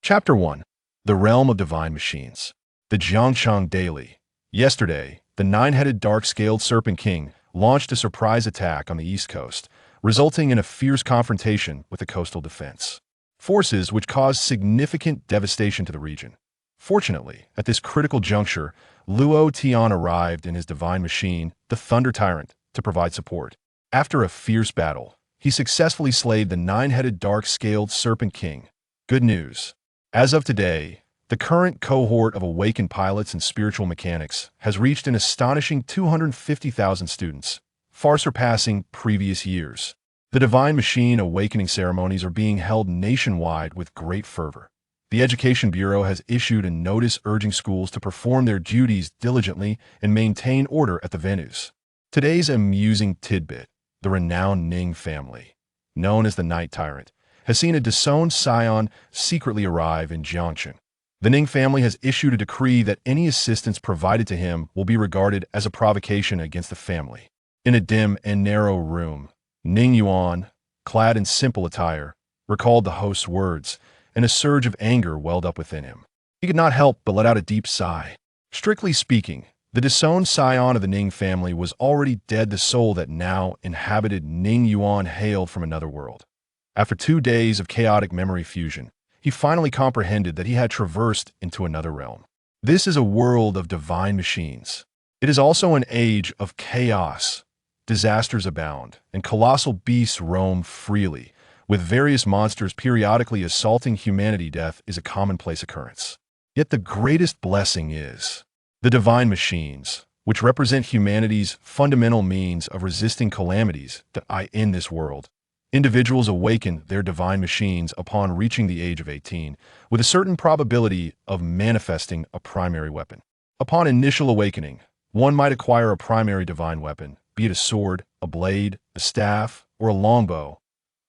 Chapter 1. The Realm of Divine Machines. The Jiangshang Daily. Yesterday, the nine-headed dark-scaled Serpent King launched a surprise attack on the East Coast, resulting in a fierce confrontation with the coastal defense forces which caused significant devastation to the region. Fortunately, at this critical juncture, Luo Tian arrived in his divine machine, the Thunder Tyrant, to provide support. After a fierce battle, he successfully slayed the nine-headed dark-scaled Serpent King. Good news. As of today, the current cohort of awakened pilots and spiritual mechanics has reached an astonishing 250,000 students, far surpassing previous years. The Divine Machine awakening ceremonies are being held nationwide with great fervor. The Education Bureau has issued a notice urging schools to perform their duties diligently and maintain order at the venues. Today's amusing tidbit: the renowned Ning family, known as the Night Tyrant, has seen a disowned scion secretly arrive in Jiangshang. The Ning family has issued a decree that any assistance provided to him will be regarded as a provocation against the family. In a dim and narrow room, Ning Yuan, clad in simple attire, recalled the host's words, and a surge of anger welled up within him. He could not help but let out a deep sigh. Strictly speaking, the disowned scion of the Ning family was already dead. The soul that now inhabited Ning Yuan hailed from another world. After 2 days of chaotic memory fusion, he finally comprehended that he had traversed into another realm. This is a world of divine machines. It is also an age of chaos. Disasters abound, and colossal beasts roam freely, with various monsters periodically assaulting humanity. Death is a commonplace occurrence. Yet the greatest blessing is the divine machines, which represent humanity's fundamental means of resisting calamities that in this world. Individuals awaken their divine machines upon reaching the age of 18, with a certain probability of manifesting a primary weapon. Upon initial awakening, one might acquire a primary divine weapon, be it a sword, a blade, a staff, or a longbow.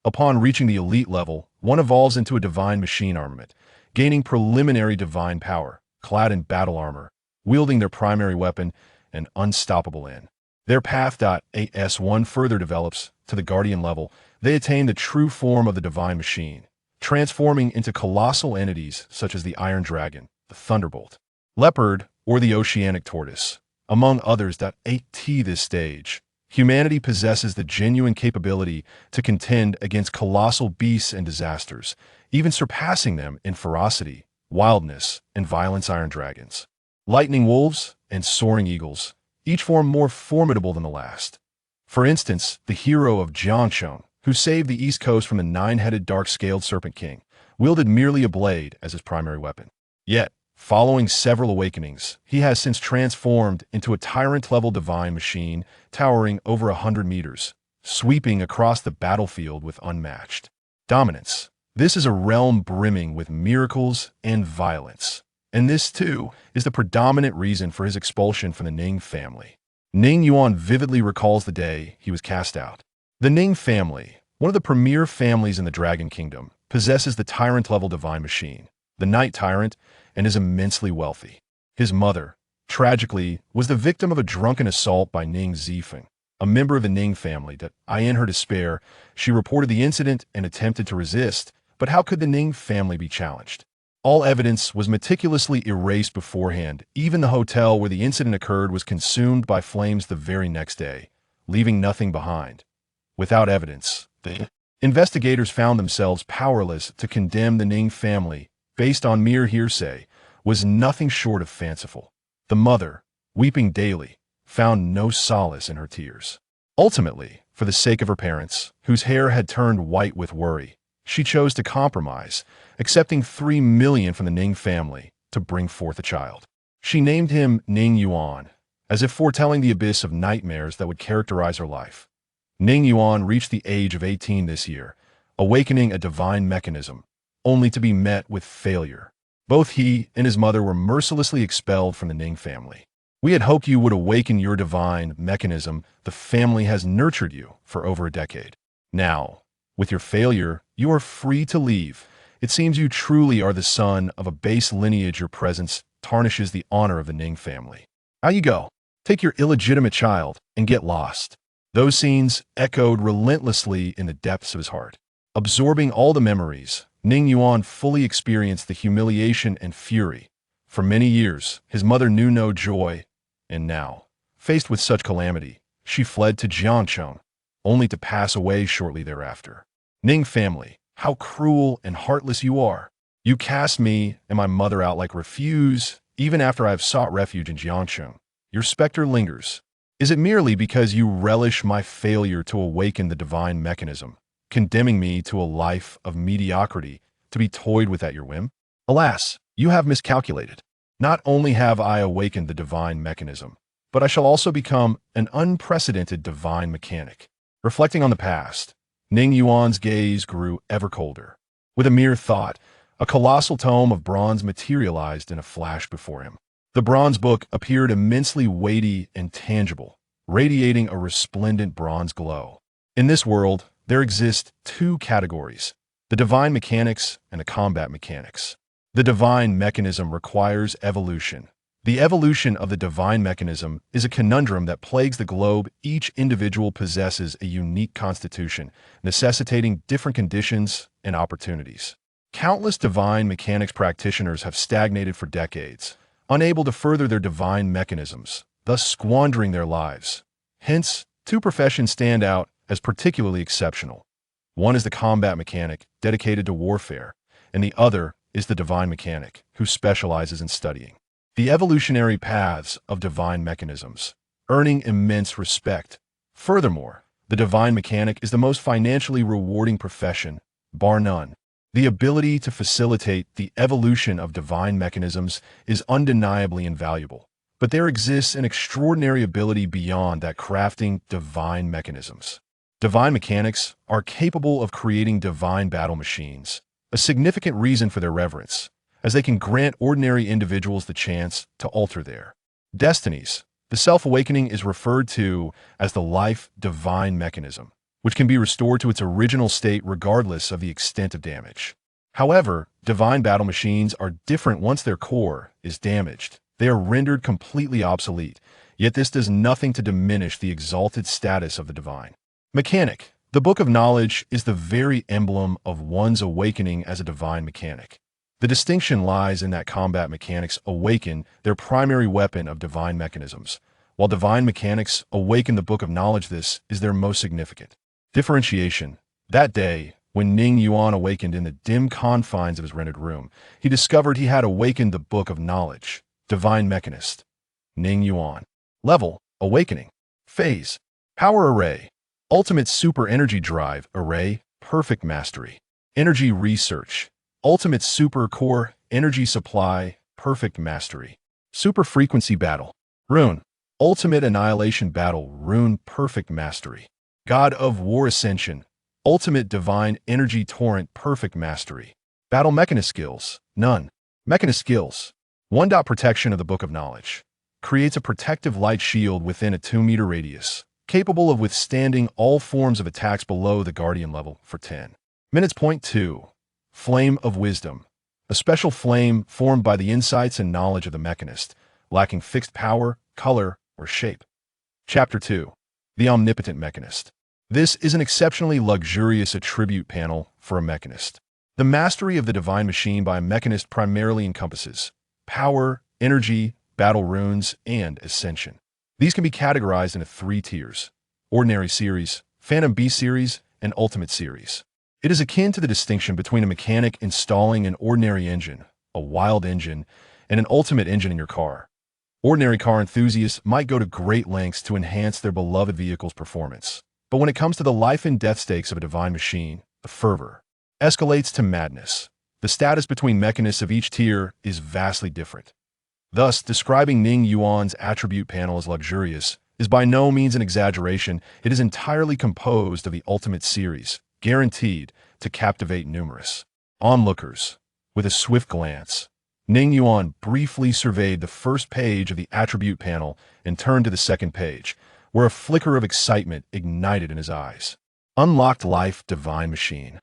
Upon reaching the elite level, one evolves into a divine machine armament, gaining preliminary divine power, clad in battle armor, wielding their primary weapon, an unstoppable end. Their path. As one further develops to the guardian level, they attain the true form of the divine machine, transforming into colossal entities such as the Iron Dragon, the Thunderbolt, Leopard, or the Oceanic Tortoise, among others. At this stage, humanity possesses the genuine capability to contend against colossal beasts and disasters, even surpassing them in ferocity, wildness, and violence. Iron dragons, lightning wolves, and soaring eagles, each form more formidable than the last. For instance, the hero of Jiangshang, who saved the East Coast from the nine-headed dark-scaled Serpent King, wielded merely a blade as his primary weapon. Yet, following several awakenings, he has since transformed into a tyrant-level divine machine towering over 100 meters, sweeping across the battlefield with unmatched dominance. This is a realm brimming with miracles and violence, and this, too, is the predominant reason for his expulsion from the Ning family. Ning Yuan vividly recalls the day he was cast out. The Ning family, one of the premier families in the Dragon Kingdom, possesses the tyrant-level divine machine, the Night Tyrant, and is immensely wealthy. His mother, tragically, was the victim of a drunken assault by Ning Zifeng, a member of the Ning family. In her despair, she reported the incident and attempted to resist, but how could the Ning family be challenged? All evidence was meticulously erased beforehand. Even the hotel where the incident occurred was consumed by flames the very next day, leaving nothing behind. Without evidence, the investigators found themselves powerless to condemn the Ning family. Based on mere hearsay, was nothing short of fanciful. The mother, weeping daily, found no solace in her tears. Ultimately, for the sake of her parents, whose hair had turned white with worry, she chose to compromise, accepting 3 million from the Ning family to bring forth a child. She named him Ning Yuan, as if foretelling the abyss of nightmares that would characterize her life. Ning Yuan reached the age of 18 this year, awakening a divine mechanism, only to be met with failure. Both he and his mother were mercilessly expelled from the Ning family. We had hoped you would awaken your divine mechanism. The family has nurtured you for over a decade. Now, with your failure, you are free to leave. It seems you truly are the son of a base lineage. Your presence tarnishes the honor of the Ning family. Out you go. Take your illegitimate child and get lost. Those scenes echoed relentlessly in the depths of his heart. Absorbing all the memories, Ning Yuan fully experienced the humiliation and fury. For many years, his mother knew no joy, and now, faced with such calamity, she fled to Jiangcheng, only to pass away shortly thereafter. Ning family, how cruel and heartless you are. You cast me and my mother out like refuse, even after I have sought refuge in Jiangcheng. Your specter lingers. Is it merely because you relish my failure to awaken the divine mechanism, condemning me to a life of mediocrity to be toyed with at your whim? Alas, you have miscalculated. Not only have I awakened the divine mechanism, but I shall also become an unprecedented divine mechanic. Reflecting on the past, Ning Yuan's gaze grew ever colder. With a mere thought, a colossal tome of bronze materialized in a flash before him. The bronze book appeared immensely weighty and tangible, radiating a resplendent bronze glow. In this world, there exist two categories, the divine mechanics and the combat mechanics. The divine mechanism requires evolution. The evolution of the divine mechanism is a conundrum that plagues the globe. Each individual possesses a unique constitution, necessitating different conditions and opportunities. Countless divine mechanics practitioners have stagnated for decades, unable to further their divine mechanisms, thus squandering their lives. Hence, two professions stand out as particularly exceptional. One is the combat mechanic, dedicated to warfare, and the other is the divine mechanic, who specializes in studying the evolutionary paths of divine mechanisms, earning immense respect. Furthermore, the divine mechanic is the most financially rewarding profession, bar none. The ability to facilitate the evolution of divine mechanisms is undeniably invaluable, but there exists an extraordinary ability beyond that, crafting divine mechanisms. Divine mechanics are capable of creating divine battle machines, a significant reason for their reverence, as they can grant ordinary individuals the chance to alter their destinies. The self-awakening is referred to as the life divine mechanism, which can be restored to its original state regardless of the extent of damage. However, divine battle machines are different. Once their core is damaged, they are rendered completely obsolete, yet this does nothing to diminish the exalted status of the divine mechanic. The Book of Knowledge is the very emblem of one's awakening as a divine mechanic. The distinction lies in that combat mechanics awaken their primary weapon of divine mechanisms, while divine mechanics awaken the Book of Knowledge. This is their most significant differentiation. That day, when Ning Yuan awakened in the dim confines of his rented room, he discovered he had awakened the Book of Knowledge, Divine Mechanist. Ning Yuan. Level, Awakening. Phase, Power Array. Ultimate Super Energy Drive Array, Perfect Mastery. Energy Research. Ultimate Super Core Energy Supply, Perfect Mastery. Super Frequency Battle. Rune. Ultimate Annihilation Battle Rune, Perfect Mastery. God of War Ascension. Ultimate Divine Energy Torrent, Perfect Mastery. Battle Mechanist Skills. None. Mechanist Skills. 1. Protection of the Book of Knowledge. Creates a protective light shield within a 2-meter radius, capable of withstanding all forms of attacks below the Guardian level for 10 minutes. Point 2. Flame of Wisdom. A special flame formed by the insights and knowledge of the Mechanist, lacking fixed power, color, or shape. Chapter 2. The Omnipotent Mechanist. This is an exceptionally luxurious attribute panel for a Mechanist. The mastery of the divine machine by a Mechanist primarily encompasses power, energy, battle runes, and ascension. These can be categorized into 3 tiers: Ordinary Series, Phantom B Series, and Ultimate Series. It is akin to the distinction between a mechanic installing an ordinary engine, a wild engine, and an ultimate engine in your car. Ordinary car enthusiasts might go to great lengths to enhance their beloved vehicle's performance. But when it comes to the life and death stakes of a divine machine, the fervor escalates to madness. The status between mechanists of each tier is vastly different. Thus, describing Ning Yuan's attribute panel as luxurious is by no means an exaggeration. It is entirely composed of the Ultimate Series, guaranteed to captivate numerous onlookers. With a swift glance, Ning Yuan briefly surveyed the first page of the attribute panel and turned to the second page, where a flicker of excitement ignited in his eyes. Unlocked Life Divine Machine.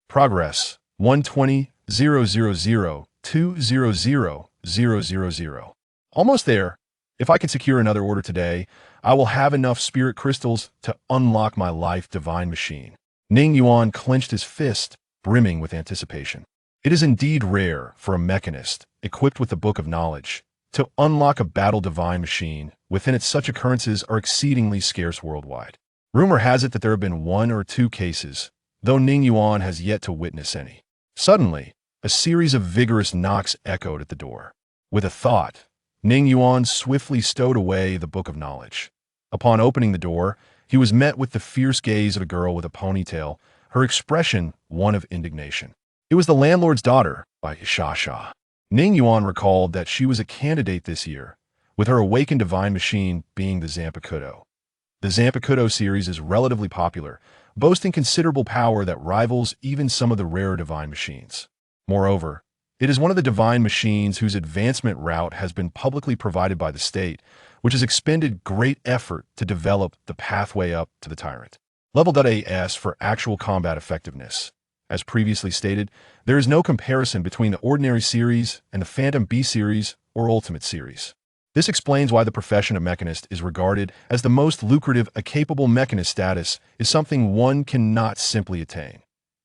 Progress 120,000,200,000. Almost there. If I can secure another order today, I will have enough spirit crystals to unlock my Life Divine Machine. Ning Yuan clenched his fist, brimming with anticipation. It is indeed rare for a mechanist, equipped with the Book of Knowledge, to unlock a battle divine machine. Within it, such occurrences are exceedingly scarce worldwide. Rumor has it that there have been 1 or 2 cases, though Ning Yuan has yet to witness any. Suddenly, a series of vigorous knocks echoed at the door. With a thought, Ning Yuan swiftly stowed away the Book of Knowledge. Upon opening the door, he was met with the fierce gaze of a girl with a ponytail, her expression one of indignation. It was the landlord's daughter, by Shasha. Ning Yuan recalled that she was a candidate this year, with her awakened divine machine being the Zanpakuto. The Zanpakuto series is relatively popular, boasting considerable power that rivals even some of the rarer divine machines. Moreover, it is one of the divine machines whose advancement route has been publicly provided by the state, which has expended great effort to develop the pathway up to the tyrant. Level .AS for actual combat effectiveness. As previously stated, there is no comparison between the Ordinary series and the Phantom B series or Ultimate series. This explains why the profession of mechanist is regarded as the most lucrative. A capable mechanist status is something one cannot simply attain.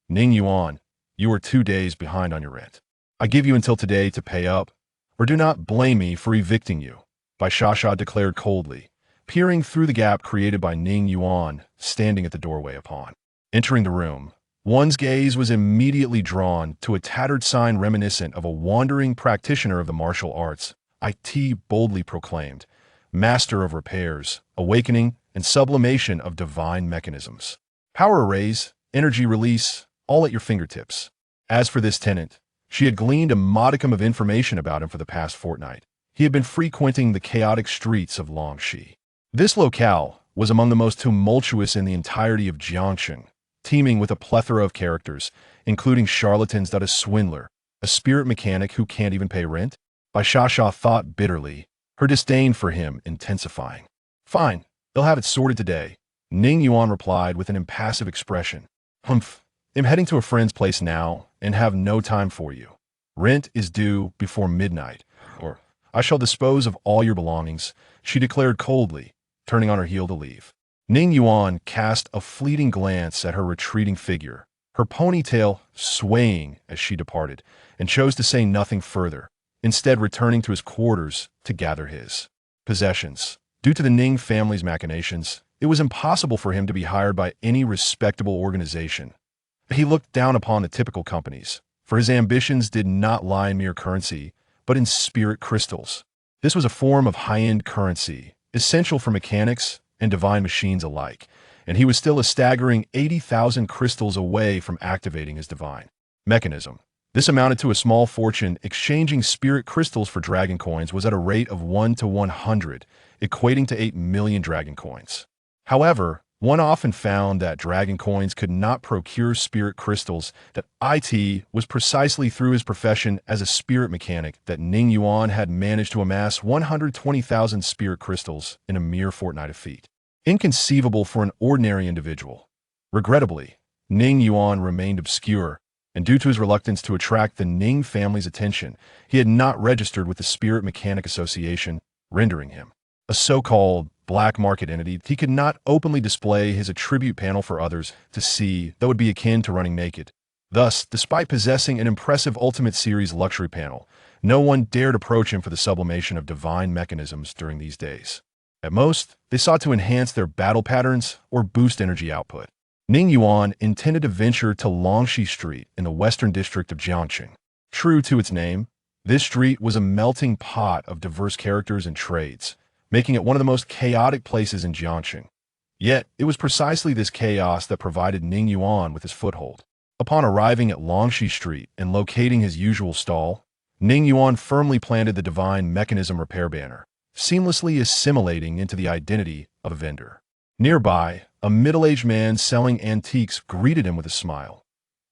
Ning Yuan, you are 2 days behind on your rent. I give you until today to pay up, or do not blame me for evicting you, Bai Shasha declared coldly, peering through the gap created by Ning Yuan, standing at the doorway. Upon entering the room, one's gaze was immediately drawn to a tattered sign reminiscent of a wandering practitioner of the martial arts. IT boldly proclaimed, Master of Repairs, Awakening, and Sublimation of Divine Mechanisms. Power arrays, energy release, all at your fingertips. As for this tenant, she had gleaned a modicum of information about him for the past fortnight. He had been frequenting the chaotic streets of Longxi. This locale was among the most tumultuous in the entirety of Jiangxing, teeming with a plethora of characters, including charlatans, a swindler, a spirit mechanic who can't even pay rent. Bai Shasha thought bitterly, her disdain for him intensifying. Fine, they'll have it sorted today, Ning Yuan replied with an impassive expression. Humph, I'm heading to a friend's place now and have no time for you. Rent is due before midnight, or I shall dispose of all your belongings, she declared coldly, turning on her heel to leave. Ning Yuan cast a fleeting glance at her retreating figure, her ponytail swaying as she departed, and chose to say nothing further, instead returning to his quarters to gather his possessions. Due to the Ning family's machinations, it was impossible for him to be hired by any respectable organization. He looked down upon the typical companies, for his ambitions did not lie in mere currency, but in spirit crystals. This was a form of high-end currency, essential for mechanics and divine machines alike, and he was still a staggering 80,000 crystals away from activating his divine mechanism. This amounted to a small fortune. Exchanging spirit crystals for dragon coins was at a rate of 1 to 100, equating to 8 million dragon coins. However, one often found that dragon coins could not procure spirit crystals. That it was precisely through his profession as a spirit mechanic that Ning Yuan had managed to amass 120,000 spirit crystals in a mere fortnight of feat. Inconceivable for an ordinary individual. Regrettably, Ning Yuan remained obscure, and due to his reluctance to attract the Ning family's attention, he had not registered with the Spirit Mechanic Association, rendering him a so-called black market entity. He could not openly display his attribute panel for others to see that would be akin to running naked. Thus, despite possessing an impressive Ultimate Series luxury panel, no one dared approach him for the sublimation of divine mechanisms during these days. At most, they sought to enhance their battle patterns or boost energy output. Ning Yuan intended to venture to Longxi Street in the western district of Jiangxing. True to its name, this street was a melting pot of diverse characters and trades, making it one of the most chaotic places in Jiangxing. Yet, it was precisely this chaos that provided Ning Yuan with his foothold. Upon arriving at Longxi Street and locating his usual stall, Ning Yuan firmly planted the divine mechanism repair banner, seamlessly assimilating into the identity of a vendor. Nearby, a middle-aged man selling antiques greeted him with a smile.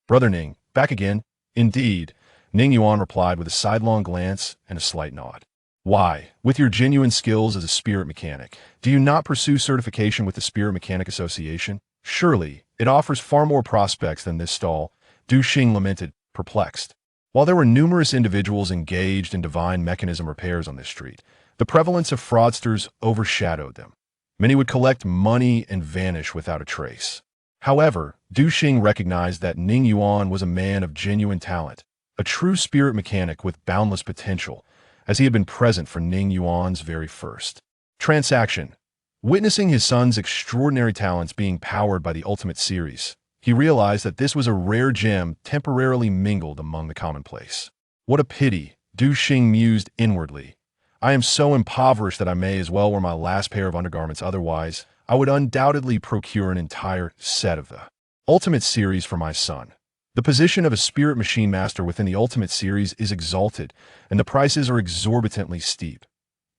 Brother Ning, back again? Indeed, Ning Yuan replied with a sidelong glance and a slight nod. Why, with your genuine skills as a spirit mechanic, do you not pursue certification with the Spirit Mechanic Association? Surely, it offers far more prospects than this stall, Du Xing lamented, perplexed. While there were numerous individuals engaged in divine mechanism repairs on this street, the prevalence of fraudsters overshadowed them. Many would collect money and vanish without a trace. However, Du Xing recognized that Ning Yuan was a man of genuine talent, a true spirit mechanic with boundless potential, as he had been present for Ning Yuan's very first transaction. Witnessing his son's extraordinary talents being powered by the Ultimate Series, he realized that this was a rare gem temporarily mingled among the commonplace. What a pity, Du Xing mused inwardly. I am so impoverished that I may as well wear my last pair of undergarments, otherwise I would undoubtedly procure an entire set of the Ultimate Series for my son. The position of a spirit machine master within the Ultimate Series is exalted, and the prices are exorbitantly steep.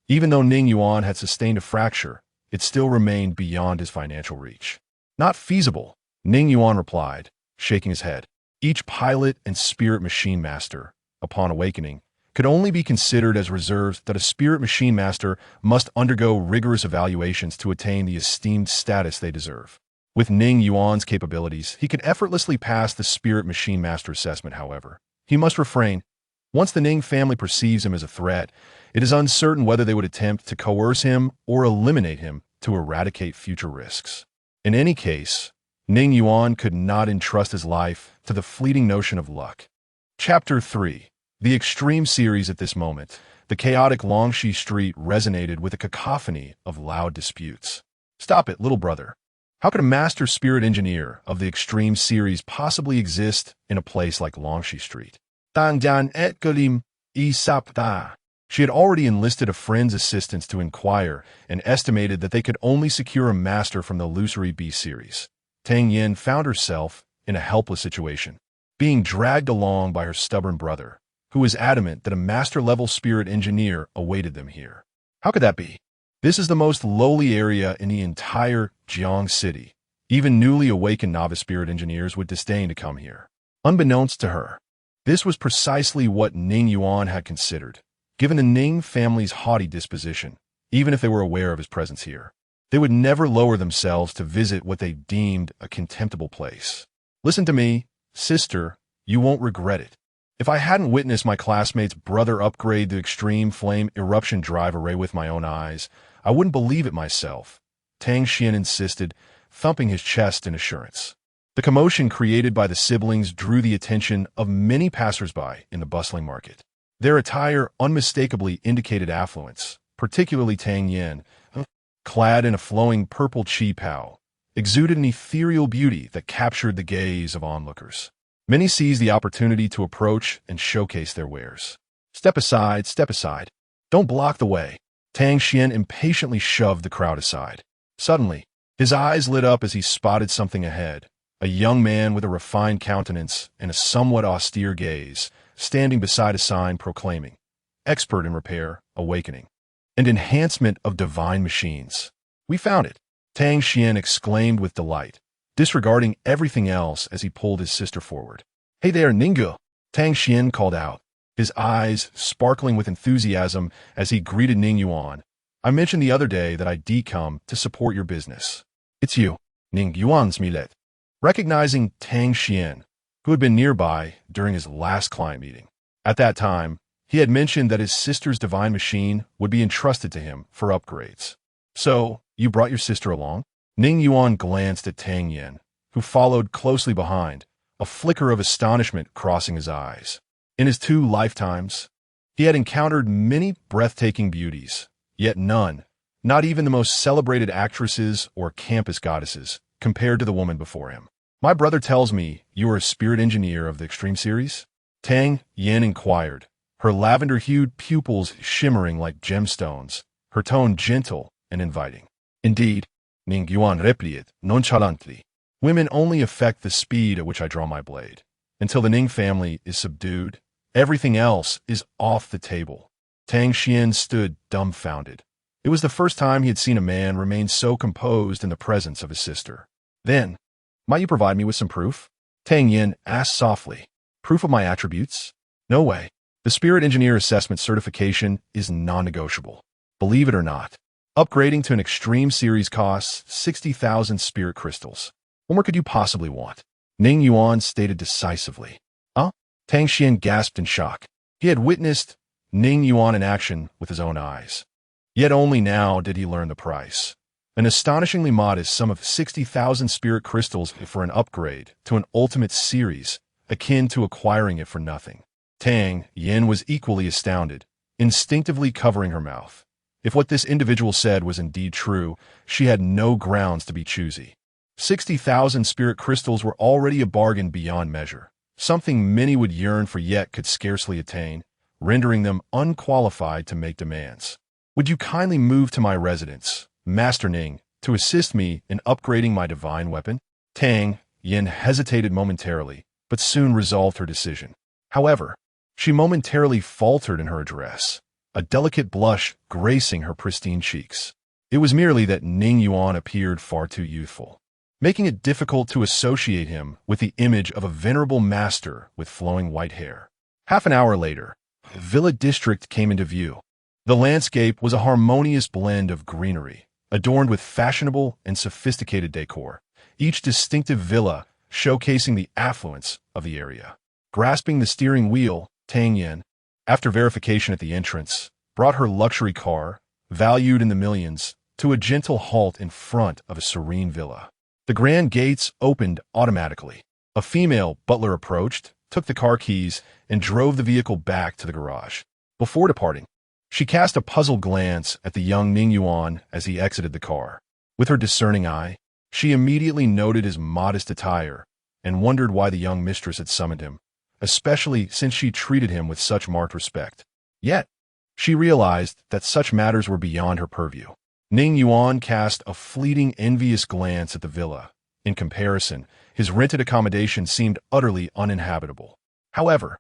Even though Ning Yuan had sustained a fracture, it still remained beyond his financial reach. Not feasible, Ning Yuan replied, shaking his head. Each pilot and spirit machine master, upon awakening, could only be considered as reserves that a spirit machine master must undergo rigorous evaluations to attain the esteemed status they deserve. With Ning Yuan's capabilities, he could effortlessly pass the spirit machine master assessment, however. He must refrain. Once the Ning family perceives him as a threat, it is uncertain whether they would attempt to coerce him or eliminate him to eradicate future risks. In any case, Ning Yuan could not entrust his life to the fleeting notion of luck. Chapter 3. The Extreme Series. At this moment, the chaotic Longxi Street resonated with a cacophony of loud disputes. Stop it, little brother. How could a master spirit engineer of the Extreme Series possibly exist in a place like Longxi Street? Tangjan et Galim Isapta. She had already enlisted a friend's assistance to inquire and estimated that they could only secure a master from the illusory B series. Tang Yin found herself in a helpless situation, being dragged along by her stubborn brother, who was adamant that a master-level spirit engineer awaited them here. How could that be? This is the most lowly area in the entire Jiang city. Even newly awakened novice spirit engineers would disdain to come here. Unbeknownst to her, this was precisely what Ning Yuan had considered. Given the Ning family's haughty disposition, even if they were aware of his presence here, they would never lower themselves to visit what they deemed a contemptible place. Listen to me, sister, you won't regret it. If I hadn't witnessed my classmate's brother upgrade the extreme flame eruption drive array with my own eyes, I wouldn't believe it myself, Tang Xian insisted, thumping his chest in assurance. The commotion created by the siblings drew the attention of many passersby in the bustling market. Their attire unmistakably indicated affluence, particularly Tang Yin, clad in a flowing purple chi pao, exuded an ethereal beauty that captured the gaze of onlookers. Many seized the opportunity to approach and showcase their wares. Step aside, step aside. Don't block the way. Tang Xian impatiently shoved the crowd aside. Suddenly, his eyes lit up as he spotted something ahead. A young man with a refined countenance and a somewhat austere gaze, standing beside a sign proclaiming, "Expert in repair, awakening, and enhancement of divine machines." "We found it," Tang Xian exclaimed with delight, disregarding everything else as he pulled his sister forward. "Hey there, Ninggu," Tang Xian called out, his eyes sparkling with enthusiasm as he greeted Ning Yuan. "I mentioned the other day that I'd come to support your business." "It's you, Ning Yuan's millet." Recognizing Tang Xian, who had been nearby during his last client meeting. At that time, he had mentioned that his sister's divine machine would be entrusted to him for upgrades. "So, you brought your sister along?" Ning Yuan glanced at Tang Yin, who followed closely behind, a flicker of astonishment crossing his eyes. In his 2 lifetimes, he had encountered many breathtaking beauties, yet none, not even the most celebrated actresses or campus goddesses, compared to the woman before him. "My brother tells me you are a spirit engineer of the Extreme Series?" Tang Yin inquired, her lavender-hued pupils shimmering like gemstones, her tone gentle and inviting. "Indeed," Ning Yuan replied nonchalantly. "Women only affect the speed at which I draw my blade. Until the Ning family is subdued, everything else is off the table." Tang Xian stood dumbfounded. It was the first time he had seen a man remain so composed in the presence of his sister. "Then, might you provide me with some proof?" Tang Yin asked softly. "Proof of my attributes?" "No way. The Spirit Engineer Assessment certification is non-negotiable. Believe it or not, upgrading to an Extreme Series costs 60,000 spirit crystals. What more could you possibly want?" Ning Yuan stated decisively. "Huh?" Tang Xian gasped in shock. He had witnessed Ning Yuan in action with his own eyes. Yet only now did he learn the price. an astonishingly modest sum of 60,000 spirit crystals for an upgrade to an ultimate series, akin to acquiring it for nothing. Tang Yin was equally astounded, instinctively covering her mouth. If what this individual said was indeed true, she had no grounds to be choosy. 60,000 spirit crystals were already a bargain beyond measure, something many would yearn for yet could scarcely attain, rendering them unqualified to make demands. Would you kindly move to my residence, Master Ning, to assist me in upgrading my divine weapon? Tang Yin hesitated momentarily, but soon resolved her decision. However, she momentarily faltered in her address, a delicate blush gracing her pristine cheeks. It was merely that Ning Yuan appeared far too youthful, making it difficult to associate him with the image of a venerable master with flowing white hair. Half an hour later, the villa district came into view. The landscape was a harmonious blend of greenery, adorned with fashionable and sophisticated decor, each distinctive villa showcasing the affluence of the area. Grasping the steering wheel, Tang Yin, after verification at the entrance, brought her luxury car, valued in the millions, to a gentle halt in front of a serene villa. The grand gates opened automatically. A female butler approached, took the car keys, and drove the vehicle back to the garage. Before departing, she cast a puzzled glance at the young Ning Yuan as he exited the car. With her discerning eye, she immediately noted his modest attire and wondered why the young mistress had summoned him, especially since she treated him with such marked respect. Yet, she realized that such matters were beyond her purview. Ning Yuan cast a fleeting envious glance at the villa. In comparison, his rented accommodation seemed utterly uninhabitable. However,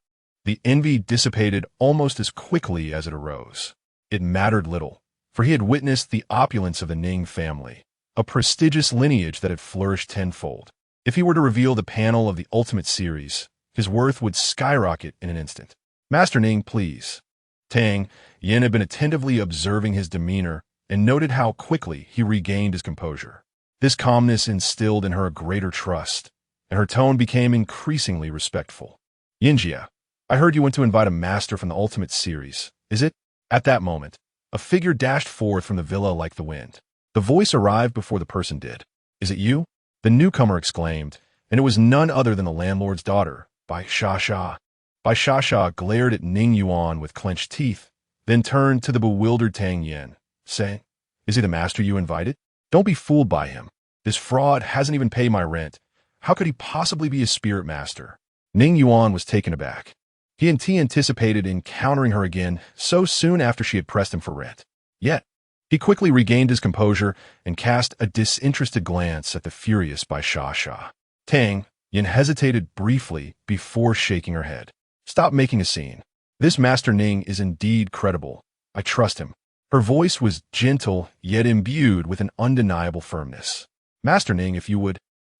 the envy dissipated almost as quickly as it arose. It mattered little, for he had witnessed the opulence of the Ning family, a prestigious lineage that had flourished tenfold. If he were to reveal the panel of the Ultimate Series, his worth would skyrocket in an instant. Master Ning, please. Tang Yin had been attentively observing his demeanor and noted how quickly he regained his composure. This calmness instilled in her a greater trust, and her tone became increasingly respectful. Yinjia, I heard you went to invite a master from the Ultimate Series, is it? At that moment, a figure dashed forth from the villa like the wind. The voice arrived before the person did. Is it you? The newcomer exclaimed, and it was none other than the landlord's daughter, Bai Sha. Bai Sha glared at Ning Yuan with clenched teeth, then turned to the bewildered Tang Yin, saying, Is he the master you invited? Don't be fooled by him. This fraud hasn't even paid my rent. How could he possibly be a spirit master? Ning Yuan was taken aback. He anticipated encountering her again so soon after she had pressed him for rent. Yet, he quickly regained his composure and cast a disinterested glance at the furious Bai Sha. Tang Yin hesitated briefly before shaking her head. Stop making a scene. This Master Ning is indeed credible. I trust him. Her voice was gentle, yet imbued with an undeniable firmness. Master Ning, if you would,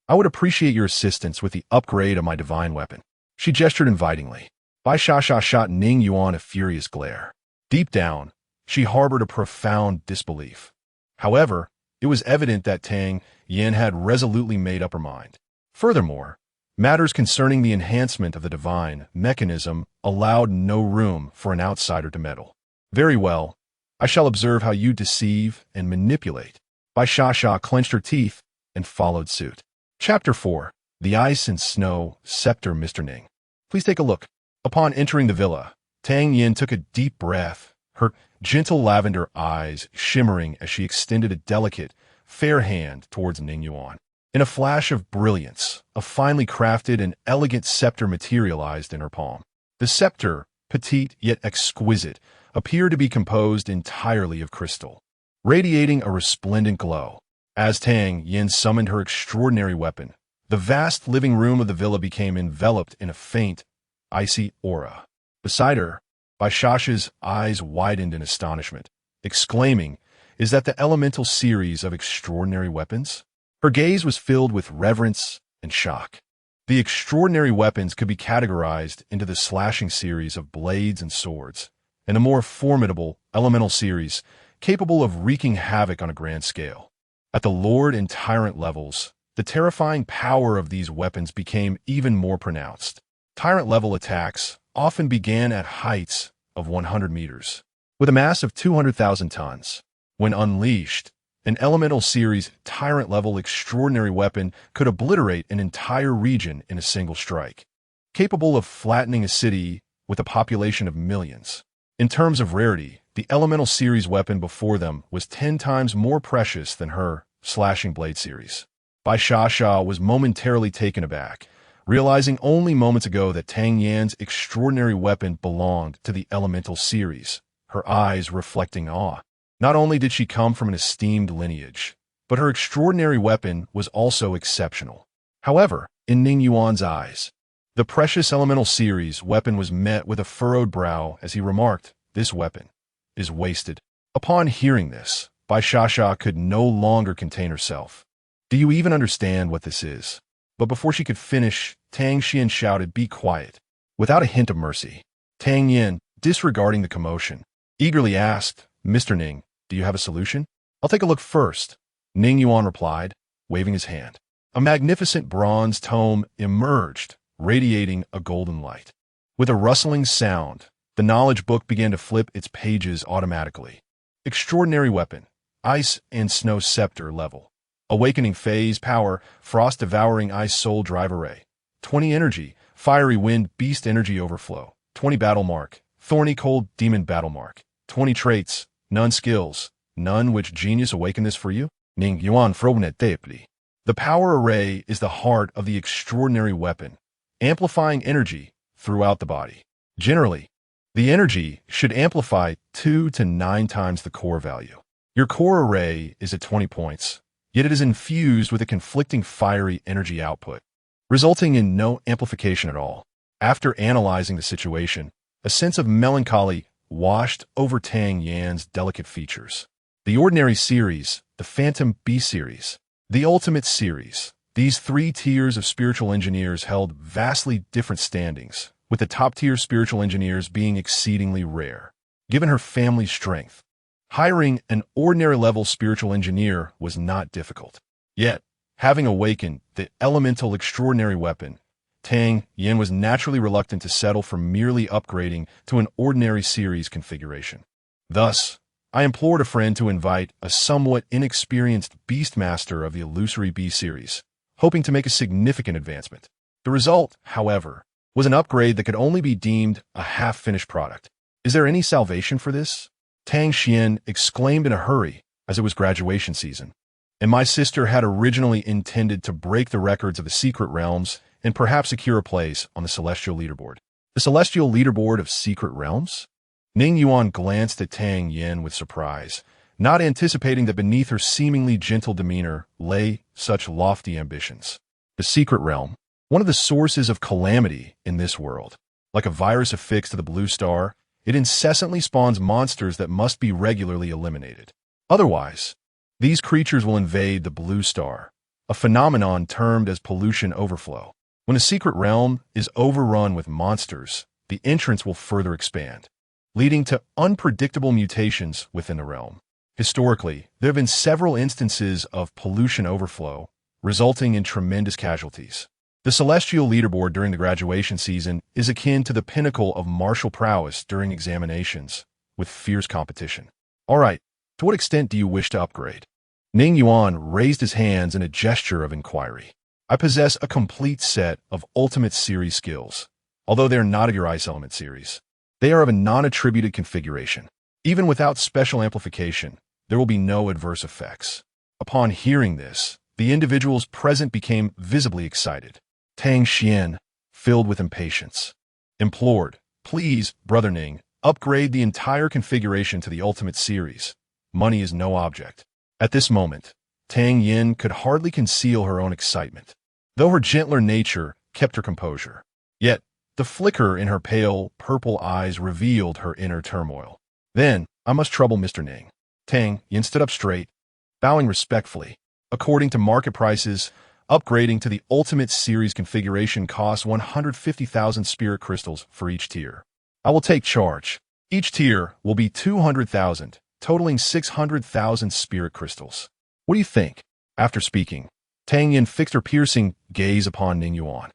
I would appreciate your assistance with the upgrade of my divine weapon. She gestured invitingly. Bai Sha shot Ning Yuan a furious glare. Deep down, she harbored a profound disbelief. However, it was evident that Tang Yin had resolutely made up her mind. Furthermore, matters concerning the enhancement of the divine mechanism allowed no room for an outsider to meddle. Very well, I shall observe how you deceive and manipulate. Bai Sha clenched her teeth and followed suit. Chapter 4. The Ice and Snow Scepter. Mr. Ning, please take a look. Upon entering the villa, Tang Yin took a deep breath, her gentle lavender eyes shimmering as she extended a delicate, fair hand towards Ning Yuan. In a flash of brilliance, a finely crafted and elegant scepter materialized in her palm. The scepter, petite yet exquisite, appeared to be composed entirely of crystal, radiating a resplendent glow. As Tang Yin summoned her extraordinary weapon, the vast living room of the villa became enveloped in a faint, icy aura. Beside her, Bai Sha's eyes widened in astonishment, exclaiming, Is that the elemental series of extraordinary weapons? Her gaze was filled with reverence and shock. The extraordinary weapons could be categorized into the slashing series of blades and swords, and a more formidable elemental series capable of wreaking havoc on a grand scale. At the Lord and Tyrant levels, the terrifying power of these weapons became even more pronounced. Tyrant-level attacks often began at heights of 100 meters, with a mass of 200,000 tons. When unleashed, An elemental series, tyrant level extraordinary weapon could obliterate an entire region in a single strike, capable of flattening a city with a population of millions. In terms of rarity, the elemental series weapon before them was 10 times more precious than her slashing blade series. Bai Sha was momentarily taken aback, realizing only moments ago that Tang Yan's extraordinary weapon belonged to the elemental series, her eyes reflecting awe. Not only did she come from an esteemed lineage, but her extraordinary weapon was also exceptional. However, in Ning Yuan's eyes, the precious elemental series weapon was met with a furrowed brow as he remarked, "This weapon is wasted." Upon hearing this, Bai Sha could no longer contain herself. "Do you even understand what this is?" But before she could finish, Tang Xian shouted, "Be quiet," without a hint of mercy. Tang Yin, disregarding the commotion, eagerly asked, "Mr. Ning, do you have a solution?" "I'll take a look first," Ning Yuan replied, waving his hand. A magnificent bronze tome emerged, radiating a golden light. With a rustling sound, the knowledge book began to flip its pages automatically. Extraordinary weapon, ice and snow scepter level. Awakening phase power, frost devouring ice soul drive array. 20 energy, fiery wind beast energy overflow. 20 battle mark, thorny cold demon battle mark. 20 traits, none skills, none which genius awaken this for you? Ning Yuan Frobnet Deeply. The power array is the heart of the extraordinary weapon, amplifying energy throughout the body. Generally, the energy should amplify 2 to 9 times the core value. Your core array is at 20 points, yet it is infused with a conflicting fiery energy output, resulting in no amplification at all. After analyzing the situation, a sense of melancholy washed over Tang Yan's delicate features. The ordinary series, the Phantom B series, the Ultimate series. These 3 tiers of spiritual engineers held vastly different standings, with the top-tier spiritual engineers being exceedingly rare. Given her family's strength, hiring an ordinary-level spiritual engineer was not difficult. Yet, having awakened the elemental extraordinary weapon, Tang Yin was naturally reluctant to settle for merely upgrading to an ordinary series configuration. Thus, I implored a friend to invite a somewhat inexperienced Beastmaster of the illusory B series, hoping to make a significant advancement. The result, however, was an upgrade that could only be deemed a half-finished product. "Is there any salvation for this?" Tang Xian exclaimed in a hurry, as it was graduation season. "And my sister had originally intended to break the records of the secret realms and perhaps secure a place on the celestial leaderboard." The celestial leaderboard of secret realms? Ning Yuan glanced at Tang Yin with surprise, not anticipating that beneath her seemingly gentle demeanor lay such lofty ambitions. The secret realm, one of the sources of calamity in this world. Like a virus affixed to the blue star, it incessantly spawns monsters that must be regularly eliminated. Otherwise, these creatures will invade the blue star, a phenomenon termed as pollution overflow. When a secret realm is overrun with monsters, the entrance will further expand, leading to unpredictable mutations within the realm. Historically, there have been several instances of pollution overflow, resulting in tremendous casualties. The celestial leaderboard during the graduation season is akin to the pinnacle of martial prowess during examinations, with fierce competition. All right, to what extent do you wish to upgrade? Ning Yuan raised his hands in a gesture of inquiry. "I possess a complete set of Ultimate Series skills, although they are not of your Ice Element series. They are of a non-attributed configuration. Even without special amplification, there will be no adverse effects." Upon hearing this, the individuals present became visibly excited. Tang Xian, filled with impatience, implored, "Please, Brother Ning, upgrade the entire configuration to the Ultimate Series. Money is no object." At this moment, Tang Yin could hardly conceal her own excitement, though her gentler nature kept her composure. Yet, the flicker in her pale, purple eyes revealed her inner turmoil. "Then, I must trouble Mr. Ning." Tang Yin stood up straight, bowing respectfully. According to market prices, upgrading to the Ultimate Series configuration costs 150,000 spirit crystals for each tier. I will take charge. Each tier will be 200,000, totaling 600,000 spirit crystals. What do you think? After speaking, Tang Yin fixed her piercing gaze upon Ning Yuan.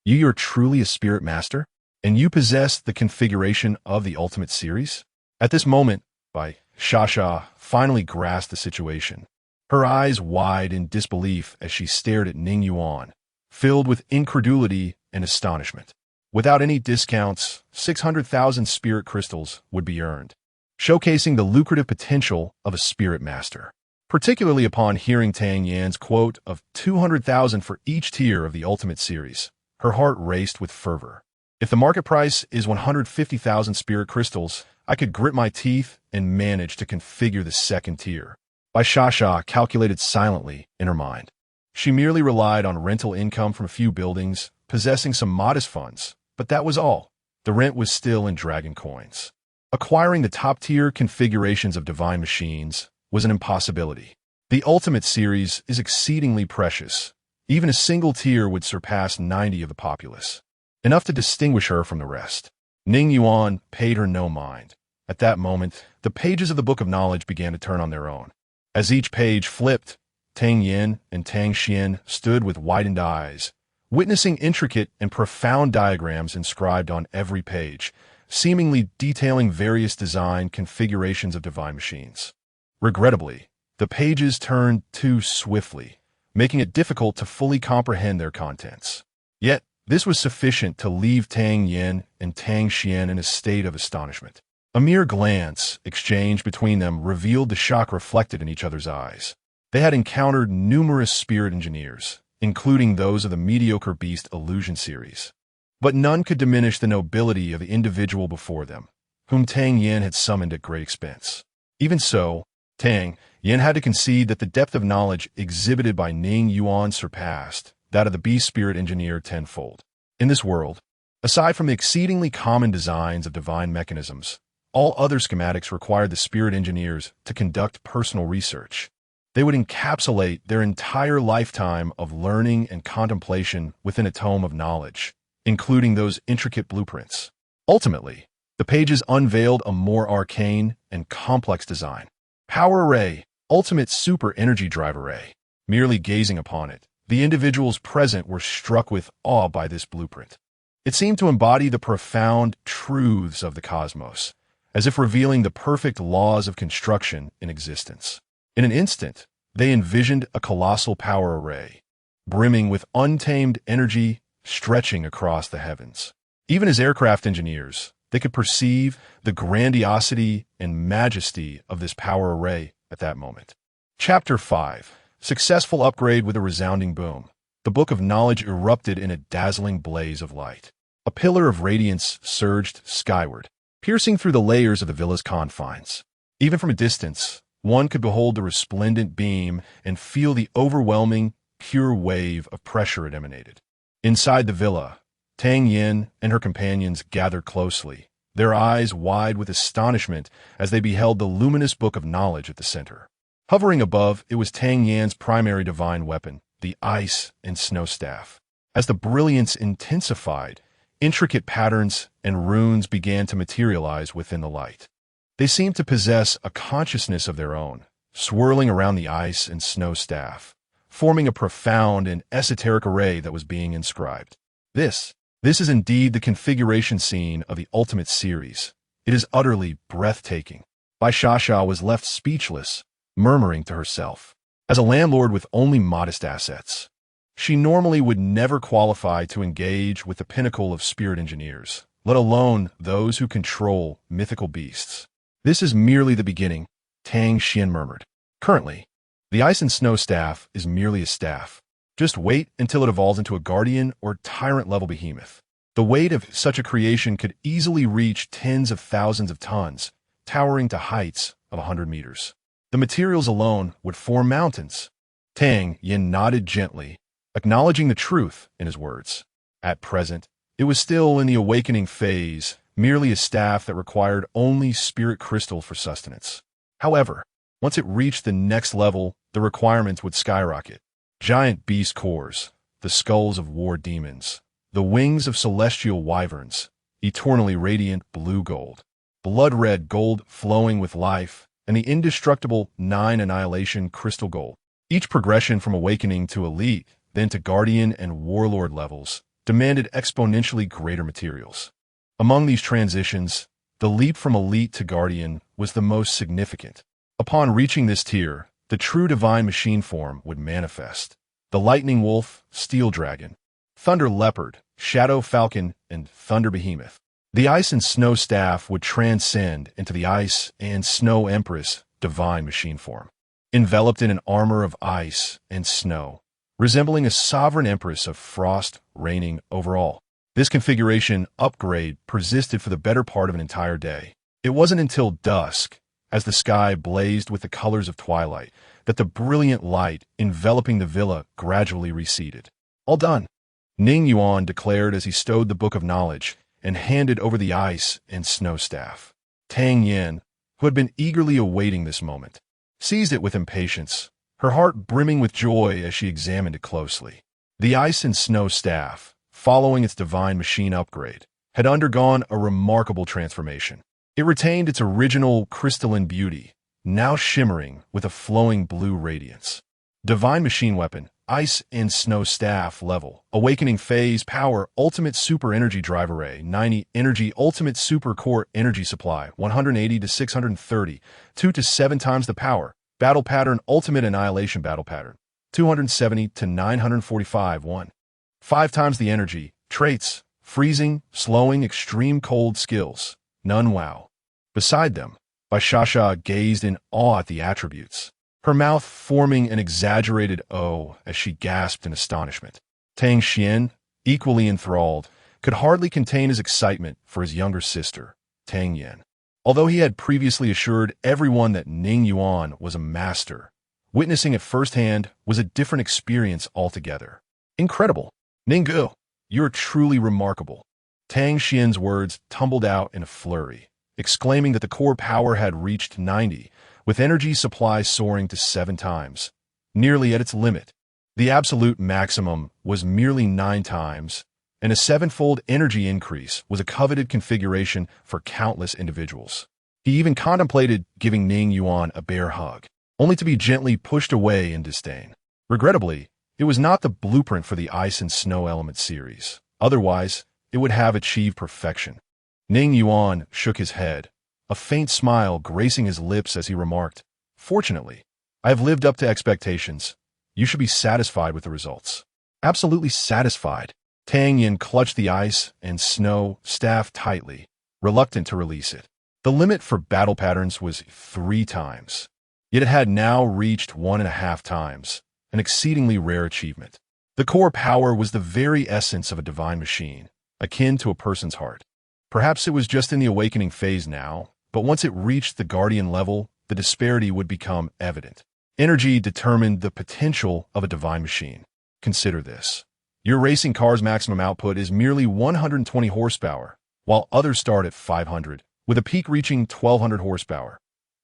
You're truly a spirit master? And you possess the configuration of the Ultimate Series?" At this moment, By Shasha finally grasped the situation, her eyes wide in disbelief as she stared at Ning Yuan, filled with incredulity and astonishment. Without any discounts, 600,000 spirit crystals would be earned, showcasing the lucrative potential of a spirit master. Particularly upon hearing Tang Yan's quote of 200,000 for each tier of the Ultimate series, her heart raced with fervor. If the market price is 150,000 spirit crystals, I could grit my teeth and manage to configure the second tier. Bai Shasha calculated silently in her mind. She merely relied on rental income from a few buildings, possessing some modest funds, but that was all. The rent was still in dragon coins. Acquiring the top-tier configurations of divine machines was an impossibility. The Ultimate series is exceedingly precious. Even a single tier would surpass 90 of the populace, enough to distinguish her from the rest. Ning Yuan paid her no mind. At that moment, the pages of the Book of Knowledge began to turn on their own. As each page flipped, Tang Yin and Tang Xian stood with widened eyes, witnessing intricate and profound diagrams inscribed on every page, seemingly detailing various design configurations of divine machines. Regrettably, the pages turned too swiftly, making it difficult to fully comprehend their contents. Yet, this was sufficient to leave Tang Yin and Tang Xian in a state of astonishment. A mere glance exchanged between them revealed the shock reflected in each other's eyes. They had encountered numerous spirit engineers, including those of the mediocre Beast Illusion series. But none could diminish the nobility of the individual before them, whom Tang Yin had summoned at great expense. Even so, Tang Yin had to concede that the depth of knowledge exhibited by Ning Yuan surpassed that of the Beast Spirit Engineer tenfold. In this world, aside from the exceedingly common designs of divine mechanisms, all other schematics required the Spirit Engineers to conduct personal research. They would encapsulate their entire lifetime of learning and contemplation within a tome of knowledge, including those intricate blueprints. Ultimately, the pages unveiled a more arcane and complex design. Power Array, Ultimate Super Energy Drive Array. Merely gazing upon it, the individuals present were struck with awe by this blueprint. It seemed to embody the profound truths of the cosmos, as if revealing the perfect laws of construction in existence. In an instant, they envisioned a colossal power array, brimming with untamed energy stretching across the heavens. Even as aircraft engineers, they could perceive the grandiosity and majesty of this power array at that moment. Chapter 5. Successful upgrade with a resounding boom. The Book of Knowledge erupted in a dazzling blaze of light. A pillar of radiance surged skyward, piercing through the layers of the villa's confines. Even from a distance, one could behold the resplendent beam and feel the overwhelming, pure wave of pressure it emanated. Inside the villa, Tang Yin and her companions gathered closely, their eyes wide with astonishment as they beheld the luminous Book of Knowledge at the center. Hovering above, it was Tang Yan's primary divine weapon, the ice and snow staff. As the brilliance intensified, intricate patterns and runes began to materialize within the light. They seemed to possess a consciousness of their own, swirling around the ice and snow staff, forming a profound and esoteric array that was being inscribed. This is indeed the configuration scene of the Ultimate series. It is utterly breathtaking. Bai Shasha was left speechless, murmuring to herself. As a landlord with only modest assets, she normally would never qualify to engage with the pinnacle of spirit engineers, let alone those who control mythical beasts. This is merely the beginning, Tang Xian murmured. Currently, the ice and snow staff is merely a staff. Just wait until it evolves into a guardian or tyrant level behemoth. The weight of such a creation could easily reach tens of thousands of tons, towering to heights of 100 meters. The materials alone would form mountains. Tang Yin nodded gently, acknowledging the truth in his words. At present, it was still in the awakening phase, merely a staff that required only spirit crystal for sustenance. However, once it reached the next level, the requirements would skyrocket. Giant beast cores, the skulls of war demons, the wings of celestial wyverns, eternally radiant blue gold, blood-red gold flowing with life, and the indestructible 9 annihilation crystal gold. Each progression from awakening to elite, then to guardian and warlord levels, demanded exponentially greater materials. Among these transitions, the leap from elite to guardian was the most significant. Upon reaching this tier, the true divine machine form would manifest. The lightning wolf, steel dragon, thunder leopard, shadow falcon, and thunder behemoth. The ice and snow staff would transcend into the ice and snow empress divine machine form, enveloped in an armor of ice and snow, resembling a sovereign empress of frost reigning over all. This configuration upgrade persisted for the better part of an entire day. It wasn't until dusk, as the sky blazed with the colors of twilight, that the brilliant light enveloping the villa gradually receded. All done, Ning Yuan declared as he stowed the book of knowledge and handed over the ice and snow staff. Tang Yin, who had been eagerly awaiting this moment, seized it with impatience, her heart brimming with joy as she examined it closely. The ice and snow staff, following its divine machine upgrade, had undergone a remarkable transformation. It retained its original crystalline beauty, now shimmering with a flowing blue radiance. Divine machine weapon, ice and snow staff level, awakening phase, power, ultimate super energy drive array, 90 energy, ultimate super core energy supply, 180 to 630, 2 to 7 times the power, battle pattern, ultimate annihilation battle pattern, 270 to 945, 5 times the energy, traits, freezing, slowing, extreme cold skills, none wow. Beside them, Baishasha gazed in awe at the attributes, her mouth forming an exaggerated O as she gasped in astonishment. Tang Xian, equally enthralled, could hardly contain his excitement for his younger sister, Tang Yin. Although he had previously assured everyone that Ning Yuan was a master, witnessing it firsthand was a different experience altogether. Incredible! Ninggu, you're truly remarkable. Tang Xian's words tumbled out in a flurry, exclaiming that the core power had reached 90, with energy supply soaring to 7 times, nearly at its limit. The absolute maximum was merely 9 times, and a 7-fold energy increase was a coveted configuration for countless individuals. He even contemplated giving Ning Yuan a bear hug, only to be gently pushed away in disdain. Regrettably, it was not the blueprint for the Ice and Snow Element series. Otherwise, it would have achieved perfection. Ning Yuan shook his head, a faint smile gracing his lips as he remarked, "Fortunately, I have lived up to expectations. You should be satisfied with the results." Absolutely satisfied. Tang Yin clutched the ice and snow staff tightly, reluctant to release it. The limit for battle patterns was 3 times, yet it had now reached 1.5 times, an exceedingly rare achievement. The core power was the very essence of a divine machine, akin to a person's heart. Perhaps it was just in the awakening phase now, but once it reached the guardian level, the disparity would become evident. Energy determined the potential of a divine machine. Consider this. Your racing car's maximum output is merely 120 horsepower, while others start at 500, with a peak reaching 1200 horsepower.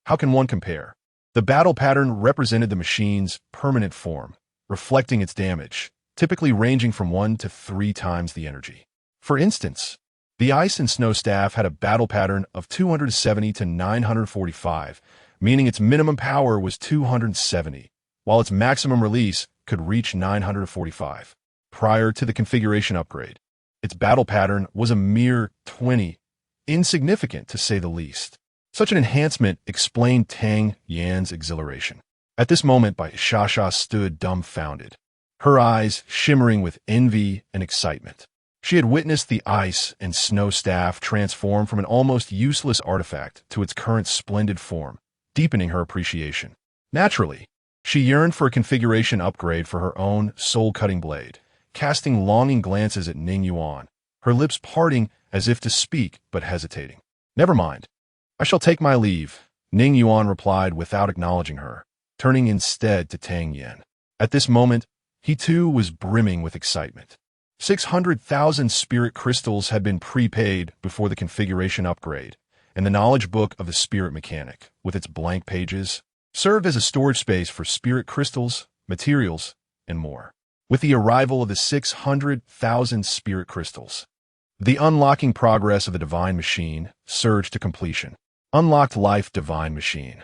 How can one compare? The battle pattern represented the machine's permanent form, reflecting its damage, typically ranging from 1 to 3 times the energy. For instance, the Ice and Snow Staff had a battle pattern of 270 to 945, meaning its minimum power was 270, while its maximum release could reach 945. Prior to the configuration upgrade, its battle pattern was a mere 20, insignificant to say the least. Such an enhancement explained Tang Yan's exhilaration. At this moment, Baishasha stood dumbfounded, her eyes shimmering with envy and excitement. She had witnessed the Ice and Snow Staff transform from an almost useless artifact to its current splendid form, deepening her appreciation. Naturally, she yearned for a configuration upgrade for her own soul-cutting blade, casting longing glances at Ning Yuan, her lips parting as if to speak but hesitating. "Never mind. I shall take my leave," Ning Yuan replied without acknowledging her, turning instead to Tang Yin. At this moment, he too was brimming with excitement. 600,000 spirit crystals had been prepaid before the configuration upgrade, and the knowledge book of the spirit mechanic, with its blank pages, served as a storage space for spirit crystals, materials, and more. With the arrival of the 600,000 spirit crystals, the unlocking progress of the divine machine surged to completion. Unlocked life divine machine.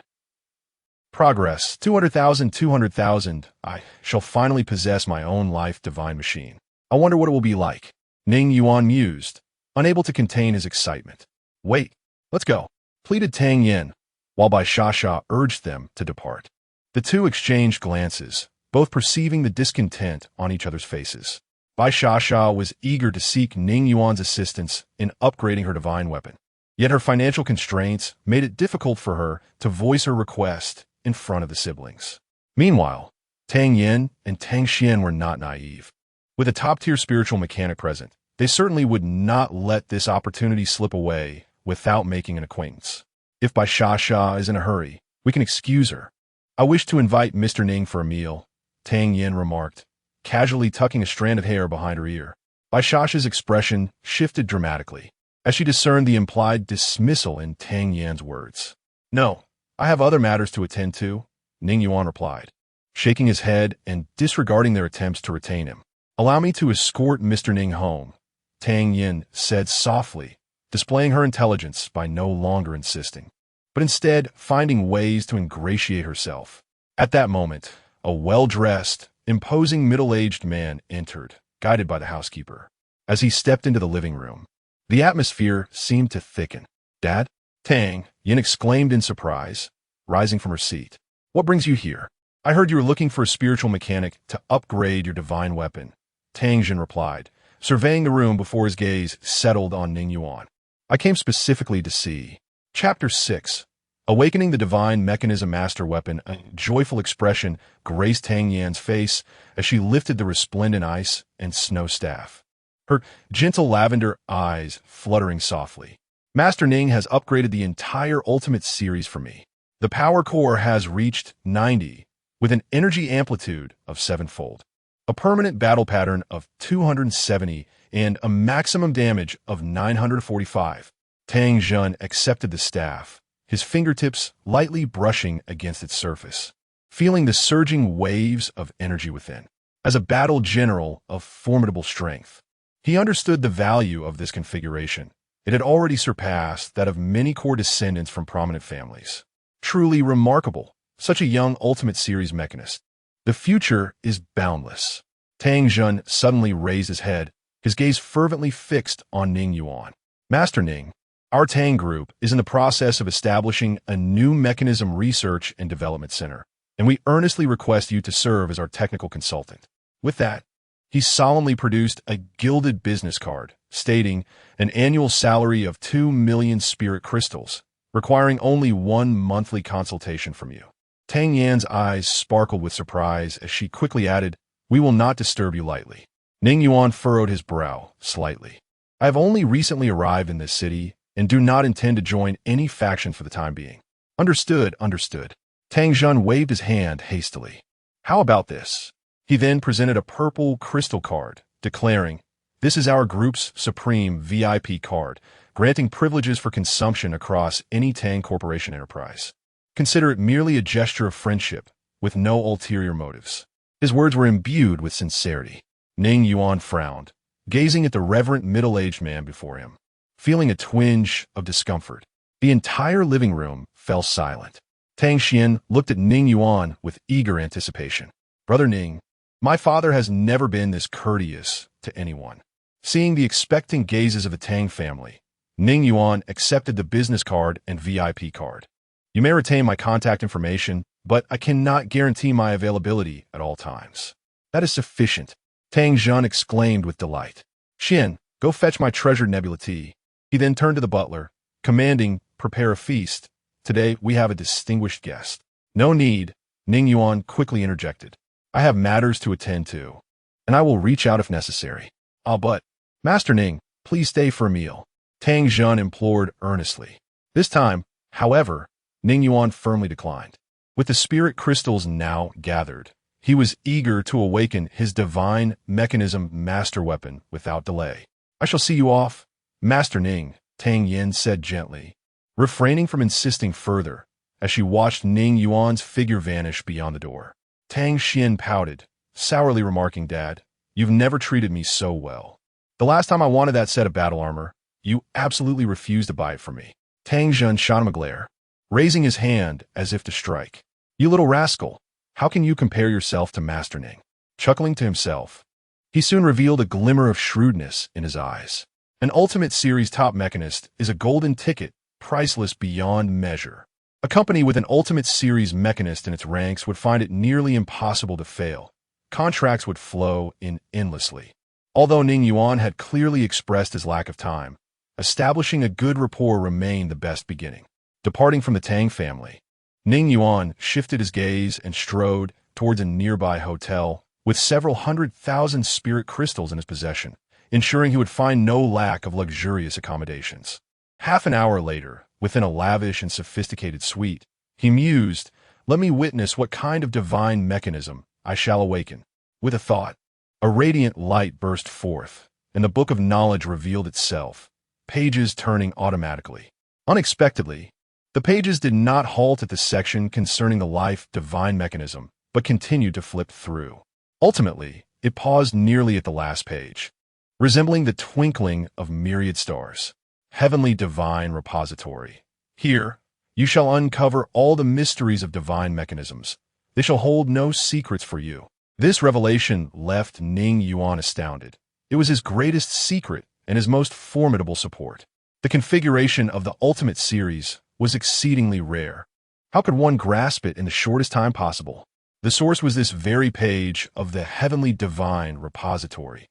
Progress 200,000, 200,000. I shall finally possess my own life divine machine. I wonder what it will be like. Ning Yuan mused, unable to contain his excitement. Wait, Let's go, pleaded Tang Yin, while Bai Shasha urged them to depart. The two exchanged glances, both perceiving the discontent on each other's faces. Bai Shasha was eager to seek Ning Yuan's assistance in upgrading her divine weapon, yet her financial constraints made it difficult for her to voice her request in front of the siblings. Meanwhile, Tang Yin and Tang Xian were not naive. With a top-tier spiritual mechanic present, they certainly would not let this opportunity slip away without making an acquaintance. If Bai Shasha is in a hurry, we can excuse her. I wish to invite Mr. Ning for a meal, Tang Yin remarked, casually tucking a strand of hair behind her ear. Bai Shasha's expression shifted dramatically as she discerned the implied dismissal in Tang Yan's words. No, I have other matters to attend to, Ning Yuan replied, shaking his head and disregarding their attempts to retain him. Allow me to escort Mr. Ning home, Tang Yin said softly, displaying her intelligence by no longer insisting, but instead finding ways to ingratiate herself. At that moment, a well-dressed, imposing middle-aged man entered, guided by the housekeeper. As he stepped into the living room, the atmosphere seemed to thicken. Dad? Tang Yin exclaimed in surprise, rising from her seat. What brings you here? I heard you were looking for a spiritual mechanic to upgrade your divine weapon, Tang Jin replied, surveying the room before his gaze settled on Ning Yuan. I came specifically to see. Chapter 6. Awakening the Divine Mechanism Master Weapon. A joyful expression graced Tang Yan's face as she lifted the resplendent ice and snow staff, her gentle lavender eyes fluttering softly. Master Ning has upgraded the entire Ultimate series for me. The power core has reached 90, with an energy amplitude of 7-fold, a permanent battle pattern of 270, and a maximum damage of 945. Tang Jun accepted the staff, his fingertips lightly brushing against its surface, feeling the surging waves of energy within. As a battle general of formidable strength, he understood the value of this configuration. It had already surpassed that of many core descendants from prominent families. Truly remarkable, such a young Ultimate Series mechanist. The future is boundless. Tang Jun suddenly raised his head, his gaze fervently fixed on Ning Yuan. Master Ning, our Tang Group is in the process of establishing a new mechanism research and development center, and we earnestly request you to serve as our technical consultant. With that, he solemnly produced a gilded business card, stating an annual salary of 2 million spirit crystals, requiring only 1 monthly consultation from you. Tang Yan's eyes sparkled with surprise as she quickly added, we will not disturb you lightly. Ning Yuan furrowed his brow slightly. I have only recently arrived in this city and do not intend to join any faction for the time being. Understood, understood. Tang Jun waved his hand hastily. How about this? He then presented a purple crystal card, declaring, this is our group's supreme VIP card, granting privileges for consumption across any Tang Corporation enterprise. Consider it merely a gesture of friendship, with no ulterior motives. His words were imbued with sincerity. Ning Yuan frowned, gazing at the reverent middle-aged man before him, feeling a twinge of discomfort. The entire living room fell silent. Tang Xian looked at Ning Yuan with eager anticipation. Brother Ning, my father has never been this courteous to anyone. Seeing the expectant gazes of the Tang family, Ning Yuan accepted the business card and VIP card. You may retain my contact information, but I cannot guarantee my availability at all times. That is sufficient, Tang Jun exclaimed with delight. Xian, go fetch my treasured nebula tea. He then turned to the butler, commanding, prepare a feast. Today we have a distinguished guest. No need, Ning Yuan quickly interjected. I have matters to attend to, and I will reach out if necessary. But, Master Ning, please stay for a meal, Tang Jun implored earnestly. This time, however, Ning Yuan firmly declined. With the spirit crystals now gathered, he was eager to awaken his divine mechanism master weapon without delay. I shall see you off, Master Ning, Tang Yin said gently, refraining from insisting further as she watched Ning Yuan's figure vanish beyond the door. Tang Xian pouted, sourly remarking, Dad, you've never treated me so well. The last time I wanted that set of battle armor, you absolutely refused to buy it for me. Tang Jun shot him a glare, raising his hand as if to strike. You little rascal, how can you compare yourself to Master Ning? Chuckling to himself, he soon revealed a glimmer of shrewdness in his eyes. An Ultimate Series top mechanist is a golden ticket priceless beyond measure. A company with an Ultimate Series mechanist in its ranks would find it nearly impossible to fail. Contracts would flow in endlessly. Although Ning Yuan had clearly expressed his lack of time, establishing a good rapport remained the best beginning. Departing from the Tang family, Ning Yuan shifted his gaze and strode towards a nearby hotel with several 100,000 spirit crystals in his possession, ensuring he would find no lack of luxurious accommodations. Half an hour later, within a lavish and sophisticated suite, he mused, "Let me witness what kind of divine mechanism I shall awaken." With a thought, a radiant light burst forth, and the book of knowledge revealed itself, pages turning automatically. Unexpectedly, the pages did not halt at the section concerning the life divine mechanism, but continued to flip through. Ultimately, it paused nearly at the last page, resembling the twinkling of myriad stars. Heavenly Divine Repository. Here, you shall uncover all the mysteries of divine mechanisms. They shall hold no secrets for you. This revelation left Ning Yuan astounded. It was his greatest secret and his most formidable support. The configuration of the Ultimate Series was exceedingly rare. How could one grasp it in the shortest time possible? The source was this very page of the Heavenly Divine Repository.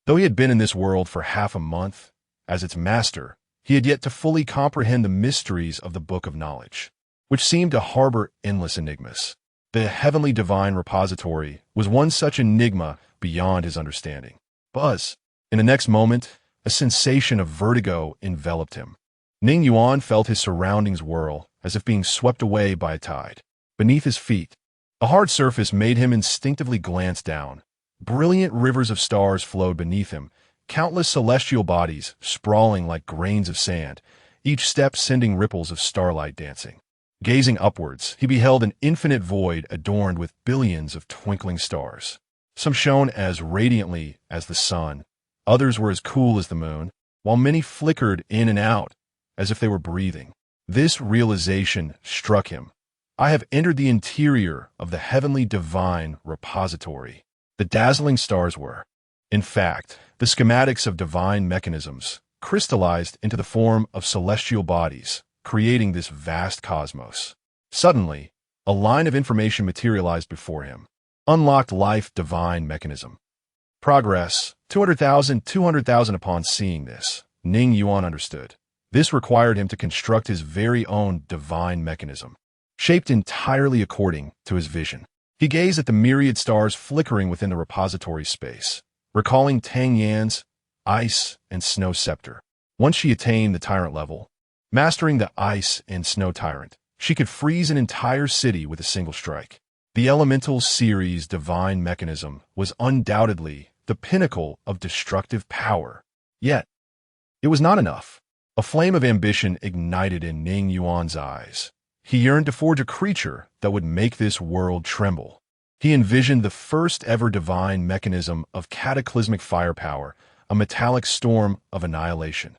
Though he had been in this world for half a month, as its master, he had yet to fully comprehend the mysteries of the Book of Knowledge, which seemed to harbor endless enigmas. The Heavenly Divine Repository was one such enigma beyond his understanding. Buzz! In the next moment, a sensation of vertigo enveloped him. Ning Yuan felt his surroundings whirl, as if being swept away by a tide. Beneath his feet, a hard surface made him instinctively glance down. Brilliant rivers of stars flowed beneath him, countless celestial bodies sprawling like grains of sand, each step sending ripples of starlight dancing. Gazing upwards, he beheld an infinite void adorned with billions of twinkling stars. Some shone as radiantly as the sun, others were as cool as the moon, while many flickered in and out as if they were breathing. This realization struck him. I have entered the interior of the Heavenly Divine Repository. The dazzling stars were, in fact, the schematics of divine mechanisms, crystallized into the form of celestial bodies, creating this vast cosmos. Suddenly, a line of information materialized before him. Unlocked life divine mechanism. Progress, 200,000. Upon seeing this, Ning Yuan understood. This required him to construct his very own divine mechanism, shaped entirely according to his vision. He gazed at the myriad stars flickering within the repository space, recalling Tang Yan's ice and snow scepter. Once she attained the tyrant level, mastering the ice and snow tyrant, she could freeze an entire city with a single strike. The Elemental Series divine mechanism was undoubtedly the pinnacle of destructive power. Yet, it was not enough. A flame of ambition ignited in Ning Yuan's eyes. He yearned to forge a creature that would make this world tremble. He envisioned the first-ever divine mechanism of cataclysmic firepower, a metallic storm of annihilation.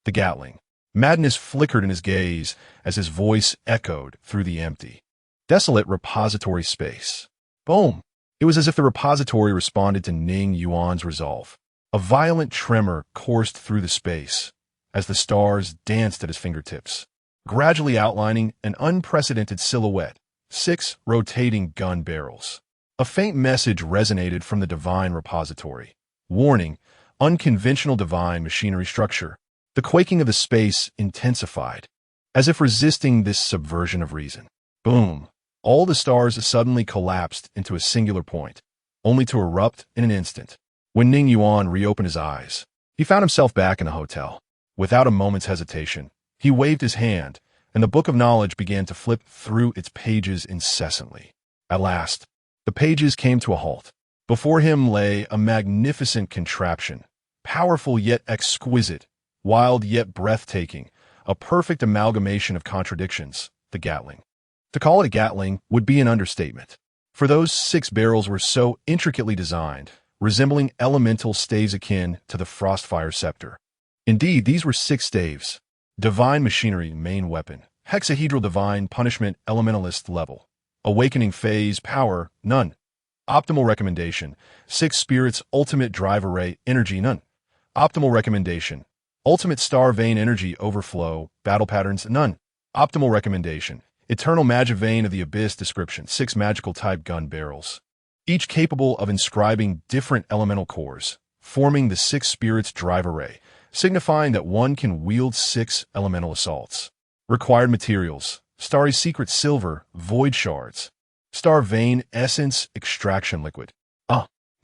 The Gatling. Madness flickered in his gaze as his voice echoed through the empty, desolate repository space. Boom! It was as if the repository responded to Ning Yuan's resolve. A violent tremor coursed through the space as the stars danced at his fingertips, gradually outlining an unprecedented silhouette, 6 rotating gun barrels. A faint message resonated from the divine repository. Warning, unconventional divine machinery structure. The quaking of the space intensified, as if resisting this subversion of reason. Boom! All the stars suddenly collapsed into a singular point, only to erupt in an instant. When Ning Yuan reopened his eyes, he found himself back in the hotel. Without a moment's hesitation, he waved his hand, and the Book of Knowledge began to flip through its pages incessantly. At last, the pages came to a halt. Before him lay a magnificent contraption, powerful yet exquisite, wild yet breathtaking, a perfect amalgamation of contradictions, the Gatling. To call it a Gatling would be an understatement, for those 6 barrels were so intricately designed, resembling elemental staves akin to the Frostfire scepter. Indeed, these were 6 staves. Divine machinery, main weapon. Hexahedral divine punishment, elementalist level. Awakening phase, power, none. Optimal recommendation, 6 spirits, ultimate drive array, energy, none. Optimal recommendation, Ultimate Star Vein Energy Overflow, Battle Patterns, none. Optimal recommendation. Eternal Magic Vein of the Abyss description, 6 magical type gun barrels, each capable of inscribing different elemental cores, forming the 6 spirits drive array, signifying that one can wield 6 elemental assaults. Required materials: Starry Secret Silver, Void Shards, Star Vein Essence Extraction Liquid.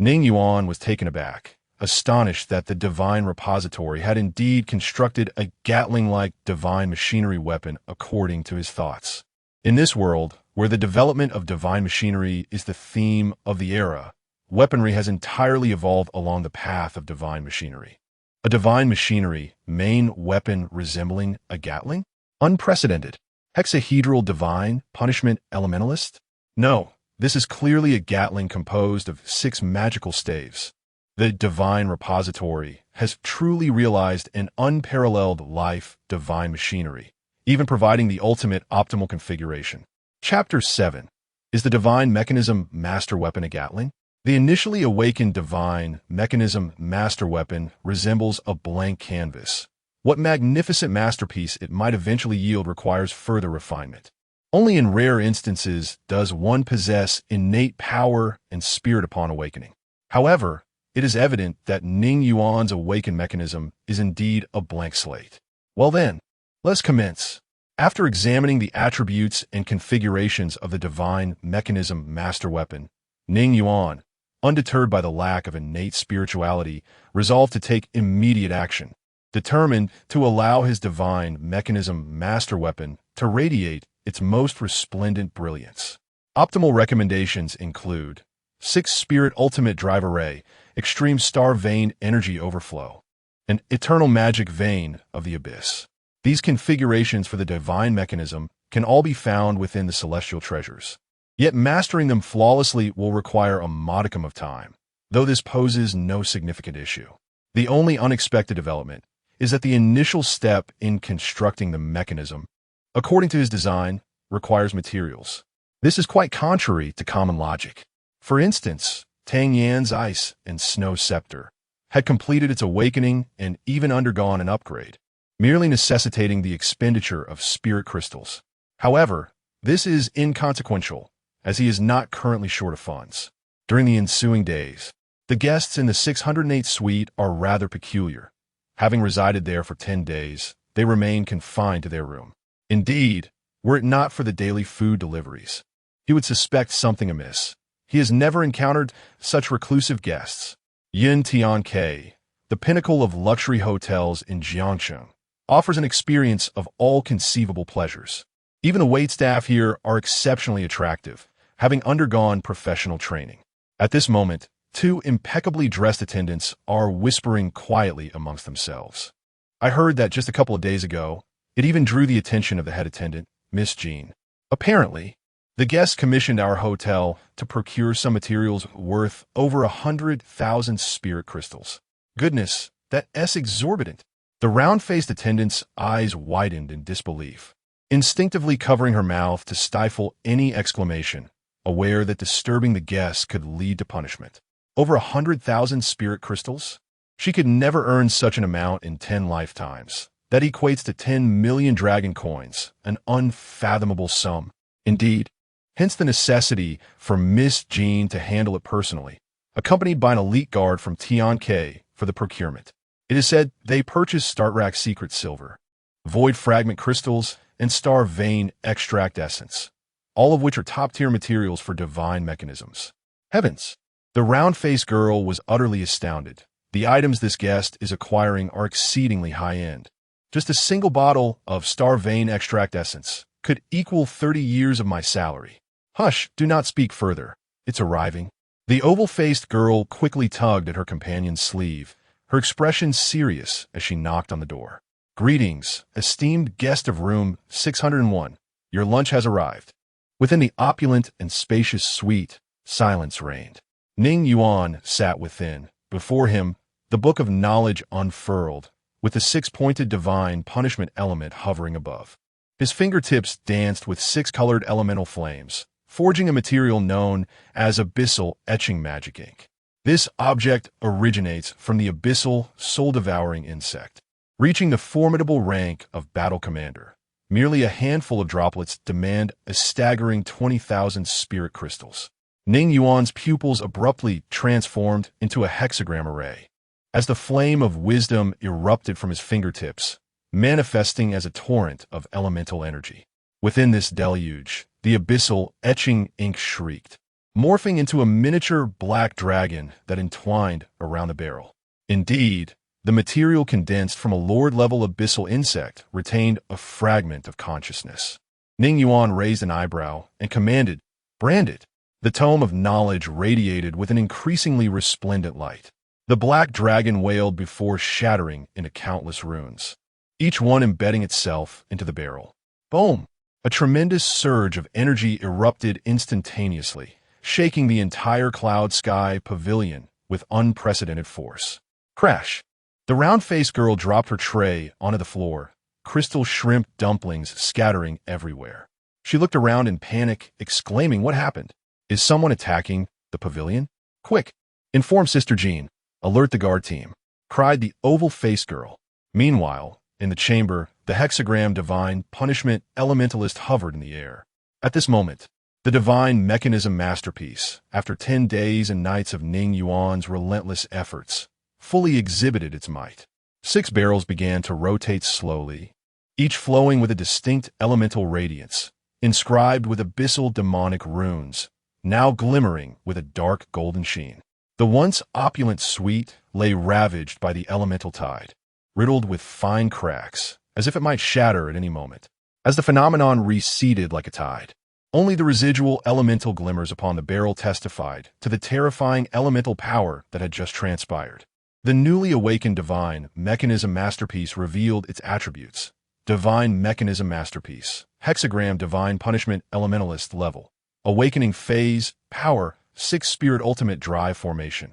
Ning Yuan was taken aback, astonished that the Divine Repository had indeed constructed a Gatling-like divine machinery weapon according to his thoughts. In this world, where the development of divine machinery is the theme of the era, weaponry has entirely evolved along the path of divine machinery. A divine machinery main weapon resembling a Gatling? Unprecedented. Hexahedral divine punishment elementalist? No, this is clearly a Gatling composed of 6 magical staves. The Divine Repository has truly realized an unparalleled life divine machinery, even providing the ultimate optimal configuration. Chapter 7. Is the Divine Mechanism Master Weapon a Gatling? The initially awakened Divine Mechanism Master Weapon resembles a blank canvas. What magnificent masterpiece it might eventually yield requires further refinement. Only in rare instances does one possess innate power and spirit upon awakening. However, it is evident that Ning Yuan's awakened mechanism is indeed a blank slate. Well then, let's commence. After examining the attributes and configurations of the Divine Mechanism Master Weapon, Ning Yuan, undeterred by the lack of innate spirituality, resolved to take immediate action, determined to allow his Divine Mechanism Master Weapon to radiate its most resplendent brilliance. Optimal recommendations include 6 Spirit Ultimate Drive Array, Extreme Star Vein Energy Overflow, and Eternal Magic Vein of the Abyss. These configurations for the Divine Mechanism can all be found within the Celestial Treasures. Yet mastering them flawlessly will require a modicum of time, though this poses no significant issue. The only unexpected development is that the initial step in constructing the mechanism, according to his design, requires materials. This is quite contrary to common logic. For instance, Tang Yan's Ice and Snow Scepter had completed its awakening and even undergone an upgrade, merely necessitating the expenditure of spirit crystals. However, this is inconsequential, as he is not currently short of funds. During the ensuing days, the guests in the 608 suite are rather peculiar. Having resided there for 10 days, they remain confined to their room. Indeed, were it not for the daily food deliveries, he would suspect something amiss. He has never encountered such reclusive guests. Yin Tian Ke, the pinnacle of luxury hotels in Jiangcheng, offers an experience of all conceivable pleasures. Even the waitstaff here are exceptionally attractive, having undergone professional training. At this moment, 2 impeccably dressed attendants are whispering quietly amongst themselves. I heard that just a couple of days ago, it even drew the attention of the head attendant, Miss Jean. Apparently, the guests commissioned our hotel to procure some materials worth over 100,000 spirit crystals. Goodness, that's exorbitant. The round-faced attendant's eyes widened in disbelief, instinctively covering her mouth to stifle any exclamation, aware that disturbing the guests could lead to punishment. Over 100,000 spirit crystals? She could never earn such an amount in 10 lifetimes. That equates to 10 million dragon coins, an unfathomable sum. Indeed, hence the necessity for Miss Jean to handle it personally, accompanied by an elite guard from Tian Ke for the procurement. It is said they purchased Startrack Secret Silver, Void Fragment Crystals, and Star Vein Extract Essence, all of which are top-tier materials for divine mechanisms. Heavens! The round-faced girl was utterly astounded. The items this guest is acquiring are exceedingly high-end. Just a single bottle of Star Vein Extract Essence could equal 30 years of my salary. Hush, do not speak further. It's arriving. The oval-faced girl quickly tugged at her companion's sleeve, her expression serious as she knocked on the door. Greetings, esteemed guest of room 601. Your lunch has arrived. Within the opulent and spacious suite, silence reigned. Ning Yuan sat within. Before him, the book of knowledge unfurled, with the 6-pointed divine punishment element hovering above. His fingertips danced with 6-colored elemental flames, forging a material known as abyssal etching magic ink. This object originates from the abyssal soul-devouring insect. reaching the formidable rank of battle commander. Merely a handful of droplets demand a staggering 20,000 spirit crystals. Ning Yuan's pupils abruptly transformed into a hexagram array. As the flame of wisdom erupted from his fingertips, manifesting as a torrent of elemental energy. Within this deluge, the abyssal etching ink shrieked, morphing into a miniature black dragon that entwined around the barrel. Indeed, the material condensed from a lord-level abyssal insect retained a fragment of consciousness. Ning Yuan raised an eyebrow and commanded, "Brand it." The tome of knowledge radiated with an increasingly resplendent light. The black dragon wailed before shattering into countless runes, each one embedding itself into the barrel. Boom! A tremendous surge of energy erupted instantaneously, shaking the entire cloud sky pavilion with unprecedented force. Crash! The round-faced girl dropped her tray onto the floor, crystal shrimp dumplings scattering everywhere. She looked around in panic, exclaiming, "What happened? Is someone attacking the pavilion? Quick! Inform Sister Jean. Alert the guard team," cried the oval-faced girl. Meanwhile, in the chamber, the hexagram divine punishment elementalist hovered in the air. At this moment, the divine mechanism masterpiece, after 10 days and nights of Ning Yuan's relentless efforts, fully exhibited its might. 6 barrels began to rotate slowly, each flowing with a distinct elemental radiance, inscribed with abyssal demonic runes, now glimmering with a dark golden sheen. The once opulent suite lay ravaged by the elemental tide, riddled with fine cracks, as if it might shatter at any moment. As the phenomenon receded like a tide, only the residual elemental glimmers upon the barrel testified to the terrifying elemental power that had just transpired. The newly awakened divine mechanism masterpiece revealed its attributes. Divine mechanism masterpiece, hexagram divine punishment elementalist level, awakening phase, power, 6 spirit ultimate drive formation,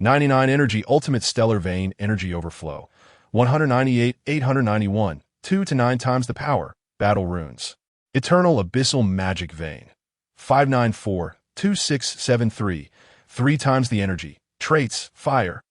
99 energy ultimate stellar vein energy overflow, 198 891, 2 to 9 times the power, battle runes, eternal abyssal magic vein, 594 2673, 3 times the energy, traits, fire,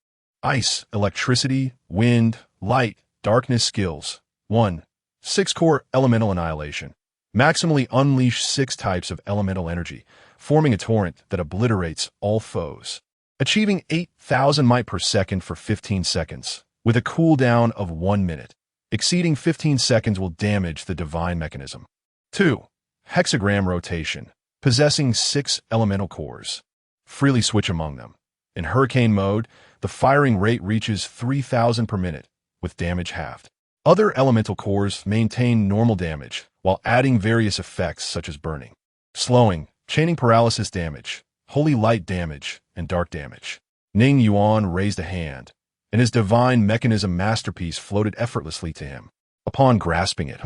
ice, electricity, wind, light, darkness skills, 1, 6 core elemental annihilation, maximally unleash 6 types of elemental energy, forming a torrent that obliterates all foes. Achieving 8,000 might per second for 15 seconds, with a cooldown of 1 minute. Exceeding 15 seconds will damage the divine mechanism. 2. Hexagram rotation, possessing 6 elemental cores. Freely switch among them. In hurricane mode, the firing rate reaches 3,000 per minute, with damage halved. Other elemental cores maintain normal damage, while adding various effects such as burning, slowing, chaining paralysis damage, holy light damage, and dark damage. Ning Yuan raised a hand, and his divine mechanism masterpiece floated effortlessly to him. Upon grasping it,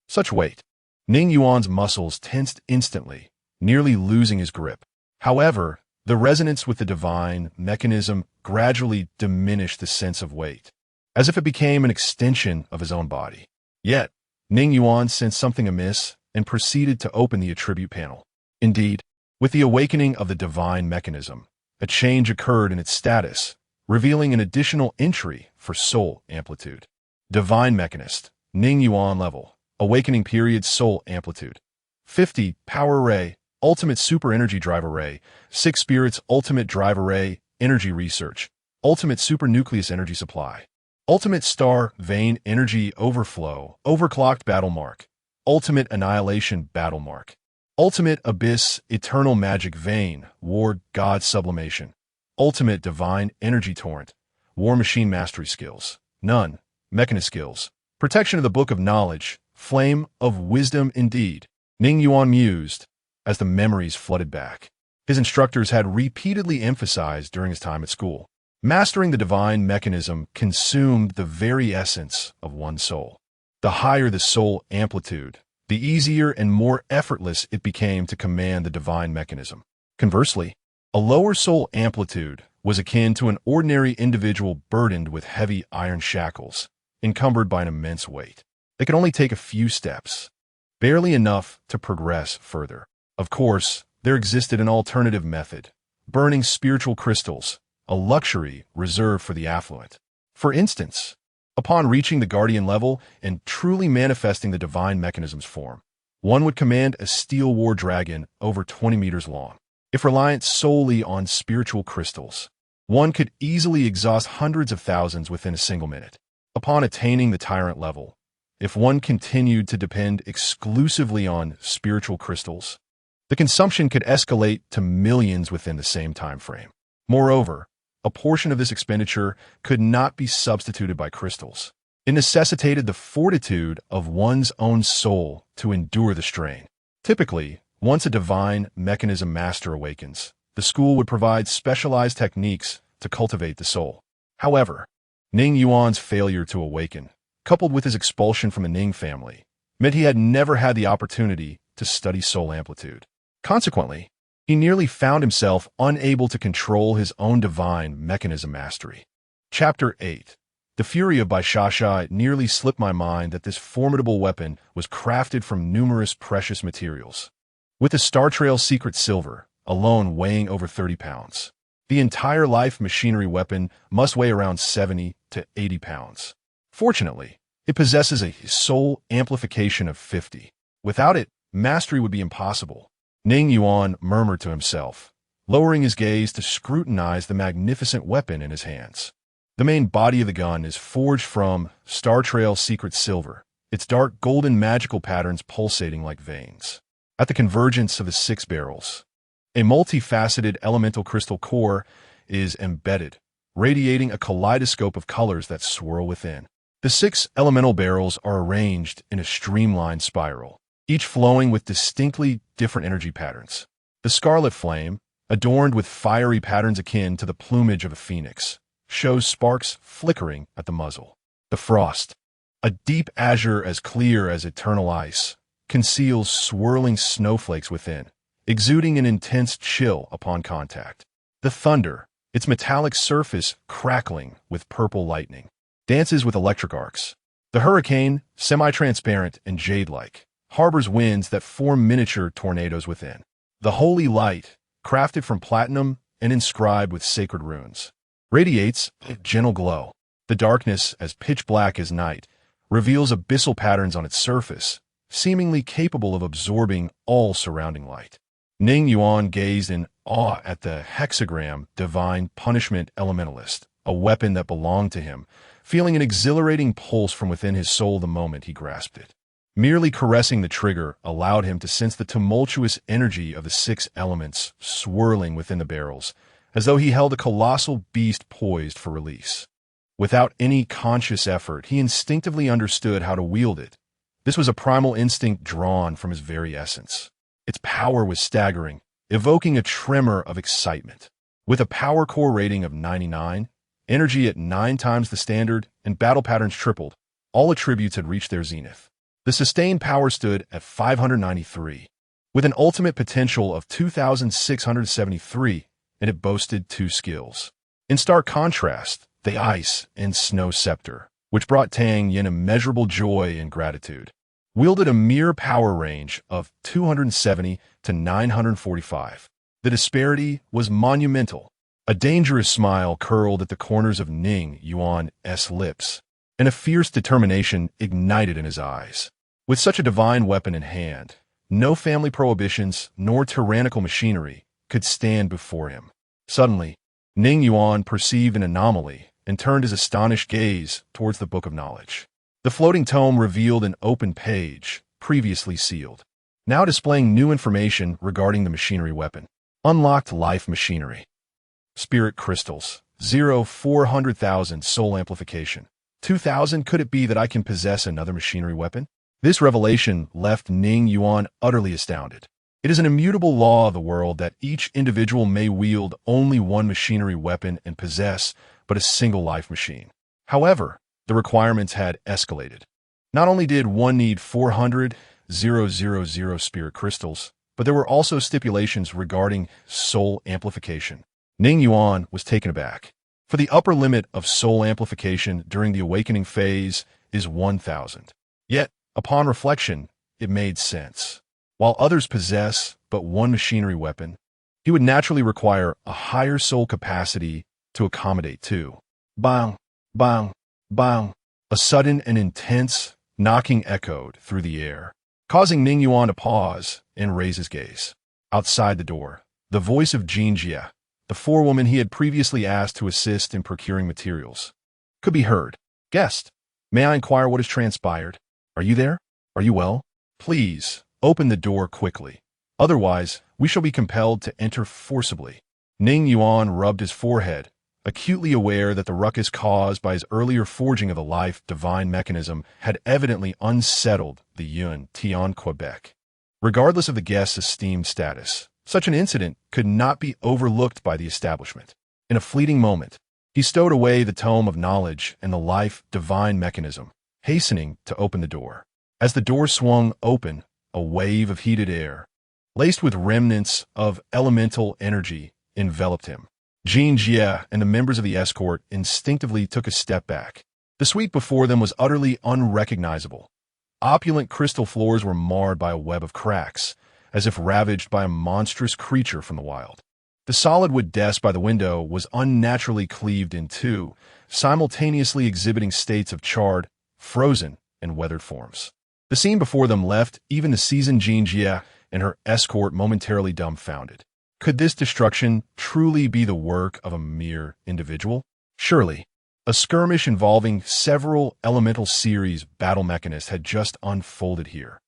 such weight! Ning Yuan's muscles tensed instantly, nearly losing his grip. However, the resonance with the divine mechanism gradually diminished the sense of weight, as if it became an extension of his own body. Yet, Ning Yuan sensed something amiss and proceeded to open the attribute panel. Indeed, with the awakening of the divine mechanism, a change occurred in its status, revealing an additional entry for soul amplitude. Divine Mechanist, Ning Yuan level, awakening period soul amplitude. 50, power array, ultimate super energy drive array, 6 spirits ultimate drive array, energy research, ultimate super nucleus energy supply, ultimate star vein energy overflow, overclocked battle mark, ultimate annihilation battle mark, ultimate abyss eternal magic vein, ward god sublimation, ultimate divine energy torrent, war machine mastery skills, none, mechanist skills, protection of the book of knowledge, flame of wisdom indeed. Ning Yuan mused as the memories flooded back. His instructors had repeatedly emphasized during his time at school. Mastering the divine mechanism consumed the very essence of one's soul. The higher the soul amplitude, the easier and more effortless it became to command the divine mechanism. Conversely, a lower soul amplitude was akin to an ordinary individual burdened with heavy iron shackles, encumbered by an immense weight. They could only take a few steps, barely enough to progress further. Of course, there existed an alternative method, burning spiritual crystals, a luxury reserved for the affluent. For instance, Upon reaching the guardian level and truly manifesting the divine mechanism's form, one would command a steel war dragon over 20 meters long. If reliant solely on spiritual crystals, one could easily exhaust hundreds of thousands within a single minute. Upon attaining the tyrant level, if one continued to depend exclusively on spiritual crystals, the consumption could escalate to millions within the same time frame. Moreover, a portion of this expenditure could not be substituted by crystals. It necessitated the fortitude of one's own soul to endure the strain. Typically, once a divine mechanism master awakens, the school would provide specialized techniques to cultivate the soul. However, Ning Yuan's failure to awaken, coupled with his expulsion from the Ning family, meant he had never had the opportunity to study soul amplitude. Consequently, he nearly found himself unable to control his own divine mechanism mastery. Chapter 8. The fury of Baishasha. It nearly slipped my mind that this formidable weapon was crafted from numerous precious materials. With the Star Trail secret silver, alone weighing over 30 pounds, the entire life machinery weapon must weigh around 70 to 80 pounds. Fortunately, it possesses a soul amplification of 50. Without it, mastery would be impossible. Ning Yuan murmured to himself, lowering his gaze to scrutinize the magnificent weapon in his hands. The main body of the gun is forged from Star Trail secret silver, its dark golden magical patterns pulsating like veins. At the convergence of the 6 barrels, a multifaceted elemental crystal core is embedded, radiating a kaleidoscope of colors that swirl within. The 6 elemental barrels are arranged in a streamlined spiral, each flowing with distinctly different energy patterns. The scarlet flame, adorned with fiery patterns akin to the plumage of a phoenix, shows sparks flickering at the muzzle. The frost, a deep azure as clear as eternal ice, conceals swirling snowflakes within, exuding an intense chill upon contact. The thunder, its metallic surface crackling with purple lightning, dances with electric arcs. The hurricane, semi-transparent and jade-like, harbors winds that form miniature tornadoes within. The holy light, crafted from platinum and inscribed with sacred runes, radiates a gentle glow. The darkness, as pitch black as night, reveals abyssal patterns on its surface, seemingly capable of absorbing all surrounding light. Ning Yuan gazed in awe at the hexagram divine punishment elementalist, a weapon that belonged to him, feeling an exhilarating pulse from within his soul the moment he grasped it. Merely caressing the trigger allowed him to sense the tumultuous energy of the 6 elements swirling within the barrels, as though he held a colossal beast poised for release. Without any conscious effort, he instinctively understood how to wield it. This was a primal instinct drawn from his very essence. Its power was staggering, evoking a tremor of excitement. With a power core rating of 99, energy at 9 times the standard, and battle patterns tripled, all attributes had reached their zenith. The sustained power stood at 593, with an ultimate potential of 2,673, and it boasted 2 skills. In stark contrast, the Ice and Snow Scepter, which brought Tang Yin immeasurable joy and gratitude, wielded a mere power range of 270 to 945. The disparity was monumental. A dangerous smile curled at the corners of Ning Yuan's lips, and a fierce determination ignited in his eyes. With such a divine weapon in hand, no family prohibitions nor tyrannical machinery could stand before him. Suddenly, Ning Yuan perceived an anomaly and turned his astonished gaze towards the Book of Knowledge. The floating tome revealed an open page, previously sealed, now displaying new information regarding the machinery weapon. Unlocked life machinery. Spirit crystals. 400,000 soul amplification. 2,000. Could it be that I can possess another machinery weapon? This revelation left Ning Yuan utterly astounded. It is an immutable law of the world that each individual may wield only one machinery weapon and possess but a single life machine. However, the requirements had escalated. Not only did one need 400,000 spirit crystals, but there were also stipulations regarding soul amplification. Ning Yuan was taken aback. For the upper limit of soul amplification during the awakening phase is 1,000. Yet, upon reflection, it made sense. While others possess but one machinery weapon, he would naturally require a higher soul capacity to accommodate two. Bang, bang, bang. A sudden and intense knocking echoed through the air, causing Ning Yuan to pause and raise his gaze. Outside the door, the voice of Jin Jie, the forewoman he had previously asked to assist in procuring materials, could be heard. "Guest, may I inquire what has transpired? Are you there? Are you well? Please, open the door quickly. Otherwise, we shall be compelled to enter forcibly." Ning Yuan rubbed his forehead, acutely aware that the ruckus caused by his earlier forging of the life divine mechanism had evidently unsettled the Yun Tian Quebec. Regardless of the guest's esteemed status, such an incident could not be overlooked by the establishment. In a fleeting moment, he stowed away the tome of knowledge and the life divine mechanism, hastening to open the door. As the door swung open, a wave of heated air, laced with remnants of elemental energy, enveloped him. Jin Jie and the members of the escort instinctively took a step back. The suite before them was utterly unrecognizable. Opulent crystal floors were marred by a web of cracks, as if ravaged by a monstrous creature from the wild. The solid wood desk by the window was unnaturally cleaved in two, simultaneously exhibiting states of charred, frozen, and weathered forms. The scene before them left even the seasoned Jin Jie and her escort momentarily dumbfounded. Could this destruction truly be the work of a mere individual? Surely. A skirmish involving several elemental series battle mechanists had just unfolded here.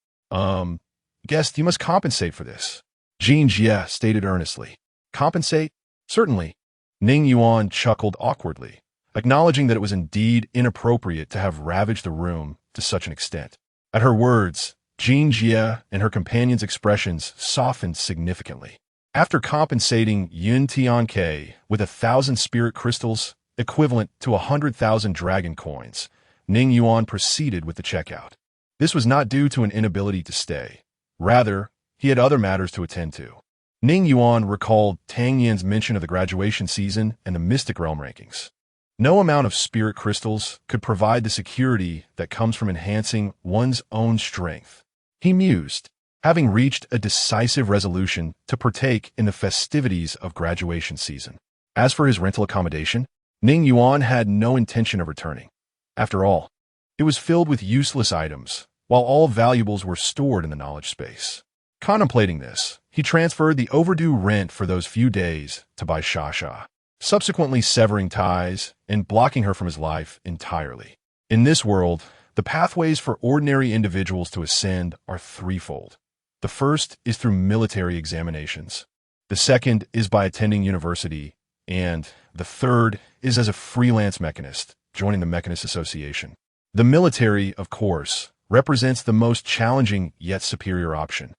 Guest, you must compensate for this, Jin Jie stated earnestly. Compensate? Certainly. Ning Yuan chuckled awkwardly, acknowledging that it was indeed inappropriate to have ravaged the room to such an extent. At her words, Jin Jie and her companion's expressions softened significantly. After compensating Yun Tian Ke with 1,000 spirit crystals, equivalent to 100,000 dragon coins, Ning Yuan proceeded with the checkout. This was not due to an inability to stay. Rather, he had other matters to attend to. Ning Yuan recalled Tang Yan's mention of the graduation season and the Mystic Realm rankings. No amount of spirit crystals could provide the security that comes from enhancing one's own strength. He mused, having reached a decisive resolution to partake in the festivities of graduation season. As for his rental accommodation, Ning Yuan had no intention of returning. After all, it was filled with useless items, while all valuables were stored in the knowledge space. Contemplating this, he transferred the overdue rent for those few days to Bai Shasha, subsequently severing ties and blocking her from his life entirely. In this world, the pathways for ordinary individuals to ascend are threefold. The first is through military examinations. The second is by attending university. And the third is as a freelance mechanist, joining the Mechanist Association. The military, of course, represents the most challenging yet superior option,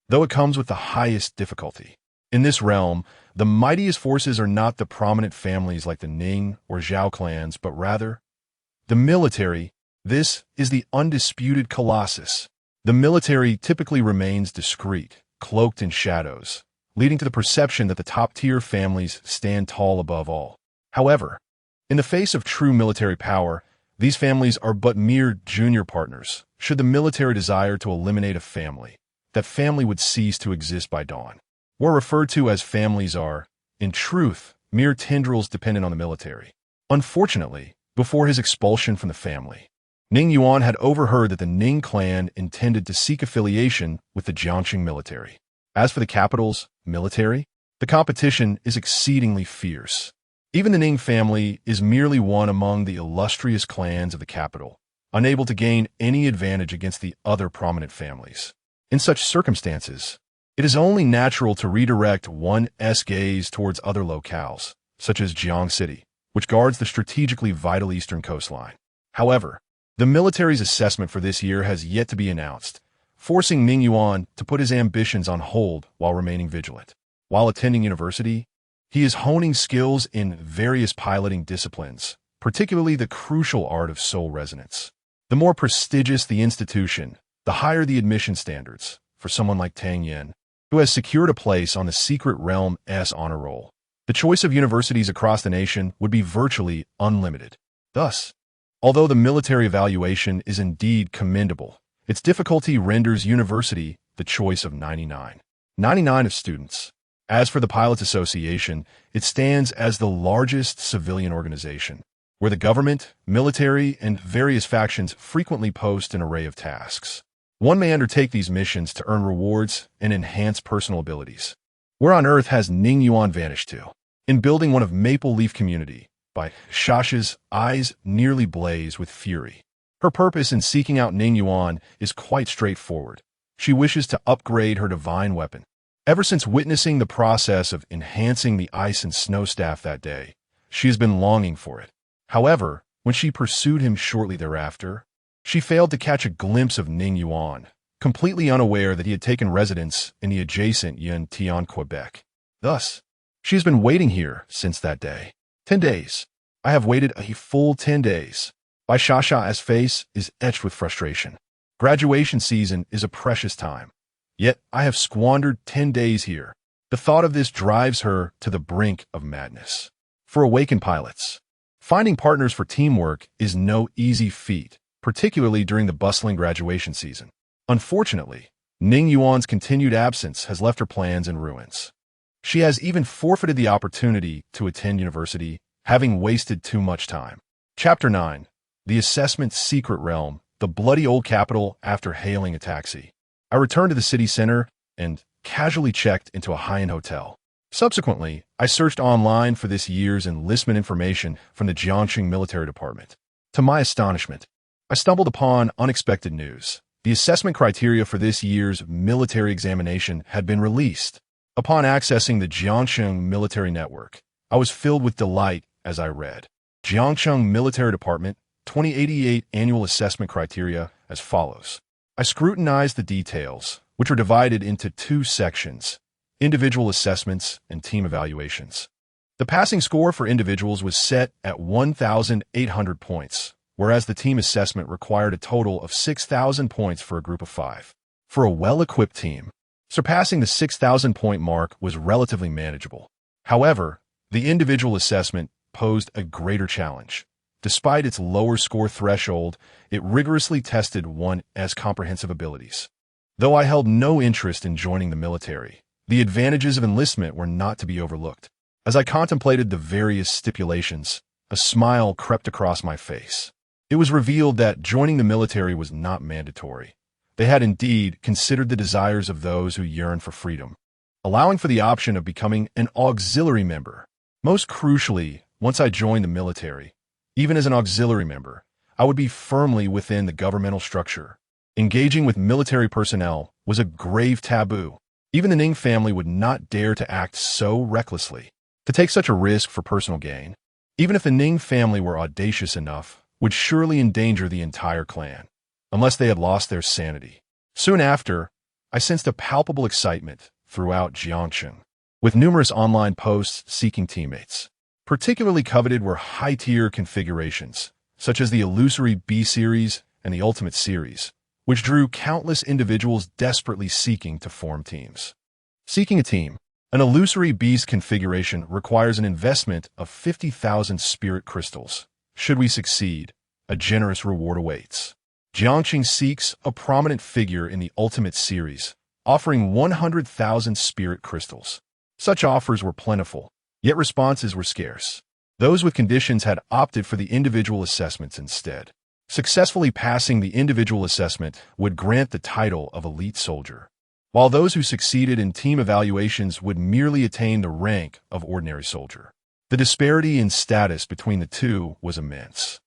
though it comes with the highest difficulty. In this realm, the mightiest forces are not the prominent families like the Ning or Zhao clans, but rather the military. This is the undisputed colossus. The military typically remains discreet, cloaked in shadows, leading to the perception that the top-tier families stand tall above all. However, in the face of true military power, these families are but mere junior partners. Should the military desire to eliminate a family, that family would cease to exist by dawn. What are referred to as families are, in truth, mere tendrils dependent on the military. Unfortunately, before his expulsion from the family, Ning Yuan had overheard that the Ning clan intended to seek affiliation with the Jiangxing military. As for the capital's military, the competition is exceedingly fierce. Even the Ning family is merely one among the illustrious clans of the capital, unable to gain any advantage against the other prominent families. In such circumstances, it is only natural to redirect one's gaze towards other locales, such as Jiang City, which guards the strategically vital eastern coastline. However, the military's assessment for this year has yet to be announced, forcing Ning Yuan to put his ambitions on hold while remaining vigilant. While attending university, he is honing skills in various piloting disciplines, particularly the crucial art of soul resonance. The more prestigious the institution, the higher the admission standards for someone like Tang Yan, who has secured a place on the Secret Realm's honor roll. The choice of universities across the nation would be virtually unlimited. Thus, although the military evaluation is indeed commendable, its difficulty renders university the choice of 99 of students. As for the Pilots Association, it stands as the largest civilian organization, where the government, military, and various factions frequently post an array of tasks. One may undertake these missions to earn rewards and enhance personal abilities. Where on earth has Ning Yuan vanished to? In building one of Maple Leaf Community, by Shasha's eyes nearly blaze with fury. Her purpose in seeking out Ning Yuan is quite straightforward. She wishes to upgrade her divine weapon. Ever since witnessing the process of enhancing the ice and snow staff that day, she has been longing for it. However, when she pursued him shortly thereafter, she failed to catch a glimpse of Ning Yuan, completely unaware that he had taken residence in the adjacent Yuntian, Quebec. Thus, she has been waiting here since that day. 10 days. I have waited a full 10 days. Bai Shasha's face is etched with frustration. Graduation season is a precious time. Yet I have squandered 10 days here. The thought of this drives her to the brink of madness. For awakened pilots, finding partners for teamwork is no easy feat, particularly during the bustling graduation season. Unfortunately, Ning Yuan's continued absence has left her plans in ruins. She has even forfeited the opportunity to attend university, having wasted too much time. Chapter 9. The Assessment's Secret Realm, the bloody old capital after hailing a taxi. I returned to the city center and casually checked into a high-end hotel. Subsequently, I searched online for this year's enlistment information from the Jiangxing Military Department. To my astonishment, I stumbled upon unexpected news. The assessment criteria for this year's military examination had been released. Upon accessing the Jiangxing Military Network, I was filled with delight as I read. Jiangxing Military Department 2088 Annual Assessment Criteria as follows. I scrutinized the details, which are divided into two sections: individual assessments and team evaluations. The passing score for individuals was set at 1,800 points, whereas the team assessment required a total of 6,000 points for a group of 5. For a well-equipped team, surpassing the 6,000-point mark was relatively manageable. However, the individual assessment posed a greater challenge. Despite its lower score threshold, it rigorously tested one's comprehensive abilities. Though I held no interest in joining the military, the advantages of enlistment were not to be overlooked. As I contemplated the various stipulations, a smile crept across my face. It was revealed that joining the military was not mandatory. They had indeed considered the desires of those who yearn for freedom, allowing for the option of becoming an auxiliary member. Most crucially, once I joined the military, even as an auxiliary member, I would be firmly within the governmental structure. Engaging with military personnel was a grave taboo. Even the Ning family would not dare to act so recklessly, to take such a risk for personal gain. Even if the Ning family were audacious enough, would surely endanger the entire clan, unless they had lost their sanity. Soon after, I sensed a palpable excitement throughout Jiangxing, with numerous online posts seeking teammates. Particularly coveted were high-tier configurations, such as the Illusory B-Series and the Ultimate Series, which drew countless individuals desperately seeking to form teams. Seeking a team, an Illusory Beast configuration requires an investment of 50,000 spirit crystals. Should we succeed, a generous reward awaits. Jiangxing seeks a prominent figure in the Ultimate Series, offering 100,000 spirit crystals. Such offers were plentiful, yet responses were scarce. Those with conditions had opted for the individual assessments instead. Successfully passing the individual assessment would grant the title of elite soldier, while those who succeeded in team evaluations would merely attain the rank of ordinary soldier. The disparity in status between the two was immense.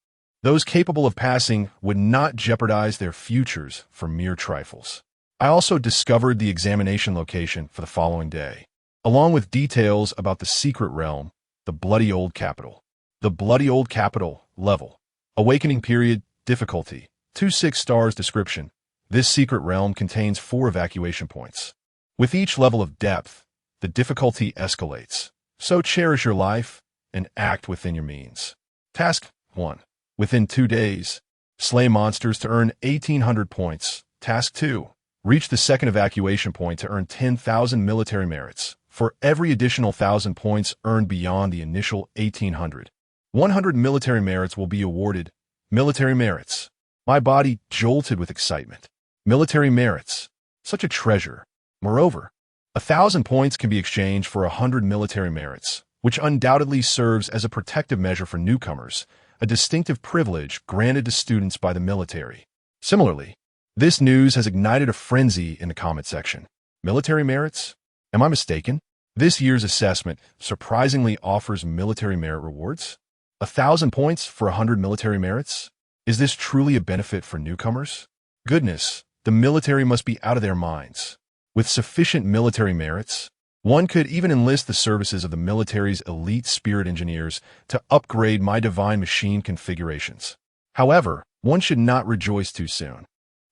Those capable of passing would not jeopardize their futures for mere trifles. I also discovered the examination location for the following day, along with details about the secret realm, the bloody old capital. The bloody old capital, level, awakening period, difficulty, 2-6 stars description. This secret realm contains 4 evacuation points. With each level of depth, the difficulty escalates. So cherish your life and act within your means. Task 1. Within 2 days, slay monsters to earn 1,800 points. Task 2. Reach the second evacuation point to earn 10,000 military merits. For every additional 1,000 points earned beyond the initial 1,800, 100 military merits will be awarded. Military merits. My body jolted with excitement. Military merits. Such a treasure. Moreover, 1,000 points can be exchanged for 100 military merits, which undoubtedly serves as a protective measure for newcomers, a distinctive privilege granted to students by the military. Similarly, this news has ignited a frenzy in the comment section. Military merits? Am I mistaken? This year's assessment surprisingly offers military merit rewards? 1,000 points for 100 military merits? Is this truly a benefit for newcomers? Goodness, the military must be out of their minds. With sufficient military merits, one could even enlist the services of the military's elite spirit engineers to upgrade my divine machine configurations. However, one should not rejoice too soon.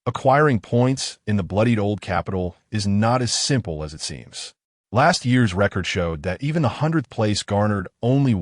Acquiring points in the bloodied old capital is not as simple as it seems. Last year's record showed that even the 100th place garnered only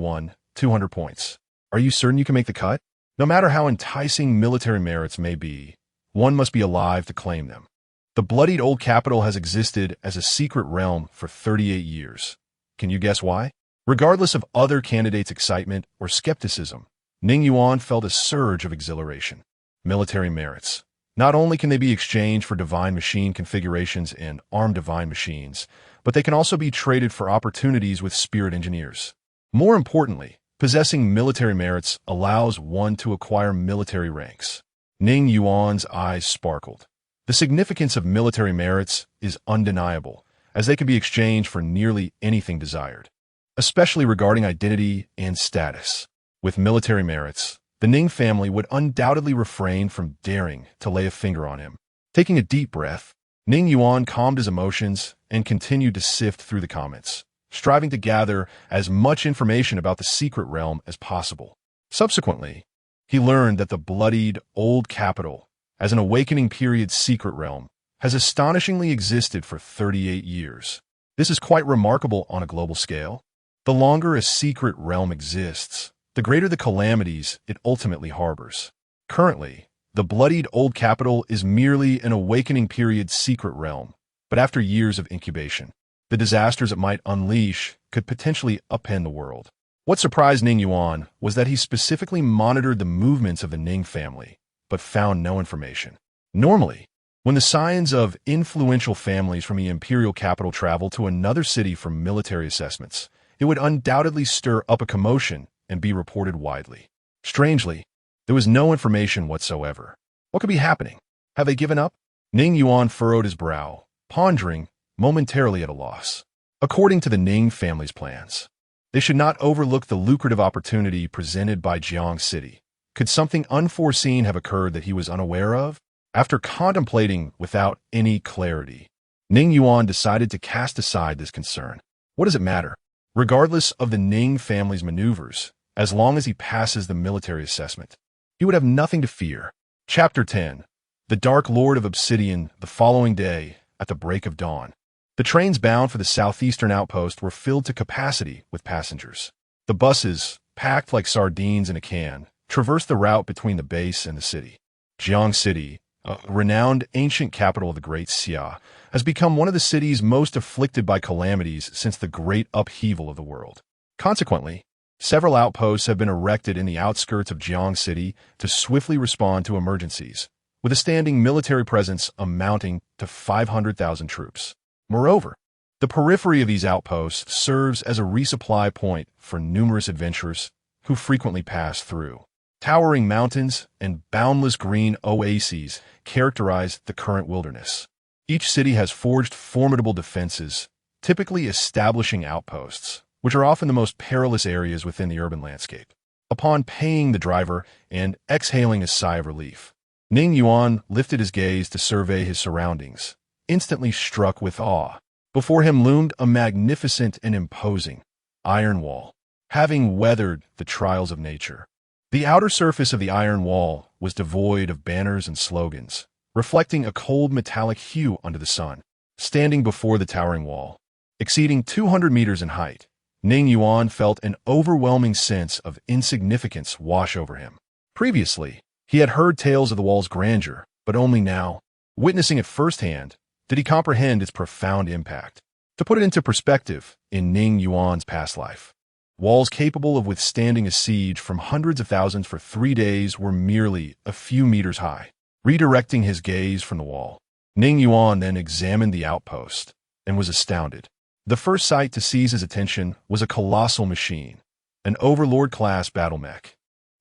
200 points. Are you certain you can make the cut? No matter how enticing military merits may be, one must be alive to claim them. The bloodied old capital has existed as a secret realm for 38 years. Can you guess why? Regardless of other candidates' excitement or skepticism, Ning Yuan felt a surge of exhilaration. Military merits. Not only can they be exchanged for divine machine configurations and armed divine machines, but they can also be traded for opportunities with spirit engineers. More importantly, possessing military merits allows one to acquire military ranks. Ning Yuan's eyes sparkled. The significance of military merits is undeniable, as they can be exchanged for nearly anything desired, especially regarding identity and status. With military merits, the Ning family would undoubtedly refrain from daring to lay a finger on him. Taking a deep breath, Ning Yuan calmed his emotions and continued to sift through the comments, striving to gather as much information about the secret realm as possible. Subsequently, he learned that the bloodied old capital, as an awakening period secret realm, has astonishingly existed for 38 years. This is quite remarkable on a global scale. The longer a secret realm exists, the greater the calamities it ultimately harbors. Currently, the bloodied old capital is merely an awakening period secret realm, but after years of incubation, the disasters it might unleash could potentially upend the world. What surprised Ning Yuan was that he specifically monitored the movements of the Ning family, but found no information. Normally, when the scions of influential families from the imperial capital travel to another city for military assessments, it would undoubtedly stir up a commotion and be reported widely. Strangely, there was no information whatsoever. What could be happening? Have they given up? Ning Yuan furrowed his brow, pondering, momentarily at a loss. According to the Ning family's plans, they should not overlook the lucrative opportunity presented by Jiang City. Could something unforeseen have occurred that he was unaware of? After contemplating without any clarity, Ning Yuan decided to cast aside this concern. What does it matter? Regardless of the Ning family's maneuvers, as long as he passes the military assessment, he would have nothing to fear. Chapter 10. The Dark Lord of Obsidian. The following day, at the break of dawn, the trains bound for the southeastern outpost were filled to capacity with passengers. The buses, packed like sardines in a can, traversed the route between the base and the city. Jiang City, a renowned ancient capital of the Great Xia, has become one of the cities most afflicted by calamities since the great upheaval of the world. Consequently, several outposts have been erected in the outskirts of Jiang City to swiftly respond to emergencies, with a standing military presence amounting to 500,000 troops. Moreover, the periphery of these outposts serves as a resupply point for numerous adventurers who frequently pass through. Towering mountains and boundless green oases characterize the current wilderness. Each city has forged formidable defenses, typically establishing outposts, which are often the most perilous areas within the urban landscape. Upon paying the driver and exhaling a sigh of relief, Ning Yuan lifted his gaze to survey his surroundings, instantly struck with awe. Before him loomed a magnificent and imposing iron wall, having weathered the trials of nature. The outer surface of the iron wall was devoid of banners and slogans, reflecting a cold metallic hue under the sun. Standing before the towering wall, exceeding 200 meters in height, Ning Yuan felt an overwhelming sense of insignificance wash over him. Previously, he had heard tales of the wall's grandeur, but only now, witnessing it firsthand, did he comprehend its profound impact. To put it into perspective, in Ning Yuan's past life, walls capable of withstanding a siege from hundreds of thousands for 3 days were merely a few meters high. Redirecting his gaze from the wall, Ning Yuan then examined the outpost and was astounded. The first sight to seize his attention was a colossal machine, an Overlord-class battle mech.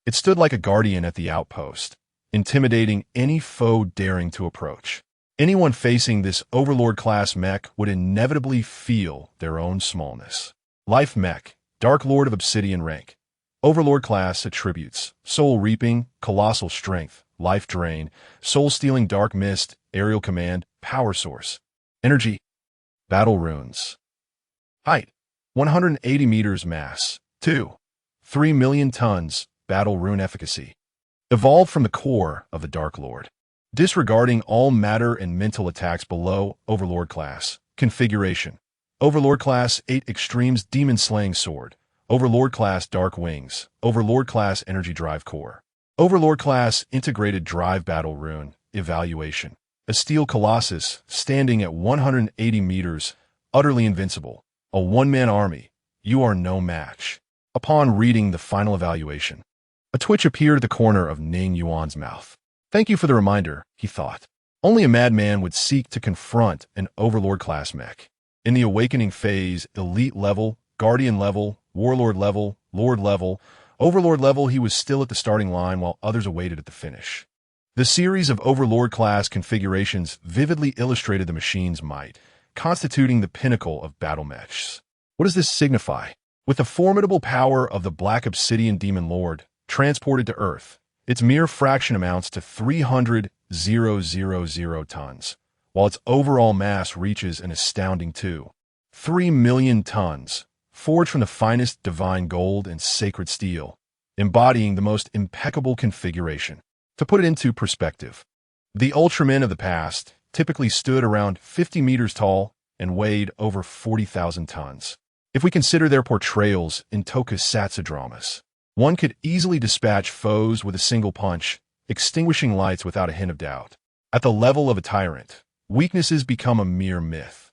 It stood like a guardian at the outpost, intimidating any foe daring to approach. Anyone facing this Overlord-class mech would inevitably feel their own smallness. Life Mech, Dark Lord of Obsidian rank. Overlord-class attributes: Soul Reaping, Colossal Strength, Life Drain, Soul-Stealing Dark Mist, Aerial Command, Power Source. Energy: Battle Runes. Height: 180 meters. Mass: 3 million tons. Battle Rune Efficacy: Evolved from the core of the Dark Lord, disregarding all matter and mental attacks below. Overlord class configuration: Overlord class 8 Extremes Demon Slaying Sword, Overlord class Dark Wings, Overlord class Energy Drive Core, Overlord class Integrated Drive Battle Rune. Evaluation: A Steel Colossus, standing at 180 meters, utterly invincible. A one-man army. You are no match. Upon reading the final evaluation, a twitch appeared at the corner of Ning Yuan's mouth. Thank you for the reminder, he thought. Only a madman would seek to confront an Overlord-class mech. In the awakening phase, elite level, guardian level, warlord level, lord level, overlord level, he was still at the starting line while others awaited at the finish. The series of Overlord-class configurations vividly illustrated the machine's might, constituting the pinnacle of battle mechs. What does this signify? With the formidable power of the Black Obsidian Demon Lord transported to Earth, its mere fraction amounts to 300,000 tons, while its overall mass reaches an astounding 3 million tons, forged from the finest divine gold and sacred steel, embodying the most impeccable configuration. To put it into perspective, the Ultramen of the past typically stood around 50 meters tall and weighed over 40,000 tons. If we consider their portrayals in tokusatsu dramas, one could easily dispatch foes with a single punch, extinguishing lights without a hint of doubt. At the level of a tyrant, weaknesses become a mere myth,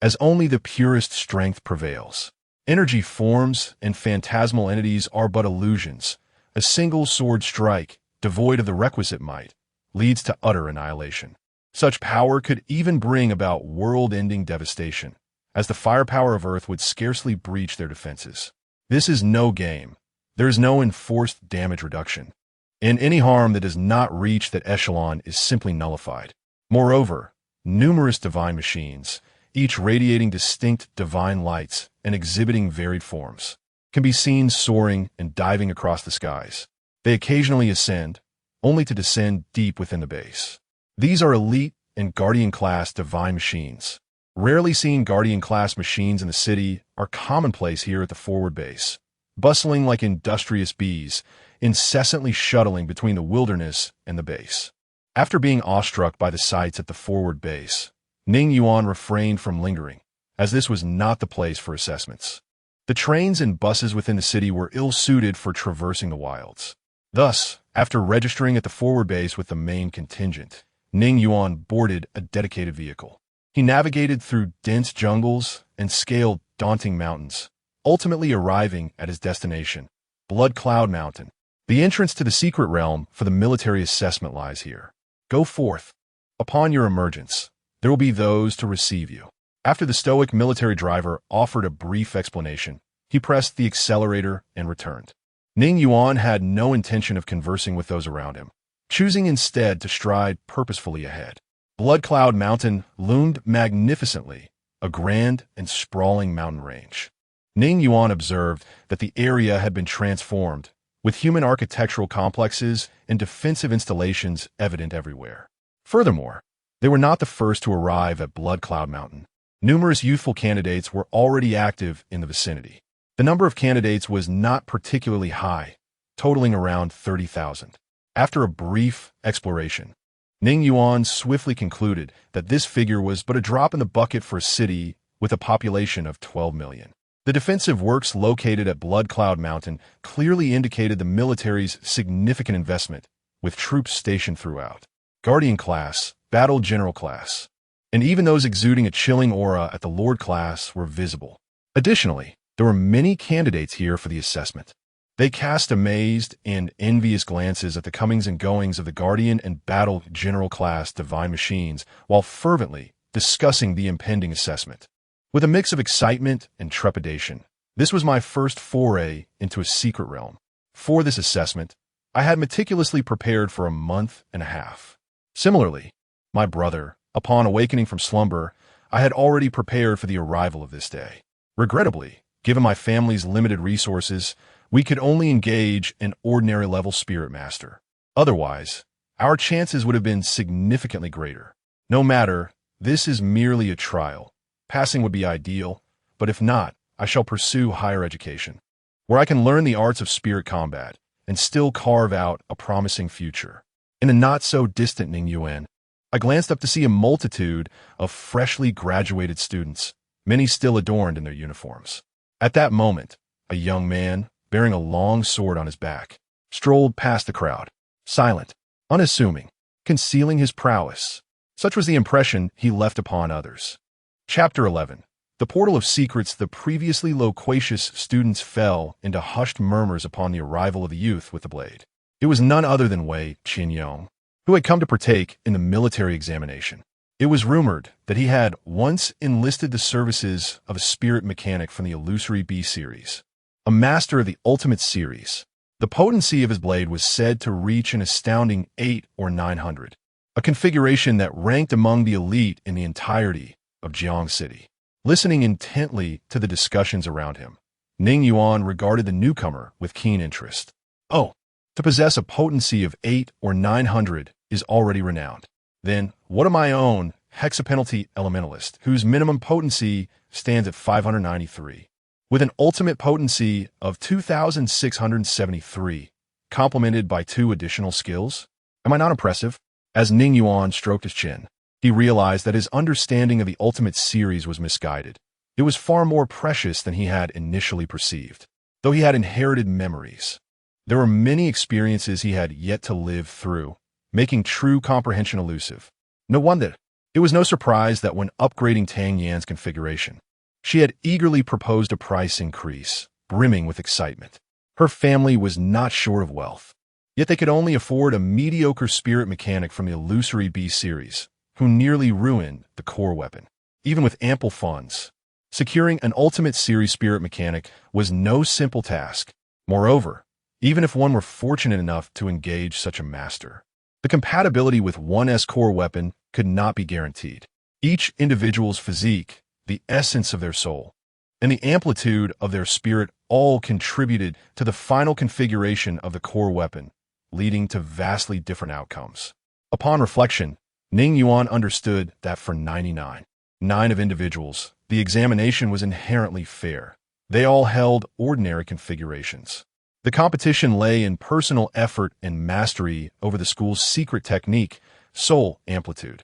as only the purest strength prevails. Energy forms and phantasmal entities are but illusions. A single sword strike, devoid of the requisite might, leads to utter annihilation. Such power could even bring about world-ending devastation, as the firepower of Earth would scarcely breach their defenses. This is no game. There is no enforced damage reduction, and any harm that does not reach that echelon is simply nullified. Moreover, numerous divine machines, each radiating distinct divine lights and exhibiting varied forms, can be seen soaring and diving across the skies. They occasionally ascend, only to descend deep within the base. These are elite and Guardian-class divine machines. Rarely seen Guardian-class machines in the city are commonplace here at the forward base, bustling like industrious bees, incessantly shuttling between the wilderness and the base. After being awestruck by the sights at the forward base, Ning Yuan refrained from lingering, as this was not the place for assessments. The trains and buses within the city were ill-suited for traversing the wilds. Thus, after registering at the forward base with the main contingent, Ning Yuan boarded a dedicated vehicle. He navigated through dense jungles and scaled daunting mountains, ultimately arriving at his destination, Blood Cloud Mountain. The entrance to the secret realm for the military assessment lies here. Go forth. Upon your emergence, there will be those to receive you. After the stoic military driver offered a brief explanation, he pressed the accelerator and returned. Ning Yuan had no intention of conversing with those around him, choosing instead to stride purposefully ahead. Blood Cloud Mountain loomed magnificently, a grand and sprawling mountain range. Ning Yuan observed that the area had been transformed, with human architectural complexes and defensive installations evident everywhere. Furthermore, they were not the first to arrive at Blood Cloud Mountain. Numerous youthful candidates were already active in the vicinity. The number of candidates was not particularly high, totaling around 30,000. After a brief exploration, Ning Yuan swiftly concluded that this figure was but a drop in the bucket for a city with a population of 12 million. The defensive works located at Blood Cloud Mountain clearly indicated the military's significant investment, with troops stationed throughout. Guardian class, Battle General class, and even those exuding a chilling aura at the Lord class were visible. Additionally, there were many candidates here for the assessment. They cast amazed and envious glances at the comings and goings of the Guardian and Battle General class divine machines while fervently discussing the impending assessment. With a mix of excitement and trepidation, this was my first foray into a secret realm. For this assessment, I had meticulously prepared for a month and a half. Similarly, my brother, upon awakening from slumber, I had already prepared for the arrival of this day. Regrettably, given my family's limited resources, we could only engage an ordinary-level spirit master. Otherwise, our chances would have been significantly greater. No matter, this is merely a trial. Passing would be ideal, but if not, I shall pursue higher education, where I can learn the arts of spirit combat and still carve out a promising future. In a not-so-distant Ningyuan, I glanced up to see a multitude of freshly graduated students, many still adorned in their uniforms. At that moment, a young man, bearing a long sword on his back, strolled past the crowd, silent, unassuming, concealing his prowess. Such was the impression he left upon others. Chapter 11. The Portal of Secrets. The previously loquacious students fell into hushed murmurs upon the arrival of the youth with the blade. It was none other than Wei Qinyong, who had come to partake in the military examination. It was rumored that he had once enlisted the services of a spirit mechanic from the illusory B series, a master of the ultimate series. The potency of his blade was said to reach an astounding 800 or 900, a configuration that ranked among the elite in the entirety of Jiang City. Listening intently to the discussions around him, Ning Yuan regarded the newcomer with keen interest. Oh, to possess a potency of 800 or 900 is already renowned. Then, what of my own hexapenalty elementalist, whose minimum potency stands at 593, with an ultimate potency of 2,673, complemented by 2 additional skills? Am I not impressive? As Ning Yuan stroked his chin, he realized that his understanding of the ultimate series was misguided. It was far more precious than he had initially perceived. Though he had inherited memories, there were many experiences he had yet to live through, making true comprehension elusive. No wonder. It was no surprise that when upgrading Tang Yan's configuration, she had eagerly proposed a price increase, brimming with excitement. Her family was not short of wealth, yet they could only afford a mediocre spirit mechanic from the illusory B series, who nearly ruined the core weapon. Even with ample funds, securing an ultimate series spirit mechanic was no simple task. Moreover, even if one were fortunate enough to engage such a master, the compatibility with one's core weapon could not be guaranteed. Each individual's physique, the essence of their soul, and the amplitude of their spirit all contributed to the final configuration of the core weapon, leading to vastly different outcomes. Upon reflection, Ning Yuan understood that for 99 of individuals, the examination was inherently fair. They all held ordinary configurations. The competition lay in personal effort and mastery over the school's secret technique, soul amplitude.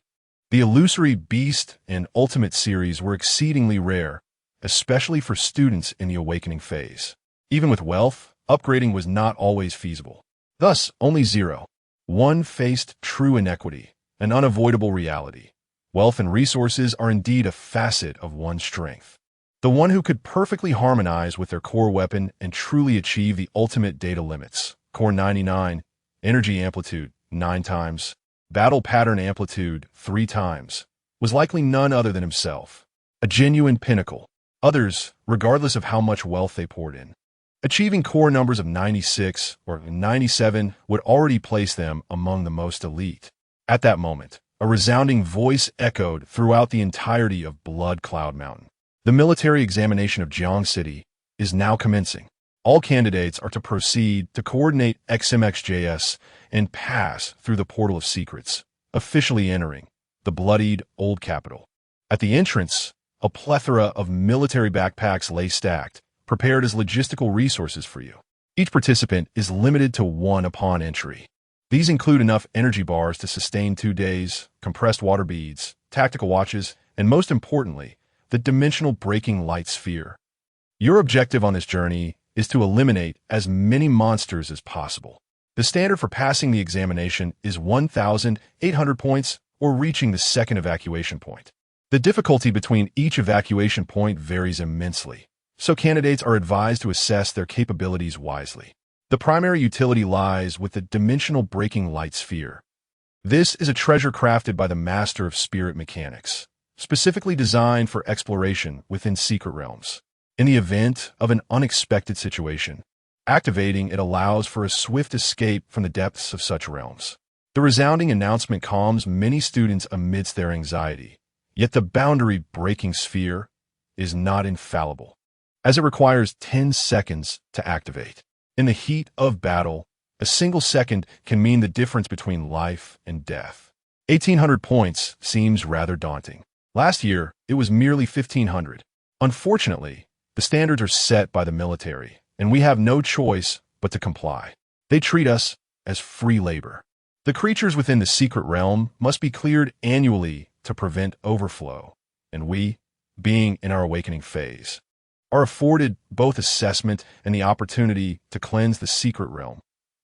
The illusory beast and ultimate series were exceedingly rare, especially for students in the awakening phase. Even with wealth, upgrading was not always feasible. Thus, only 1 faced true inequity, an unavoidable reality. Wealth and resources are indeed a facet of one's strength. The one who could perfectly harmonize with their core weapon and truly achieve the ultimate data limits, core 99, energy amplitude 9 times, battle pattern amplitude 3 times, was likely none other than himself, a genuine pinnacle. Others, regardless of how much wealth they poured in, achieving core numbers of 96 or 97 would already place them among the most elite. At that moment, a resounding voice echoed throughout the entirety of Blood Cloud Mountain. The military examination of Jiang City is now commencing. All candidates are to proceed to coordinate XMXJS and pass through the Portal of Secrets, officially entering the bloodied old capital. At the entrance, a plethora of military backpacks lay stacked, prepared as logistical resources for you. Each participant is limited to 1 upon entry. These include enough energy bars to sustain 2 days, compressed water beads, tactical watches, and most importantly, the dimensional breaking light sphere. Your objective on this journey is to eliminate as many monsters as possible. The standard for passing the examination is 1,800 points or reaching the second evacuation point. The difficulty between each evacuation point varies immensely, so candidates are advised to assess their capabilities wisely. The primary utility lies with the dimensional breaking light sphere. This is a treasure crafted by the master of spirit mechanics, specifically designed for exploration within secret realms. In the event of an unexpected situation, Activating it allows for a swift escape from the depths of such realms. The resounding announcement calms many students amidst their anxiety, yet the boundary-breaking sphere is not infallible, as it requires 10 seconds to activate. In the heat of battle, a single second can mean the difference between life and death. 1,800 points seems rather daunting. Last year, it was merely 1,500. Unfortunately, the standards are set by the military, and we have no choice but to comply. They treat us as free labor. The creatures within the secret realm must be cleared annually to prevent overflow, and we, being in our awakening phase, are afforded both assessment and the opportunity to cleanse the secret realm.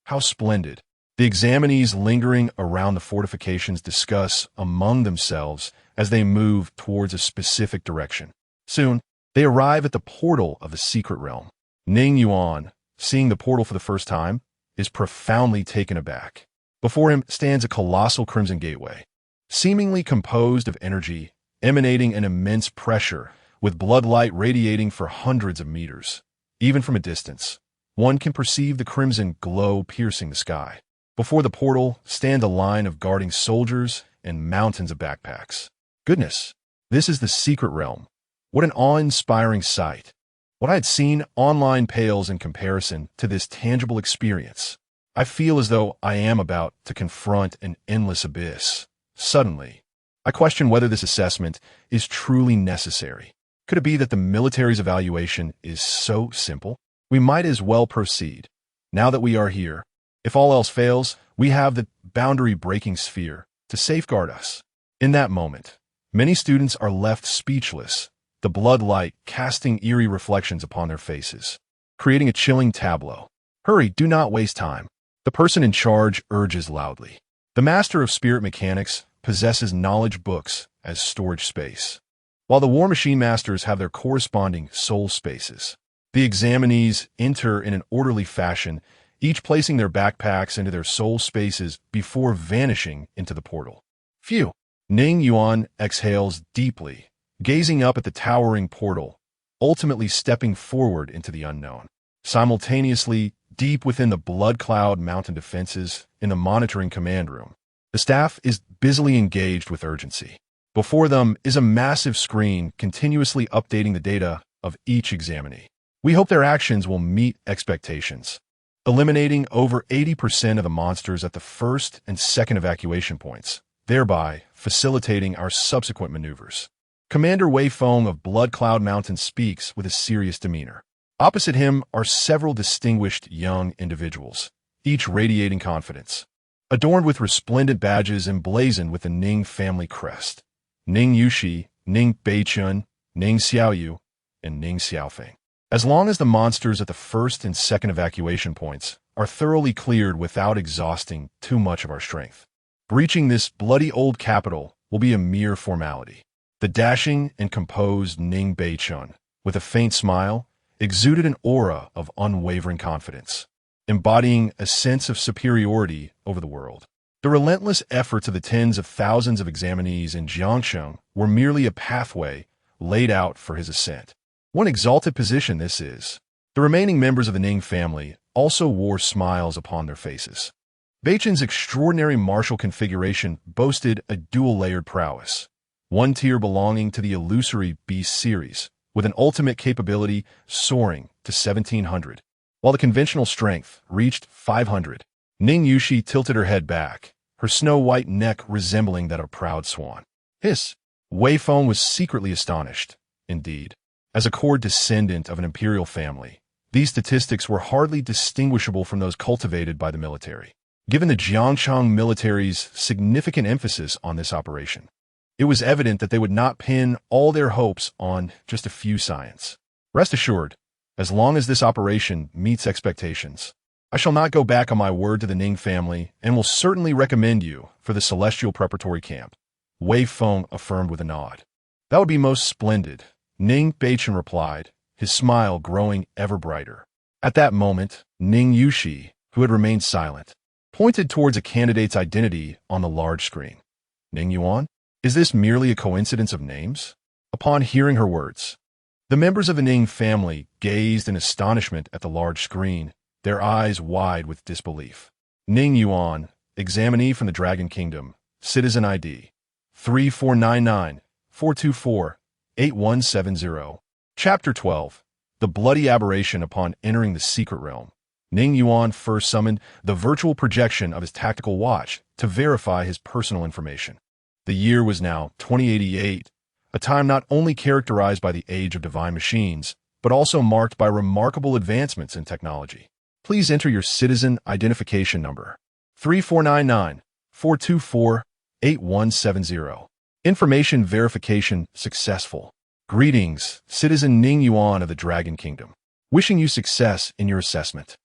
How splendid! The examinees lingering around the fortifications discuss among themselves as they move towards a specific direction. Soon, they arrive at the portal of the secret realm. Ning Yuan, seeing the portal for the first time, is profoundly taken aback. Before him stands a colossal crimson gateway, seemingly composed of energy, emanating an immense pressure, with blood light radiating for hundreds of meters. Even from a distance, one can perceive the crimson glow piercing the sky. Before the portal stand a line of guarding soldiers and mountains of backpacks. Goodness, this is the secret realm. What an awe-inspiring sight. What I had seen online pales in comparison to this tangible experience. I feel as though I am about to confront an endless abyss. Suddenly, I question whether this assessment is truly necessary. Could it be that the military's evaluation is so simple? We might as well proceed. Now that we are here, if all else fails, we have the boundary-breaking sphere to safeguard us. In that moment, many students are left speechless, the blood light casting eerie reflections upon their faces, creating a chilling tableau. Hurry, do not waste time. The person in charge urges loudly. The master of spirit mechanics possesses knowledge books as storage space, while the war machine masters have their corresponding soul spaces. The examinees enter in an orderly fashion, each placing their backpacks into their soul spaces before vanishing into the portal. Phew! Ning Yuan exhales deeply, gazing up at the towering portal, ultimately stepping forward into the unknown. Simultaneously, deep within the blood cloud mountain defenses in the monitoring command room, the staff is busily engaged with urgency. Before them is a massive screen continuously updating the data of each examinee. We hope their actions will meet expectations, eliminating over 80% of the monsters at the first and second evacuation points, thereby facilitating our subsequent maneuvers. Commander Wei Feng of Blood Cloud Mountain speaks with a serious demeanor. Opposite him are several distinguished young individuals, each radiating confidence, adorned with resplendent badges emblazoned with the Ning family crest. Ning Yushi, Ning Beichun, Ning Xiaoyu, and Ning Xiaofeng. As long as the monsters at the first and second evacuation points are thoroughly cleared without exhausting too much of our strength, breaching this bloody old capital will be a mere formality. The dashing and composed Ning Beichun, with a faint smile, exuded an aura of unwavering confidence, embodying a sense of superiority over the world. The relentless efforts of the tens of thousands of examinees in Jiangsheng were merely a pathway laid out for his ascent. What an exalted position this is. The remaining members of the Ning family also wore smiles upon their faces. Beichun's extraordinary martial configuration boasted a dual-layered prowess, one tier belonging to the illusory beast series, with an ultimate capability soaring to 1,700, while the conventional strength reached 500. Ning Yushi tilted her head back, her snow-white neck resembling that of a proud swan. Hiss! Wei Feng was secretly astonished. Indeed, as a core descendant of an imperial family, these statistics were hardly distinguishable from those cultivated by the military. Given the Jiangshang military's significant emphasis on this operation, it was evident that they would not pin all their hopes on just a few science. Rest assured, as long as this operation meets expectations, I shall not go back on my word to the Ning family and will certainly recommend you for the Celestial Preparatory Camp, Wei Feng affirmed with a nod. That would be most splendid, Ning Beichun replied, his smile growing ever brighter. At that moment, Ning Yushi, who had remained silent, pointed towards a candidate's identity on the large screen. Ning Yuan? Is this merely a coincidence of names? Upon hearing her words, the members of the Ning family gazed in astonishment at the large screen, their eyes wide with disbelief. Ning Yuan, examinee from the Dragon Kingdom, Citizen ID 3499-424-8170. Chapter 12. The Bloody Aberration. Upon entering the secret realm, Ning Yuan first summoned the virtual projection of his tactical watch to verify his personal information. The year was now 2088, a time not only characterized by the age of divine machines, but also marked by remarkable advancements in technology. Please enter your citizen identification number 3499-424-8170. Information verification successful. Greetings, Citizen Ning Yuan of the Dragon Kingdom. Wishing you success in your assessment.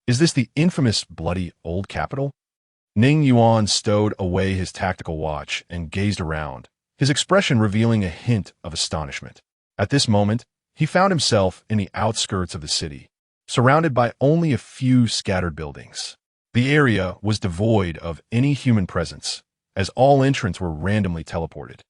Is this the infamous bloody old capital? Ning Yuan stowed away his tactical watch and gazed around, his expression revealing a hint of astonishment. At this moment, he found himself in the outskirts of the city, surrounded by only a few scattered buildings. The area was devoid of any human presence, as all entrants were randomly teleported.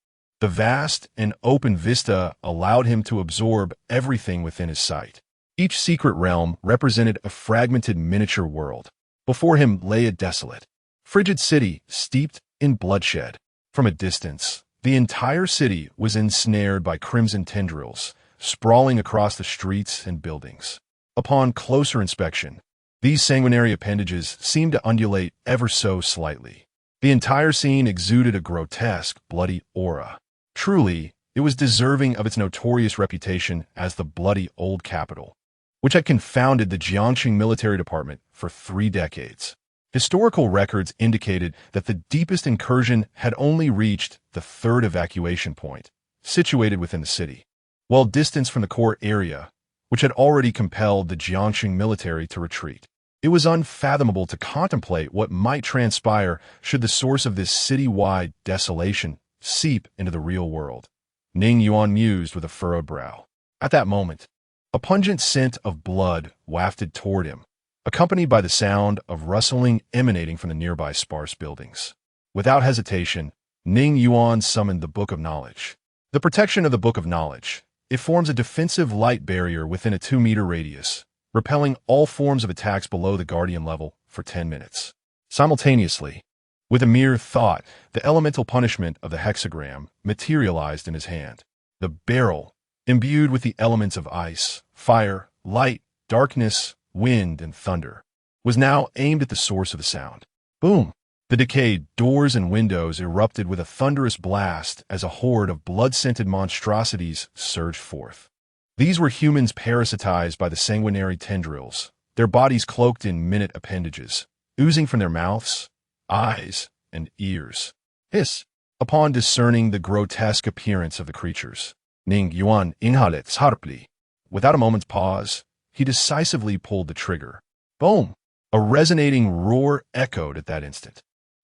The vast and open vista allowed him to absorb everything within his sight. Each secret realm represented a fragmented miniature world. Before him lay a desolate, frigid city steeped in bloodshed. From a distance, the entire city was ensnared by crimson tendrils, sprawling across the streets and buildings. Upon closer inspection, these sanguinary appendages seemed to undulate ever so slightly. The entire scene exuded a grotesque, bloody aura. Truly, it was deserving of its notorious reputation as the bloody old capital, which had confounded the Jiangxing military department for 3 decades. Historical records indicated that the deepest incursion had only reached the 3rd evacuation point, situated within the city, well distanced from the core area, which had already compelled the Jiangxing military to retreat. It was unfathomable to contemplate what might transpire should the source of this city-wide desolation seep into the real world. Ning Yuan mused with a furrowed brow. At that moment, a pungent scent of blood wafted toward him, accompanied by the sound of rustling emanating from the nearby sparse buildings. Without hesitation, Ning Yuan summoned the Book of Knowledge. The protection of the Book of Knowledge. It forms a defensive light barrier within a 2-meter radius, repelling all forms of attacks below the Guardian level for 10 minutes. Simultaneously, with a mere thought, the elemental punishment of the hexagram materialized in his hand. The barrel, imbued with the elements of ice, fire, light, darkness, wind, and thunder, was now aimed at the source of the sound. Boom! The decayed doors and windows erupted with a thunderous blast as a horde of blood-scented monstrosities surged forth. These were humans parasitized by the sanguinary tendrils, their bodies cloaked in minute appendages, oozing from their mouths, eyes, and ears. Hiss! Upon discerning the grotesque appearance of the creatures, Ning Yuan inhaled sharply. Without a moment's pause, he decisively pulled the trigger. Boom! A resonating roar echoed at that instant.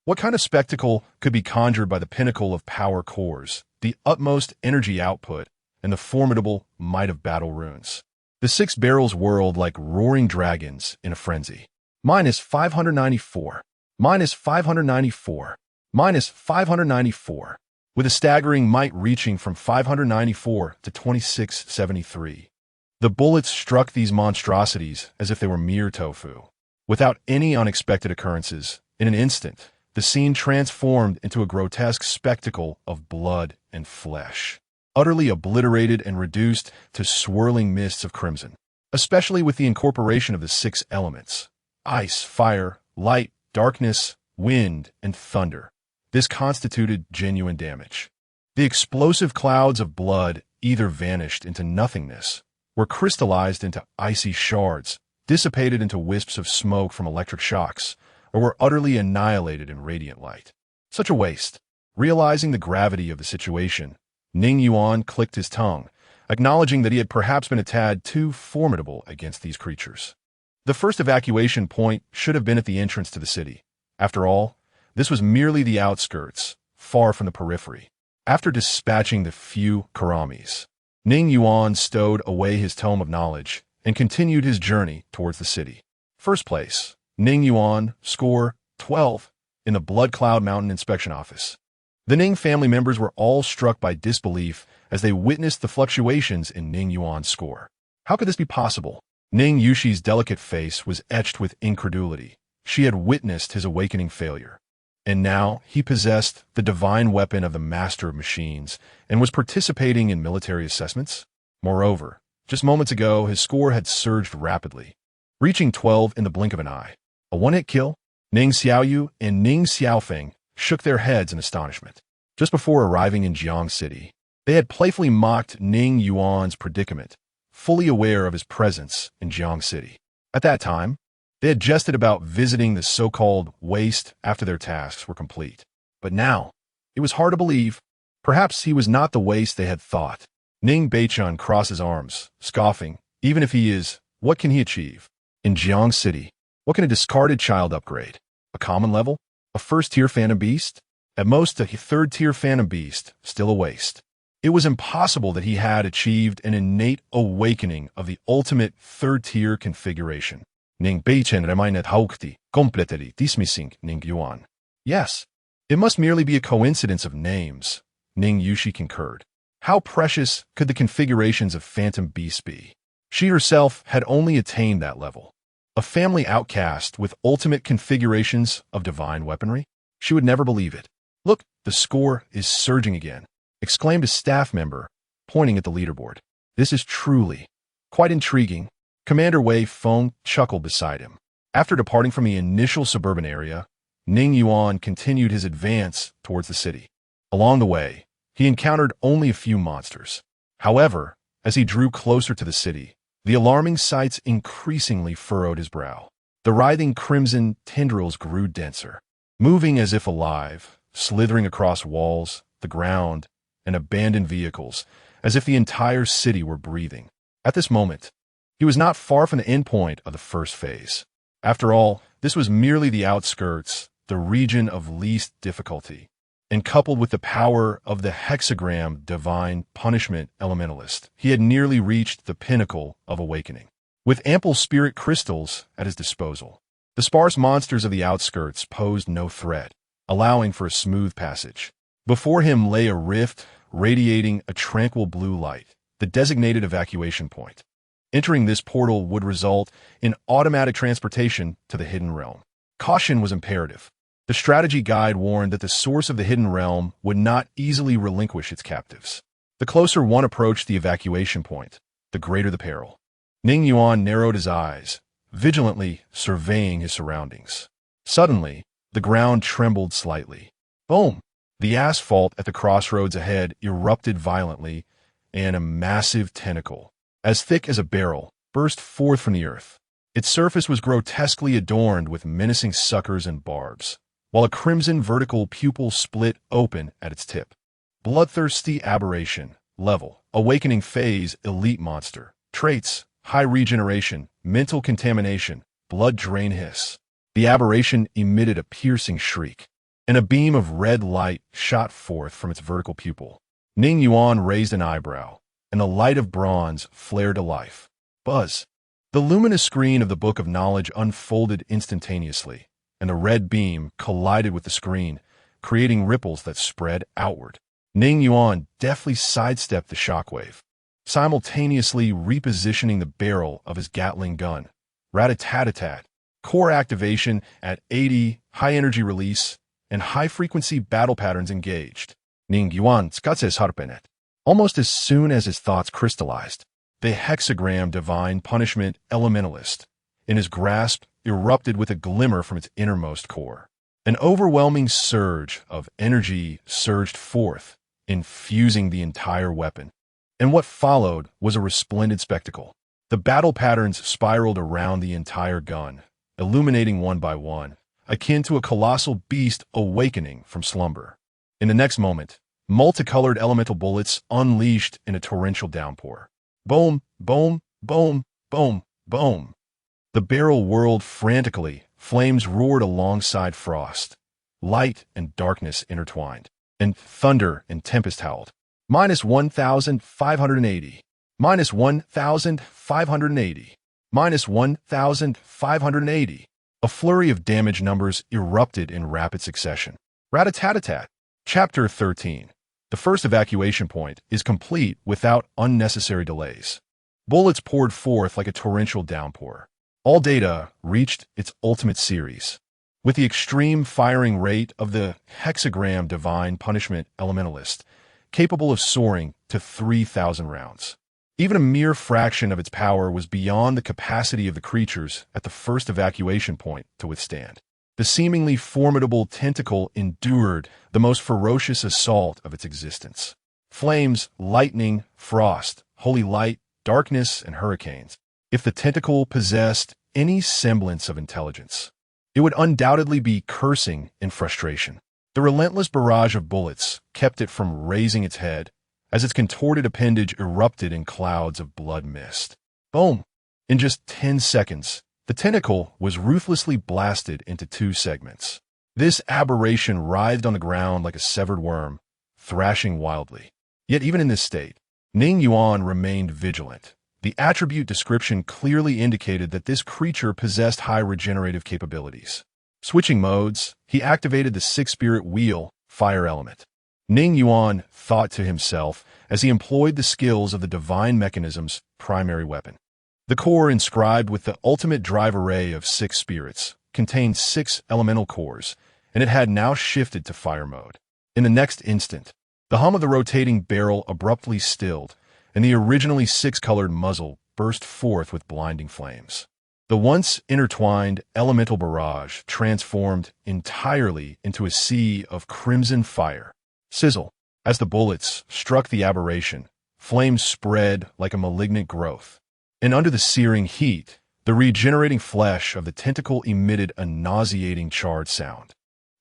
What kind of spectacle could be conjured by the pinnacle of power cores, the utmost energy output, and the formidable might of battle runes? The 6 barrels whirled like roaring dragons in a frenzy. -594. -594. -594. With a staggering might reaching from 594 to 2673. The bullets struck these monstrosities as if they were mere tofu. Without any unexpected occurrences, in an instant, the scene transformed into a grotesque spectacle of blood and flesh, utterly obliterated and reduced to swirling mists of crimson, especially with the incorporation of the 6 elements: ice, fire, light, darkness, wind, and thunder. This constituted genuine damage. The explosive clouds of blood either vanished into nothingness, were crystallized into icy shards, dissipated into wisps of smoke from electric shocks, or were utterly annihilated in radiant light. Such a waste. Realizing the gravity of the situation, Ning Yuan clicked his tongue, acknowledging that he had perhaps been a tad too formidable against these creatures. The first evacuation point should have been at the entrance to the city. After all, this was merely the outskirts, far from the periphery. After dispatching the few karamis, Ning Yuan stowed away his tome of knowledge and continued his journey towards the city. First place, Ning Yuan, score 12, in the Blood Cloud Mountain Inspection Office. The Ning family members were all struck by disbelief as they witnessed the fluctuations in Ning Yuan's score. How could this be possible? Ning Yushi's delicate face was etched with incredulity. She had witnessed his awakening failure. And now he possessed the divine weapon of the master of machines and was participating in military assessments. Moreover, just moments ago, his score had surged rapidly, reaching 12 in the blink of an eye. A one-hit kill? Ning Xiaoyu and Ning Xiaofeng shook their heads in astonishment. Just before arriving in Jiang City, they had playfully mocked Ning Yuan's predicament, fully aware of his presence in Jiang City. At that time, they had jested about visiting the so-called waste after their tasks were complete. But now, it was hard to believe. Perhaps he was not the waste they had thought. Ning Beichun crossed his arms, scoffing. Even if he is, what can he achieve? In Jiang City, what can a discarded child upgrade? A common level? A first-tier phantom beast? At most, a third-tier phantom beast, still a waste. It was impossible that he had achieved an innate awakening of the ultimate third-tier configuration. Ning Beichen reminded Haukti, completely dismissing Ning Yuan. Yes, it must merely be a coincidence of names, Ning Yushi concurred. How precious could the configurations of phantom beasts be? She herself had only attained that level. A family outcast with ultimate configurations of divine weaponry? She would never believe it. Look, the score is surging again, exclaimed a staff member, pointing at the leaderboard. This is truly quite intriguing. Commander Wei Feng chuckled beside him. After departing from the initial suburban area, Ning Yuan continued his advance towards the city. Along the way, he encountered only a few monsters. However, as he drew closer to the city, the alarming sights increasingly furrowed his brow. The writhing crimson tendrils grew denser, moving as if alive, slithering across walls, the ground, and abandoned vehicles, as if the entire city were breathing. At this moment, he was not far from the endpoint of the first phase. After all, this was merely the outskirts, the region of least difficulty, and coupled with the power of the hexagram divine punishment elementalist, he had nearly reached the pinnacle of awakening. With ample spirit crystals at his disposal, the sparse monsters of the outskirts posed no threat, allowing for a smooth passage. Before him lay a rift radiating a tranquil blue light, the designated evacuation point. Entering this portal would result in automatic transportation to the hidden realm. Caution was imperative. The strategy guide warned that the source of the hidden realm would not easily relinquish its captives. The closer one approached the evacuation point, the greater the peril. Ning Yuan narrowed his eyes, vigilantly surveying his surroundings. Suddenly, the ground trembled slightly. Boom! The asphalt at the crossroads ahead erupted violently, and a massive tentacle, as thick as a barrel, burst forth from the earth. Its surface was grotesquely adorned with menacing suckers and barbs, while a crimson vertical pupil split open at its tip. Bloodthirsty aberration, level, awakening phase, elite monster. Traits, high regeneration, mental contamination, blood drain hiss. The aberration emitted a piercing shriek, and a beam of red light shot forth from its vertical pupil. Ning Yuan raised an eyebrow, and the light of bronze flared to life. Buzz. The luminous screen of the Book of Knowledge unfolded instantaneously, and the red beam collided with the screen, creating ripples that spread outward. Ning Yuan deftly sidestepped the shockwave, simultaneously repositioning the barrel of his Gatling gun. Rat-a-tat-a-tat. Core activation at 80, high energy release, and high-frequency battle patterns engaged. Ning Yuan skatses harpenet. Almost as soon as his thoughts crystallized, the hexagram divine punishment elementalist in his grasp erupted with a glimmer from its innermost core. An overwhelming surge of energy surged forth, infusing the entire weapon. And what followed was a resplendent spectacle. The battle patterns spiraled around the entire gun, illuminating one by one, akin to a colossal beast awakening from slumber. In the next moment, multicolored elemental bullets unleashed in a torrential downpour. Boom, boom, boom, boom, boom. The barrel whirled frantically, flames roared alongside frost. Light and darkness intertwined, and thunder and tempest howled. Minus 1,580. Minus 1,580. Minus 1,580. A flurry of damage numbers erupted in rapid succession. Rat-a-tat-a-tat. Chapter 13. The first evacuation point is complete without unnecessary delays. Bullets poured forth like a torrential downpour. All data reached its ultimate series, with the extreme firing rate of the hexagram divine punishment elementalist, capable of soaring to 3,000 rounds. Even a mere fraction of its power was beyond the capacity of the creatures at the first evacuation point to withstand. The seemingly formidable tentacle endured the most ferocious assault of its existence. Flames, lightning, frost, holy light, darkness, and hurricanes. If the tentacle possessed any semblance of intelligence, it would undoubtedly be cursing in frustration. The relentless barrage of bullets kept it from raising its head as its contorted appendage erupted in clouds of blood mist. Boom! In just 10 seconds, the tentacle was ruthlessly blasted into 2 segments. This aberration writhed on the ground like a severed worm, thrashing wildly. Yet even in this state, Ning Yuan remained vigilant. The attribute description clearly indicated that this creature possessed high regenerative capabilities. Switching modes, he activated the six-spirit wheel, fire element. Ning Yuan thought to himself as he employed the skills of the divine mechanism's primary weapon. The core inscribed with the ultimate drive array of 6 spirits contained 6 elemental cores, and it had now shifted to fire mode. In the next instant, the hum of the rotating barrel abruptly stilled, and the originally 6-colored muzzle burst forth with blinding flames. The once intertwined elemental barrage transformed entirely into a sea of crimson fire. Sizzle. As the bullets struck the aberration, flames spread like a malignant growth. And under the searing heat, the regenerating flesh of the tentacle emitted a nauseating charred sound.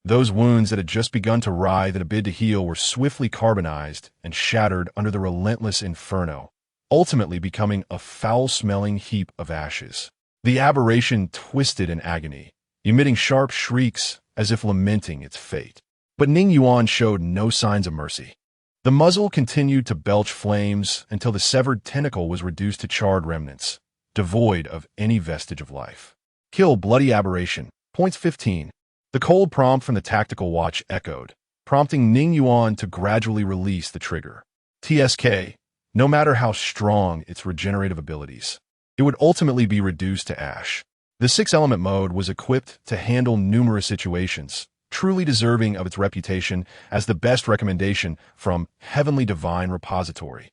Those wounds that had just begun to writhe in a bid to heal were swiftly carbonized and shattered under the relentless inferno, ultimately becoming a foul-smelling heap of ashes. The aberration twisted in agony, emitting sharp shrieks as if lamenting its fate. But Ning Yuan showed no signs of mercy. The muzzle continued to belch flames until the severed tentacle was reduced to charred remnants, devoid of any vestige of life. Kill bloody aberration. Points 15. The cold prompt from the tactical watch echoed, prompting Ning Yuan to gradually release the trigger. TSK, no matter how strong its regenerative abilities, it would ultimately be reduced to ash. The 6-element mode was equipped to handle numerous situations, truly deserving of its reputation as the best recommendation from Heavenly Divine Repository.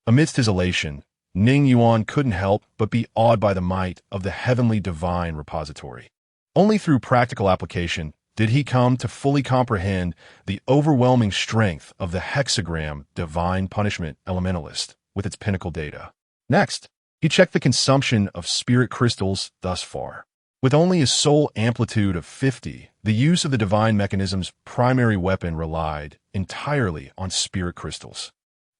Amidst his elation, Ning Yuan couldn't help but be awed by the might of the Heavenly Divine Repository. Only through practical application did he come to fully comprehend the overwhelming strength of the hexagram Divine Punishment Elementalist with its pinnacle data. Next, he checked the consumption of spirit crystals thus far. With only a soul amplitude of 50, the use of the divine mechanism's primary weapon relied entirely on spirit crystals.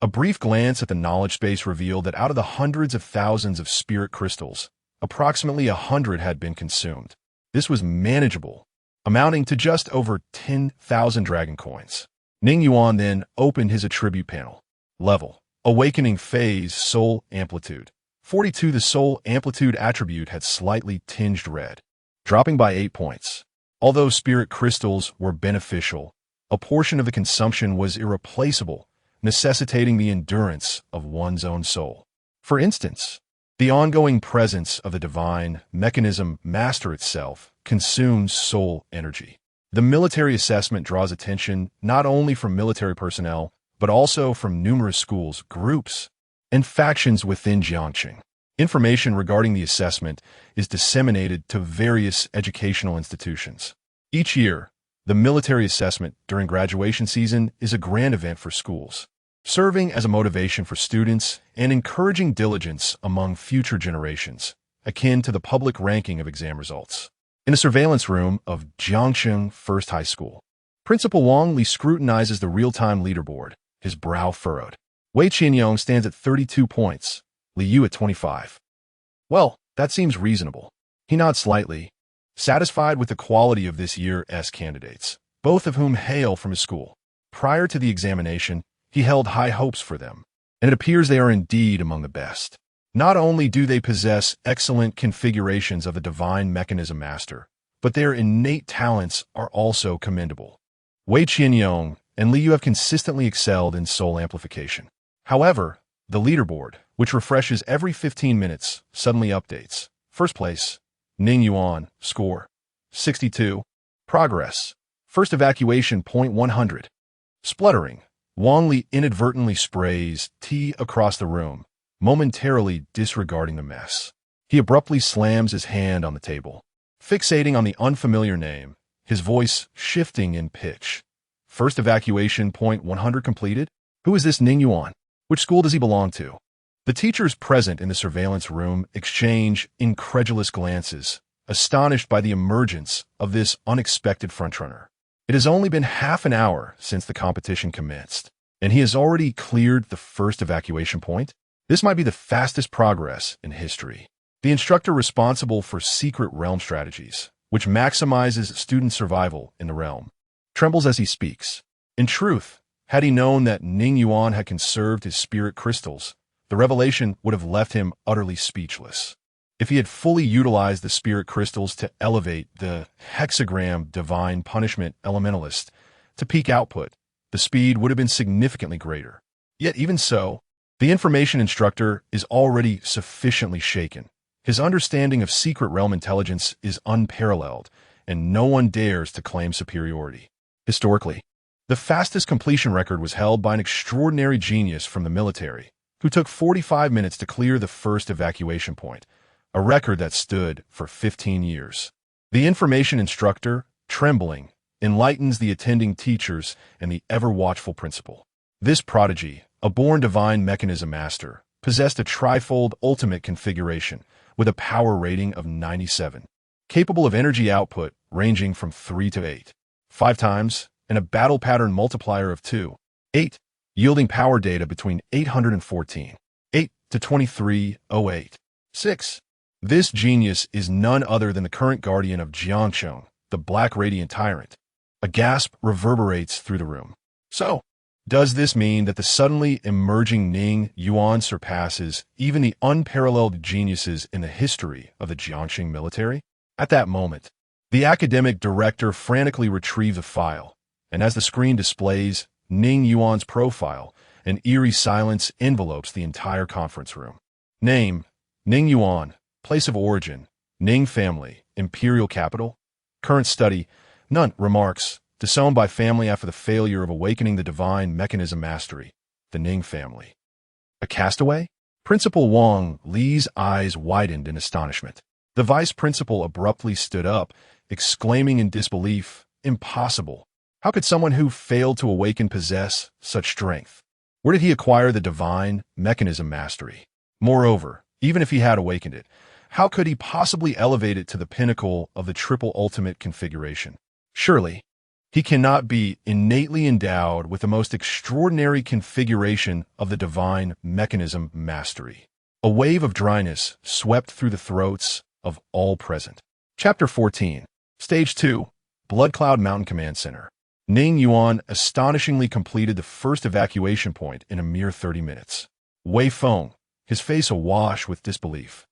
A brief glance at the knowledge space revealed that out of the hundreds of thousands of spirit crystals, approximately 100 had been consumed. This was manageable, amounting to just over 10,000 dragon coins. Ning Yuan then opened his attribute panel. Level: Awakening Phase Soul Amplitude 42. The soul amplitude attribute had slightly tinged red, dropping by 8 points. Although spirit crystals were beneficial, a portion of the consumption was irreplaceable, necessitating the endurance of one's own soul. For instance, the ongoing presence of the divine mechanism master itself consumes soul energy. The military assessment draws attention not only from military personnel, but also from numerous schools, groups, and factions within Jiangqing. Information regarding the assessment is disseminated to various educational institutions. Each year, the military assessment during graduation season is a grand event for schools, serving as a motivation for students and encouraging diligence among future generations, akin to the public ranking of exam results. In a surveillance room of Jiangqing First High School, Principal Wang Li scrutinizes the real-time leaderboard, his brow furrowed. Wei Qianyong stands at 32 points, Li Yu at 25. Well, that seems reasonable. He nods slightly, satisfied with the quality of this year's candidates, both of whom hail from his school. Prior to the examination, he held high hopes for them, and it appears they are indeed among the best. Not only do they possess excellent configurations of the divine mechanism master, but their innate talents are also commendable. Wei Qianyong and Li Yu have consistently excelled in soul amplification. However, the leaderboard, which refreshes every 15 minutes, suddenly updates. First place, Ning Yuan, score 62. Progress, first evacuation point 100. Spluttering, Wang Li inadvertently sprays tea across the room, momentarily disregarding the mess. He abruptly slams his hand on the table, fixating on the unfamiliar name, his voice shifting in pitch. First evacuation point 100 completed? Who is this Ning Yuan? Which school does he belong to? The teachers present in the surveillance room exchange incredulous glances, astonished by the emergence of this unexpected frontrunner. It has only been half an hour since the competition commenced, and he has already cleared the first evacuation point. This might be the fastest progress in history. The instructor responsible for secret realm strategies, which maximizes student survival in the realm, trembles as he speaks. In truth, had he known that Ning Yuan had conserved his spirit crystals, the revelation would have left him utterly speechless. If he had fully utilized the spirit crystals to elevate the hexagram divine punishment elementalist to peak output, the speed would have been significantly greater. Yet even so, the information instructor is already sufficiently shaken. His understanding of secret realm intelligence is unparalleled, and no one dares to claim superiority. Historically, the fastest completion record was held by an extraordinary genius from the military, who took 45 minutes to clear the first evacuation point, a record that stood for 15 years. The information instructor, trembling, enlightens the attending teachers and the ever-watchful principal. This prodigy, a born divine mechanism master, possessed a trifold ultimate configuration with a power rating of 97, capable of energy output ranging from 3 to 8, 5 times, and a battle pattern multiplier of 2, 8, yielding power data between 814, 8 to 2308, 6. This genius is none other than the current guardian of Jiangcheng, the Black Radiant Tyrant. A gasp reverberates through the room. So, does this mean that the suddenly emerging Ning Yuan surpasses even the unparalleled geniuses in the history of the Jiangxing military? At that moment, the academic director frantically retrieves a file, and as the screen displays Ning Yuan's profile, an eerie silence envelopes the entire conference room. Name, Ning Yuan. Place of origin, Ning family, imperial capital. Current study, none. Remarks, disowned by family after the failure of awakening the divine mechanism mastery, the Ning family. A castaway? Principal Wang Li's eyes widened in astonishment. The vice principal abruptly stood up, exclaiming in disbelief, impossible. How could someone who failed to awaken possess such strength? Where did he acquire the divine mechanism mastery? Moreover, even if he had awakened it, how could he possibly elevate it to the pinnacle of the triple ultimate configuration? Surely, he cannot be innately endowed with the most extraordinary configuration of the divine mechanism mastery. A wave of dryness swept through the throats of all present. Chapter 14. Stage 2. Blood Cloud Mountain Command Center. Ning Yuan astonishingly completed the first evacuation point in a mere 30 minutes. Wei Feng, his face awash with disbelief,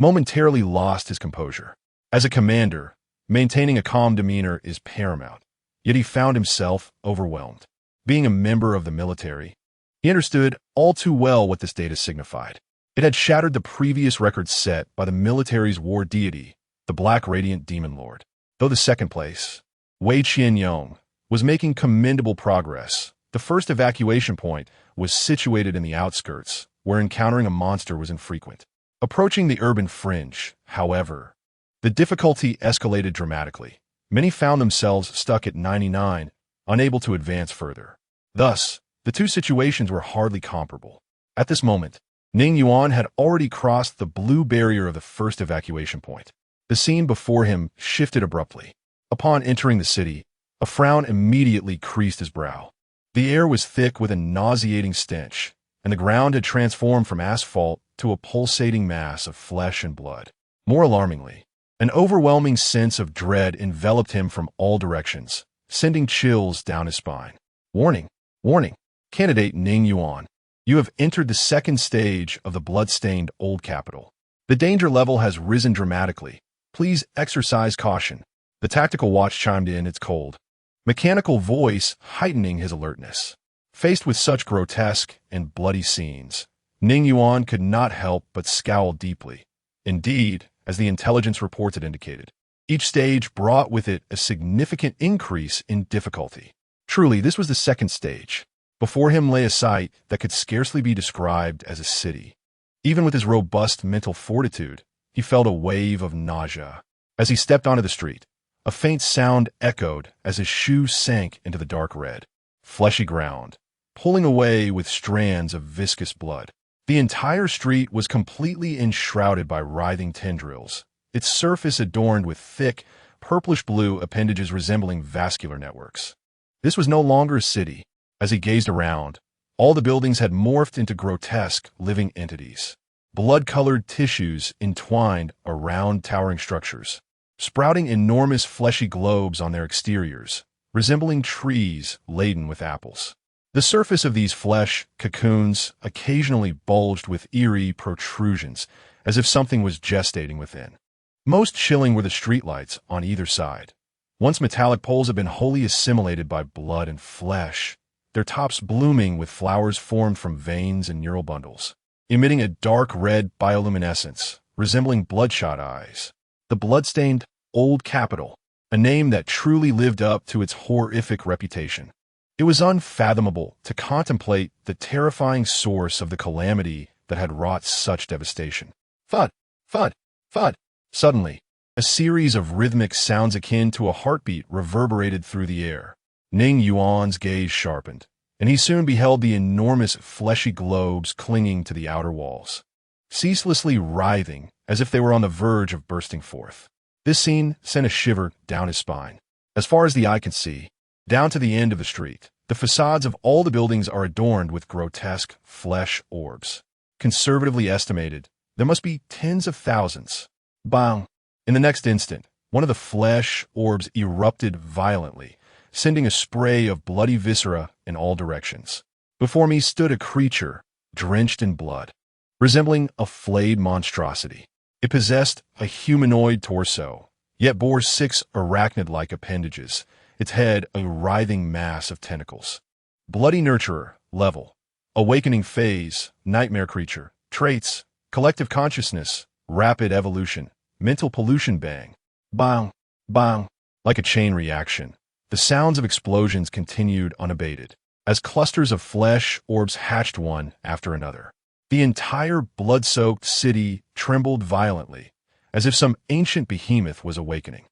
momentarily lost his composure. As a commander, maintaining a calm demeanor is paramount, yet he found himself overwhelmed. Being a member of the military, he understood all too well what this data signified. It had shattered the previous record set by the military's war deity, the Black Radiant Demon Lord. Though the second place, Wei Qianyong, was making commendable progress, the first evacuation point was situated in the outskirts, where encountering a monster was infrequent. Approaching the urban fringe, however, the difficulty escalated dramatically. Many found themselves stuck at 99, unable to advance further. Thus, the two situations were hardly comparable. At this moment, Ning Yuan had already crossed the blue barrier of the first evacuation point. The scene before him shifted abruptly. Upon entering the city, a frown immediately creased his brow. The air was thick with a nauseating stench, and the ground had transformed from asphalt to a pulsating mass of flesh and blood. More alarmingly, an overwhelming sense of dread enveloped him from all directions, sending chills down his spine. Warning! Warning! Candidate Ning Yuan, you have entered the second stage of the blood-stained Old Capital. The danger level has risen dramatically. Please exercise caution. The tactical watch chimed in its cold, mechanical voice heightening his alertness. Faced with such grotesque and bloody scenes, Ning Yuan could not help but scowl deeply. Indeed, as the intelligence reports had indicated, each stage brought with it a significant increase in difficulty. Truly, this was the second stage. Before him lay a sight that could scarcely be described as a city. Even with his robust mental fortitude, he felt a wave of nausea. As he stepped onto the street, a faint sound echoed as his shoes sank into the dark red, fleshy ground, pulling away with strands of viscous blood. The entire street was completely enshrouded by writhing tendrils, its surface adorned with thick, purplish-blue appendages resembling vascular networks. This was no longer a city. As he gazed around, all the buildings had morphed into grotesque, living entities. Blood-colored tissues entwined around towering structures, sprouting enormous fleshy globes on their exteriors, resembling trees laden with apples. The surface of these flesh cocoons occasionally bulged with eerie protrusions, as if something was gestating within. Most chilling were the streetlights on either side. Once metallic poles had been wholly assimilated by blood and flesh, their tops blooming with flowers formed from veins and neural bundles, emitting a dark red bioluminescence, resembling bloodshot eyes. The blood-stained Old Capitol, a name that truly lived up to its horrific reputation. It was unfathomable to contemplate the terrifying source of the calamity that had wrought such devastation. Thud, thud, thud. Suddenly, a series of rhythmic sounds akin to a heartbeat reverberated through the air. Ning Yuan's gaze sharpened, and he soon beheld the enormous fleshy globes clinging to the outer walls, ceaselessly writhing as if they were on the verge of bursting forth. This scene sent a shiver down his spine. As far as the eye could see, down to the end of the street, the facades of all the buildings are adorned with grotesque flesh orbs. Conservatively estimated, there must be tens of thousands. Bang! In the next instant, one of the flesh orbs erupted violently, sending a spray of bloody viscera in all directions. Before me stood a creature, drenched in blood, resembling a flayed monstrosity. It possessed a humanoid torso, yet bore 6 arachnid-like appendages, its head a writhing mass of tentacles. Bloody Nurturer, level. Awakening phase, nightmare creature. Traits, collective consciousness, rapid evolution, mental pollution bang. Bang, bang. Like a chain reaction, the sounds of explosions continued unabated, as clusters of flesh orbs hatched one after another. The entire blood-soaked city trembled violently, as if some ancient behemoth was awakening.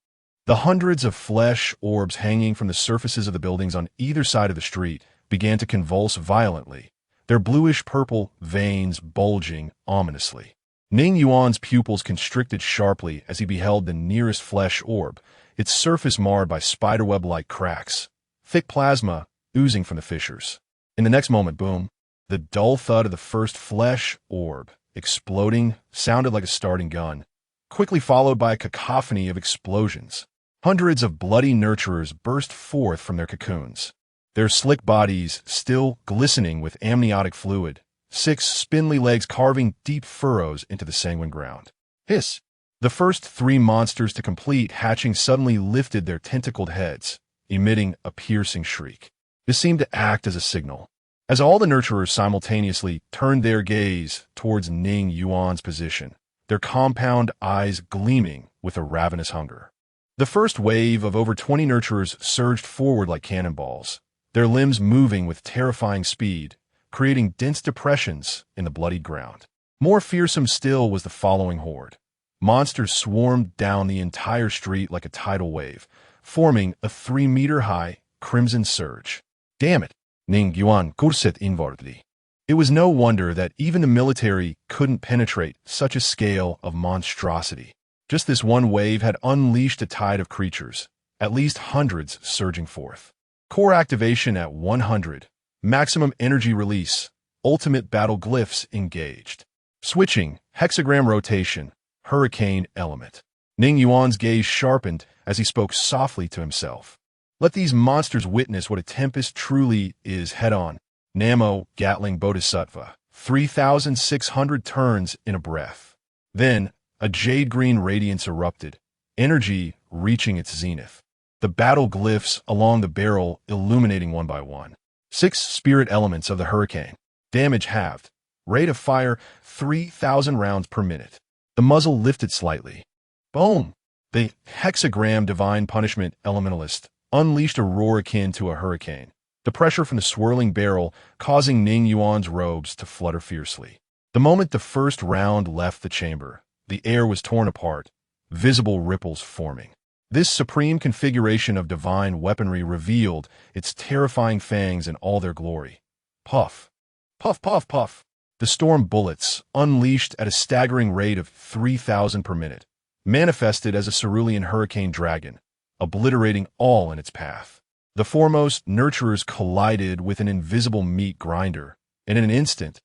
The hundreds of flesh orbs hanging from the surfaces of the buildings on either side of the street began to convulse violently, their bluish-purple veins bulging ominously. Ning Yuan's pupils constricted sharply as he beheld the nearest flesh orb, its surface marred by spiderweb-like cracks, thick plasma oozing from the fissures. In the next moment, boom, the dull thud of the first flesh orb, exploding, sounded like a starting gun, quickly followed by a cacophony of explosions. Hundreds of bloody nurturers burst forth from their cocoons, their slick bodies still glistening with amniotic fluid, 6 spindly legs carving deep furrows into the sanguine ground. Hiss! The first 3 monsters to complete hatching suddenly lifted their tentacled heads, emitting a piercing shriek. This seemed to act as a signal, as all the nurturers simultaneously turned their gaze towards Ning Yuan's position, their compound eyes gleaming with a ravenous hunger. The first wave of over 20 nurturers surged forward like cannonballs, their limbs moving with terrifying speed, creating dense depressions in the bloodied ground. More fearsome still was the following horde. Monsters swarmed down the entire street like a tidal wave, forming a 3-meter-high crimson surge. Damn it! Ning Yuan kurset inwardly. It was no wonder that even the military couldn't penetrate such a scale of monstrosity. Just this one wave had unleashed a tide of creatures, at least hundreds surging forth. Core activation at 100. Maximum energy release. Ultimate battle glyphs engaged. Switching. Hexagram rotation. Hurricane element. Ning Yuan's gaze sharpened as he spoke softly to himself. Let these monsters witness what a tempest truly is head-on. Namo Gatling Bodhisattva. 3,600 turns in a breath. Then, a jade-green radiance erupted, energy reaching its zenith. The battle glyphs along the barrel illuminating one by one. 6 spirit elements of the hurricane. Damage halved. Rate of fire 3,000 rounds per minute. The muzzle lifted slightly. Boom! The hexagram divine punishment elementalist unleashed a roar akin to a hurricane, the pressure from the swirling barrel causing Ning Yuan's robes to flutter fiercely. The moment the first round left the chamber, the air was torn apart, visible ripples forming. This supreme configuration of divine weaponry revealed its terrifying fangs in all their glory. Puff! Puff, puff, puff! The storm bullets, unleashed at a staggering rate of 3,000 per minute, manifested as a cerulean hurricane dragon, obliterating all in its path. The foremost nurturers collided with an invisible meat grinder, and in an instant,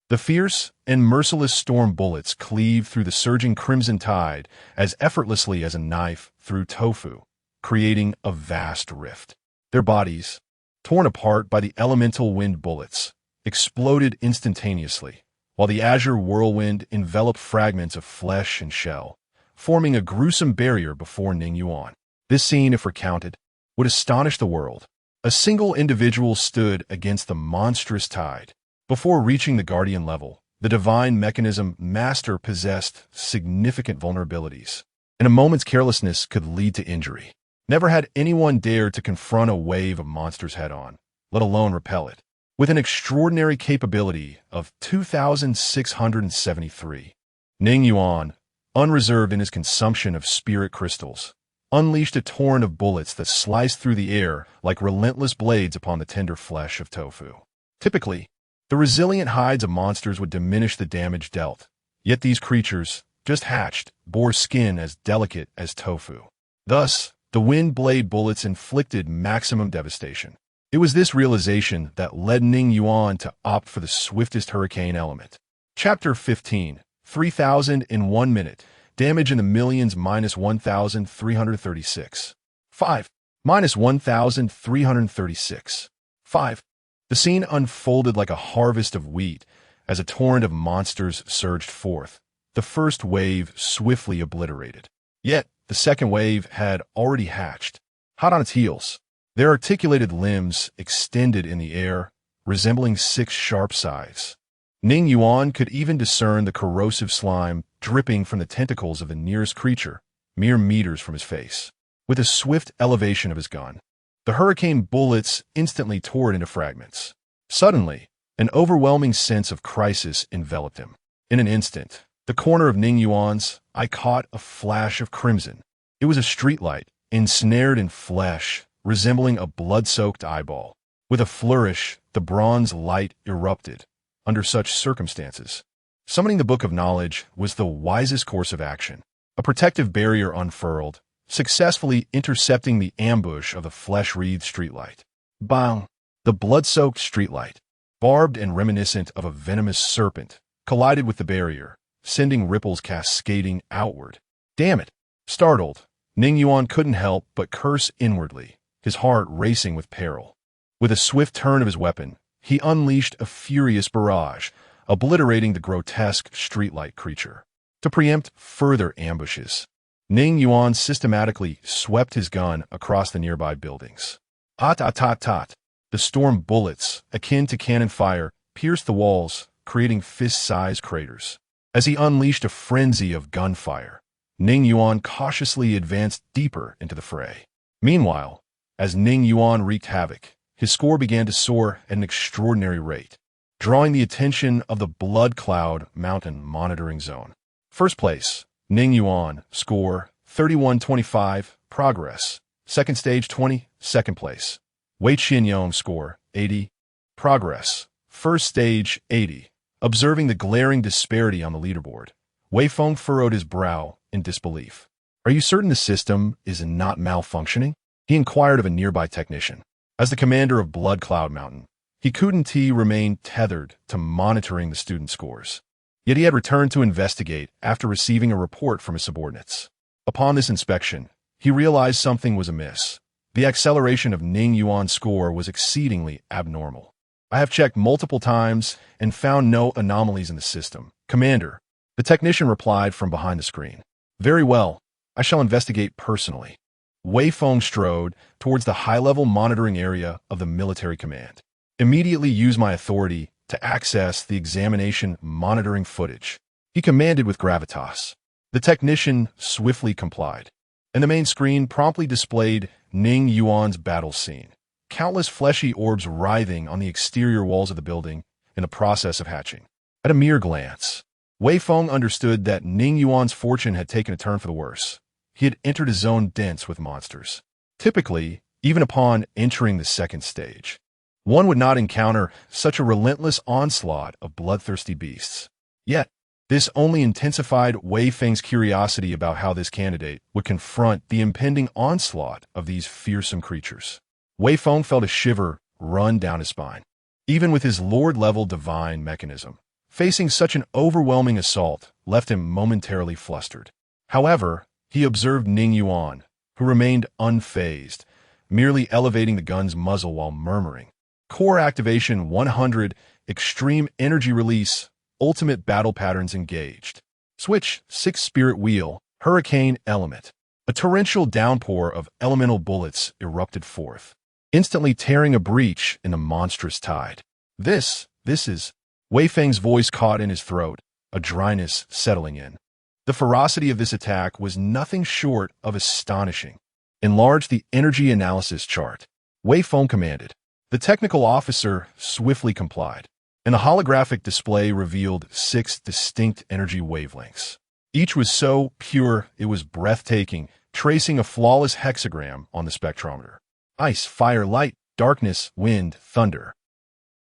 the fierce and merciless storm bullets cleaved through the surging crimson tide as effortlessly as a knife through tofu, creating a vast rift. Their bodies, torn apart by the elemental wind bullets, exploded instantaneously, while the azure whirlwind enveloped fragments of flesh and shell, forming a gruesome barrier before Ning Yuan. This scene, if recounted, would astonish the world. A single individual stood against the monstrous tide. Before reaching the Guardian level, the divine mechanism master possessed significant vulnerabilities, and a moment's carelessness could lead to injury. Never had anyone dared to confront a wave of monsters head-on, let alone repel it. With an extraordinary capability of 2,673, Ning Yuan, unreserved in his consumption of spirit crystals, unleashed a torrent of bullets that sliced through the air like relentless blades upon the tender flesh of tofu. Typically, the resilient hides of monsters would diminish the damage dealt, yet these creatures, just hatched, bore skin as delicate as tofu. Thus, the wind blade bullets inflicted maximum devastation. It was this realization that led Ning Yuan to opt for the swiftest hurricane element. Chapter 15, 3,000 in 1 minute, damage in the millions minus 1,336. 5. Minus 1,336. 5. The scene unfolded like a harvest of wheat as a torrent of monsters surged forth, the first wave swiftly obliterated. Yet, the second wave had already hatched, hot on its heels. Their articulated limbs extended in the air, resembling 6 sharp scythes. Ning Yuan could even discern the corrosive slime dripping from the tentacles of the nearest creature, mere meters from his face. With a swift elevation of his gun, the hurricane bullets instantly tore it into fragments. Suddenly, an overwhelming sense of crisis enveloped him. In an instant, the corner of Ning Yuan's eye caught a flash of crimson. It was a streetlight, ensnared in flesh, resembling a blood-soaked eyeball. With a flourish, the bronze light erupted. Under such circumstances, summoning the Book of Knowledge was the wisest course of action. A protective barrier unfurled, successfully intercepting the ambush of the flesh-wreathed streetlight. Bang! The blood-soaked streetlight, barbed and reminiscent of a venomous serpent, collided with the barrier, sending ripples cascading outward. Damn it! Startled, Ning Yuan couldn't help but curse inwardly, his heart racing with peril. With a swift turn of his weapon, he unleashed a furious barrage, obliterating the grotesque streetlight creature. To preempt further ambushes, Ning Yuan systematically swept his gun across the nearby buildings. Tot. The storm bullets, akin to cannon fire, pierced the walls, creating fist-sized craters. As he unleashed a frenzy of gunfire, Ning Yuan cautiously advanced deeper into the fray. Meanwhile, as Ning Yuan wreaked havoc, his score began to soar at an extraordinary rate, drawing the attention of the Blood Cloud Mountain Monitoring Zone. First place, Ning Yuan, score 3125, progress. Second stage 20, second place. Wei Qianyong, score 80, progress. First stage 80. Observing the glaring disparity on the leaderboard, Wei Feng furrowed his brow in disbelief. "Are you certain the system is not malfunctioning?" he inquired of a nearby technician. As the commander of Blood Cloud Mountain, he couldn't remain tethered to monitoring the student scores. Yet he had returned to investigate after receiving a report from his subordinates. Upon this inspection, he realized something was amiss. The acceleration of Ning Yuan's score was exceedingly abnormal. "I have checked multiple times and found no anomalies in the system, Commander," the technician replied from behind the screen. "Very well, I shall investigate personally." Wei Feng strode towards the high-level monitoring area of the military command. "Immediately use my authority to access the examination monitoring footage. He commanded with gravitas. The technician swiftly complied, and the main screen promptly displayed Ning Yuan's battle scene. Countless fleshy orbs writhing on the exterior walls of the building in the process of hatching. At a mere glance, Wei Feng understood that Ning Yuan's fortune had taken a turn for the worse. He had entered a zone dense with monsters. Typically, even upon entering the second stage, one would not encounter such a relentless onslaught of bloodthirsty beasts. Yet, this only intensified Wei Feng's curiosity about how this candidate would confront the impending onslaught of these fearsome creatures. Wei Feng felt a shiver run down his spine. Even with his Lord-level divine mechanism, facing such an overwhelming assault left him momentarily flustered. However, he observed Ning Yuan, who remained unfazed, merely elevating the gun's muzzle while murmuring, "Core activation 100, extreme energy release, ultimate battle patterns engaged. Switch 6 spirit wheel, hurricane element." A torrential downpour of elemental bullets erupted forth, instantly tearing a breach in the monstrous tide. This is... Wei Feng's voice caught in his throat, a dryness settling in. The ferocity of this attack was nothing short of astonishing. Enlarge the energy analysis chart, Wei Feng commanded. The technical officer swiftly complied, and the holographic display revealed 6 distinct energy wavelengths. Each was so pure it was breathtaking, tracing a flawless hexagram on the spectrometer. Ice, fire, light, darkness, wind, thunder.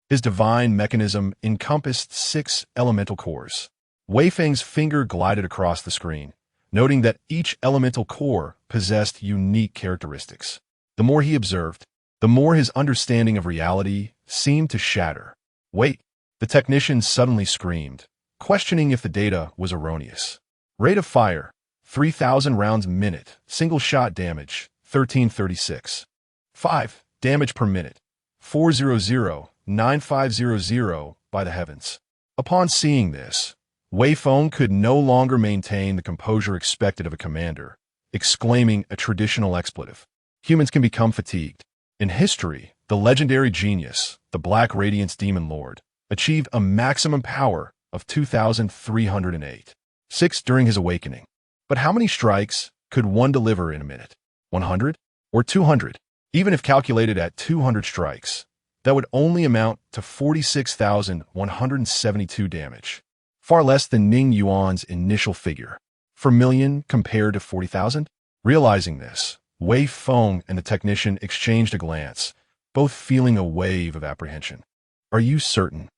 His divine mechanism encompassed 6 elemental cores. Wei Feng's finger glided across the screen, noting that each elemental core possessed unique characteristics. The more he observed, the more his understanding of reality seemed to shatter. "Wait!" the technician suddenly screamed, questioning if the data was erroneous. Rate of fire, 3,000 rounds minute, single shot damage, 1336. 5. Damage per minute, 400, 9500, by the heavens. Upon seeing this, Wei Feng could no longer maintain the composure expected of a commander, exclaiming a traditional expletive. Humans can become fatigued. In history, the legendary genius, the Black Radiance Demon Lord, achieved a maximum power of 2,308. 6 during his awakening. But how many strikes could one deliver in a minute? 100? Or 200? Even if calculated at 200 strikes, that would only amount to 46,172 damage. Far less than Ning Yuan's initial figure. Per million compared to 40,000? Realizing this, Wei Feng and the technician exchanged a glance, both feeling a wave of apprehension. "Are you certain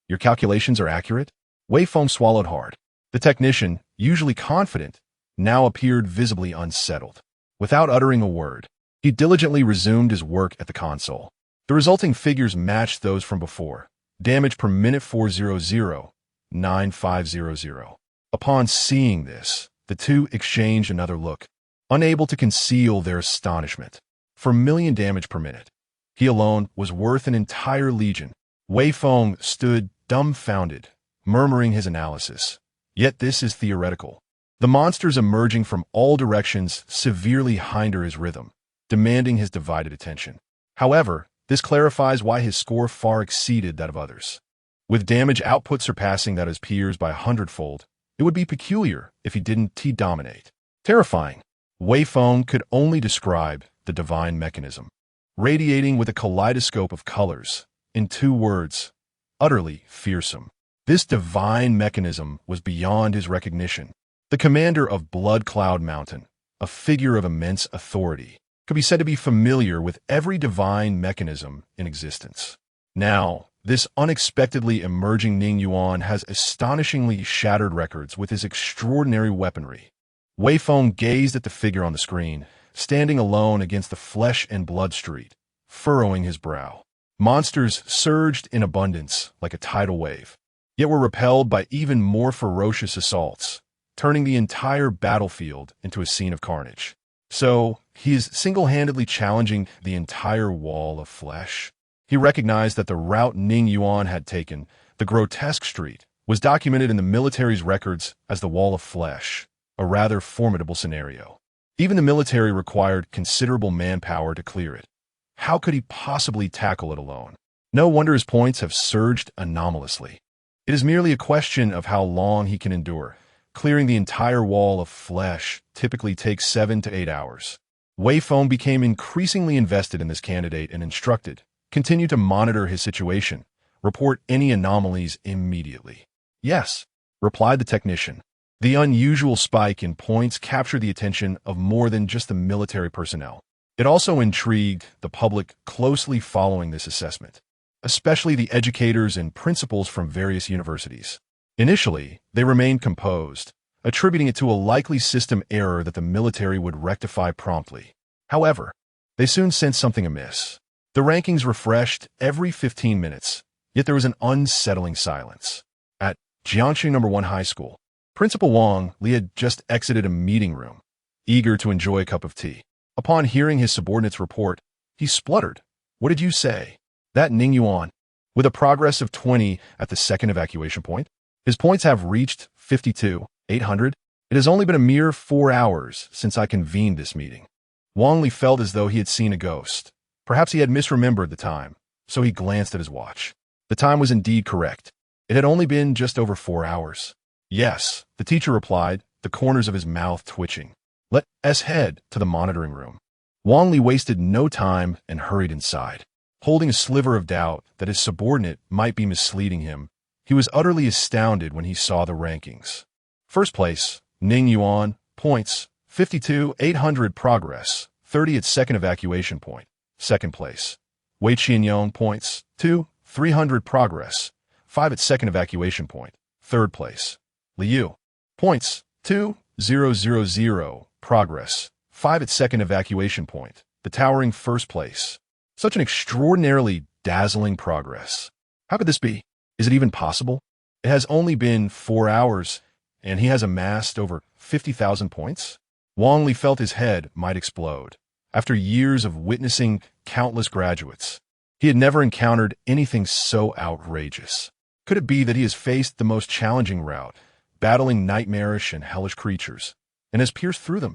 your calculations are accurate?" Wei Feng swallowed hard. The technician, usually confident, now appeared visibly unsettled. Without uttering a word, he diligently resumed his work at the console. The resulting figures matched those from before. Damage per minute 400, 9500. Upon seeing this, the two exchanged another look, unable to conceal their astonishment. For million damage per minute, he alone was worth an entire legion. Wei Feng stood dumbfounded, murmuring his analysis. Yet this is theoretical. The monsters emerging from all directions severely hinder his rhythm, demanding his divided attention. However, this clarifies why his score far exceeded that of others. With damage output surpassing that of his peers by 100-fold, it would be peculiar if he didn't T-dominate. Terrifying. Wei Feng could only describe the divine mechanism, radiating with a kaleidoscope of colors, in 2 words, utterly fearsome. This divine mechanism was beyond his recognition. The commander of Blood Cloud Mountain, a figure of immense authority, could be said to be familiar with every divine mechanism in existence. Now, this unexpectedly emerging Ning Yuan has astonishingly shattered records with his extraordinary weaponry. Wei Feng gazed at the figure on the screen, standing alone against the flesh and blood street, furrowing his brow. Monsters surged in abundance like a tidal wave, yet were repelled by even more ferocious assaults, turning the entire battlefield into a scene of carnage. So, he is single-handedly challenging the entire wall of flesh. He recognized that the route Ning Yuan had taken, the grotesque street, was documented in the military's records as the wall of flesh, a rather formidable scenario. Even the military required considerable manpower to clear it. How could he possibly tackle it alone? No wonder his points have surged anomalously. It is merely a question of how long he can endure. Clearing the entire wall of flesh typically takes 7 to 8 hours. Wei Feng became increasingly invested in this candidate and instructed, "Continue to monitor his situation. Report any anomalies immediately." "Yes," replied the technician. The unusual spike in points captured the attention of more than just the military personnel. It also intrigued the public closely following this assessment, especially the educators and principals from various universities. Initially, they remained composed, attributing it to a likely system error that the military would rectify promptly. However, they soon sensed something amiss. The rankings refreshed every 15 minutes, yet there was an unsettling silence. At Jiangxi No. 1 High School, Principal Wang Li had just exited a meeting room, eager to enjoy a cup of tea. Upon hearing his subordinate's report, he spluttered. "What did you say?" "That Ning Yuan, with a progress of 20 at the second evacuation point. His points have reached 52,800. It has only been a mere 4 hours since I convened this meeting." Wang Li felt as though he had seen a ghost. Perhaps he had misremembered the time, so he glanced at his watch. The time was indeed correct. It had only been just over 4 hours. "Yes," the teacher replied, the corners of his mouth twitching. "Let us head to the monitoring room." Wang Li wasted no time and hurried inside. Holding a sliver of doubt that his subordinate might be misleading him, he was utterly astounded when he saw the rankings. First place, Ning Yuan, points, 52,800 progress, 30 at second evacuation point. Second place, Wei Qianyong, points, 2,300 progress, 5 at second evacuation point. Third place, Liu, points, 2,000 progress, 5 at second evacuation point. The towering first place. Such an extraordinarily dazzling progress. How could this be? Is it even possible? It has only been 4 hours, and he has amassed over 50,000 points? Wang Li felt his head might explode. After years of witnessing countless graduates, he had never encountered anything so outrageous. Could it be that he has faced the most challenging route, battling nightmarish and hellish creatures, and has pierced through them?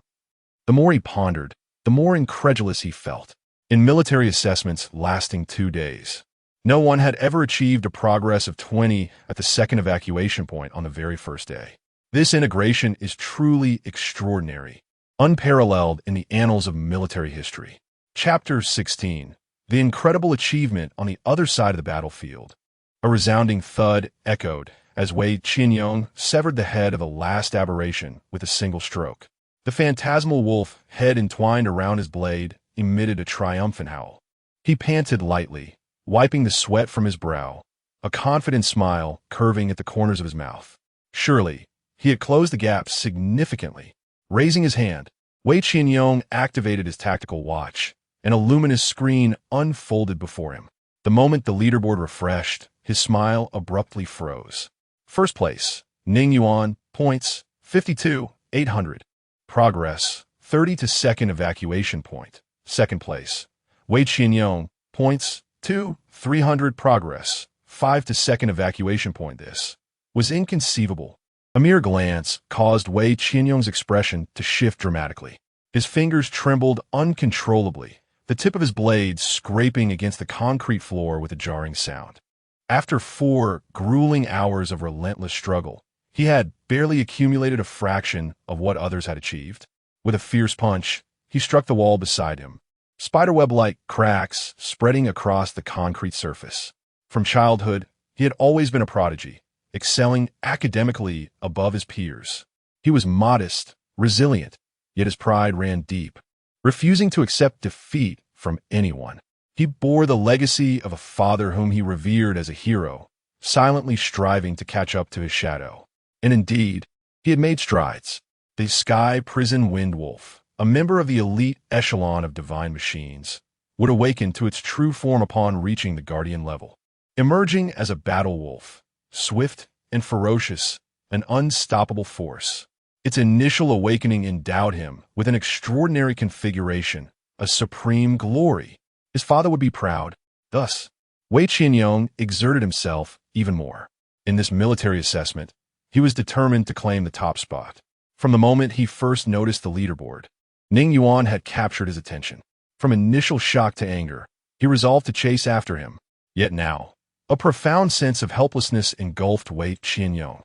The more he pondered, the more incredulous he felt. In military assessments lasting 2 days, no one had ever achieved a progress of 20 at the second evacuation point on the very first day. This integration is truly extraordinary, unparalleled in the annals of military history. Chapter 16. The incredible achievement on the other side of the battlefield. A resounding thud echoed as Wei Qianyong severed the head of the last aberration with a single stroke. The phantasmal wolf, head entwined around his blade, emitted a triumphant howl. He panted lightly, wiping the sweat from his brow, a confident smile curving at the corners of his mouth. Surely, he had closed the gap significantly. Raising his hand, Wei Qianyong activated his tactical watch, and a luminous screen unfolded before him. The moment the leaderboard refreshed, his smile abruptly froze. First place, Ning Yuan, points, 52,800. Progress, 30 to second evacuation point. Second place, Wei Qianyong, points, 2,300 progress, 5 to second evacuation point. This was inconceivable. A mere glance caused Wei Qianyong's expression to shift dramatically. His fingers trembled uncontrollably, the tip of his blade scraping against the concrete floor with a jarring sound. After 4 grueling hours of relentless struggle, he had barely accumulated a fraction of what others had achieved. With a fierce punch, he struck the wall beside him, spiderweb-like cracks spreading across the concrete surface. From childhood, he had always been a prodigy, excelling academically above his peers. He was modest, resilient, yet his pride ran deep, refusing to accept defeat from anyone. He bore the legacy of a father whom he revered as a hero, silently striving to catch up to his shadow. And indeed, he had made strides. The Sky Prison Wind Wolf, a member of the elite echelon of divine machines, would awaken to its true form upon reaching the guardian level. Emerging as a battle wolf, swift and ferocious, an unstoppable force. Its initial awakening endowed him with an extraordinary configuration, a supreme glory. His father would be proud. Thus, Wei Qianyong exerted himself even more. In this military assessment, he was determined to claim the top spot. From the moment he first noticed the leaderboard, Ning Yuan had captured his attention. From initial shock to anger, he resolved to chase after him. Yet now, a profound sense of helplessness engulfed Wei Qianyong.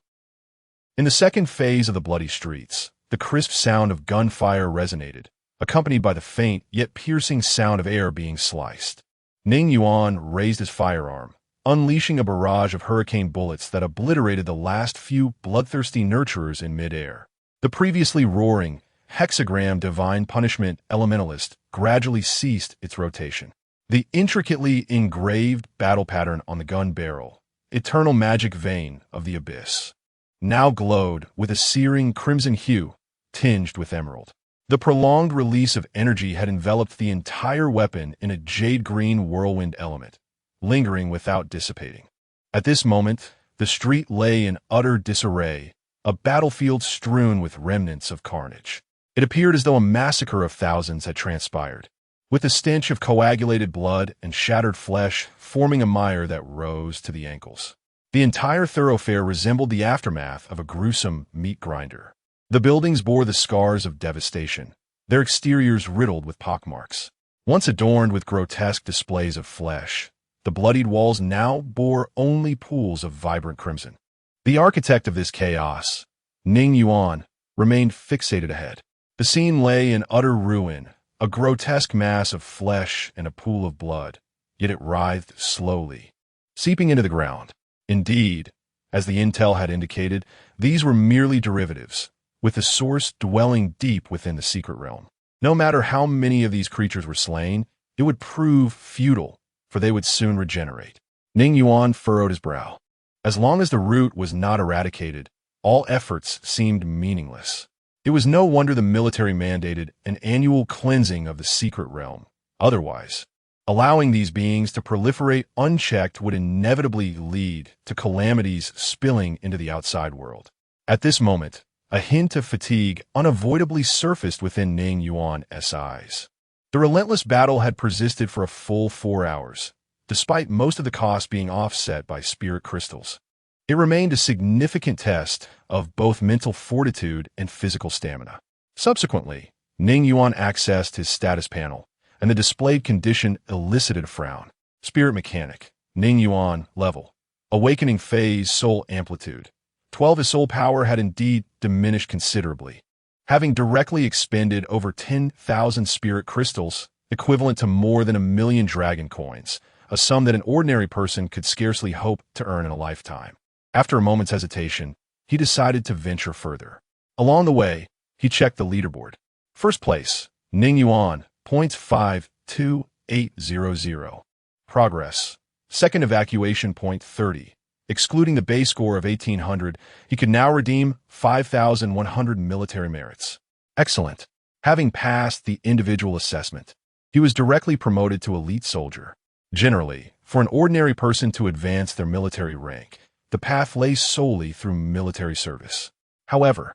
In the second phase of the bloody streets, the crisp sound of gunfire resonated, accompanied by the faint yet piercing sound of air being sliced. Ning Yuan raised his firearm, unleashing a barrage of hurricane bullets that obliterated the last few bloodthirsty nurturers in midair. The previously roaring, hexagram divine punishment elementalist gradually ceased its rotation. The intricately engraved battle pattern on the gun barrel, eternal magic vein of the abyss, now glowed with a searing crimson hue tinged with emerald. The prolonged release of energy had enveloped the entire weapon in a jade-green whirlwind element, lingering without dissipating. At this moment, the street lay in utter disarray, a battlefield strewn with remnants of carnage. It appeared as though a massacre of thousands had transpired, with the stench of coagulated blood and shattered flesh forming a mire that rose to the ankles. The entire thoroughfare resembled the aftermath of a gruesome meat grinder. The buildings bore the scars of devastation, their exteriors riddled with pockmarks. Once adorned with grotesque displays of flesh, the bloodied walls now bore only pools of vibrant crimson. The architect of this chaos, Ning Yuan, remained fixated ahead. The scene lay in utter ruin, a grotesque mass of flesh and a pool of blood, yet it writhed slowly, seeping into the ground. Indeed, as the intel had indicated, these were merely derivatives, with the source dwelling deep within the secret realm. No matter how many of these creatures were slain, it would prove futile, for they would soon regenerate. Ning Yuan furrowed his brow. As long as the root was not eradicated, all efforts seemed meaningless. It was no wonder the military mandated an annual cleansing of the secret realm. Otherwise, allowing these beings to proliferate unchecked would inevitably lead to calamities spilling into the outside world. At this moment, a hint of fatigue unavoidably surfaced within Ning Yuan's eyes. The relentless battle had persisted for a full 4 hours, despite most of the cost being offset by spirit crystals. It remained a significant test of both mental fortitude and physical stamina. Subsequently, Ning Yuan accessed his status panel, and the displayed condition elicited a frown. Spirit mechanic, Ning Yuan, level, awakening phase, soul amplitude. 12. His soul power had indeed diminished considerably, having directly expended over 10,000 spirit crystals, equivalent to more than 1 million dragon coins, a sum that an ordinary person could scarcely hope to earn in a lifetime. After a moment's hesitation, he decided to venture further. Along the way, he checked the leaderboard. First place, Ning Yuan, points 52800. Progress. Second evacuation, point 30. Excluding the base score of 1800, he could now redeem 5,100 military merits. Excellent. Having passed the individual assessment, he was directly promoted to elite soldier. Generally, for an ordinary person to advance their military rank, the path lay solely through military service. However,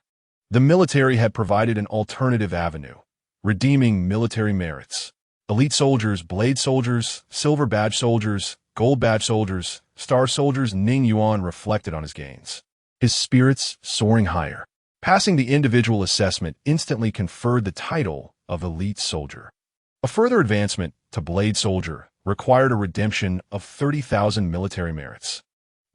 the military had provided an alternative avenue, redeeming military merits. Elite soldiers, blade soldiers, silver badge soldiers, gold badge soldiers, star soldiers. Ning Yuan reflected on his gains, his spirits soaring higher. Passing the individual assessment instantly conferred the title of elite soldier. A further advancement to blade soldier required a redemption of 30,000 military merits.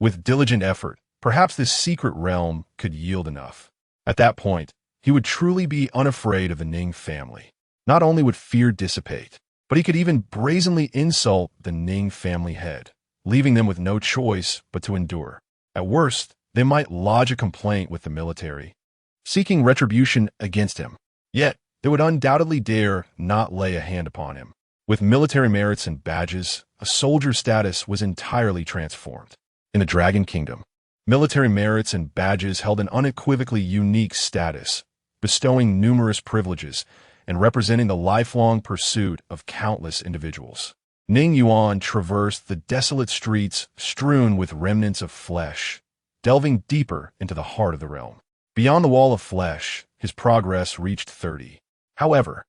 With diligent effort, perhaps this secret realm could yield enough. At that point, he would truly be unafraid of the Ning family. Not only would fear dissipate, but he could even brazenly insult the Ning family head, leaving them with no choice but to endure. At worst, they might lodge a complaint with the military, seeking retribution against him. Yet, they would undoubtedly dare not lay a hand upon him. With military merits and badges, a soldier's status was entirely transformed. In the Dragon Kingdom, military merits and badges held an unequivocally unique status, bestowing numerous privileges and representing the lifelong pursuit of countless individuals. Ning Yuan traversed the desolate streets strewn with remnants of flesh, delving deeper into the heart of the realm. Beyond the wall of flesh, his progress reached 30. However,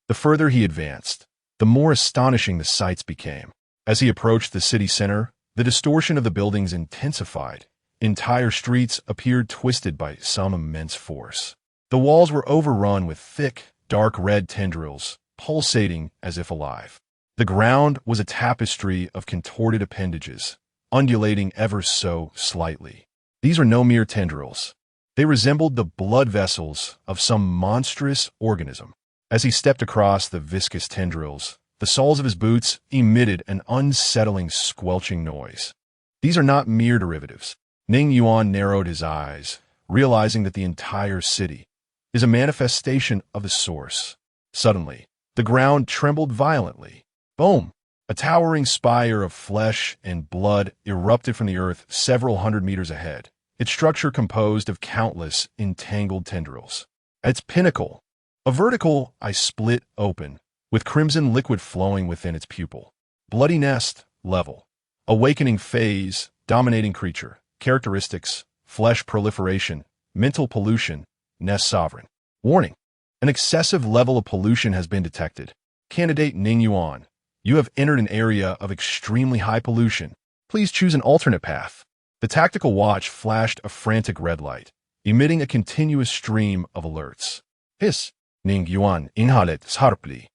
the further he advanced, the more astonishing the sights became. As he approached the city center, the distortion of the buildings intensified. Entire streets appeared twisted by some immense force. The walls were overrun with thick, dark red tendrils, pulsating as if alive. The ground was a tapestry of contorted appendages, undulating ever so slightly. These were no mere tendrils. They resembled the blood vessels of some monstrous organism. As he stepped across the viscous tendrils, the soles of his boots emitted an unsettling squelching noise. These are not mere derivatives. Ning Yuan narrowed his eyes, realizing that the entire city is a manifestation of the source. Suddenly, the ground trembled violently. Boom! A towering spire of flesh and blood erupted from the earth several hundred meters ahead, its structure composed of countless entangled tendrils. At its pinnacle, a vertical eye split open, with crimson liquid flowing within its pupil. Bloody nest, level. Awakening phase, dominating creature. Characteristics, flesh proliferation, mental pollution, nest sovereign. Warning. An excessive level of pollution has been detected. Candidate Ning Yuan, you have entered an area of extremely high pollution. Please choose an alternate path. The tactical watch flashed a frantic red light, emitting a continuous stream of alerts. Hiss. Ning Yuan inhalet sharply.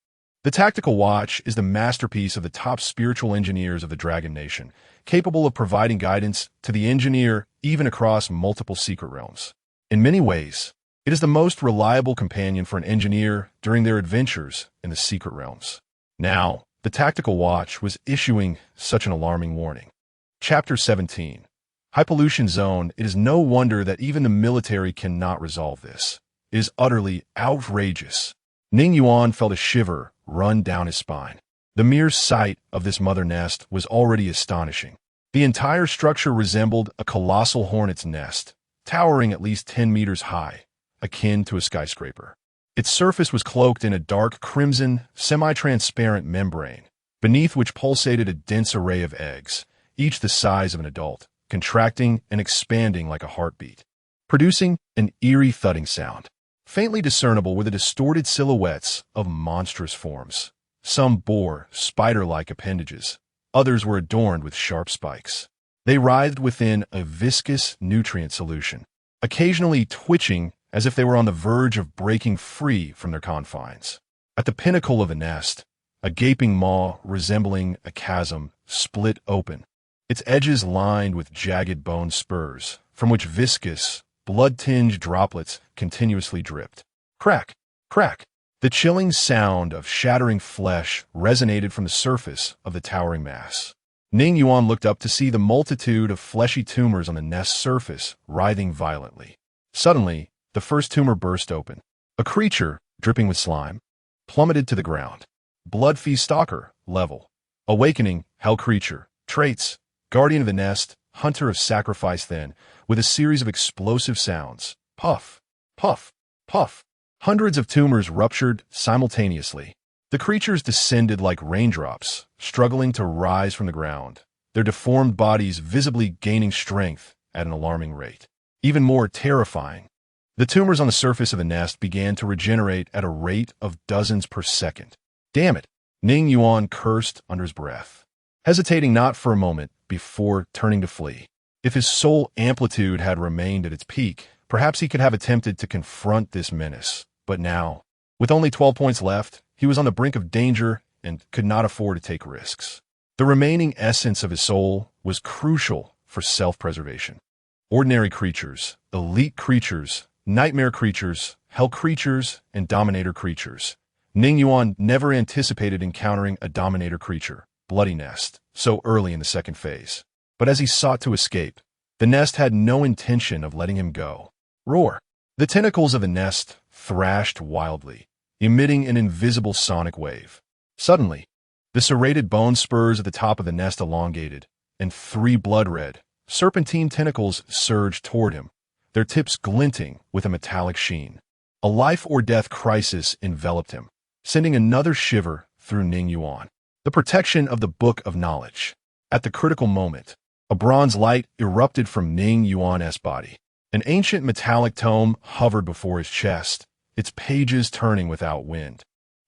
The tactical watch is the masterpiece of the top spiritual engineers of the Dragon Nation, capable of providing guidance to the engineer even across multiple secret realms. In many ways, it is the most reliable companion for an engineer during their adventures in the secret realms. Now, the tactical watch was issuing such an alarming warning. Chapter 17. High pollution zone. It is no wonder that even the military cannot resolve this. It is utterly outrageous. Ning Yuan felt a shiver run down his spine. The mere sight of this mother nest was already astonishing. The entire structure resembled a colossal hornet's nest, towering at least 10 meters high, akin to a skyscraper. Its surface was cloaked in a dark crimson, semi-transparent membrane, beneath which pulsated a dense array of eggs, each the size of an adult, contracting and expanding like a heartbeat, producing an eerie thudding sound. Faintly discernible were the distorted silhouettes of monstrous forms. Some bore spider-like appendages. Others were adorned with sharp spikes. They writhed within a viscous nutrient solution, occasionally twitching as if they were on the verge of breaking free from their confines. At the pinnacle of the nest, a gaping maw resembling a chasm split open, its edges lined with jagged bone spurs, from which viscous, blood-tinged droplets continuously dripped. Crack! Crack! The chilling sound of shattering flesh resonated from the surface of the towering mass. Ning Yuan looked up to see the multitude of fleshy tumors on the nest's surface writhing violently. Suddenly, the first tumor burst open. A creature, dripping with slime, plummeted to the ground. Blood Feast Stalker, level. Awakening, Hell Creature. Traits, Guardian of the Nest, Hunter of Sacrifice. Then, with a series of explosive sounds, puff, puff, puff, hundreds of tumors ruptured simultaneously. The creatures descended like raindrops, struggling to rise from the ground, their deformed bodies visibly gaining strength at an alarming rate. Even more terrifying, the tumors on the surface of the nest began to regenerate at a rate of dozens per second. Damn it! Ning Yuan cursed under his breath, hesitating not for a moment before turning to flee. If his soul amplitude had remained at its peak, perhaps he could have attempted to confront this menace. But now, with only 12 points left, he was on the brink of danger and could not afford to take risks. The remaining essence of his soul was crucial for self-preservation. Ordinary creatures, elite creatures, nightmare creatures, hell creatures, and dominator creatures. Ning Yuan never anticipated encountering a dominator creature, Bloody Nest, so early in the second phase. But as he sought to escape, the nest had no intention of letting him go. Roar! The tentacles of the nest thrashed wildly, emitting an invisible sonic wave. Suddenly, the serrated bone spurs at the top of the nest elongated, and 3 blood-red, serpentine tentacles surged toward him, their tips glinting with a metallic sheen. A life-or-death crisis enveloped him, sending another shiver through Ning Yuan. The protection of the Book of Knowledge. At the critical moment, a bronze light erupted from Ning Yuan's body. An ancient metallic tome hovered before his chest, its pages turning without wind,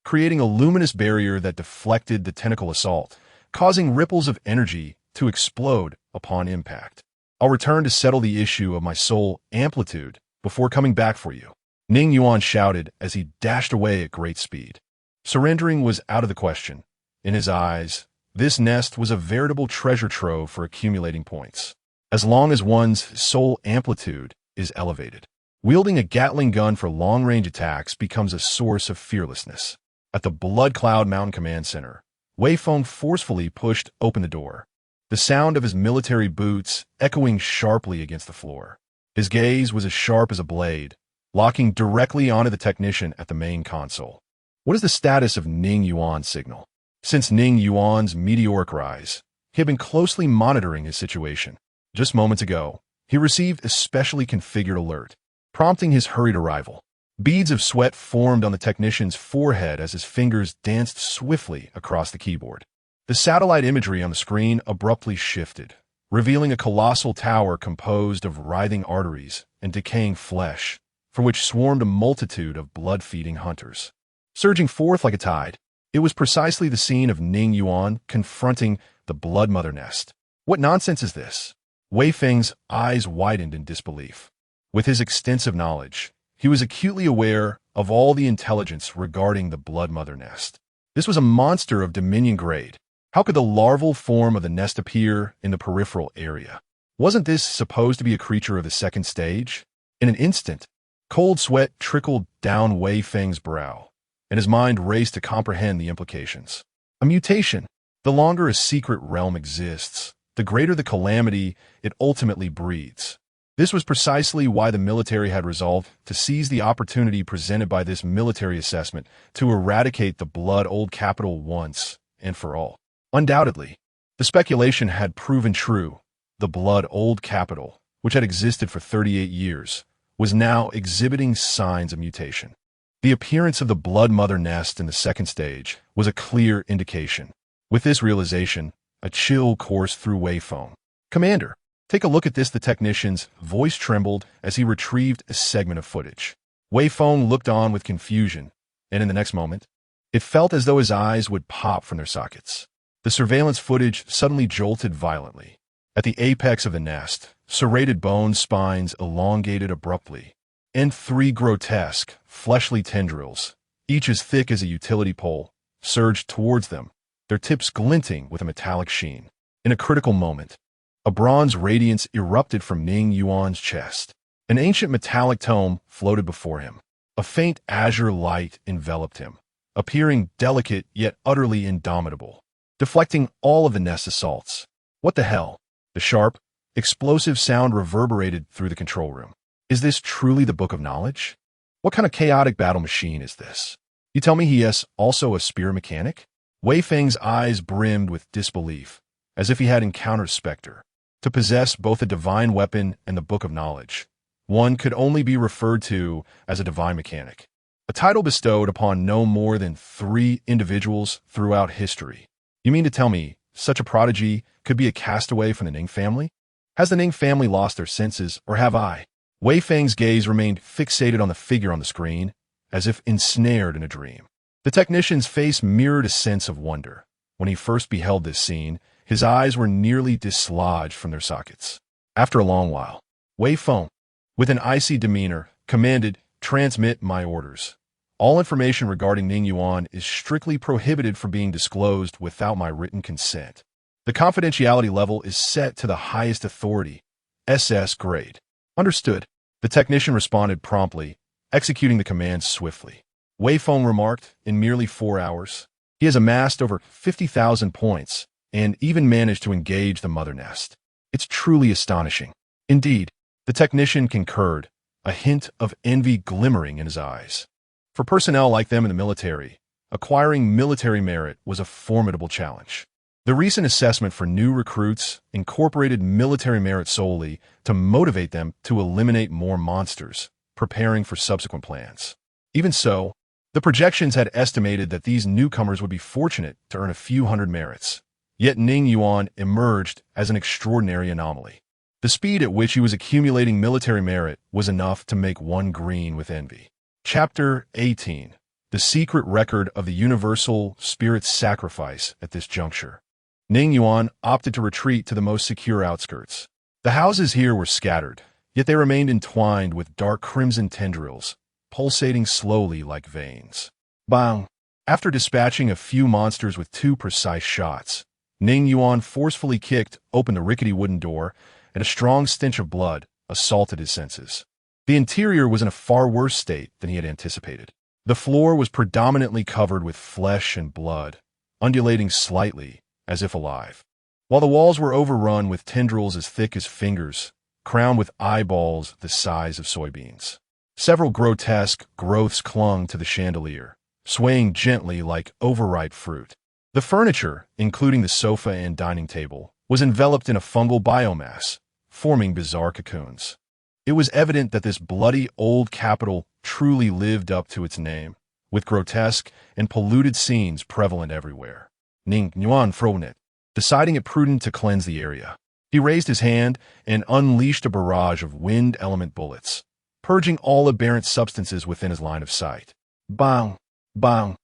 creating a luminous barrier that deflected the tentacle assault, causing ripples of energy to explode upon impact. I'll return to settle the issue of my soul amplitude before coming back for you, Ning Yuan shouted as he dashed away at great speed. Surrendering was out of the question. In his eyes, this nest was a veritable treasure trove for accumulating points, as long as one's soul amplitude is elevated. Wielding a Gatling gun for long-range attacks becomes a source of fearlessness. At the Blood Cloud Mountain Command Center, Wei Feng forcefully pushed open the door, the sound of his military boots echoing sharply against the floor. His gaze was as sharp as a blade, locking directly onto the technician at the main console. What is the status of Ning Yuan's signal? Since Ning Yuan's meteoric rise, he had been closely monitoring his situation. Just moments ago, he received a specially configured alert, prompting his hurried arrival. Beads of sweat formed on the technician's forehead as his fingers danced swiftly across the keyboard. The satellite imagery on the screen abruptly shifted, revealing a colossal tower composed of writhing arteries and decaying flesh, for which swarmed a multitude of blood-feeding hunters. Surging forth like a tide, it was precisely the scene of Ning Yuan confronting the Blood Mother nest. What nonsense is this? Wei Feng's eyes widened in disbelief. With his extensive knowledge, he was acutely aware of all the intelligence regarding the Blood Mother nest. This was a monster of Dominion grade. How could the larval form of the nest appear in the peripheral area? Wasn't this supposed to be a creature of the second stage? In an instant, cold sweat trickled down Wei Feng's brow, and his mind raced to comprehend the implications. A mutation. The longer a secret realm exists, the greater the calamity it ultimately breeds. This was precisely why the military had resolved to seize the opportunity presented by this military assessment to eradicate the Blood Old Capital once and for all. Undoubtedly, the speculation had proven true. The Blood Old Capital, which had existed for 38 years, was now exhibiting signs of mutation. The appearance of the Blood Mother nest in the second stage was a clear indication. With this realization, a chill coursed through Wei Feng. "Commander, take a look at this." The technician's voice trembled as he retrieved a segment of footage. Wei Feng looked on with confusion, and in the next moment, it felt as though his eyes would pop from their sockets. The surveillance footage suddenly jolted violently. At the apex of the nest, serrated bone spines elongated abruptly, and three grotesque, fleshly tendrils, each as thick as a utility pole, surged towards them, their tips glinting with a metallic sheen. In a critical moment, a bronze radiance erupted from Ning Yuan's chest. An ancient metallic tome floated before him. A faint azure light enveloped him, appearing delicate yet utterly indomitable, deflecting all of the nest's assaults. What the hell? The sharp, explosive sound reverberated through the control room. Is this truly the Book of Knowledge? What kind of chaotic battle machine is this? You tell me he is also a spear mechanic? Wei Feng's eyes brimmed with disbelief, as if he had encountered Spectre. To possess both a divine weapon and the Book of Knowledge, one could only be referred to as a divine mechanic, a title bestowed upon no more than 3 individuals throughout history. You mean to tell me such a prodigy could be a castaway from the Ning family? Has the Ning family lost their senses, or have I? Wei Feng's gaze remained fixated on the figure on the screen, as if ensnared in a dream. The technician's face mirrored a sense of wonder. When he first beheld this scene, his eyes were nearly dislodged from their sockets. After a long while, Wei Feng, with an icy demeanor, commanded, "Transmit my orders. All information regarding Ning Yuan is strictly prohibited from being disclosed without my written consent. The confidentiality level is set to the highest authority, SS grade." "Understood." The technician responded promptly, executing the command swiftly. Wei Feng remarked, in merely 4 hours, he has amassed over 50,000 points and even managed to engage the mother nest. It's truly astonishing. Indeed, the technician concurred, a hint of envy glimmering in his eyes. For personnel like them in the military, acquiring military merit was a formidable challenge. The recent assessment for new recruits incorporated military merit solely to motivate them to eliminate more monsters, preparing for subsequent plans. Even so, the projections had estimated that these newcomers would be fortunate to earn a few hundred merits. Yet Ning Yuan emerged as an extraordinary anomaly. The speed at which he was accumulating military merit was enough to make one green with envy. Chapter 18. The Secret Record of the Universal Spirit's Sacrifice. At this juncture, Ning Yuan opted to retreat to the most secure outskirts. The houses here were scattered, yet they remained entwined with dark crimson tendrils, pulsating slowly like veins. Bang! After dispatching a few monsters with 2 precise shots, Ning Yuan forcefully kicked open the rickety wooden door, and a strong stench of blood assaulted his senses. The interior was in a far worse state than he had anticipated. The floor was predominantly covered with flesh and blood, undulating slightly, as if alive, while the walls were overrun with tendrils as thick as fingers, crowned with eyeballs the size of soybeans. Several grotesque growths clung to the chandelier, swaying gently like overripe fruit. The furniture, including the sofa and dining table, was enveloped in a fungal biomass, forming bizarre cocoons. It was evident that this bloody old capital truly lived up to its name, with grotesque and polluted scenes prevalent everywhere. Ning Yuan frowned it, deciding it prudent to cleanse the area. He raised his hand and unleashed a barrage of wind element bullets, purging all aberrant substances within his line of sight. Bang! Bang!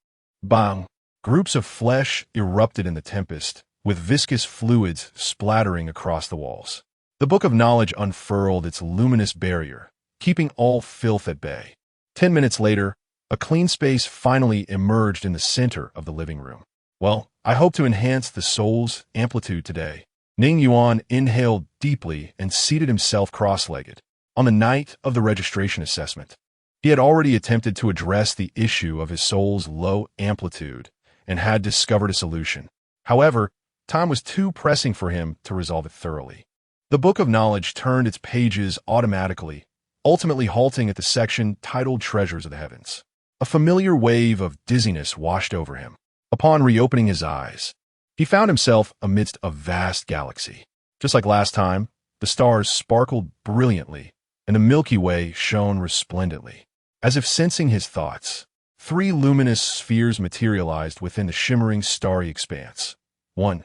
Bang! Groups of flesh erupted in the tempest, with viscous fluids splattering across the walls. The Book of Knowledge unfurled its luminous barrier, keeping all filth at bay. 10 minutes later, a clean space finally emerged in the center of the living room. Well, I hope to enhance the soul's amplitude today. Ning Yuan inhaled deeply and seated himself cross-legged. On the night of the registration assessment, he had already attempted to address the issue of his soul's low amplitude and had discovered a solution. However, time was too pressing for him to resolve it thoroughly. The Book of Knowledge turned its pages automatically, ultimately halting at the section titled Treasures of the Heavens. A familiar wave of dizziness washed over him. Upon reopening his eyes, he found himself amidst a vast galaxy. Just like last time, the stars sparkled brilliantly, and the Milky Way shone resplendently. As if sensing his thoughts, 3 luminous spheres materialized within the shimmering starry expanse. 1.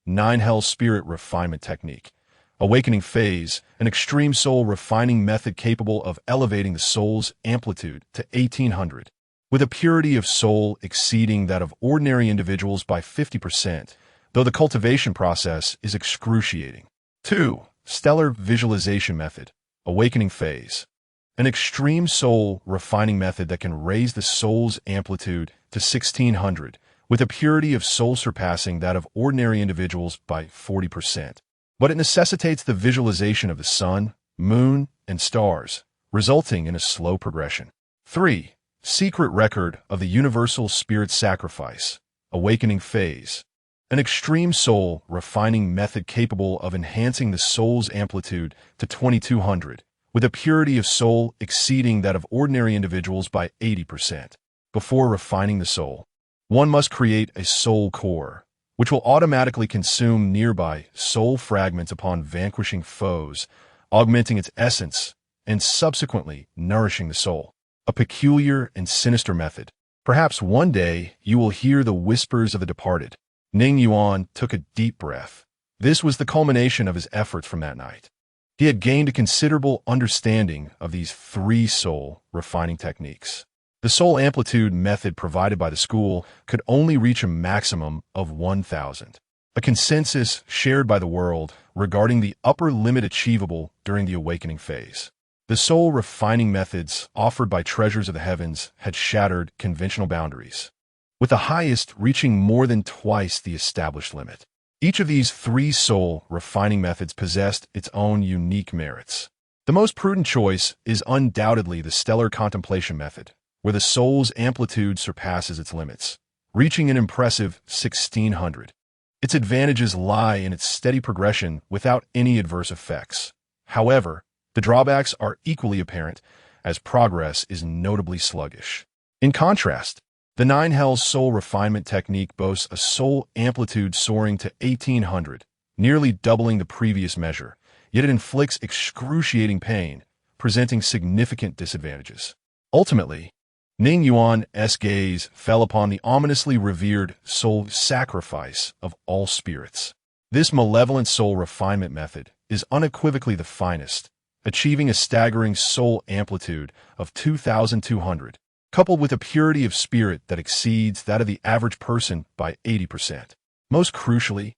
Nine Hell Spirit Refinement Technique. Awakening Phase, an extreme soul refining method capable of elevating the soul's amplitude to 1800, with a purity of soul exceeding that of ordinary individuals by 50%, though the cultivation process is excruciating. 2. Stellar Visualization Method. Awakening Phase, an extreme soul refining method that can raise the soul's amplitude to 1600, with a purity of soul surpassing that of ordinary individuals by 40%. But it necessitates the visualization of the sun, moon, and stars, resulting in a slow progression. 3. Secret Record of the Universal Spirit Sacrifice. Awakening Phase, an extreme soul refining method capable of enhancing the soul's amplitude to 2200, with a purity of soul exceeding that of ordinary individuals by 80%. Before refining the soul, one must create a soul core, which will automatically consume nearby soul fragments upon vanquishing foes, augmenting its essence, and subsequently nourishing the soul. A peculiar and sinister method. Perhaps one day you will hear the whispers of the departed. Ning Yuan took a deep breath. This was the culmination of his efforts from that night. He had gained a considerable understanding of these 3 soul refining techniques. The soul amplitude method provided by the school could only reach a maximum of 1000, a consensus shared by the world regarding the upper limit achievable during the awakening phase. The soul refining methods offered by Treasures of the Heavens had shattered conventional boundaries, with the highest reaching more than twice the established limit. Each of these 3 soul refining methods possessed its own unique merits. The most prudent choice is undoubtedly the stellar contemplation method, where the soul's amplitude surpasses its limits, reaching an impressive 1600. Its advantages lie in its steady progression without any adverse effects. However, the drawbacks are equally apparent, as progress is notably sluggish. In contrast, the 9 Hells soul refinement technique boasts a soul amplitude soaring to 1800, nearly doubling the previous measure, yet it inflicts excruciating pain, presenting significant disadvantages. Ultimately, Ning Yuan's gaze fell upon the ominously revered soul sacrifice of all spirits. This malevolent soul refinement method is unequivocally the finest, achieving a staggering soul amplitude of 2200, coupled with a purity of spirit that exceeds that of the average person by 80%. Most crucially,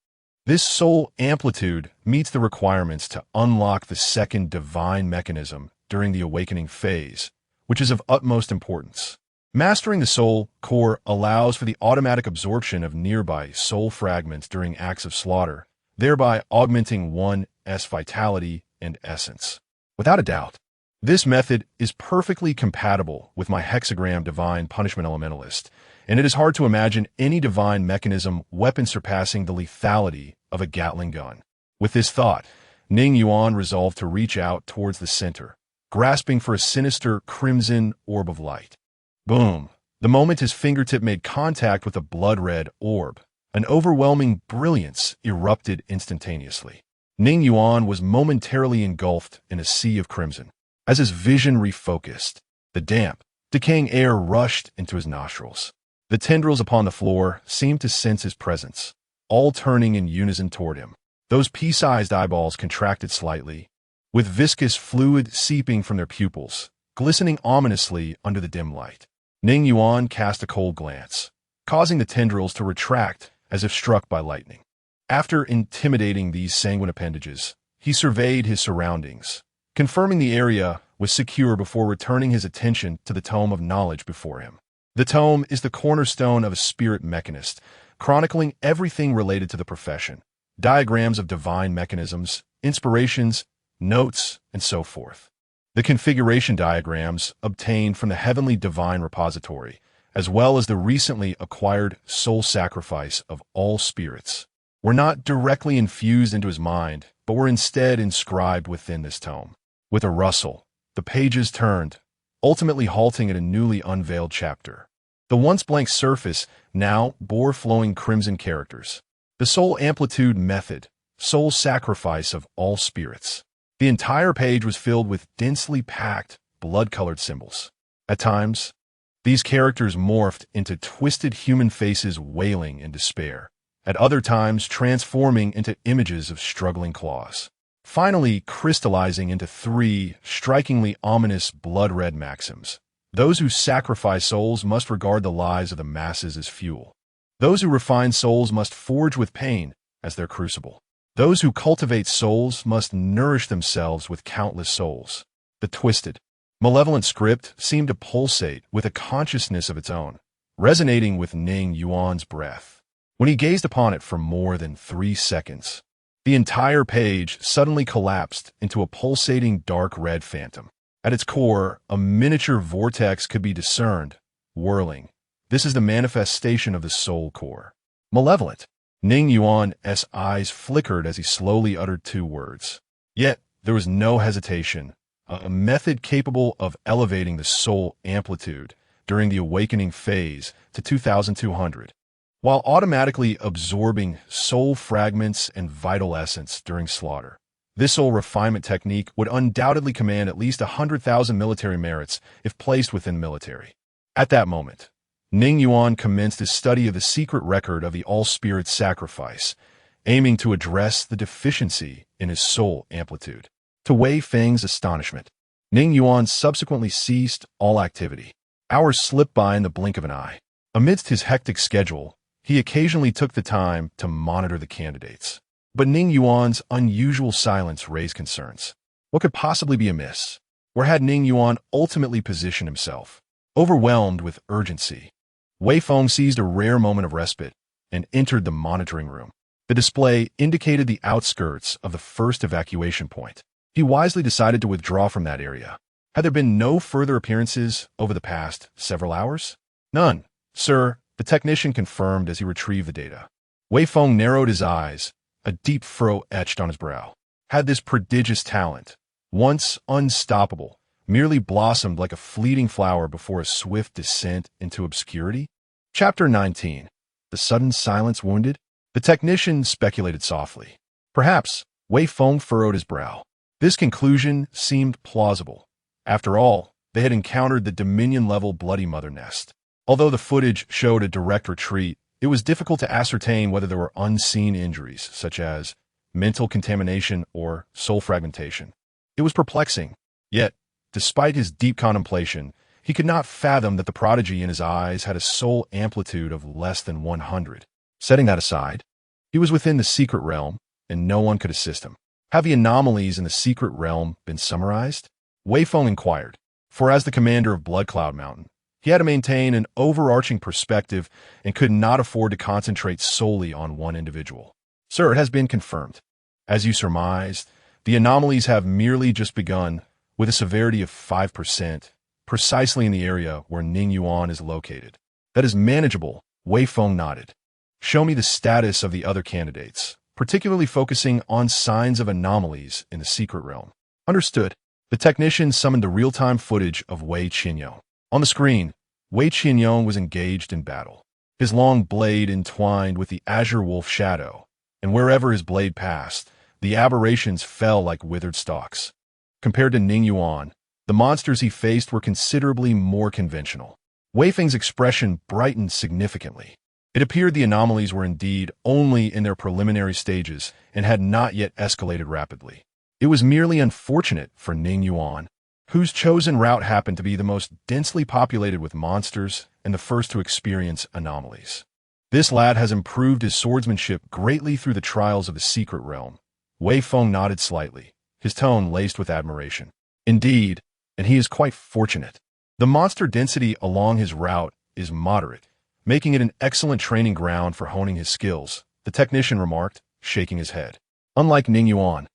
this soul amplitude meets the requirements to unlock the second divine mechanism during the awakening phase, which is of utmost importance. Mastering the soul core allows for the automatic absorption of nearby soul fragments during acts of slaughter, thereby augmenting one's vitality and essence. Without a doubt, this method is perfectly compatible with my hexagram divine punishment elementalist, and it is hard to imagine any divine mechanism weapon surpassing the lethality of a Gatling gun. With this thought, Ning Yuan resolved to reach out towards the center, grasping for a sinister crimson orb of light. Boom! The moment his fingertip made contact with a blood-red orb, an overwhelming brilliance erupted instantaneously. Ning Yuan was momentarily engulfed in a sea of crimson. As his vision refocused, the damp, decaying air rushed into his nostrils. The tendrils upon the floor seemed to sense his presence, all turning in unison toward him. Those pea-sized eyeballs contracted slightly, with viscous fluid seeping from their pupils, glistening ominously under the dim light. Ning Yuan cast a cold glance, causing the tendrils to retract as if struck by lightning. After intimidating these sanguine appendages, he surveyed his surroundings, confirming the area was secure before returning his attention to the tome of knowledge before him. The tome is the cornerstone of a spirit mechanist, chronicling everything related to the profession, diagrams of divine mechanisms, inspirations, notes, and so forth. The configuration diagrams obtained from the Heavenly Divine Repository, as well as the recently acquired soul sacrifice of all spirits, were not directly infused into his mind, but were instead inscribed within this tome. With a rustle, the pages turned, ultimately halting at a newly unveiled chapter. The once blank surface now bore flowing crimson characters. The soul amplitude method, soul sacrifice of all spirits. The entire page was filled with densely packed, blood-colored symbols. At times, these characters morphed into twisted human faces wailing in despair, at other times transforming into images of struggling claws, finally crystallizing into three strikingly ominous blood-red maxims. Those who sacrifice souls must regard the lives of the masses as fuel. Those who refine souls must forge with pain as their crucible. Those who cultivate souls must nourish themselves with countless souls. The twisted, malevolent script seemed to pulsate with a consciousness of its own, resonating with Ning Yuan's breath. When he gazed upon it for more than 3 seconds, the entire page suddenly collapsed into a pulsating dark red phantom. At its core, a miniature vortex could be discerned, whirling. This is the manifestation of the soul core. Malevolent. Ning Yuan's eyes flickered as he slowly uttered 2 words. Yet, there was no hesitation, a method capable of elevating the soul amplitude during the awakening phase to 2,200, while automatically absorbing soul fragments and vital essence during slaughter. This soul refinement technique would undoubtedly command at least 100,000 military merits if placed within the military. At that moment, Ning Yuan commenced his study of the secret record of the all-spirit sacrifice, aiming to address the deficiency in his soul amplitude. To Wei Feng's astonishment, Ning Yuan subsequently ceased all activity. Hours slipped by in the blink of an eye. Amidst his hectic schedule, he occasionally took the time to monitor the candidates. But Ning Yuan's unusual silence raised concerns. What could possibly be amiss? Where had Ning Yuan ultimately positioned himself? Overwhelmed with urgency, Wei Feng seized a rare moment of respite and entered the monitoring room. The display indicated the outskirts of the first evacuation point. He wisely decided to withdraw from that area. Had there been no further appearances over the past several hours? None, sir, the technician confirmed as he retrieved the data. Wei Feng narrowed his eyes, a deep furrow etched on his brow. Had this prodigious talent, once unstoppable, merely blossomed like a fleeting flower before a swift descent into obscurity? Chapter 19. The sudden silence wounded? The technician speculated softly. Perhaps. Wei Feng furrowed his brow. This conclusion seemed plausible. After all, they had encountered the Dominion-level Bloody Mother nest. Although the footage showed a direct retreat, it was difficult to ascertain whether there were unseen injuries, such as mental contamination or soul fragmentation. It was perplexing. Yet, despite his deep contemplation, he could not fathom that the prodigy in his eyes had a soul amplitude of less than 100. Setting that aside, he was within the secret realm, and no one could assist him. Have the anomalies in the secret realm been summarized? Wei Feng inquired, for as the commander of Blood Cloud Mountain, He had to maintain an overarching perspective and could not afford to concentrate solely on one individual. Sir, it has been confirmed. As you surmised, the anomalies have merely just begun, with a severity of 5%, precisely in the area where Ning Yuan is located. That is manageable, Wei Feng nodded. Show me the status of the other candidates, particularly focusing on signs of anomalies in the secret realm. Understood. The technician summoned the real-time footage of Wei Qinyong. On the screen, Wei Qinyong was engaged in battle, his long blade entwined with the azure wolf shadow, and wherever his blade passed, the aberrations fell like withered stalks. Compared to Ning Yuan, the monsters he faced were considerably more conventional. Wei Feng's expression brightened significantly. It appeared the anomalies were indeed only in their preliminary stages and had not yet escalated rapidly. It was merely unfortunate for Ning Yuan, whose chosen route happened to be the most densely populated with monsters and the first to experience anomalies. This lad has improved his swordsmanship greatly through the trials of the secret realm. Wei Feng nodded slightly, his tone laced with admiration. Indeed, and he is quite fortunate. The monster density along his route is moderate, making it an excellent training ground for honing his skills, the technician remarked, shaking his head. Unlike Ning Yuan,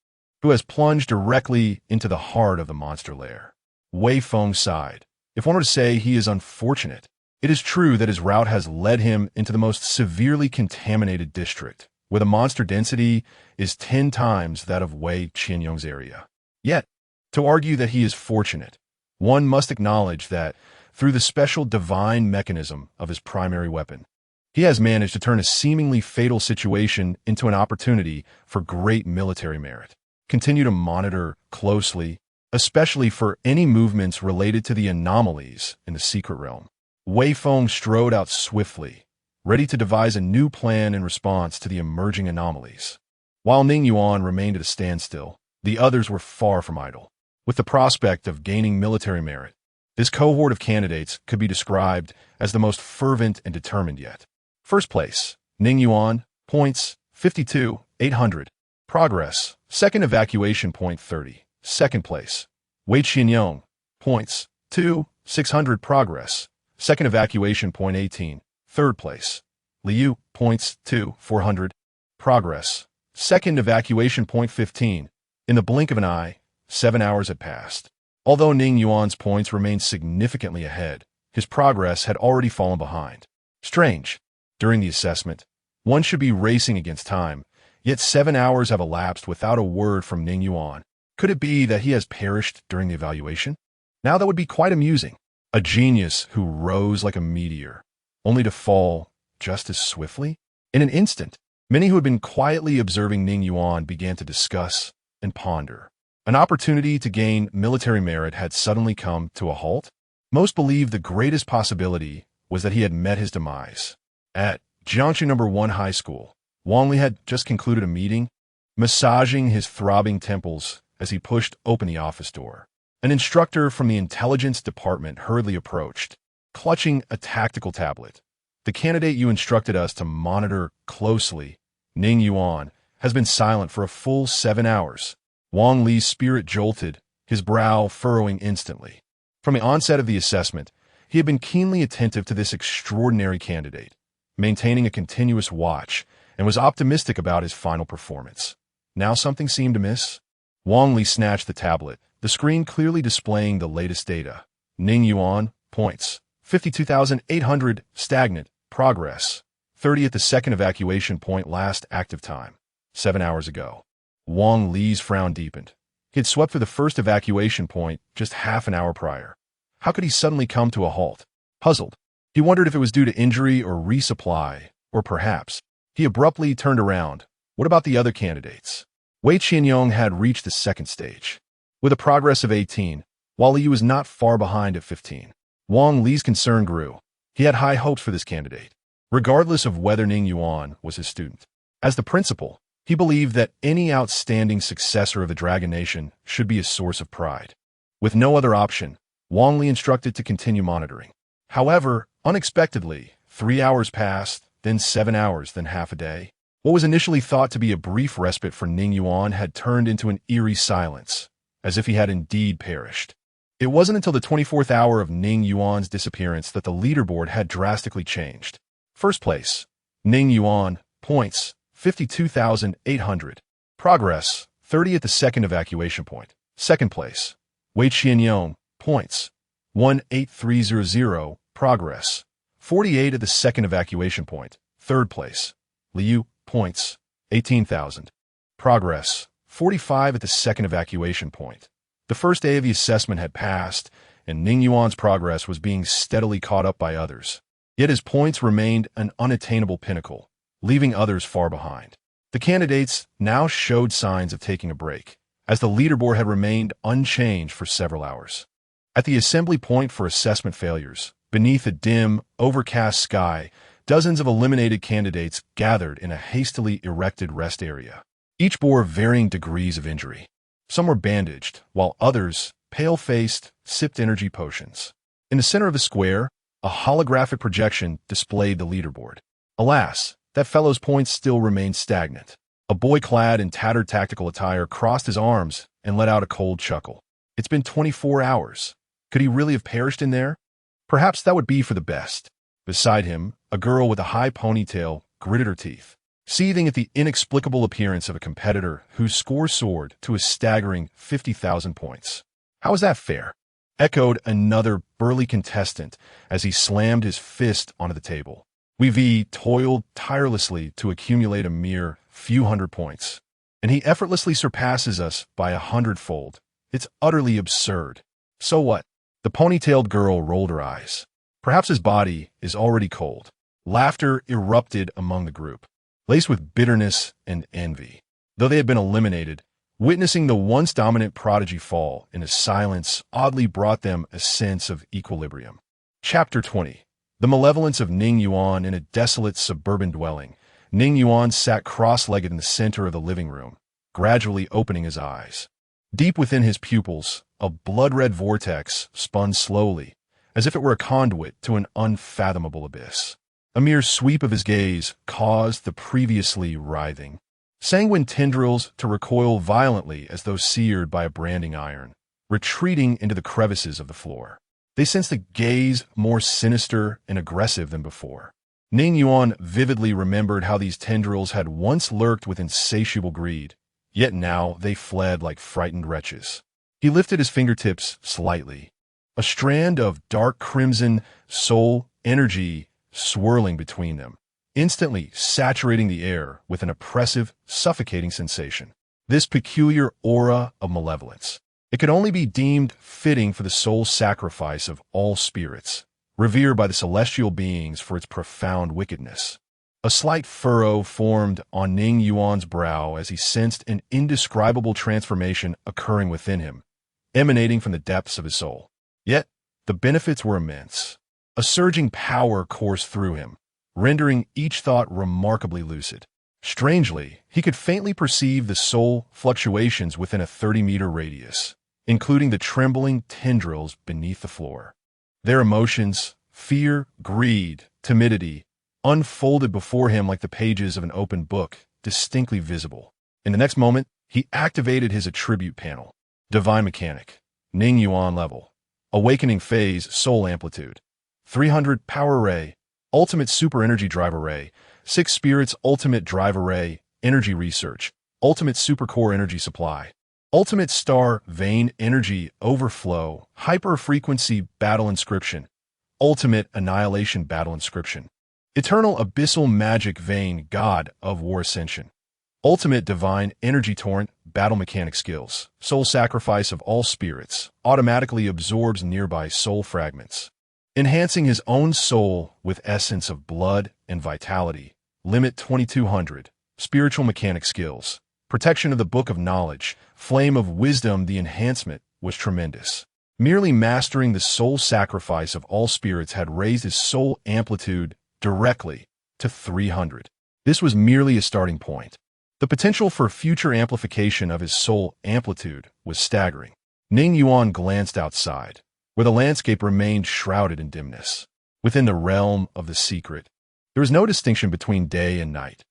who has plunged directly into the heart of the monster lair. Wei Feng sighed. If one were to say he is unfortunate, it is true that his route has led him into the most severely contaminated district, where the monster density is 10 times that of Wei Qinyong's area. Yet, to argue that he is fortunate, one must acknowledge that, through the special divine mechanism of his primary weapon, he has managed to turn a seemingly fatal situation into an opportunity for great military merit. Continue to monitor closely, especially for any movements related to the anomalies in the secret realm. Wei Feng strode out swiftly, ready to devise a new plan in response to the emerging anomalies. While Ning Yuan remained at a standstill, the others were far from idle. With the prospect of gaining military merit, this cohort of candidates could be described as the most fervent and determined yet. First place, Ning Yuan, points, 52,800. Progress, second evacuation point 30. Second place, Wei Qinyong, points, 2,600. Progress, second evacuation point 18. Third place, Liu, points, 2,400. Progress, second evacuation point 15. In the blink of an eye, 7 hours had passed. Although Ning Yuan's points remained significantly ahead, his progress had already fallen behind. Strange. During the assessment, one should be racing against time, yet 7 hours have elapsed without a word from Ning Yuan. Could it be that he has perished during the evaluation? Now that would be quite amusing. A genius who rose like a meteor, only to fall just as swiftly? In an instant, many who had been quietly observing Ning Yuan began to discuss and ponder. An opportunity to gain military merit had suddenly come to a halt. Most believed the greatest possibility was that he had met his demise. At Jiangsu No. 1 High School, Wang Li had just concluded a meeting, massaging his throbbing temples as he pushed open the office door. An instructor from the intelligence department hurriedly approached, clutching a tactical tablet. The candidate you instructed us to monitor closely, Ning Yuan, has been silent for a full 7 hours. Wang Li's spirit jolted, his brow furrowing instantly. From the onset of the assessment, he had been keenly attentive to this extraordinary candidate, maintaining a continuous watch, and was optimistic about his final performance. Now something seemed amiss. Wang Li snatched the tablet, the screen clearly displaying the latest data. Ning Yuan, points, 52,800, stagnant, progress, 30 at the second evacuation point, last active time, 7 hours ago. Wang Li's frown deepened. He had swept through the first evacuation point just half an hour prior. How could he suddenly come to a halt? Puzzled, he wondered if it was due to injury or resupply, or perhaps. He abruptly turned around. What about the other candidates? Wei Qinyong had reached the second stage, with a progress of 18, while Li was not far behind at 15. Wang Li's concern grew. He had high hopes for this candidate, regardless of whether Ning Yuan was his student. As the principal, he believed that any outstanding successor of the Dragon Nation should be a source of pride. With no other option, Wang Li instructed to continue monitoring. However, unexpectedly, 3 hours passed, then 7 hours, then half a day. What was initially thought to be a brief respite for Ning Yuan had turned into an eerie silence, as if he had indeed perished. It wasn't until the 24th hour of Ning Yuan's disappearance that the leaderboard had drastically changed. First place, Ning Yuan, points, 52,800. Progress, 30 at the second evacuation point. Second place, Wei Qianyong, points, 18300. Progress, 48 at the second evacuation point. Third place, Liu, points, 18,000. Progress, 45 at the second evacuation point. The first day of the assessment had passed, and Ning Yuan's progress was being steadily caught up by others. Yet his points remained an unattainable pinnacle, leaving others far behind. The candidates now showed signs of taking a break, as the leaderboard had remained unchanged for several hours. At the assembly point for assessment failures, beneath a dim, overcast sky, dozens of eliminated candidates gathered in a hastily erected rest area. Each bore varying degrees of injury. Some were bandaged, while others, pale-faced, sipped energy potions. In the center of the square, a holographic projection displayed the leaderboard. Alas, that fellow's points still remained stagnant. A boy clad in tattered tactical attire crossed his arms and let out a cold chuckle. It's been 24 hours. Could he really have perished in there? Perhaps that would be for the best. Beside him, a girl with a high ponytail gritted her teeth, seething at the inexplicable appearance of a competitor whose score soared to a staggering 50,000 points. How is that fair? Echoed another burly contestant as he slammed his fist onto the table. We toiled tirelessly to accumulate a mere few hundred points, and he effortlessly surpasses us by 100-fold. It's utterly absurd. So what? The ponytailed girl rolled her eyes. Perhaps his body is already cold. Laughter erupted among the group, laced with bitterness and envy. Though they had been eliminated, witnessing the once dominant prodigy fall in a silence oddly brought them a sense of equilibrium. Chapter 20. The malevolence of Ning Yuan in a desolate suburban dwelling. Ning Yuan sat cross-legged in the center of the living room, gradually opening his eyes. Deep within his pupils, a blood-red vortex spun slowly, as if it were a conduit to an unfathomable abyss. A mere sweep of his gaze caused the previously writhing, sanguine tendrils to recoil violently as though seared by a branding iron, retreating into the crevices of the floor. They sensed a gaze more sinister and aggressive than before. Ning Yuan vividly remembered how these tendrils had once lurked with insatiable greed, yet now they fled like frightened wretches. He lifted his fingertips slightly, a strand of dark crimson soul energy swirling between them, instantly saturating the air with an oppressive, suffocating sensation. This peculiar aura of malevolence. It could only be deemed fitting for the soul sacrifice of all spirits, revered by the celestial beings for its profound wickedness. A slight furrow formed on Ning Yuan's brow as he sensed an indescribable transformation occurring within him, emanating from the depths of his soul. Yet, the benefits were immense. A surging power coursed through him, rendering each thought remarkably lucid. Strangely, he could faintly perceive the soul fluctuations within a 30-meter radius, including the trembling tendrils beneath the floor. Their emotions, fear, greed, timidity, unfolded before him like the pages of an open book, distinctly visible. In the next moment, he activated his attribute panel. Divine Mechanic, Ning Yuan level, Awakening Phase Soul Amplitude, 300 Power Array, Ultimate Super Energy Drive Array, 6 Spirits Ultimate Drive Array, Energy Research, Ultimate Supercore Energy Supply, Ultimate Star Vein Energy Overflow, Hyper-Frequency Battle Inscription, Ultimate Annihilation Battle Inscription, Eternal Abyssal Magic Vein God of War Ascension, Ultimate Divine Energy Torrent Battle Mechanic Skills, Soul Sacrifice of All Spirits, automatically absorbs nearby soul fragments, enhancing his own soul with essence of blood and vitality. Limit 2200. Spiritual Mechanic Skills. Protection of the Book of Knowledge. Flame of Wisdom. The enhancement was tremendous. Merely mastering the soul sacrifice of all spirits had raised his soul amplitude directly to 300. This was merely a starting point. The potential for future amplification of his soul amplitude was staggering. Ning Yuan glanced outside, where the landscape remained shrouded in dimness. Within the realm of the secret, there was no distinction between day and night.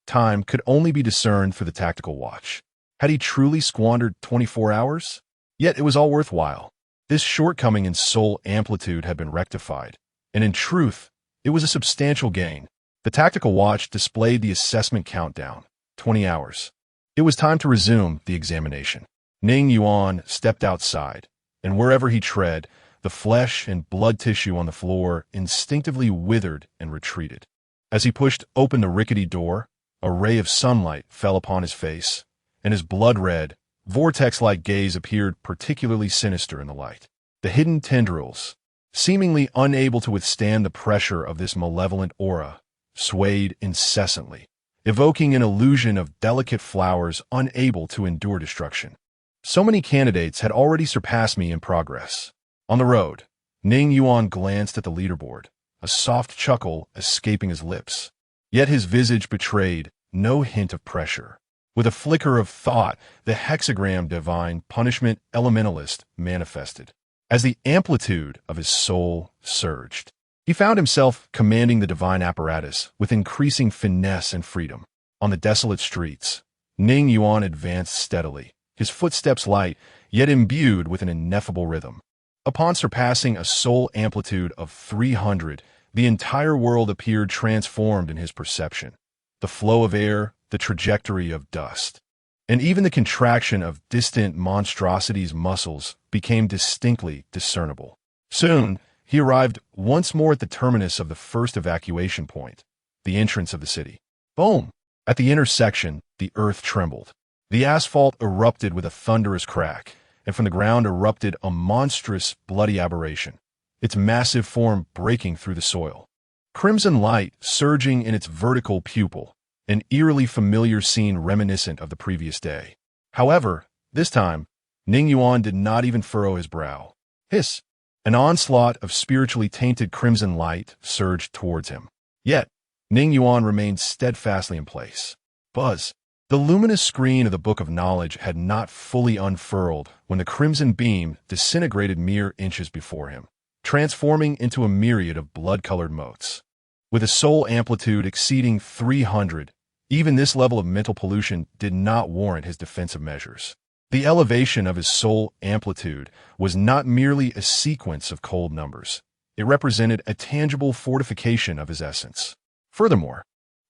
Time could only be discerned through the tactical watch. Had he truly squandered 24 hours? Yet it was all worthwhile. This shortcoming in soul amplitude had been rectified, and in truth, it was a substantial gain. The tactical watch displayed the assessment countdown, 20 hours. It was time to resume the examination. Ning Yuan stepped outside, and wherever he tread, the flesh and blood tissue on the floor instinctively withered and retreated. As he pushed open the rickety door, a ray of sunlight fell upon his face, and his blood-red, vortex-like gaze appeared particularly sinister in the light. The hidden tendrils, seemingly unable to withstand the pressure of this malevolent aura, swayed incessantly, evoking an illusion of delicate flowers unable to endure destruction. So many candidates had already surpassed me in progress. On the road, Ning Yuan glanced at the leaderboard, a soft chuckle escaping his lips. Yet his visage betrayed no hint of pressure. With a flicker of thought, the hexagram divine punishment elementalist manifested. As the amplitude of his soul surged, he found himself commanding the divine apparatus with increasing finesse and freedom. On the desolate streets, Ning Yuan advanced steadily, his footsteps light, yet imbued with an ineffable rhythm. Upon surpassing a soul amplitude of 300, the entire world appeared transformed in his perception. The flow of air, the trajectory of dust, and even the contraction of distant monstrosities' muscles became distinctly discernible. Soon, he arrived once more at the terminus of the first evacuation point, the entrance of the city. Boom! At the intersection, the earth trembled. The asphalt erupted with a thunderous crack, and from the ground erupted a monstrous, bloody aberration, its massive form breaking through the soil. Crimson light surging in its vertical pupil, an eerily familiar scene reminiscent of the previous day. However, this time, Ning Yuan did not even furrow his brow. Hiss! An onslaught of spiritually tainted crimson light surged towards him. Yet, Ning Yuan remained steadfastly in place. Buzz! The luminous screen of the Book of Knowledge had not fully unfurled when the crimson beam disintegrated mere inches before him, transforming into a myriad of blood-colored motes. With a soul amplitude exceeding 300, even this level of mental pollution did not warrant his defensive measures. The elevation of his soul amplitude was not merely a sequence of cold numbers. It represented a tangible fortification of his essence. Furthermore,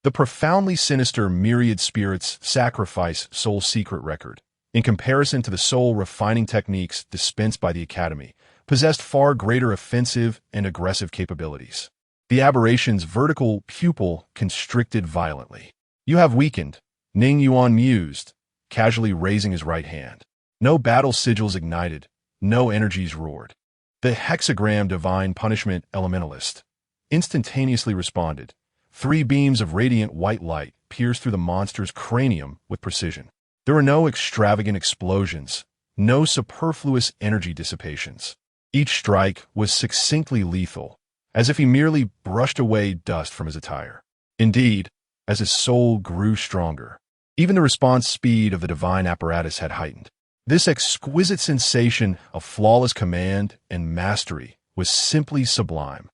the profoundly sinister myriad spirits sacrifice soul secret record, in comparison to the soul refining techniques dispensed by the Academy, possessed far greater offensive and aggressive capabilities. The aberration's vertical pupil constricted violently. You have weakened, Ning Yuan mused, casually raising his right hand. No battle sigils ignited, no energies roared. The hexagram divine punishment elementalist instantaneously responded. 3 beams of radiant white light pierced through the monster's cranium with precision. There were no extravagant explosions, no superfluous energy dissipations. Each strike was succinctly lethal, as if he merely brushed away dust from his attire. Indeed, as his soul grew stronger, even the response speed of the divine apparatus had heightened. This exquisite sensation of flawless command and mastery was simply sublime.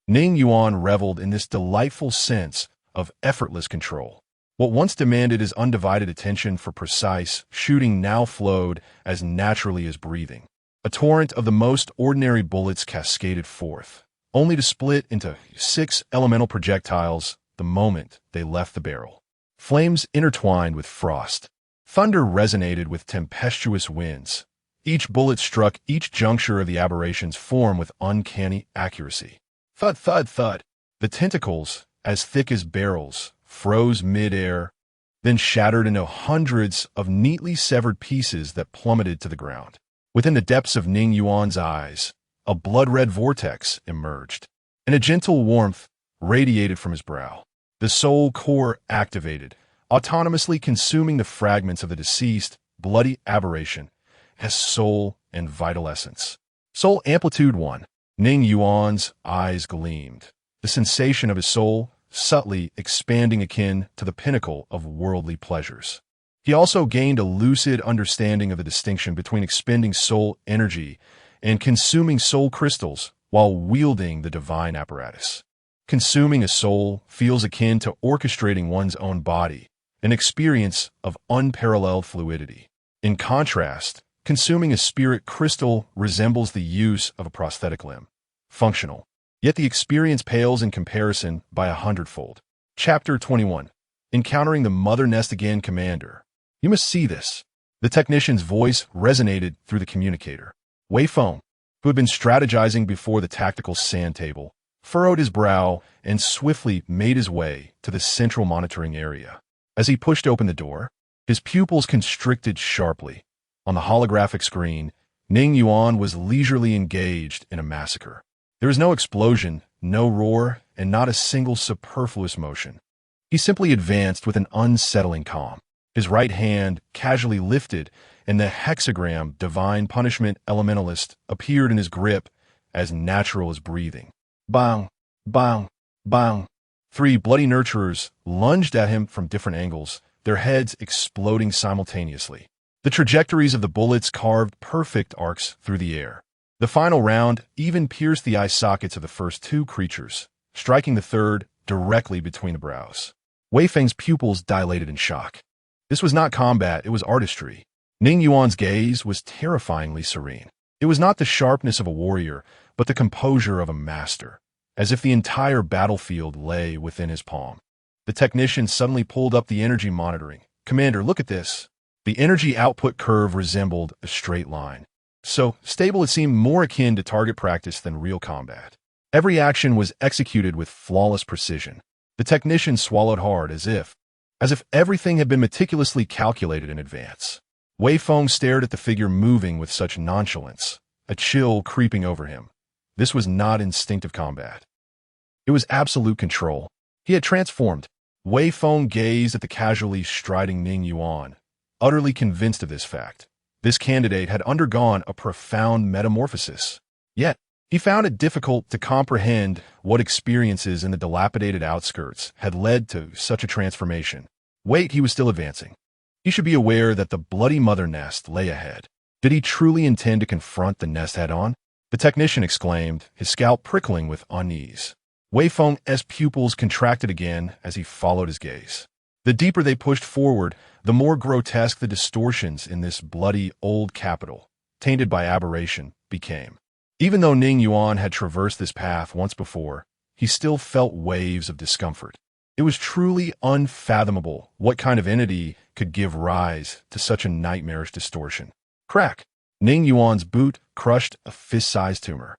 Ning Yuan reveled in this delightful sense of effortless control. What once demanded his undivided attention for precise shooting now flowed as naturally as breathing. A torrent of the most ordinary bullets cascaded forth, only to split into 6 elemental projectiles the moment they left the barrel. Flames intertwined with frost. Thunder resonated with tempestuous winds. Each bullet struck each juncture of the aberration's form with uncanny accuracy. Thud, thud, thud. The tentacles, as thick as barrels, froze mid-air, then shattered into hundreds of neatly severed pieces that plummeted to the ground. Within the depths of Ning Yuan's eyes, a blood-red vortex emerged, and a gentle warmth radiated from his brow. The soul core activated, autonomously consuming the fragments of the deceased, bloody aberration as soul and vital essence. Soul Amplitude 1. Ning Yuan's eyes gleamed, the sensation of his soul subtly expanding akin to the pinnacle of worldly pleasures. He also gained a lucid understanding of the distinction between expending soul energy and consuming soul crystals while wielding the divine apparatus. Consuming a soul feels akin to orchestrating one's own body, an experience of unparalleled fluidity. In contrast, Consuming a spirit crystal resembles the use of a prosthetic limb. Functional. Yet the experience pales in comparison by 100-fold. Chapter 21. Encountering the Mother Nest again, Commander. You must see this. The technician's voice resonated through the communicator. Wei Feng, who had been strategizing before the tactical sand table, furrowed his brow and swiftly made his way to the central monitoring area. As he pushed open the door, his pupils constricted sharply. On the holographic screen, Ning Yuan was leisurely engaged in a massacre. There was no explosion, no roar, and not a single superfluous motion. He simply advanced with an unsettling calm. His right hand casually lifted, and the hexagram Divine Punishment Elementalist appeared in his grip, as natural as breathing. Bang! Bang! Bang! 3 bloody nurturers lunged at him from different angles, their heads exploding simultaneously. The trajectories of the bullets carved perfect arcs through the air. The final round even pierced the eye sockets of the first 2 creatures, striking the third directly between the brows. Wei Feng's pupils dilated in shock. This was not combat, it was artistry. Ning Yuan's gaze was terrifyingly serene. It was not the sharpness of a warrior, but the composure of a master, as if the entire battlefield lay within his palm. The technician suddenly pulled up the energy monitoring. Commander, look at this. The energy output curve resembled a straight line. So stable it seemed more akin to target practice than real combat. Every action was executed with flawless precision. The technician swallowed hard as if everything had been meticulously calculated in advance. Wei Feng stared at the figure moving with such nonchalance, a chill creeping over him. This was not instinctive combat. It was absolute control. He had transformed. Wei Feng gazed at the casually striding Ning Yuan, utterly convinced of this fact. This candidate had undergone a profound metamorphosis. Yet, he found it difficult to comprehend what experiences in the dilapidated outskirts had led to such a transformation. Wait, he was still advancing. He should be aware that the bloody mother nest lay ahead. Did he truly intend to confront the nest head-on? The technician exclaimed, his scalp prickling with unease. Wei Feng's pupils contracted again as he followed his gaze. The deeper they pushed forward, the more grotesque the distortions in this bloody old capital, tainted by aberration, became. Even though Ning Yuan had traversed this path once before, he still felt waves of discomfort. It was truly unfathomable what kind of entity could give rise to such a nightmarish distortion. Crack! Ning Yuan's boot crushed a fist-sized tumor.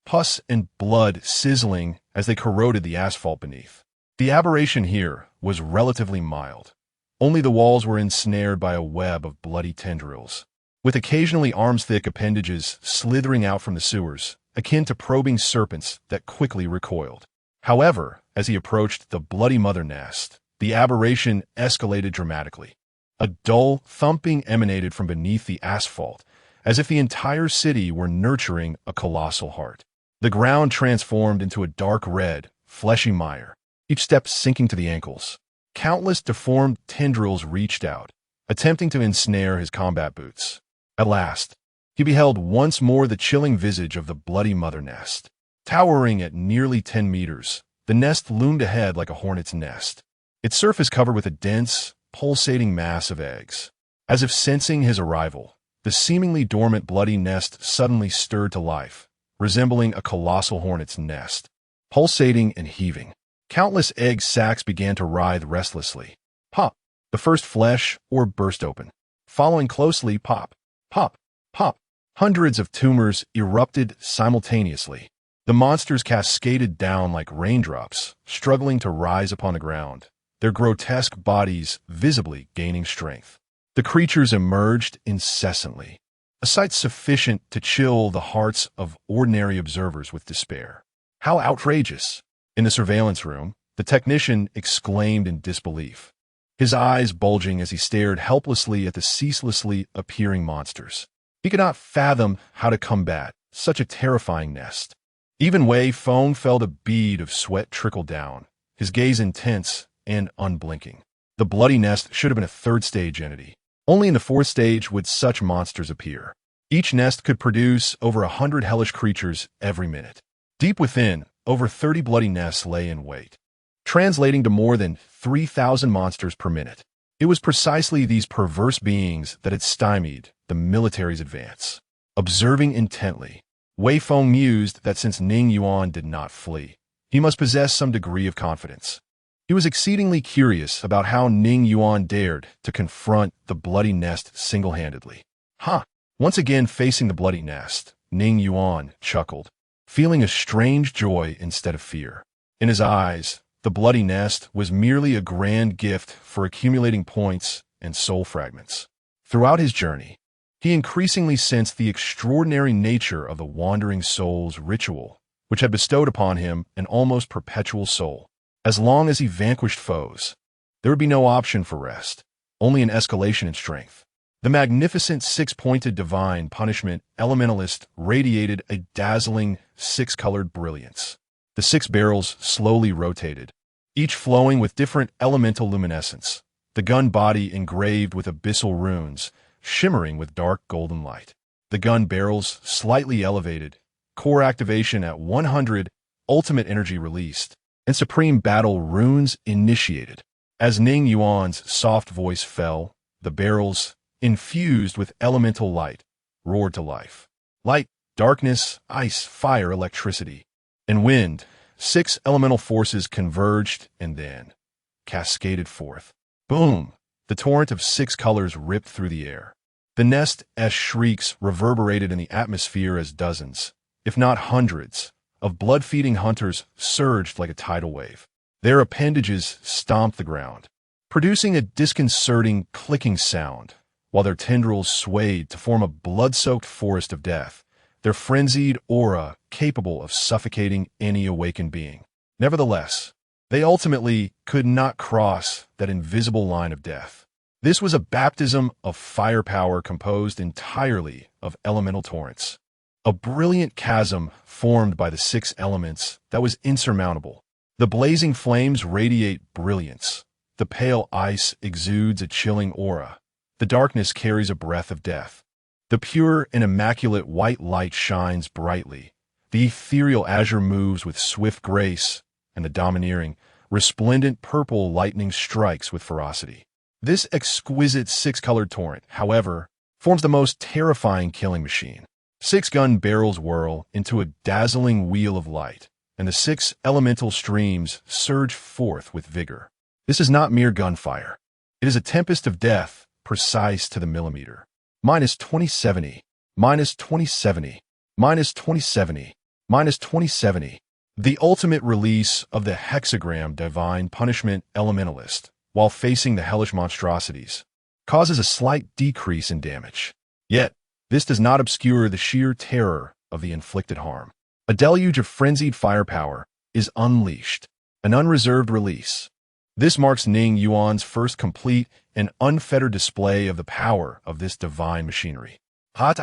Pus and blood sizzling as they corroded the asphalt beneath. The aberration here was relatively mild. Only the walls were ensnared by a web of bloody tendrils, with occasionally arms-thick appendages slithering out from the sewers, akin to probing serpents that quickly recoiled. However, as he approached the bloody mother nest, the aberration escalated dramatically. A dull thumping emanated from beneath the asphalt, as if the entire city were nurturing a colossal heart. The ground transformed into a dark red, fleshy mire, each step sinking to the ankles. Countless deformed tendrils reached out, attempting to ensnare his combat boots. At last, he beheld once more the chilling visage of the bloody mother nest. Towering at nearly 10 meters, the nest loomed ahead like a hornet's nest, its surface covered with a dense, pulsating mass of eggs. As if sensing his arrival, the seemingly dormant bloody nest suddenly stirred to life, resembling a colossal hornet's nest, pulsating and heaving. Countless egg sacs began to writhe restlessly. Pop! The first flesh ore burst open. Following closely, pop, pop, pop. Hundreds of tumors erupted simultaneously. The monsters cascaded down like raindrops, struggling to rise upon the ground, their grotesque bodies visibly gaining strength. The creatures emerged incessantly, a sight sufficient to chill the hearts of ordinary observers with despair. How outrageous! In the surveillance room, the technician exclaimed in disbelief, his eyes bulging as he stared helplessly at the ceaselessly appearing monsters. He could not fathom how to combat such a terrifying nest. Even Wei Feng felt a bead of sweat trickle down, his gaze intense and unblinking. The bloody nest should have been a third-stage entity. Only in the fourth stage would such monsters appear. Each nest could produce over 100 hellish creatures every minute. Deep within, over 30 bloody nests lay in wait, translating to more than 3,000 monsters per minute. It was precisely these perverse beings that had stymied the military's advance. Observing intently, Wei Feng mused that since Ning Yuan did not flee, he must possess some degree of confidence. He was exceedingly curious about how Ning Yuan dared to confront the bloody nest single-handedly. Once again facing the bloody nest, Ning Yuan chuckled, feeling a strange joy instead of fear. In his eyes, the bloody nest was merely a grand gift for accumulating points and soul fragments. Throughout his journey, he increasingly sensed the extraordinary nature of the wandering soul's ritual, which had bestowed upon him an almost perpetual soul. As long as he vanquished foes, there would be no option for rest, only an escalation in strength. The magnificent six-pointed divine punishment elementalist radiated a dazzling six-colored brilliance. The six barrels slowly rotated, each flowing with different elemental luminescence, the gun body engraved with abyssal runes, shimmering with dark golden light. The gun barrels slightly elevated, core activation at 100, ultimate energy released, and supreme battle runes initiated. As Ning Yuan's soft voice fell, the barrels, infused with elemental light, roared to life. Light, darkness, ice, fire, electricity, and wind, six elemental forces converged and then cascaded forth. Boom! The torrent of six colors ripped through the air. The nest's shrieks reverberated in the atmosphere as dozens, if not hundreds, of blood-feeding hunters surged like a tidal wave. Their appendages stomped the ground, producing a disconcerting clicking sound, while their tendrils swayed to form a blood-soaked forest of death, their frenzied aura capable of suffocating any awakened being. Nevertheless, they ultimately could not cross that invisible line of death. This was a baptism of firepower composed entirely of elemental torrents. A brilliant chasm formed by the six elements that was insurmountable. The blazing flames radiate brilliance. The pale ice exudes a chilling aura. The darkness carries a breath of death. The pure and immaculate white light shines brightly. The ethereal azure moves with swift grace, and the domineering, resplendent purple lightning strikes with ferocity. This exquisite six-colored torrent, however, forms the most terrifying killing machine. Six gun barrels whirl into a dazzling wheel of light, and the six elemental streams surge forth with vigor. This is not mere gunfire. It is a tempest of death, precise to the millimeter. Minus 2070, minus 2070, minus 2070, minus 2070. The ultimate release of the hexagram divine punishment elementalist, while facing the hellish monstrosities, causes a slight decrease in damage. Yet, this does not obscure the sheer terror of the inflicted harm. A deluge of frenzied firepower is unleashed, an unreserved release. This marks Ning Yuan's first complete and unfettered display of the power of this divine machinery. Tot.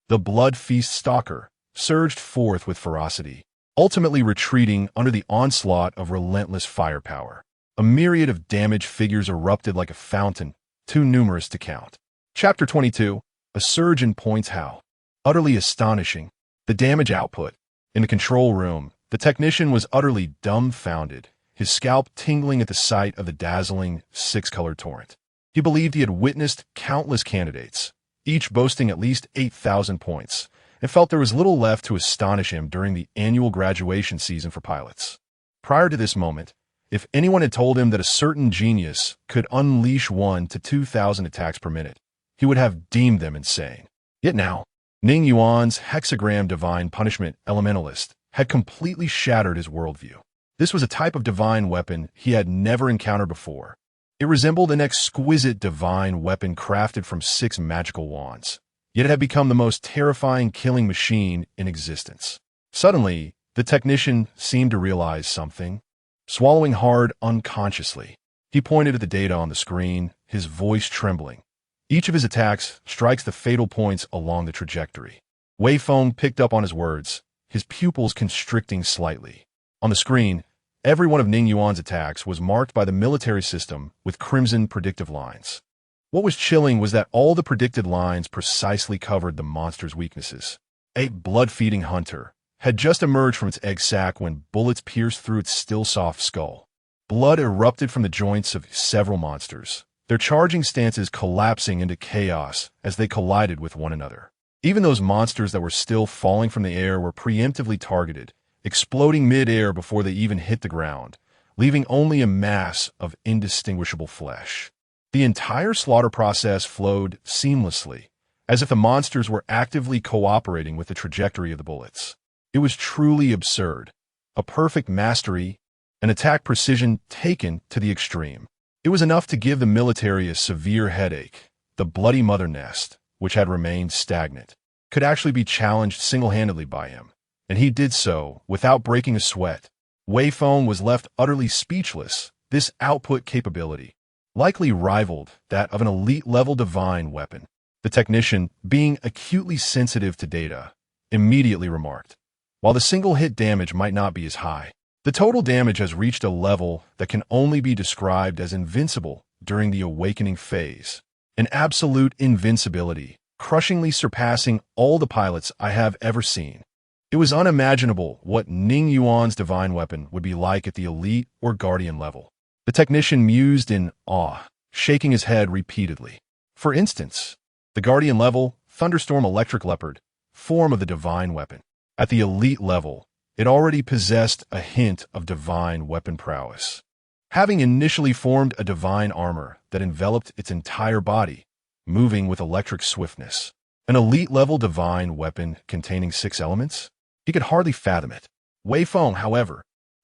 The blood feast stalker surged forth with ferocity, ultimately retreating under the onslaught of relentless firepower. A myriad of damage figures erupted like a fountain, too numerous to count. Chapter 22. A surge in points how. Utterly astonishing. The damage output. In the control room, the technician was utterly dumbfounded, his scalp tingling at the sight of the dazzling six-colored torrent. He believed he had witnessed countless candidates, each boasting at least 8,000 points, and felt there was little left to astonish him during the annual graduation season for pilots. Prior to this moment, if anyone had told him that a certain genius could unleash 1 to 2,000 attacks per minute, he would have deemed them insane. Yet now, Ning Yuan's hexagram divine punishment elementalist had completely shattered his worldview. This was a type of divine weapon he had never encountered before. It resembled an exquisite divine weapon crafted from 6 magical wands, yet it had become the most terrifying killing machine in existence. Suddenly, the technician seemed to realize something. Swallowing hard unconsciously, he pointed at the data on the screen, his voice trembling. Each of his attacks strikes the fatal points along the trajectory. Wei Feng picked up on his words, his pupils constricting slightly. On the screen, every one of Ning Yuan's attacks was marked by the military system with crimson predictive lines. What was chilling was that all the predicted lines precisely covered the monster's weaknesses. A blood-feeding hunter had just emerged from its egg sac when bullets pierced through its still soft skull. Blood erupted from the joints of several monsters, their charging stances collapsing into chaos as they collided with one another. Even those monsters that were still falling from the air were preemptively targeted, exploding mid-air before they even hit the ground, leaving only a mass of indistinguishable flesh. The entire slaughter process flowed seamlessly, as if the monsters were actively cooperating with the trajectory of the bullets. It was truly absurd. A perfect mastery, an attack precision taken to the extreme. It was enough to give the military a severe headache. The bloody mother nest, which had remained stagnant, could actually be challenged single-handedly by him, and he did so without breaking a sweat. Wei Feng was left utterly speechless. This output capability likely rivaled that of an elite-level divine weapon. The technician, being acutely sensitive to data, immediately remarked, while the single-hit damage might not be as high, the total damage has reached a level that can only be described as invincible during the awakening phase. An absolute invincibility, crushingly surpassing all the pilots I have ever seen. It was unimaginable what Ning Yuan's divine weapon would be like at the elite or guardian level. The technician mused in awe, shaking his head repeatedly. For instance, the guardian level, Thunderstorm Electric Leopard, form of the divine weapon. At the elite level, it already possessed a hint of divine weapon prowess. Having initially formed a divine armor that enveloped its entire body, moving with electric swiftness. An elite-level divine weapon containing 6 elements? He could hardly fathom it. Wei Feng, however,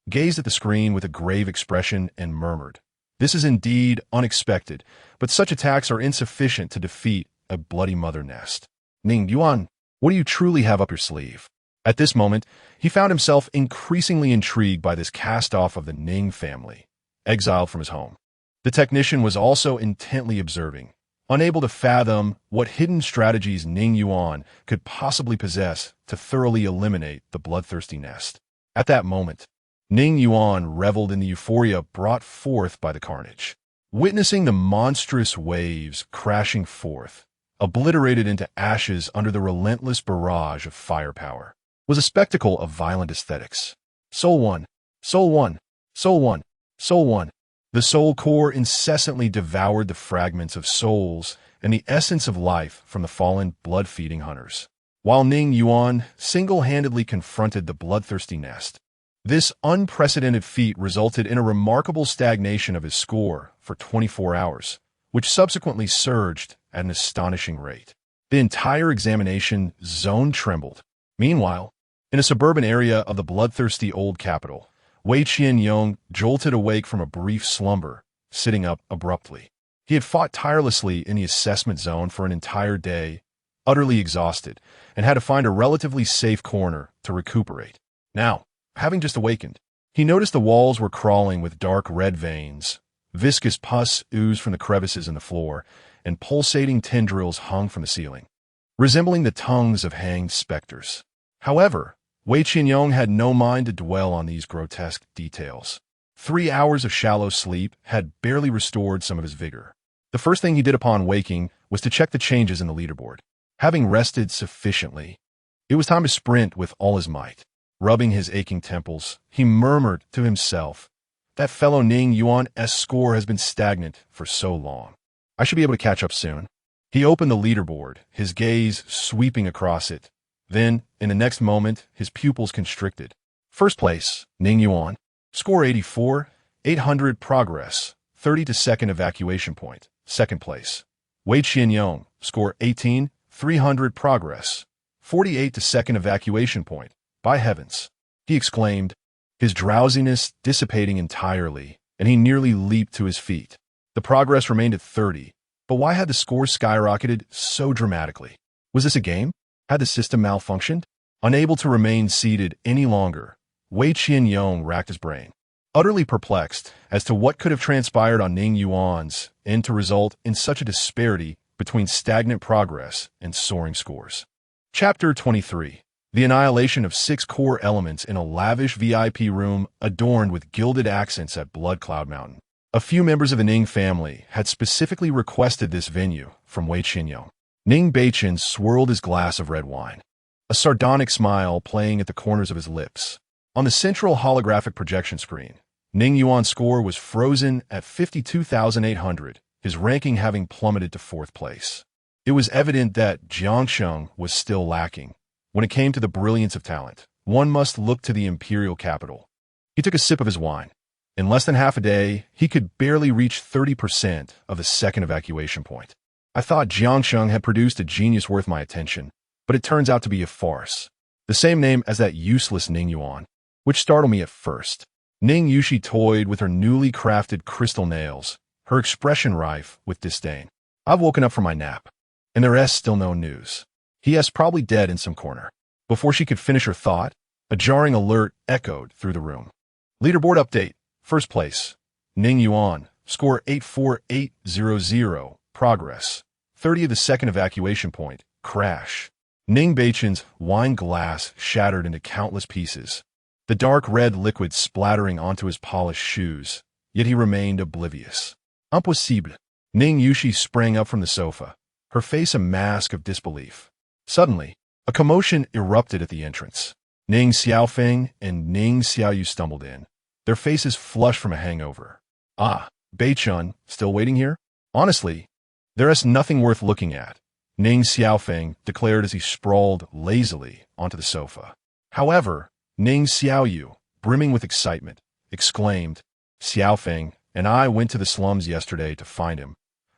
gazed at the screen with a grave expression and murmured, "This is indeed unexpected, but such attacks are insufficient to defeat a bloody mother nest. Ning Yuan, what do you truly have up your sleeve?" At this moment, he found himself increasingly intrigued by this cast-off of the Ning family, exiled from his home. The technician was also intently observing, unable to fathom what hidden strategies Ning Yuan could possibly possess to thoroughly eliminate the bloodthirsty nest. At that moment, Ning Yuan reveled in the euphoria brought forth by the carnage. Witnessing the monstrous waves crashing forth, obliterated into ashes under the relentless barrage of firepower, was a spectacle of violent aesthetics. Soul One, Soul One, Soul One, Soul One. The soul core incessantly devoured the fragments of souls and the essence of life from the fallen blood-feeding hunters, while Ning Yuan single-handedly confronted the bloodthirsty nest. This unprecedented feat resulted in a remarkable stagnation of his score for 24 hours, which subsequently surged at an astonishing rate. The entire examination zone trembled. Meanwhile, in a suburban area of the bloodthirsty old capital, Wei Qianyong jolted awake from a brief slumber, sitting up abruptly. He had fought tirelessly in the assessment zone for an entire day, utterly exhausted, and had to find a relatively safe corner to recuperate. Now, having just awakened, he noticed the walls were crawling with dark red veins, viscous pus oozed from the crevices in the floor, and pulsating tendrils hung from the ceiling, resembling the tongues of hanged specters. However, Wei Qianyong had no mind to dwell on these grotesque details. 3 hours of shallow sleep had barely restored some of his vigor. The first thing he did upon waking was to check the changes in the leaderboard. Having rested sufficiently, it was time to sprint with all his might. Rubbing his aching temples, he murmured to himself, "That fellow Ning Yuan's score has been stagnant for so long. I should be able to catch up soon." He opened the leaderboard, his gaze sweeping across it. Then, in the next moment, his pupils constricted. First place, Ning Yuan. Score 84, 800 progress, 30 to second evacuation point. Second place, Wei Qianyong. Score 18, 300 progress, 48 to second evacuation point. By heavens, he exclaimed, his drowsiness dissipating entirely, and he nearly leaped to his feet. The progress remained at 30, but why had the score skyrocketed so dramatically? Was this a game? Had the system malfunctioned? Unable to remain seated any longer, Wei Qianyong racked his brain, utterly perplexed as to what could have transpired on Ning Yuan's end to result in such a disparity between stagnant progress and soaring scores. Chapter 23. The annihilation of 6 core elements in a lavish VIP room adorned with gilded accents at Blood Cloud Mountain. A few members of the Ning family had specifically requested this venue from Wei Qianyong. Ning Beichen swirled his glass of red wine, a sardonic smile playing at the corners of his lips. On the central holographic projection screen, Ning Yuan's score was frozen at 52,800, his ranking having plummeted to 4th place. It was evident that Jiangsheng was still lacking. When it came to the brilliance of talent, one must look to the imperial capital. He took a sip of his wine. In less than half a day, he could barely reach 30% of the 2nd evacuation point. I thought Jiangsheng had produced a genius worth my attention, but it turns out to be a farce. The same name as that useless Ning Yuan, which startled me at first. Ning Yushi toyed with her newly crafted crystal nails, her expression rife with disdain. I've woken up from my nap, and there is still no news. He is probably dead in some corner. Before she could finish her thought, a jarring alert echoed through the room. Leaderboard update. 1st place. Ning Yuan. Score 84800. Progress. 30 of the 2nd evacuation point. Crash. Ning Beichen's wine glass shattered into countless pieces, the dark red liquid splattering onto his polished shoes, yet he remained oblivious. Impossible. Ning Yushi sprang up from the sofa, her face a mask of disbelief. Suddenly, a commotion erupted at the entrance. Ning Xiaofeng and Ning Xiaoyu stumbled in, their faces flushed from a hangover. Ah, Beichun, still waiting here? Honestly, there is nothing worth looking at, Ning Xiaofeng declared as he sprawled lazily onto the sofa. However, Ning Xiaoyu, brimming with excitement, exclaimed, Xiaofeng and I went to the slums yesterday to find him,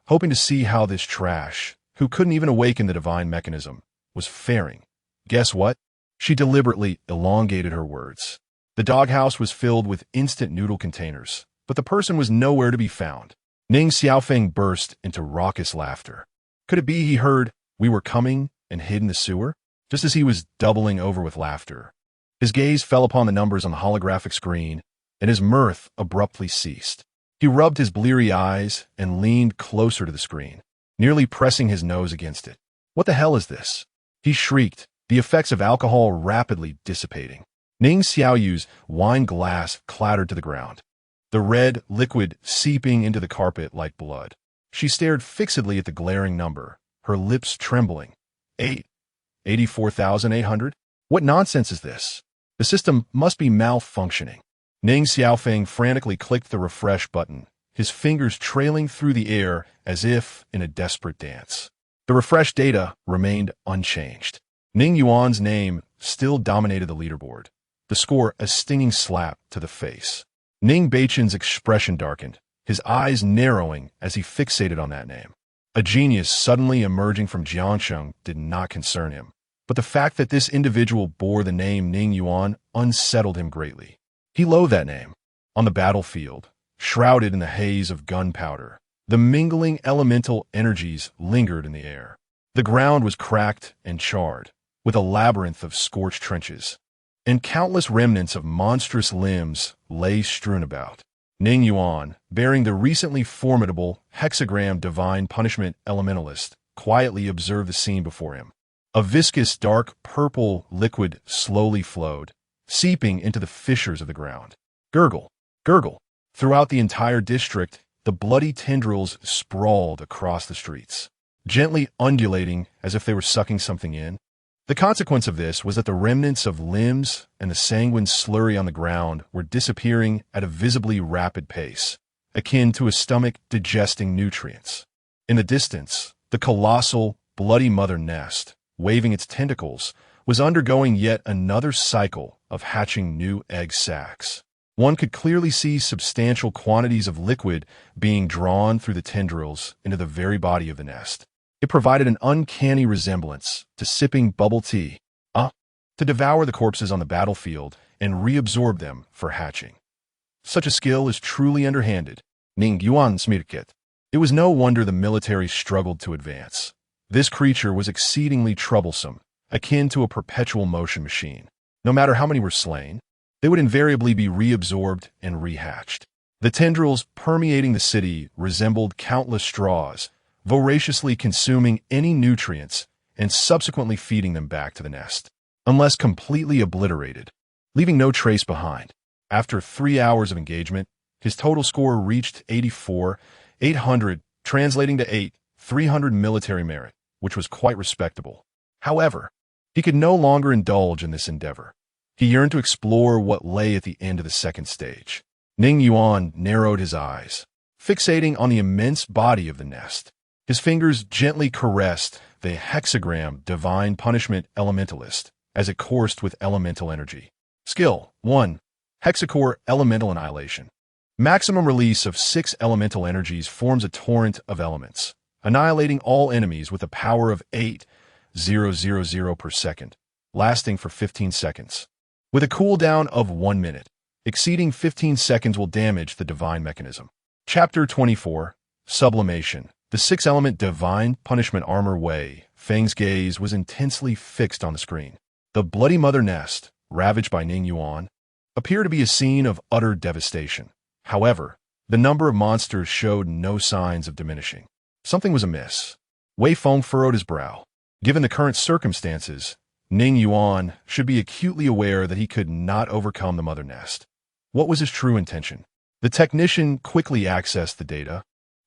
hoping to see how this trash, who couldn't even awaken the divine mechanism, was faring. Guess what? She deliberately elongated her words. The doghouse was filled with instant noodle containers, but the person was nowhere to be found. Ning Xiaofeng burst into raucous laughter. Could it be he heard, "We were coming," and hid in the sewer? Just as he was doubling over with laughter, his gaze fell upon the numbers on the holographic screen, and his mirth abruptly ceased. He rubbed his bleary eyes and leaned closer to the screen, nearly pressing his nose against it. What the hell is this? He shrieked, the effects of alcohol rapidly dissipating. Ning Xiaoyu's wine glass clattered to the ground, the red liquid seeping into the carpet like blood. She stared fixedly at the glaring number, her lips trembling. 84,800? What nonsense is this? The system must be malfunctioning. Ning Xiaofeng frantically clicked the refresh button, his fingers trailing through the air as if in a desperate dance. The refresh data remained unchanged. Ning Yuan's name still dominated the leaderboard, the score a stinging slap to the face. Ning Beichen's expression darkened, his eyes narrowing as he fixated on that name. A genius suddenly emerging from Jiangsheng did not concern him, but the fact that this individual bore the name Ning Yuan unsettled him greatly. He loathed that name. On the battlefield, shrouded in the haze of gunpowder, the mingling elemental energies lingered in the air. The ground was cracked and charred, with a labyrinth of scorched trenches, and countless remnants of monstrous limbs lay strewn about. Ning Yuan, bearing the recently formidable hexagram divine punishment elementalist, quietly observed the scene before him. A viscous dark purple liquid slowly flowed, seeping into the fissures of the ground. Gurgle, gurgle. Throughout the entire district, the bloody tendrils sprawled across the streets, gently undulating as if they were sucking something in. The consequence of this was that the remnants of limbs and the sanguine slurry on the ground were disappearing at a visibly rapid pace, akin to a stomach digesting nutrients. In the distance, the colossal, bloody mother nest, waving its tentacles, was undergoing yet another cycle of hatching new egg sacs. One could clearly see substantial quantities of liquid being drawn through the tendrils into the very body of the nest. It provided an uncanny resemblance to sipping bubble tea, to devour the corpses on the battlefield and reabsorb them for hatching. Such a skill is truly underhanded. Ning Yuan Smirket. It was no wonder the military struggled to advance. This creature was exceedingly troublesome, akin to a perpetual motion machine. No matter how many were slain, they would invariably be reabsorbed and rehatched. The tendrils permeating the city resembled countless straws, voraciously consuming any nutrients and subsequently feeding them back to the nest, unless completely obliterated, leaving no trace behind. After 3 hours of engagement, his total score reached 84,800, translating to 300 military merit, which was quite respectable. However, he could no longer indulge in this endeavor. He yearned to explore what lay at the end of the second stage. Ning Yuan narrowed his eyes, fixating on the immense body of the nest. His fingers gently caressed the hexagram divine punishment elementalist as it coursed with elemental energy. Skill 1. Hexacore Elemental Annihilation. Maximum release of 6 elemental energies forms a torrent of elements, annihilating all enemies with a power of 8,000 per second, lasting for 15 seconds. With a cooldown of 1 minute, exceeding 15 seconds will damage the divine mechanism. Chapter 24. Sublimation. The 6-element divine punishment armor Wei Feng's gaze was intensely fixed on the screen. The Bloody Mother Nest, ravaged by Ning Yuan, appeared to be a scene of utter devastation. However, the number of monsters showed no signs of diminishing. Something was amiss. Wei Feng furrowed his brow. Given the current circumstances, Ning Yuan should be acutely aware that he could not overcome the Mother Nest. What was his true intention? The technician quickly accessed the data,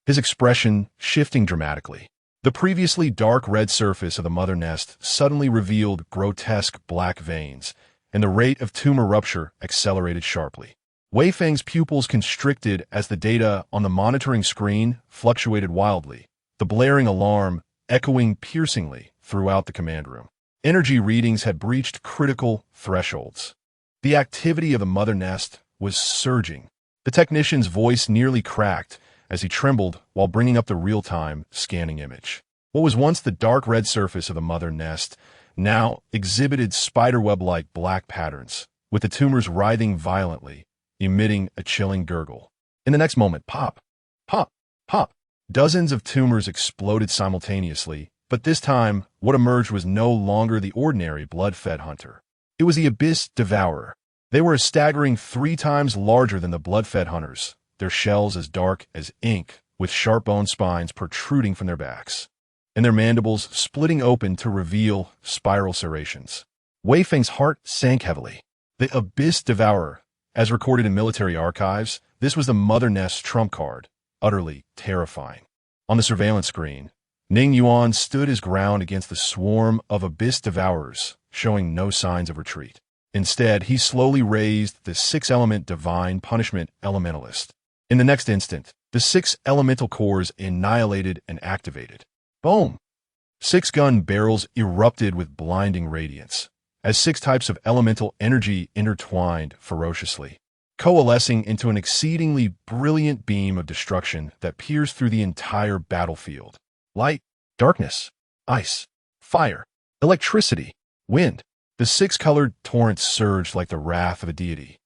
his expression shifting dramatically. The previously dark red surface of the Mother Nest suddenly revealed grotesque black veins, and the rate of tumor rupture accelerated sharply. Wei Feng's pupils constricted as the data on the monitoring screen fluctuated wildly, the blaring alarm echoing piercingly throughout the command room. Energy readings had breached critical thresholds. The activity of the Mother Nest was surging. The technician's voice nearly cracked as he trembled while bringing up the real-time scanning image. What was once the dark red surface of the Mother Nest now exhibited spiderweb-like black patterns, with the tumors writhing violently, emitting a chilling gurgle. In the next moment, pop, pop, pop. Dozens of tumors exploded simultaneously, but this time, what emerged was no longer the ordinary blood-fed hunter. It was the Abyss Devourer. They were a staggering 3 times larger than the blood-fed hunters, their shells as dark as ink, with sharp bone spines protruding from their backs, and their mandibles splitting open to reveal spiral serrations. Wei Feng's heart sank heavily. The Abyss Devourer, as recorded in military archives, this was the Mother Nest's trump card, utterly terrifying. On the surveillance screen, Ning Yuan stood his ground against the swarm of Abyss Devourers, showing no signs of retreat. Instead, he slowly raised the 6-element divine punishment elementalist. In the next instant, the 6 elemental cores annihilated and activated. Boom! 6 gun barrels erupted with blinding radiance, as 6 types of elemental energy intertwined ferociously, coalescing into an exceedingly brilliant beam of destruction that pierced through the entire battlefield. Light, darkness, ice, fire, electricity, wind. The 6-colored torrents surged like the wrath of a deity,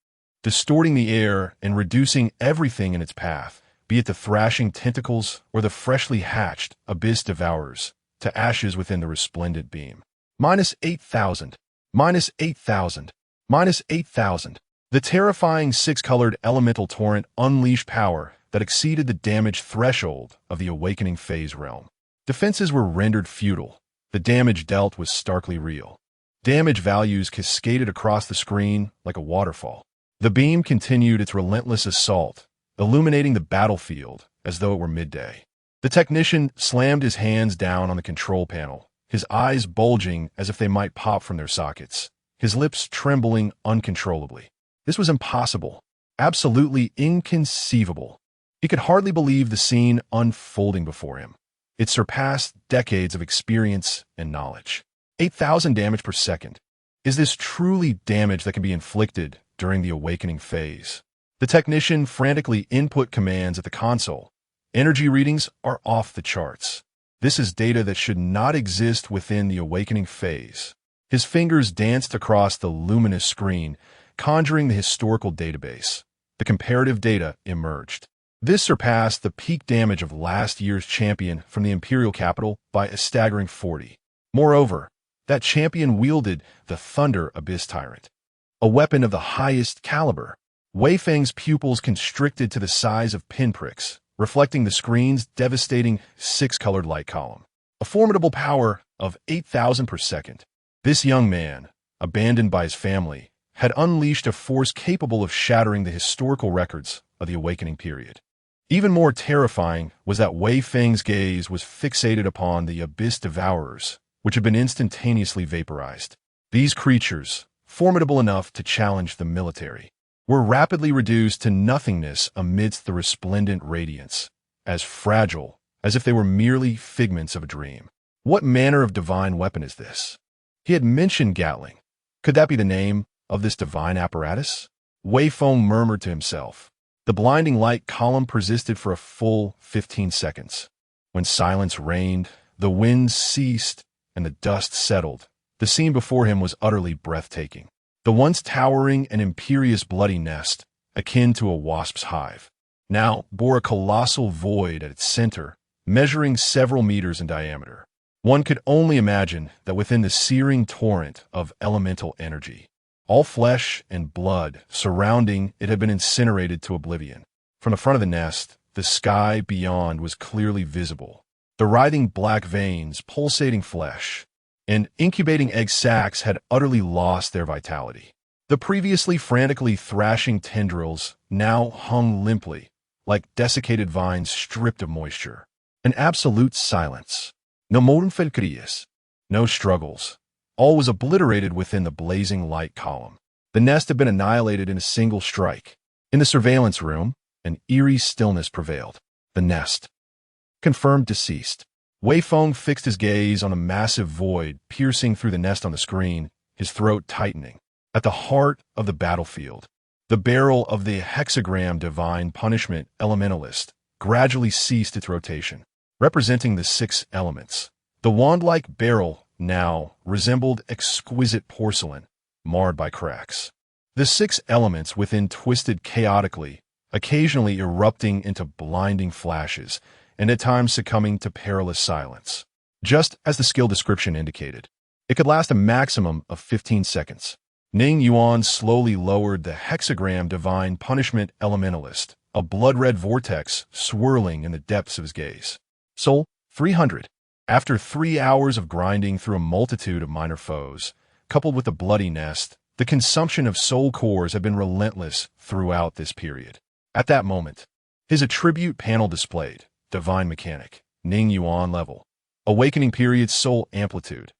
distorting the air and reducing everything in its path, be it the thrashing tentacles or the freshly hatched Abyss Devourers, to ashes within the resplendent beam. -8,000, -8,000, -8,000. The terrifying 6-colored elemental torrent unleashed power that exceeded the damage threshold of the awakening phase realm. Defenses were rendered futile. The damage dealt was starkly real. Damage values cascaded across the screen like a waterfall. The beam continued its relentless assault, illuminating the battlefield as though it were midday. The technician slammed his hands down on the control panel, his eyes bulging as if they might pop from their sockets, his lips trembling uncontrollably. This was impossible, absolutely inconceivable. He could hardly believe the scene unfolding before him. It surpassed decades of experience and knowledge. 8,000 damage per second. Is this truly damage that can be inflicted during the awakening phase? The technician frantically input commands at the console. Energy readings are off the charts. This is data that should not exist within the awakening phase. His fingers danced across the luminous screen, conjuring the historical database. The comparative data emerged. This surpassed the peak damage of last year's champion from the Imperial capital by a staggering 40. Moreover, that champion wielded the Thunder Abyss Tyrant, a weapon of the highest caliber. Wei Feng's pupils constricted to the size of pinpricks, reflecting the screen's devastating 6-colored light column. A formidable power of 8,000 per second. This young man, abandoned by his family, had unleashed a force capable of shattering the historical records of the awakening period. Even more terrifying was that Wei Feng's gaze was fixated upon the Abyss Devourers, which had been instantaneously vaporized. These creatures, formidable enough to challenge the military, were rapidly reduced to nothingness amidst the resplendent radiance, as fragile as if they were merely figments of a dream. What manner of divine weapon is this? He had mentioned Gatling. Could that be the name of this divine apparatus? Wei Feng murmured to himself. The blinding light column persisted for a full 15 seconds. When silence reigned, the winds ceased, and the dust settled. The scene before him was utterly breathtaking. The once towering and imperious bloody nest, akin to a wasp's hive, now bore a colossal void at its center, measuring several meters in diameter. One could only imagine that within the searing torrent of elemental energy, all flesh and blood surrounding it had been incinerated to oblivion. From the front of the nest, the sky beyond was clearly visible. The writhing black veins, pulsating flesh, and incubating egg sacs had utterly lost their vitality. The previously frantically thrashing tendrils now hung limply, like desiccated vines stripped of moisture. An absolute silence. No motivaciones, no struggles. All was obliterated within the blazing light column. The nest had been annihilated in a single strike. In the surveillance room, an eerie stillness prevailed. The nest, confirmed deceased. Wei Feng fixed his gaze on a massive void piercing through the nest on the screen, his throat tightening. At the heart of the battlefield, the barrel of the hexagram divine punishment elementalist gradually ceased its rotation, representing the 6 elements. The wand-like barrel now resembled exquisite porcelain, marred by cracks. The 6 elements within twisted chaotically, occasionally erupting into blinding flashes, and at times succumbing to perilous silence. Just as the skill description indicated, it could last a maximum of 15 seconds. Ning Yuan slowly lowered the hexagram divine punishment elementalist, a blood-red vortex swirling in the depths of his gaze. Soul 300. After 3 hours of grinding through a multitude of minor foes, coupled with the bloody nest, the consumption of soul cores had been relentless throughout this period. At that moment, his attribute panel displayed, Divine Mechanic, Ning Yuan level, Awakening Period Soul Amplitude,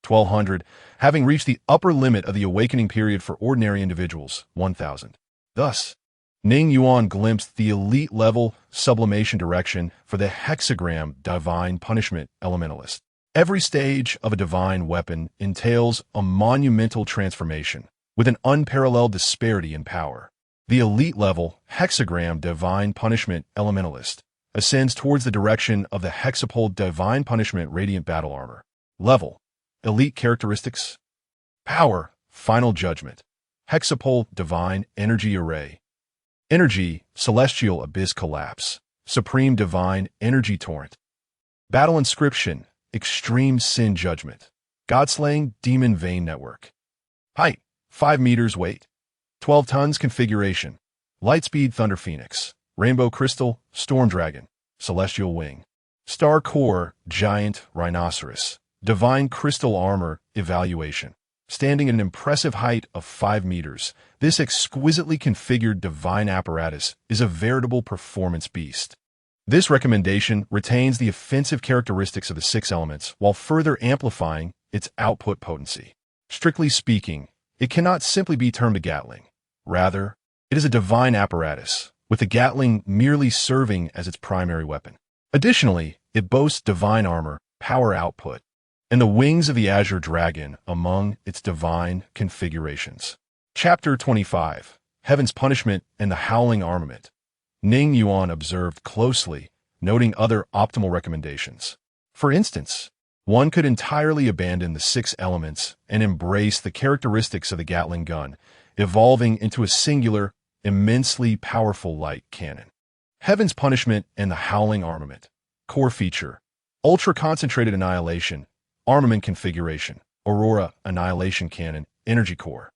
1200, having reached the upper limit of the awakening period for ordinary individuals, 1000. Thus, Ning Yuan glimpsed the elite level sublimation direction for the hexagram divine punishment elementalist. Every stage of a divine weapon entails a monumental transformation, with an unparalleled disparity in power. The elite level hexagram divine punishment elementalist ascends towards the direction of the hexapole divine punishment radiant battle armor. Level, elite characteristics, power, final judgment, hexapole divine energy array, energy, celestial abyss collapse, supreme divine energy torrent, battle inscription, extreme sin judgment, god-slaying demon vein network, height, 5 meters, weight, 12 tons, configuration, lightspeed thunder phoenix, rainbow crystal, storm dragon, celestial wing, star core, giant rhinoceros, divine crystal armor evaluation. Standing at an impressive height of 5 meters, this exquisitely configured divine apparatus is a veritable performance beast. This recommendation retains the offensive characteristics of the 6 elements while further amplifying its output potency. Strictly speaking, it cannot simply be termed a Gatling. Rather, it is a divine apparatus, with the Gatling merely serving as its primary weapon. Additionally, it boasts divine armor, power output, and the wings of the Azure Dragon among its divine configurations. Chapter 25, Heaven's Punishment and the Howling Armament. Ning Yuan observed closely, noting other optimal recommendations. For instance, one could entirely abandon the 6 elements and embrace the characteristics of the Gatling gun, evolving into a singular, immensely powerful light cannon. Heaven's Punishment and the Howling Armament. Core feature, ultra-concentrated annihilation, armament configuration, Aurora Annihilation Cannon, Energy Core.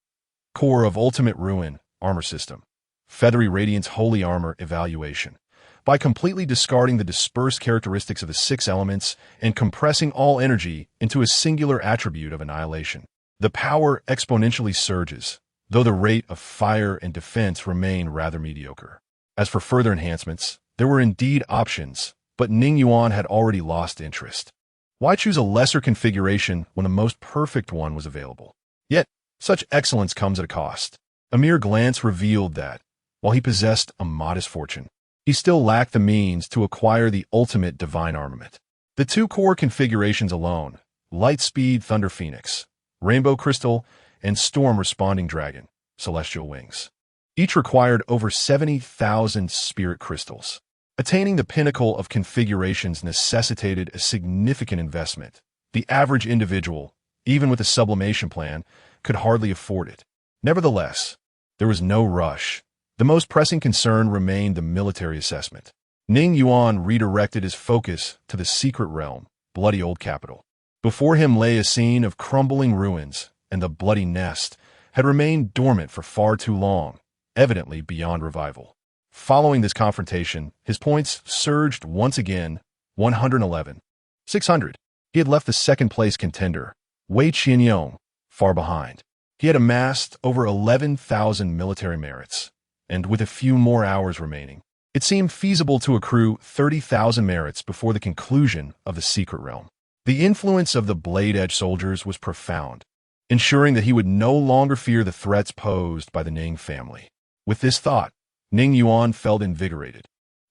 Core of Ultimate Ruin, Armor System. Feathery Radiance Holy Armor Evaluation. By completely discarding the dispersed characteristics of the 6 elements and compressing all energy into a singular attribute of annihilation, the power exponentially surges, though the rate of fire and defense remain rather mediocre. As for further enhancements, there were indeed options, but Ning Yuan had already lost interest. Why choose a lesser configuration when the most perfect one was available? Yet, such excellence comes at a cost. A mere glance revealed that, while he possessed a modest fortune, he still lacked the means to acquire the ultimate divine armament. The two core configurations alone, Lightspeed Thunder Phoenix, Rainbow Crystal, and Storm Responding Dragon, Celestial Wings, each required over 70,000 spirit crystals. Attaining the pinnacle of configurations necessitated a significant investment. The average individual, even with a sublimation plan, could hardly afford it. Nevertheless, there was no rush. The most pressing concern remained the military assessment. Ning Yuan redirected his focus to the secret realm, bloody old capital. Before him lay a scene of crumbling ruins, and the bloody nest had remained dormant for far too long, evidently beyond revival. Following this confrontation, his points surged once again, 111. 600. He had left the second-place contender, Wei Qianyong, far behind. He had amassed over 11,000 military merits, and with a few more hours remaining, it seemed feasible to accrue 30,000 merits before the conclusion of the secret realm. The influence of the blade-edge soldiers was profound, ensuring that he would no longer fear the threats posed by the Ning family. With this thought, Ning Yuan felt invigorated,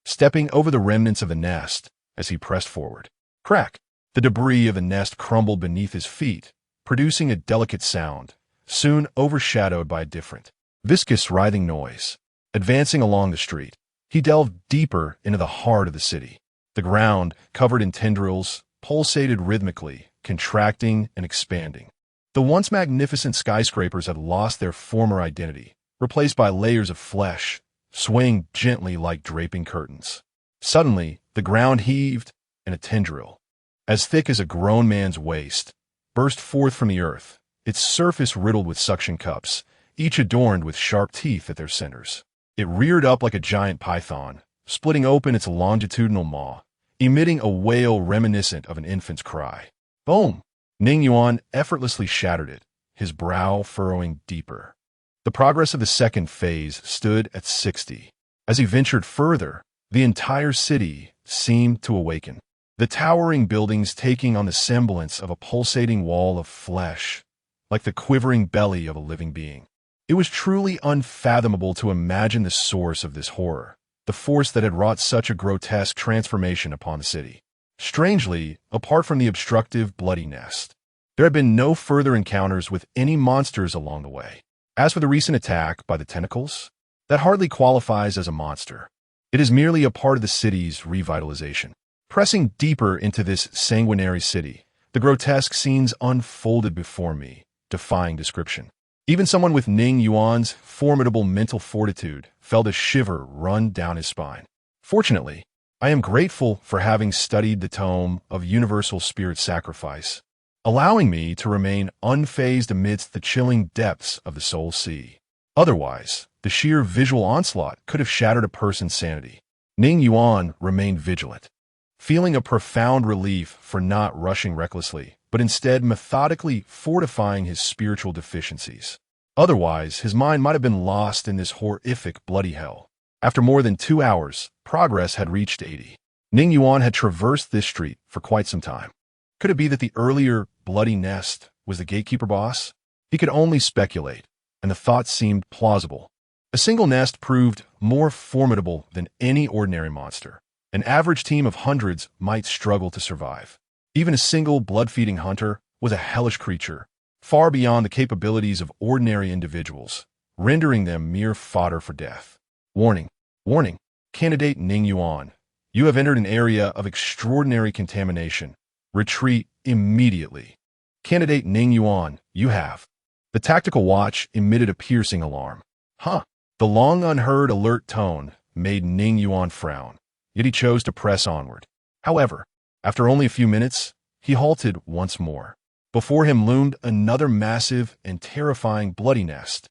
stepping over the remnants of the nest as he pressed forward. Crack! The debris of the nest crumbled beneath his feet, producing a delicate sound, soon overshadowed by a different, viscous writhing noise. Advancing along the street, he delved deeper into the heart of the city. The ground, covered in tendrils, pulsated rhythmically, contracting and expanding. The once magnificent skyscrapers had lost their former identity, replaced by layers of flesh, swaying gently like draping curtains. Suddenly, the ground heaved, and a tendril, as thick as a grown man's waist, burst forth from the earth, its surface riddled with suction cups, each adorned with sharp teeth at their centers. It reared up like a giant python, splitting open its longitudinal maw, emitting a wail reminiscent of an infant's cry. Boom! Ning Yuan effortlessly shattered it, his brow furrowing deeper. The progress of the second phase stood at 60. As he ventured further, the entire city seemed to awaken. The towering buildings taking on the semblance of a pulsating wall of flesh, like the quivering belly of a living being. It was truly unfathomable to imagine the source of this horror, the force that had wrought such a grotesque transformation upon the city. Strangely, apart from the obstructive, bloody nest, there had been no further encounters with any monsters along the way. As for the recent attack by the tentacles, that hardly qualifies as a monster. It is merely a part of the city's revitalization. Pressing deeper into this sanguinary city, the grotesque scenes unfolded before me, defying description. Even someone with Ning Yuan's formidable mental fortitude felt a shiver run down his spine. Fortunately, I am grateful for having studied the tome of Universal Spirit Sacrifice, allowing me to remain unfazed amidst the chilling depths of the soul sea. Otherwise, the sheer visual onslaught could have shattered a person's sanity. Ning Yuan remained vigilant, feeling a profound relief for not rushing recklessly, but instead methodically fortifying his spiritual deficiencies. Otherwise, his mind might have been lost in this horrific bloody hell. After more than 2 hours, progress had reached 80. Ning Yuan had traversed this street for quite some time. Could it be that the earlier bloody nest was the gatekeeper boss? He could only speculate, and the thought seemed plausible. A single nest proved more formidable than any ordinary monster. An average team of hundreds might struggle to survive. Even a single blood-feeding hunter was a hellish creature, far beyond the capabilities of ordinary individuals, rendering them mere fodder for death. Warning, warning, candidate Ning Yuan. You have entered an area of extraordinary contamination. Retreat immediately. Candidate Ning Yuan, you have. The tactical watch emitted a piercing alarm. Huh. The long unheard alert tone made Ning Yuan frown, yet he chose to press onward. However, after only a few minutes, he halted once more. Before him loomed another massive and terrifying bloody nest.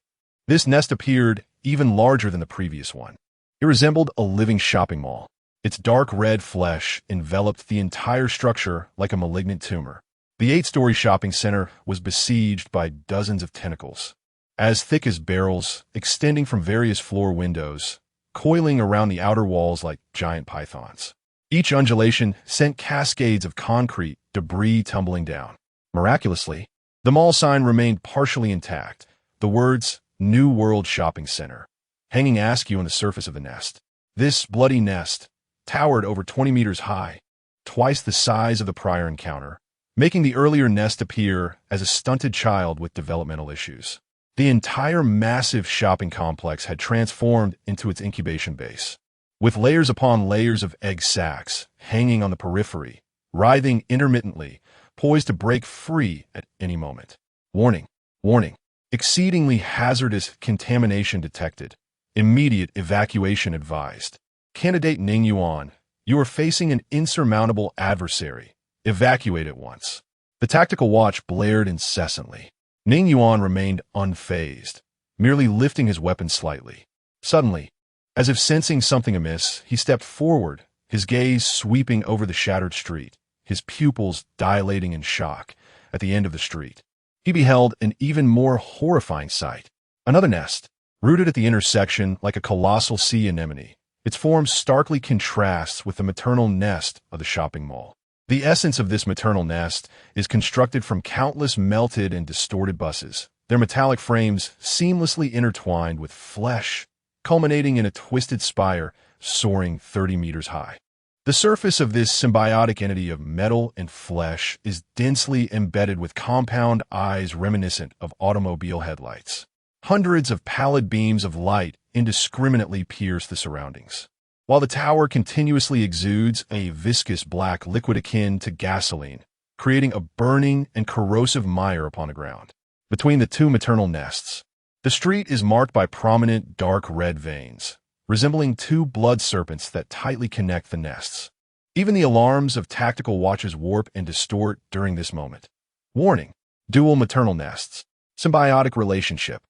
This nest appeared even larger than the previous one. It resembled a living shopping mall. Its dark red flesh enveloped the entire structure like a malignant tumor. The 8-story shopping center was besieged by dozens of tentacles, as thick as barrels, extending from various floor windows, coiling around the outer walls like giant pythons. Each undulation sent cascades of concrete debris tumbling down. Miraculously, the mall sign remained partially intact, the words, New World Shopping Center, hanging askew on the surface of the nest. This bloody nest towered over 20 meters high, twice the size of the prior encounter, making the earlier nest appear as a stunted child with developmental issues. The entire massive shopping complex had transformed into its incubation base, with layers upon layers of egg sacs hanging on the periphery, writhing intermittently, poised to break free at any moment. Warning, warning, exceedingly hazardous contamination detected. Immediate evacuation advised. Candidate Ning Yuan, you are facing an insurmountable adversary. Evacuate at once. The tactical watch blared incessantly. Ning Yuan remained unfazed, merely lifting his weapon slightly. Suddenly, as if sensing something amiss, he stepped forward, his gaze sweeping over the shattered street, his pupils dilating in shock. At the end of the street, he beheld an even more horrifying sight. Another nest, rooted at the intersection like a colossal sea anemone. Its form starkly contrasts with the maternal nest of the shopping mall. The essence of this maternal nest is constructed from countless melted and distorted buses, their metallic frames seamlessly intertwined with flesh, culminating in a twisted spire soaring 30 meters high. The surface of this symbiotic entity of metal and flesh is densely embedded with compound eyes reminiscent of automobile headlights. Hundreds of pallid beams of light indiscriminately pierce the surroundings, while the tower continuously exudes a viscous black liquid akin to gasoline, creating a burning and corrosive mire upon the ground. Between the two maternal nests, the street is marked by prominent dark red veins, resembling two blood serpents that tightly connect the nests. Even the alarms of tactical watches warp and distort during this moment. Warning: dual maternal nests. Symbiotic relationship.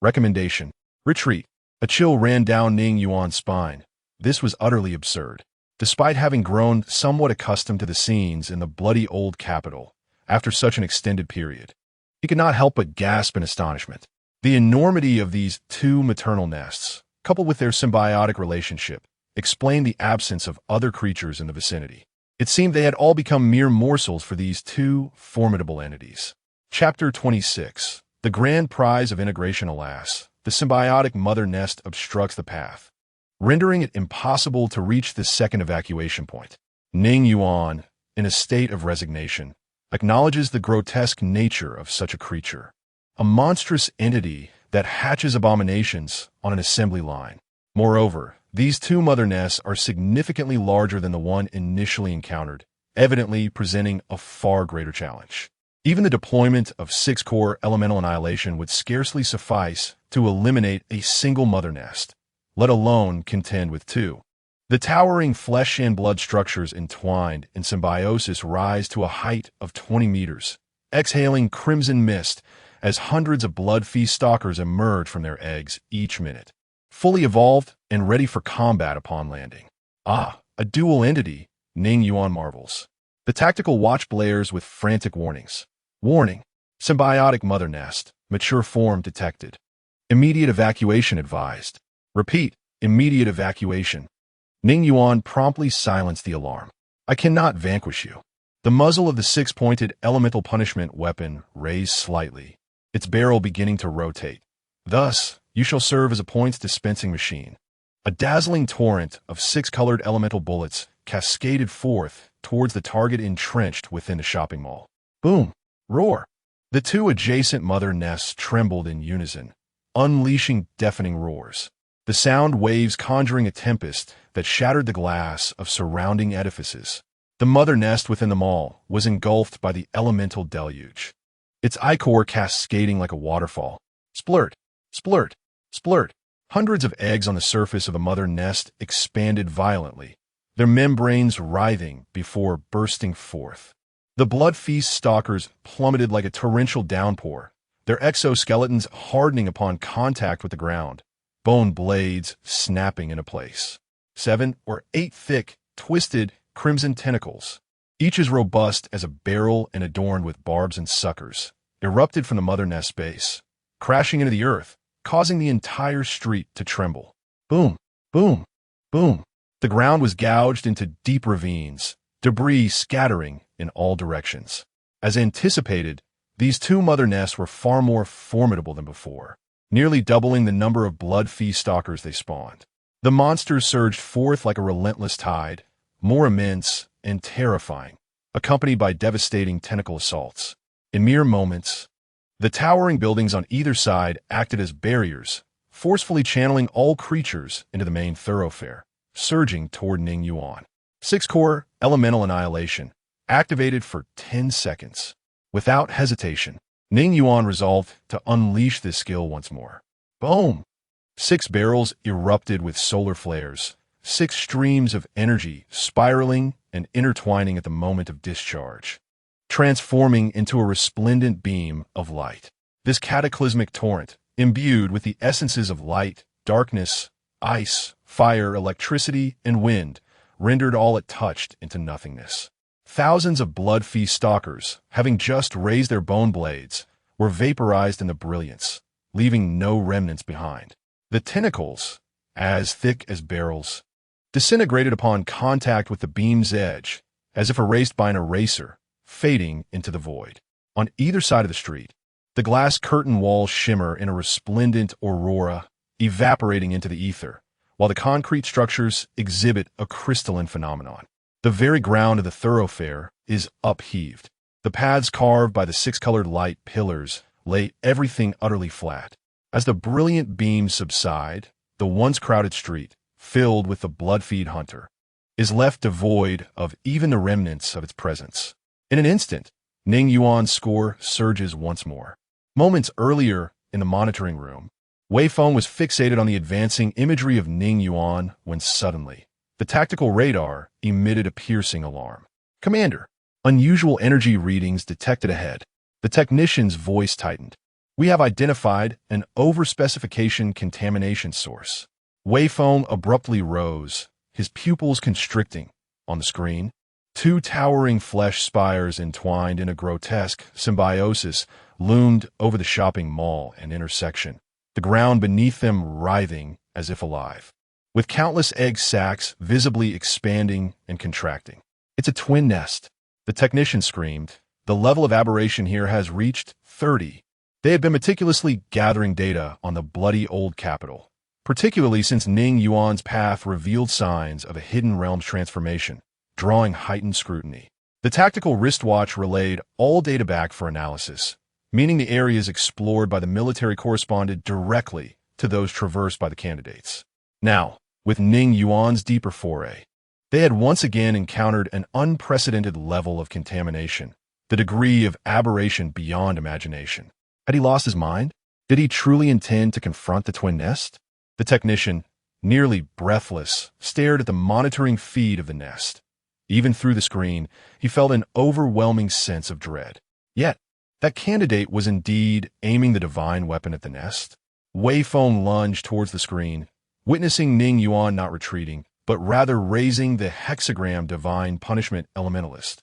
Recommendation: retreat. A chill ran down Ning Yuan's spine. This was utterly absurd. Despite having grown somewhat accustomed to the scenes in the bloody old capital, after such an extended period, he could not help but gasp in astonishment. The enormity of these two maternal nests, coupled with their symbiotic relationship, explained the absence of other creatures in the vicinity. It seemed they had all become mere morsels for these two formidable entities. Chapter 26. The grand prize of integration. Alas, the symbiotic mother nest obstructs the path, rendering it impossible to reach the second evacuation point. Ning Yuan, in a state of resignation, acknowledges the grotesque nature of such a creature, a monstrous entity that hatches abominations on an assembly line. Moreover, these two mother nests are significantly larger than the one initially encountered, evidently presenting a far greater challenge. Even the deployment of 6-core elemental annihilation would scarcely suffice to eliminate a single mother nest, let alone contend with two. The towering flesh and blood structures entwined in symbiosis rise to a height of 20 meters, exhaling crimson mist as hundreds of blood feast stalkers emerge from their eggs each minute, fully evolved and ready for combat upon landing. Ah, a dual entity, Ning Yuan marvels. The tactical watch blares with frantic warnings. Warning: symbiotic mother nest, mature form detected. Immediate evacuation advised. Repeat, immediate evacuation. Ning Yuan promptly silenced the alarm. I cannot vanquish you. The muzzle of the six-pointed elemental punishment weapon raised slightly, its barrel beginning to rotate. Thus, you shall serve as a points dispensing machine. A dazzling torrent of 6-colored elemental bullets cascaded forth towards the target entrenched within the shopping mall. Boom! Roar! The two adjacent mother nests trembled in unison, unleashing deafening roars, the sound waves conjuring a tempest that shattered the glass of surrounding edifices. The mother nest within the mall was engulfed by the elemental deluge, its ichor cascading like a waterfall. Splurt! Splurt! Splurt! Hundreds of eggs on the surface of the mother nest expanded violently, their membranes writhing before bursting forth. The blood feast stalkers plummeted like a torrential downpour, their exoskeletons hardening upon contact with the ground, bone blades snapping into place. 7 or 8 thick, twisted, crimson tentacles, each as robust as a barrel and adorned with barbs and suckers, erupted from the mother nest base, crashing into the earth, causing the entire street to tremble. Boom! Boom! Boom! The ground was gouged into deep ravines, debris scattering in all directions. As anticipated, these two mother nests were far more formidable than before. nearly doubling the number of blood feast stalkers they spawned. The monsters surged forth like a relentless tide, more immense and terrifying, accompanied by devastating tentacle assaults. In mere moments, the towering buildings on either side acted as barriers, forcefully channeling all creatures into the main thoroughfare, surging toward Ning Yuan. 6-core elemental annihilation, activated for 10 seconds. Without hesitation, Ning Yuan resolved to unleash this skill once more. Boom! 6 barrels erupted with solar flares, 6 streams of energy spiraling and intertwining at the moment of discharge, transforming into a resplendent beam of light. This cataclysmic torrent, imbued with the essences of light, darkness, ice, fire, electricity, and wind, rendered all it touched into nothingness. Thousands of blood feast stalkers, having just raised their bone blades, were vaporized in the brilliance, leaving no remnants behind. The tentacles, as thick as barrels, disintegrated upon contact with the beam's edge, as if erased by an eraser, fading into the void. On either side of the street, the glass curtain walls shimmer in a resplendent aurora, evaporating into the ether, while the concrete structures exhibit a crystalline phenomenon. The very ground of the thoroughfare is upheaved. The paths carved by the 6-colored light pillars lay everything utterly flat. As the brilliant beams subside, the once crowded street, filled with the blood-feed hunter, is left devoid of even the remnants of its presence. In an instant, Ning Yuan's score surges once more. Moments earlier, in the monitoring room, Wei Feng was fixated on the advancing imagery of Ning Yuan when suddenly, the tactical radar emitted a piercing alarm. "Commander, unusual energy readings detected ahead." The technician's voice tightened. "We have identified an overspecification contamination source." Wei Feng abruptly rose, his pupils constricting. On the screen, 2 towering flesh spires entwined in a grotesque symbiosis loomed over the shopping mall and intersection, the ground beneath them writhing as if alive, with countless egg sacs visibly expanding and contracting. "It's a twin nest," the technician screamed. "The level of aberration here has reached 30. They had been meticulously gathering data on the bloody old capital, particularly since Ning Yuan's path revealed signs of a hidden realm's transformation, drawing heightened scrutiny. The tactical wristwatch relayed all data back for analysis, meaning the areas explored by the military corresponded directly to those traversed by the candidates. Now, with Ning Yuan's deeper foray, they had once again encountered an unprecedented level of contamination, the degree of aberration beyond imagination. Had he lost his mind? Did he truly intend to confront the twin nest? The technician, nearly breathless, stared at the monitoring feed of the nest. Even through the screen, he felt an overwhelming sense of dread. Yet, that candidate was indeed aiming the divine weapon at the nest. Wei Feng lunged towards the screen, witnessing Ning Yuan not retreating, but rather raising the hexagram divine punishment elementalist,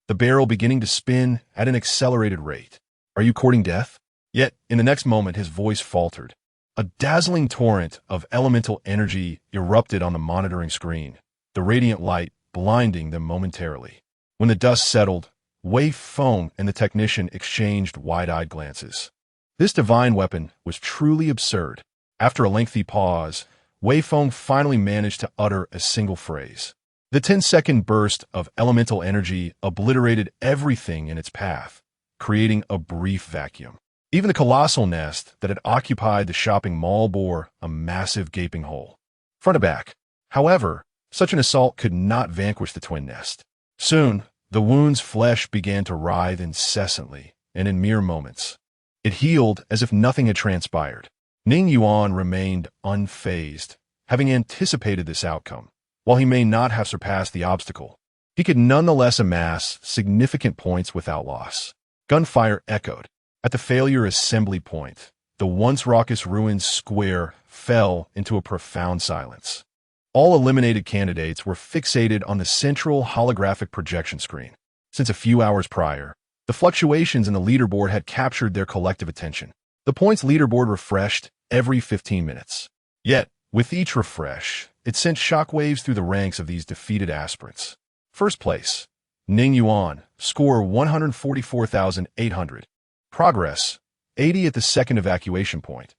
the barrel beginning to spin at an accelerated rate. "Are you courting death?" Yet, in the next moment, his voice faltered. A dazzling torrent of elemental energy erupted on the monitoring screen, the radiant light blinding them momentarily. When the dust settled, Wei Feng and the technician exchanged wide-eyed glances. This divine weapon was truly absurd. After a lengthy pause, Wei Feng finally managed to utter a single phrase. The 10-second burst of elemental energy obliterated everything in its path, creating a brief vacuum. Even the colossal nest that had occupied the shopping mall bore a massive gaping hole, front to back. However, such an assault could not vanquish the twin nest. Soon, the wound's flesh began to writhe incessantly, and in mere moments, it healed as if nothing had transpired. Ning Yuan remained unfazed, having anticipated this outcome. While he may not have surpassed the obstacle, he could nonetheless amass significant points without loss. Gunfire echoed. At the failure assembly point, the once raucous ruined square fell into a profound silence. All eliminated candidates were fixated on the central holographic projection screen. Since a few hours prior, the fluctuations in the leaderboard had captured their collective attention. The points leaderboard refreshed every 15 minutes. Yet, with each refresh, it sent shockwaves through the ranks of these defeated aspirants. First place, Ning Yuan, score 144,800. Progress, 80 at the second evacuation point.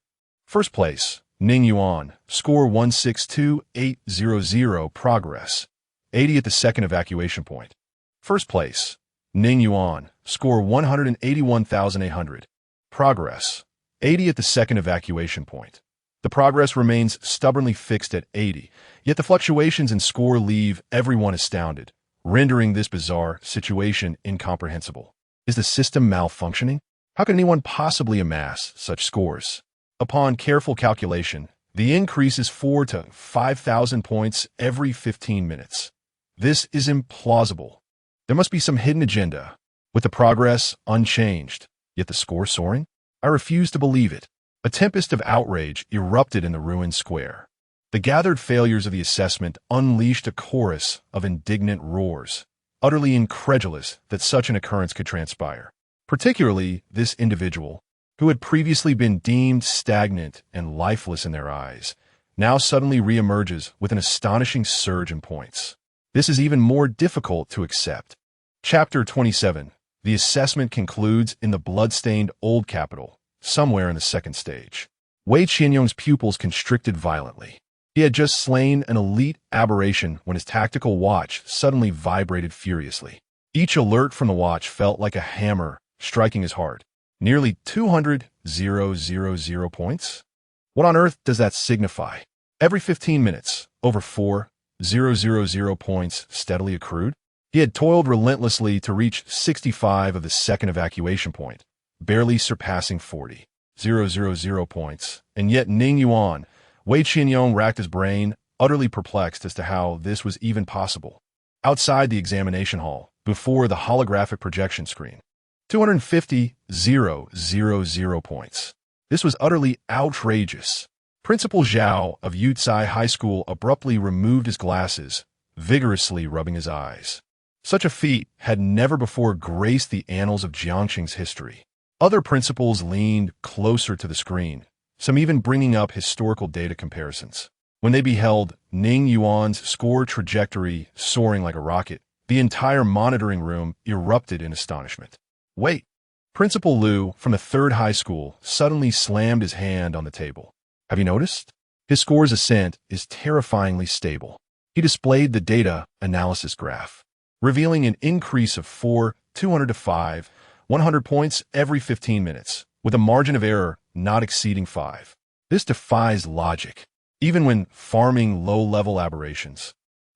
First place, Ning Yuan, score 162,800, progress, 80 at the second evacuation point. First place, Ning Yuan, score 181,800, progress, 80 at the second evacuation point. The progress remains stubbornly fixed at 80, yet the fluctuations in score leave everyone astounded, rendering this bizarre situation incomprehensible. Is the system malfunctioning? How can anyone possibly amass such scores? Upon careful calculation, the increase is 4 to 5,000 points every 15 minutes. This is implausible. There must be some hidden agenda, with the progress unchanged, yet the score soaring? I refuse to believe it. A tempest of outrage erupted in the ruined square. The gathered failures of the assessment unleashed a chorus of indignant roars, utterly incredulous that such an occurrence could transpire. Particularly this individual, who had previously been deemed stagnant and lifeless in their eyes, now suddenly reemerges with an astonishing surge in points. This is even more difficult to accept. Chapter 27. The assessment concludes in the blood-stained old capital, somewhere in the second stage. Wei Qianyong's pupils constricted violently. He had just slain an elite aberration when his tactical watch suddenly vibrated furiously. Each alert from the watch felt like a hammer striking his heart. Nearly 200,000 points? What on earth does that signify? Every 15 minutes, over 4,000 points steadily accrued. He had toiled relentlessly to reach 65 of the second evacuation point, barely surpassing 40,000 points. And yet Ning Yuan, Wei Qianyong racked his brain, utterly perplexed as to how this was even possible. Outside the examination hall, before the holographic projection screen, 250,000 points. This was utterly outrageous. Principal Zhao of Yucai High School abruptly removed his glasses, vigorously rubbing his eyes. Such a feat had never before graced the annals of Jiangxing's history. Other principals leaned closer to the screen, some even bringing up historical data comparisons. When they beheld Ning Yuan's score trajectory soaring like a rocket, the entire monitoring room erupted in astonishment. Wait! Principal Liu from the third high school suddenly slammed his hand on the table. Have you noticed? His score's ascent is terrifyingly stable. He displayed the data analysis graph, revealing an increase of 200 to 100 points every 15 minutes, with a margin of error not exceeding 5. This defies logic, even when farming low-level aberrations.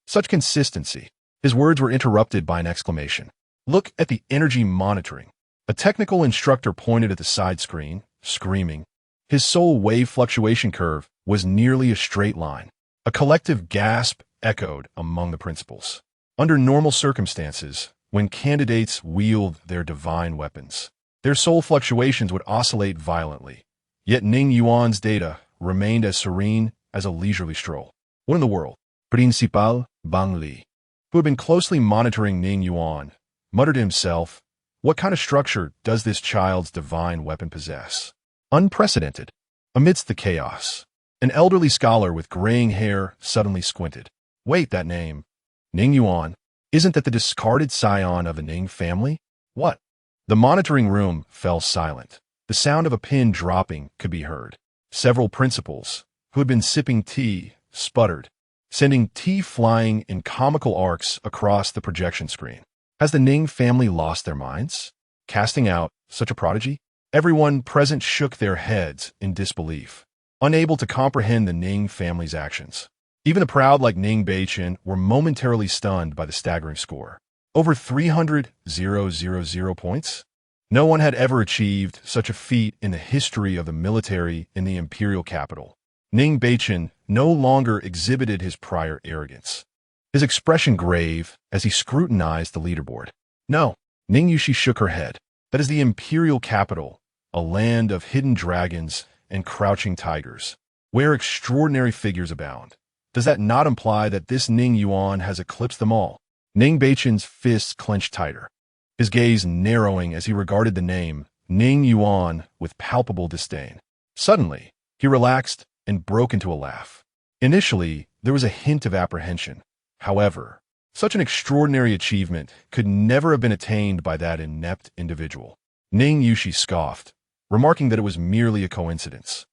Such consistency. His words were interrupted by an exclamation. Look at the energy monitoring. A technical instructor pointed at the side screen, screaming. His soul wave fluctuation curve was nearly a straight line. A collective gasp echoed among the principals. Under normal circumstances, when candidates wield their divine weapons, their soul fluctuations would oscillate violently. Yet Ning Yuan's data remained as serene as a leisurely stroll. What in the world? Principal Bang Li, who had been closely monitoring Ning Yuan, muttered to himself, what kind of structure does this child's divine weapon possess? Unprecedented. Amidst the chaos, an elderly scholar with graying hair suddenly squinted. Wait, that name. Ning Yuan. Isn't that the discarded scion of the Ning family? What? The monitoring room fell silent. The sound of a pin dropping could be heard. Several principals, who had been sipping tea, sputtered, sending tea flying in comical arcs across the projection screen. Has the Ning family lost their minds? Casting out such a prodigy? Everyone present shook their heads in disbelief, unable to comprehend the Ning family's actions. Even the proud like Ning Beichen were momentarily stunned by the staggering score. Over 300,000 points? No one had ever achieved such a feat in the history of the military in the imperial capital. Ning Beichen no longer exhibited his prior arrogance, his expression grave as he scrutinized the leaderboard. No, Ning Yushi shook her head. That is the imperial capital, a land of hidden dragons and crouching tigers, where extraordinary figures abound. Does that not imply that this Ning Yuan has eclipsed them all? Ning Beichen's fists clenched tighter, his gaze narrowing as he regarded the name Ning Yuan with palpable disdain. Suddenly, he relaxed and broke into a laugh. Initially, there was a hint of apprehension. However, such an extraordinary achievement could never have been attained by that inept individual. Ning Yushi scoffed, remarking that it was merely a coincidence.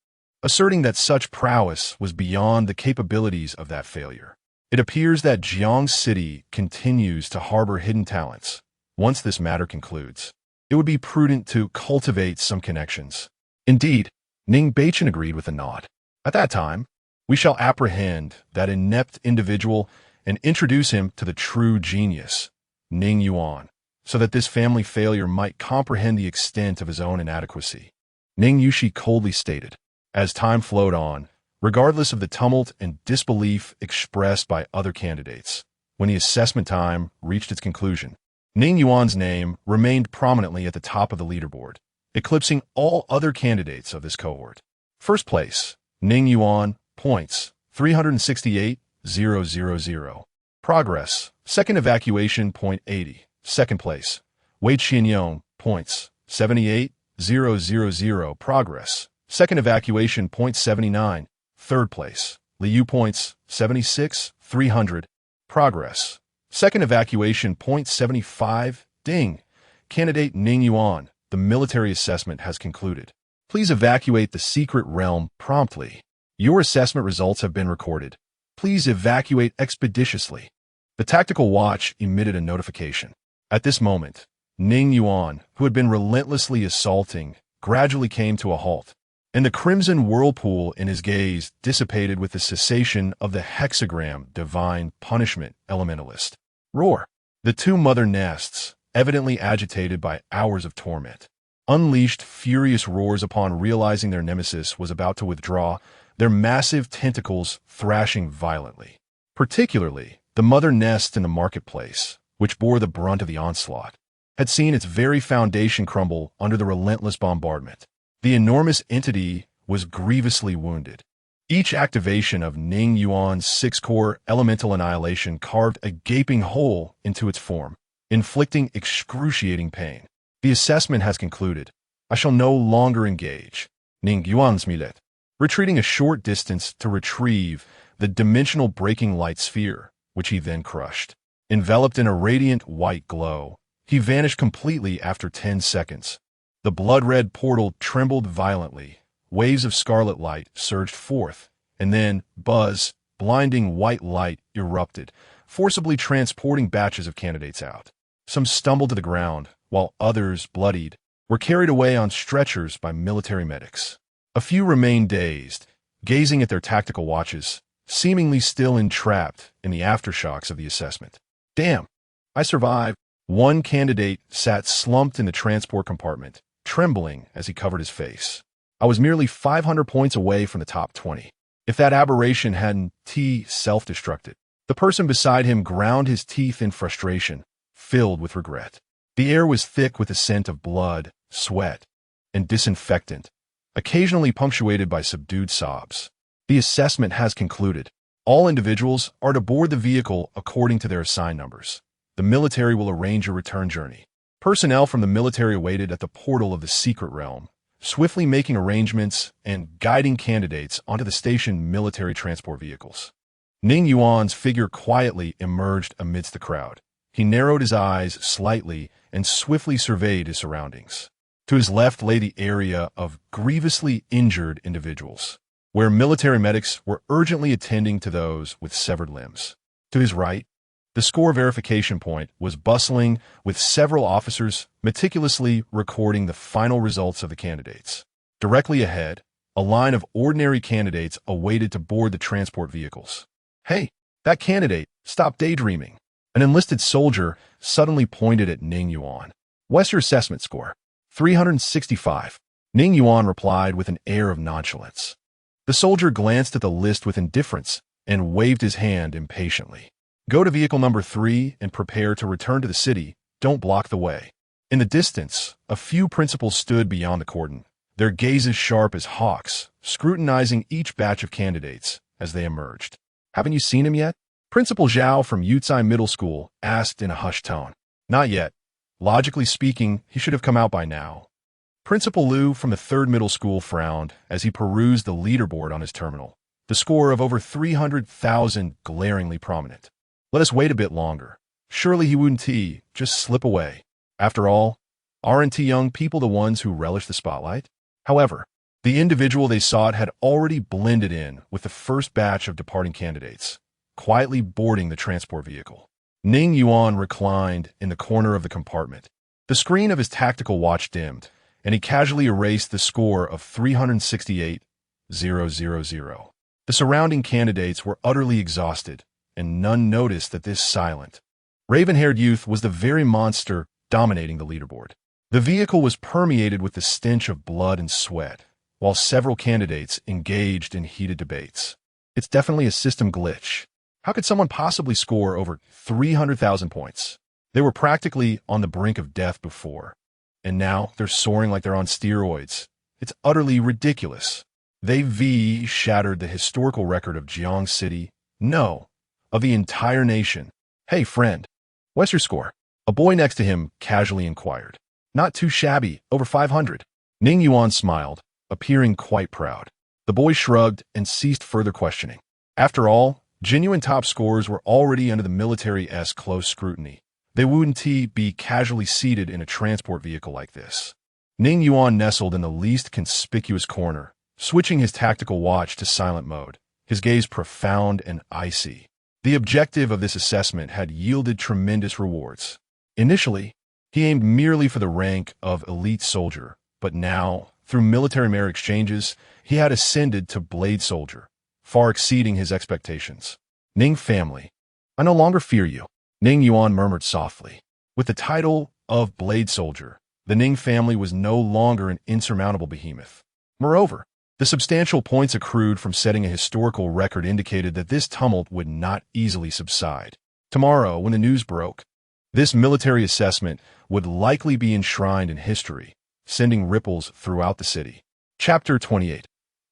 asserting that such prowess was beyond the capabilities of that failure. It appears that Jiang City continues to harbor hidden talents. Once this matter concludes, it would be prudent to cultivate some connections. Indeed, Ning Beichen agreed with a nod. At that time, we shall apprehend that inept individual and introduce him to the true genius, Ning Yuan, so that this family failure might comprehend the extent of his own inadequacy. Ning Yushi coldly stated. As time flowed on, regardless of the tumult and disbelief expressed by other candidates, when the assessment time reached its conclusion, Ning Yuan's name remained prominently at the top of the leaderboard, eclipsing all other candidates of this cohort. First place, Ning Yuan, points, 368,000. Progress, second evacuation, point 80. Second place, Wei Qianyong, points, 78,000. Progress, second evacuation, point 79. Third place, Liu, points, 76,300. Progress, second evacuation, point 75. Ding. Candidate Ning Yuan, the military assessment has concluded. Please evacuate the secret realm promptly. Your assessment results have been recorded. Please evacuate expeditiously. The tactical watch emitted a notification. At this moment, Ning Yuan, who had been relentlessly assaulting, gradually came to a halt, and the crimson whirlpool in his gaze dissipated with the cessation of the hexagram divine punishment elementalist. Roar. The two mother nests, evidently agitated by hours of torment, unleashed furious roars upon realizing their nemesis was about to withdraw, their massive tentacles thrashing violently. Particularly, the mother nest in the marketplace, which bore the brunt of the onslaught, had seen its very foundation crumble under the relentless bombardment. The enormous entity was grievously wounded. Each activation of Ning Yuan's 6-core elemental annihilation carved a gaping hole into its form, inflicting excruciating pain. The assessment has concluded. I shall no longer engage. Ning Yuan's millet, retreating a short distance to retrieve the dimensional breaking light sphere, which he then crushed. Enveloped in a radiant white glow, he vanished completely after 10 seconds. The blood-red portal trembled violently. Waves of scarlet light surged forth, and then, blinding white light erupted, forcibly transporting batches of candidates out. Some stumbled to the ground, while others, bloodied, were carried away on stretchers by military medics. A few remained dazed, gazing at their tactical watches, seemingly still entrapped in the aftershocks of the assessment. Damn, I survived. One candidate sat slumped in the transport compartment, trembling as he covered his face. I was merely 500 points away from the top 20. If that aberration hadn't self-destructed, the person beside him ground his teeth in frustration, filled with regret. The air was thick with the scent of blood, sweat, and disinfectant, occasionally punctuated by subdued sobs. The assessment has concluded. All individuals are to board the vehicle according to their assigned numbers. The military will arrange a return journey. Personnel from the military awaited at the portal of the secret realm, swiftly making arrangements and guiding candidates onto the station military transport vehicles. Ning Yuan's figure quietly emerged amidst the crowd. He narrowed his eyes slightly and swiftly surveyed his surroundings. To his left lay the area of grievously injured individuals, where military medics were urgently attending to those with severed limbs. To his right, the score verification point was bustling with several officers meticulously recording the final results of the candidates. Directly ahead, a line of ordinary candidates awaited to board the transport vehicles. Hey, that candidate, stop daydreaming. An enlisted soldier suddenly pointed at Ning Yuan. What's your assessment score? 365. Ning Yuan replied with an air of nonchalance. The soldier glanced at the list with indifference and waved his hand impatiently. Go to vehicle number 3 and prepare to return to the city. Don't block the way. In the distance, a few principals stood beyond the cordon, their gazes sharp as hawks, scrutinizing each batch of candidates as they emerged. Haven't you seen him yet? Principal Zhao from Yucai Middle School asked in a hushed tone. Not yet. Logically speaking, he should have come out by now. Principal Liu from the 3rd Middle School frowned as he perused the leaderboard on his terminal, the score of over 300,000 glaringly prominent. Let us wait a bit longer. Surely he wouldn't just slip away. After all, aren't young people the ones who relish the spotlight? However, The individual they sought had already blended in with the first batch of departing candidates, quietly boarding the transport vehicle. Ning Yuan reclined in the corner of the compartment. The screen of his tactical watch dimmed, and he casually erased the score of 368,000. The surrounding candidates were utterly exhausted, and none noticed that this silent, raven-haired youth was the very monster dominating the leaderboard. The vehicle was permeated with the stench of blood and sweat, while several candidates engaged in heated debates. It's definitely a system glitch. How could someone possibly score over 300,000 points? They were practically on the brink of death before, and now they're soaring like they're on steroids. It's utterly ridiculous. They shattered the historical record of Jiang City, no, of the entire nation. Hey, friend, what's your score? A boy next to him casually inquired. Not too shabby, over 500. Ning Yuan smiled, appearing quite proud. The boy shrugged and ceased further questioning. After all, genuine top scores were already under the military's close scrutiny. They wouldn't be casually seated in a transport vehicle like this. Ning Yuan nestled in the least conspicuous corner, switching his tactical watch to silent mode, his gaze profound and icy. The objective of this assessment had yielded tremendous rewards. Initially, he aimed merely for the rank of elite soldier, but now, through military merit exchanges, he had ascended to blade soldier, far exceeding his expectations. Ning family, I no longer fear you, Ning Yuan murmured softly. With the title of blade soldier, the Ning family was no longer an insurmountable behemoth. Moreover, the substantial points accrued from setting a historical record indicated that this tumult would not easily subside. Tomorrow, when the news broke, this military assessment would likely be enshrined in history, sending ripples throughout the city. Chapter 28.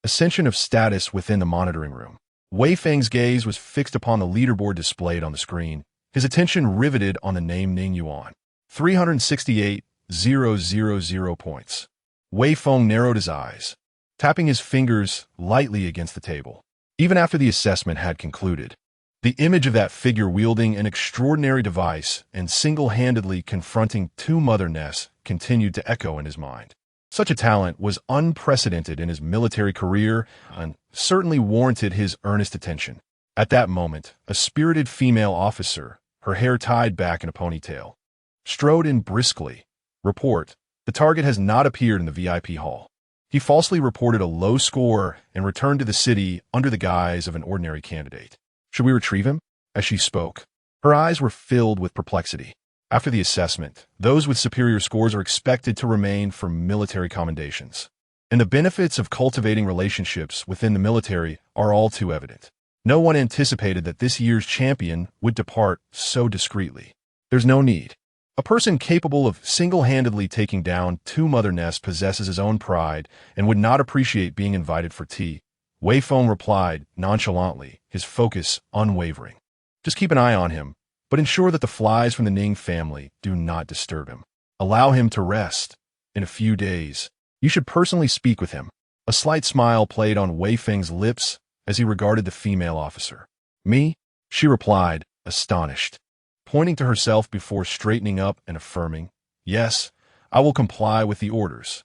Ascension of Status Within the Monitoring Room. Wei Feng's gaze was fixed upon the leaderboard displayed on the screen, his attention riveted on the name Ning Yuan. 368,000 points. Wei Feng narrowed his eyes, tapping his fingers lightly against the table. Even after the assessment had concluded, the image of that figure wielding an extraordinary device and single-handedly confronting two mother nests continued to echo in his mind. Such a talent was unprecedented in his military career and certainly warranted his earnest attention. At that moment, a spirited female officer, her hair tied back in a ponytail, strode in briskly. Report, the target has not appeared in the VIP hall. He falsely reported a low score and returned to the city under the guise of an ordinary candidate. Should we retrieve him? As she spoke, her eyes were filled with perplexity. After the assessment, those with superior scores are expected to remain for military commendations. And the benefits of cultivating relationships within the military are all too evident. No one anticipated that this year's champion would depart so discreetly. There's no need. A person capable of single-handedly taking down two mother nests possesses his own pride and would not appreciate being invited for tea. Wei Feng replied nonchalantly, his focus unwavering. Just keep an eye on him, but ensure that the flies from the Ning family do not disturb him. Allow him to rest. In a few days, you should personally speak with him. A slight smile played on Wei Feng's lips as he regarded the female officer. Me? She replied, astonished, pointing to herself before straightening up and affirming, yes, I will comply with the orders.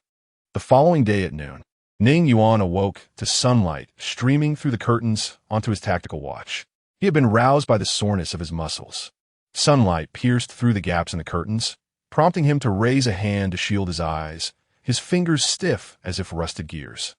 The following day at noon, Ning Yuan awoke to sunlight streaming through the curtains onto his tactical watch. He had been roused by the soreness of his muscles. Sunlight pierced through the gaps in the curtains, prompting him to raise a hand to shield his eyes, his fingers stiff as if rusted gears.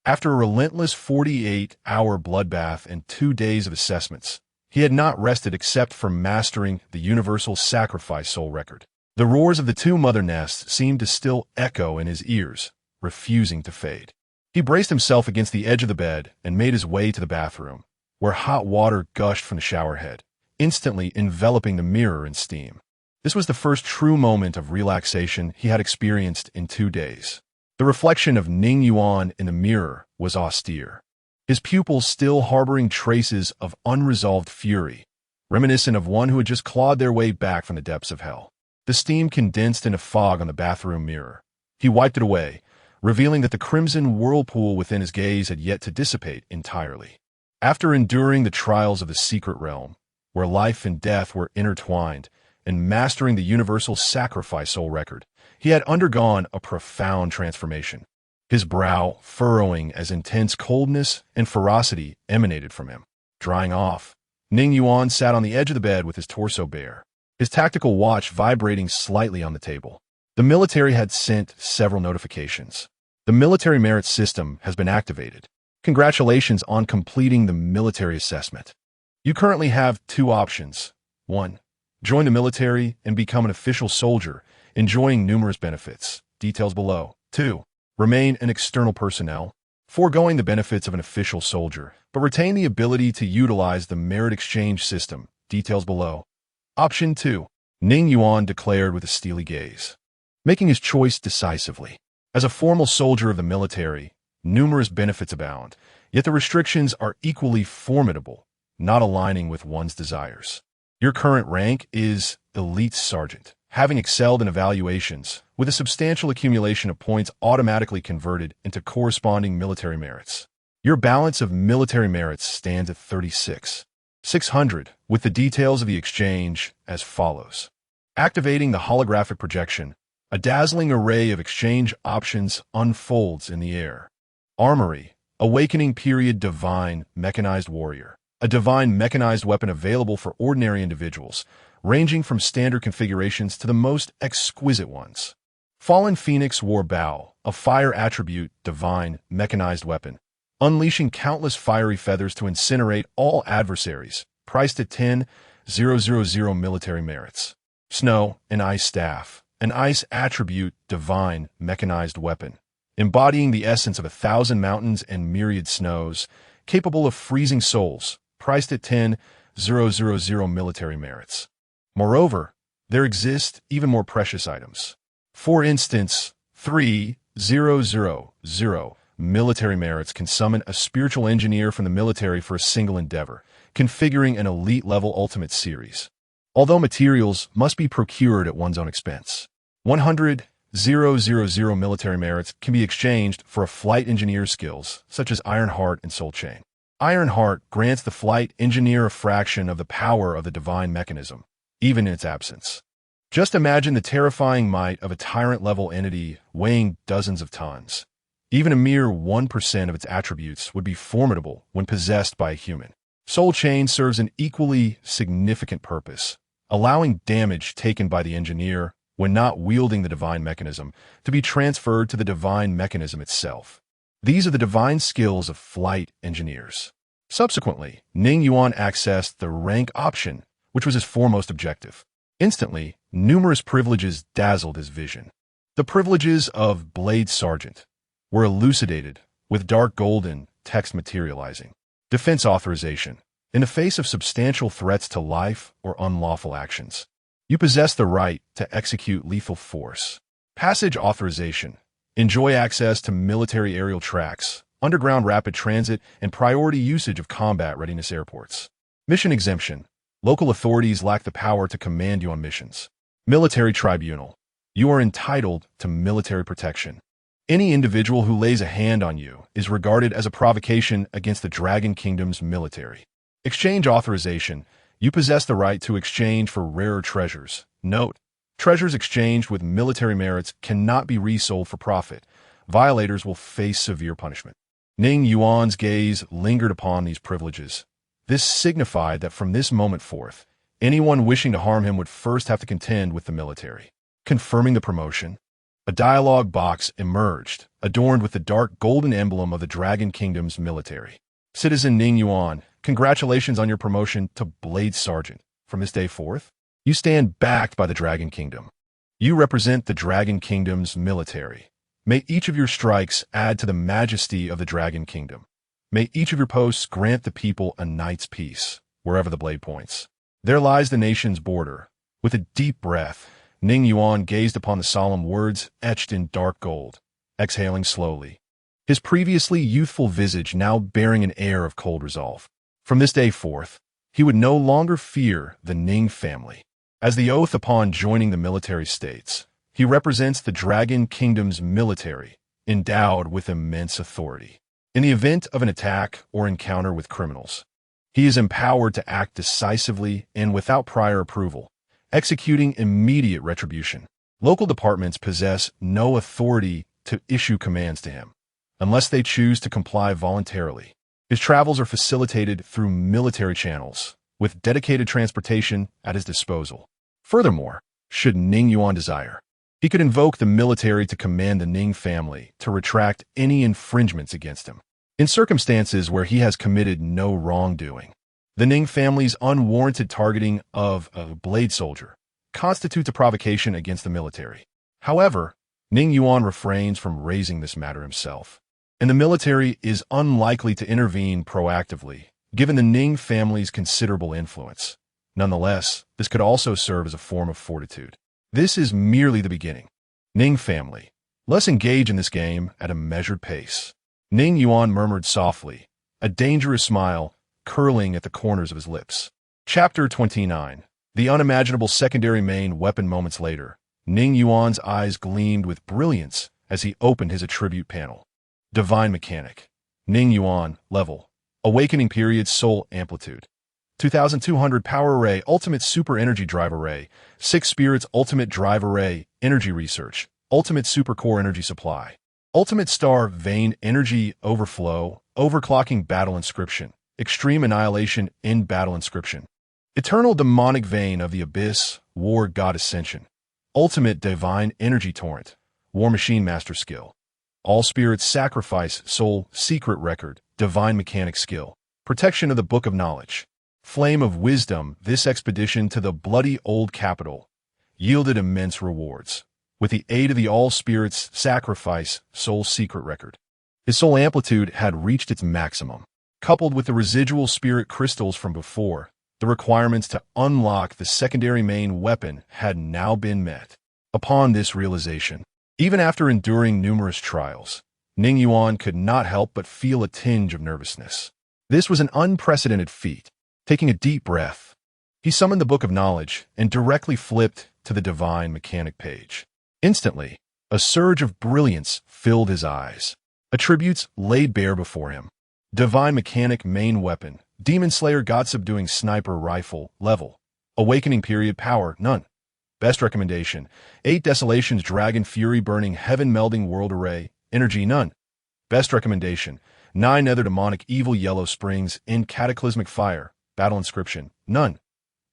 After a relentless 48-hour bloodbath and 2 days of assessments, he had not rested except for mastering the universal sacrifice soul record. The roars of the two mother nests seemed to still echo in his ears, refusing to fade. He braced himself against the edge of the bed and made his way to the bathroom, where hot water gushed from the shower head, instantly enveloping the mirror in steam. This was the first true moment of relaxation he had experienced in 2 days. The reflection of Ning Yuan in the mirror was austere, his pupils still harboring traces of unresolved fury, reminiscent of one who had just clawed their way back from the depths of hell. The steam condensed in a fog on the bathroom mirror. He wiped it away, revealing that the crimson whirlpool within his gaze had yet to dissipate entirely. After enduring the trials of the secret realm, where life and death were intertwined, and mastering the universal sacrifice soul record, he had undergone a profound transformation. his brow furrowing as intense coldness and ferocity emanated from him. Drying off, Ning Yuan sat on the edge of the bed with his torso bare, his tactical watch vibrating slightly on the table. The military had sent several notifications. The military merit system has been activated. Congratulations on completing the military assessment. You currently have two options. 1. Join the military and become an official soldier, enjoying numerous benefits. Details below. 2. Remain an external personnel, foregoing the benefits of an official soldier, but retain the ability to utilize the merit exchange system. Details below. Option 2. Ning Yuan declared with a steely gaze, making his choice decisively. As a formal soldier of the military, numerous benefits abound, yet the restrictions are equally formidable, not aligning with one's desires. Your current rank is Elite Sergeant, having excelled in evaluations, with a substantial accumulation of points automatically converted into corresponding military merits. Your balance of military merits stands at 36,600, with the details of the exchange as follows. Activating the holographic projection, a dazzling array of exchange options unfolds in the air. Armory, Awakening Period Divine Mechanized Warrior, a divine mechanized weapon available for ordinary individuals, ranging from standard configurations to the most exquisite ones. Fallen Phoenix War Bow, a fire attribute divine mechanized weapon, unleashing countless fiery feathers to incinerate all adversaries, priced at 10,000 military merits. Snow and Ice Staff, an ice attribute divine mechanized weapon, embodying the essence of 1,000 mountains and myriad snows, capable of freezing souls, priced at 10,000 military merits. Moreover, there exist even more precious items. For instance, 3,000 military merits can summon a spiritual engineer from the military for a single endeavor, configuring an elite-level ultimate series. Although materials must be procured at one's own expense. 100,000 military merits can be exchanged for a flight engineer's skills, such as Iron Heart and Soul Chain. Iron Heart grants the flight engineer a fraction of the power of the divine mechanism, even in its absence. Just imagine the terrifying might of a tyrant-level entity weighing dozens of tons. Even a mere 1% of its attributes would be formidable when possessed by a human. Soul Chain serves an equally significant purpose, allowing damage taken by the engineer, when not wielding the divine mechanism, to be transferred to the divine mechanism itself. These are the divine skills of flight engineers. Subsequently, Ning Yuan accessed the rank option, which was his foremost objective. Instantly, numerous privileges dazzled his vision. The privileges of Blade Sergeant were elucidated, with dark golden text materializing. Defense authorization. In the face of substantial threats to life or unlawful actions, you possess the right to execute lethal force. Passage authorization. Enjoy access to military aerial tracks, underground rapid transit, and priority usage of combat readiness airports. Mission exemption. Local authorities lack the power to command you on missions. Military tribunal. You are entitled to military protection. Any individual who lays a hand on you is regarded as a provocation against the Dragon Kingdom's military. Exchange authorization. You possess the right to exchange for rarer treasures. Note: treasures exchanged with military merits cannot be resold for profit. Violators will face severe punishment. Ning Yuan's gaze lingered upon these privileges. This signified that from this moment forth, anyone wishing to harm him would first have to contend with the military. Confirming the promotion, a dialogue box emerged, adorned with the dark golden emblem of the Dragon Kingdom's military. Citizen Ning Yuan, congratulations on your promotion to Blade Sergeant. From this day forth, you stand backed by the Dragon Kingdom. You represent the Dragon Kingdom's military. May each of your strikes add to the majesty of the Dragon Kingdom. May each of your posts grant the people a night's peace, wherever the blade points. There lies the nation's border. With a deep breath, Ning Yuan gazed upon the solemn words etched in dark gold, exhaling slowly, his previously youthful visage now bearing an air of cold resolve. From this day forth, he would no longer fear the Ning family. As the oath upon joining the military states, he represents the Dragon Kingdom's military, endowed with immense authority. In the event of an attack or encounter with criminals, he is empowered to act decisively and without prior approval, executing immediate retribution. Local departments possess no authority to issue commands to him. unless they choose to comply voluntarily. His travels are facilitated through military channels, with dedicated transportation at his disposal. Furthermore, should Ning Yuan desire, he could invoke the military to command the Ning family to retract any infringements against him. In circumstances where he has committed no wrongdoing, the Ning family's unwarranted targeting of a blade soldier constitutes a provocation against the military. However, Ning Yuan refrains from raising this matter himself, and the military is unlikely to intervene proactively, given the Ning family's considerable influence. Nonetheless, this could also serve as a form of fortitude. This is merely the beginning. Ning family, let's engage in this game at a measured pace. Ning Yuan murmured softly, a dangerous smile curling at the corners of his lips. Chapter 29. The unimaginable secondary main weapon. Moments later, Ning Yuan's eyes gleamed with brilliance as he opened his attribute panel. Divine Mechanic. Ning Yuan, level. Awakening period, soul amplitude. 2200 power array, ultimate super energy drive array, 6 spirits ultimate drive array, energy research, ultimate super core energy supply, ultimate star vein energy overflow, overclocking battle inscription, extreme annihilation in battle inscription, eternal demonic vein of the abyss, war god ascension, ultimate divine energy torrent, war machine master skill, all spirits sacrifice soul secret record, divine mechanic skill, protection of the book of knowledge, flame of wisdom. This expedition to the bloody old capital yielded immense rewards. With the aid of the all spirits sacrifice soul secret record, his soul amplitude had reached its maximum. Coupled with the residual spirit crystals from before, the requirements to unlock the secondary main weapon had now been met. Upon this realization, even after enduring numerous trials, Ning Yuan could not help but feel a tinge of nervousness. This was an unprecedented feat. Taking a deep breath, he summoned the Book of Knowledge and directly flipped to the Divine Mechanic page. Instantly, a surge of brilliance filled his eyes. Attributes laid bare before him. Divine Mechanic main weapon, Demon Slayer God-subduing sniper rifle, level. Awakening period, power, none. Best recommendation, 8 Desolations Dragon Fury burning heaven melding world array, energy, none. Best recommendation, 9 Nether demonic evil yellow springs in cataclysmic fire, battle inscription, none.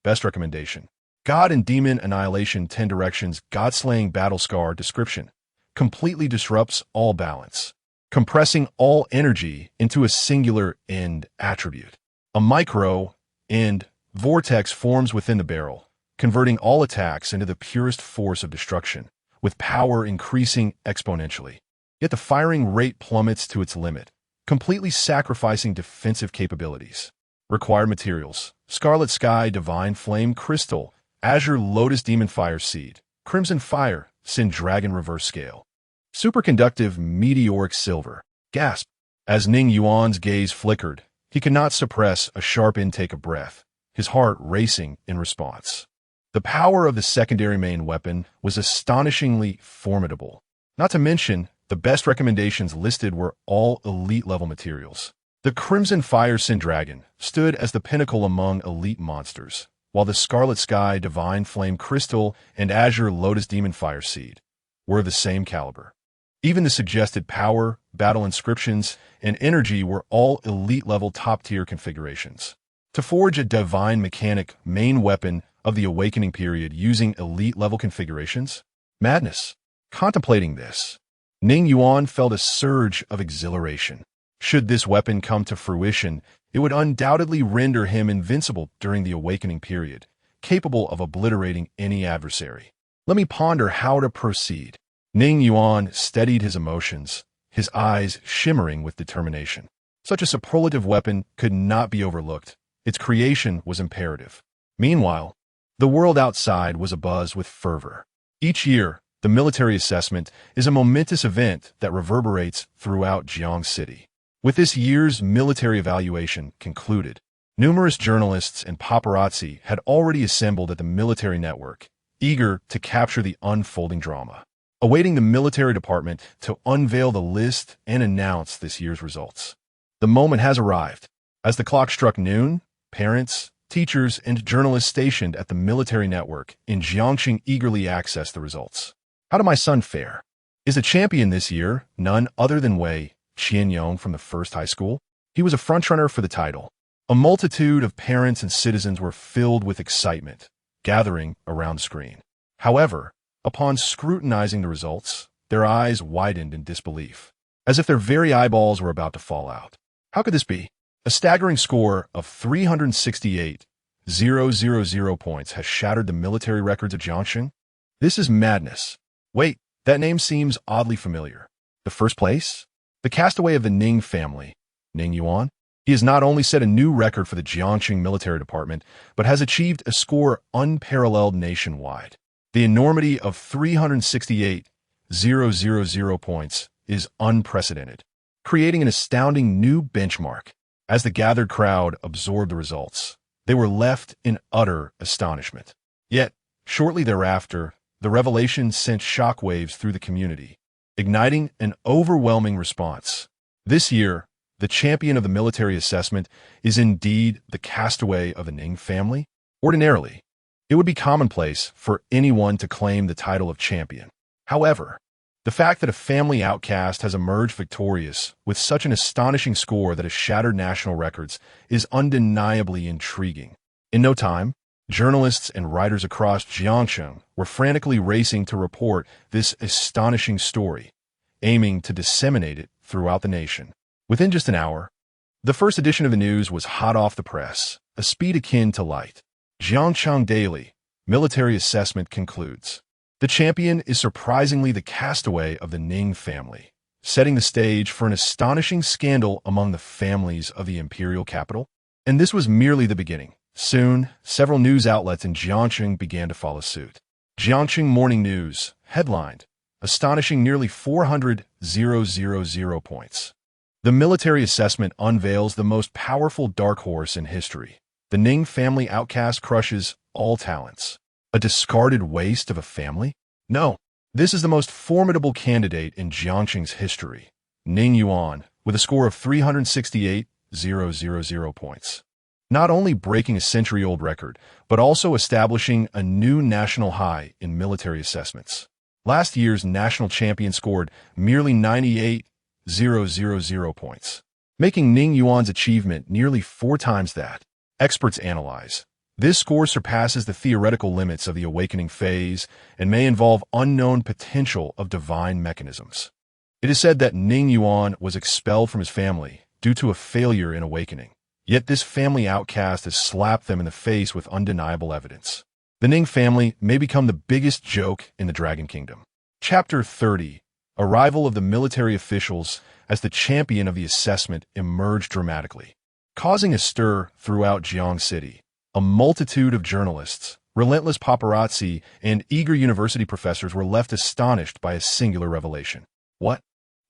Best recommendation, God and Demon Annihilation 10 Directions God-slaying battle scar description, completely disrupts all balance, compressing all energy into a singular end attribute. A micro end vortex forms within the barrel, converting all attacks into the purest force of destruction, with power increasing exponentially. Yet the firing rate plummets to its limit, completely sacrificing defensive capabilities. Required materials: Scarlet Sky Divine Flame Crystal, Azure Lotus Demon Fire Seed, Crimson Fire, Sin Dragon Reverse Scale. Superconductive Meteoric Silver. Gasp! As Ning Yuan's gaze flickered, he could not suppress a sharp intake of breath, his heart racing in response. The power of the secondary main weapon was astonishingly formidable. Not to mention, the best recommendations listed were all elite-level materials. The Crimson Fire Sin Dragon stood as the pinnacle among elite monsters, while the Scarlet Sky Divine Flame Crystal and Azure Lotus Demon Fire Seed were of the same caliber. Even the suggested power, battle inscriptions, and energy were all elite-level top-tier configurations. To forge a Divine Mechanic main weapon of the Awakening period using elite-level configurations? Madness. Contemplating this, Ning Yuan felt a surge of exhilaration. Should this weapon come to fruition, it would undoubtedly render him invincible during the Awakening period, capable of obliterating any adversary. Let me ponder how to proceed. Ning Yuan steadied his emotions, his eyes shimmering with determination. Such a superlative weapon could not be overlooked. Its creation was imperative. Meanwhile, the world outside was abuzz with fervor. Each year, the military assessment is a momentous event that reverberates throughout Jiang City. With this year's military evaluation concluded, numerous journalists and paparazzi had already assembled at the military network, eager to capture the unfolding drama, awaiting the military department to unveil the list and announce this year's results. The moment has arrived. As the clock struck noon, parents, teachers, and journalists stationed at the military network in Jiangxing eagerly accessed the results. How did my son fare? Is the champion this year none other than Wei Qianyong from the first high school. He was a frontrunner for the title. A multitude of parents and citizens were filled with excitement, gathering around the screen. However, upon scrutinizing the results, their eyes widened in disbelief, as if their very eyeballs were about to fall out. How could this be? A staggering score of 368,000 points has shattered the military records of Jiangxing. This is madness. Wait, that name seems oddly familiar. The first place? The castaway of the Ning family, Ning Yuan. He has not only set a new record for the Jiangxing Military Department, but has achieved a score unparalleled nationwide. The enormity of 368,000 points is unprecedented, creating an astounding new benchmark. As the gathered crowd absorbed the results, they were left in utter astonishment. Yet, shortly thereafter, the revelation sent shockwaves through the community, igniting an overwhelming response. This year, the champion of the military assessment is indeed the castaway of the Ning family. Ordinarily, it would be commonplace for anyone to claim the title of champion. However, the fact that a family outcast has emerged victorious with such an astonishing score that has shattered national records is undeniably intriguing. In no time, journalists and writers across Jiangxing were frantically racing to report this astonishing story, aiming to disseminate it throughout the nation. Within just an hour, the first edition of the news was hot off the press, a speed akin to light. Jiangxing Daily, military assessment concludes. The champion is surprisingly the castaway of the Ning family, setting the stage for an astonishing scandal among the families of the imperial capital. And this was merely the beginning. Soon, several news outlets in Jiangxing began to follow suit. Jiangxing Morning News, headlined, astonishing nearly 400,000 points. The military assessment unveils the most powerful dark horse in history. The Ning family outcast crushes all talents. A discarded waste of a family? No, this is the most formidable candidate in Jiangxing's history, Ning Yuan, with a score of 368,000 points. Not only breaking a century-old record, but also establishing a new national high in military assessments. Last year's national champion scored merely 98,000 points, making Ning Yuan's achievement nearly 4 times that. Experts analyze. This score surpasses the theoretical limits of the awakening phase and may involve unknown potential of divine mechanisms. It is said that Ning Yuan was expelled from his family due to a failure in awakening. Yet this family outcast has slapped them in the face with undeniable evidence. The Ning family may become the biggest joke in the Dragon Kingdom. Chapter 30. Arrival of the military officials as the champion of the assessment emerged dramatically, causing a stir throughout Jiang City. A multitude of journalists, relentless paparazzi, and eager university professors were left astonished by a singular revelation. What?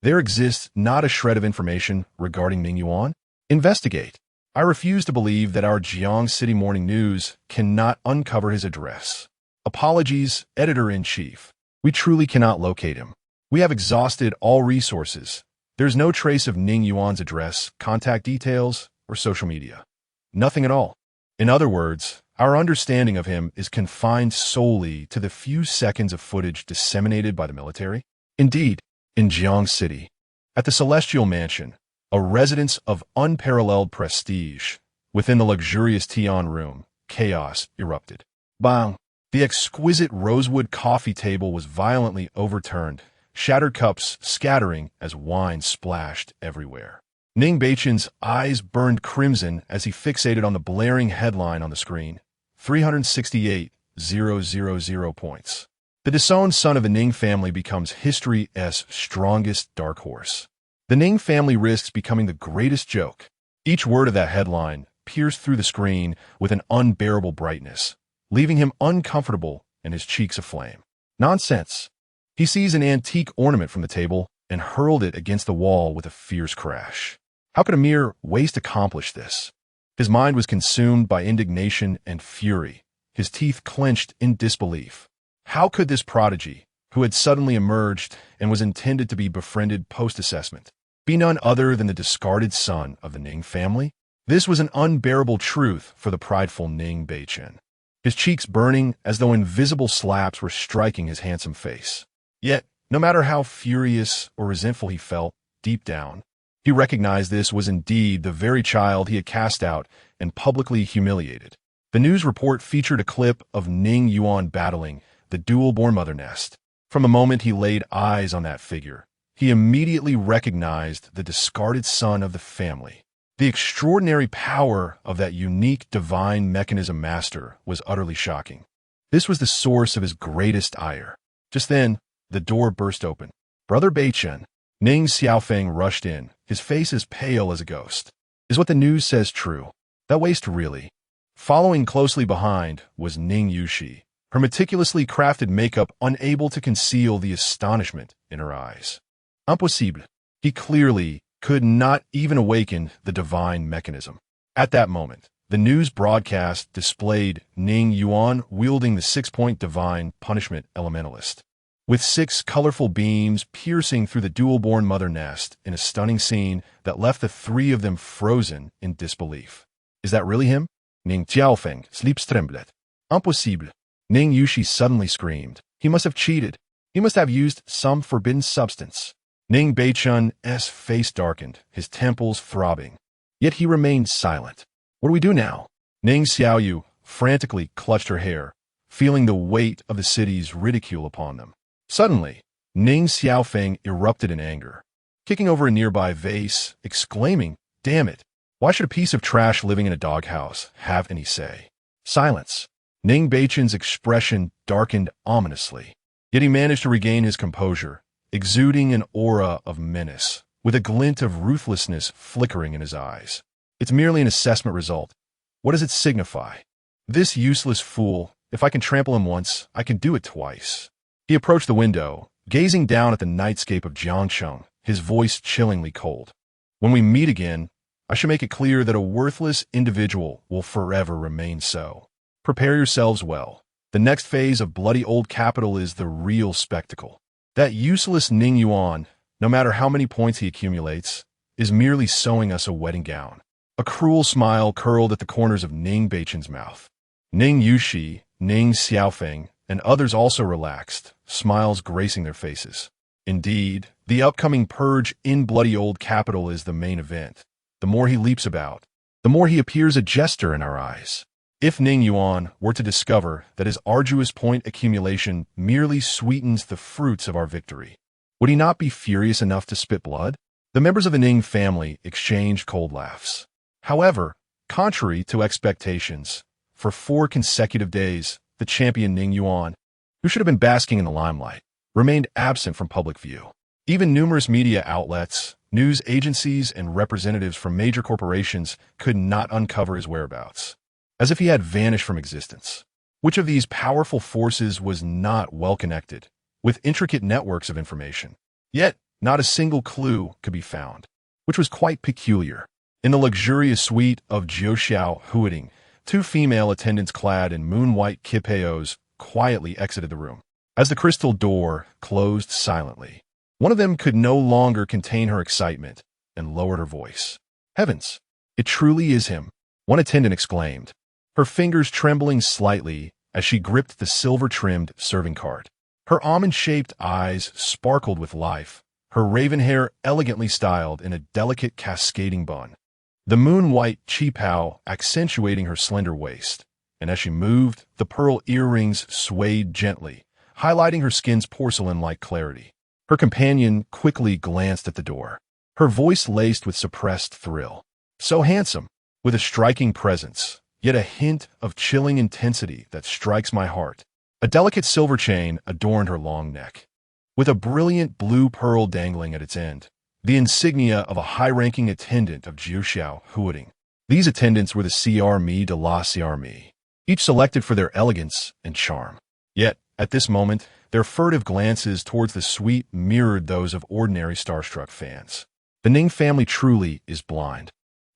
There exists not a shred of information regarding Ning Yuan? Investigate. I refuse to believe that our Jiang City Morning News cannot uncover his address. Apologies, Editor-in-Chief. We truly cannot locate him. We have exhausted all resources. There's no trace of Ning Yuan's address, contact details, or social media. Nothing at all. In other words, our understanding of him is confined solely to the few seconds of footage disseminated by the military. Indeed, in Jiang City, at the Celestial Mansion, a residence of unparalleled prestige, within the luxurious Tian room, chaos erupted. Bang! The exquisite rosewood coffee table was violently overturned, shattered cups scattering as wine splashed everywhere. Ning Beichen's eyes burned crimson as he fixated on the blaring headline on the screen. 368,000 points. The disowned son of the Ning family becomes history's strongest dark horse. The Ning family risks becoming the greatest joke. Each word of that headline pierced through the screen with an unbearable brightness, leaving him uncomfortable and his cheeks aflame. Nonsense. He seized an antique ornament from the table and hurled it against the wall with a fierce crash. How could a mere waste accomplish this? His mind was consumed by indignation and fury, his teeth clenched in disbelief. How could this prodigy, who had suddenly emerged and was intended to be befriended post-assessment, be none other than the discarded son of the Ning family? This was an unbearable truth for the prideful Ning Beichen, his cheeks burning as though invisible slaps were striking his handsome face. Yet, no matter how furious or resentful he felt, deep down, He recognized this was indeed the very child he had cast out and publicly humiliated. The news report featured a clip of Ning Yuan battling the dual-born mother nest. From the moment he laid eyes on that figure, he immediately recognized the discarded son of the family. The extraordinary power of that unique divine mechanism master was utterly shocking. This was the source of his greatest ire. Just then, the door burst open. Brother Beichen, Ning Xiaofeng rushed in, his face as pale as a ghost. Is what the news says true? That waste really? Following closely behind was Ning Yushi, her meticulously crafted makeup unable to conceal the astonishment in her eyes. Impossible. He clearly could not even awaken the divine mechanism. At that moment, the news broadcast displayed Ning Yuan wielding the 6-point divine punishment elementalist, with 6 colorful beams piercing through the dual-born mother nest in a stunning scene that left the 3 of them frozen in disbelief. Is that really him? Ning Xiaofeng sleeps tremblet. Impossible. Ning Yushi suddenly screamed. He must have cheated. He must have used some forbidden substance. Ning Beichun's face darkened, his temples throbbing. Yet he remained silent. What do we do now? Ning Xiaoyu frantically clutched her hair, feeling the weight of the city's ridicule upon them. Suddenly, Ning Xiaofeng erupted in anger, kicking over a nearby vase, exclaiming, "Damn it! Why should a piece of trash living in a doghouse have any say?" Silence. Ning Beichun's expression darkened ominously, yet he managed to regain his composure, exuding an aura of menace, with a glint of ruthlessness flickering in his eyes. It's merely an assessment result. What does it signify? This useless fool, if I can trample him once, I can do it twice. He approached the window, gazing down at the nightscape of Jiangcheng, his voice chillingly cold. When we meet again, I should make it clear that a worthless individual will forever remain so. Prepare yourselves well. The next phase of bloody old capital is the real spectacle. That useless Ning Yuan, no matter how many points he accumulates, is merely sewing us a wedding gown. A cruel smile curled at the corners of Ning Beichun's mouth. Ning Yushi, Ning Xiaofeng, and others also relaxed, smiles gracing their faces. Indeed, the upcoming purge in bloody old capital is the main event. The more he leaps about, the more he appears a jester in our eyes. If Ning Yuan were to discover that his arduous point accumulation merely sweetens the fruits of our victory, would he not be furious enough to spit blood? The members of the Ning family exchanged cold laughs. However, contrary to expectations, for 4 consecutive days, the champion Ning Yuan, who should have been basking in the limelight, remained absent from public view. Even numerous media outlets, news agencies, and representatives from major corporations could not uncover his whereabouts, as if he had vanished from existence. Which of these powerful forces was not well connected, with intricate networks of information? Yet, not a single clue could be found, which was quite peculiar. In the luxurious suite of Jiuxiao Huading, 2 female attendants clad in moon-white kipeos quietly exited the room. As the crystal door closed silently, one of them could no longer contain her excitement and lowered her voice. "Heavens, it truly is him," one attendant exclaimed, her fingers trembling slightly as she gripped the silver-trimmed serving cart. Her almond-shaped eyes sparkled with life, her raven hair elegantly styled in a delicate cascading bun, the moon-white qipao accentuating her slender waist, and as she moved, the pearl earrings swayed gently, highlighting her skin's porcelain-like clarity. Her companion quickly glanced at the door, her voice laced with suppressed thrill. So handsome, with a striking presence, yet a hint of chilling intensity that strikes my heart. A delicate silver chain adorned her long neck, with a brilliant blue pearl dangling at its end, the insignia of a high-ranking attendant of Jiuxiao Huading. These attendants were the Ciarmi de la Ciarmi, each selected for their elegance and charm. Yet, at this moment, their furtive glances towards the suite mirrored those of ordinary starstruck fans. The Ning family truly is blind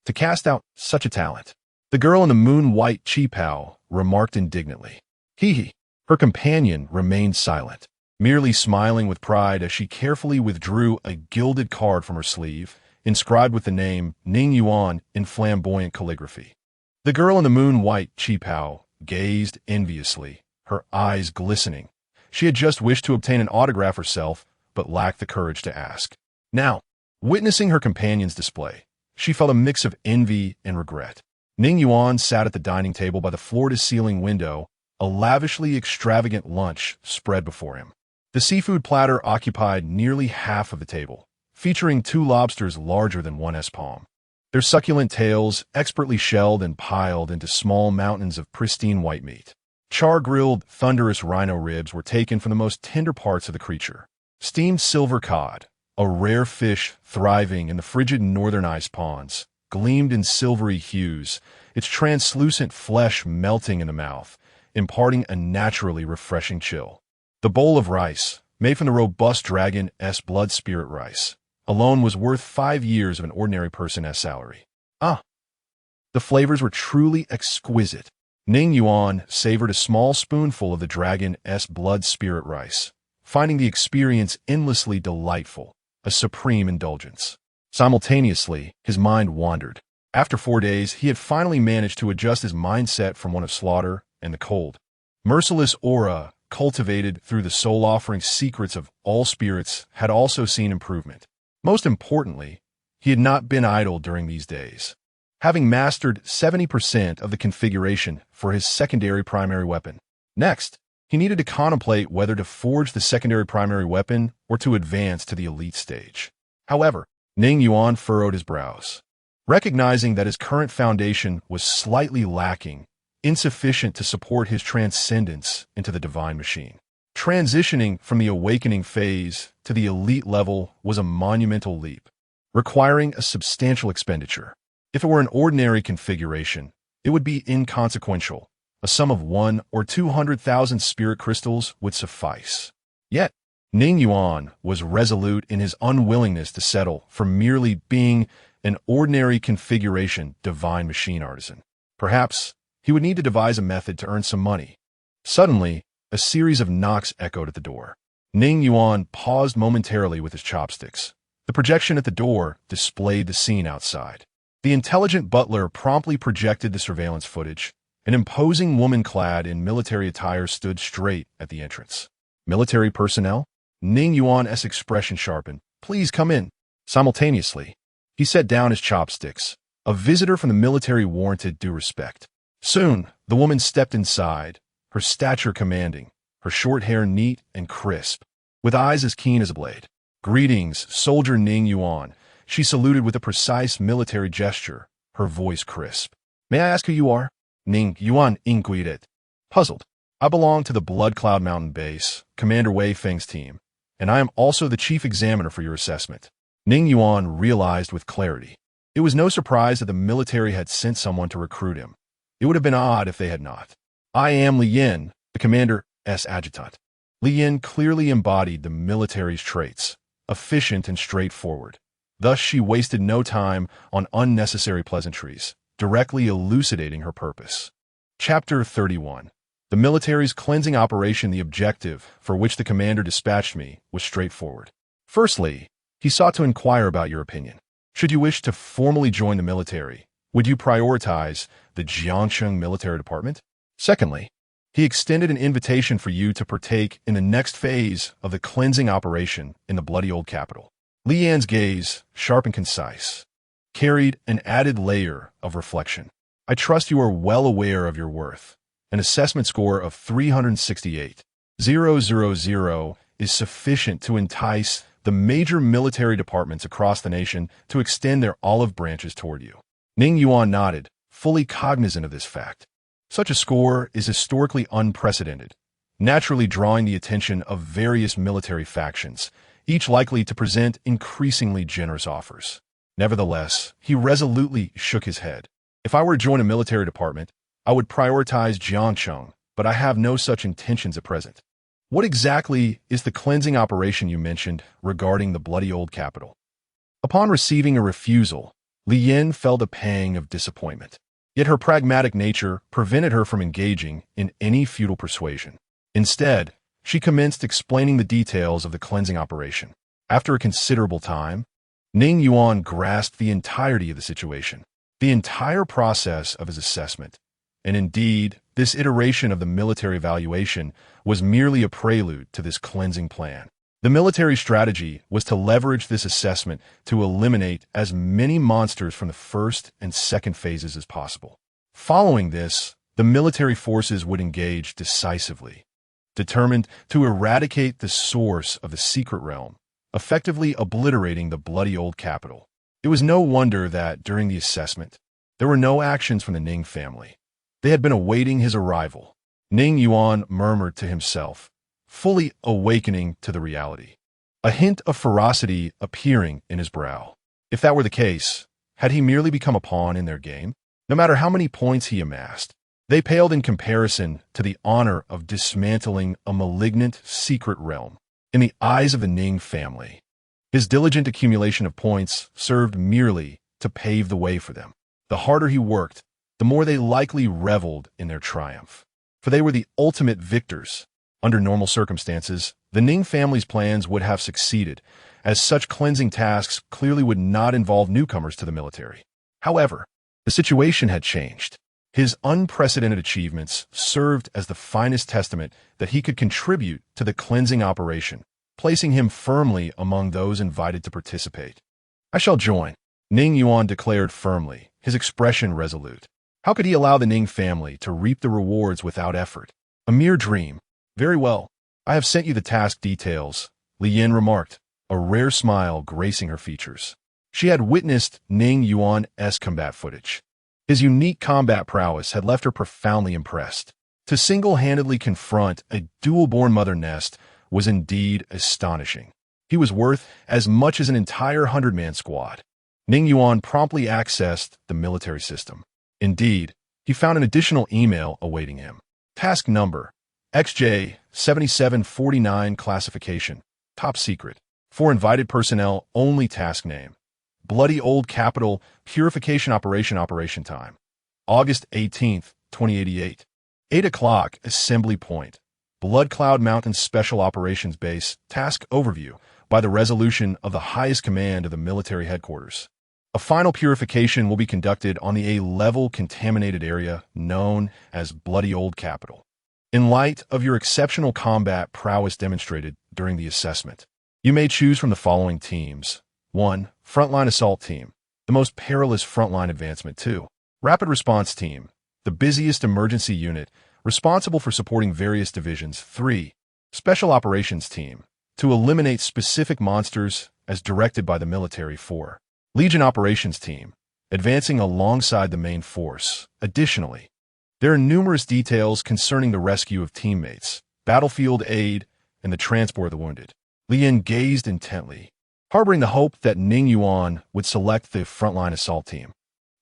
to cast out such a talent. The girl in the moon-white qipao remarked indignantly. Hee. Her companion remained silent, merely smiling with pride as she carefully withdrew a gilded card from her sleeve, inscribed with the name Ning Yuan in flamboyant calligraphy. The girl in the moon-white qipao gazed enviously, her eyes glistening. She had just wished to obtain an autograph herself, but lacked the courage to ask. Now, Witnessing her companion's display, she felt a mix of envy and regret. Ning Yuan sat at the dining table by the floor-to-ceiling window, a lavishly extravagant lunch spread before him. The seafood platter occupied nearly half of the table, featuring 2 lobsters larger than one's palm. Their succulent tails expertly shelled and piled into small mountains of pristine white meat. Char-grilled, thunderous rhino ribs were taken from the most tender parts of the creature. Steamed silver cod, a rare fish thriving in the frigid northern ice ponds, gleamed in silvery hues, its translucent flesh melting in the mouth, imparting a naturally refreshing chill. The bowl of rice, made from the robust dragon's blood spirit rice, alone was worth 5 years of an ordinary person's salary. The flavors were truly exquisite. Ning Yuan savored a small spoonful of the dragon's blood spirit rice, finding the experience endlessly delightful, a supreme indulgence. Simultaneously, his mind wandered. After 4 days, he had finally managed to adjust his mindset from one of slaughter and the cold, merciless aura cultivated through the soul-offering secrets of all spirits had also seen improvement. Most importantly, he had not been idle during these days. Having mastered 70% of the configuration for his secondary primary weapon. Next, he needed to contemplate whether to forge the secondary primary weapon or to advance to the elite stage. However, Ning Yuan furrowed his brows, recognizing that his current foundation was slightly lacking, insufficient to support his transcendence into the divine machine. Transitioning from the awakening phase to the elite level was a monumental leap, requiring a substantial expenditure. If it were an ordinary configuration, it would be inconsequential. A sum of 1 or 200,000 spirit crystals would suffice. Yet, Ning Yuan was resolute in his unwillingness to settle for merely being an ordinary configuration divine machine artisan. Perhaps he would need to devise a method to earn some money. Suddenly, a series of knocks echoed at the door. Ning Yuan paused momentarily with his chopsticks. The projection at the door displayed the scene outside. The intelligent butler promptly projected the surveillance footage. An imposing woman clad in military attire stood straight at the entrance. Military personnel? Ning Yuan's expression sharpened. Please come in. Simultaneously, he set down his chopsticks. A visitor from the military warranted due respect. Soon, the woman stepped inside, her stature commanding, her short hair neat and crisp, with eyes as keen as a blade. Greetings, Soldier Ning Yuan. She saluted with a precise military gesture, her voice crisp. May I ask who you are? Ning Yuan inquired. Puzzled. I belong to the Blood Cloud Mountain Base, Commander Wei Feng's team, and I am also the chief examiner for your assessment. Ning Yuan realized with clarity. It was no surprise that the military had sent someone to recruit him. It would have been odd if they had not. I am Li Yin, the commander's adjutant. Li Yin clearly embodied the military's traits, efficient and straightforward. Thus she wasted no time on unnecessary pleasantries, directly elucidating her purpose. Chapter 31. The military's cleansing operation. The objective for which the commander dispatched me was straightforward. Firstly, he sought to inquire about your opinion. Should you wish to formally join the military, would you prioritize the Jiangsheng Military Department? Secondly, he extended an invitation for you to partake in the next phase of the cleansing operation in the bloody old capital. Li Yan's gaze, sharp and concise, carried an added layer of reflection. I trust you are well aware of your worth. An assessment score of 368,000 is sufficient to entice the major military departments across the nation to extend their olive branches toward you. Ning Yuan nodded, fully cognizant of this fact. Such a score is historically unprecedented, naturally drawing the attention of various military factions, each likely to present increasingly generous offers. Nevertheless, he resolutely shook his head. If I were to join a military department, I would prioritize Jiangsheng, but I have no such intentions at present. What exactly is the cleansing operation you mentioned regarding the bloody old capital? Upon receiving a refusal, Li Yin felt a pang of disappointment. Yet her pragmatic nature prevented her from engaging in any futile persuasion. Instead, she commenced explaining the details of the cleansing operation. After a considerable time, Ning Yuan grasped the entirety of the situation, the entire process of his assessment. And indeed, this iteration of the military evaluation was merely a prelude to this cleansing plan. The military strategy was to leverage this assessment to eliminate as many monsters from the first and second phases as possible. Following this, the military forces would engage decisively, determined to eradicate the source of the secret realm, effectively obliterating the bloody old capital. It was no wonder that, during the assessment, there were no actions from the Ning family. They had been awaiting his arrival. Ning Yuan murmured to himself, fully awakening to the reality, a hint of ferocity appearing in his brow. If that were the case, had he merely become a pawn in their game? No matter how many points he amassed, they paled in comparison to the honor of dismantling a malignant secret realm. In the eyes of the Ning family, his diligent accumulation of points served merely to pave the way for them. The harder he worked, the more they likely reveled in their triumph, for they were the ultimate victors. Under normal circumstances, the Ning family's plans would have succeeded, as such cleansing tasks clearly would not involve newcomers to the military. However, the situation had changed. His unprecedented achievements served as the finest testament that he could contribute to the cleansing operation, placing him firmly among those invited to participate. "I shall join," Ning Yuan declared firmly, his expression resolute. How could he allow the Ning family to reap the rewards without effort? A mere dream. "Very well. I have sent you the task details," Li Yin remarked, a rare smile gracing her features. She had witnessed Ning Yuan's combat footage. His unique combat prowess had left her profoundly impressed. To single-handedly confront a dual-born mother nest was indeed astonishing. He was worth as much as an entire 100-man squad. Ning Yuan promptly accessed the military system. Indeed, he found an additional email awaiting him. Task number: XJ7749 classification, top secret. For invited personnel only. Task name: Bloody Old Capital Purification Operation time. August 18th, 2088. 8 o'clock, Assembly Point. Blood Cloud Mountain Special Operations Base. Task overview by the resolution of the highest command of the military headquarters. A final purification will be conducted on the A-level contaminated area known as Bloody Old Capital. In light of your exceptional combat prowess demonstrated during the assessment, you may choose from the following teams. 1. Frontline Assault Team, the most perilous frontline advancement. 2. Rapid Response Team, the busiest emergency unit, responsible for supporting various divisions. 3. Special Operations Team, to eliminate specific monsters as directed by the military. 4. Legion Operations Team, advancing alongside the main force. Additionally, there are numerous details concerning the rescue of teammates, battlefield aid, and the transport of the wounded. Li Yin gazed intently, harboring the hope that Ning Yuan would select the frontline assault team.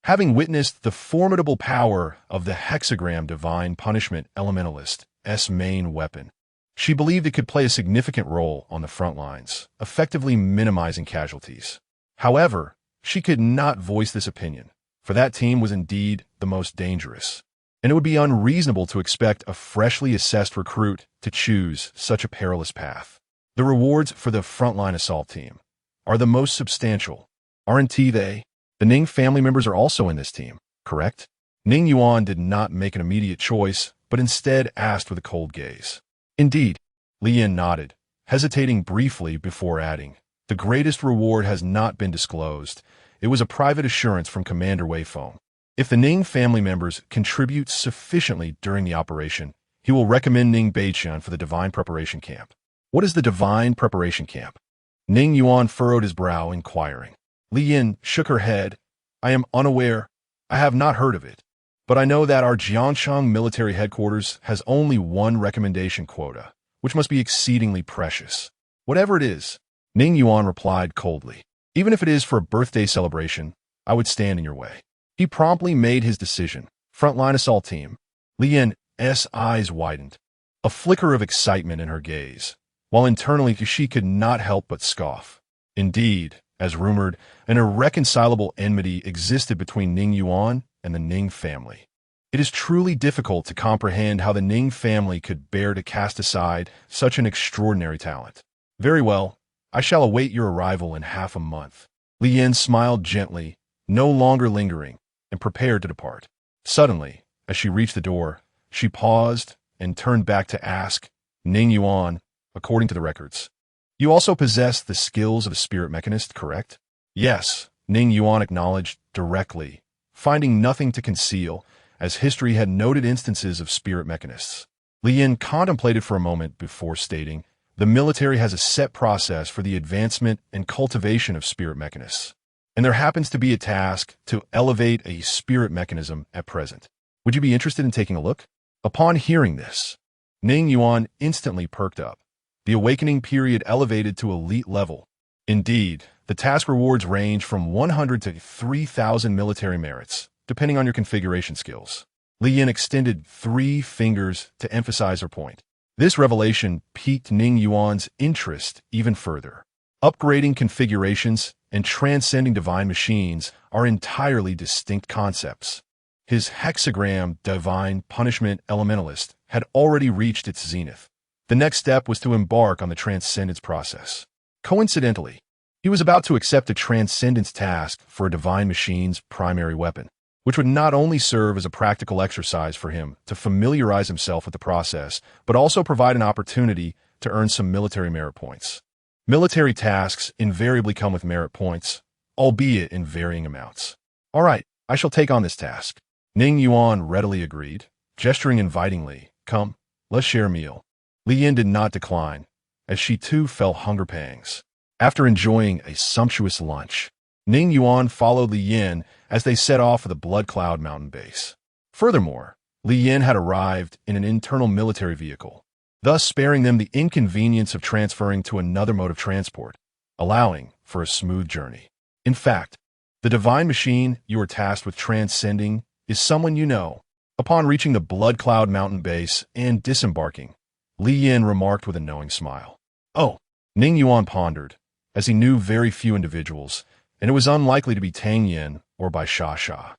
Having witnessed the formidable power of the hexagram divine punishment elementalist's main weapon, she believed it could play a significant role on the front lines, effectively minimizing casualties. However, she could not voice this opinion, for that team was indeed the most dangerous, and it would be unreasonable to expect a freshly assessed recruit to choose such a perilous path. The rewards for the frontline assault team are the most substantial, aren't they? The Ning family members are also in this team, correct? Ning Yuan did not make an immediate choice, but instead asked with a cold gaze. Indeed, Li Yin nodded, hesitating briefly before adding, "The greatest reward has not been disclosed. It was a private assurance from Commander Wei Feng. If the Ning family members contribute sufficiently during the operation, he will recommend Ning Beiqian for the Divine Preparation Camp." "What is the Divine Preparation Camp?" Ning Yuan furrowed his brow, inquiring. Li Yin shook her head. "I am unaware. I have not heard of it. But I know that our Jiangshang military headquarters has only one recommendation quota, which must be exceedingly precious. Whatever it is," Ning Yuan replied coldly. "Even if it is for a birthday celebration, I would stand in your way." He promptly made his decision. Frontline assault team. Li Yin's eyes widened, a flicker of excitement in her gaze, while internally she could not help but scoff. Indeed, as rumored, an irreconcilable enmity existed between Ning Yuan and the Ning family. It is truly difficult to comprehend how the Ning family could bear to cast aside such an extraordinary talent. "Very well, I shall await your arrival in half a month." Li Yin smiled gently, no longer lingering, and prepared to depart. Suddenly, as she reached the door, she paused and turned back to ask, "Ning Yuan, according to the records, You also possess the skills of a spirit mechanist, correct? Yes, Ning Yuan acknowledged directly, finding nothing to conceal, as history had noted instances of spirit mechanists. Li Yin contemplated for a moment before stating, the military has a set process for the advancement and cultivation of spirit mechanists, and there happens to be a task to elevate a spirit mechanism at present. Would you be interested in taking a look? Upon hearing this, Ning Yuan instantly perked up. The awakening period elevated to elite level. Indeed, the task rewards range from 100 to 3,000 military merits, depending on your configuration skills. Li Yin extended 3 fingers to emphasize her point. This revelation piqued Ning Yuan's interest even further. Upgrading configurations and transcending divine machines are entirely distinct concepts. His hexagram divine punishment elementalist had already reached its zenith. The next step was to embark on the transcendence process. Coincidentally, he was about to accept a transcendence task for a divine machine's primary weapon, which would not only serve as a practical exercise for him to familiarize himself with the process, but also provide an opportunity to earn some military merit points. Military tasks invariably come with merit points, albeit in varying amounts. All right, I shall take on this task. Ning Yuan readily agreed, gesturing invitingly. Come, let's share a meal. Li Yin did not decline, as she too felt hunger pangs. After enjoying a sumptuous lunch, Ning Yuan followed Li Yin as they set off for the Blood Cloud mountain base. Furthermore, Li Yin had arrived in an internal military vehicle, thus sparing them the inconvenience of transferring to another mode of transport, allowing for a smooth journey. In fact, the divine machine you are tasked with transcending is someone you know. Upon reaching the Blood Cloud mountain base and disembarking, Li Yin remarked with a knowing smile. Oh, Ning Yuan pondered, as he knew very few individuals, and it was unlikely to be Tang Yin or Bai Sha Sha.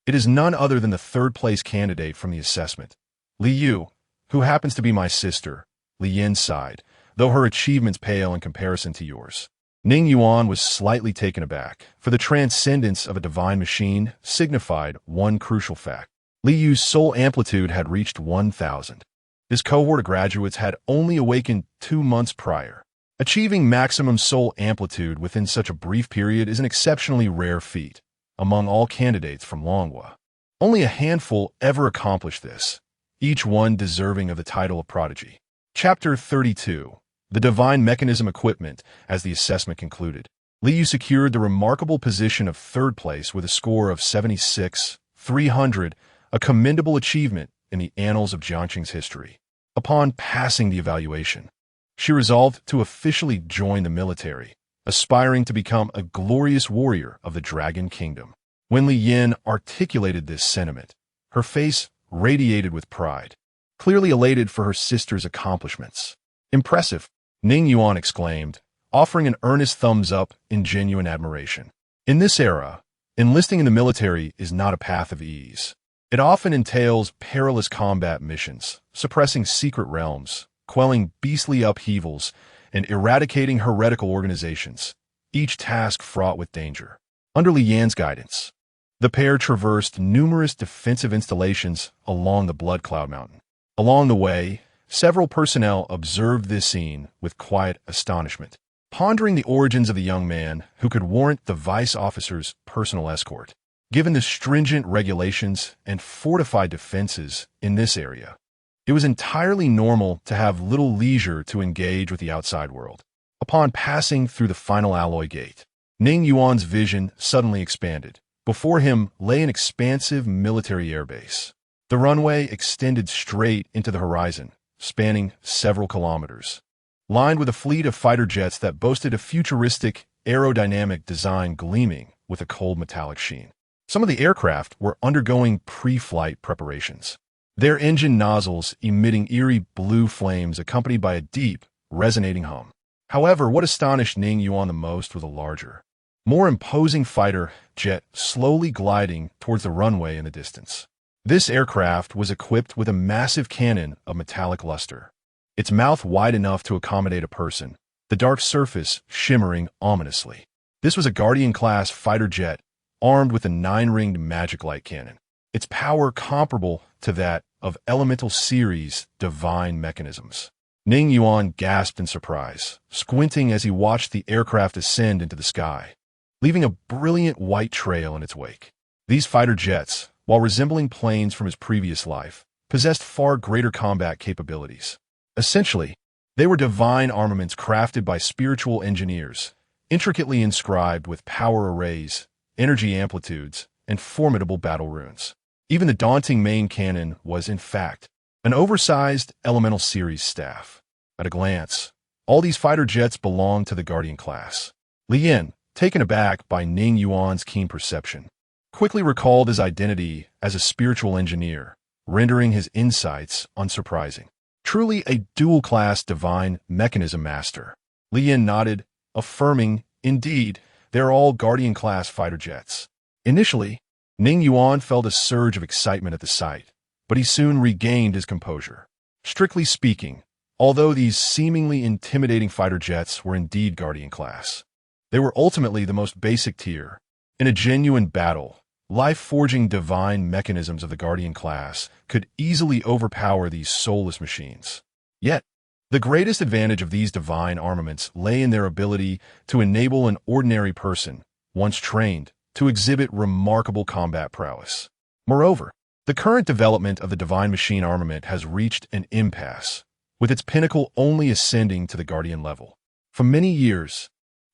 It is none other than the third-place candidate from the assessment, Li Yu, who happens to be my sister. Li Yin sighed, though her achievements pale in comparison to yours. Ning Yuan was slightly taken aback, for the transcendence of a divine machine signified one crucial fact. Li Yu's soul amplitude had reached 1,000. His cohort of graduates had only awakened 2 months prior. Achieving maximum soul amplitude within such a brief period is an exceptionally rare feat among all candidates from Longhua. Only a handful ever accomplished this, each one deserving of the title of prodigy. Chapter 32. The Divine Mechanism Equipment. As the assessment concluded, Li Yu secured the remarkable position of 3rd place with a score of 76,300, a commendable achievement in the annals of Jiangqing's history. Upon passing the evaluation, she resolved to officially join the military, aspiring to become a glorious warrior of the Dragon Kingdom. When Li Yin articulated this sentiment, her face radiated with pride, clearly elated for her sister's accomplishments. Impressive, Ning Yuan exclaimed, offering an earnest thumbs up in genuine admiration. In this era, enlisting in the military is not a path of ease. It often entails perilous combat missions, suppressing secret realms, quelling beastly upheavals, and eradicating heretical organizations, each task fraught with danger. Under Li Yan's guidance, the pair traversed numerous defensive installations along the Blood Cloud Mountain. Along the way, several personnel observed this scene with quiet astonishment, pondering the origins of the young man who could warrant the vice officer's personal escort. Given the stringent regulations and fortified defenses in this area, it was entirely normal to have little leisure to engage with the outside world. Upon passing through the final alloy gate, Ning Yuan's vision suddenly expanded. Before him lay an expansive military airbase. The runway extended straight into the horizon, spanning several kilometers, lined with a fleet of fighter jets that boasted a futuristic, aerodynamic design gleaming with a cold metallic sheen. Some of the aircraft were undergoing pre-flight preparations, their engine nozzles emitting eerie blue flames accompanied by a deep, resonating hum. However, what astonished Ning Yuan the most was a larger, more imposing fighter jet slowly gliding towards the runway in the distance. This aircraft was equipped with a massive cannon of metallic luster, its mouth wide enough to accommodate a person, the dark surface shimmering ominously. This was a Guardian-class fighter jet armed with a 9-ringed magic light cannon, its power comparable to that of Elemental Series divine mechanisms. Ning Yuan gasped in surprise, squinting as he watched the aircraft ascend into the sky, leaving a brilliant white trail in its wake. These fighter jets, while resembling planes from his previous life, possessed far greater combat capabilities. Essentially, they were divine armaments crafted by spiritual engineers, intricately inscribed with power arrays, energy amplitudes, and formidable battle runes. Even the daunting main cannon was, in fact, an oversized elemental series staff. At a glance, all these fighter jets belonged to the Guardian class. Li Yin, taken aback by Ning Yuan's keen perception, quickly recalled his identity as a spiritual engineer, rendering his insights unsurprising. Truly a dual-class divine mechanism master. Li Yin nodded, affirming, indeed, they're all Guardian-class fighter jets. Initially, Ning Yuan felt a surge of excitement at the sight, but he soon regained his composure. Strictly speaking, although these seemingly intimidating fighter jets were indeed Guardian class, they were ultimately the most basic tier. In a genuine battle, life-forging divine mechanisms of the Guardian class could easily overpower these soulless machines. Yet, the greatest advantage of these divine armaments lay in their ability to enable an ordinary person, once trained, to exhibit remarkable combat prowess. Moreover, the current development of the divine machine armament has reached an impasse, with its pinnacle only ascending to the Guardian level. For many years,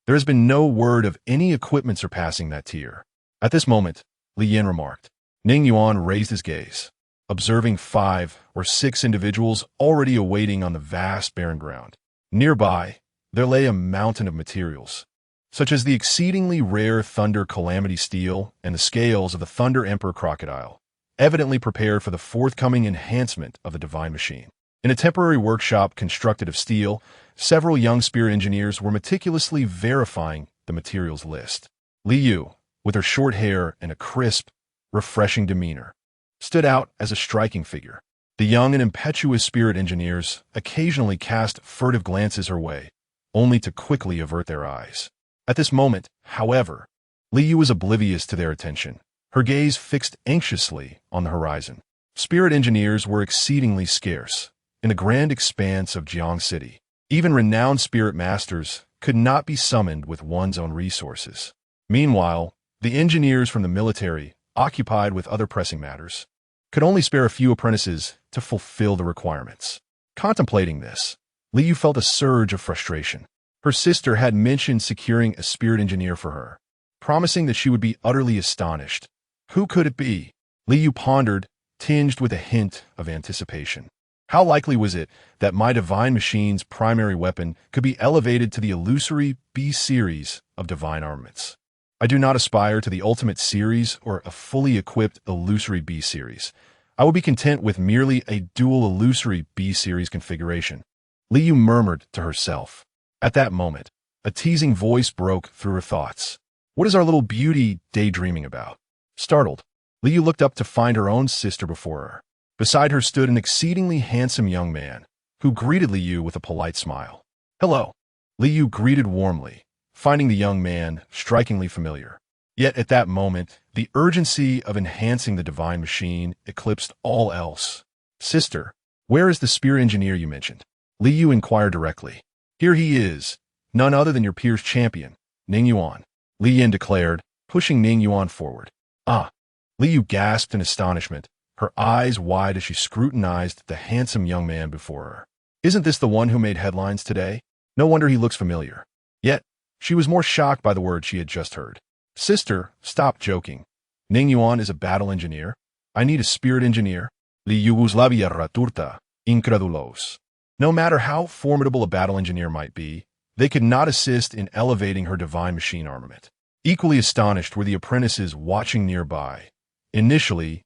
there has been no word of any equipment surpassing that tier. At this moment, Li Yin remarked. Ning Yuan raised his gaze, observing 5 or 6 individuals already awaiting on the vast barren ground. Nearby, there lay a mountain of materials, such as the exceedingly rare Thunder Calamity Steel and the scales of the Thunder Emperor Crocodile, evidently prepared for the forthcoming enhancement of the divine machine. In a temporary workshop constructed of steel, several young spear engineers were meticulously verifying the materials list. Li Yu, with her short hair and a crisp, refreshing demeanor, stood out as a striking figure. The young and impetuous spirit engineers occasionally cast furtive glances her way, only to quickly avert their eyes. At this moment, however, Li Yu was oblivious to their attention, her gaze fixed anxiously on the horizon. Spirit engineers were exceedingly scarce in the grand expanse of Jiang City. Even renowned spirit masters could not be summoned with one's own resources. Meanwhile, the engineers from the military, occupied with other pressing matters, could only spare a few apprentices to fulfill the requirements. Contemplating this, Li Yu felt a surge of frustration. Her sister had mentioned securing a spirit engineer for her, promising that she would be utterly astonished. Who could it be? Li Yu pondered, tinged with a hint of anticipation. How likely was it that my divine machine's primary weapon could be elevated to the illusory B-series of divine armaments? I do not aspire to the ultimate series or a fully equipped illusory B-series. I will be content with merely a dual illusory B-series configuration. Li Yu murmured to herself. At that moment, a teasing voice broke through her thoughts. What is our little beauty daydreaming about? Startled, Li Yu looked up to find her own sister before her. Beside her stood an exceedingly handsome young man, who greeted Li Yu with a polite smile. Hello. Li Yu greeted warmly, finding the young man strikingly familiar. Yet at that moment, the urgency of enhancing the divine machine eclipsed all else. Sister, where is the spear engineer you mentioned? Li Yu inquired directly. Here he is, none other than your peer's champion, Ning Yuan, Li Yin declared, pushing Ning Yuan forward. Ah! Li Yu gasped in astonishment, her eyes wide as she scrutinized the handsome young man before her. Isn't this the one who made headlines today? No wonder he looks familiar. Yet, she was more shocked by the words she had just heard. Sister, stop joking. Ning Yuan is a battle engineer. I need a spirit engineer. Li Yu labia raturta, incredulos. No matter how formidable a battle engineer might be, they could not assist in elevating her divine machine armament. Equally astonished were the apprentices watching nearby. Initially,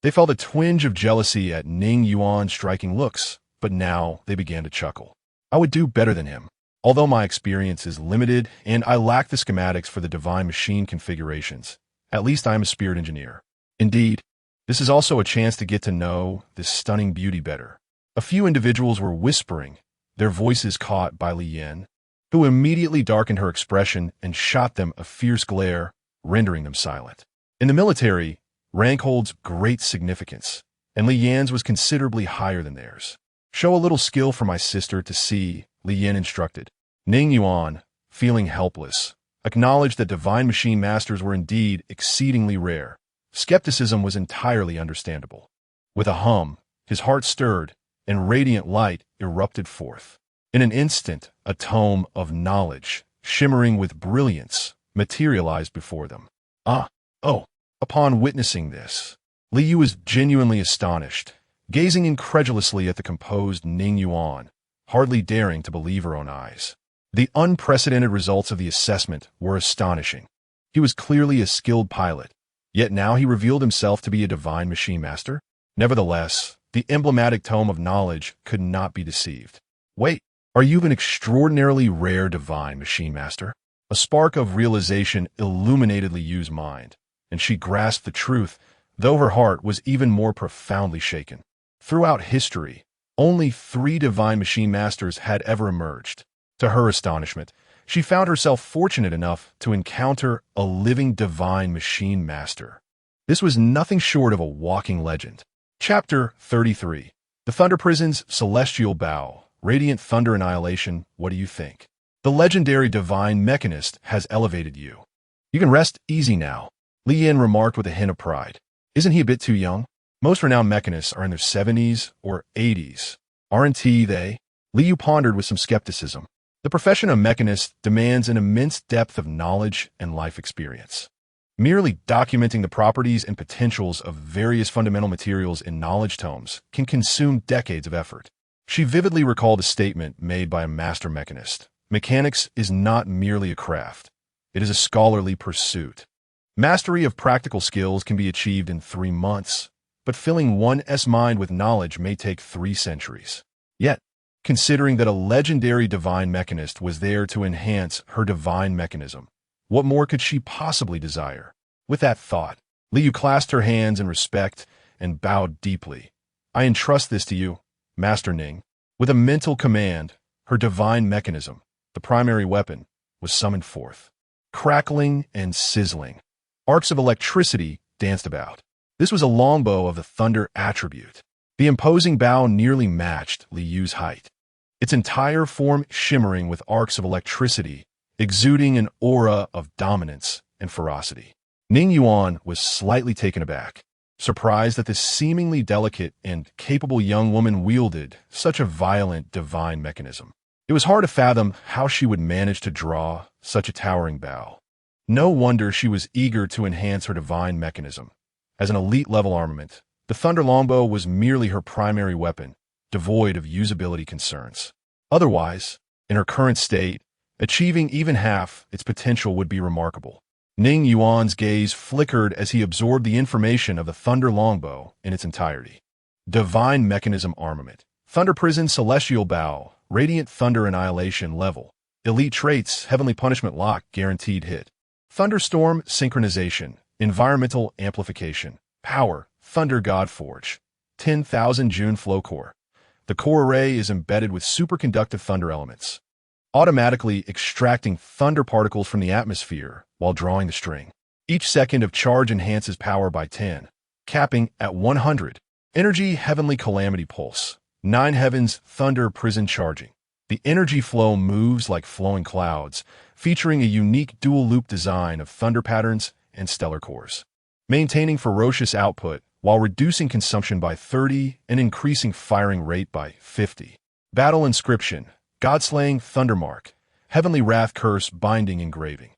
they felt a twinge of jealousy at Ning Yuan's striking looks, but now they began to chuckle. I would do better than him. Although my experience is limited and I lack the schematics for the divine machine configurations, at least I am a spirit engineer. Indeed, this is also a chance to get to know this stunning beauty better. A few individuals were whispering, their voices caught by Li Yin, who immediately darkened her expression and shot them a fierce glare, rendering them silent. In the military, rank holds great significance, and Li Yan's was considerably higher than theirs. Show a little skill for my sister to see, Li Yin instructed. Ning Yuan, feeling helpless, acknowledged that divine machine masters were indeed exceedingly rare. Skepticism was entirely understandable. With a hum, his heart stirred, and radiant light erupted forth. In an instant, a tome of knowledge, shimmering with brilliance, materialized before them. Oh. Upon witnessing this, Li Yu was genuinely astonished, gazing incredulously at the composed Ning Yuan, hardly daring to believe her own eyes. The unprecedented results of the assessment were astonishing. He was clearly a skilled pilot, yet now he revealed himself to be a divine machine master. Nevertheless, the emblematic tome of knowledge could not be deceived. Wait, are you an extraordinarily rare divine machine master? A spark of realization illuminated Li Yu's mind, and she grasped the truth, though her heart was even more profoundly shaken. Throughout history, only 3 divine machine masters had ever emerged. To her astonishment, she found herself fortunate enough to encounter a living divine machine master. This was nothing short of a walking legend. Chapter 33. The Thunder Prison's Celestial Bow, Radiant Thunder Annihilation. What do you think? The legendary divine mechanist has elevated you. You can rest easy now, Li Yin remarked with a hint of pride. Isn't he a bit too young? Most renowned mechanists are in their 70s or 80s. Aren't they? Li Yu pondered with some skepticism. The profession of mechanist demands an immense depth of knowledge and life experience. Merely documenting the properties and potentials of various fundamental materials in knowledge tomes can consume decades of effort. She vividly recalled a statement made by a master mechanist. Mechanics is not merely a craft. It is a scholarly pursuit. Mastery of practical skills can be achieved in 3 months, but filling one's mind with knowledge may take 3 centuries. Yet, considering that a legendary divine mechanist was there to enhance her divine mechanism, what more could she possibly desire? With that thought, Li Yu clasped her hands in respect and bowed deeply. I entrust this to you, Master Ning. With a mental command, her divine mechanism, the primary weapon, was summoned forth. Crackling and sizzling, arcs of electricity danced about. This was a longbow of the thunder attribute. The imposing bow nearly matched Li Yu's height, its entire form shimmering with arcs of electricity, exuding an aura of dominance and ferocity. Ning Yuan was slightly taken aback, surprised that this seemingly delicate and capable young woman wielded such a violent divine mechanism. It was hard to fathom how she would manage to draw such a towering bow. No wonder she was eager to enhance her divine mechanism. As an elite-level armament, the Thunder Longbow was merely her primary weapon, devoid of usability concerns. Otherwise, in her current state, achieving even half its potential would be remarkable. Ning Yuan's gaze flickered as he absorbed the information of the Thunder Longbow in its entirety. Divine Mechanism Armament, Thunder Prison Celestial Bow, Radiant Thunder Annihilation Level, Elite Traits, Heavenly Punishment Lock, Guaranteed Hit, Thunderstorm Synchronization, Environmental Amplification, Power, Thunder God Forge, 10,000 June Flow Core. The core array is embedded with superconductive thunder elements, automatically extracting thunder particles from the atmosphere while drawing the string. Each second of charge enhances power by 10, capping at 100. Energy Heavenly Calamity Pulse, 9 Heavens Thunder Prison Charging. The energy flow moves like flowing clouds, featuring a unique dual-loop design of thunder patterns and stellar cores, maintaining ferocious output while reducing consumption by 30 and increasing firing rate by 50. Battle Inscription, Godslaying Thundermark, Heavenly Wrath Curse Binding Engraving.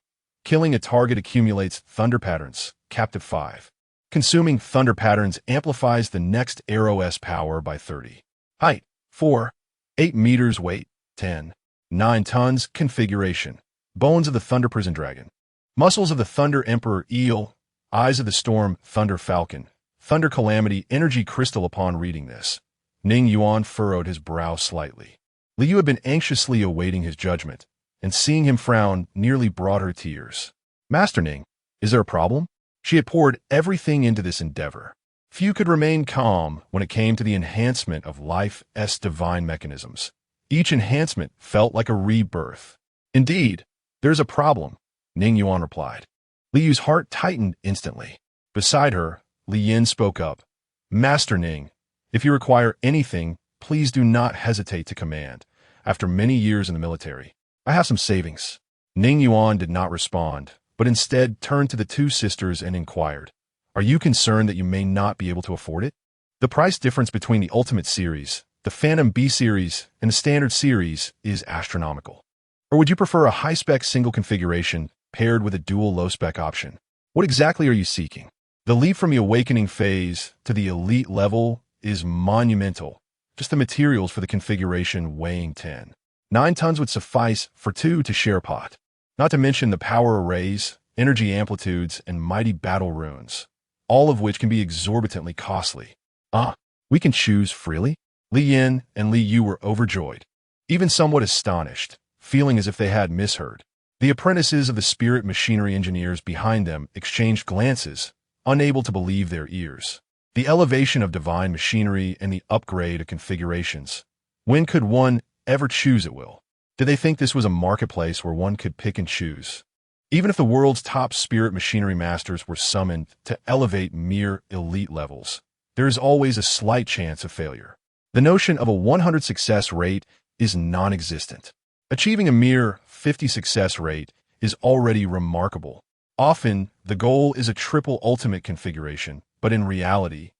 Killing a target accumulates thunder patterns, Captive 5. Consuming thunder patterns amplifies the next arrow's power by 30. Height, 4. 8 meters. Weight, 10. 9 tons. Configuration, Bones of the Thunder Prison Dragon. Muscles of the Thunder Emperor Eel. Eyes of the Storm Thunder Falcon. Thunder Calamity Energy Crystal. Upon reading this, Ning Yuan furrowed his brow slightly. Li Yu had been anxiously awaiting his judgment, and seeing him frown nearly brought her tears. Master Ning, is there a problem? She had poured everything into this endeavor. Few could remain calm when it came to the enhancement of life's divine mechanisms. Each enhancement felt like a rebirth. Indeed, there's a problem, Ning Yuan replied. Li Yu's heart tightened instantly. Beside her, Li Yin spoke up. Master Ning, if you require anything, please do not hesitate to command. After many years in the military, I have some savings. Ning Yuan did not respond, but instead turned to the two sisters and inquired, "Are you concerned that you may not be able to afford it? The price difference between the Ultimate Series, the Phantom B Series, and the Standard Series is astronomical. Or would you prefer a high-spec single configuration paired with a dual low-spec option? What exactly are you seeking?" The leap from the awakening phase to the elite level is monumental. Just the materials for the configuration weighing 9 tons would suffice for 2 to share a pot. Not to mention the power arrays, energy amplitudes, and mighty battle runes, all of which can be exorbitantly costly. We can choose freely? Li Yin and Li Yu were overjoyed, even somewhat astonished, feeling as if they had misheard. The apprentices of the spirit machinery engineers behind them exchanged glances, unable to believe their ears. The elevation of divine machinery and the upgrade of configurations. When could one ever choose at will? Did they think this was a marketplace where one could pick and choose? Even if the world's top spirit machinery masters were summoned to elevate mere elite levels, there is always a slight chance of failure. The notion of a 100 success rate is non-existent. Achieving a mere 50 success rate is already remarkable. Often, the goal is a triple ultimate configuration, but in reality,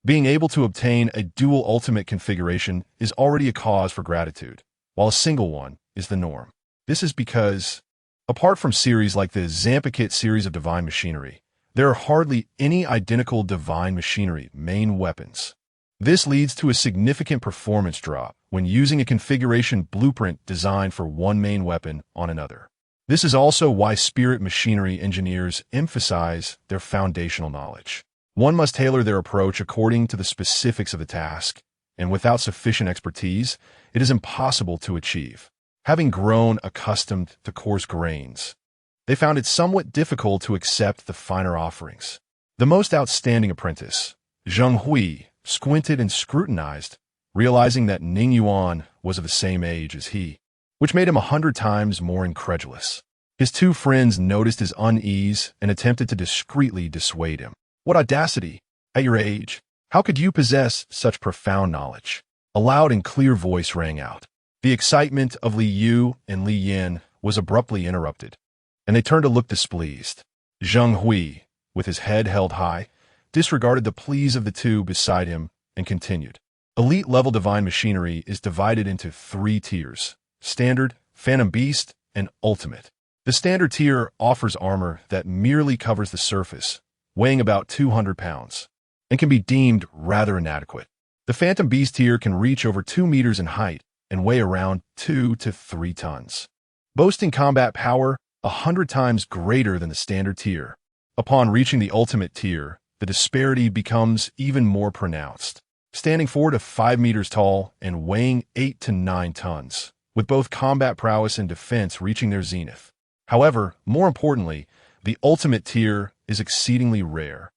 being able to obtain a dual ultimate configuration is already a cause for gratitude, while a single one is the norm. This is because, apart from series like the Zampakit series of divine machinery, there are hardly any identical divine machinery main weapons. This leads to a significant performance drop when using a configuration blueprint designed for one main weapon on another. This is also why spirit machinery engineers emphasize their foundational knowledge. One must tailor their approach according to the specifics of the task, and without sufficient expertise, it is impossible to achieve. Having grown accustomed to coarse grains, they found it somewhat difficult to accept the finer offerings. The most outstanding apprentice, Zheng Hui, squinted and scrutinized, realizing that Ning Yuan was of the same age as he, which made him 100 times more incredulous. His two friends noticed his unease and attempted to discreetly dissuade him. "What audacity! At your age, how could you possess such profound knowledge?" A loud and clear voice rang out. The excitement of Li Yu and Li Yin was abruptly interrupted, and they turned to look displeased. Zheng Hui, with his head held high, disregarded the pleas of the two beside him and continued. Elite-level divine machinery is divided into 3 tiers: Standard, Phantom Beast, and Ultimate. The Standard tier offers armor that merely covers the surface, weighing about 200 pounds, and can be deemed rather inadequate. The Phantom Beast tier can reach over 2 meters in height and weigh around 2 to 3 tons, boasting combat power 100 times greater than the Standard tier. Upon reaching the Ultimate tier, the disparity becomes even more pronounced, standing 4 to 5 meters tall and weighing 8 to 9 tons, with both combat prowess and defense reaching their zenith. However, more importantly, the Ultimate tier is exceedingly rare.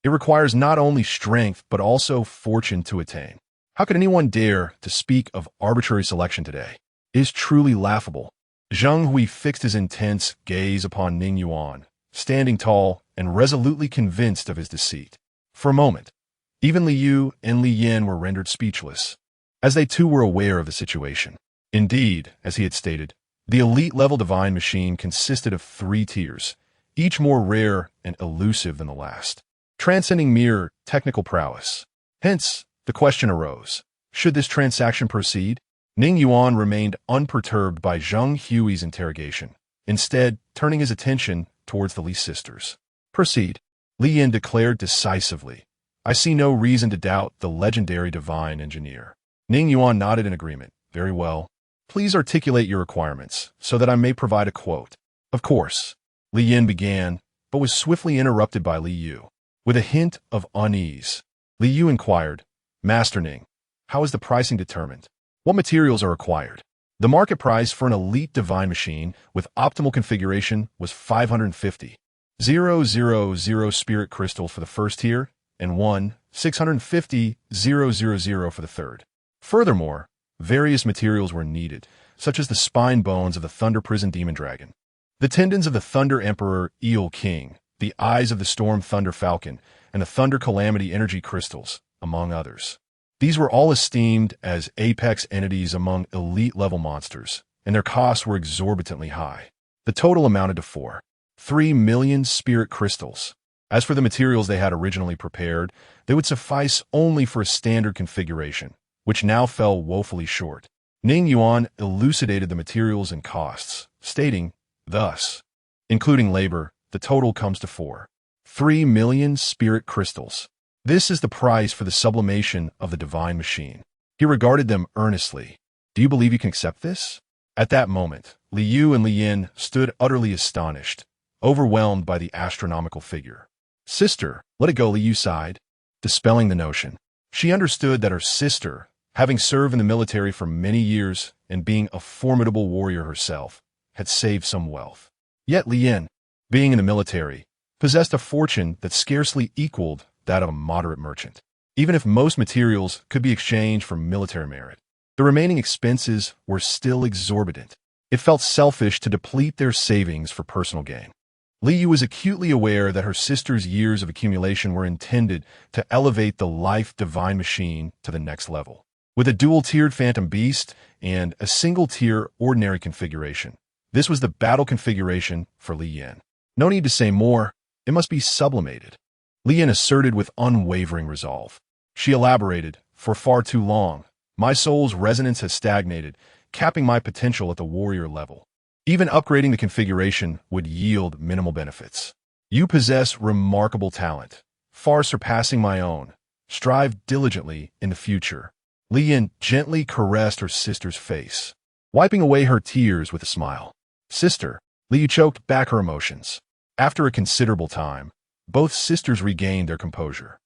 It requires not only strength but also fortune to attain. How could anyone dare to speak of arbitrary selection today? It is truly laughable. Zheng Hui fixed his intense gaze upon Ning Yuan, standing tall and resolutely convinced of his deceit. For a moment, even Li Yu and Li Yin were rendered speechless, as they too were aware of the situation. Indeed, as he had stated, the elite-level divine machine consisted of 3 tiers, each more rare and elusive than the last, transcending mere technical prowess. Hence, the question arose, should this transaction proceed? Ning Yuan remained unperturbed by Zheng Hui's interrogation, instead turning his attention towards the Li sisters. "Proceed," Li Yin declared decisively. "I see no reason to doubt the legendary divine engineer." Ning Yuan nodded in agreement. "Very well. Please articulate your requirements, so that I may provide a quote." "Of course," Li Yin began, but was swiftly interrupted by Li Yu. With a hint of unease, Li Yu inquired, "Master Ning, how is the pricing determined? What materials are required?" The market price for an elite divine machine with optimal configuration was 550,000 spirit crystals for the first tier and 650,000 for the third. Furthermore, various materials were needed, such as the spine bones of the Thunder Prison Demon Dragon, the tendons of the Thunder Emperor Eel King, the eyes of the Storm Thunder Falcon, and the Thunder Calamity Energy Crystals, among others. These were all esteemed as apex entities among elite-level monsters, and their costs were exorbitantly high. The total amounted to 3 million spirit crystals. As for the materials they had originally prepared, they would suffice only for a standard configuration, which now fell woefully short. Ning Yuan elucidated the materials and costs, stating, thus, including labor, the total comes to 3 million spirit crystals. This is the price for the sublimation of the divine machine. He regarded them earnestly. Do you believe you can accept this? At that moment, Li Yu and Li Yin stood utterly astonished, overwhelmed by the astronomical figure. Sister, let it go, Li Yu sighed, dispelling the notion. She understood that her sister, having served in the military for many years and being a formidable warrior herself, had saved some wealth. Yet Li Yin, being in the military, possessed a fortune that scarcely equaled that of a moderate merchant. Even if most materials could be exchanged for military merit, the remaining expenses were still exorbitant. It felt selfish to deplete their savings for personal gain. Li Yu was acutely aware that her sister's years of accumulation were intended to elevate the life divine machine to the next level. With a dual-tiered phantom beast and a single-tier ordinary configuration, this was the battle configuration for Li Yin. No need to say more, it must be sublimated. Li Yin asserted with unwavering resolve. She elaborated, for far too long, my soul's resonance has stagnated, capping my potential at the warrior level. Even upgrading the configuration would yield minimal benefits. You possess remarkable talent, far surpassing my own. Strive diligently in the future. Li Yin gently caressed her sister's face, wiping away her tears with a smile. Sister, Li Yu choked back her emotions. After a considerable time, both sisters regained their composure.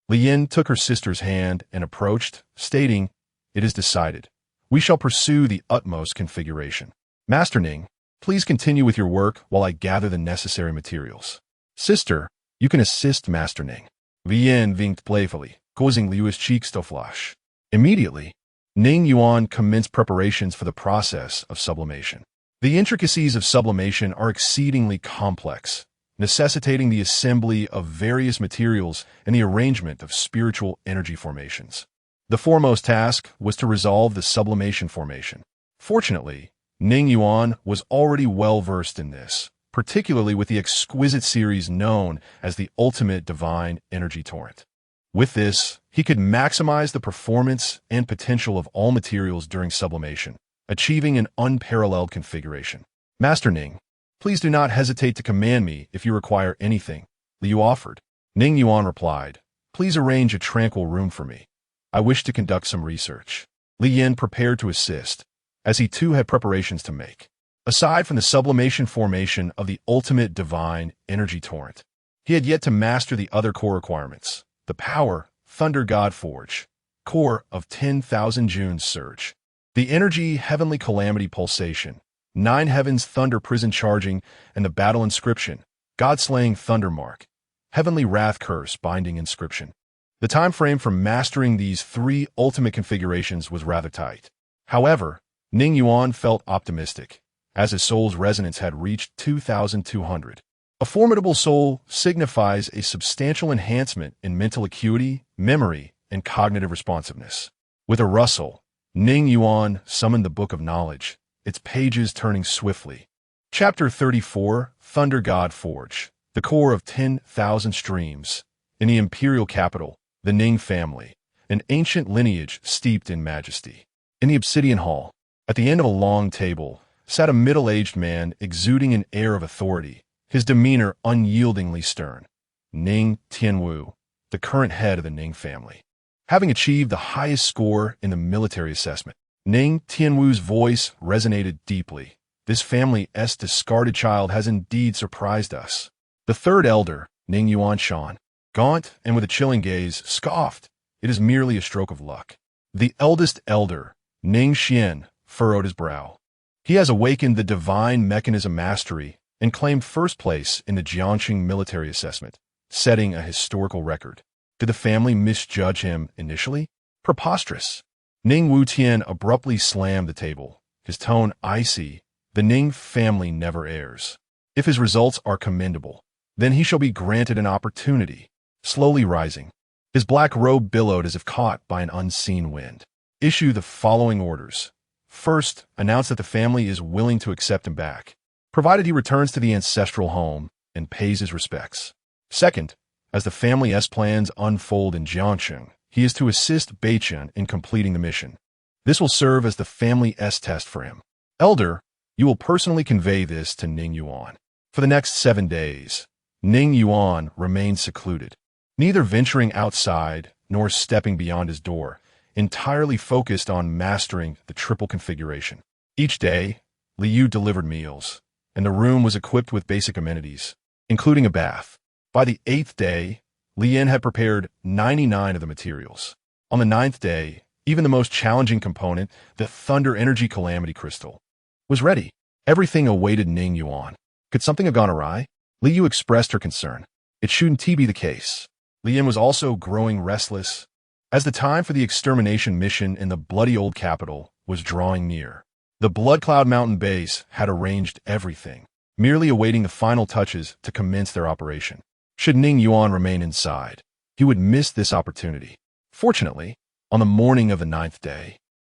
Li Yin took her sister's hand and approached, stating, it is decided. We shall pursue the utmost configuration. Master Ning, please continue with your work while I gather the necessary materials. Sister, you can assist Master Ning. Li Yin winked playfully, causing Liu's cheeks to flush. Immediately, Ning Yuan commenced preparations for the process of sublimation. The intricacies of sublimation are exceedingly complex, necessitating the assembly of various materials and the arrangement of spiritual energy formations. The foremost task was to resolve the sublimation formation. Fortunately, Ning Yuan was already well-versed in this, particularly with the exquisite series known as the ultimate divine energy torrent. With this, he could maximize the performance and potential of all materials during sublimation, achieving an unparalleled configuration. Master Ning, please do not hesitate to command me if you require anything, Liu offered. Ning Yuan replied, please arrange a tranquil room for me. I wish to conduct some research. Li Yin prepared to assist, as he too had preparations to make. Aside from the sublimation formation of the ultimate divine energy torrent, he had yet to master the other core requirements. The power, Thunder God Forge, core of 10,000 Junes surge. The energy, heavenly calamity pulsation, 9 heavens thunder prison charging, and the battle inscription, God-slaying thunder mark, heavenly wrath curse binding inscription. The time frame for mastering these 3 ultimate configurations was rather tight. However, Ning Yuan felt optimistic, as his soul's resonance had reached 2,200. A formidable soul signifies a substantial enhancement in mental acuity, memory, and cognitive responsiveness. With a rustle, Ning Yuan summoned the Book of Knowledge, its pages turning swiftly. Chapter 34, Thunder God Forge, the core of 10,000 streams. In the imperial capital, the Ning family, an ancient lineage steeped in majesty. In the obsidian hall, at the end of a long table, sat a middle-aged man exuding an air of authority, his demeanor unyieldingly stern. Ning Tianwu, the current head of the Ning family. Having achieved the highest score in the military assessment, Ning Tianwu's voice resonated deeply. This family's discarded child has indeed surprised us. The third elder, Ning Yuanshan, gaunt and with a chilling gaze, scoffed. It is merely a stroke of luck. The eldest elder, Ning Xian, furrowed his brow. He has awakened the divine mechanism mastery and claimed first place in the Jiangxing military assessment, setting a historical record. Did the family misjudge him initially? Preposterous. Ning Wutian abruptly slammed the table, his tone icy. The Ning family never errs. If his results are commendable, then he shall be granted an opportunity. Slowly rising, His black robe billowed as if caught by an unseen wind. Issue the following orders. First, announce that the family is willing to accept him back, provided he returns to the ancestral home and pays his respects. Second, as the family's plans unfold in Jiangsheng, he is to assist Beichen in completing the mission. This will serve as the family's test for him. Elder, you will personally convey this to Ning Yuan. For the next 7 days, Ning Yuan remained secluded, neither venturing outside nor stepping beyond his door, entirely focused on mastering the triple configuration. Each day, Liu delivered meals, and the room was equipped with basic amenities, including a bath. By the 8th day, Lian had prepared 99 of the materials. On the 9th day, even the most challenging component, the Thunder Energy Calamity Crystal, was ready. Everything awaited Ning Yuan. Could something have gone awry? Liu expressed her concern. It shouldn't be the case. Lian was also growing restless, as the time for the extermination mission in the bloody old capital was drawing near. The Blood Cloud Mountain base had arranged everything, merely awaiting the final touches to commence their operation. Should Ning Yuan remain inside, he would miss this opportunity. Fortunately, on the morning of the 9th day,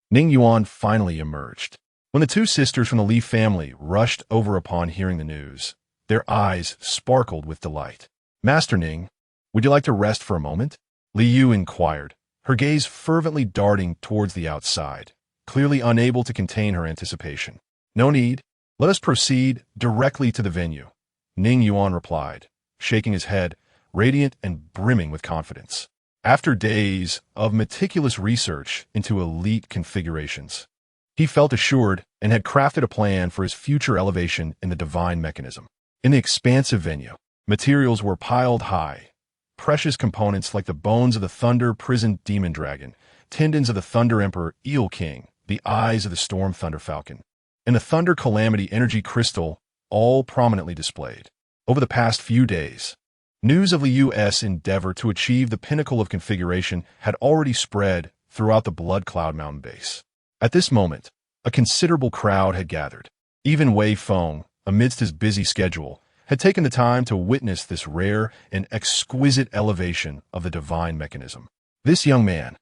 Ning Yuan finally emerged. When the two sisters from the Li family rushed over upon hearing the news, their eyes sparkled with delight. Master Ning, would you like to rest for a moment? Liu inquired, her gaze fervently darting towards the outside, clearly unable to contain her anticipation. No need. Let us proceed directly to the venue, Ning Yuan replied, shaking his head, radiant and brimming with confidence. After days of meticulous research into elite configurations, he felt assured and had crafted a plan for his future elevation in the divine mechanism. In the expansive venue, materials were piled high. Precious components like the bones of the Thunder Prison Demon Dragon, tendons of the Thunder Emperor Eel King, the eyes of the Storm Thunder Falcon, and the Thunder Calamity Energy Crystal, all prominently displayed. Over the past few days, news of Liu's endeavor to achieve the pinnacle of configuration had already spread throughout the Blood Cloud Mountain base. At this moment, a considerable crowd had gathered. Even Wei Feng, amidst his busy schedule, had taken the time to witness this rare and exquisite elevation of the divine mechanism. This young man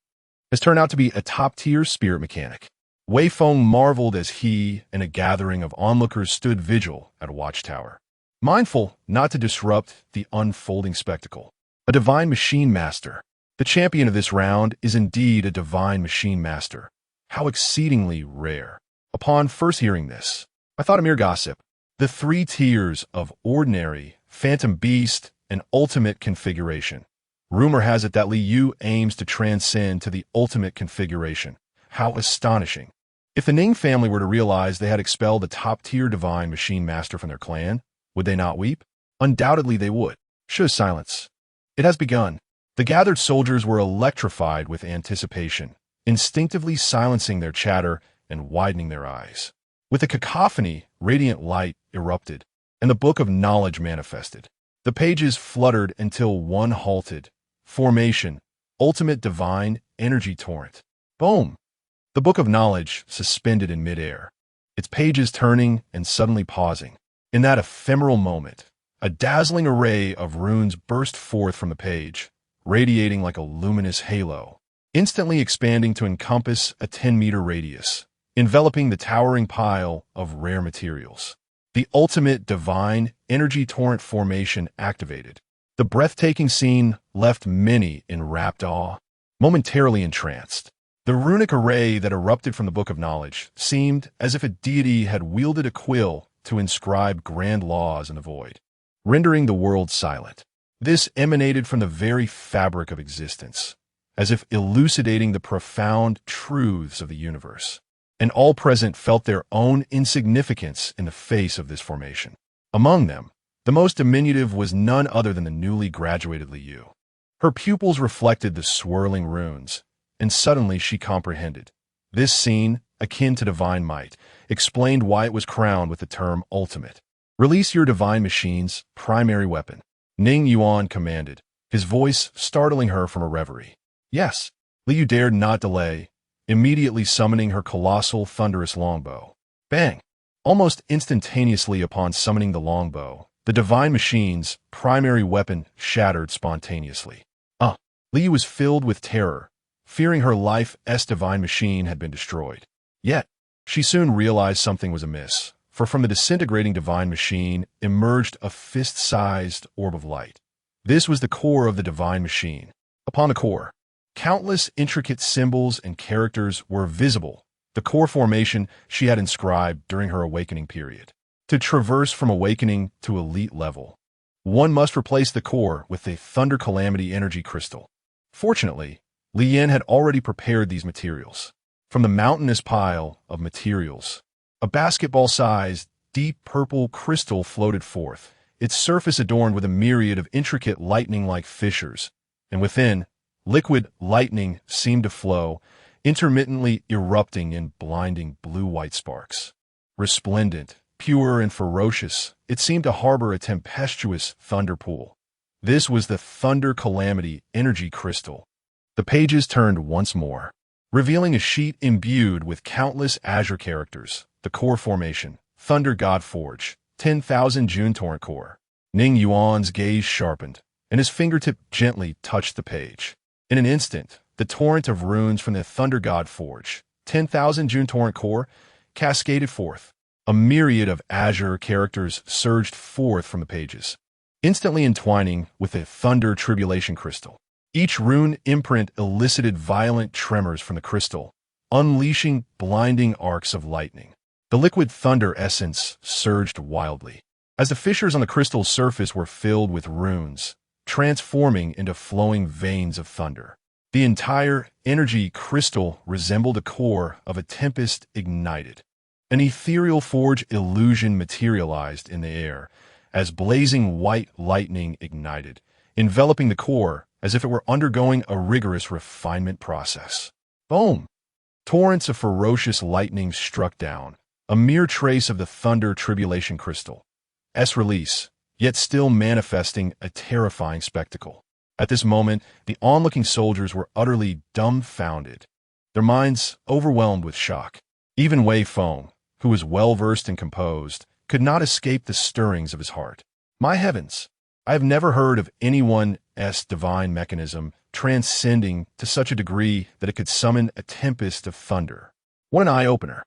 has turned out to be a top-tier spirit mechanic. Wei Feng marveled as he and a gathering of onlookers stood vigil at a watchtower, mindful not to disrupt the unfolding spectacle. A divine machine master. The champion of this round is indeed a divine machine master. How exceedingly rare. Upon first hearing this, I thought a mere gossip. The 3 tiers of ordinary, phantom beast, and ultimate configuration. Rumor has it that Liu aims to transcend to the ultimate configuration. How astonishing. If the Ning family were to realize they had expelled a top-tier divine machine master from their clan, would they not weep? Undoubtedly they would. Show silence. It has begun. The gathered soldiers were electrified with anticipation, instinctively silencing their chatter and widening their eyes. With a cacophony, radiant light erupted, and the book of knowledge manifested. The pages fluttered until one halted. Formation, ultimate divine energy torrent. Boom! The book of knowledge suspended in midair, its pages turning and suddenly pausing. In that ephemeral moment, a dazzling array of runes burst forth from the page, radiating like a luminous halo, instantly expanding to encompass a 10-meter radius, enveloping the towering pile of rare materials. The ultimate divine energy torrent formation activated. The breathtaking scene left many in rapt awe, momentarily entranced. The runic array that erupted from the Book of Knowledge seemed as if a deity had wielded a quill to inscribe grand laws in the void, rendering the world silent. This emanated from the very fabric of existence, as if elucidating the profound truths of the universe. And all present felt their own insignificance in the face of this formation. Among them, the most diminutive was none other than the newly graduated Liu. Her pupils reflected the swirling runes, and suddenly she comprehended. This scene, akin to divine might, explained why it was crowned with the term ultimate. Release your divine machine's primary weapon, Ning Yuan commanded, his voice startling her from a reverie. Yes, Liu dared not delay, immediately summoning her colossal thunderous longbow. Bang! Almost instantaneously upon summoning the longbow, the divine machine's primary weapon shattered spontaneously. Li was filled with terror, fearing her life's divine machine had been destroyed. Yet, she soon realized something was amiss, for from the disintegrating divine machine emerged a fist-sized orb of light. This was the core of the divine machine. Upon the core, countless intricate symbols and characters were visible, the core formation she had inscribed during her awakening period. To traverse from awakening to elite level, one must replace the core with a Thunder Calamity energy crystal. Fortunately, Li Yan had already prepared these materials. From the mountainous pile of materials, a basketball-sized, deep purple crystal floated forth, its surface adorned with a myriad of intricate lightning-like fissures, and within, liquid lightning seemed to flow, intermittently erupting in blinding blue-white sparks. Resplendent, pure, and ferocious, it seemed to harbor a tempestuous thunder pool. This was the Thunder Calamity energy crystal. The pages turned once more, revealing a sheet imbued with countless azure characters, the core formation, Thunder God Forge, 10,000 June Torrent Core. Ning Yuan's gaze sharpened, and his fingertip gently touched the page. In an instant, the torrent of runes from the Thunder God Forge, 10,000 June Torrent Core, cascaded forth. A myriad of azure characters surged forth from the pages, instantly entwining with the Thunder Tribulation Crystal. Each rune imprint elicited violent tremors from the crystal, unleashing blinding arcs of lightning. The liquid thunder essence surged wildly, as the fissures on the crystal's surface were filled with runes, transforming into flowing veins of thunder. The entire energy crystal resembled the core of a tempest ignited. An ethereal forge illusion materialized in the air as blazing white lightning ignited, enveloping the core as if it were undergoing a rigorous refinement process. Boom! Torrents of ferocious lightning struck down, a mere trace of the Thunder Tribulation Crystal. Release, yet still manifesting a terrifying spectacle. At this moment, the onlooking soldiers were utterly dumbfounded, their minds overwhelmed with shock. Even Wei Feng, who was well-versed and composed, could not escape the stirrings of his heart. My heavens! I have never heard of anyone's divine mechanism transcending to such a degree that it could summon a tempest of thunder. What an eye-opener.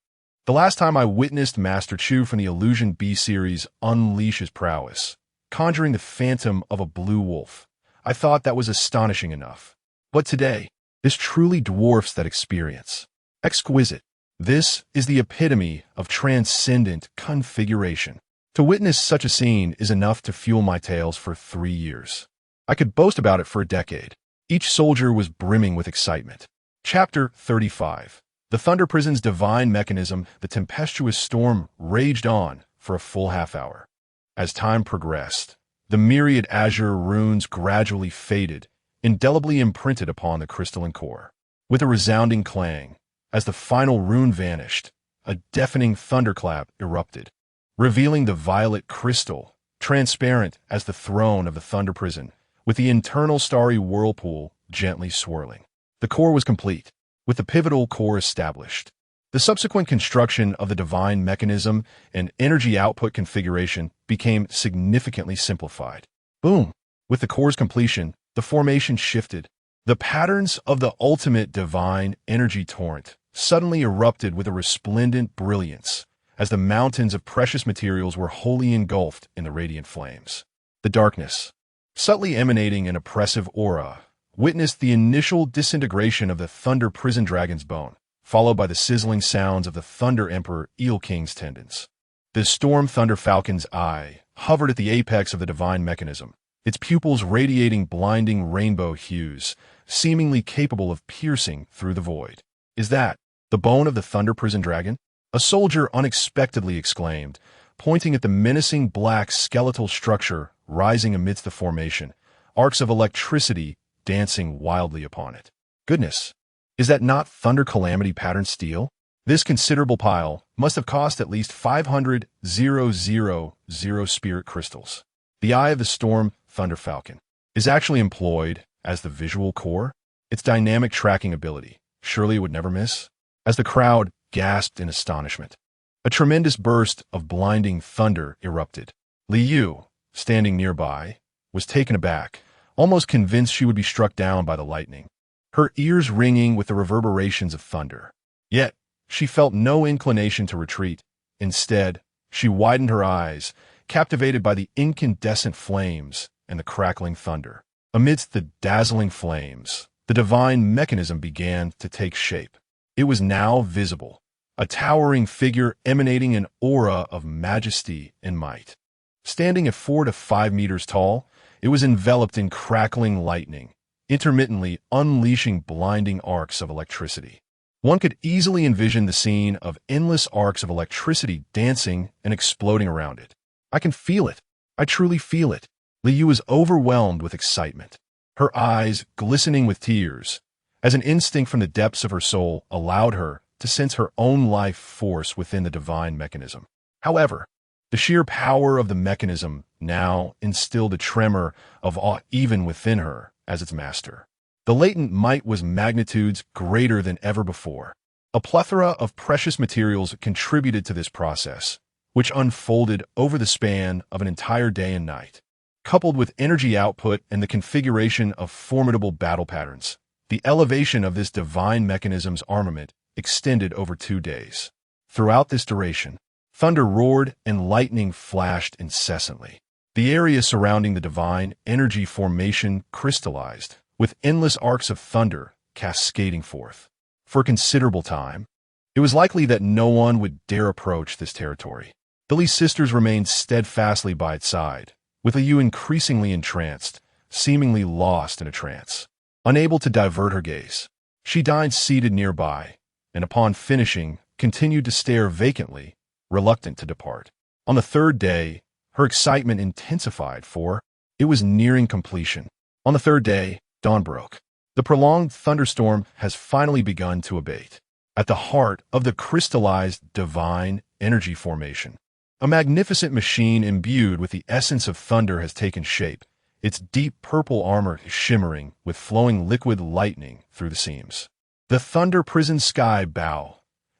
The last time I witnessed Master Chu from the Illusion B series unleash his prowess, conjuring the phantom of a blue wolf, I thought that was astonishing enough. But today, this truly dwarfs that experience. Exquisite. This is the epitome of transcendent configuration. To witness such a scene is enough to fuel my tales for 3 years. I could boast about it for a decade. Each soldier was brimming with excitement. Chapter 35. The Thunder Prison's divine mechanism, the tempestuous storm, raged on for a full half-hour. As time progressed, the myriad azure runes gradually faded, indelibly imprinted upon the crystalline core. With a resounding clang, as the final rune vanished, a deafening thunderclap erupted, revealing the violet crystal, transparent as the throne of the Thunder Prison, with the internal starry whirlpool gently swirling. The core was complete, with the pivotal core established. The subsequent construction of the divine mechanism and energy output configuration became significantly simplified. Boom! With the core's completion, the formation shifted. The patterns of the ultimate divine energy torrent suddenly erupted with a resplendent brilliance, as the mountains of precious materials were wholly engulfed in the radiant flames. The darkness, subtly emanating an oppressive aura, witnessed the initial disintegration of the Thunder Prison Dragon's bone, followed by the sizzling sounds of the Thunder Emperor Eel King's tendons. The Storm Thunder Falcon's eye hovered at the apex of the divine mechanism, its pupils radiating blinding rainbow hues, seemingly capable of piercing through the void. Is that the bone of the Thunder Prison Dragon? A soldier unexpectedly exclaimed, pointing at the menacing black skeletal structure rising amidst the formation, arcs of electricity dancing wildly upon it. Goodness, is that not Thunder Calamity pattern steel? This considerable pile must have cost at least 500,000 spirit crystals. The Eye of the Storm Thunder Falcon is actually employed as the visual core. Its dynamic tracking ability, surely it would never miss? As the crowd gasped in astonishment, a tremendous burst of blinding thunder erupted. Li Yu, standing nearby, was taken aback, almost convinced she would be struck down by the lightning, her ears ringing with the reverberations of thunder. Yet, she felt no inclination to retreat. Instead, she widened her eyes, captivated by the incandescent flames and the crackling thunder. Amidst the dazzling flames, the divine mechanism began to take shape. It was now visible, a towering figure emanating an aura of majesty and might. Standing at 4 to 5 meters tall, it was enveloped in crackling lightning, intermittently unleashing blinding arcs of electricity. One could easily envision the scene of endless arcs of electricity dancing and exploding around it. I can feel it. I truly feel it. Liu was overwhelmed with excitement, her eyes glistening with tears, as an instinct from the depths of her soul allowed her to sense her own life force within the divine mechanism. However, the sheer power of the mechanism now instilled a tremor of awe even within her as its master. The latent might was magnitudes greater than ever before. A plethora of precious materials contributed to this process, which unfolded over the span of an entire day and night. Coupled with energy output and the configuration of formidable battle patterns, the elevation of this divine mechanism's armament extended over 2 days. Throughout this duration, thunder roared and lightning flashed incessantly. The area surrounding the divine energy formation crystallized, with endless arcs of thunder cascading forth. For a considerable time, it was likely that no one would dare approach this territory. The Lee sisters remained steadfastly by its side, with Liu increasingly entranced, seemingly lost in a trance. Unable to divert her gaze, she dined seated nearby, and upon finishing, continued to stare vacantly, reluctant to depart. On the 3rd day, her excitement intensified, for it was nearing completion. On the 3rd day, dawn broke. The prolonged thunderstorm has finally begun to abate. At the heart of the crystallized divine energy formation, a magnificent machine imbued with the essence of thunder has taken shape, its deep purple armor shimmering with flowing liquid lightning through the seams. The thunder-prisoned sky bow,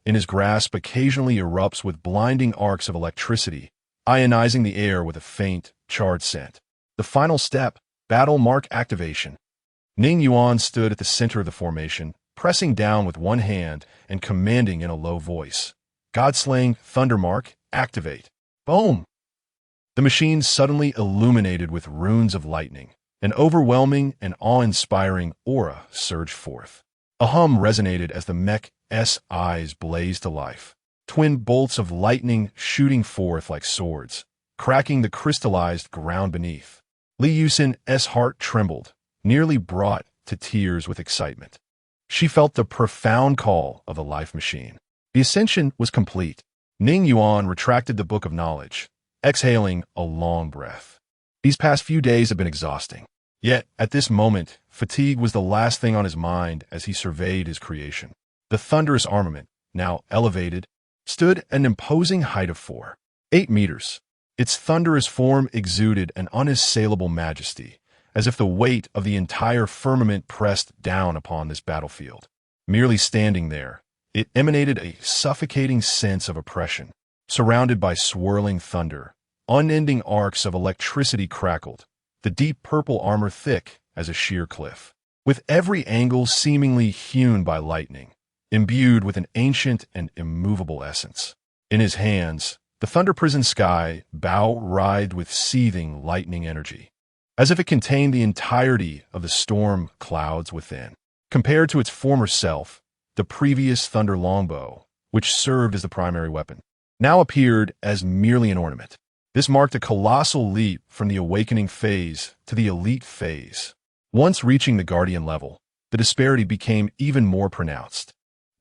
in his grasp occasionally erupts with blinding arcs of electricity, ionizing the air with a faint, charred scent. The final step, battle mark activation. Ning Yuan stood at the center of the formation, pressing down with one hand and commanding in a low voice. God-slaying thunder mark, activate. Boom! The machine suddenly illuminated with runes of lightning. An overwhelming and awe-inspiring aura surged forth. A hum resonated as the mech's eyes blazed to life. Twin bolts of lightning shooting forth like swords, cracking the crystallized ground beneath. Li Yusin's heart trembled, nearly brought to tears with excitement. She felt the profound call of the life machine. The ascension was complete. Ning Yuan retracted the book of knowledge, exhaling a long breath. These past few days have been exhausting. Yet, at this moment, fatigue was the last thing on his mind as he surveyed his creation. The thunderous armament, now elevated, stood at an imposing height of 4.8 meters. Its thunderous form exuded an unassailable majesty, as if the weight of the entire firmament pressed down upon this battlefield. Merely standing there, it emanated a suffocating sense of oppression. Surrounded by swirling thunder, unending arcs of electricity crackled, the deep purple armor thick as a sheer cliff, with every angle seemingly hewn by lightning, imbued with an ancient and immovable essence. In his hands, the thunder-prisoned sky bow-writhed with seething lightning energy, as if it contained the entirety of the storm clouds within. Compared to its former self, the previous thunder longbow, which served as the primary weapon, now appeared as merely an ornament. This marked a colossal leap from the awakening phase to the elite phase. Once reaching the guardian level, the disparity became even more pronounced.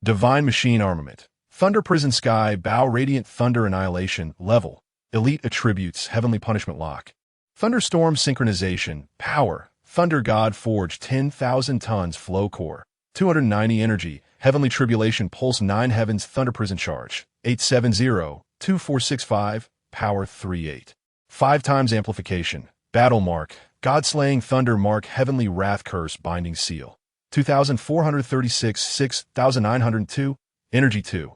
Divine machine armament, thunder prison sky, bow radiant thunder annihilation, level, elite attributes, heavenly punishment lock. Thunderstorm synchronization, power, thunder god forge 10,000 tons flow core, 290 energy, heavenly tribulation pulse 9 heavens thunder prison charge, 870-2465, power 38. 5 times amplification, battle mark, god-slaying thunder mark heavenly wrath curse binding seal, 2,436, 6,902, energy 2.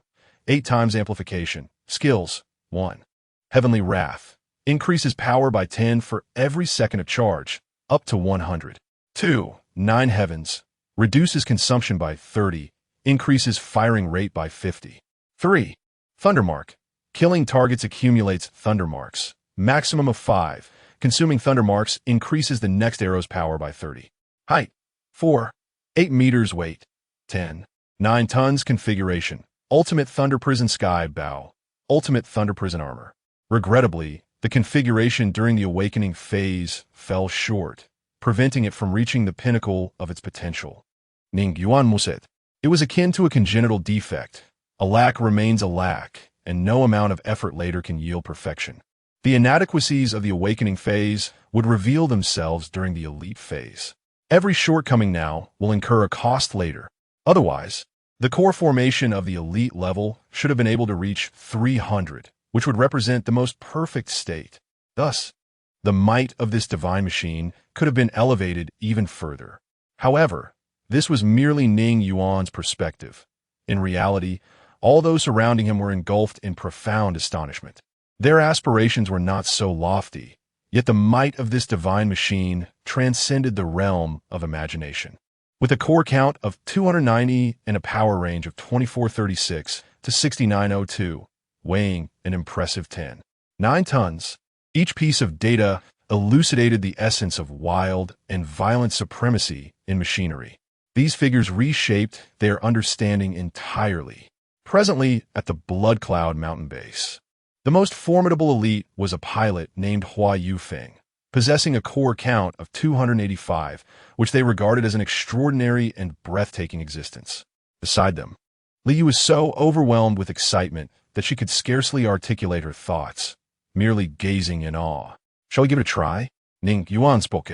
8 times amplification, skills, 1. Heavenly wrath, increases power by 10 for every second of charge, up to 100. 2. 9 heavens, reduces consumption by 30, increases firing rate by 50. 3. Thundermark, killing targets accumulates thundermarks, maximum of 5. Consuming thundermarks increases the next arrow's power by 30. Height, 4. 8 meters. Weight, 10. 9 tons. Configuration, ultimate thunder prison sky bow, ultimate thunder prison armor. Regrettably, the configuration during the awakening phase fell short, preventing it from reaching the pinnacle of its potential. Ning Yuan Muset. It was akin to a congenital defect. A lack remains a lack, and no amount of effort later can yield perfection. The inadequacies of the awakening phase would reveal themselves during the elite phase. Every shortcoming now will incur a cost later. Otherwise, the core formation of the elite level should have been able to reach 300, which would represent the most perfect state. Thus, the might of this divine machine could have been elevated even further. However, this was merely Ning Yuan's perspective. In reality, all those surrounding him were engulfed in profound astonishment. Their aspirations were not so lofty, yet the might of this divine machine transcended the realm of imagination. With a core count of 290 and a power range of 2436 to 6902, weighing an impressive 10.9 tons, each piece of data elucidated the essence of wild and violent supremacy in machinery. These figures reshaped their understanding entirely. Presently at the Blood Cloud mountain base, the most formidable elite was a pilot named Hua Yufeng, possessing a core count of 285, which they regarded as an extraordinary and breathtaking existence. Beside them, Li Yu was so overwhelmed with excitement that she could scarcely articulate her thoughts, merely gazing in awe. Shall we give it a try? Ning Yuan spoke,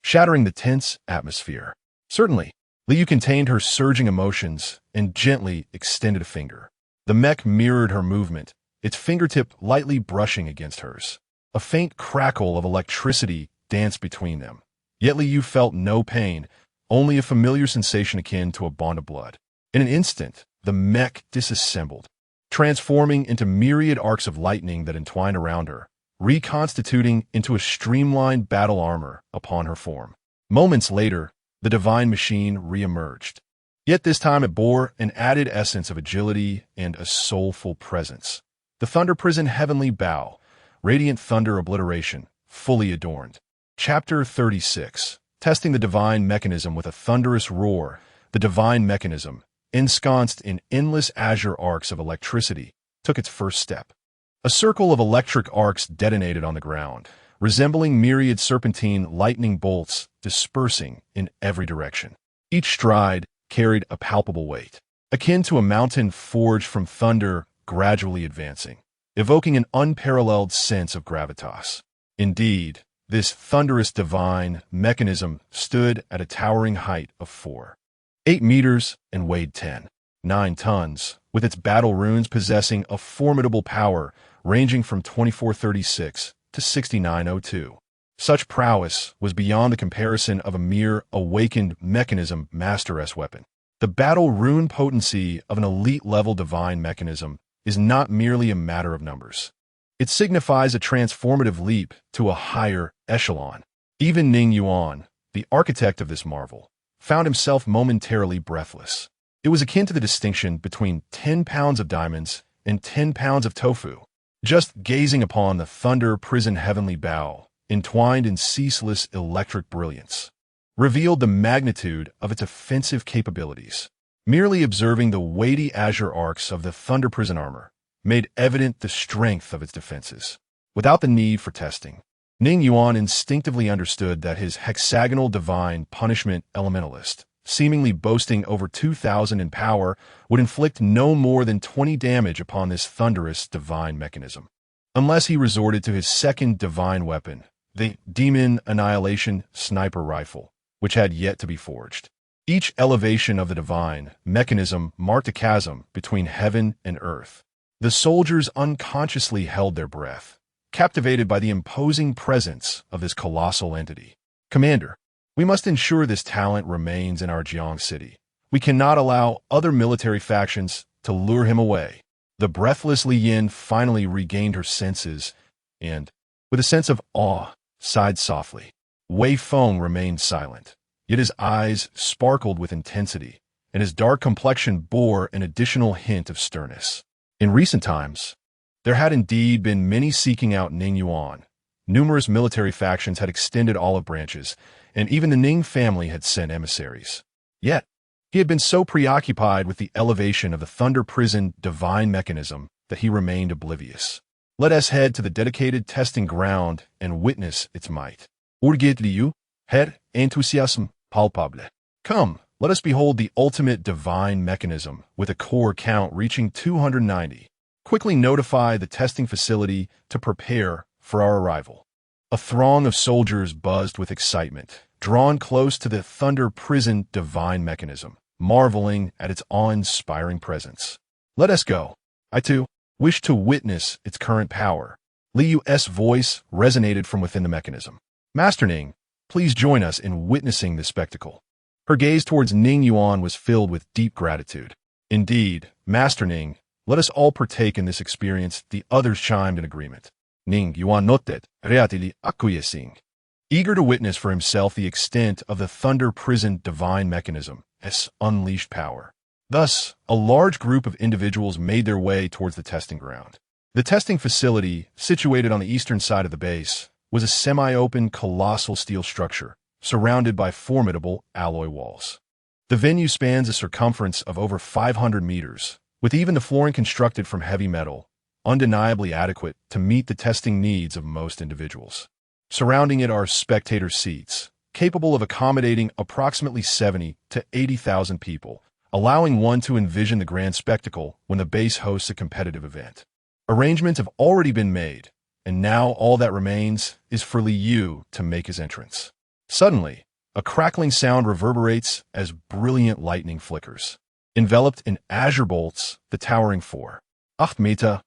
shattering the tense atmosphere. Certainly. Li Yu contained her surging emotions and gently extended a finger. The mech mirrored her movement, its fingertip lightly brushing against hers. A faint crackle of electricity danced between them. Yet Li Yu felt no pain, only a familiar sensation akin to a bond of blood. In an instant, the mech disassembled, transforming into myriad arcs of lightning that entwined around her, reconstituting into a streamlined battle armor upon her form. Moments later, the divine machine re-emerged. Yet this time it bore an added essence of agility and a soulful presence. The Thunder Prison Heavenly Bow, Radiant Thunder Obliteration, fully adorned. Chapter 36. Testing the Divine Mechanism with a Thunderous Roar. The divine mechanism, ensconced in endless azure arcs of electricity, took its first step. A circle of electric arcs detonated on the ground, resembling myriad serpentine lightning bolts dispersing in every direction. Each stride carried a palpable weight, akin to a mountain forged from thunder gradually advancing, evoking an unparalleled sense of gravitas. Indeed, this thunderous divine mechanism stood at a towering height of 4.8 meters and weighed 10.9 tons, with its battle runes possessing a formidable power ranging from 2436 to 6902. Such prowess was beyond the comparison of a mere awakened mechanism Master S weapon. The battle rune potency of an elite-level divine mechanism is not merely a matter of numbers. It signifies a transformative leap to a higher echelon. Even Ning Yuan, the architect of this marvel, found himself momentarily breathless. It was akin to the distinction between 10 pounds of diamonds and 10 pounds of tofu. Just gazing upon the Thunder Prison Heavenly Bow, entwined in ceaseless electric brilliance, revealed the magnitude of its offensive capabilities. Merely observing the weighty azure arcs of the Thunder Prison armor made evident the strength of its defenses. Without the need for testing, Ning Yuan instinctively understood that his hexagonal divine punishment elementalist, seemingly boasting over 2,000 in power, would inflict no more than 20 damage upon this thunderous divine mechanism, unless he resorted to his second divine weapon, the Demon Annihilation Sniper Rifle, which had yet to be forged. Each elevation of the divine mechanism marked a chasm between heaven and earth. The soldiers unconsciously held their breath, captivated by the imposing presence of this colossal entity. Commander, we must ensure this talent remains in our Jiang city. We cannot allow other military factions to lure him away. The breathless Li Yin finally regained her senses and, with a sense of awe, sighed softly. Wei Feng remained silent, yet his eyes sparkled with intensity, and his dark complexion bore an additional hint of sternness. In recent times, there had indeed been many seeking out Ning Yuan. Numerous military factions had extended olive branches, and even the Ning family had sent emissaries. Yet, he had been so preoccupied with the elevation of the Thunder Prison divine mechanism that he remained oblivious. Let us head to the dedicated testing ground and witness its might. Urget liu, her enthusiasme palpable. Come, let us behold the ultimate divine mechanism with a core count reaching 290. Quickly notify the testing facility to prepare for our arrival. A throng of soldiers buzzed with excitement, drawn close to the Thunder Prison divine mechanism, marveling at its awe-inspiring presence. Let us go. I, too, wish to witness its current power. Liu's voice resonated from within the mechanism. Master Ning, please join us in witnessing this spectacle. Her gaze towards Ning Yuan was filled with deep gratitude. Indeed, Master Ning, let us all partake in this experience, the others chimed in agreement. Ning Yuan noted, reatili acquiescing. Eager to witness for himself the extent of the Thunder Prison divine mechanism, its unleashed power. Thus, a large group of individuals made their way towards the testing ground. The testing facility, situated on the eastern side of the base, was a semi-open, colossal steel structure, surrounded by formidable alloy walls. The venue spans a circumference of over 500 meters, with even the flooring constructed from heavy metal, undeniably adequate to meet the testing needs of most individuals. Surrounding it are spectator seats, capable of accommodating approximately 70 to 80,000 people, allowing one to envision the grand spectacle when the base hosts a competitive event. Arrangements have already been made, and now all that remains is for Liu to make his entrance. Suddenly, a crackling sound reverberates as brilliant lightning flickers. Enveloped in azure bolts, the towering 8 meter,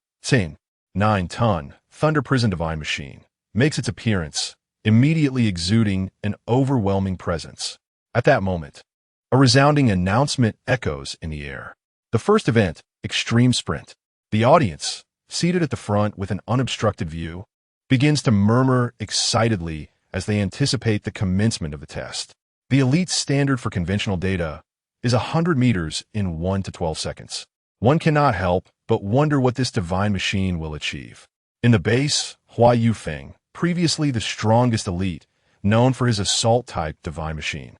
9-ton, Thunder Prison divine machine makes its appearance, immediately exuding an overwhelming presence. At that moment, a resounding announcement echoes in the air. The first event, Extreme Sprint. The audience, seated at the front with an unobstructed view, begins to murmur excitedly as they anticipate the commencement of the test. The elite standard for conventional data is 100 meters in 1 to 12 seconds. One cannot help but wonder what this divine machine will achieve. In the base, Hua Yufeng, previously the strongest elite, known for his assault-type divine machine,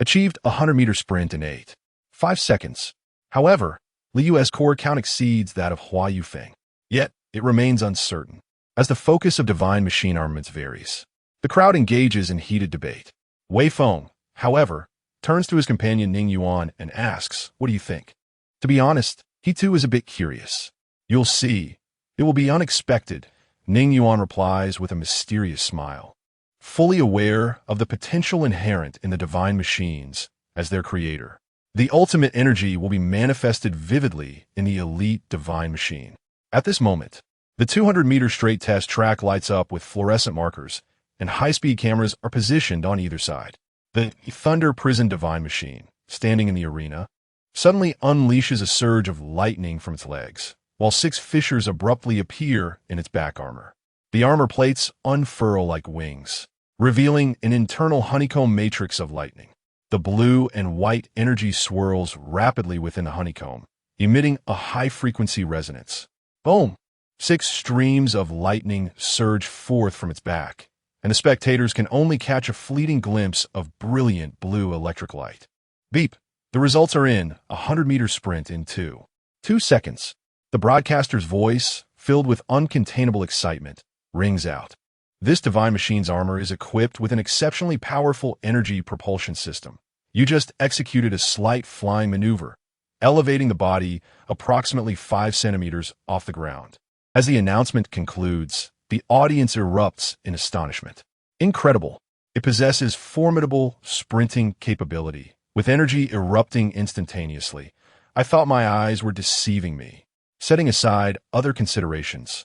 achieved a 100-meter sprint in 8.5 seconds. However, Liu's core count exceeds that of Hua Yufeng. Yet, it remains uncertain, as the focus of divine machine armaments varies. The crowd engages in heated debate. Wei Feng, however, turns to his companion Ning Yuan and asks, "What do you think?" To be honest, he too is a bit curious. "You'll see. It will be unexpected," Ning Yuan replies with a mysterious smile. Fully aware of the potential inherent in the divine machines as their creator, the ultimate energy will be manifested vividly in the elite divine machine. At this moment, the 200-meter straight test track lights up with fluorescent markers, and high-speed cameras are positioned on either side. The Thunder Prison divine machine, standing in the arena, suddenly unleashes a surge of lightning from its legs, while 6 fissures abruptly appear in its back armor. The armor plates unfurl like wings, revealing an internal honeycomb matrix of lightning. The blue and white energy swirls rapidly within the honeycomb, emitting a high-frequency resonance. Boom! 6 streams of lightning surge forth from its back, and the spectators can only catch a fleeting glimpse of brilliant blue electric light. Beep! The results are in a 100-meter sprint in 2 seconds. The broadcaster's voice, filled with uncontainable excitement, rings out. This divine machine's armor is equipped with an exceptionally powerful energy propulsion system. You just executed a slight flying maneuver, elevating the body approximately 5 centimeters off the ground. As the announcement concludes, the audience erupts in astonishment. Incredible! It possesses formidable sprinting capability, with energy erupting instantaneously. I thought my eyes were deceiving me. Setting aside other considerations,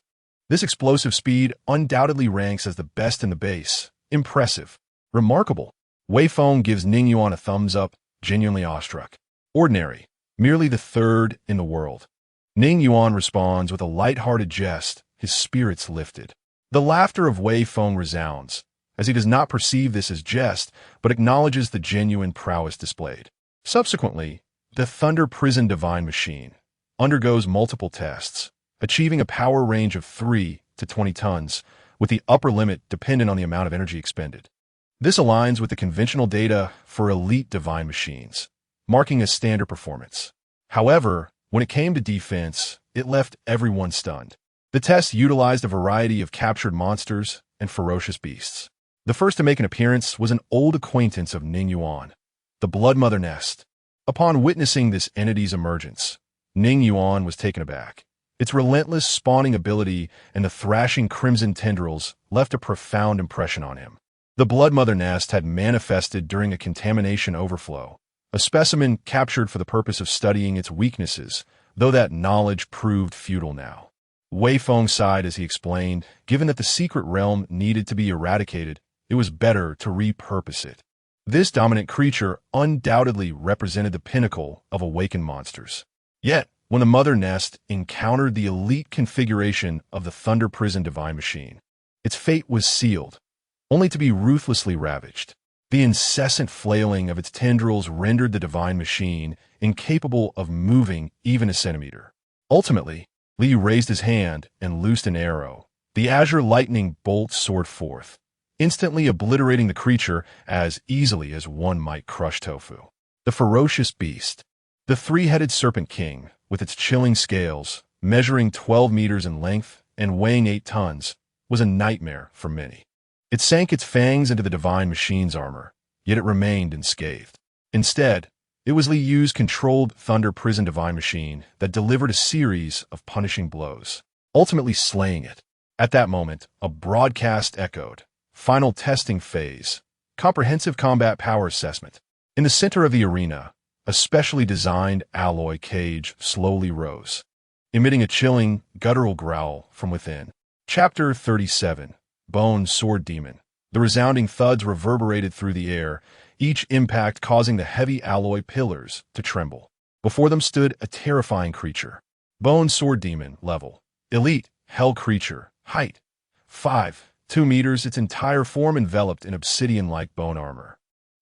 this explosive speed undoubtedly ranks as the best in the base. Impressive. Remarkable. Wei Feng gives Ning Yuan a thumbs up, genuinely awestruck. Ordinary. Merely the 3rd in the world. Ning Yuan responds with a light-hearted jest, his spirits lifted. The laughter of Wei Feng resounds, as he does not perceive this as jest, but acknowledges the genuine prowess displayed. Subsequently, the Thunder Prison Divine Machine undergoes multiple tests, achieving a power range of 3 to 20 tons, with the upper limit dependent on the amount of energy expended. This aligns with the conventional data for elite divine machines, marking a standard performance. However, when it came to defense, it left everyone stunned. The test utilized a variety of captured monsters and ferocious beasts. The first to make an appearance was an old acquaintance of Ning Yuan, the Blood Mother Nest. Upon witnessing this entity's emergence, Ning Yuan was taken aback. Its relentless spawning ability and the thrashing crimson tendrils left a profound impression on him. The Blood Mother Nest had manifested during a contamination overflow, a specimen captured for the purpose of studying its weaknesses, though that knowledge proved futile now. Wei Feng sighed as he explained, given that the secret realm needed to be eradicated, it was better to repurpose it. This dominant creature undoubtedly represented the pinnacle of awaken monsters. Yet, when the Mother Nest encountered the elite configuration of the Thunder Prison Divine Machine, its fate was sealed, only to be ruthlessly ravaged. The incessant flailing of its tendrils rendered the Divine Machine incapable of moving even a centimeter. Ultimately, Liu raised his hand and loosed an arrow. The azure lightning bolt soared forth, instantly obliterating the creature as easily as one might crush tofu. The ferocious beast, the three-headed Serpent King, with its chilling scales, measuring 12 meters in length and weighing 8 tons, was a nightmare for many. It sank its fangs into the Divine Machine's armor, yet it remained unscathed. Instead, it was Liu's controlled Thunder Prison Divine Machine that delivered a series of punishing blows, ultimately slaying it. At that moment, a broadcast echoed. Final testing phase. Comprehensive combat power assessment. In the center of the arena, a specially designed alloy cage slowly rose, emitting a chilling, guttural growl from within. Chapter 37. Bone Sword Demon. The resounding thuds reverberated through the air, each impact causing the heavy alloy pillars to tremble. Before them stood a terrifying creature. Bone Sword Demon level. Elite, hell creature. Height. 5.2 meters, its entire form enveloped in obsidian-like bone armor.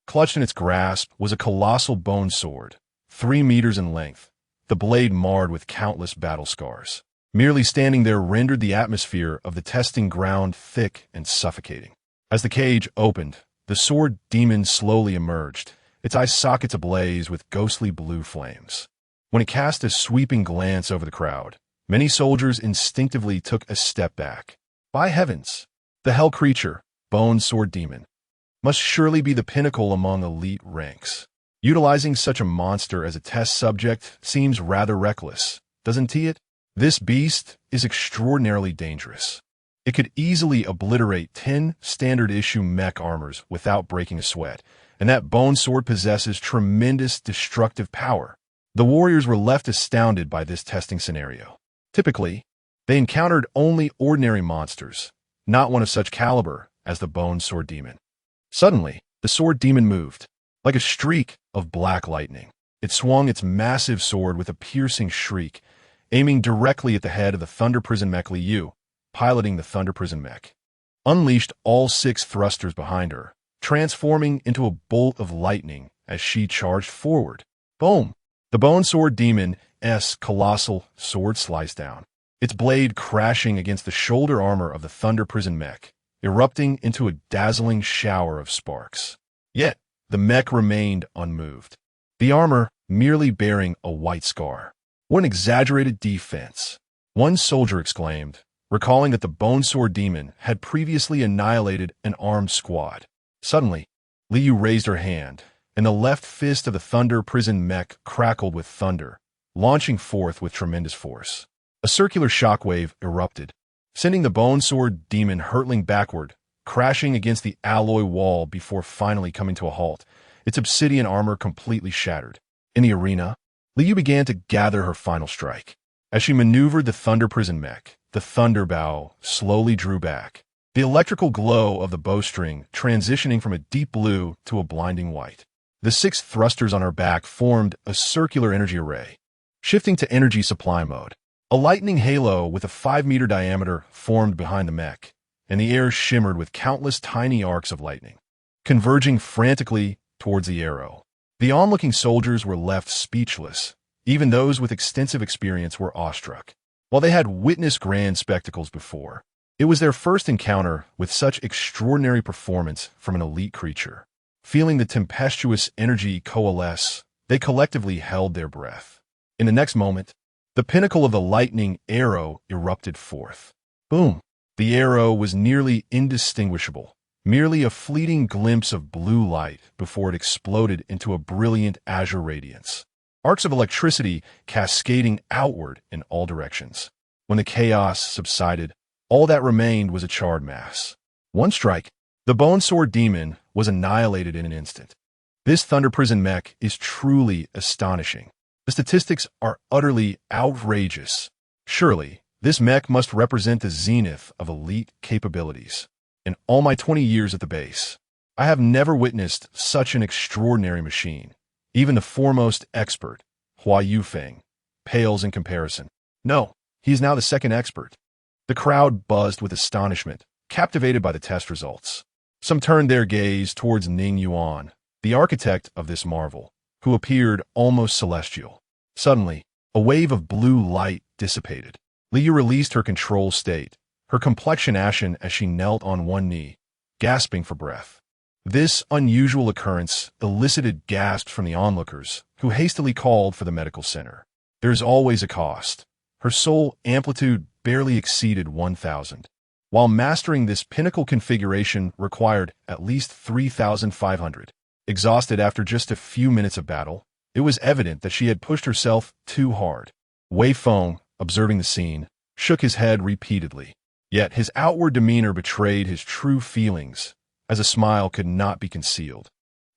Clutched in its grasp was a colossal bone sword, 3 meters in length, the blade marred with countless battle scars. Merely standing there rendered the atmosphere of the testing ground thick and suffocating. As the cage opened, the sword demon slowly emerged, its eye sockets ablaze with ghostly blue flames. When it cast a sweeping glance over the crowd, many soldiers instinctively took a step back. By heavens, the hell creature, Bone Sword Demon, must surely be the pinnacle among elite ranks. Utilizing such a monster as a test subject seems rather reckless, doesn't it? This beast is extraordinarily dangerous. It could easily obliterate 10 standard-issue mech armors without breaking a sweat, and that bone sword possesses tremendous destructive power. The warriors were left astounded by this testing scenario. Typically, they encountered only ordinary monsters, not one of such caliber as the Bone Sword Demon. Suddenly, the Sword Demon moved, like a streak of black lightning. It swung its massive sword with a piercing shriek, aiming directly at the head of the Thunder Prison Mech Liu, piloting the Thunder Prison Mech. Unleashed all 6 thrusters behind her, transforming into a bolt of lightning as she charged forward. Boom! The Bone Sword Demon's colossal sword sliced down, its blade crashing against the shoulder armor of the Thunder Prison Mech, erupting into a dazzling shower of sparks. Yet, the mech remained unmoved, the armor merely bearing a white scar. What an exaggerated defense, one soldier exclaimed, recalling that the Bone Sword Demon had previously annihilated an armed squad. Suddenly, Liu raised her hand, and the left fist of the Thunder Prison Mech crackled with thunder, launching forth with tremendous force. A circular shockwave erupted, sending the Bone Sword Demon hurtling backward, crashing against the alloy wall before finally coming to a halt, its obsidian armor completely shattered. In the arena, Liu began to gather her final strike. As she maneuvered the Thunder Prison Mech, the Thunder Bow slowly drew back, the electrical glow of the bowstring transitioning from a deep blue to a blinding white. The 6 thrusters on her back formed a circular energy array. Shifting to energy supply mode, a lightning halo with a 5-meter diameter formed behind the mech, and the air shimmered with countless tiny arcs of lightning, converging frantically towards the arrow. The onlooking soldiers were left speechless. Even those with extensive experience were awestruck. While they had witnessed grand spectacles before, it was their first encounter with such extraordinary performance from an elite creature. Feeling the tempestuous energy coalesce, they collectively held their breath. In the next moment, the pinnacle of the lightning arrow erupted forth. Boom! The arrow was nearly indistinguishable, merely a fleeting glimpse of blue light before it exploded into a brilliant azure radiance. Arcs of electricity cascading outward in all directions. When the chaos subsided, all that remained was a charred mass. One strike, the Bone Sword Demon was annihilated in an instant. This Thunder Prison mech is truly astonishing. The statistics are utterly outrageous. Surely, this mech must represent the zenith of elite capabilities. In all my 20 years at the base, I have never witnessed such an extraordinary machine. Even the foremost expert, Hua Yufeng, pales in comparison. No, he is now the second expert. The crowd buzzed with astonishment, captivated by the test results. Some turned their gaze towards Ning Yuan, the architect of this marvel, who appeared almost celestial. Suddenly, a wave of blue light dissipated. Liu released her control state, her complexion ashen as she knelt on one knee, gasping for breath. This unusual occurrence elicited gasps from the onlookers, who hastily called for the medical center. There's always a cost. Her soul amplitude barely exceeded 1,000. While mastering this pinnacle configuration required at least 3,500. Exhausted after just a few minutes of battle, it was evident that she had pushed herself too hard. Wei Feng, observing the scene, shook his head repeatedly. Yet his outward demeanor betrayed his true feelings, as a smile could not be concealed.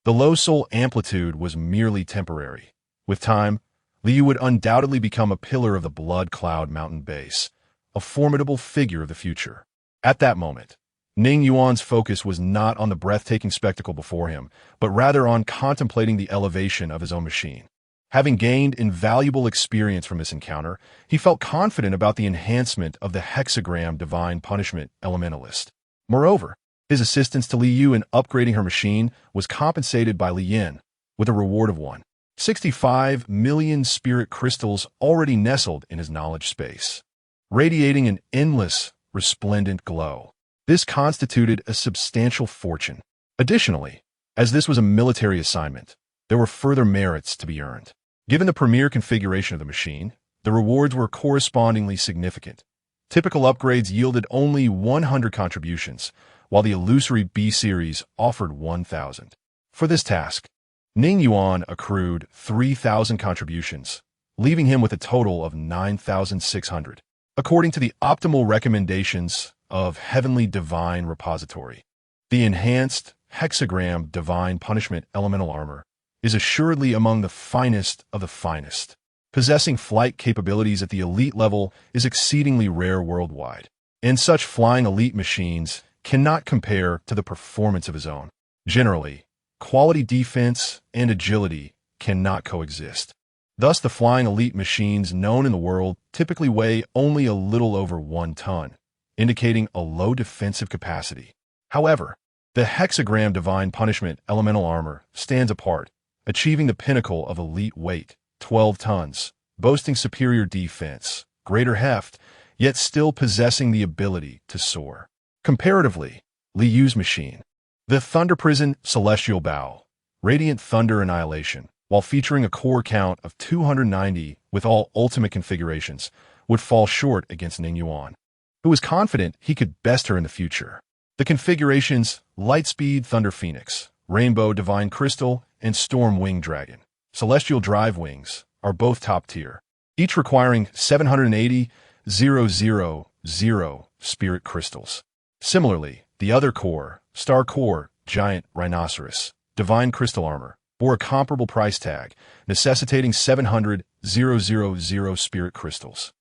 The low soul amplitude was merely temporary. With time, Liu would undoubtedly become a pillar of the Blood Cloud Mountain base, a formidable figure of the future. At that moment, Ning Yuan's focus was not on the breathtaking spectacle before him, but rather on contemplating the elevation of his own machine. Having gained invaluable experience from this encounter, he felt confident about the enhancement of the hexagram divine punishment elementalist. Moreover, his assistance to Li Yu in upgrading her machine was compensated by Li Yin, with a reward of 1.65 million spirit crystals already nestled in his knowledge space, radiating an endless, resplendent glow. This constituted a substantial fortune. Additionally, as this was a military assignment, there were further merits to be earned. Given the premier configuration of the machine, the rewards were correspondingly significant. Typical upgrades yielded only 100 contributions, while the illusory B-Series offered 1,000. For this task, Ning Yuan accrued 3,000 contributions, leaving him with a total of 9,600. According to the optimal recommendations of Heavenly Divine Repository, the enhanced hexagram divine punishment elemental armor is assuredly among the finest of the finest. Possessing flight capabilities at the elite level is exceedingly rare worldwide, and such flying elite machines cannot compare to the performance of his own. Generally, quality defense and agility cannot coexist. Thus, the flying elite machines known in the world typically weigh only a little over 1 ton, indicating a low defensive capacity. However, the hexagram divine punishment elemental armor stands apart, achieving the pinnacle of elite weight, 12 tons, boasting superior defense, greater heft, yet still possessing the ability to soar. Comparatively, Li Yu's machine, the Thunder Prison Celestial Bow, Radiant Thunder Annihilation, while featuring a core count of 290 with all ultimate configurations, would fall short against Ning Yuan, who was confident he could best her in the future. The configurations Lightspeed Thunder Phoenix, Rainbow Divine Crystal, and Storm Wing Dragon, Celestial Drive Wings, are both top tier, each requiring 780,000 spirit crystals. Similarly, the other core, Star Core, Giant Rhinoceros, Divine Crystal Armor, bore a comparable price tag, necessitating 700,000 spirit crystals.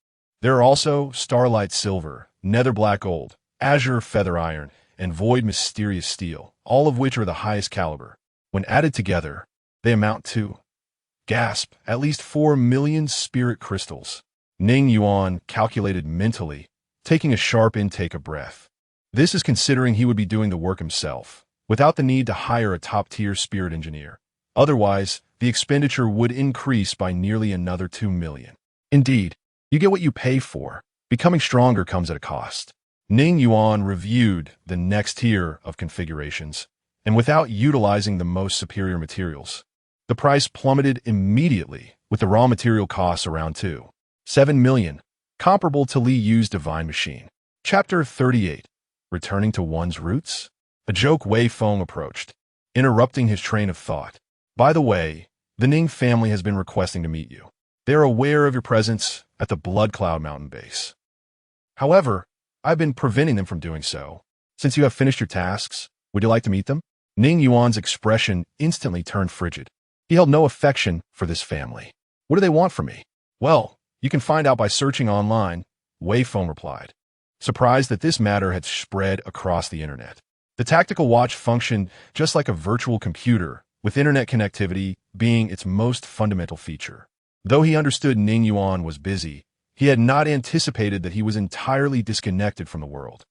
There are also Starlight Silver, Nether Black Gold, Azure Feather Iron, and Void Mysterious Steel, all of which are the highest caliber. When added together, they amount to, gasp, at least 4 million spirit crystals. Ning Yuan calculated mentally, taking a sharp intake of breath. This is considering he would be doing the work himself, without the need to hire a top-tier spirit engineer. Otherwise, the expenditure would increase by nearly another 2 million. Indeed, you get what you pay for. Becoming stronger comes at a cost. Ning Yuan reviewed the next tier of configurations, and without utilizing the most superior materials, the price plummeted immediately, with the raw material costs around 2.7 million, comparable to Li Yu's divine machine. Chapter 38. Returning to one's roots? A joke Wei Feng approached, interrupting his train of thought. By the way, the Ning family has been requesting to meet you. They are aware of your presence at the Blood Cloud Mountain base. However, I've been preventing them from doing so. Since you have finished your tasks, would you like to meet them? Ning Yuan's expression instantly turned frigid. He held no affection for this family. What do they want from me? Well, you can find out by searching online, Wei Feng replied, surprised that this matter had spread across the internet. The tactical watch functioned just like a virtual computer, with internet connectivity being its most fundamental feature. Though he understood Ning Yuan was busy, he had not anticipated that he was entirely disconnected from the world.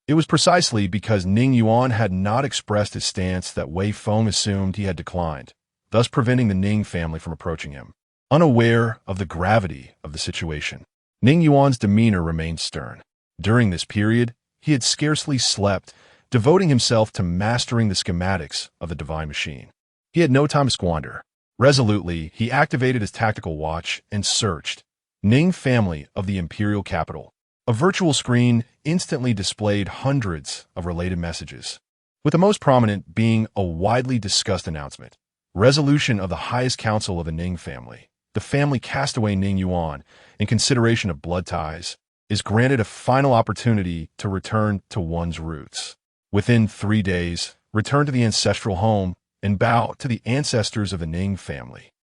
It was precisely because Ning Yuan had not expressed his stance that Wei Feng assumed he had declined, thus preventing the Ning family from approaching him. Unaware of the gravity of the situation, Ning Yuan's demeanor remained stern. During this period, he had scarcely slept, devoting himself to mastering the schematics of the divine machine. He had no time to squander. Resolutely, he activated his tactical watch and searched. Ning family of the imperial capital. A virtual screen instantly displayed hundreds of related messages, with the most prominent being a widely discussed announcement. Resolution of the highest council of the Ning family. The family castaway Ning Yuan, in consideration of blood ties, is granted a final opportunity to return to one's roots. Within 3 days, return to the ancestral home and bow to the ancestors of the Ning family.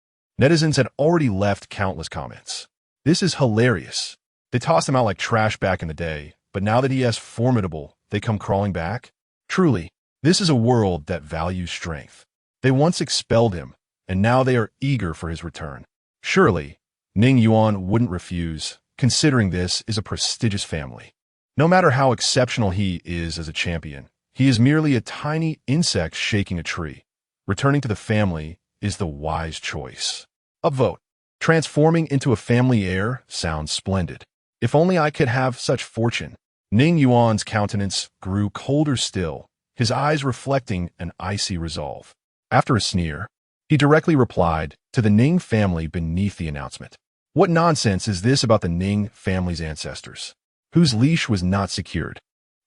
Netizens had already left countless comments. This is hilarious. They tossed him out like trash back in the day, but now that he is formidable, they come crawling back? Truly, this is a world that values strength. They once expelled him, and now they are eager for his return. Surely, Ning Yuan wouldn't refuse, considering this is a prestigious family. No matter how exceptional he is as a champion, he is merely a tiny insect shaking a tree. Returning to the family is the wise choice. Upvote. Transforming into a family heir sounds splendid. If only I could have such fortune. Ning Yuan's countenance grew colder still, his eyes reflecting an icy resolve. After a sneer, he directly replied to the Ning family beneath the announcement. What nonsense is this about the Ning family's ancestors, whose leash was not secured,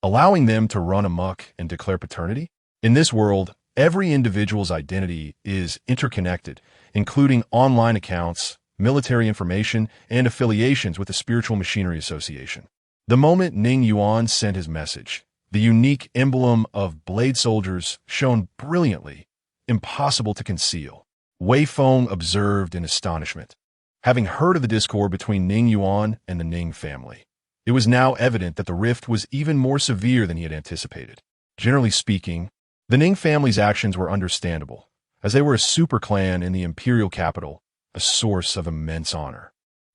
allowing them to run amok and declare paternity? In this world, every individual's identity is interconnected, including online accounts, military information, and affiliations with the Spiritual Machinery Association. The moment Ning Yuan sent his message, the unique emblem of blade soldiers shone brilliantly, impossible to conceal. Wei Feng observed in astonishment. Having heard of the discord between Ning Yuan and the Ning family, it was now evident that the rift was even more severe than he had anticipated. Generally speaking, the Ning family's actions were understandable, as they were a super clan in the imperial capital, a source of immense honor.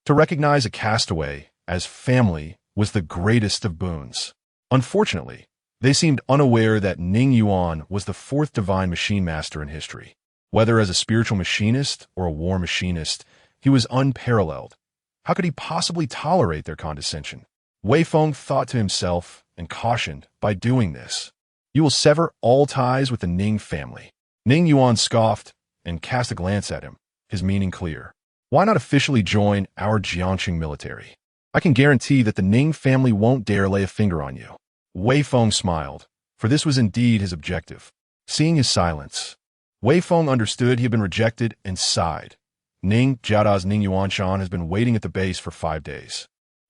To recognize a castaway as family was the greatest of boons. Unfortunately, they seemed unaware that Ning Yuan was the fourth divine machine master in history. Whether as a spiritual machinist or a war machinist, he was unparalleled. How could he possibly tolerate their condescension? Wei Feng thought to himself and cautioned, by doing this, you will sever all ties with the Ning family. Ning Yuan scoffed and cast a glance at him, his meaning clear. Why not officially join our Jiangxing military? I can guarantee that the Ning family won't dare lay a finger on you. Wei Feng smiled, for this was indeed his objective. Seeing his silence, Wei Feng understood he had been rejected and sighed. Ning Jiada's Ning Yuanshan has been waiting at the base for 5 days.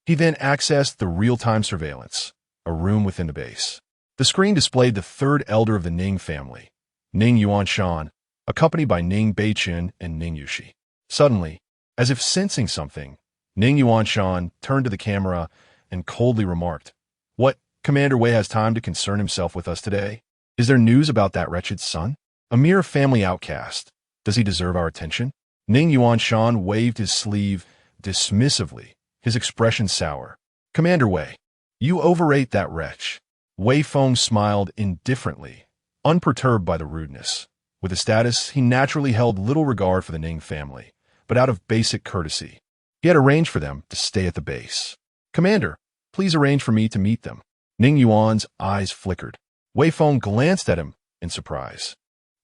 He then accessed the real-time surveillance, a room within the base. The screen displayed the third elder of the Ning family, Ning Yuanshan, accompanied by Ning Beiqin and Ning Yushi. Suddenly, as if sensing something, Ning Yuanshan turned to the camera and coldly remarked, "What, Commander Wei has time to concern himself with us today? Is there news about that wretched son? A mere family outcast. Does he deserve our attention?" Ning Yuanshan waved his sleeve dismissively, his expression sour. "Commander Wei, you overrate that wretch. Wei Feng smiled indifferently, unperturbed by the rudeness. With his status, he naturally held little regard for the Ning family, but out of basic courtesy, he had arranged for them to stay at the base. "Commander, please arrange for me to meet them." Ning Yuan's eyes flickered. Wei Feng glanced at him in surprise,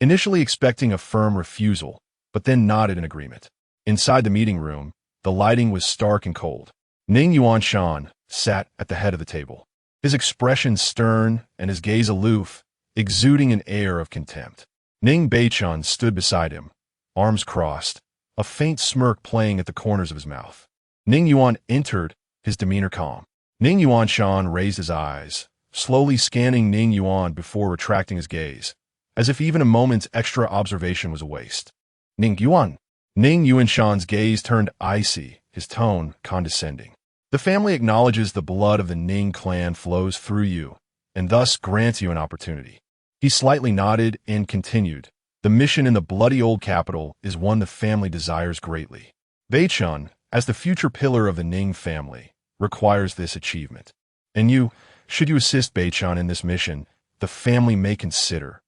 initially expecting a firm refusal, but then nodded in agreement. Inside the meeting room, the lighting was stark and cold. Ning Yuanshan sat at the head of the table, his expression stern and his gaze aloof, exuding an air of contempt. Ning Beichun stood beside him, arms crossed, a faint smirk playing at the corners of his mouth. Ning Yuan entered, his demeanor calm. Ning Yuanshan raised his eyes, slowly scanning Ning Yuan before retracting his gaze, as if even a moment's extra observation was a waste. "Ning Yuan." Ning Yuanshan's gaze turned icy, his tone condescending. "The family acknowledges the blood of the Ning clan flows through you, and thus grants you an opportunity." He slightly nodded and continued, "The mission in the bloody old capital is one the family desires greatly. Beichun, as the future pillar of the Ning family, requires this achievement. And you, should you assist Beichun in this mission, the family may consider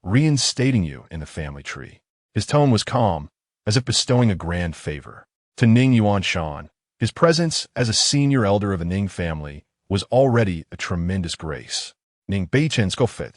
reinstating you in the family tree." His tone was calm, as if bestowing a grand favor. To Ning Yuanshan, his presence as a senior elder of the Ning family was already a tremendous grace. Ning Beichen Skofet,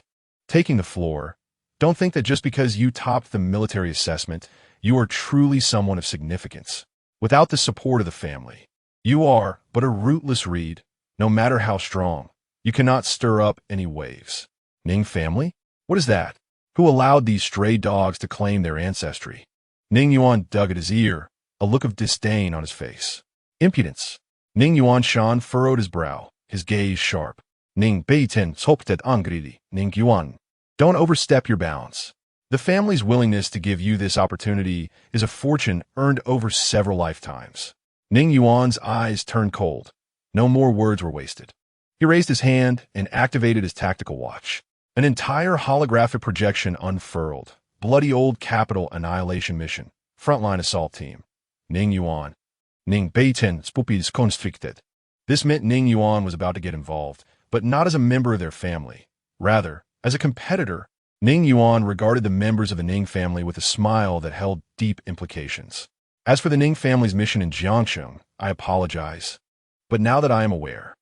taking the floor, "Don't think that just because you topped the military assessment, you are truly someone of significance. Without the support of the family, you are but a rootless reed, no matter how strong. You cannot stir up any waves." Ning family? What is that? Who allowed these stray dogs to claim their ancestry? Ning Yuan dug at his ear, a look of disdain on his face. "Impudence." Ning Yuanshan furrowed his brow, his gaze sharp. "Ning Beiten Soptet Angridi, Ning Yuan. Don't overstep your bounds. The family's willingness to give you this opportunity is a fortune earned over several lifetimes." Ning Yuan's eyes turned cold. No more words were wasted. He raised his hand and activated his tactical watch. An entire holographic projection unfurled. Bloody old capital annihilation mission. Frontline assault team. Ning Yuan. Ning Beiten Spupis constricted. This meant Ning Yuan was about to get involved, but not as a member of their family. Rather, as a competitor. Ning Yuan regarded the members of the Ning family with a smile that held deep implications. "As for the Ning family's mission in Jiangcheng, I apologize. But now that I am aware,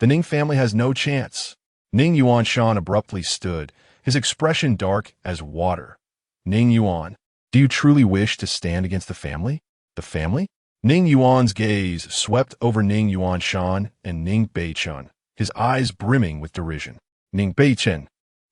the Ning family has no chance." Ning Yuanshan abruptly stood, his expression dark as water. "Ning Yuan, do you truly wish to stand against the family?" "The family?" Ning Yuan's gaze swept over Ning Yuanshan and Ning Beichun, his eyes brimming with derision. "Ning Beichen,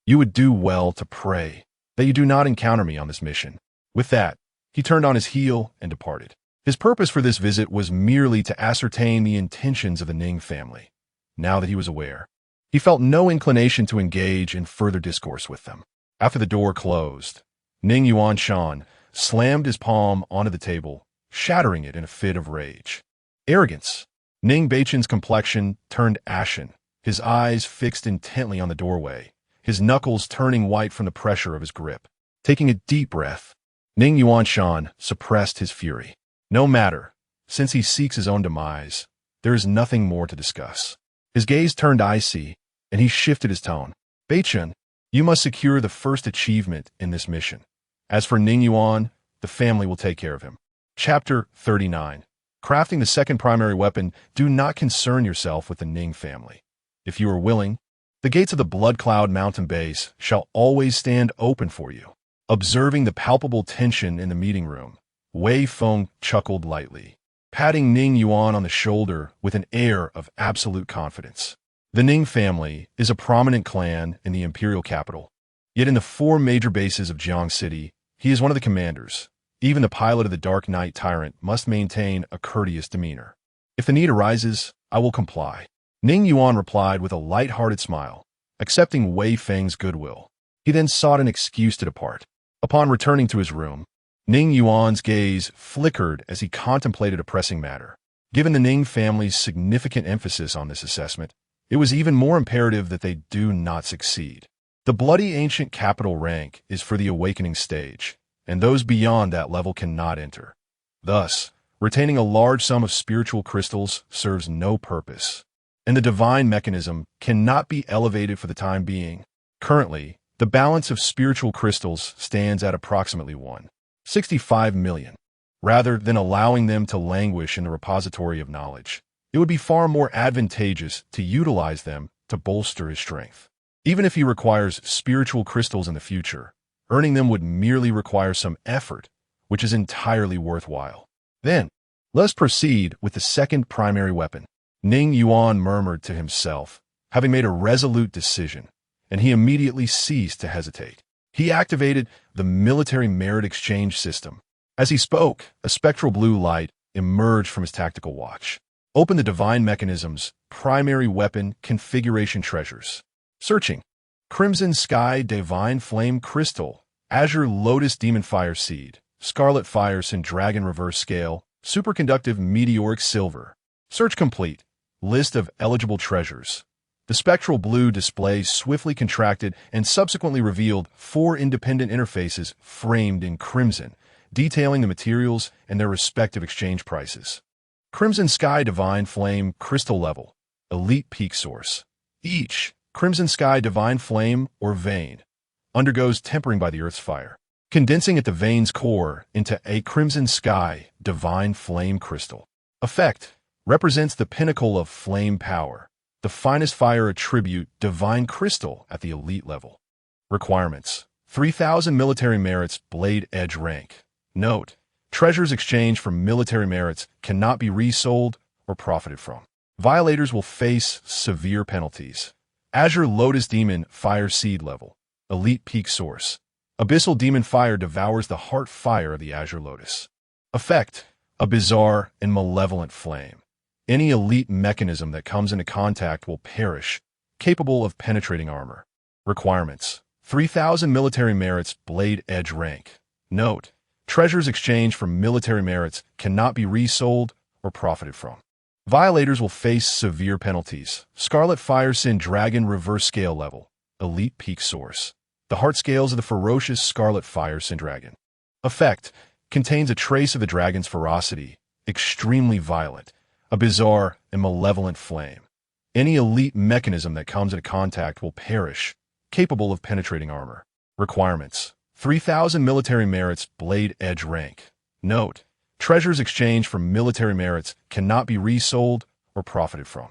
you would do well to pray that you do not encounter me on this mission." With that, he turned on his heel and departed. His purpose for this visit was merely to ascertain the intentions of the Ning family. Now that he was aware, he felt no inclination to engage in further discourse with them. After the door closed, Ning Yuanshan slammed his palm onto the table, shattering it in a fit of rage. Arrogance. Ning Beichen's complexion turned ashen, his eyes fixed intently on the doorway, his knuckles turning white from the pressure of his grip. Taking a deep breath, Ning Yuanshan suppressed his fury. No matter, since he seeks his own demise, there is nothing more to discuss. His gaze turned icy, and he shifted his tone. "Beichen, you must secure the first achievement in this mission. As for Ning Yuan, the family will take care of him." Chapter 39. Crafting the second primary weapon. Do not concern yourself with the Ning family. If you are willing, the gates of the Blood Cloud Mountain base shall always stand open for you. Observing the palpable tension in the meeting room, Wei Feng chuckled lightly, patting Ning Yuan on the shoulder with an air of absolute confidence. The Ning family is a prominent clan in the imperial capital. Yet in the 4 major bases of Jiang City, he is one of the commanders. Even the pilot of the Dark Knight Tyrant must maintain a courteous demeanor. "If the need arises, I will comply." Ning Yuan replied with a light-hearted smile, accepting Wei Feng's goodwill. He then sought an excuse to depart. Upon returning to his room, Ning Yuan's gaze flickered as he contemplated a pressing matter. Given the Ning family's significant emphasis on this assessment, it was even more imperative that they do not succeed. The bloody ancient capital rank is for the awakening stage, and those beyond that level cannot enter. Thus, retaining a large sum of spiritual crystals serves no purpose. and the divine mechanism cannot be elevated for the time being. Currently, the balance of spiritual crystals stands at approximately 1.65 million. Rather than allowing them to languish in the repository of knowledge, it would be far more advantageous to utilize them to bolster his strength. Even if he requires spiritual crystals in the future, earning them would merely require some effort, which is entirely worthwhile. Then, let us proceed with the second primary weapon. Ning Yuan murmured to himself, having made a resolute decision, and he immediately ceased to hesitate. He activated the military merit exchange system. As he spoke, a spectral blue light emerged from his tactical watch. Open the divine mechanism's primary weapon configuration treasures. Searching. Crimson Sky Divine Flame Crystal, Azure Lotus Demon Fire Seed, Scarlet Fire Sin Dragon Reverse Scale, Superconductive Meteoric Silver. Search complete. List of eligible treasures. The spectral blue display swiftly contracted and subsequently revealed 4 independent interfaces framed in crimson, detailing the materials and their respective exchange prices. Crimson Sky Divine Flame Crystal Level, Elite Peak Source. Each Crimson Sky Divine Flame or vein undergoes tempering by the Earth's fire, condensing at the vein's core into a Crimson Sky Divine Flame Crystal. Effect represents the pinnacle of flame power, the finest fire attribute Divine Crystal at the elite level. Requirements: 3,000 military merits Blade Edge rank. Note: treasures exchanged for military merits cannot be resold or profited from. Violators will face severe penalties. Azure Lotus Demon Fire Seed Level, Elite Peak Source. Abyssal Demon Fire devours the heart fire of the Azure Lotus. Effect: a bizarre and malevolent flame. Any elite mechanism that comes into contact will perish, capable of penetrating armor. Requirements: 3,000 military merits Blade Edge rank. Note: treasures exchanged for military merits cannot be resold or profited from. Violators will face severe penalties. Scarlet Fire Sin Dragon Reverse Scale Level, Elite Peak Source. The heart scales of the ferocious Scarlet Fire Sin Dragon. Effect: contains a trace of the dragon's ferocity, extremely violent, a bizarre and malevolent flame. Any elite mechanism that comes into contact will perish, capable of penetrating armor. Requirements: 3,000 military merits Blade Edge rank. Note: treasures exchanged for military merits cannot be resold or profited from.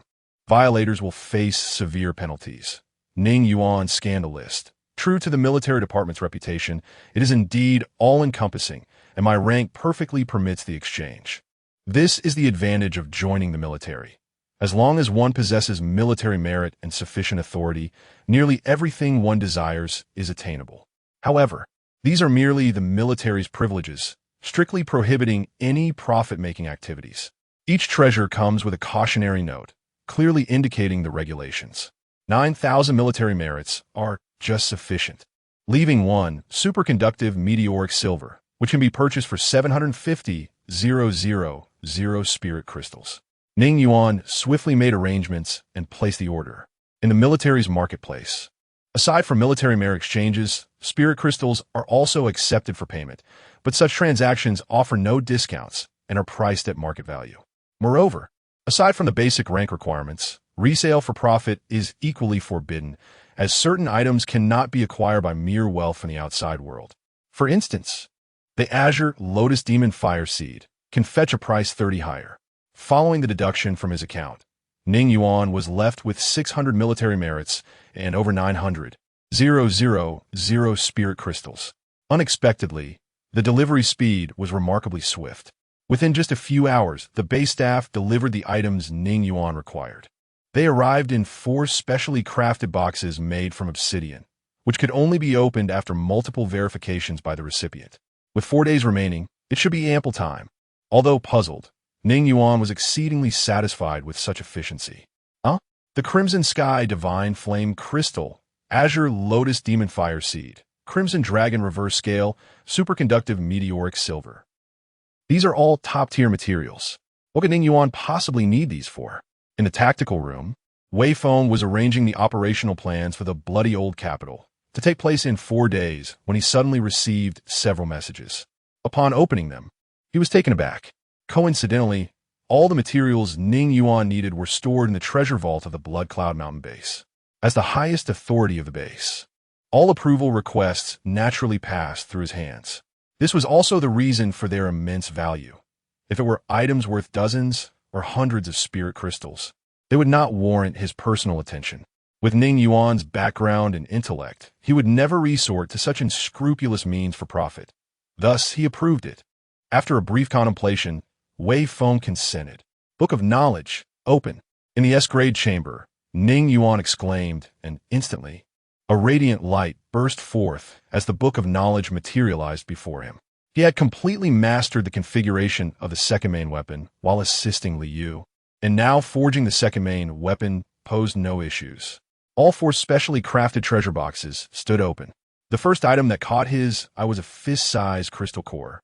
Violators will face severe penalties. Ning Yuan Scandal List. True to the military department's reputation, it is indeed all-encompassing, and my rank perfectly permits the exchange. This is the advantage of joining the military. As long as one possesses military merit and sufficient authority, nearly everything one desires is attainable. However, these are merely the military's privileges, strictly prohibiting any profit-making activities. Each treasure comes with a cautionary note, clearly indicating the regulations. 9,000 military merits are just sufficient, leaving 1 superconductive meteoric silver, which can be purchased for 750,000 spirit crystals. Ning Yuan swiftly made arrangements and placed the order in the military's marketplace. Aside from military merit exchanges, spirit crystals are also accepted for payment, but such transactions offer no discounts and are priced at market value. Moreover, aside from the basic rank requirements, resale for profit is equally forbidden, as certain items cannot be acquired by mere wealth from the outside world. For instance, the Azure Lotus Demon Fire Seed can fetch a price 30 higher. Following the deduction from his account, Ning Yuan was left with 600 military merits and over 900,000 spirit crystals. Unexpectedly, the delivery speed was remarkably swift. Within just a few hours, the base staff delivered the items Ning Yuan required. They arrived in 4 specially crafted boxes made from obsidian, which could only be opened after multiple verifications by the recipient. With 4 days remaining, it should be ample time. Although puzzled, Ning Yuan was exceedingly satisfied with such efficiency. The Crimson Sky Divine Flame Crystal, Azure Lotus Demon Fire Seed, Crimson Dragon Reverse Scale, Superconductive Meteoric Silver. These are all top-tier materials. What could Ning Yuan possibly need these for? In the tactical room, Wei Feng was arranging the operational plans for the bloody old capital to take place in 4 days when he suddenly received several messages. Upon opening them, he was taken aback. Coincidentally, All the materials Ning Yuan needed were stored in the treasure vault of the Blood Cloud Mountain base. As the highest authority of the base, all approval requests naturally passed through his hands. This was also the reason for their immense value. If it were items worth dozens or hundreds of spirit crystals, they would not warrant his personal attention. With Ning Yuan's background and intellect, he would never resort to such unscrupulous means for profit. Thus, he approved it. After a brief contemplation, Wei Feng consented. Book of Knowledge, open. In the S-grade chamber, Ning Yuan exclaimed, and instantly, a radiant light burst forth as the Book of Knowledge materialized before him. He had completely mastered the configuration of the second main weapon while assisting Li Yu, and now forging the second main weapon posed no issues. All 4 specially crafted treasure boxes stood open. The first item that caught his eye was a fist-sized crystal core,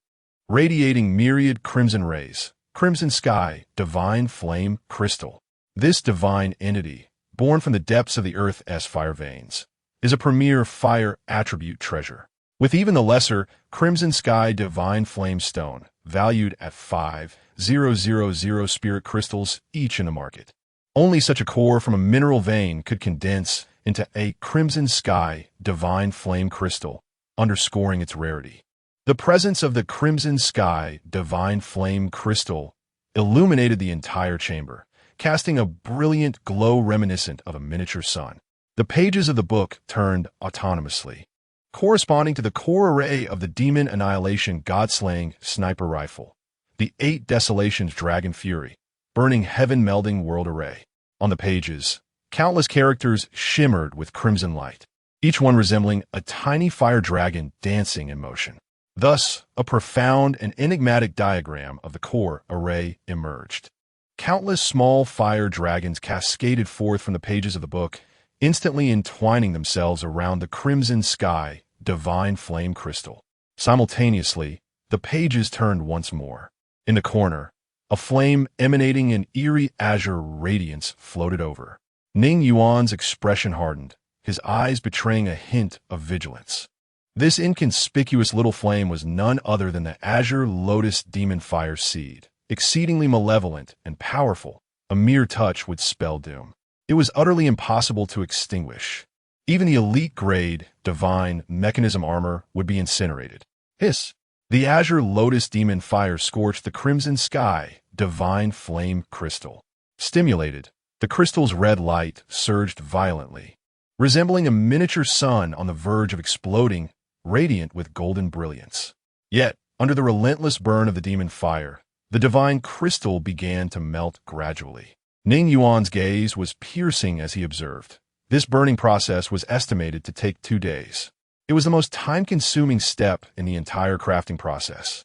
radiating myriad crimson rays. Crimson Sky, Divine Flame Crystal. This divine entity, born from the depths of the Earth's fire veins, is a premier fire attribute treasure. With even the lesser Crimson Sky Divine Flame Stone, valued at 5,000 spirit crystals each in the market. Only such a core from a mineral vein could condense into a Crimson Sky Divine Flame Crystal, underscoring its rarity. The presence of the Crimson Sky Divine Flame Crystal illuminated the entire chamber, casting a brilliant glow reminiscent of a miniature sun. The pages of the book turned autonomously, corresponding to the core array of the Demon Annihilation God-slaying sniper rifle, the 8 Desolations Dragon Fury, burning heaven-melding world array. On the pages, countless characters shimmered with crimson light, each one resembling a tiny fire dragon dancing in motion. Thus, a profound and enigmatic diagram of the core array emerged. Countless small fire dragons cascaded forth from the pages of the book, instantly entwining themselves around the Crimson Sky Divine Flame Crystal. Simultaneously, the pages turned once more. In the corner, a flame emanating an eerie azure radiance floated over. Ning Yuan's expression hardened, his eyes betraying a hint of vigilance. This inconspicuous little flame was none other than the Azure Lotus Demon Fire Seed, exceedingly malevolent and powerful. A mere touch would spell doom. It was utterly impossible to extinguish. Even the elite-grade, divine mechanism armor would be incinerated. Hiss! The Azure Lotus Demon Fire scorched the Crimson Sky Divine Flame Crystal. Stimulated, the crystal's red light surged violently, resembling a miniature sun on the verge of exploding, radiant with golden brilliance. Yet, under the relentless burn of the demon fire, the divine crystal began to melt gradually. Ning Yuan's gaze was piercing as he observed. This burning process was estimated to take 2 days. It was the most time-consuming step in the entire crafting process.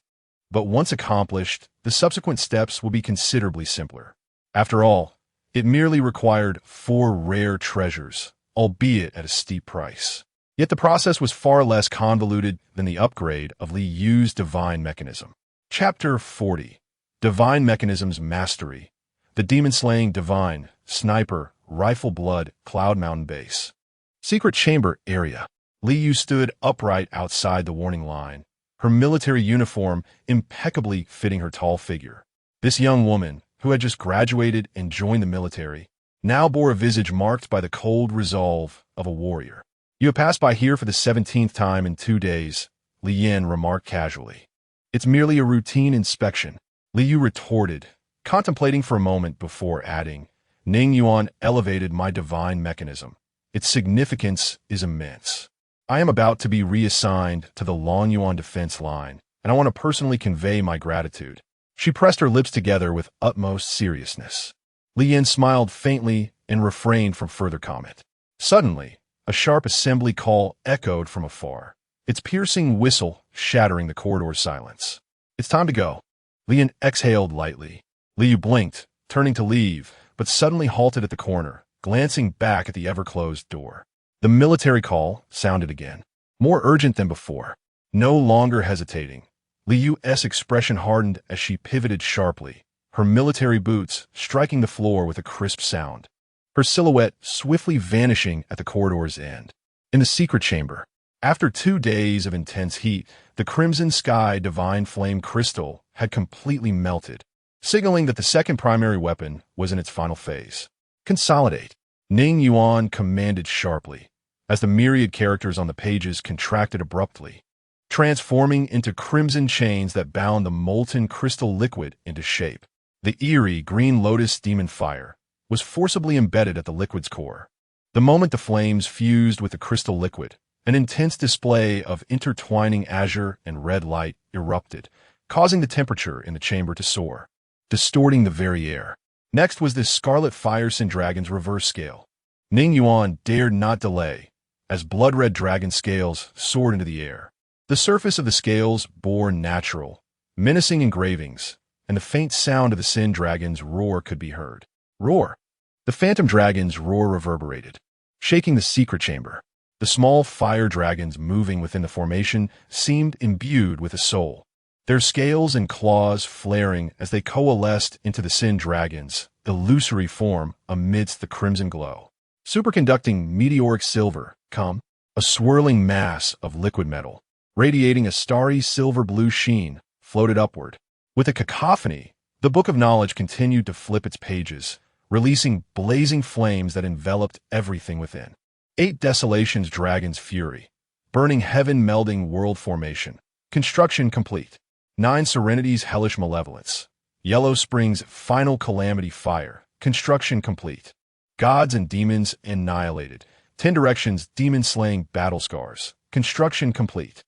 But once accomplished, the subsequent steps will be considerably simpler. After all, it merely required 4 rare treasures, albeit at a steep price. Yet the process was far less convoluted than the upgrade of Li Yu's divine mechanism. Chapter 40. Divine Mechanisms Mastery. The Demon-Slaying Divine, Sniper, Rifle Blood, Cloud Mountain Base. Secret Chamber Area. Li Yu stood upright outside the warning line, her military uniform impeccably fitting her tall figure. This young woman, who had just graduated and joined the military, now bore a visage marked by the cold resolve of a warrior. "You have passed by here for the 17th time in 2 days," Li Yan remarked casually. "It's merely a routine inspection," Li Yu retorted, contemplating for a moment before adding, "Ning Yuan elevated my divine mechanism. Its significance is immense. I am about to be reassigned to the Long Yuan defense line, and I want to personally convey my gratitude." She pressed her lips together with utmost seriousness. Li Yan smiled faintly and refrained from further comment. Suddenly, a sharp assembly call echoed from afar, its piercing whistle shattering the corridor's silence. "It's time to go." Li Yan exhaled lightly. Li Yu blinked, turning to leave, but suddenly halted at the corner, glancing back at the ever-closed door. The military call sounded again, more urgent than before. No longer hesitating, Li Yu's expression hardened as she pivoted sharply, her military boots striking the floor with a crisp sound, her silhouette swiftly vanishing at the corridor's end. In the secret chamber, after 2 days of intense heat, the Crimson Sky Divine Flame Crystal had completely melted, signaling that the second primary weapon was in its final phase. Consolidate. Ning Yuan commanded sharply, as the myriad characters on the pages contracted abruptly, transforming into crimson chains that bound the molten crystal liquid into shape. The eerie green lotus demon fire was forcibly embedded at the liquid's core. The moment the flames fused with the crystal liquid, an intense display of intertwining azure and red light erupted, causing the temperature in the chamber to soar, distorting the very air. Next was this Scarlet Fire Sin Dragon's reverse scale. Ning Yuan dared not delay, as blood-red dragon scales soared into the air. The surface of the scales bore natural, menacing engravings, and the faint sound of the Sin Dragon's roar could be heard. Roar! The phantom dragon's roar reverberated, shaking the secret chamber. The small fire dragons moving within the formation seemed imbued with a soul, their scales and claws flaring as they coalesced into the Sin Dragon's illusory form amidst the crimson glow. Superconducting meteoric silver, a swirling mass of liquid metal, radiating a starry silver-blue sheen, floated upward. With a cacophony, the Book of Knowledge continued to flip its pages, releasing blazing flames that enveloped everything within. 8 Desolation's Dragon's Fury, burning heaven-melding world formation, construction complete. 9 Serenity's Hellish Malevolence, Yellow Spring's Final Calamity Fire, construction complete. Gods and Demons Annihilated, 10 Directions Demon-Slaying Battle Scars, construction complete.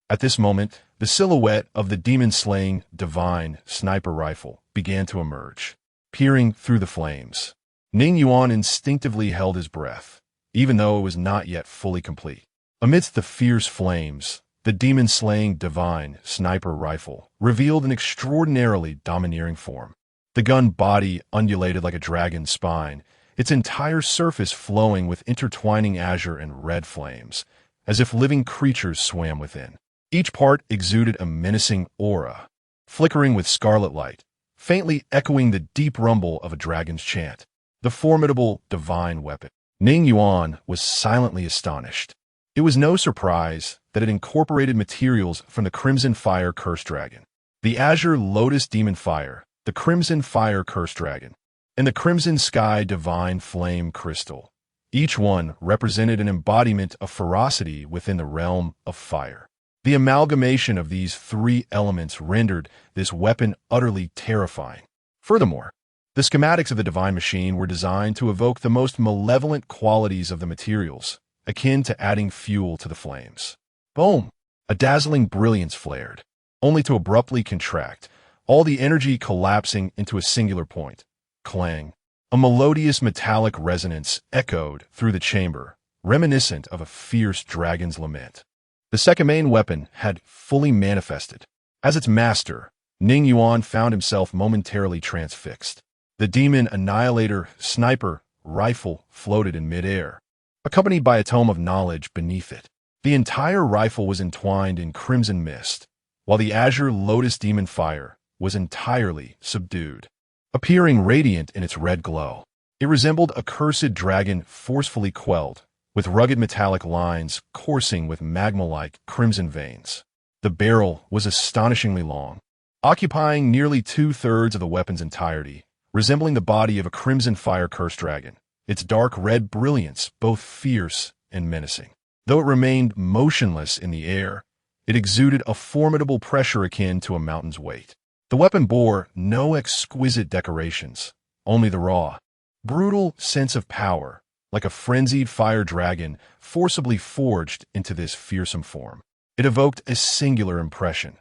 At this moment, the silhouette of the demon-slaying divine sniper rifle began to emerge, peering through the flames. Ning Yuan instinctively held his breath, even though it was not yet fully complete. Amidst the fierce flames, the demon-slaying divine sniper rifle revealed an extraordinarily domineering form. The gun body undulated like a dragon's spine, its entire surface flowing with intertwining azure and red flames, as if living creatures swam within. Each part exuded a menacing aura, flickering with scarlet light, faintly echoing the deep rumble of a dragon's chant. The formidable divine weapon. Ning Yuan was silently astonished. It was no surprise that it incorporated materials from the Crimson Fire Curse Dragon, the Azure Lotus Demon Fire, the Crimson Fire Curse Dragon, and the Crimson Sky Divine Flame Crystal. Each one represented an embodiment of ferocity within the realm of fire. The amalgamation of these 3 elements rendered this weapon utterly terrifying. Furthermore, the schematics of the divine machine were designed to evoke the most malevolent qualities of the materials, akin to adding fuel to the flames. Boom! A dazzling brilliance flared, only to abruptly contract, all the energy collapsing into a singular point. Clang! A melodious metallic resonance echoed through the chamber, reminiscent of a fierce dragon's lament. The second main weapon had fully manifested. As its master, Ning Yuan found himself momentarily transfixed. The demon annihilator sniper rifle floated in midair, accompanied by a tome of knowledge beneath it. The entire rifle was entwined in crimson mist, while the azure lotus demon fire was entirely subdued, appearing radiant in its red glow. It resembled a cursed dragon forcefully quelled, with rugged metallic lines coursing with magma-like crimson veins. The barrel was astonishingly long, occupying nearly 2/3 of the weapon's entirety, resembling the body of a Crimson Fire Curse Dragon, its dark red brilliance both fierce and menacing. Though it remained motionless in the air, it exuded a formidable pressure akin to a mountain's weight. The weapon bore no exquisite decorations, only the raw, brutal sense of power, like a frenzied fire dragon forcibly forged into this fearsome form. It evoked a singular impression: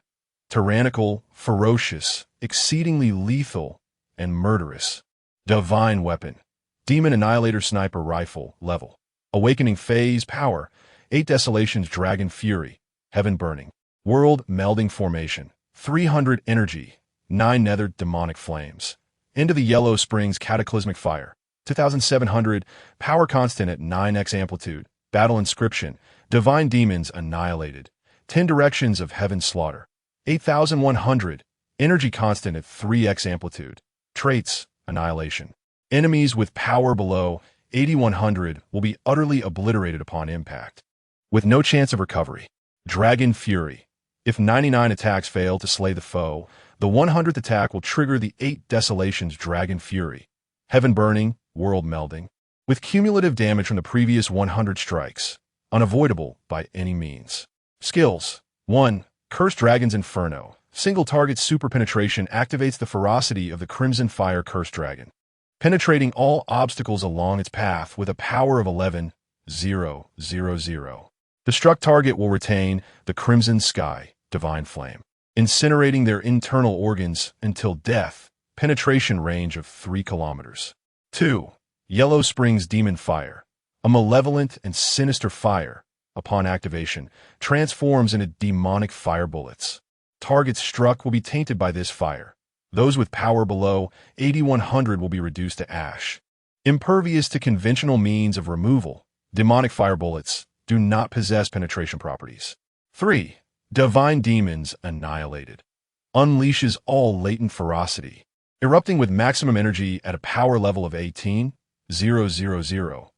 tyrannical, ferocious, exceedingly lethal, and murderous. Divine weapon. Demon Annihilator Sniper Rifle level. Awakening phase power. 8 Desolation's Dragon Fury. Heaven Burning. World Melding Formation. 300 energy. 9 Nethered Demonic Flames. Into the Yellow Springs Cataclysmic Fire. 2700. Power constant at 9x amplitude. Battle Inscription. Divine Demons Annihilated. 10 Directions of Heaven Slaughter. 8100. Energy constant at 3x amplitude. Traits, Annihilation. Enemies with power below 8100 will be utterly obliterated upon impact, with no chance of recovery. Dragon Fury. If 99 attacks fail to slay the foe, The 100th attack will trigger the 8 Desolations Dragon Fury, Heaven Burning, World Melding, with cumulative damage from the previous 100 strikes, unavoidable by any means. Skills: 1. Cursed Dragon's Inferno. Single target super penetration activates the ferocity of the Crimson Fire Cursed Dragon, penetrating all obstacles along its path with a power of 11,000. The struck target will retain the Crimson Sky, Divine Flame, incinerating their internal organs until death, penetration range of 3 kilometers. 2. Yellow Springs Demon Fire. A malevolent and sinister fire, upon activation, transforms into demonic fire bullets. Targets struck will be tainted by this fire. Those with power below 8100 will be reduced to ash. Impervious to conventional means of removal, demonic fire bullets do not possess penetration properties. 3. Divine Demons Annihilated. Unleashes all latent ferocity. Erupting with maximum energy at a power level of 18,000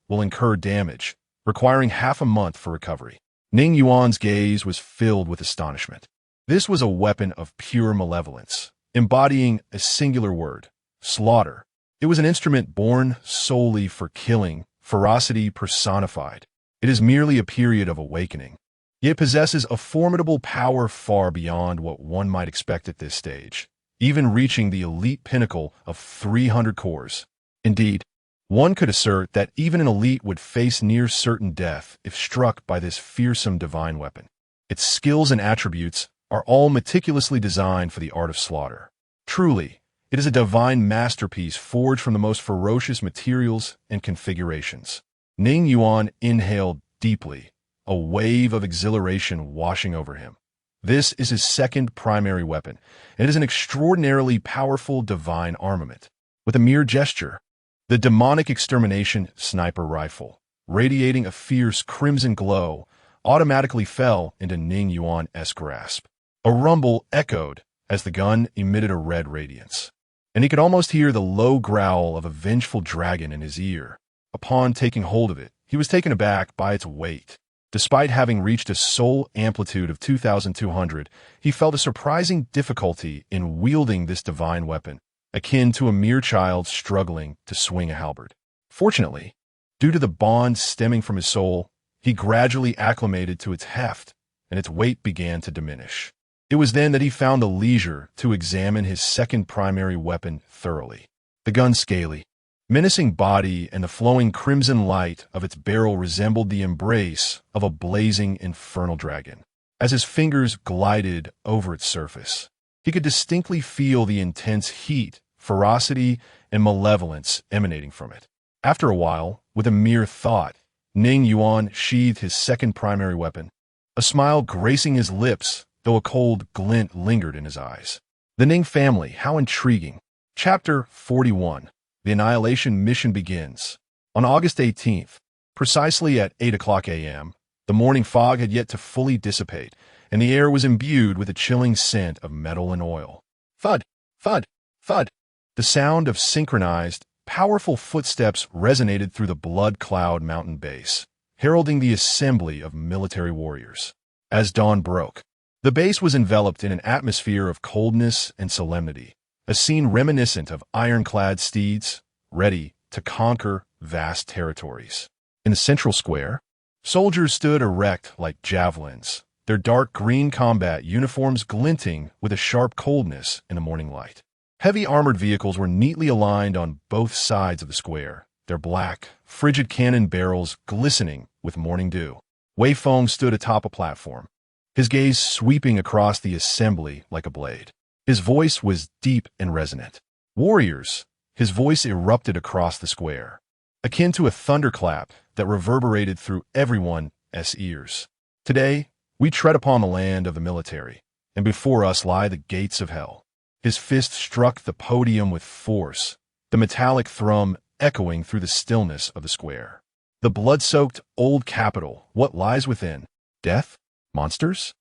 will incur damage, requiring half a month for recovery. Ning Yuan's gaze was filled with astonishment. This was a weapon of pure malevolence, embodying a singular word: slaughter. It was an instrument born solely for killing, ferocity personified. It is merely a period of awakening. Yet it possesses a formidable power far beyond what one might expect at this stage, even reaching the elite pinnacle of 300 cores. Indeed, one could assert that even an elite would face near certain death if struck by this fearsome divine weapon. Its skills and attributes are all meticulously designed for the art of slaughter. Truly, it is a divine masterpiece forged from the most ferocious materials and configurations. Ning Yuan inhaled deeply, a wave of exhilaration washing over him. This is his second primary weapon, and it is an extraordinarily powerful divine armament. With a mere gesture, the demonic extermination sniper rifle, radiating a fierce crimson glow, automatically fell into Ning Yuan's grasp. A rumble echoed as the gun emitted a red radiance, and he could almost hear the low growl of a vengeful dragon in his ear. Upon taking hold of it, he was taken aback by its weight. Despite having reached a soul amplitude of 2,200, he felt a surprising difficulty in wielding this divine weapon, akin to a mere child struggling to swing a halberd. Fortunately, due to the bond stemming from his soul, he gradually acclimated to its heft, and its weight began to diminish. It was then that he found the leisure to examine his second primary weapon thoroughly. The gun's scaly, menacing body and the flowing crimson light of its barrel resembled the embrace of a blazing infernal dragon. As his fingers glided over its surface, he could distinctly feel the intense heat, ferocity, and malevolence emanating from it. After a while, with a mere thought, Ning Yuan sheathed his second primary weapon, a smile gracing his lips, though a cold glint lingered in his eyes. The Ning family, how intriguing. Chapter 41. The Annihilation Mission begins. On August 18th, precisely at 8 o'clock a.m., the morning fog had yet to fully dissipate, and the air was imbued with a chilling scent of metal and oil. Thud, thud, thud. The sound of synchronized, powerful footsteps resonated through the blood cloud mountain base, heralding the assembly of military warriors. As dawn broke, the base was enveloped in an atmosphere of coldness and solemnity, a scene reminiscent of ironclad steeds, ready to conquer vast territories. In the central square, soldiers stood erect like javelins, their dark green combat uniforms glinting with a sharp coldness in the morning light. Heavy armored vehicles were neatly aligned on both sides of the square, their black, frigid cannon barrels glistening with morning dew. Wei Feng stood atop a platform, his gaze sweeping across the assembly like a blade. His voice was deep and resonant. Warriors, his voice erupted across the square, akin to a thunderclap that reverberated through everyone's ears. Today, we tread upon the land of the military, and before us lie the gates of hell. His fist struck the podium with force, the metallic thrum echoing through the stillness of the square. The blood-soaked old capital, what lies within? Death? Monsters?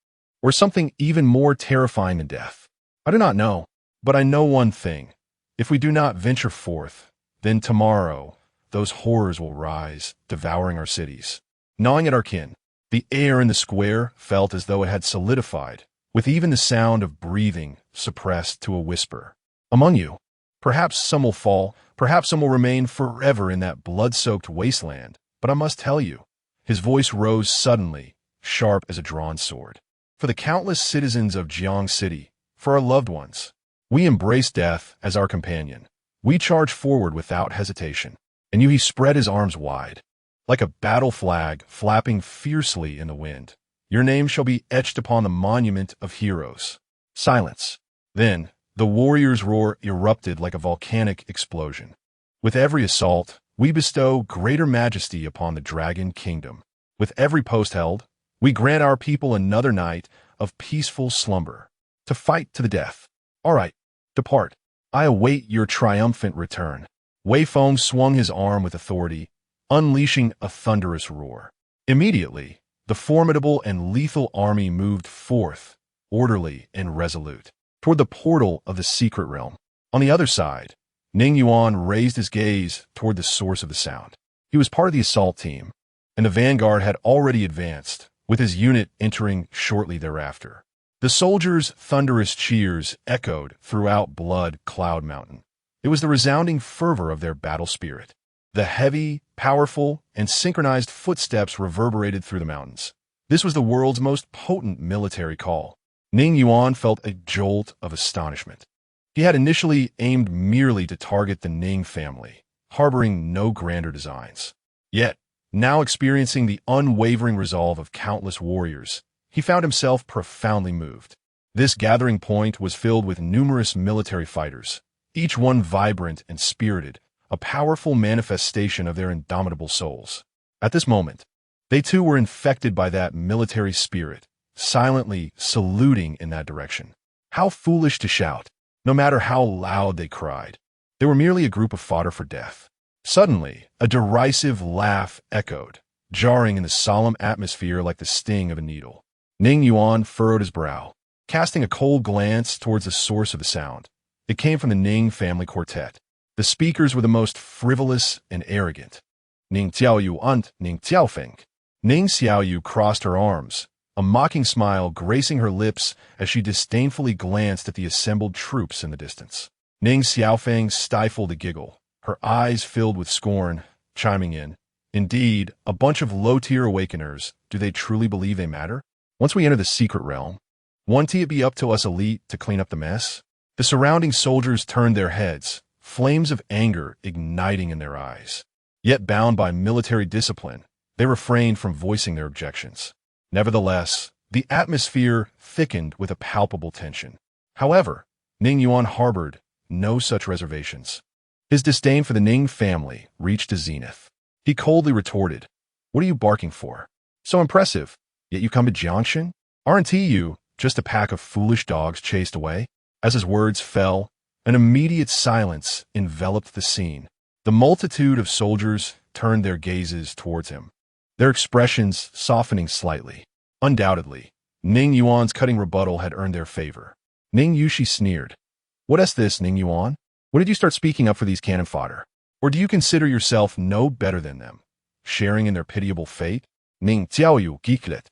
Or something even more terrifying than death? I do not know, but I know one thing. If we do not venture forth, then tomorrow those horrors will rise, devouring our cities, gnawing at our kin. The air in the square felt as though it had solidified, with even the sound of breathing suppressed to a whisper. Among you, perhaps some will fall, perhaps some will remain forever in that blood-soaked wasteland, but I must tell you, his voice rose suddenly, sharp as a drawn sword. For the countless citizens of Jiang City, for our loved ones, we embrace death as our companion. We charge forward without hesitation. And he spread his arms wide, like a battle flag flapping fiercely in the wind. Your name shall be etched upon the monument of heroes. Silence. Then, the warrior's roar erupted like a volcanic explosion. With every assault, we bestow greater majesty upon the Dragon Kingdom. With every post held, we grant our people another night of peaceful slumber, to fight to the death. All right, depart. I await your triumphant return. Wei Feng swung his arm with authority, unleashing a thunderous roar. Immediately, the formidable and lethal army moved forth, orderly and resolute, toward the portal of the secret realm. On the other side, Ning Yuan raised his gaze toward the source of the sound. He was part of the assault team, and the vanguard had already advanced, with his unit entering shortly thereafter. The soldiers' thunderous cheers echoed throughout Blood Cloud Mountain. It was the resounding fervor of their battle spirit. The heavy, powerful, and synchronized footsteps reverberated through the mountains. This was the world's most potent military call. Ning Yuan felt a jolt of astonishment. He had initially aimed merely to target the Ning family, harboring no grander designs. Yet, now experiencing the unwavering resolve of countless warriors, he found himself profoundly moved. This gathering point was filled with numerous military fighters, each one vibrant and spirited, a powerful manifestation of their indomitable souls. At this moment, they too were infected by that military spirit, silently saluting in that direction. How foolish to shout, no matter how loud they cried. They were merely a group of fodder for death. Suddenly, a derisive laugh echoed, jarring in the solemn atmosphere like the sting of a needle. Ning Yuan furrowed his brow, casting a cold glance towards the source of the sound. It came from the Ning family quartet. The speakers were the most frivolous and arrogant. Ning Xiaoyu and Ning Xiaofeng. Ning Xiaoyu crossed her arms, a mocking smile gracing her lips as she disdainfully glanced at the assembled troops in the distance. Ning Xiaofeng stifled a giggle, her eyes filled with scorn, chiming in, "Indeed, a bunch of low-tier awakeners, do they truly believe they matter? Once we enter the secret realm, won't it be up to us elite to clean up the mess?" The surrounding soldiers turned their heads, flames of anger igniting in their eyes. Yet bound by military discipline, they refrained from voicing their objections. Nevertheless, the atmosphere thickened with a palpable tension. However, Ning Yuan harbored no such reservations. His disdain for the Ning family reached a zenith. He coldly retorted, "What are you barking for? So impressive, yet you come to Jiangshan? Aren't you just a pack of foolish dogs chased away?" As his words fell, an immediate silence enveloped the scene. The multitude of soldiers turned their gazes towards him, their expressions softening slightly. Undoubtedly, Ning Yuan's cutting rebuttal had earned their favor. Ning Yushi sneered. "What is this, Ning Yuan? When did you start speaking up for these cannon fodder? Or do you consider yourself no better than them, sharing in their pitiable fate?" Ning Xiaoyu giklet,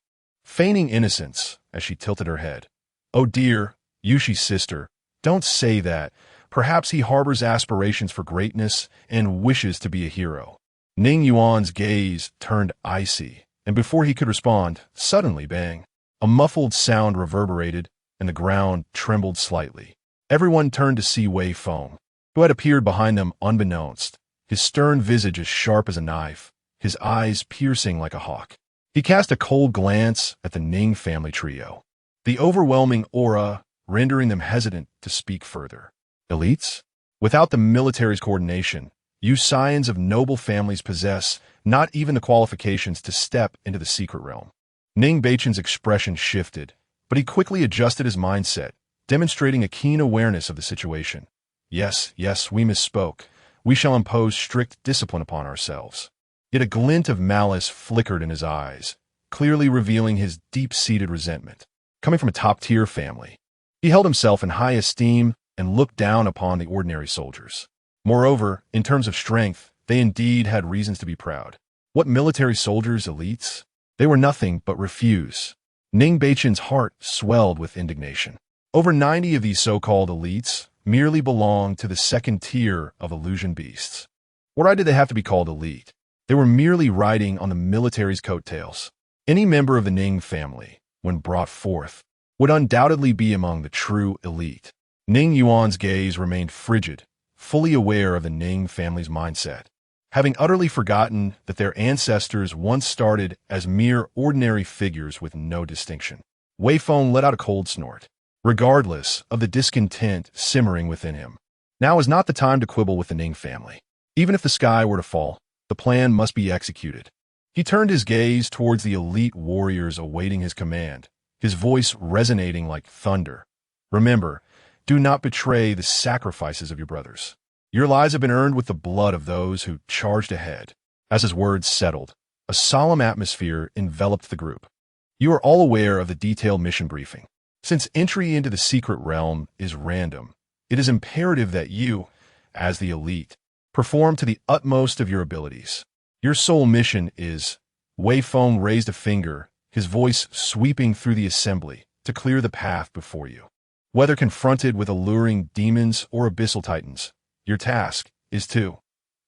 feigning innocence as she tilted her head. "Oh dear, Yushi's sister, don't say that. Perhaps he harbors aspirations for greatness and wishes to be a hero." Ning Yuan's gaze turned icy, and before he could respond, suddenly bang, a muffled sound reverberated, and the ground trembled slightly. Everyone turned to see Wei Feng, who had appeared behind them unbeknownst, his stern visage as sharp as a knife, his eyes piercing like a hawk. He cast a cold glance at the Ning family trio, the overwhelming aura rendering them hesitant to speak further. Elites? Without the military's coordination, you scions of noble families possess not even the qualifications to step into the secret realm. Ning Beichen's expression shifted, but he quickly adjusted his mindset, demonstrating a keen awareness of the situation. Yes, we misspoke. We shall impose strict discipline upon ourselves." Yet a glint of malice flickered in his eyes, clearly revealing his deep-seated resentment. Coming from a top-tier family, he held himself in high esteem and looked down upon the ordinary soldiers. Moreover, in terms of strength, they indeed had reasons to be proud. What military soldiers, elites? They were nothing but refuse. Ning Beichen's heart swelled with indignation. Over 90 of these so-called elites merely belonged to the second tier of illusion beasts. Why did they have to be called elite? They were merely riding on the military's coattails. Any member of the Ning family, when brought forth, would undoubtedly be among the true elite. Ning Yuan's gaze remained frigid, fully aware of the Ning family's mindset. Having utterly forgotten that their ancestors once started as mere ordinary figures with no distinction. Wei Feng let out a cold snort, regardless of the discontent simmering within him. Now is not the time to quibble with the Ning family. Even if the sky were to fall, the plan must be executed. He turned his gaze towards the elite warriors awaiting his command, his voice resonating like thunder. Remember, do not betray the sacrifices of your brothers. Your lives have been earned with the blood of those who charged ahead. As his words settled, a solemn atmosphere enveloped the group. You are all aware of the detailed mission briefing. Since entry into the secret realm is random, it is imperative that you, as the elite, perform to the utmost of your abilities. Your sole mission is— Wei Feng raised a finger, his voice sweeping through the assembly, to clear the path before you. Whether confronted with alluring demons or abyssal titans, your task is to